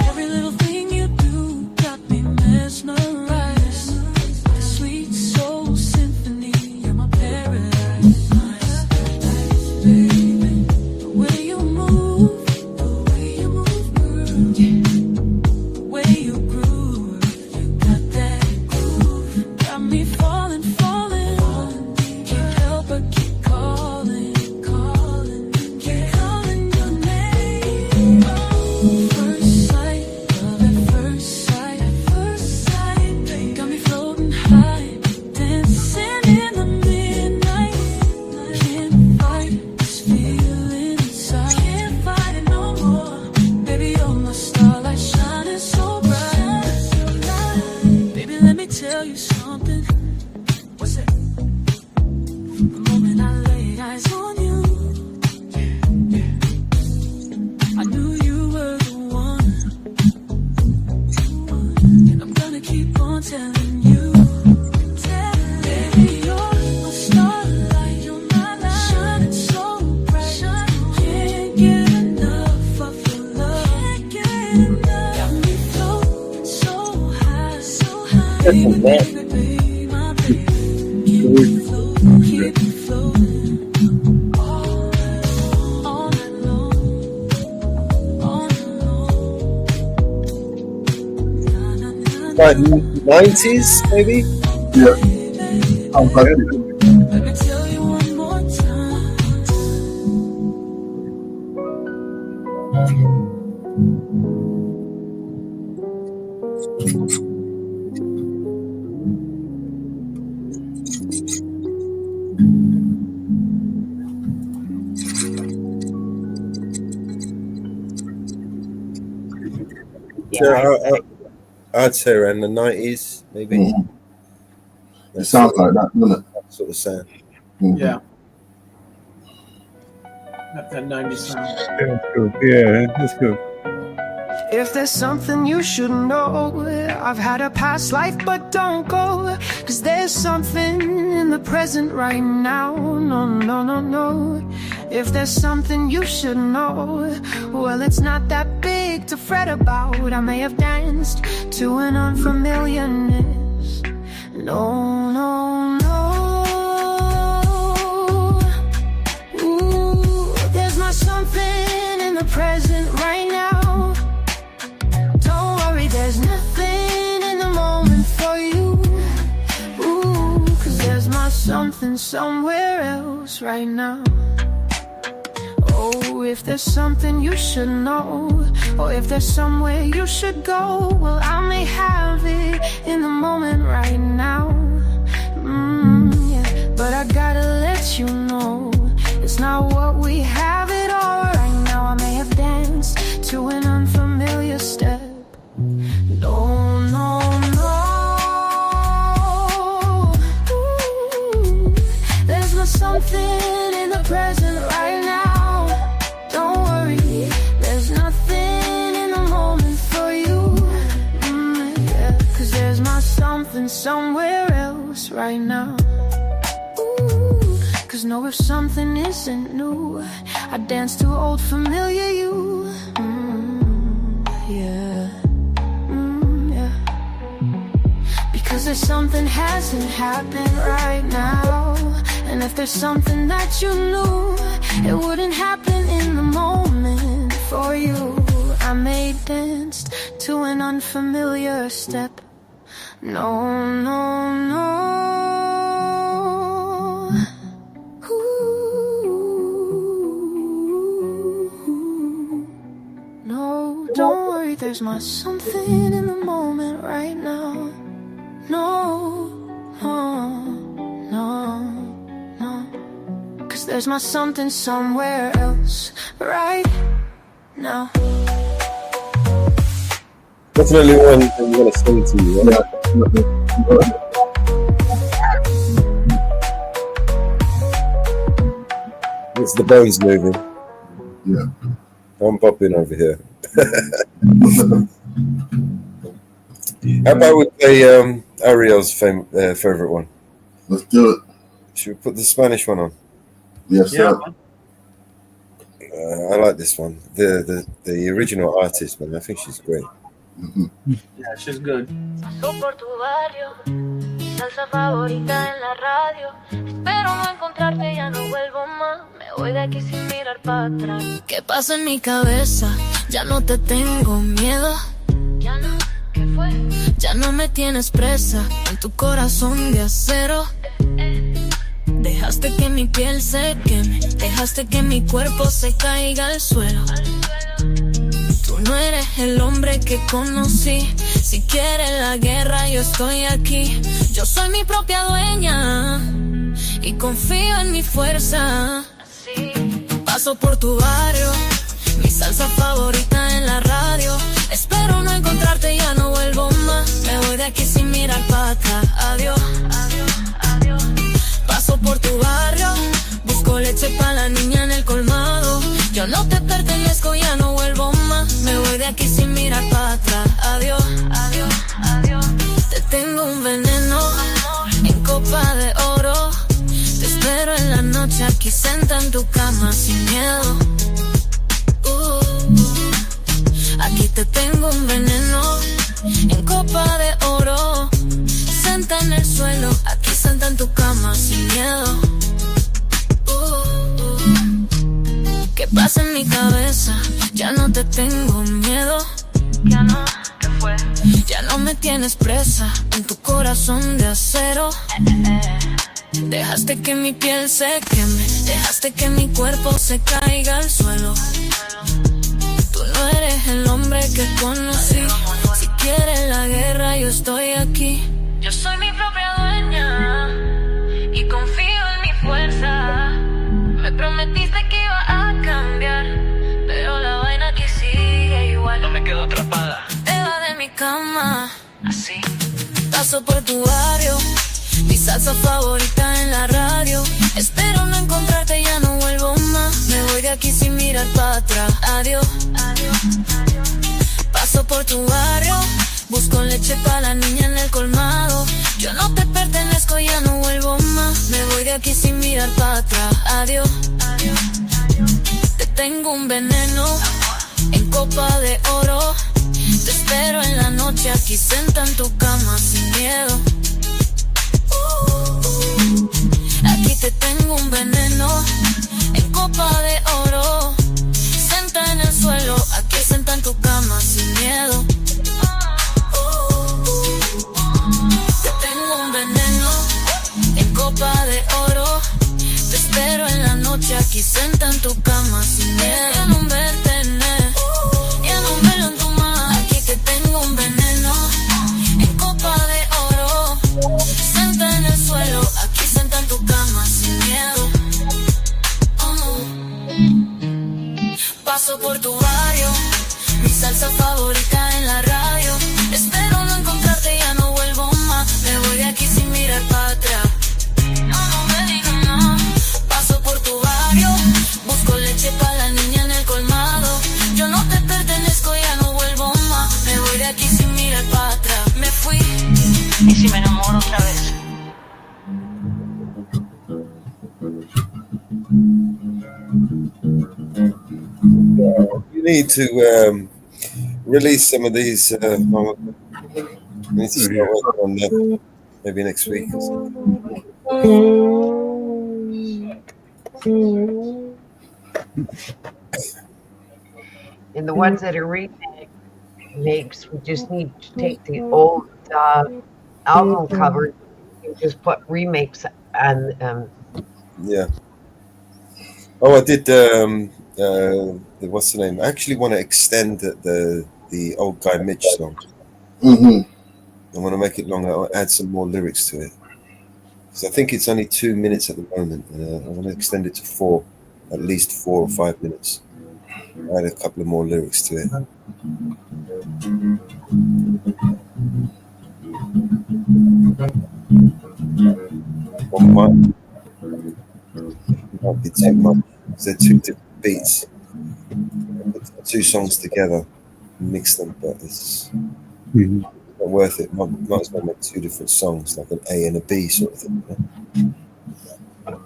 Every little thing you do got me mesmerized. The sweet soul symphony, you're my paradise. Baby, the way you move, girl, the way you groove, you got that groove, got me falling. Can't help but keep calling, keep calling your name. First sight, love at first sight, got me floating high, dancing in the midnight. Can't fight this feeling inside. Can't fight it no more. Baby, you're my starlight, shining so bright. Baby, let me tell you something. What's that? The moment I laid eyes on you, I knew you were the one. And I'm gonna keep on telling you. Baby, you're my starlight, you're my light, shining so bright. Can't get enough of your love. Got me floating so high. Baby, baby, my baby. Keep me floating. All night long. Like 90s, maybe? Yeah. Let me tell you one more time. Yeah, I'd say around the 90s, maybe. It sounds like that, doesn't it? That sort of sound. Yeah. That 90s sound. That's good. Yeah, that's good. If there's something you should know, I've had a past life, but don't go, 'cause there's something in the present right now. No. If there's something you should know, well, it's not that big to fret about. I may have danced to an unfamiliarness. No. Ooh, there's not something in the present right now. Don't worry, there's nothing in the moment for you. Ooh, 'cause there's my something somewhere else right now. Oh, if there's something you should know, or if there's somewhere you should go, well, I may have it in the moment right now. Yeah, but I gotta let you know, it's not what we have it all right now. I may have to an unfamiliar step. No, no, no. Ooh, there's not something in the present right now. Don't worry, there's nothing in the moment for you. Yeah, 'cause there's my something somewhere else right now. Ooh, 'cause no, if something isn't new, I dance to old familiar you. Yeah. Yeah. Because there's something hasn't happened right now. And if there's something that you knew, it wouldn't happen in the moment for you. I may dance to an unfamiliar step. No, no, no. No, don't worry, there's my something in the moment right now. No, no, no. 'Cause there's my something somewhere else right now. Definitely one I'm gonna send to you. Right? It's the bones moving. Yeah. I'm popping over here. How about we play Ariel's favorite one? Let's do it. Should we put the Spanish one on? Yes, sir. I like this one. The original artist, man. I think she's great. Yeah, she's good. Paso por tu barrio, mi salsa favorita en la radio. Espero no encontrarte, ya no vuelvo más. Me voy de aquí sin mirar para atrás. ¿Qué pasa en mi cabeza? Ya no te tengo miedo. Ya no, ¿qué fue? Ya no me tienes presa en tu corazón de acero. Dejaste que mi piel se queme, dejaste que mi cuerpo se caiga al suelo. Tú no eres el hombre que conocí. Si quieres la guerra, yo estoy aquí. Yo soy mi propia dueña y confío en mi fuerza. Paso por tu barrio, mi salsa favorita en la radio. Espero no encontrarte, ya no vuelvo más. Me voy de aquí sin mirar para atrás. Adiós, adiós, adiós. Paso por tu barrio, busco leche para la niña en el colmado. Yo no te pertenezco, ya no vuelvo más. Me voy de aquí sin mirar para atrás. Adiós, adiós, adiós. Te tengo un veneno en copa de oro. Te espero en la noche aquí sentada en tu cama sin miedo. Aquí te tengo un veneno en copa de oro. Senta en el suelo, aquí senta en tu cama sin miedo. ¿Qué pasa en mi cabeza? Ya no te tengo miedo. Ya no, ¿qué fue? Ya no me tienes presa en tu corazón de acero. Dejaste que mi piel se queme, dejaste que mi cuerpo se caiga al suelo. Tú no eres el hombre que conocí. Si quieres la guerra, yo estoy aquí. Yo soy mi propia dueña y confío en mi fuerza. Me prometiste que iba a cambiar, pero la vaina aquí sigue igual. No me quedo atrapada. Te va de mi cama, así. Paso por tu barrio, mi salsa favorita en la radio. Espero no encontrarte, ya no vuelvo más. Me voy de aquí sin mirar para atrás. Adiós, adiós, adiós. Paso por tu barrio, busco leche para la niña en el colmado. Yo no te pertenezco, ya no vuelvo más. Me voy de aquí sin mirar para atrás. Adiós, adiós, adiós. Te tengo un veneno en copa de oro. Te espero en la noche aquí sentada en tu cama sin miedo. Aquí te tengo un veneno en copa de oro. Senta en el suelo, aquí senta en tu cama sin miedo. Te tengo un veneno en copa de oro. Te espero en la noche aquí senta en tu cama sin miedo. Ya no me tenés, ya no me lo tomas. Aquí te tengo un veneno en copa de oro. Senta en el suelo, aquí senta en tu cama sin miedo. Paso por tu barrio, favorita en la radio. Espero no encontrarte, ya no vuelvo más. Me voy de aquí sin mirar para atrás. No me digas nada. Paso por tu barrio, busco leche para la niña en el colmado. Yo no te pertenezco, ya no vuelvo más. Me voy de aquí sin mirar para atrás. Me fui. ¿Y si me enamoro otra vez? You need to release some of these. I need to start working on that maybe next week or something. And the ones that are remakes, we just need to take the old album cover and just put remakes on them. Yeah. Oh, I did. What's the name? I actually want to extend the old guy Mitch song. Mm-hmm. I want to make it longer. I'll add some more lyrics to it. So I think it's only 2 minutes at the moment. I want to extend it to 4, at least 4 or 5 minutes. Add a couple of more lyrics to it. One might be too much. They're 2 different beats. Put 2 songs together, mix them, but it's not worth it. Might as well make 2 different songs, like an A and a B sort of thing. What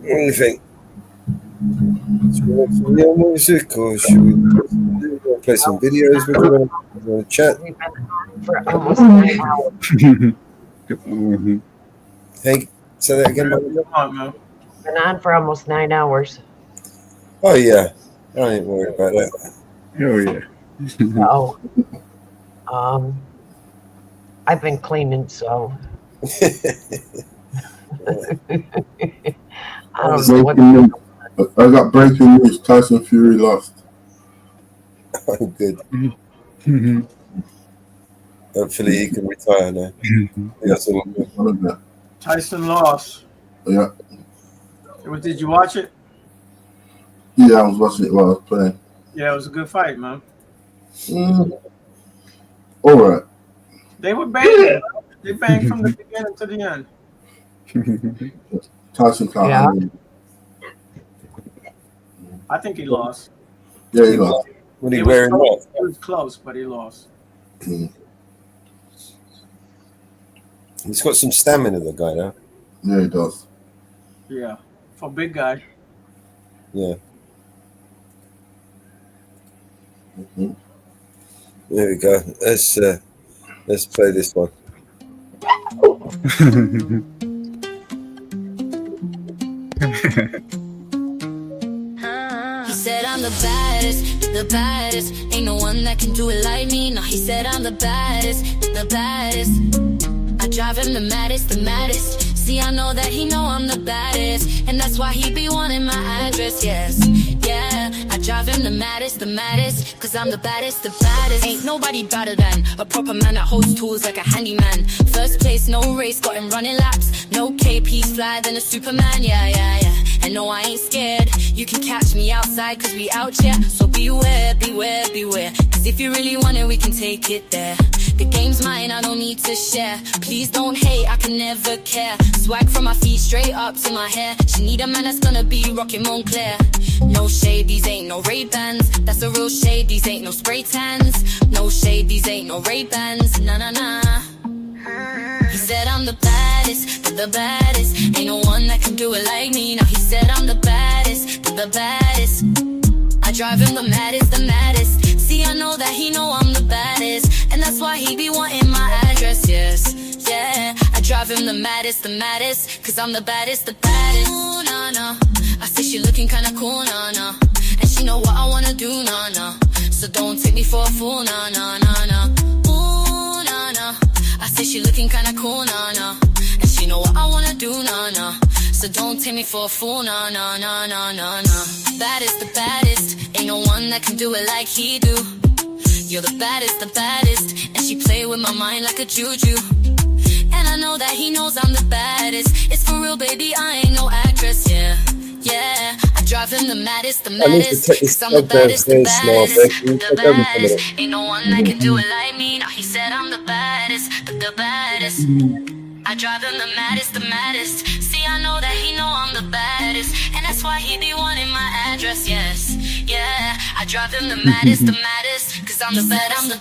do you think? Should we make some real music, or should we play some videos? We're going to chat. For almost 9 hours. Hey, say that again. Been on for almost 9 hours. Oh yeah, I ain't worried about that. Oh yeah. So, I've been cleaning, so I don't know what. I got breaking news. Tyson Fury lost. Oh, good. Hopefully he can retire now. Yes, Tyson lost. Yeah. Did you watch it? Yeah, I was watching it while I was playing. Yeah, it was a good fight, man. All right. They were banging. They banged from the beginning to the end. Tyson can't handle it. I think he lost. Yeah, he lost. What are you wearing off? It was close, but he lost. He's got some stamina, the guy, now. Yeah, he does. Yeah, for a big guy. Yeah. There we go. Let's play this one. He said I'm the baddest. Ain't no one that can do it like me. No, he said I'm the baddest. I drive him the maddest. See, I know that he know I'm the baddest, and that's why he be wanting my address, yes. Yeah, I drive him the maddest, cause I'm the baddest. Ain't nobody better than a proper man that holds tools like a handyman. First place, no race, got him running laps. No cape, he's fly than a Superman, yeah. And no, I ain't scared. You can catch me outside, cause we out here. So beware. Cause if you really want it, we can take it there. The game's mine, I don't need to share. Please don't hate, I can never care. Swag from my feet straight up to my hair. She need a man that's gonna be rockin' Montclair. No shade, these ain't no Ray-Bans. That's a real shade, these ain't no spray tans. No shade, these ain't no Ray-Bans. Nah. He said I'm the baddest. Ain't no one that can do it like me. Now he said I'm the baddest. I drive him the maddest. See, I know that he know I'm the baddest, and that's why he be wanting my address, yes. Yeah, I drive him the maddest, cause I'm the baddest. Ooh, nah. I say she looking kinda cool, nah. And she know what I wanna do, nah. So don't take me for a fool, nah. Ooh, nah. I say she looking kinda cool, nah. And she know what I wanna do, nah. So don't take me for a fool, nah. Baddest, ain't no one that can do it like he do. You're the baddest, and she play with my mind like a juju. And I know that he knows I'm the baddest. It's for real, baby, I ain't no actress, yeah. I drive him the maddest, cause I'm the baddest, the baddest. Ain't no one that can do it like me. Now he said I'm the baddest, the baddest. I drive him the maddest, See, I know that he know I'm the baddest, and that's why he be wanting my address, yes. I drive him the maddest, cause I'm the baddest, the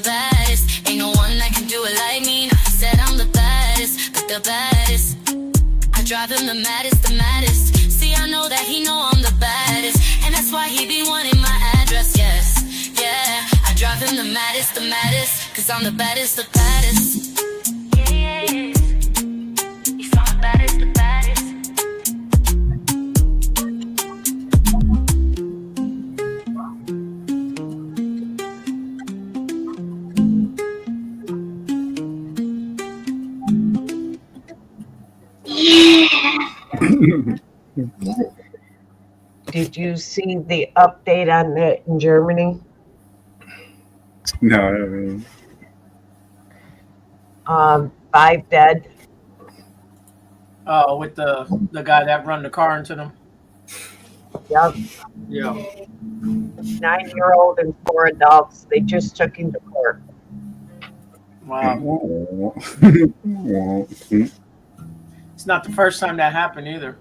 baddest. Ain't no one that can do it like me. Now he said I'm the baddest, the baddest. I drive him the maddest, See, I know that he know I'm the baddest, and that's why he be wanting my address, yes. I drive him the maddest, cause I'm the baddest, the baddest. Yeah. You saw the baddest, the baddest. Did you see the update on that in Germany? No. 5 dead. Oh, with the guy that run the car into them. Yep. Yeah. 9-year-old and 4 adults. They just took him to court. Wow. It's not the first time that happened either.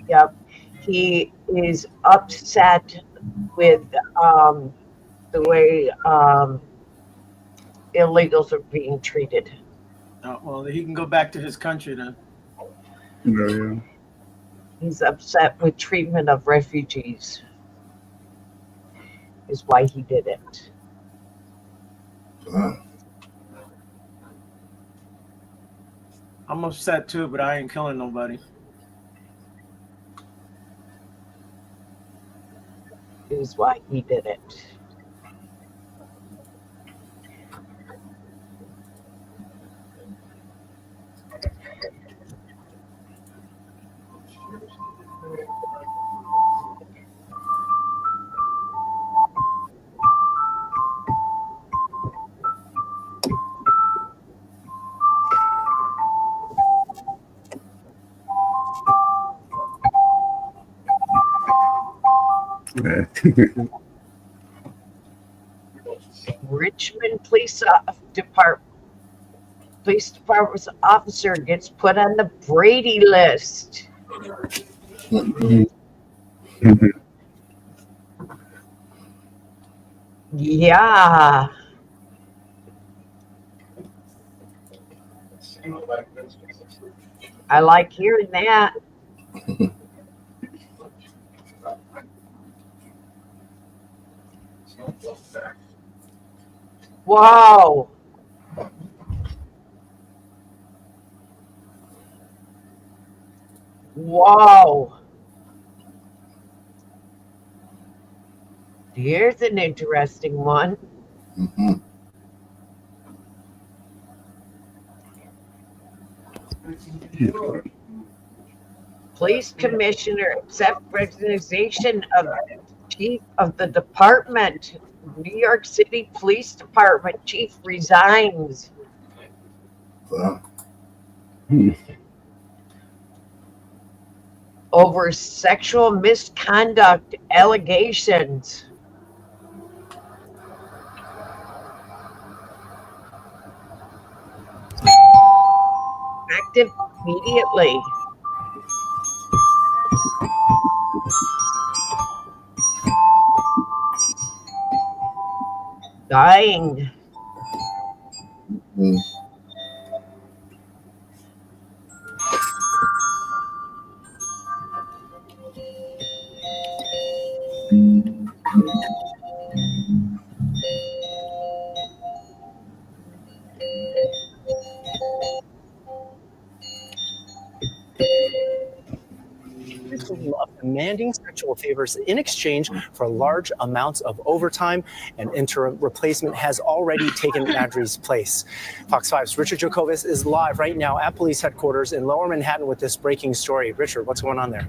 Yep. He is upset with the way illegals are being treated. Oh, well, he can go back to his country then. Yeah. He's upset with treatment of refugees. Is why he did it. I'm upset too, but I ain't killing nobody. Is why he did it. Richmond Police Department's officer gets put on the Brady list. Yeah. I like hearing that. Wow. Wow. Here's an interesting one. Police commissioner accepts resignation of chief of the department. New York City Police Department chief resigns. Over sexual misconduct allegations. Effective immediately. Dying. Of demanding sexual favors in exchange for large amounts of overtime, and interim replacement has already taken Adri's place. Fox 5's Richard Jacobus is live right now at police headquarters in Lower Manhattan with this breaking story. Richard, what's going on there?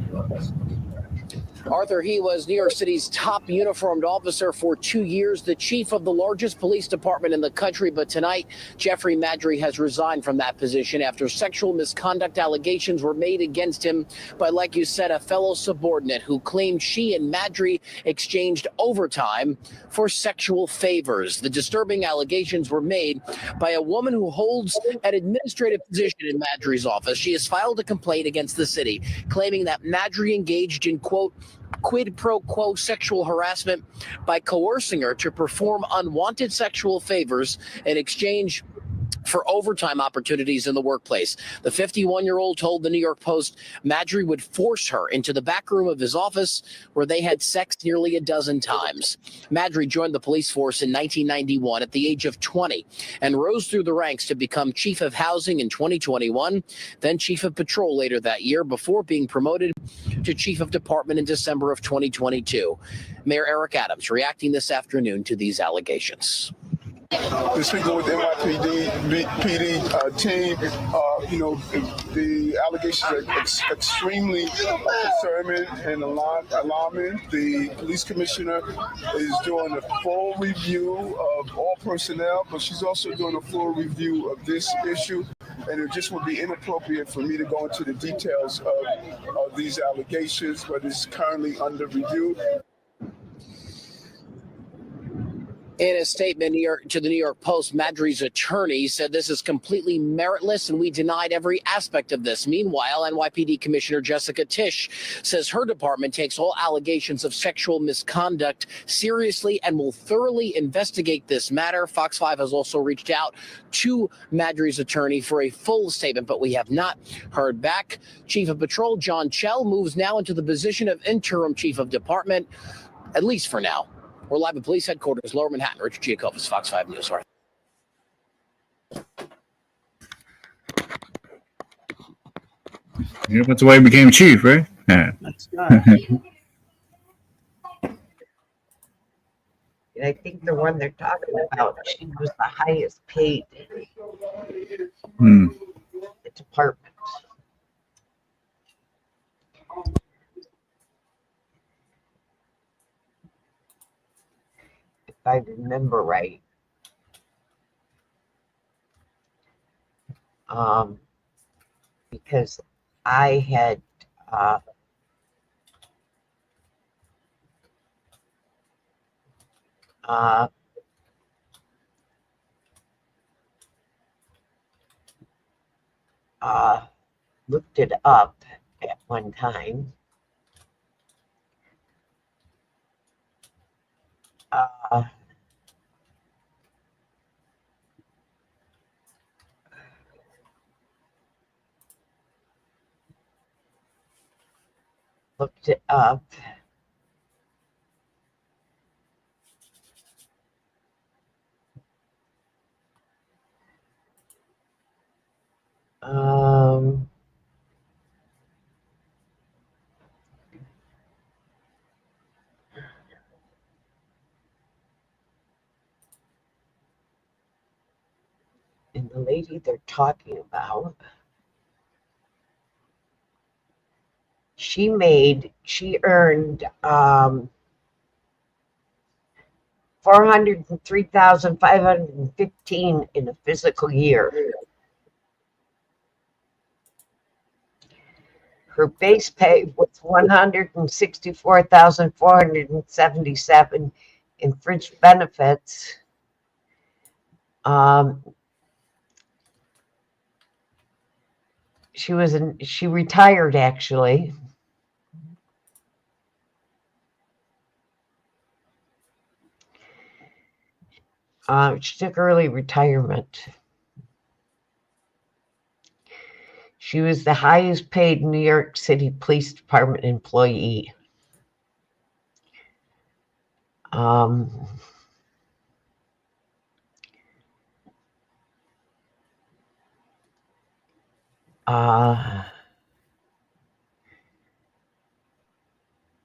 Arthur, he was New York City's top uniformed officer for 2 years, the chief of the largest police department in the country. But tonight, Jeffrey Maddrey has resigned from that position after sexual misconduct allegations were made against him by, like you said, a fellow subordinate who claimed she and Maddrey exchanged overtime for sexual favors. The disturbing allegations were made by a woman who holds an administrative position in Maddrey's office. She has filed a complaint against the city, claiming that Maddrey engaged in, quote, quid pro quo sexual harassment by coercing her to perform unwanted sexual favors in exchange for overtime opportunities in the workplace. The 51-year-old told the New York Post Maddrey would force her into the back room of his office where they had sex nearly a dozen times. Maddrey joined the police force in 1991 at the age of 20 and rose through the ranks to become chief of housing in 2021, then chief of patrol later that year before being promoted to chief of department in December of 2022. Mayor Eric Adams reacting this afternoon to these allegations. Been speaking with the NYPD team, the allegations are extremely concerning and alarming. The police commissioner is doing a full review of all personnel, but she's also doing a full review of this issue. And it just would be inappropriate for me to go into the details of these allegations, but it's currently under review. In a statement to the New York Post, Maddrey's attorney said this is completely meritless and we denied every aspect of this. Meanwhile, NYPD Commissioner Jessica Tisch says her department takes all allegations of sexual misconduct seriously and will thoroughly investigate this matter. Fox 5 has also reached out to Maddrey's attorney for a full statement, but we have not heard back. Chief of Patrol John Chell moves now into the position of interim chief of department, at least for now. We're live at police headquarters, Lower Manhattan. Richard Giacobus, Fox 5 News. Yeah, that's why he became chief, right? Yeah. That's nice. And I think the one they're talking about, she was the highest paid Hmm. the department. If I remember right. Because I had looked it up at one time. Looked it up. And the lady they're talking about, she earned $403,515 in a physical year. Her base pay was $164,477 in fringe benefits. She retired actually. She took early retirement. She was the highest paid New York City Police Department employee.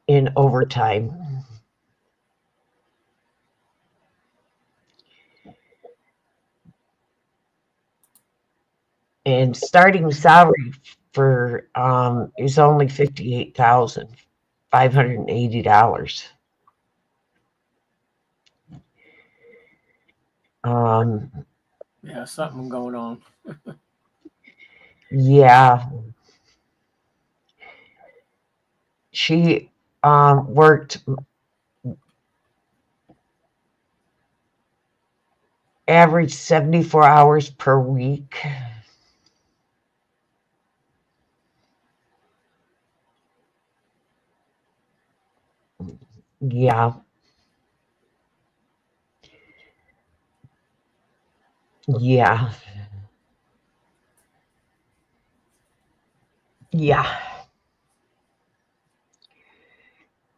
In overtime. And starting salary for is only $58,000 $580. Yeah, something going on. Yeah. She worked average 74 hours per week. Yeah. Yeah. Yeah.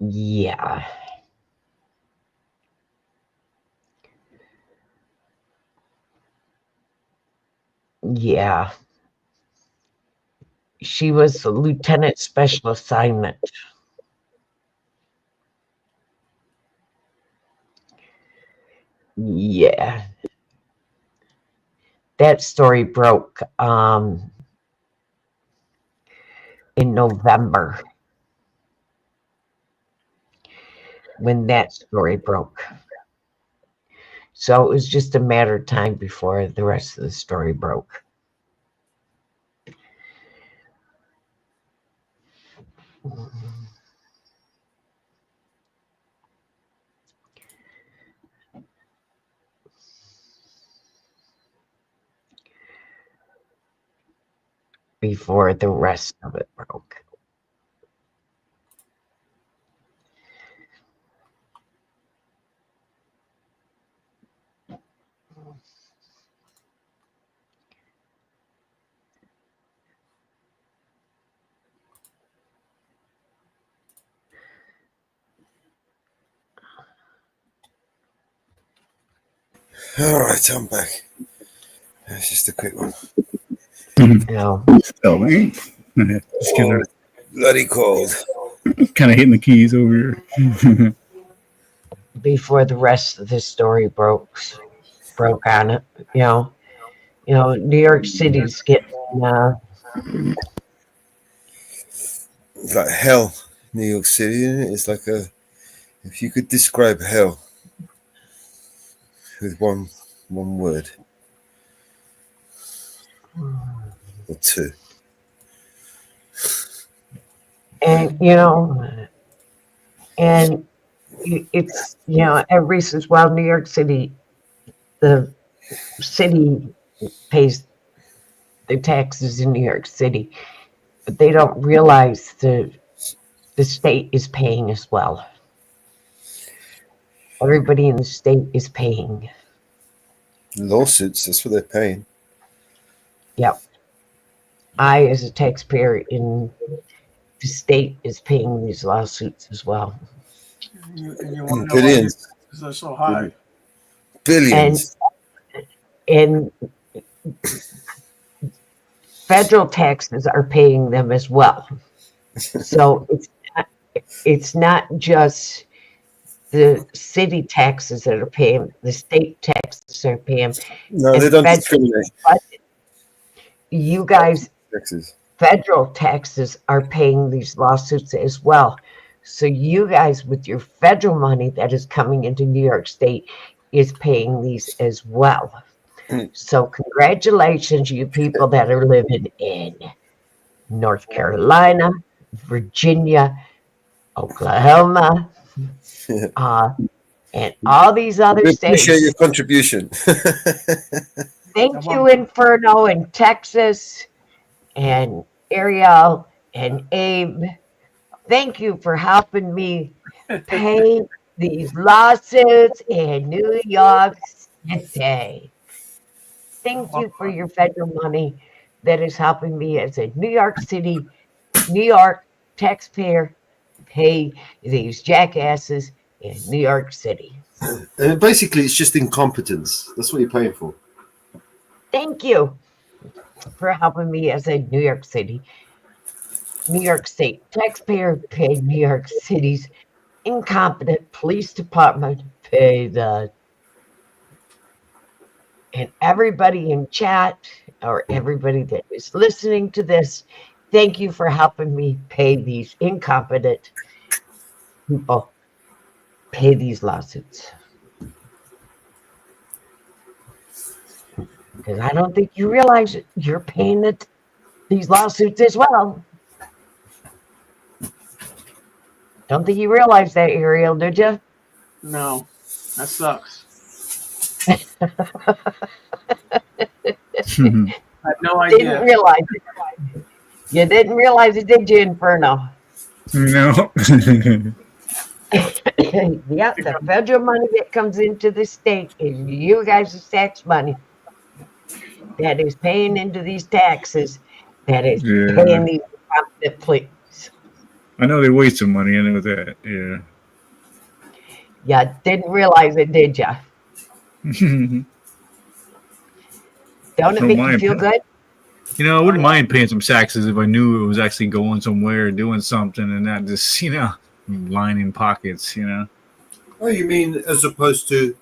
Yeah. Yeah. She was a lieutenant special assignment. Yeah. That story broke in November when that story broke. So it was just a matter of time before the rest of the story broke. Before the rest of it broke. All right, I'm back. That's just a quick one. No. Oh, man. Just kind of Bloody cold. Kind of hitting the keys over here. Before the rest of the story broke on it, New York City's getting It's like hell, New York City, isn't it? It's like if you could describe hell with one word or two. and it's everybody says, well, New York City, the city pays the taxes in New York City, but they don't realize the state is paying as well. Everybody in the state is paying. Lawsuits, that's what they're paying. Yep. I, as a taxpayer in the state, is paying these lawsuits as well. And you want to know why Billions. they're so high. Billions. And federal taxes are paying them as well. So it's not just the city taxes that are paying, the state taxes are paying. No, they don't discriminate. You guys, Taxes. federal taxes are paying these lawsuits as well. So you guys, with your federal money that is coming into New York State, is paying these as well. So congratulations, you people that are living in North Carolina, Virginia, Oklahoma, and all these other We states. appreciate your contribution. Thank you, Inferno, and Texas, and Ariel, and Abe. Thank you for helping me pay these lawsuits in New York City. Thank you for your federal money that is helping me as a New York City, New York taxpayer pay these jackasses in New York City. And basically, it's just incompetence. That's what you're paying for. Thank you for helping me as a New York City, New York State taxpayer pay New York City's incompetent police department pay the. And everybody in chat or everybody that is listening to this, thank you for helping me pay these incompetent people pay these lawsuits. Because I don't think you realize you're paying these lawsuits as well. Don't think you realize that, Ariel, did you? No, that sucks. I had no idea. Didn't realize it. You didn't realize it, did you, Inferno? No. Yeah, the federal money that comes into the state is you guys' tax money that is paying into these taxes, that is paying these incompetent police. I know they waste some money. I know that. Yeah. You didn't realize it, did you? Don't it make you feel good? You know, I wouldn't mind paying some taxes if I knew it was actually going somewhere, doing something, and not just, lining pockets, Oh, you mean as opposed to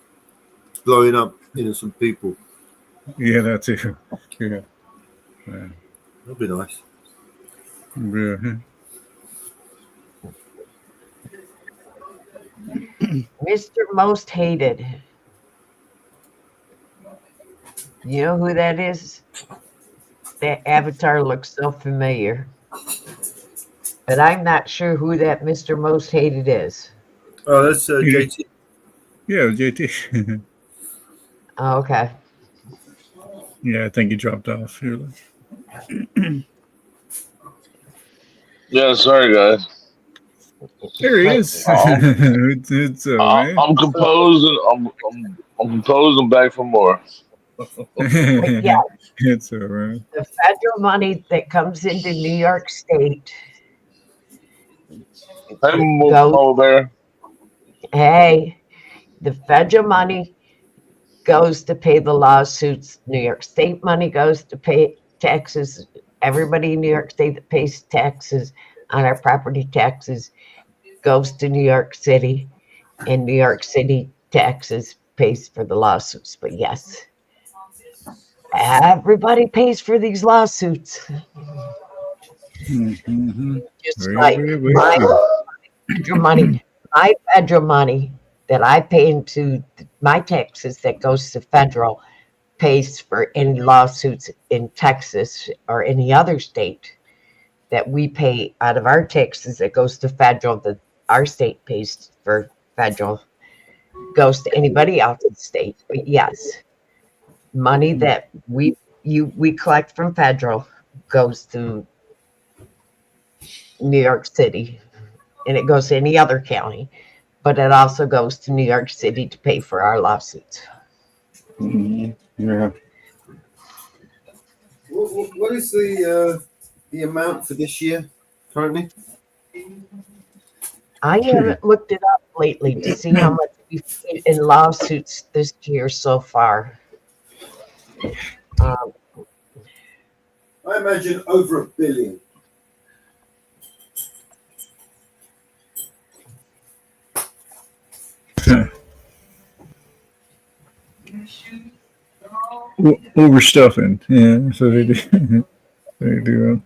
blowing up innocent people? Yeah, that too. Yeah. That'd be nice. Yeah. Mr. Most Hated. You know who that is? That avatar looks so familiar. But I'm not sure who that Mr. Most Hated is. Oh, that's JT. Yeah, JT. Oh, okay. Yeah, I think he dropped off. Yeah, sorry guys. There he is. It's man. I'm composed and I'm composed and back for more. Yeah, it's all right. the federal money that comes into New York State. Hey, the federal money goes to pay the lawsuits. New York State money goes to pay taxes. Everybody in New York State that pays taxes on our property taxes goes to New York City, and New York City taxes pays for the lawsuits. But yes, everybody pays for these lawsuits. Just like my federal money that I pay into my taxes that goes to federal pays for any lawsuits in Texas or any other state that we pay out of our taxes that goes to federal, that our state pays for federal, goes to anybody else's state. But yes, money that we collect from federal goes to New York City, and it goes to any other county, but it also goes to New York City to pay for our lawsuits. Yeah. What is the amount for this year currently? I haven't looked it up lately to see how much we've paid in lawsuits this year so far. I imagine over $1 billion. Overstuffing. Yeah, so they do. They do.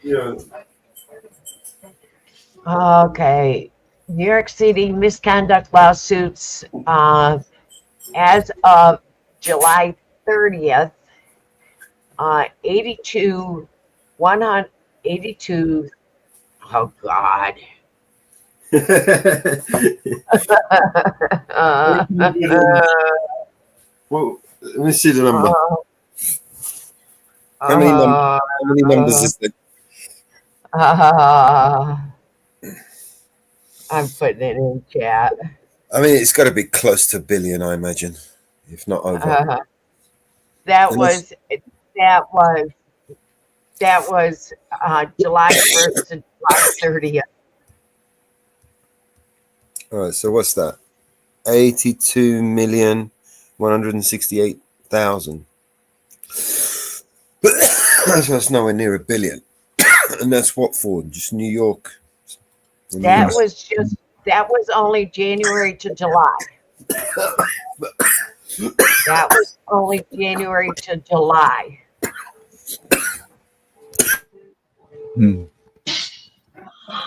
Yeah. Okay. New York City misconduct lawsuits as of July 30th, 82, oh God. Well, let me see the number. How many numbers is that? I'm putting it in chat. I mean, it's got to be close to $1 billion, I imagine, if not over. That was July 1st to July 30th. All right, so what's that? 82,168,000. That's nowhere near $1 billion, and that's what for? Just New York. That was only January to July. That was only January to July.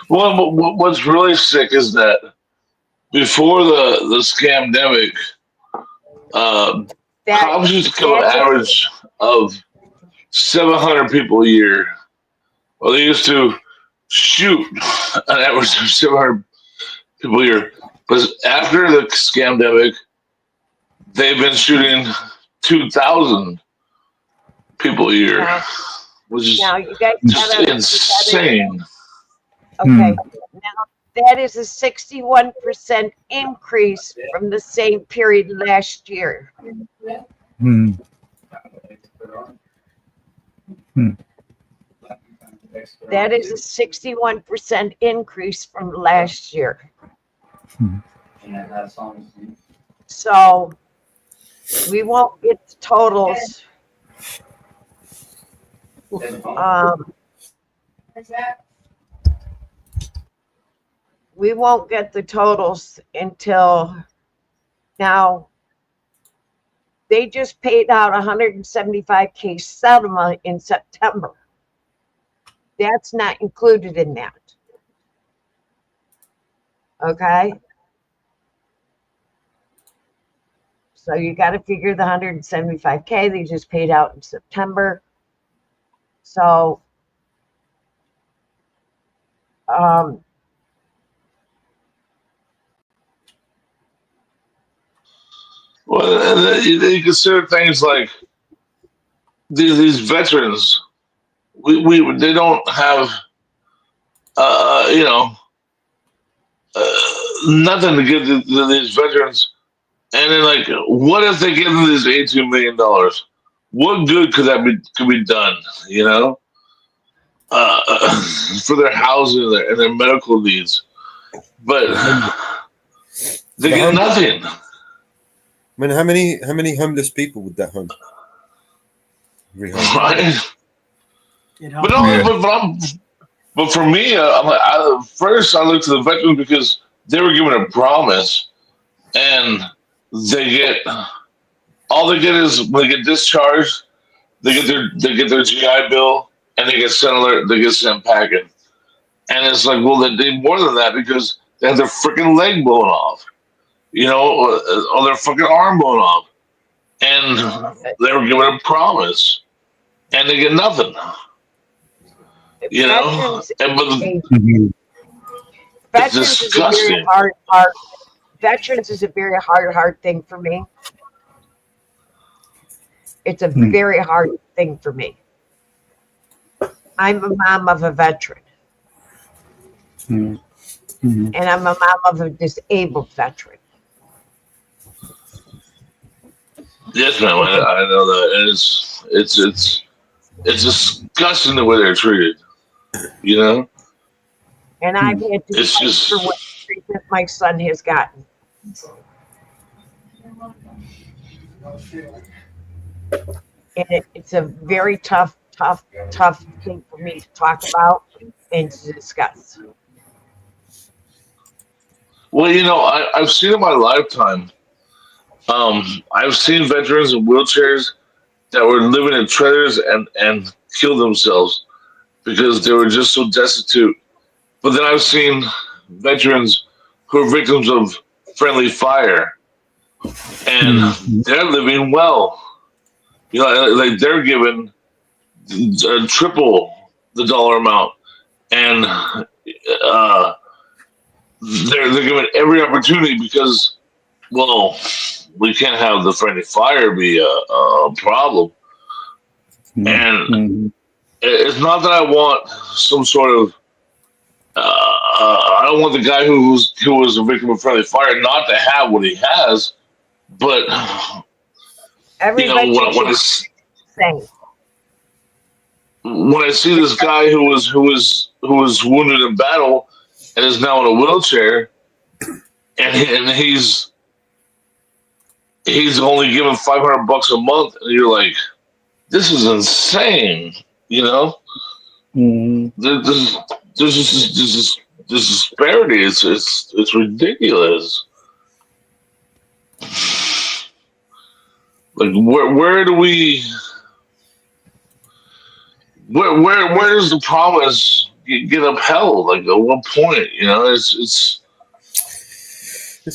Well, what's really sick is that before the scamdemic, cops used to kill an average of 700 people a year. Well, they used to shoot an average of 700 people a year. But after the scamdemic, they've been shooting 2,000 people a year, which is you guys just insane. Okay. Now that is a 61% increase from the same period last year. That is a 61% increase from last year. So we won't get the totals. We won't get the totals until now. They just paid out 175K settlement in September. That's not included in that. Okay. So you got to figure the 175K they just paid out in September. So, well, and you consider things like these veterans. They don't have nothing to give these veterans. And then, like, what if they give them this $82 million? What good could be done? You know, for their housing and their medical needs, but they get nothing. I mean, how many homeless people would that home? Right. But for me, first I looked to the veterans because they were given a promise, and all they get is when they get discharged, they get their GI Bill, and they get sent packing, and it's like, well, they need more than that because they have their freaking leg blown off, you know, or their fucking arm blown off, and they were given a promise, and they get nothing. You know, it's disgusting. Veterans is a very hard thing for me. It's a very hard thing for me. I'm a mom of a veteran. And I'm a mom of a disabled veteran. Yes, ma'am. I know that. It's disgusting the way they're treated. You know? And I've had to fight for what treatment my son has gotten. And it's a very tough thing for me to talk about and to discuss. Well, you know, I've seen in my lifetime, I've seen veterans in wheelchairs that were living in trailers and killed themselves because they were just so destitute. But then I've seen veterans who are victims of friendly fire, and they're living well. You know, like they're given triple the dollar amount, and they're given every opportunity because, well, we can't have the friendly fire be a problem. And it's not that I want some sort of I don't want the guy who was a victim of friendly fire not to have what he has, but everybody when I see this guy who was wounded in battle and is now in a wheelchair, and he's only given $500 a month, and you're like, this is insane, you know. There's this disparity. It's ridiculous. Like where do we? Where is the promise get upheld? Like at what point? You know, it's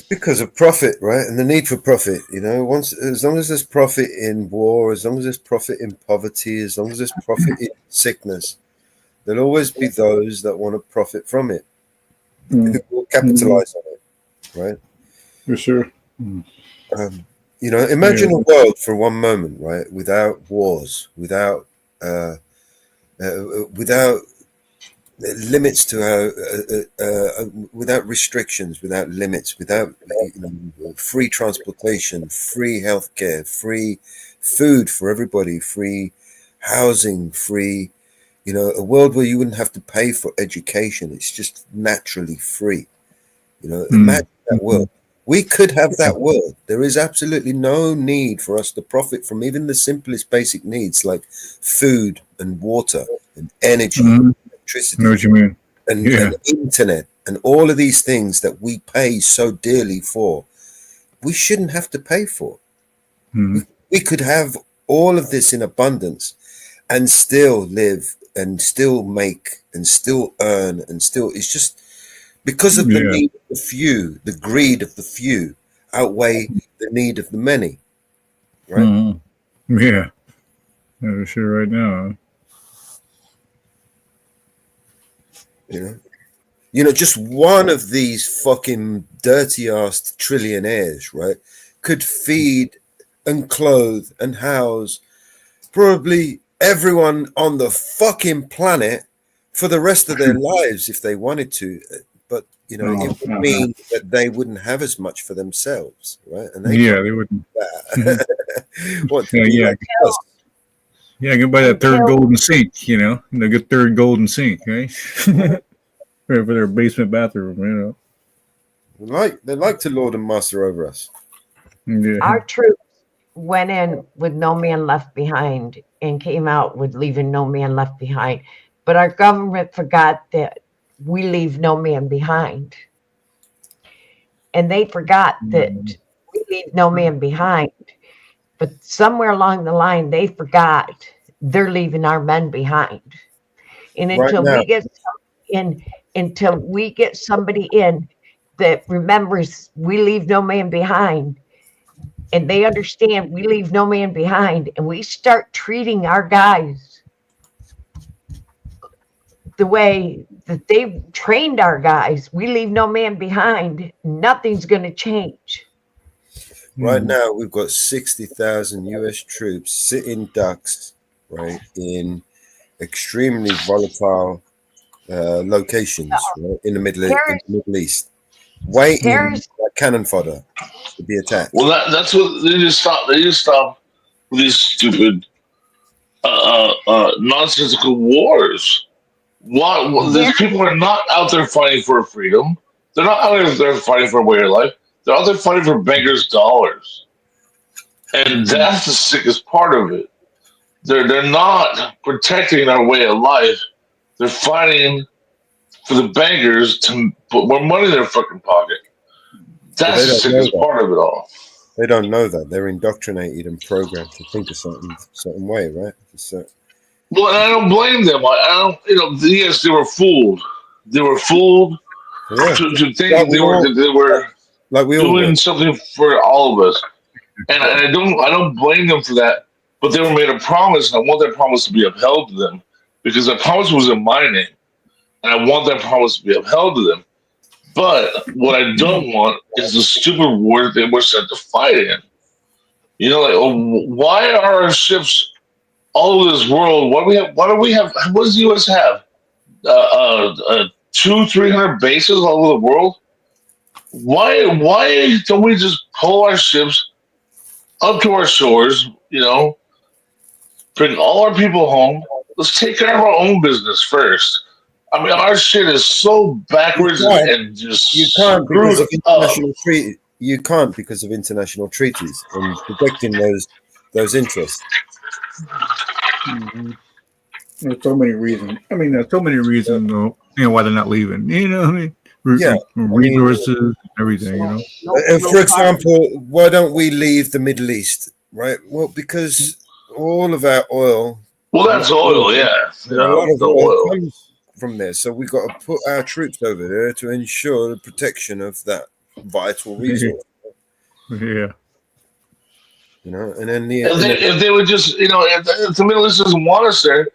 because of profit, right? And the need for profit. You know, as long as there's profit in war, as long as there's profit in poverty, as long as there's profit in sickness, there'll always be those that want to profit from it, who will capitalize on it, right? For sure. You know, imagine a world for one moment, right, without wars, without limits to our, without restrictions, without limits, without free transportation, free healthcare, free food for everybody, free housing, free, a world where you wouldn't have to pay for education. It's just naturally free. Imagine that world. We could have that world. There is absolutely no need for us to profit from even the simplest basic needs like food and water and energy, electricity, I know what you mean. And internet and all of these things that we pay so dearly for. We shouldn't have to pay for. We could have all of this in abundance and still live and still make and still earn and still, it's just because of the need of the few, the greed of the few outweigh the need of the many, right? Yeah, for sure. Right now, just one of these fucking dirty-assed trillionaires, right, could feed and clothe and house probably everyone on the fucking planet for the rest of their lives if they wanted to. But it would mean that they wouldn't have as much for themselves, right? And they wouldn't. What? Yeah, you can buy that third golden sink. The good third golden sink, right? For their basement bathroom, They like to lord and master over us. Yeah. Our troops went in with no man left behind and came out with leaving no man left behind. But our government forgot that we leave no man behind. And they forgot that we leave no man behind. But somewhere along the line, they forgot they're leaving our men behind. And until we get somebody in that remembers we leave no man behind, and they understand we leave no man behind, and we start treating our guys the way that they trained our guys, we leave no man behind, nothing's going to change. Right now, we've got 60,000 US troops sitting ducks, right, in extremely volatile locations, right, in the Middle East, waiting like cannon fodder to be attacked. Well, that's what they just stop. They just stop with these stupid, nonsensical wars. These people are not out there fighting for freedom. They're not out there fighting for a way of life. They're out there fighting for beggars' dollars, and that's the sickest part of it. They're not protecting our way of life. They're fighting for the beggars to put more money in their fucking pocket. That's the sickest part of it all. They don't know that. They're indoctrinated and programmed to think a certain way, right? Well, and I don't blame them. I don't. Yes, they were fooled. They were fooled to think that they were doing something for all of us. And I don't blame them for that. But they were made a promise, and I want that promise to be upheld to them because that promise was in my name, and I want that promise to be upheld to them. But what I don't want is the stupid war that they were sent to fight in. Why are our ships all over this world? What do we have? What does the U.S. have? 200-300 bases all over the world. Why don't we just pull our ships up to our shores? Bring all our people home. Let's take care of our own business first. I mean, our shit is so backwards and just you can't because of international treaty. You can't because of international treaties and protecting those interests. There's so many reasons. I mean, there's so many reasons, though, why they're not leaving. Resources, everything. For example, why don't we leave the Middle East? Right. Well, because all of our oil. Well, that's oil, yeah. A lot of oil comes from there. So we've got to put our troops over there to ensure the protection of that vital resource. Yeah. You know, and then if they would just, if the Middle East doesn't want us there,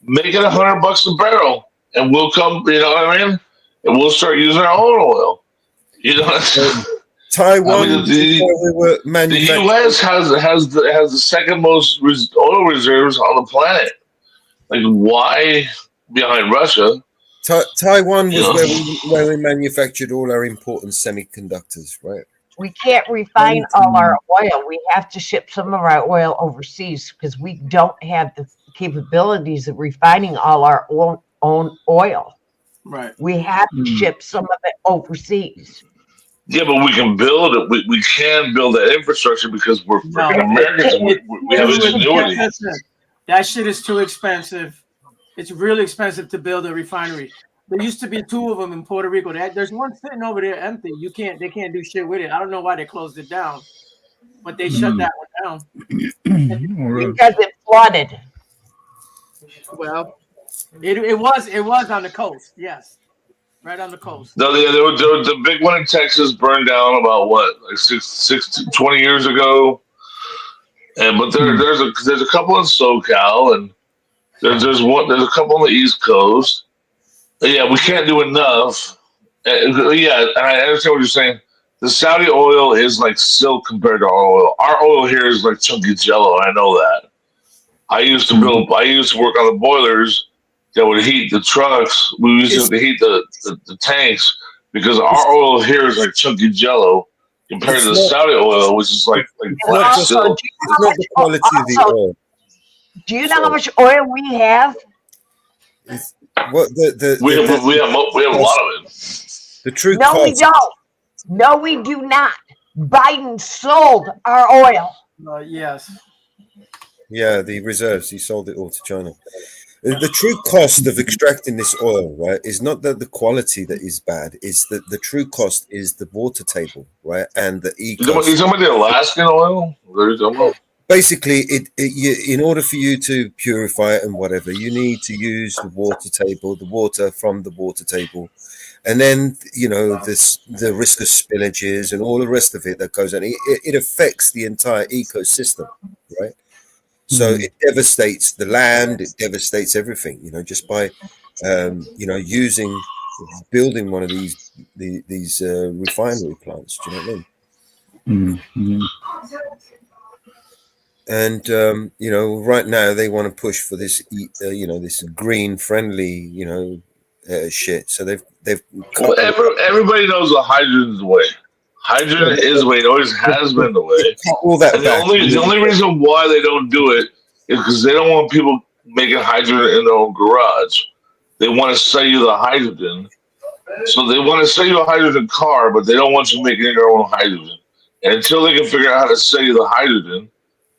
make it $100 a barrel, and we'll come. You know what I mean? And we'll start using our own oil. You know, Taiwan. I mean, the U.S. has the second most oil reserves on the planet. Like, why behind Russia? Taiwan was where we manufactured all our important semiconductors, right? We can't refine all our oil. We have to ship some of our oil overseas because we don't have the capabilities of refining all our own oil. Right. We have to ship some of it overseas. Yeah, but we can build it. We can build that infrastructure because we're freaking Americans. And we have ingenuity. That shit is too expensive. It's really expensive to build a refinery. There used to be 2 of them in Puerto Rico. There's one sitting over there empty. They can't do shit with it. I don't know why they closed it down, but they shut that one down because it flooded. Well, it was on the coast. Yes, right on the coast. No, the big one in Texas burned down about what, like 20 years ago. But there's a couple in SoCal, and there's a couple on the East Coast. Yeah, we can't do enough. Yeah, and I understand what you're saying. The Saudi oil is like silk compared to our oil. Our oil here is like chunky jello. I know that. I used to work on the boilers that would heat the trucks. We used to heat the tanks because our oil here is like chunky jello compared to the Saudi oil, which is like black silk. It's not the quality of the oil. Do you know how much oil we have? We have a lot of it. The true No, we don't. No, we do not. Biden sold our oil. Yes. Yeah, the reserves. He sold it all to China. The true cost of extracting this oil, right, is not that the quality that is bad. It's that the true cost is the water table, right, and the ecosystem. You talking about the Alaskan oil? What are you talking about? Basically, in order for you to purify it and whatever, you need to use the water from the water table, and then the risk of spillages and all the rest of it that goes on. It affects the entire ecosystem, right? So it devastates the land, it devastates everything. Just by building one of these refinery plants. Do you know what I mean? Mm-hmm. And right now they want to push for this, this green friendly, shit. So they've. Well, everybody knows that hydrogen is the way. Hydrogen is the way. It always has been the way. All that. And the only reason why they don't do it is because they don't want people making hydrogen in their own garage. They want to sell you the hydrogen. So they want to sell you a hydrogen car, but they don't want you making your own hydrogen. And until they can figure out how to sell you the hydrogen,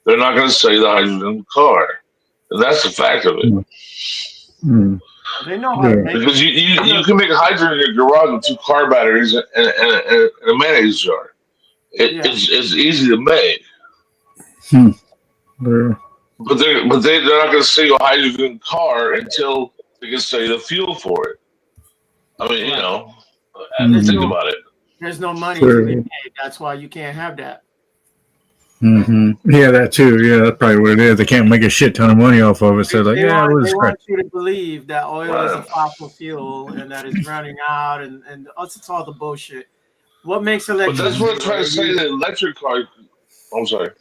they're not going to sell you the hydrogen car. And that's the fact of it. Mm. They know how to make because you can make hydrogen in your garage with 2 car batteries and a mayonnaise jar. It's easy to make. But they're not going to sell you a hydrogen car until they can sell you the fuel for it. I mean, think about it. There's no money to be made. That's why you can't have that. Mm-hmm. Yeah, that too. Yeah, that's probably what it is. They can't make a shit ton of money off of it. So they want you to believe that oil is a fossil fuel and that it's running out, and it's all the bullshit. What makes electricity? But that's what I'm trying to say. The electric car. I'm sorry.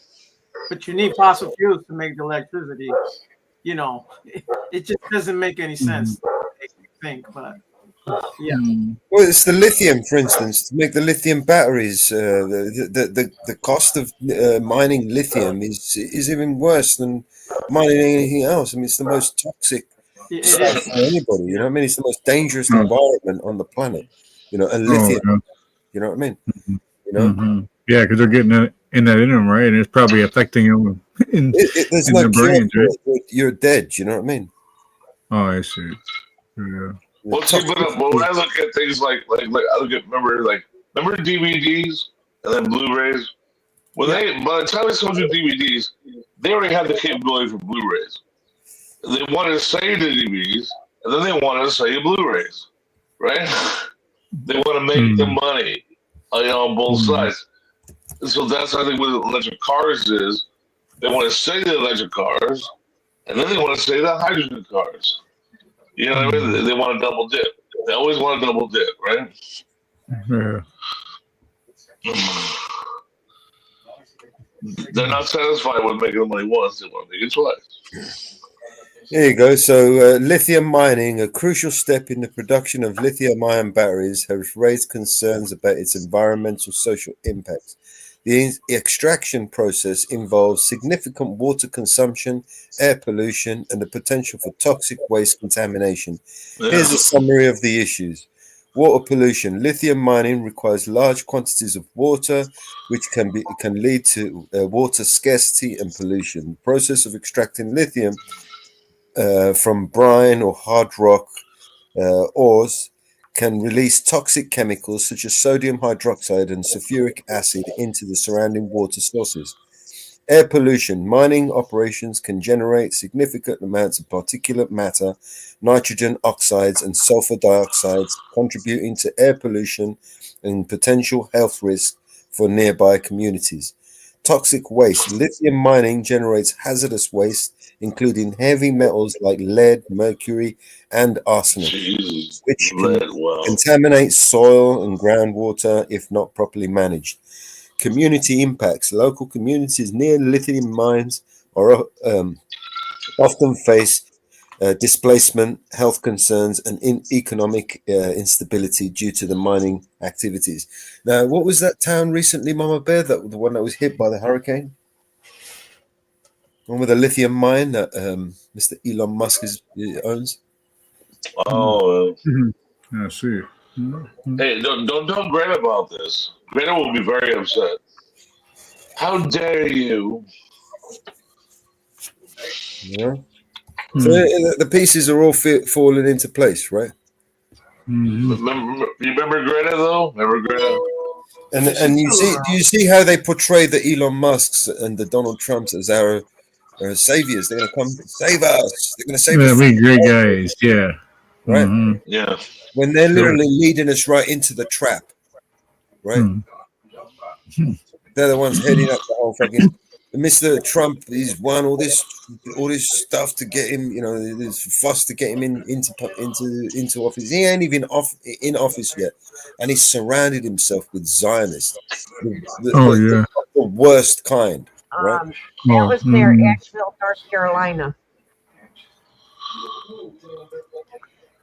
But you need fossil fuels to make the electricity. It just doesn't make any sense. I think, but. Yeah. Well, it's the lithium, for instance, to make the lithium batteries. The cost of mining lithium is even worse than mining anything else. I mean, it's the most toxic stuff for anybody. You know what I mean? It's the most dangerous environment on the planet. And lithium. You know what I mean? Mm-hmm. Yeah, because they're getting in them, right? And it's probably affecting them in their brains, right? You're dead. You know what I mean? Oh, I see. Yeah. Well, when I look at things like I look at remember DVDs and then Blu-rays. By the time they sold you DVDs, they already had the capability for Blu-rays. They wanted to save the DVDs, and then they want to sell you Blu-rays, right? They want to make the money, on both sides. So that's, I think, what electric cars is. They want to sell you the electric cars, and then they want to sell you the hydrogen cars. You know what I mean? They want to double dip. They always want to double dip, right? Yeah. They're not satisfied with making the money once. They want to make it twice. There you go. So lithium mining, a crucial step in the production of lithium-ion batteries, has raised concerns about its environmental social impacts. The extraction process involves significant water consumption, air pollution, and the potential for toxic waste contamination. Here's a summary of the issues. Water pollution. Lithium mining requires large quantities of water, which can lead to water scarcity and pollution. The process of extracting lithium from brine or hard rock ores can release toxic chemicals such as sodium hydroxide and sulfuric acid into the surrounding water sources. Air pollution. Mining operations can generate significant amounts of particulate matter, nitrogen oxides, and sulfur dioxides, contributing to air pollution and potential health risk for nearby communities. Toxic waste. Lithium mining generates hazardous waste, including heavy metals like lead, mercury, and arsenic, which can contaminate soil and groundwater if not properly managed. Community impacts. Local communities near lithium mines are often face displacement, health concerns, and economic instability due to the mining activities. Now, what was that town recently, Mama Bear? The one that was hit by the hurricane? One with a lithium mine that Mr. Elon Musk owns. Oh, I see. Hey, don't tell Greta about this. Greta will be very upset. How dare you? Yeah. So the pieces are all falling into place, right? Remember, you remember Greta though? Remember Greta? And you see, do you see how they portray the Elon Musks and the Donald Trumps as our saviors? They're going to come save us. They're going to save us. We great guys. Yeah. Right. Yeah. When they're literally leading us right into the trap, right? They're the ones heading up the whole fucking. Mr. Trump, he's won all this stuff to get him, this fuss to get him into office. He ain't even in office yet, and he's surrounded himself with Zionists, the worst kind. Right? That was near Asheville, North Carolina.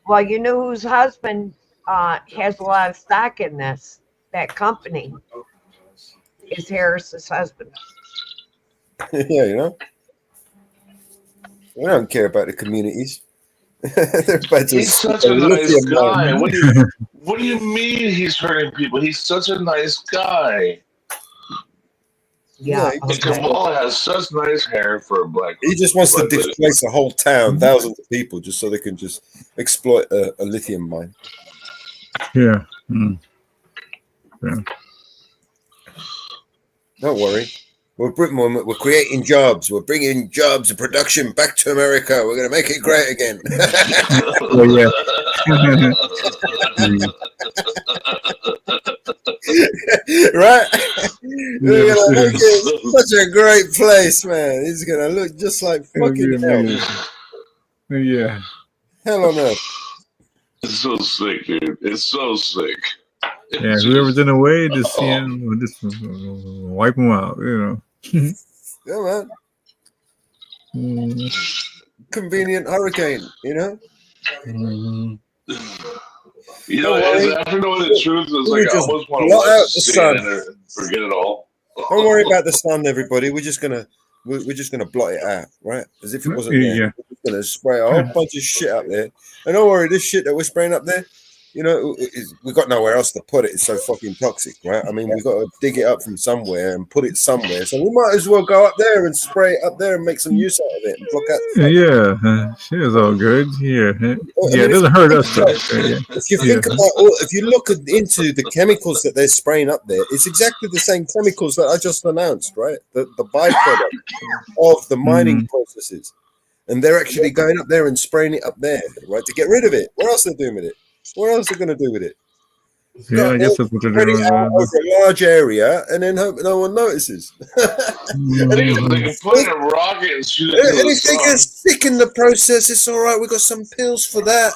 Well, you know whose husband has a lot of stock in this? That company is Harris's husband. Yeah, we don't care about the communities. He's such a nice guy. What do you mean he's hurting people? He's such a nice guy. Yeah, and Kamala has such nice hair for a black. He just wants to displace a whole town, thousands of people, just so they can just exploit a lithium mine. Yeah. Yeah. Don't worry. We're creating jobs. We're bringing jobs and production back to America. We're going to make it great again. Right? We're going to make it such a great place, man. It's going to look just like fucking hell. Yeah. Hell on earth. It's so sick, dude. It's so sick. Yeah, whoever's in the way, just wipe them out, Yeah, man. Convenient hurricane, After knowing the truth, it's like I almost want to watch the sun and forget it all. Don't worry about the sun, everybody. We're just gonna blot it out, right? As if it wasn't there. Yeah. We're just gonna spray a whole bunch of shit up there. And don't worry, this shit that we're spraying up there, we've got nowhere else to put it. It's so fucking toxic, right? I mean, we've got to dig it up from somewhere and put it somewhere. So we might as well go up there and spray it up there and make some use out of it and block out. Yeah, she was all good. Yeah, it doesn't hurt us. If you think about if you look into the chemicals that they're spraying up there, it's exactly the same chemicals that I just announced, right? The byproduct of the mining processes. and they're actually going up there and spraying it up there, right, to get rid of it. What else are they doing with it? What else are they going to do with it? Yeah, I guess that's what they're Spread doing. it out over a large area and then hope no one notices. Mm-hmm. They can put in a rocket and shoot it to And the if they sun. get sick in the process, it's all right. We've got some pills for that.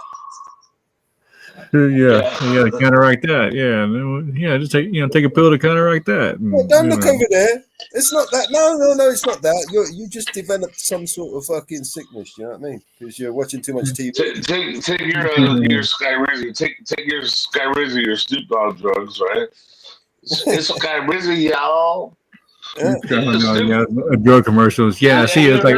Yeah, to counteract that. Yeah, just take a pill to counteract that. Well, don't look over there. It's not that. No, it's not that. You just developed some sort of fucking sickness. You know what I mean? Because you're watching too much TV. Take your Skyrizi. Take your Skyrizi, your Snoop Dogg drugs, right? It's Skyrizi, y'all. Drug commercials. Yeah, see, it's like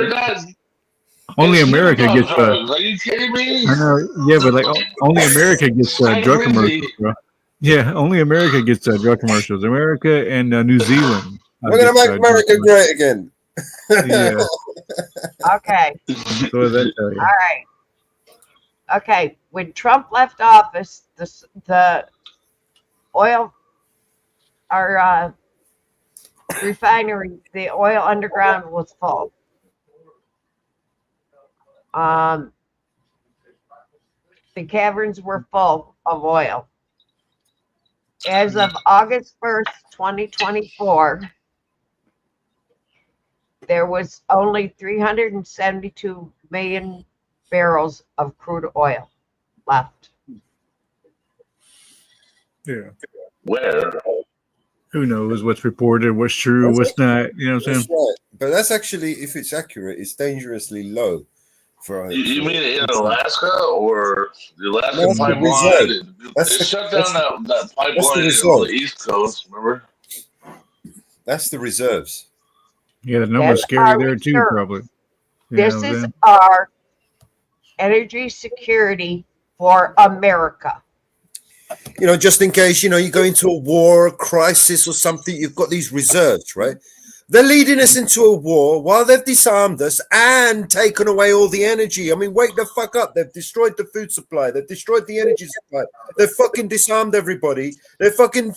only America gets. Are you kidding me? I know. Yeah, but like only America gets drug commercials, bro. Yeah, only America gets drug commercials. America and New Zealand. We're gonna make America great again. Yeah. Okay. So that tell you. All right. Okay. When Trump left office, the oil, our refinery, the oil underground was full. The caverns were full of oil. As of August 1st, 2024, there was only 372 million barrels of crude oil left. Yeah. Where? Who knows what's reported, what's true, what's not? You know what I'm saying? Right. But that's actually, if it's accurate, it's dangerously low. You mean in Alaska or the Alaska No, pipeline? They the shut down that pipeline reserve. on the East Coast, remember? That's the reserves. Yeah, the number's scary there too, probably. This is our energy security for America. You know, just in case, you go into a war, a crisis or something, you've got these reserves, right? They're leading us into a war while they've disarmed us and taken away all the energy. I mean, wake the fuck up. They've destroyed the food supply. They've destroyed the energy supply. They've fucking disarmed everybody. They're fucking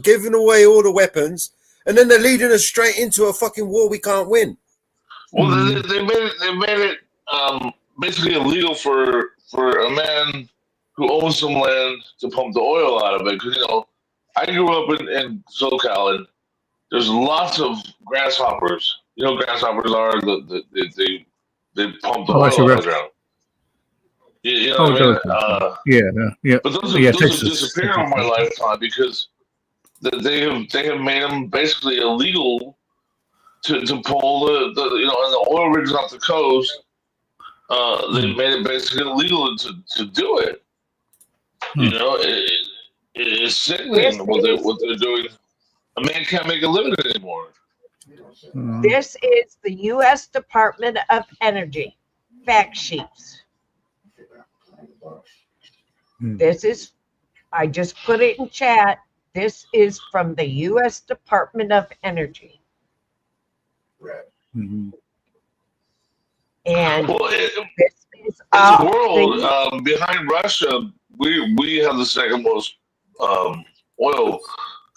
giving away all the weapons. And then they're leading us straight into a fucking war we can't win. Well, they made it basically illegal for a man who owns some land to pump the oil out of it. Because, I grew up in SoCal, and there's lots of grasshoppers. You know what grasshoppers are? They pump the oil out of the ground. You know what I mean? Yeah. But those have disappeared over my lifetime because they have made them basically illegal to pull the and the oil rigs off the coast. They made it basically illegal to do it. It's sickening what they're doing. A man can't make a living anymore. This is the U.S. Department of Energy fact sheets. This is, I just put it in chat. This is from the U.S. Department of Energy. And this is in the world, behind Russia, we have the second most oil.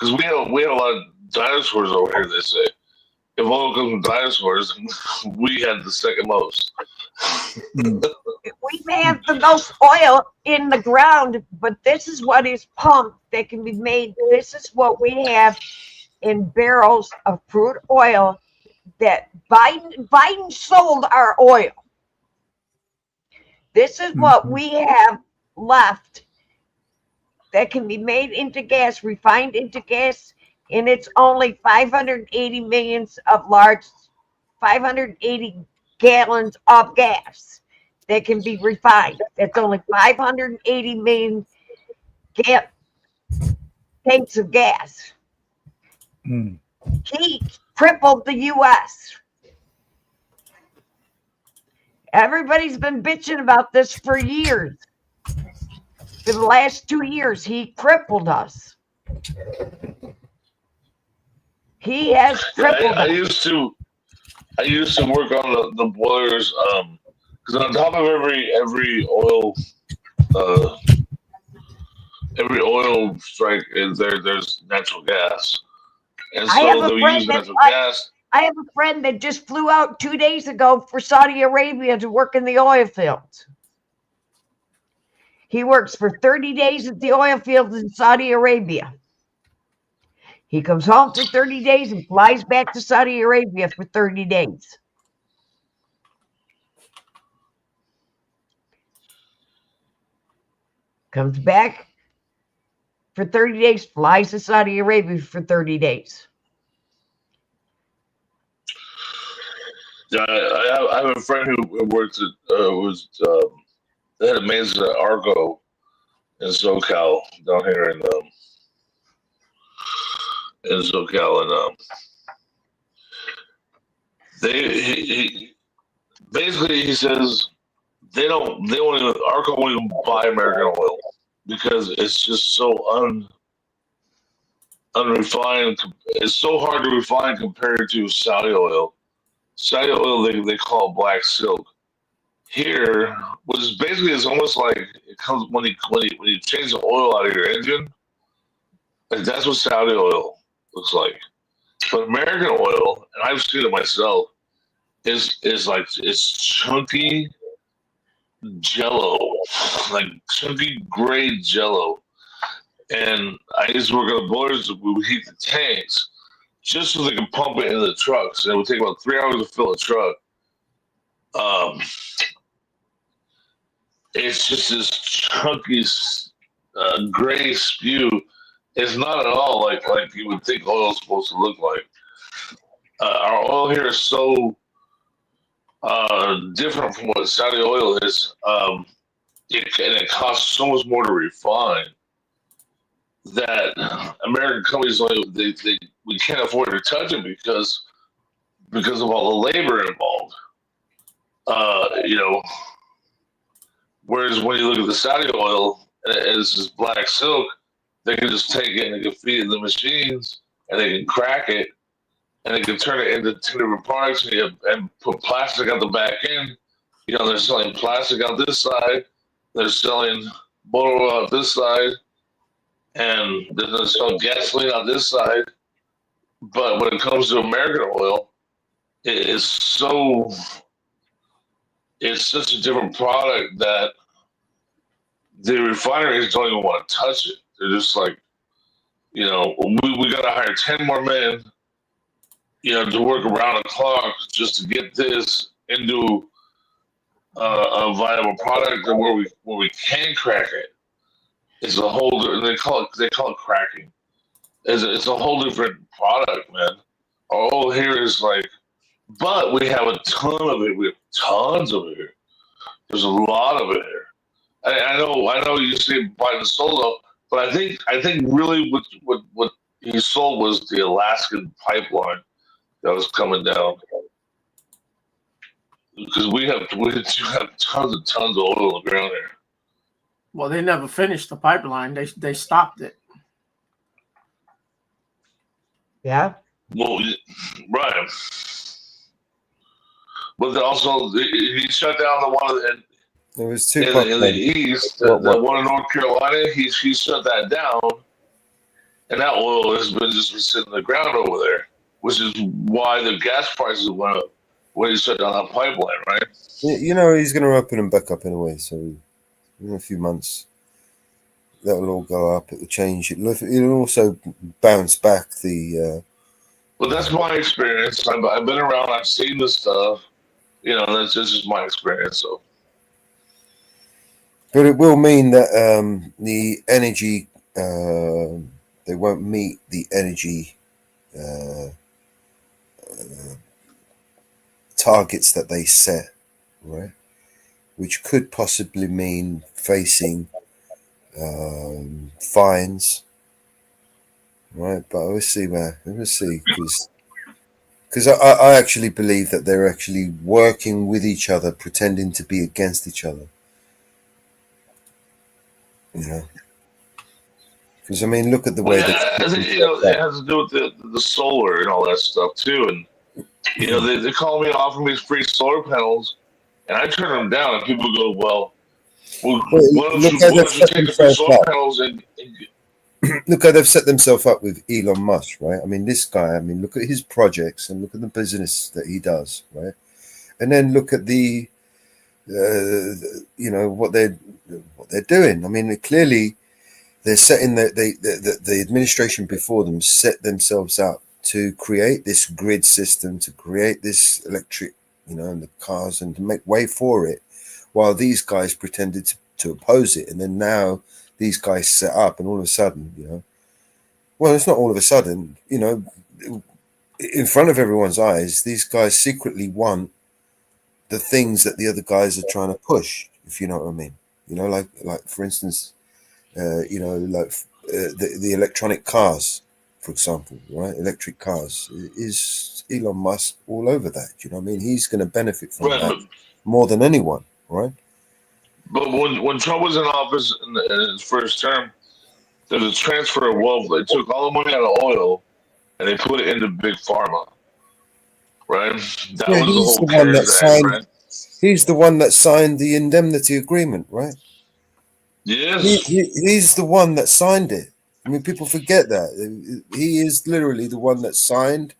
Because we have a lot of dinosaurs over here, they say. If oil comes from dinosaurs, we had the second most. We may have the most oil in the ground, but this is what is pumped that can be made. This is what we have in barrels of crude oil that Biden sold our oil. This is what we have left that can be made into gas, refined into gas, and it's only 580 millions of 580 gallons of gas that can be refined. That's only 580 million tanks of gas. He crippled the U.S. Everybody's been bitching about this for years. For the last 2 years, he crippled us. He has crippled I us. used to work on the boilers because on top of every oil strike is there's natural gas, and so they'll use natural gas. I have a friend that just flew out 2 days ago for Saudi Arabia to work in the oil fields. He works for 30 days at the oil fields in Saudi Arabia. He comes home for 30 days and flies back to Saudi Arabia for 30 days. Comes back for 30 days, flies to Saudi Arabia for 30 days. Yeah, I have a friend who worked at they had a maze at Argo in SoCal down here in SoCal, and basically he says they won't even, Argo won't even buy American oil because it's just so unrefined. It's so hard to refine compared to Saudi oil. Saudi oil they call black silk. Here, which is basically is almost like it comes when you change the oil out of your engine. Like that's what Saudi oil looks like. But American oil, and I've seen it myself, is like it's chunky jello, like chunky gray jello. And I used to work on the boilers. We would heat the tanks just so they could pump it into the trucks. And it would take about 3 hours to fill a truck. It's just this chunky gray spew. It's not at all like you would think oil is supposed to look like. Our oil here is so different from what Saudi oil is. It costs so much more to refine that American companies we can't afford to touch it because of all the labor involved. Whereas when you look at the Saudi oil, it's just black silk. They can just take it and they can feed it in the machines, and they can crack it, and they can turn it into two different products and put plastic on the back end. They're selling plastic on this side, they're selling motor oil on this side, and they're selling gasoline on this side. But when it comes to American oil, it's such a different product that the refineries don't even want to touch it. They're just like, we got to hire 10 more men, to work around the clock just to get this into a viable product, and where we can crack it. It's a whole. They call it cracking. It's a whole different product, man. All here is like, but we have a ton of it. We have tons of it here. There's a lot of it here. I know you say Biden sold, but I think really what he sold was the Alaskan pipeline that was coming down, because we have tons and tons of oil on the ground here. Well, they never finished the pipeline. They stopped it. Yeah. Well, right. But also he shut down the one there was two in the east, the one in North Carolina. He shut that down, and that oil has been just sitting in the ground over there, which is why the gas prices went up when he shut down that pipeline, right? He's going to open them back up anyway, so in a few months that'll all go up. It'll change. It'll also bounce back the. Well, that's my experience. I've been around. I've seen this stuff. That's just my experience. So. But it will mean that the energy, they won't meet the energy targets that they set, right? Which could possibly mean facing fines, right? But we'll see, man. We'll see, because I actually believe that they're actually working with each other, pretending to be against each other. Because look at the way that I think it has to do with the solar and all that stuff too, and they call me offering me free solar panels, and I turn them down, and people go, "Well, why don't you take the free solar panels and look how they've set themselves up with Elon Musk, right? I mean, this guy. I mean, look at his projects and look at the business that he does, right? And then look at the what they're doing. I mean, clearly they're setting the administration before them set themselves up to create this grid system, to create this electric, and the cars, and to make way for it, while these guys pretended to oppose it. And then now these guys set up, and all of a sudden, well, it's not all of a sudden, in front of everyone's eyes, these guys secretly want the things that the other guys are trying to push, if you know what I mean. Like for instance, the electronic cars, for example, right? Electric cars is Elon Musk all over that. You know what I mean? He's going to benefit from that more than anyone, right? But when Trump was in office in his first term, there was a transfer of wealth. They took all the money out of oil and they put it into big pharma, right? That was the whole CARES Act, right? He's the one that signed the indemnity agreement, right? Yes. He's the one that signed it. I mean, people forget that. He is literally the one that signed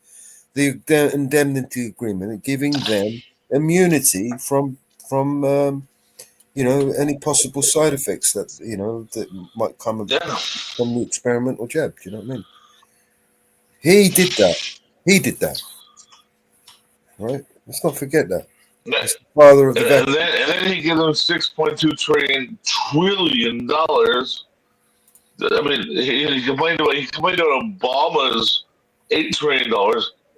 the indemnity agreement, giving them immunity from any possible side effects that that might come from the experimental jab. Do you know what I mean? He did that. Right? Let's not forget that. He's the father of the vaccine. And then he gives them $6.2 trillion. I mean, he complained about Obama's $8 trillion,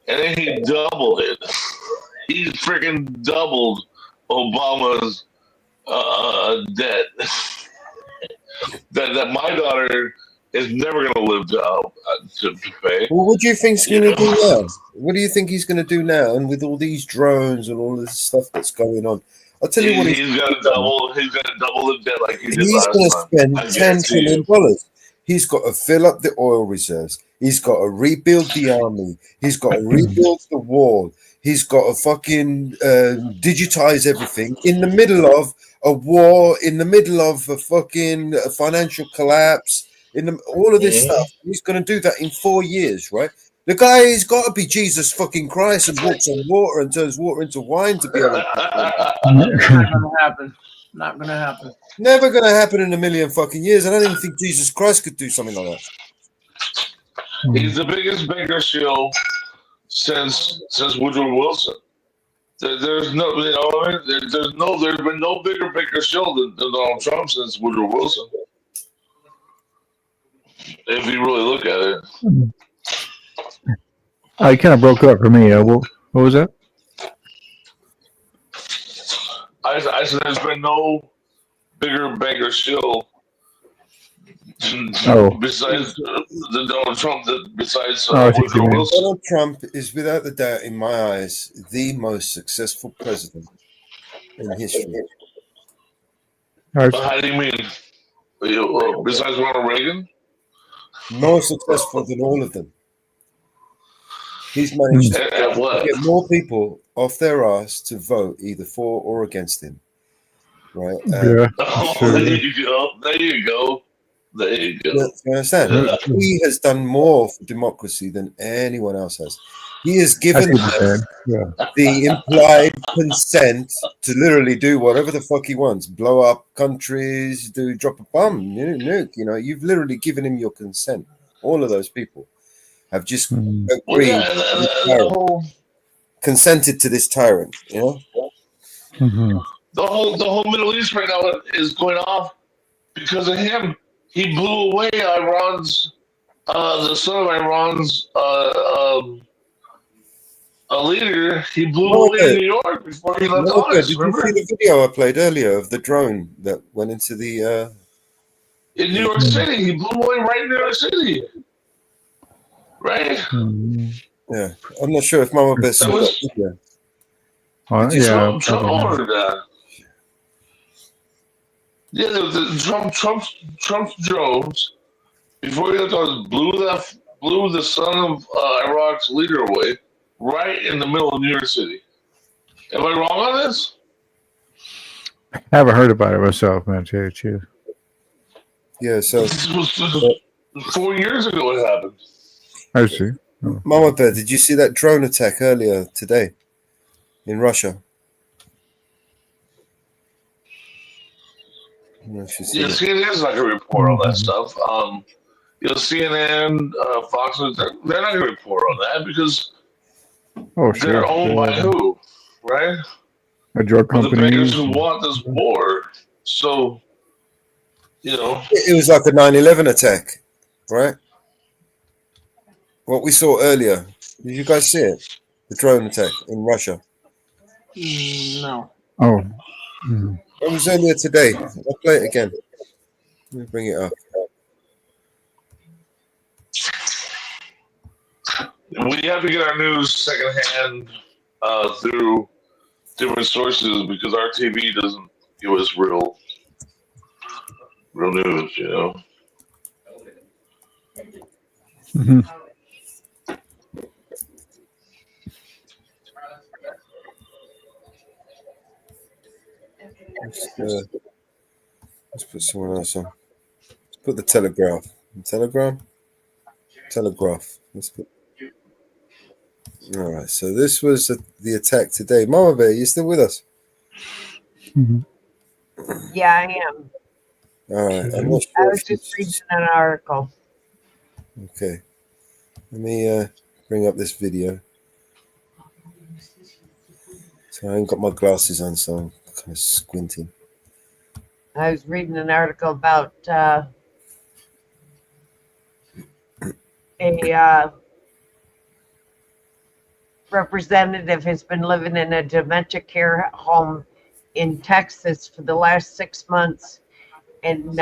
and then he doubled it. He freaking doubled Obama's debt. that my daughter is never going to live to pay. Well, what do you think he's going to do now? What do you think he's going to do now? And with all these drones and all this stuff that's going on, I'll tell you what he's going to double. He's going to double the debt like he did he's last going time. to spend $10 trillion. He's got to fill up the oil reserves. He's got to rebuild the army. He's got to rebuild the wall. He's got to fucking digitize everything in the middle of a war, in the middle of a fucking financial collapse, all of this stuff. He's going to do that in 4 years, right? The guy has got to be Jesus fucking Christ and walks on water and turns water into wine to be able to Not gonna happen. Not gonna happen. Never gonna happen in a million fucking years. I don't even think Jesus Christ could do something like that. He's the biggest banker shill since Woodrow Wilson. There's been no bigger banker shill than Donald Trump since Woodrow Wilson. If you really look at it. It kind of broke up for me. What was that? I said there's been no bigger banker shill besides the Donald Trump, besides Woodrow Wilson. Donald Trump is, without a doubt, in my eyes, the most successful president in history. How do you mean? Besides Ronald Reagan? More successful than all of them. He's managed to get more people off their ass to vote either for or against him. Right? Yeah. There you go. There you go. You understand? He has done more for democracy than anyone else has. He has given the implied consent to literally do whatever the fuck he wants. Blow up countries, drop a bomb, nuke. You've literally given him your consent. All of those people have just agreed, consented to this tyrant. Mm-hmm. The whole Middle East right now is going off because of him. He blew away Iran's, the son of Iran's a leader. He blew away New York before he left office. Did you see the video I played earlier of the drone that went into the? In New York City, he blew away right in New York City. Right. Yeah, I'm not sure if Mama Bear saw that video. Trump ordered that. Yeah, Trump's drones before he left office blew the son of Iraq's leader away right in the middle of New York City. Am I wrong on this? I haven't heard about it myself, man. Too. Yeah, so 4 years ago it happened. I see. Oh. Mama Bear, did you see that drone attack earlier today in Russia? Yeah, CNN's not going to report on that stuff. CNN, Fox News, they're not going to report on that because they're owned by who, right? A drug Well, the company. bankers who want this war. So, It was like a 9/11 attack, right? What we saw earlier. Did you guys see it? The drone attack in Russia. No. Oh. It was earlier today. I'll play it again. Let me bring it up. We have to get our news secondhand through different sources because our TV doesn't give us real news, Mm-hmm. Let's put someone else on. Let's put the Telegraph. Telegraph. Let's put. All right. So this was the attack today. Mama Bear, you still with us? Mm-hmm. Yeah, I am. All right. I'm not I sure. was just reading an article. Okay. Let me bring up this video. So I ain't got my glasses on, so I'm kind of squinting. I was reading an article about a representative has been living in a dementia care home in Texas for the last 6 months, and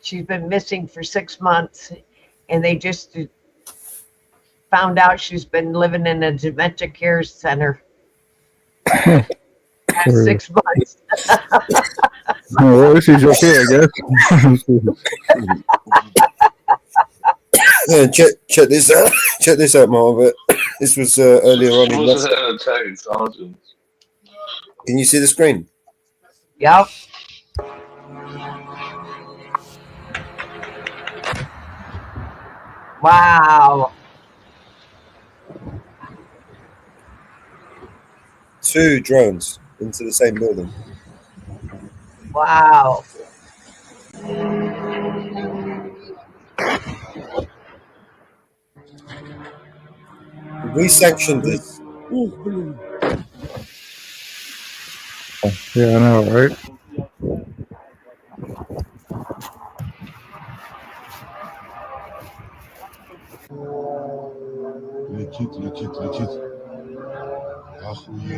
she's been missing for 6 months, and they just found out she's been living in a dementia care center. 6 months. Oh, well, she's okay, I guess. Yeah, check this out. Check this out, Margaret. This was earlier on in Supposed to have an attack intelligence. Can you see the screen? Yep. Wow. 2 drones into the same building. Wow. We sanctioned this. Yeah, I know, right? Летит. Охуеть.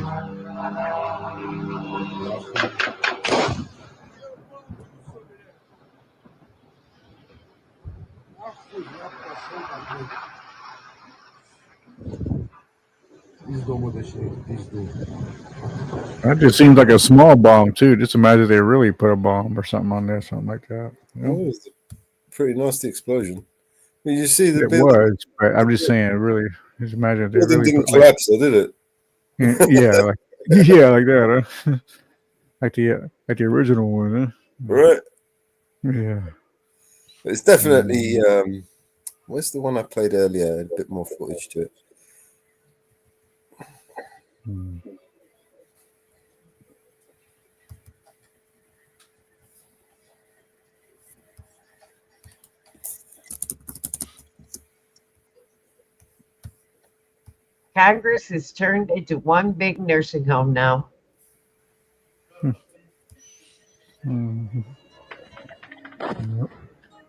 Из дома точнее, пизду. That just seems like a small bomb too. Just imagine they really put a bomb or something on there, something like that. You know? That was a pretty nasty explosion. I mean, you see the It building. was, but I'm just saying, really. Just imagine if they Building really didn't put, like, collapse, though, did it? yeah, like that, huh? like the original one, huh? Right. Yeah. It's definitely. Where's the one I played earlier? A bit more footage to it. Congress has turned into one big nursing home now. Mm-hmm. Yep.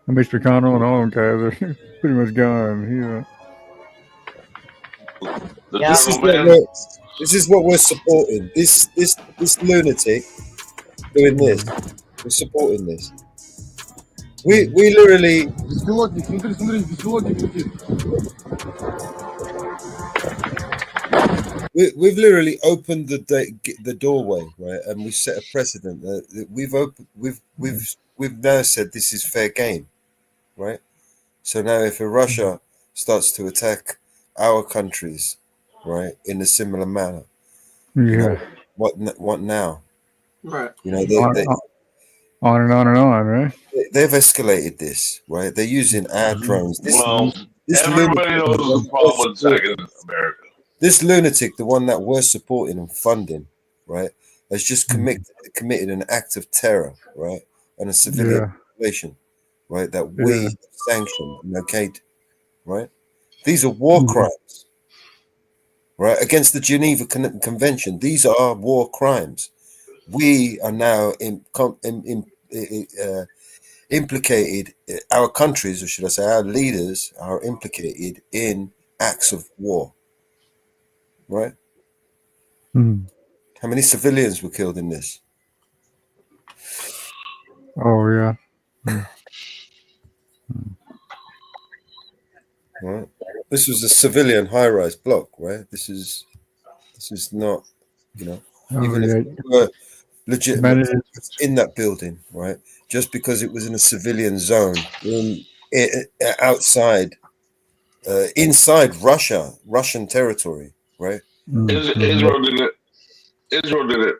And Mitch McConnell and all them guys are pretty much gone. This is what we're supporting. This lunatic doing this. We're supporting this. We literally. Беспилотник, смотри, беспилотник летит. We've literally opened the doorway, right, and we set a precedent. We've now said this is fair game, right? So now, if Russia starts to attack our countries, right, in a similar manner, Yeah. what now? Right. You know, On and on and on, right? They've escalated this, right? They're using our drones. Well, This everybody lunatic, knows the problem with attacking America. this lunatic, the one that we're supporting and funding, right, has just committed an act of terror, right, on a civilian population, right, that we sanctioned and okayed, right? These are war crimes, right, against the Geneva Convention. These are war crimes. We are now implicated, our countries, or should I say our leaders, are implicated in acts of war, right? How many civilians were killed in this? Oh, yeah. Right. This was a civilian high-rise block, right? This is not, even if we were legitimate in that building, right? Just because it was in a civilian zone, outside, inside Russian territory, right? Israel did it. Israel did it.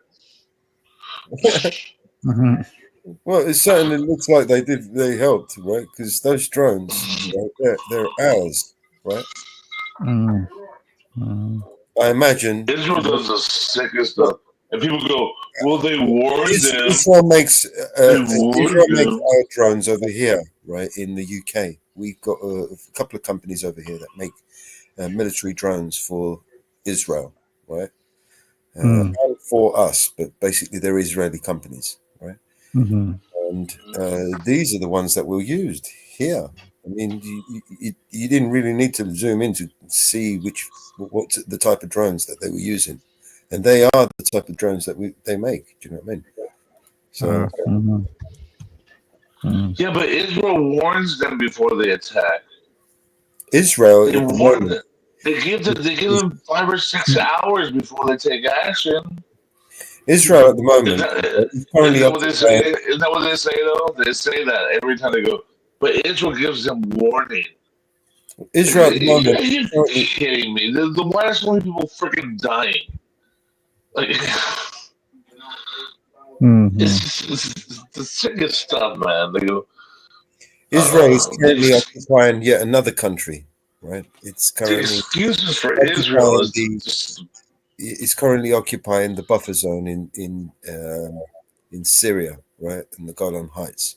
Well, it certainly looks like they did. They helped, right? Because those drones, right, they're ours, right? I imagine Israel does the sickest stuff, and people go, "Well, they warned them." Israel makes our drones over here, right? In the UK, we've got a couple of companies over here that make military drones for Israel, right? And for us, but basically they're Israeli companies, right? And these are the ones that were used here. I mean, you didn't really need to zoom in to see what the type of drones that they were using, and they are the type of drones that they make. Do you know what I mean? So, yeah, but Israel warns them before they attack. Israel, They warn them. They give them 5 or 6 hours before they take action. Israel at the moment is that what they say? Isn't that what they say though? They say that every time they go, but Israel gives them warning. Israel at the moment. Are you kidding me? Why are so many people freaking dying? Like, it's the sickest stuff, man. They go, Israel is currently occupying yet another country, right? It's currently excuses for Israel. It's currently occupying the buffer zone in Syria, right, in the Golan Heights.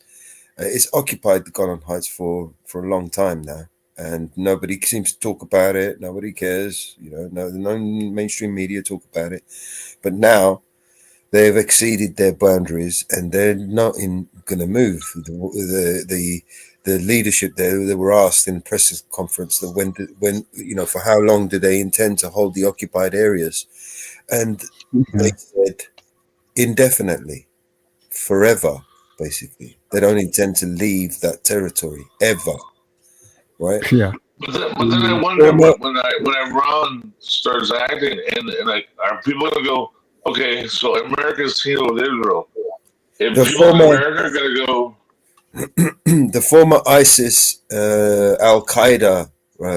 It's occupied the Golan Heights for a long time now, and nobody seems to talk about it. Nobody cares, no mainstream media talk about it. But now they've exceeded their boundaries, and they're not going to move. The leadership there, they were asked in a press conference that when for how long do they intend to hold the occupied areas, and they said indefinitely, forever. Basically, they don't intend to leave that territory ever, right? Yeah. But then I wonder when Iran starts acting, and like, are people gonna go, okay, so America's teaming with Israel? If people in America are gonna go, the former ISIS, Al Qaeda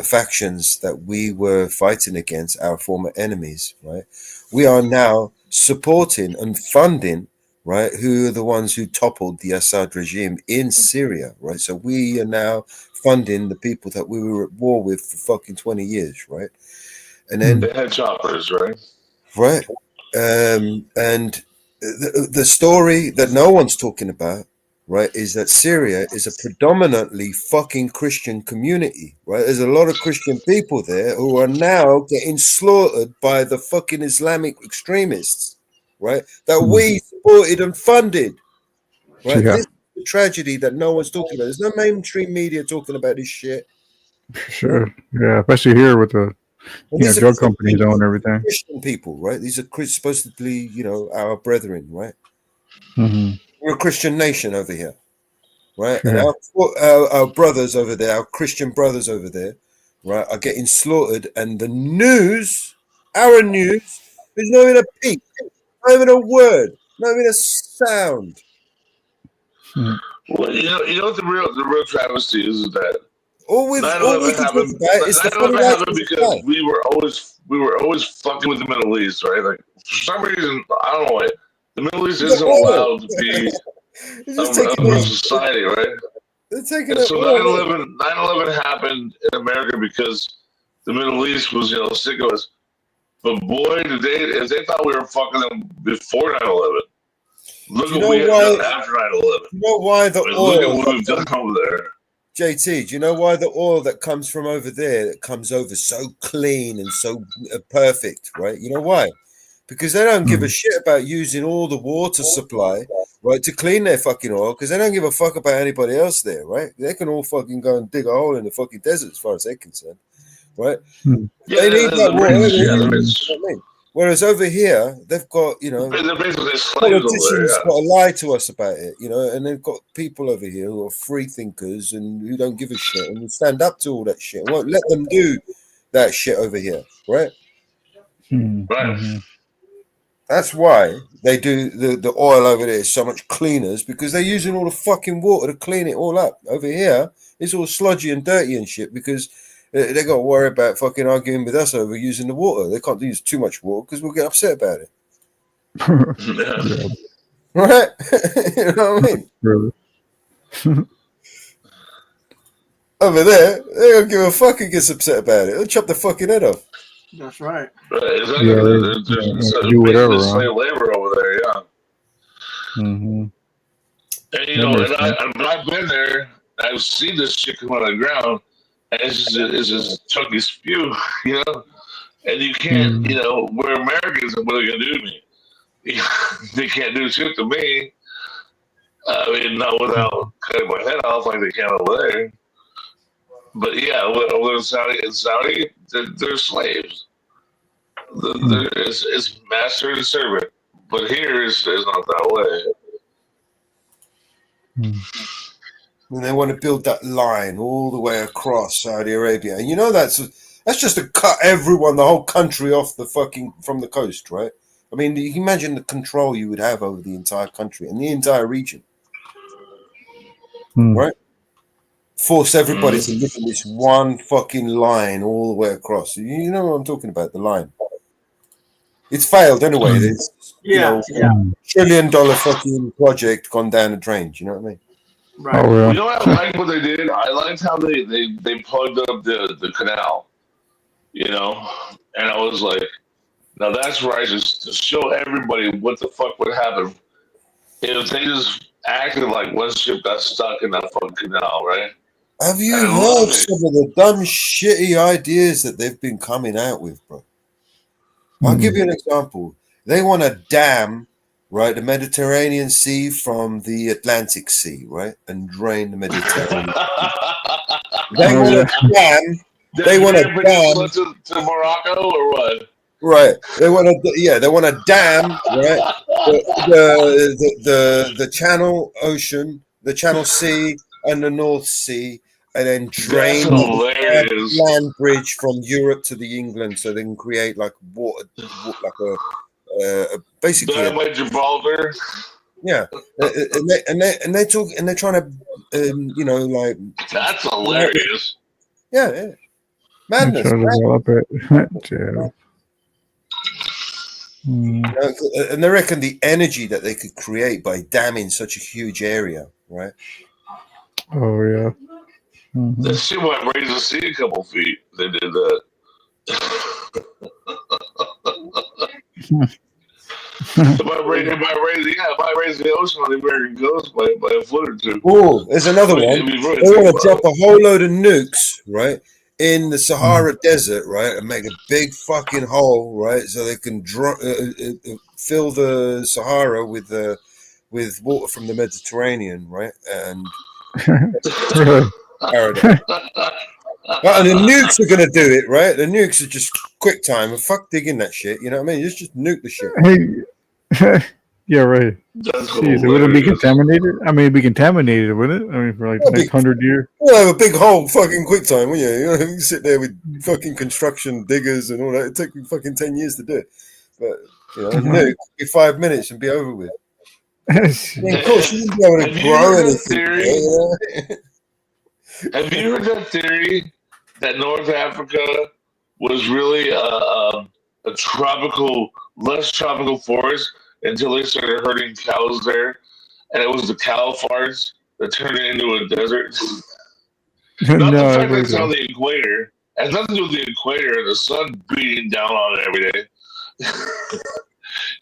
factions that we were fighting against, our former enemies, right? We are now supporting and funding, right? Who are the ones who toppled the Assad regime in Syria, right? So we are now funding the people that we were at war with for fucking 20 years, right? And then they had choppers, right? Right. And the story that no one's talking about, right, is that Syria is a predominantly fucking Christian community, right? There's a lot of Christian people there who are now getting slaughtered by the fucking Islamic extremists, right? That we supported and funded, right? Yeah. This is the tragedy that no one's talking about. There's no mainstream media talking about this shit. Sure. Yeah, especially here with the drug companies own everything. Christian people, right? These are supposedly, our brethren, right? We're a Christian nation over here, right? And our brothers over there, our Christian brothers over there, right, are getting slaughtered. And the news, our news, is not even a peep, not even a word, not even a sound. Well, you know what the real travesty is that all we can talk about is the funny happened because we were always fucking with the Middle East, right? Like for some reason, I don't know why the Middle East isn't allowed to be of our society, right? They're taking and it so all. 9/11 happened in America because the Middle East was, sick of us. But boy, if they thought we were fucking them before 9/11, look what we have done after 9/11. You know why the oil? Look at what we've done over there. JT, do you know why the oil that comes from over there that comes over so clean and so perfect, right? You know why? Because they don't give a shit about using all the water supply, right, to clean their fucking oil, because they don't give a fuck about anybody else there, right? They can all fucking go and dig a hole in the fucking desert as far as they're concerned, right? They need that water. You know what I mean? Whereas over here, they've got, they're basically slaves politicians over there, got to lie to us about it, and they've got people over here who are free thinkers and who don't give a shit and will stand up to all that shit. Won't let them do that shit over here, right? Right. That's why they do the oil over there is so much cleaner, is because they're using all the fucking water to clean it all up. Over here, it's all sludgy and dirty and shit because they got to worry about fucking arguing with us over using the water. They can't use too much water because we'll get upset about it. Yeah. Right? You know what I mean? Really? Over there, they don't give a fuck who gets upset about it. They'll chop the fucking head off. That's right. Right, exactly. Yeah, There's do whatever, slave labor over there, yeah. Mm-hmm. And I've been there. I've seen this shit come out of the ground, and it's just chunky spew, And you can't, we're Americans, and what are they gonna do to me? They can't do shit to me. I mean, not without cutting my head off like they can over there. But yeah, over in Saudi, they're slaves. It's master and servant. But here is not that way. And they want to build that line all the way across Saudi Arabia. And that's just to cut everyone, the whole country off from the coast, right? I mean, you can imagine the control you would have over the entire country and the entire region, right? Force everybody to live in this one fucking line all the way across. You know what I'm talking about, the line. It's failed anyway. There's, $1 trillion fucking project gone down the drain. Do you know what I mean? Right. Oh, yeah. You know what I liked what they did? I liked how they plugged up the canal, and I was like, now that's right, just to show everybody what the fuck would happen if they just acted like one ship got stuck in that fucking canal, right? Have you heard some of the dumb, shitty ideas that they've been coming out with, bro? I'll give you an example. They want to dam, right, the Mediterranean Sea from the Atlantic Sea, right, and drain the Mediterranean Sea. They want to dam. They want to dam to Morocco or what? Right. They want to. They want to dam. Right. The Channel Ocean, the Channel Sea, and the North Sea, and then drain the land bridge from Europe to the England, so they can create like water, like a basically like Gibraltar. Yeah, and they talk and they're trying to, like that's hilarious. Yeah. Madness. Yeah. And they reckon the energy that they could create by damming such a huge area, right? Oh yeah. That shit might raise the sea a couple feet. They did that. It might raise the ocean on the American coast by a foot or two. Oh, there's another one. They want to drop a whole load of nukes, right, in the Sahara Desert, right, and make a big fucking hole, right, so they can fill the Sahara with water from the Mediterranean, right, and paradise. And the nukes are going to do it, right? The nukes are just quick time and fuck digging that shit. You know what I mean? Just nuke the shit. Yeah, right. Jeez, it wouldn't be contaminated. I mean, it'd be contaminated, wouldn't it? I mean, for like the next 100 years. You'll have a big hole fucking quick time, wouldn't you? You can sit there with fucking construction diggers and all that. It'd take you fucking 10 years to do it. But, nuke, be 5 minutes and be over with. I mean, of course, you wouldn't be able to grow anything. Have you heard that theory that North Africa was really a less tropical forest until they started herding cows there, and it was the cow farts that turned it into a desert. No, Not the I've fact that heard it's on that. the equator. It has nothing to do with the equator and the sun beating down on it every day.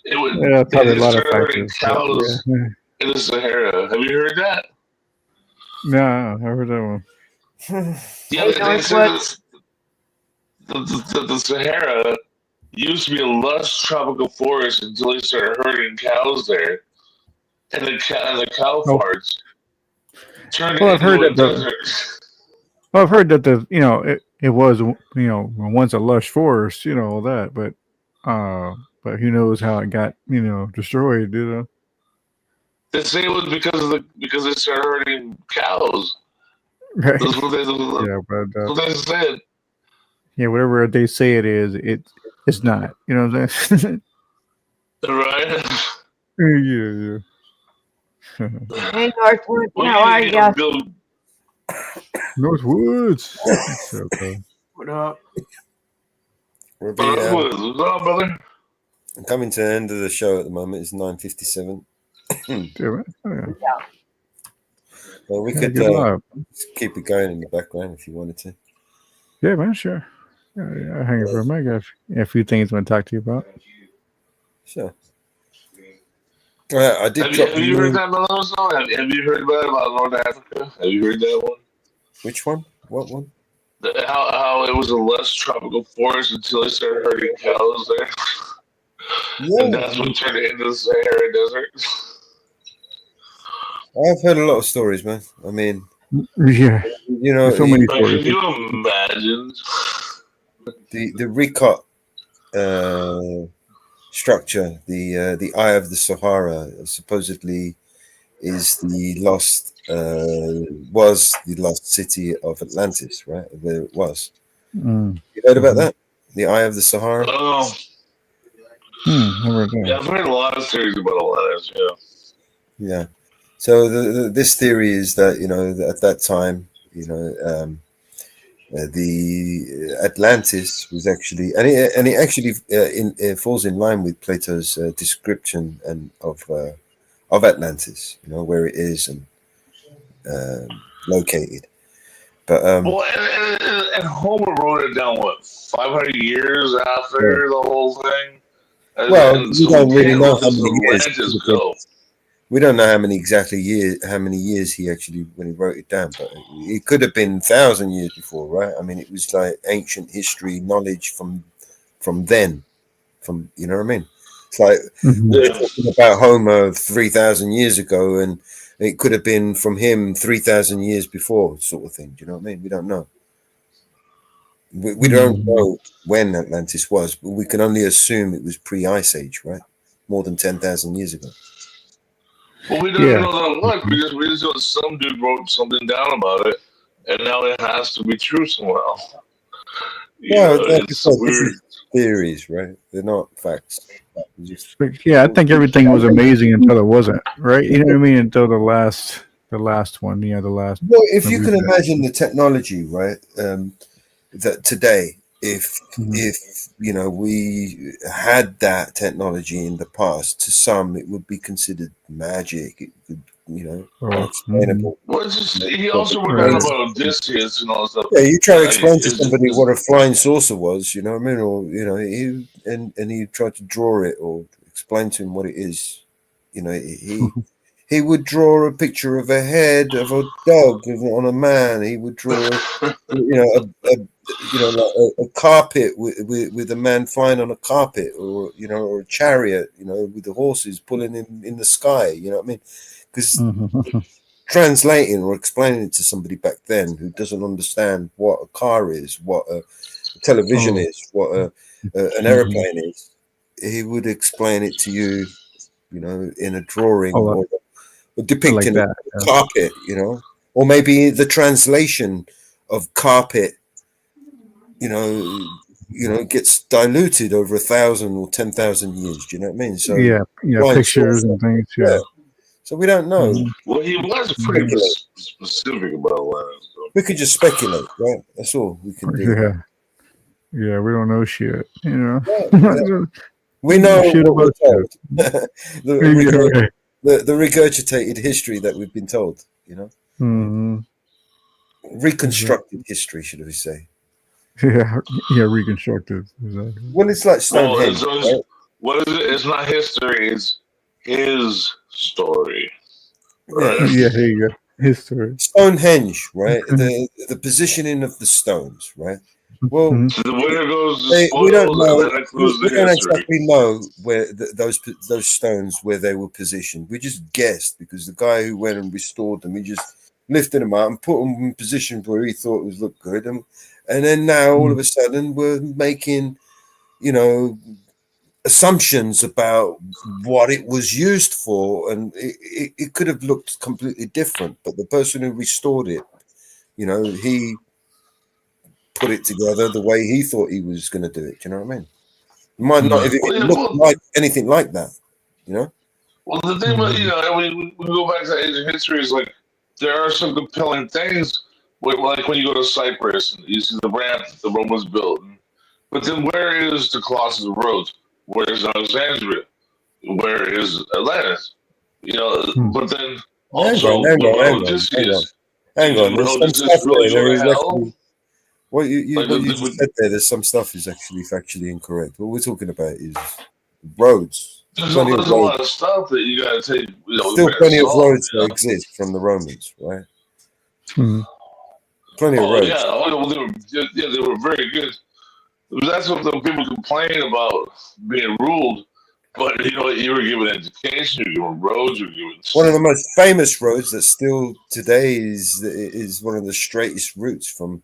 Yeah, They probably a just lot of started herding factors. But cows yeah. in the Sahara. Have you heard that? No, I heard that one. Yeah, Hey, they say Northwood. that the Sahara used to be a lush tropical forest until they started herding cows there, and the cow Oh, farts turned well, it I've heard into a that desert. I've heard that it was once a lush forest, all that, but who knows how it got destroyed, They say it was because they started herding cows. Right. That's what Yeah, but they said. yeah, whatever they say it is, it's not. You know what I'm saying? Right? Yeah. Hey, Northwood. Well, How are ya? Northwoods. What's up, bro? What up? We'll What's be up, brother? coming to the end of the show at the moment. It's 9:57. Well, we Yeah, could good luck. keep it going in the background if you wanted to. Yeah, man, sure. Yeah, I'll hang it for a minute. I got a few things I want to talk to you about. Sure. I did drop Have you heard you. that, Mellows? Have you heard about North Africa? Have you heard that one? Which one? What one? How it was a less tropical forest until they started herding cows there. Yeah. And that's what turned it into the Sahara Desert. I've heard a lot of stories, man. I mean, Yeah, there's so many Can stories. you imagine? The Ricot structure, the Eye of the Sahara, supposedly is was the lost city of Atlantis, right? Where it was. Mm. You heard about that? The Eye of the Sahara. Oh, Never yeah, I've heard a lot of theories about Atlantis. Yeah. Yeah. So this theory is that at that time, the Atlantis was actually, and it actually falls in line with Plato's description of Atlantis, where it is and located. But Well, and Homer wrote it down 500 years after the whole thing. well, And we so don't we really can't know let how this many years. Atlantis go. We don't know how many years he actually when he wrote it down, but it could have been 1,000 years before, right? I mean, it was like ancient history knowledge from then, you know what I mean? It's like we're talking about Homer 3,000 years ago, and it could have been from him 3,000 years before, sort of thing. Do you know what I mean? We don't know. We don't know when Atlantis was, but we can only assume it was pre-Ice Age, right? More than 10,000 years ago. Well, we don't know that much. We just know some dude wrote something down about it, and now it has to be true somehow. It's weird. Theories, right? They're not facts. Yeah, I think everything was amazing until it wasn't, right? You know what I mean? Until the last one, the last. Well, if you can imagine the technology, right? That today, if we had that technology in the past, to some it would be considered magic. It could, unexplainable. Well, he also wrote down about Odysseus and all that stuff. Yeah, you try to explain to somebody what a flying saucer was, you know what I mean, or he tried to draw it or explain to him what it is. He would draw a picture of a head of a dog on a man. He would draw, a carpet with a man flying on a carpet, or or a chariot, with the horses pulling in the sky. You know what I mean? Because translating or explaining it to somebody back then who doesn't understand what a car is, what a television is, what an airplane is, he would explain it to you, in a drawing or depicting like a carpet, or maybe the translation of carpet, gets diluted over 1,000 or 10,000 years. Do you know what I mean? So pictures and things. Yeah. So we don't know. Well, he was pretty specific about Atlantis. We could just speculate, right? That's all we can do. Yeah, we don't know shit. We know shit what about we're told. the regurgitated history that we've been told, you know, reconstructed history, should we say? Yeah, reconstructed. Exactly. Well, it's like Stonehenge. Right? What is it? It's not history. It's his story. Right? Yeah, here you go. History. Stonehenge, right? The positioning of the stones, right? Well, the winner goes the spoils, we don't know. and that includes We the don't history. exactly know where those stones where they were positioned. We just guessed because the guy who went and restored them, he just lifted them out and put them in positions where he thought it was look good, and then now all of a sudden we're making, you know, assumptions about what it was used for, and it could have looked completely different. But the person who restored it, you know, he put it together the way he thought he was going to do it. Do you know what I mean? It might not even look like anything like that, you know. Well, the thing about, you know, we go back to ancient history is like there are some compelling things, like when you go to Cyprus and you see the ramp that the Romans built. But then where is the Colossus of Rhodes? Where is Alexandria? Where is Atlantis? You know, but then also Hang on. Odysseus. There's some Odysseus stuff really there. go to hell? What you Like what you just said there. There's some stuff is actually factually incorrect. What we're talking about is roads. There's a lot of stuff that you got to take. You know, Still plenty of solve, roads you know? that exist from the Romans, right? Plenty of roads. They were very good. That's what the people complain about being ruled. But you know, you were given education, you were given roads, you were given. One of the most famous roads that still today is one of the straightest routes from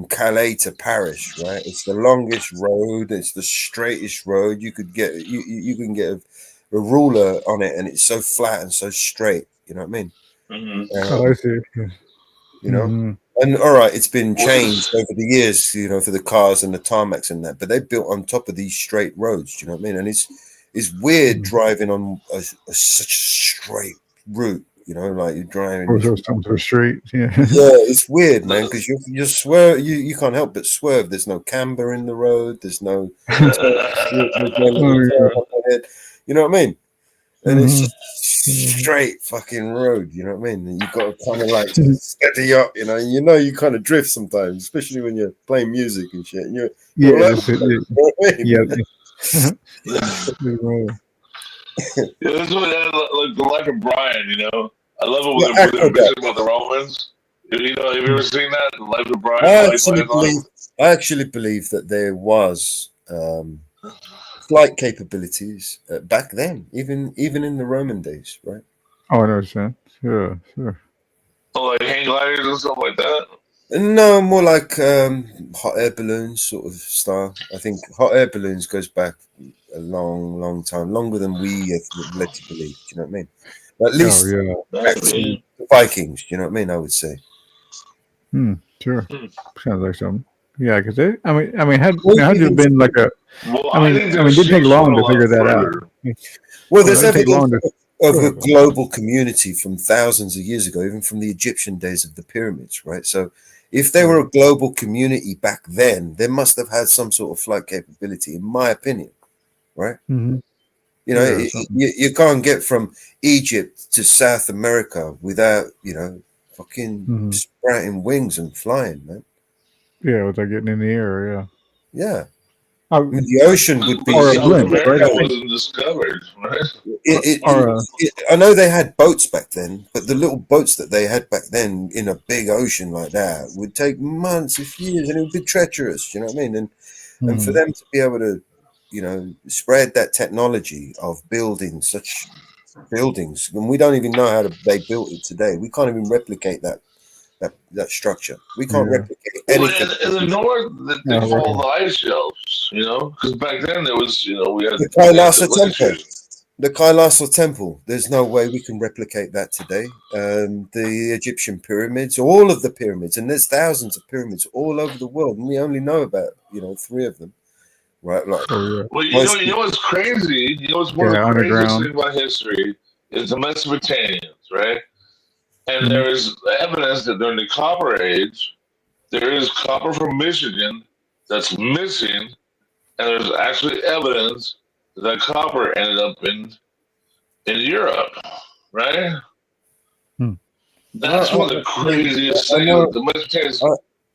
Calais to Paris, right? It's the longest road. It's the straightest road. You could get you can get a ruler on it, and it's so flat and so straight. You know what I mean? I see. You know, and all right, it's been changed over the years, you know, for the cars and the tarmacs and that, but they built on top of these straight roads. Do you know what I mean? And it's weird driving on such a straight route. You know, like you're driving. So straight. Yeah. Yeah, it's weird, man, because you swerve. You can't help but swerve. There's no camber in the road. There's no. You know what I mean? And it's just straight fucking road. You know what I mean? And you've got to kind of like steady up. You know, you kind of drift sometimes, especially when you're playing music and shit. And you're That's what like the Life of Brian. You know, I love it when they're bitching about the Romans. You know, have you ever seen that? The Life of Brian. I actually believe that there was flight capabilities back then, even in the Roman days, right? Oh, I understand. Sure. Oh, like hang gliders and stuff like that. No, more like hot air balloons sort of style. I think hot air balloons goes back a long time, longer than we have led to believe. Do you know what I mean? At least back to the Vikings. Do you know what I mean? I would say. Sure. Sounds like something. Yeah, because I mean, had there been like a, I mean, it didn't take long to figure that out. Well, there's evidence of a global community from thousands of years ago, even from the Egyptian days of the pyramids, right? So, if they were a global community back then, they must have had some sort of flight capability, in my opinion, right? You know, you can't get from Egypt to South America without, you know, fucking sprouting wings and flying, man. Yeah, without getting in the air, yeah. I mean, the ocean would be. America wasn't discovered, right? I know they had boats back then, but the little boats that they had back then in a big ocean like that would take months, if years, and it would be treacherous. You know what I mean? And for them to be able to, you know, spread that technology of building such buildings, and we don't even know how they built it today. We can't even replicate that structure. We can't replicate anything. In the north, they follow the ice shelves, you know, because back then there was, you know, we had the Kailasa Temple. The Kailasa Temple. There's no way we can replicate that today. The Egyptian pyramids, all of the pyramids, and there's thousands of pyramids all over the world, and we only know about 3 of them, right? Like, well, you know what's crazy? You know what's one of the craziest things about history is the Mesopotamians, right? And there is evidence that during the Copper Age, there is copper from Michigan that's missing, and there's actually evidence that copper ended up in Europe. right? Hmm. That's one of the craziest I things. know. The mashed potatoes.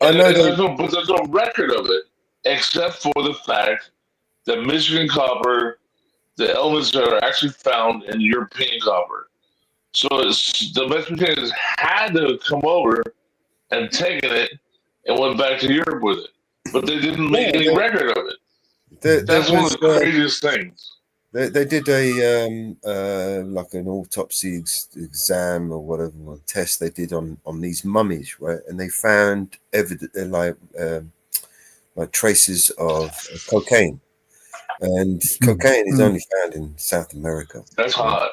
I know they. But there's no record of it, except for the fact that Michigan copper, the elements that are actually found in European copper. So the mashed potatoes had to come over and taken it and went back to Europe with it, but they didn't make any record of it. There That's one of was. the craziest things. They did a like an autopsy exam or whatever test they did on these mummies, right? And they found evidence like traces of cocaine, and cocaine is only found in South America. That's hot.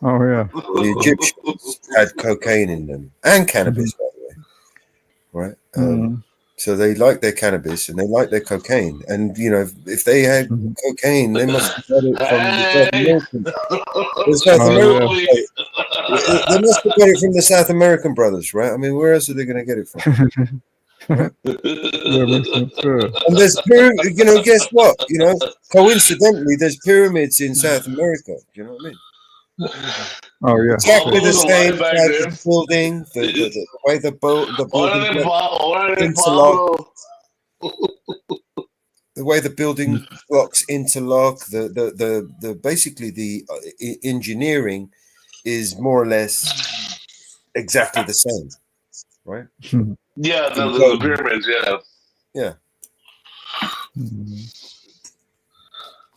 Oh yeah. The Egyptians had cocaine in them and cannabis, by the way, right? So they like their cannabis and they like their cocaine, and you know if they had cocaine, they must have got it from the South American. The South American. They must have got it from the South American brothers, right? I mean, where else are they going to get it from? Right? And there's you know, guess what? You know, coincidentally, there's pyramids in South America. Do you know what I mean? Oh yeah. Exactly the same type of building, the way the building interlock, the way the building blocks interlock, the basically the engineering is more or less exactly the same, right? Yeah, the pyramids, yeah. Yeah.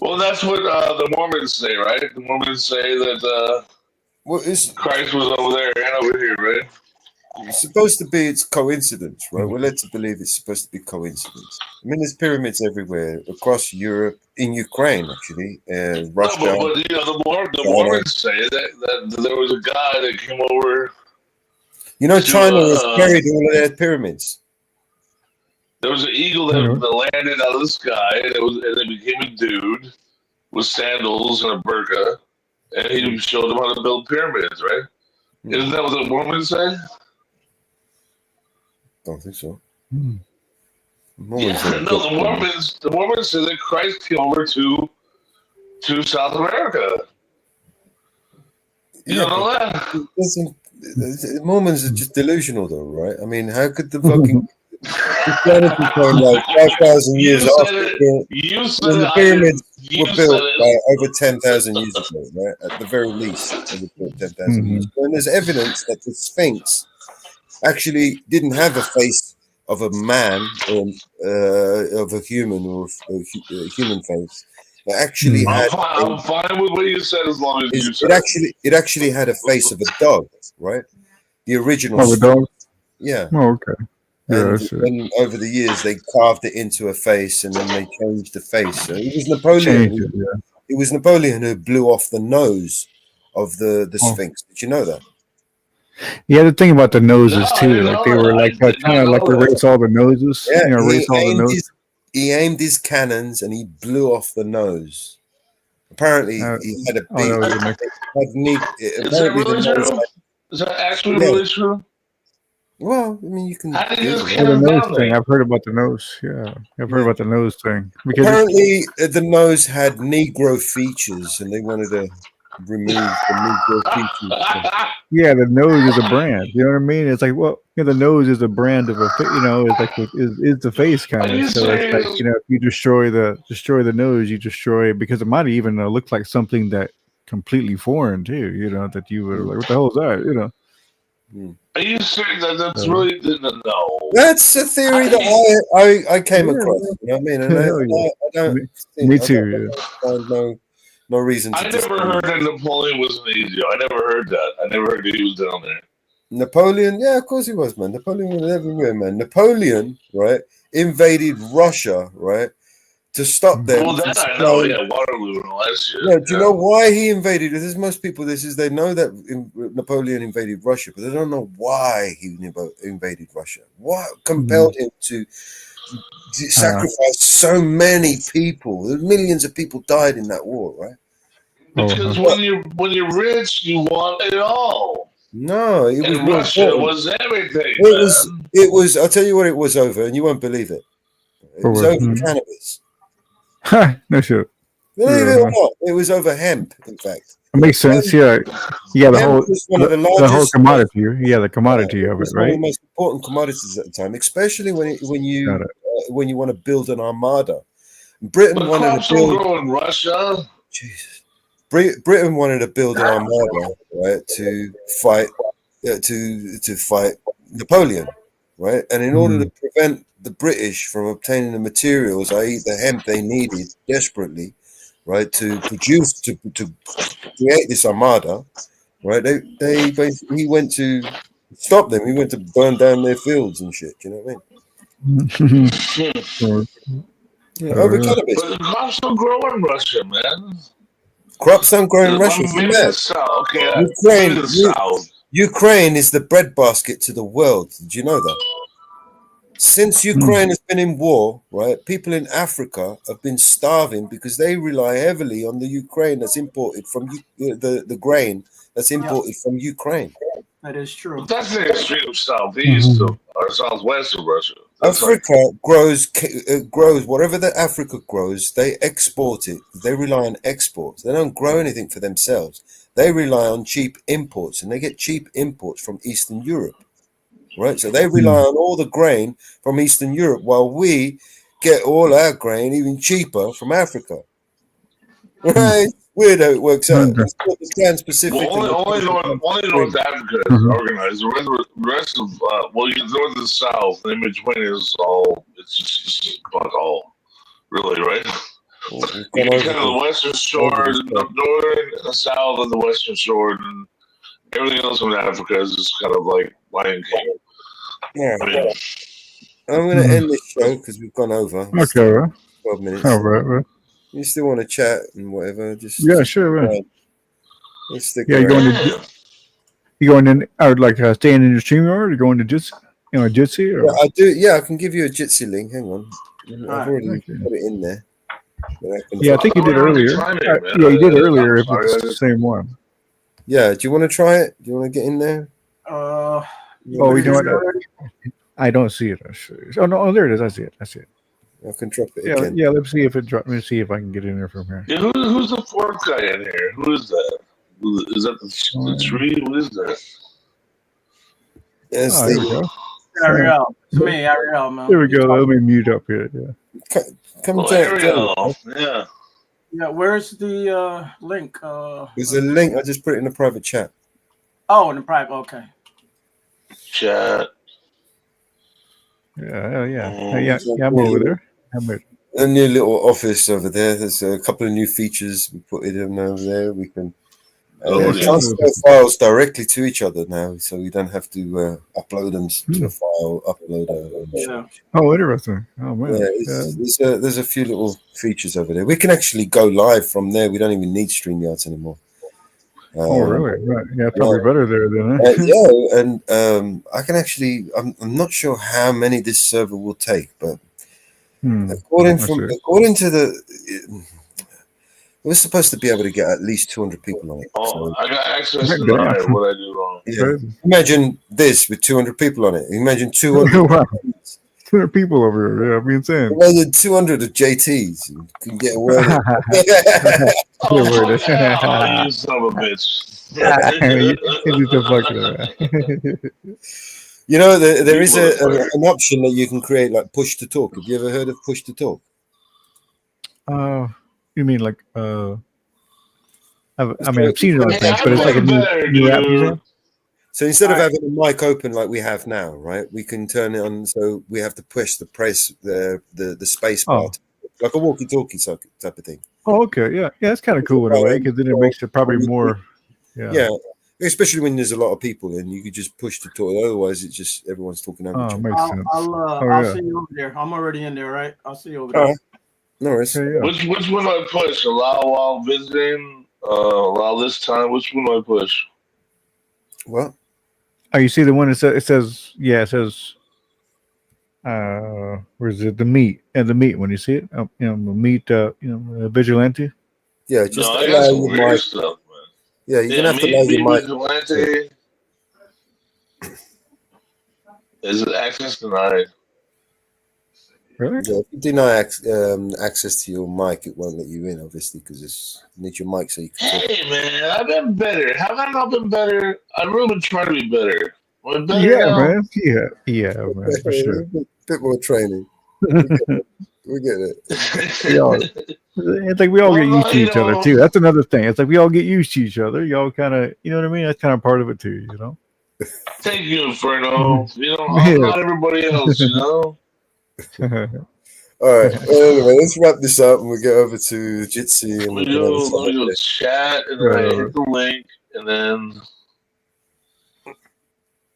Well, that's what the Mormons say, right? The Mormons say that Christ was over there and over here, right? It's supposed to be it's coincidence, right? We're led to believe it's supposed to be coincidence. I mean, there's pyramids everywhere across Europe, in Ukraine, actually, Russia. No, but you know, the Mormons say that there was a guy that came over. You know, China has carried all of their pyramids. There was an eagle that landed out of the sky, and it became a dude with sandals and a burqa, and he showed them how to build pyramids, right? Isn't that what the Mormons say? Don't think so. The Mormons say that Christ came over to South America. You don't know that? Listen, the Mormons are just delusional, though, right? I mean, how could the fucking Christianity came like 5,000 years after the pyramids were built by over 10,000 years ago, right? At the very least, they were built 10,000 years ago. And there's evidence that the Sphinx actually didn't have a face of a man or of a human or a human face. It actually had. I'm fine with what you said as long as you said it actually had a face of a dog, right? The original. Oh, a dog. Yeah. Oh, okay. Yeah, and over the years, they carved it into a face, and then they changed the face. So it was Napoleon. It was Napoleon who blew off the nose of the Sphinx. Did you know that? Yeah, the thing about the noses too, like they were like kind of like erase all the noses. Yeah, erase all the noses. He aimed his cannons and he blew off the nose. Apparently, he had a big. Is that really true? Is that actually really true? Well, I mean, you can. The nose thing. I've heard about the nose. Yeah, I've heard about the nose thing. Because apparently, the nose had Negro features, and they wanted to remove the Negro features. Yeah, the nose is a brand. You know what I mean? It's like, well, the nose is a brand of a, it's like is the face kind of. So it's like, if you destroy the nose, you destroy it because it might even look like something that completely foreign too. That you would like, what the hell is that? Are you serious? That's really no. That's a theory that I came across. You know what I mean? And I don't. Me too. Find no reason. I never heard that Napoleon was an Asia. I never heard that. I never heard that he was down there. Napoleon, yeah, of course he was, man. Napoleon was everywhere, man. Napoleon, right, invaded Russia, right, to stop them. Well, that I know, yeah, Waterloo and all that shit. Yeah, do you know why he invaded? There's most people. They know that Napoleon invaded Russia, but they don't know why he invaded Russia. What compelled him to sacrifice so many people? Millions of people died in that war, right? Because when you're rich, you want it all. No, it was Russia was everything. It was. I'll tell you what it was over, and you won't believe it. It was over cannabis. No shit. Believe it or not, it was over hemp. In fact, It makes sense. Yeah, yeah. The Hemp whole was one of the the whole largest. commodity. Yeah, the commodity It of it, was one of right? the most important commodities at the time, especially when Got it. you want to build an armada. Britain But wanted to crops don't build. grow in Russia. Jesus. Britain wanted to build an armada, right, to fight to fight Napoleon, right, and in order to prevent the British from obtaining the materials, i.e., the hemp they needed desperately, right, to produce to create this armada, right, they basically he went to stop them. He went to burn down their fields and shit. You know what I mean? Yeah, over cannabis. But the crops don't grow in Russia, man. Crops don't grow in Russia. Maybe You in mad? the south. Okay, maybe Ukraine, the south. Ukraine is the breadbasket to the world. Did you know that? Since Ukraine has been in war, right, people in Africa have been starving because they rely heavily on the Ukraine that's imported from the grain that's imported from Ukraine. That is true. But that's in the extreme southeast or southwest of Russia. That's Africa grows whatever that Africa grows. They export it. They rely on exports. They don't grow anything for themselves. They rely on cheap imports, and they get cheap imports from Eastern Europe. Right, so they rely on all the grain from Eastern Europe, while we get all our grain even cheaper from Africa. Right, weird how it works out. It's not the Trans-Pacific. Well, only North Africa is organized. The rest of north and south, in between is all. It's just fuck all, really, right? You get kind of the western shore, the northern, the south, and the western shore, and everything else in Africa is just kind of like Lion King. Yeah. I mean, I'm going to end this show because we've gone over. Okay, right. 12 minutes. All right. You still want to chat and whatever? Yeah, sure, right. Let's stick Yeah, around. you going in? I would like staying in your stream or you going to Jitsi? Jitsi? Or? Yeah, I do. Yeah, I can give you a Jitsi link. Hang on. I've already put it in there. Yeah, I think you did earlier. Yeah, you did earlier. If it's the same one. Yeah. Do you want to try it? Do you want to get in there? Oh, you know what? I don't see it. Oh no! Oh, there it is. I see it. I can drop it again. Yeah. Let's see if it dropped. Let me see if I can get in there from here. yeah, who's the fourth guy in here? Who is that? Is that the tree? What is that? Yes, there we go. Ariel. It's me, Ariel, man. There we go. Let me mute up here. Yeah. Come Ariel. Yeah. Yeah, where's the link? There's a link. I just put it in the private chat. Oh, in the private. Okay. Chat. Yeah. I'm over there. A new little office over there. There's a couple of new features we put it in over there. We can transfer files directly to each other now, so we don't have to upload them to a file uploader. Yeah. Oh, interesting. Oh man. Yeah, there's a few little features over there. We can actually go live from there. We don't even need StreamYards anymore. Oh really? Right. Yeah, probably better there then. Yeah, and I can actually. I'm not sure how many this server will take, but according to the, we're supposed to be able to get at least 200 people on it. Oh, I got access to that. What I do wrong? Yeah. Imagine this with 200 people on it. Imagine 200. Wow. 200 people over here. Yeah, I'm insane. Imagine 200 of JTs. You can get away. Oh, you son of a bitch. You know, there is an option that you can create, like push to talk. Have you ever heard of push to talk? You mean like I've seen it on things, but it's like a new app. You know? So instead of having a mic open like we have now, right, we can turn it on. So we have to push the space bar, like a walkie-talkie type of thing. Oh, okay, yeah, that's kind of cool in a way because then it makes it probably more. Yeah, especially when there's a lot of people, and you could just push to talk. Otherwise, it's just everyone's talking over each other. Makes sense. I'll see you over there. I'm already in there, right? I'll see you over there. No worries. Which one do I push? Allow while visiting? Allow this time? Which one do I push? What? Oh, you see the one that it says where is it? The meat when you see it, the meat, vigilante. Yeah, just allow your mic. Stuff, man. Yeah, you're gonna have to allow your mic. Vigilante. Is it access denied? Really? Yeah, if you deny access to your mic, it won't let you in, obviously, because you need your mic so you can talk. Hey, man, I've been better. Have I not been better? I've really been trying to be better. Am I better Yeah, now? man. Yeah, man, for sure. A bit more training. We get it. It's like we all get used to each other too. That's another thing. It's like we all get used to each other. Y'all kind of, you know what I mean? That's kind of part of it too, you know? Thank you, Inferno. You know, I'm not everybody else, you know? All right. Well, anyway, let's wrap this up and we'll get over to Jitsi. And Let me go chat, and then I hit the link, and then...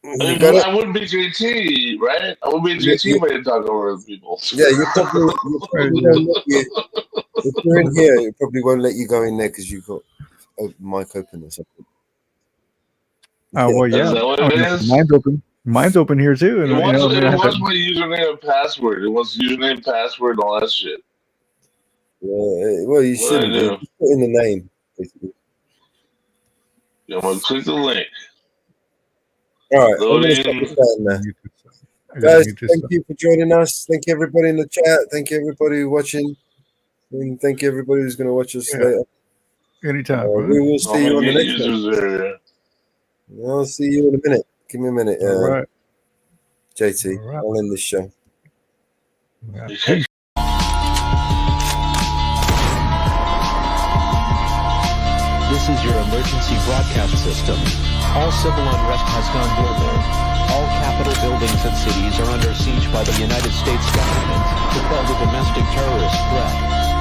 I wouldn't be JT, right? I wouldn't be JT if I didn't talk over people. Yeah, you probably won't let you, if you're in here, it probably won't let you go in there because you've got a mic open or something. Well, yeah. Is that what it is? Mine's open. Mine's open here too. And, it wants my username and password. It wants username, password, and all that shit. Well, you shouldn't do. Just put in the name, basically. Yeah, I'm going to click the link. All right, I'm going to stop this down now. Guys, thank you for joining us. Thank you, everybody in the chat. Thank you, everybody watching. And thank you, everybody who's going to watch us later. Anytime. We will see you on the next one. I'll see you in a minute. Give me a minute. All right. JT, I'll end this show. Peace. This is your emergency broadcast system. All civil unrest has gone global. All capital buildings and cities are under siege by the United States government to quell the domestic terrorist threat.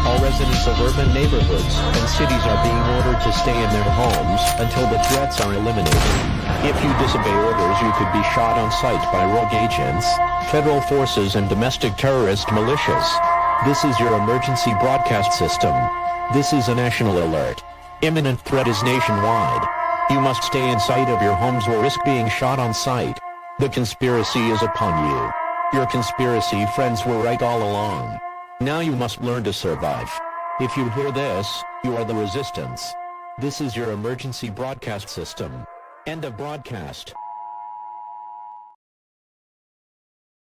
All residents of urban neighborhoods and cities are being ordered to stay in their homes until the threats are eliminated. If you disobey orders, you could be shot on sight by rogue agents, federal forces, and domestic terrorist militias. This is your emergency broadcast system. This is a national alert. Imminent threat is nationwide. You must stay in sight of your homes or risk being shot on sight. The conspiracy is upon you. Your conspiracy friends were right all along. Now you must learn to survive. If you hear this, you are the resistance. This is your emergency broadcast system. End of broadcast.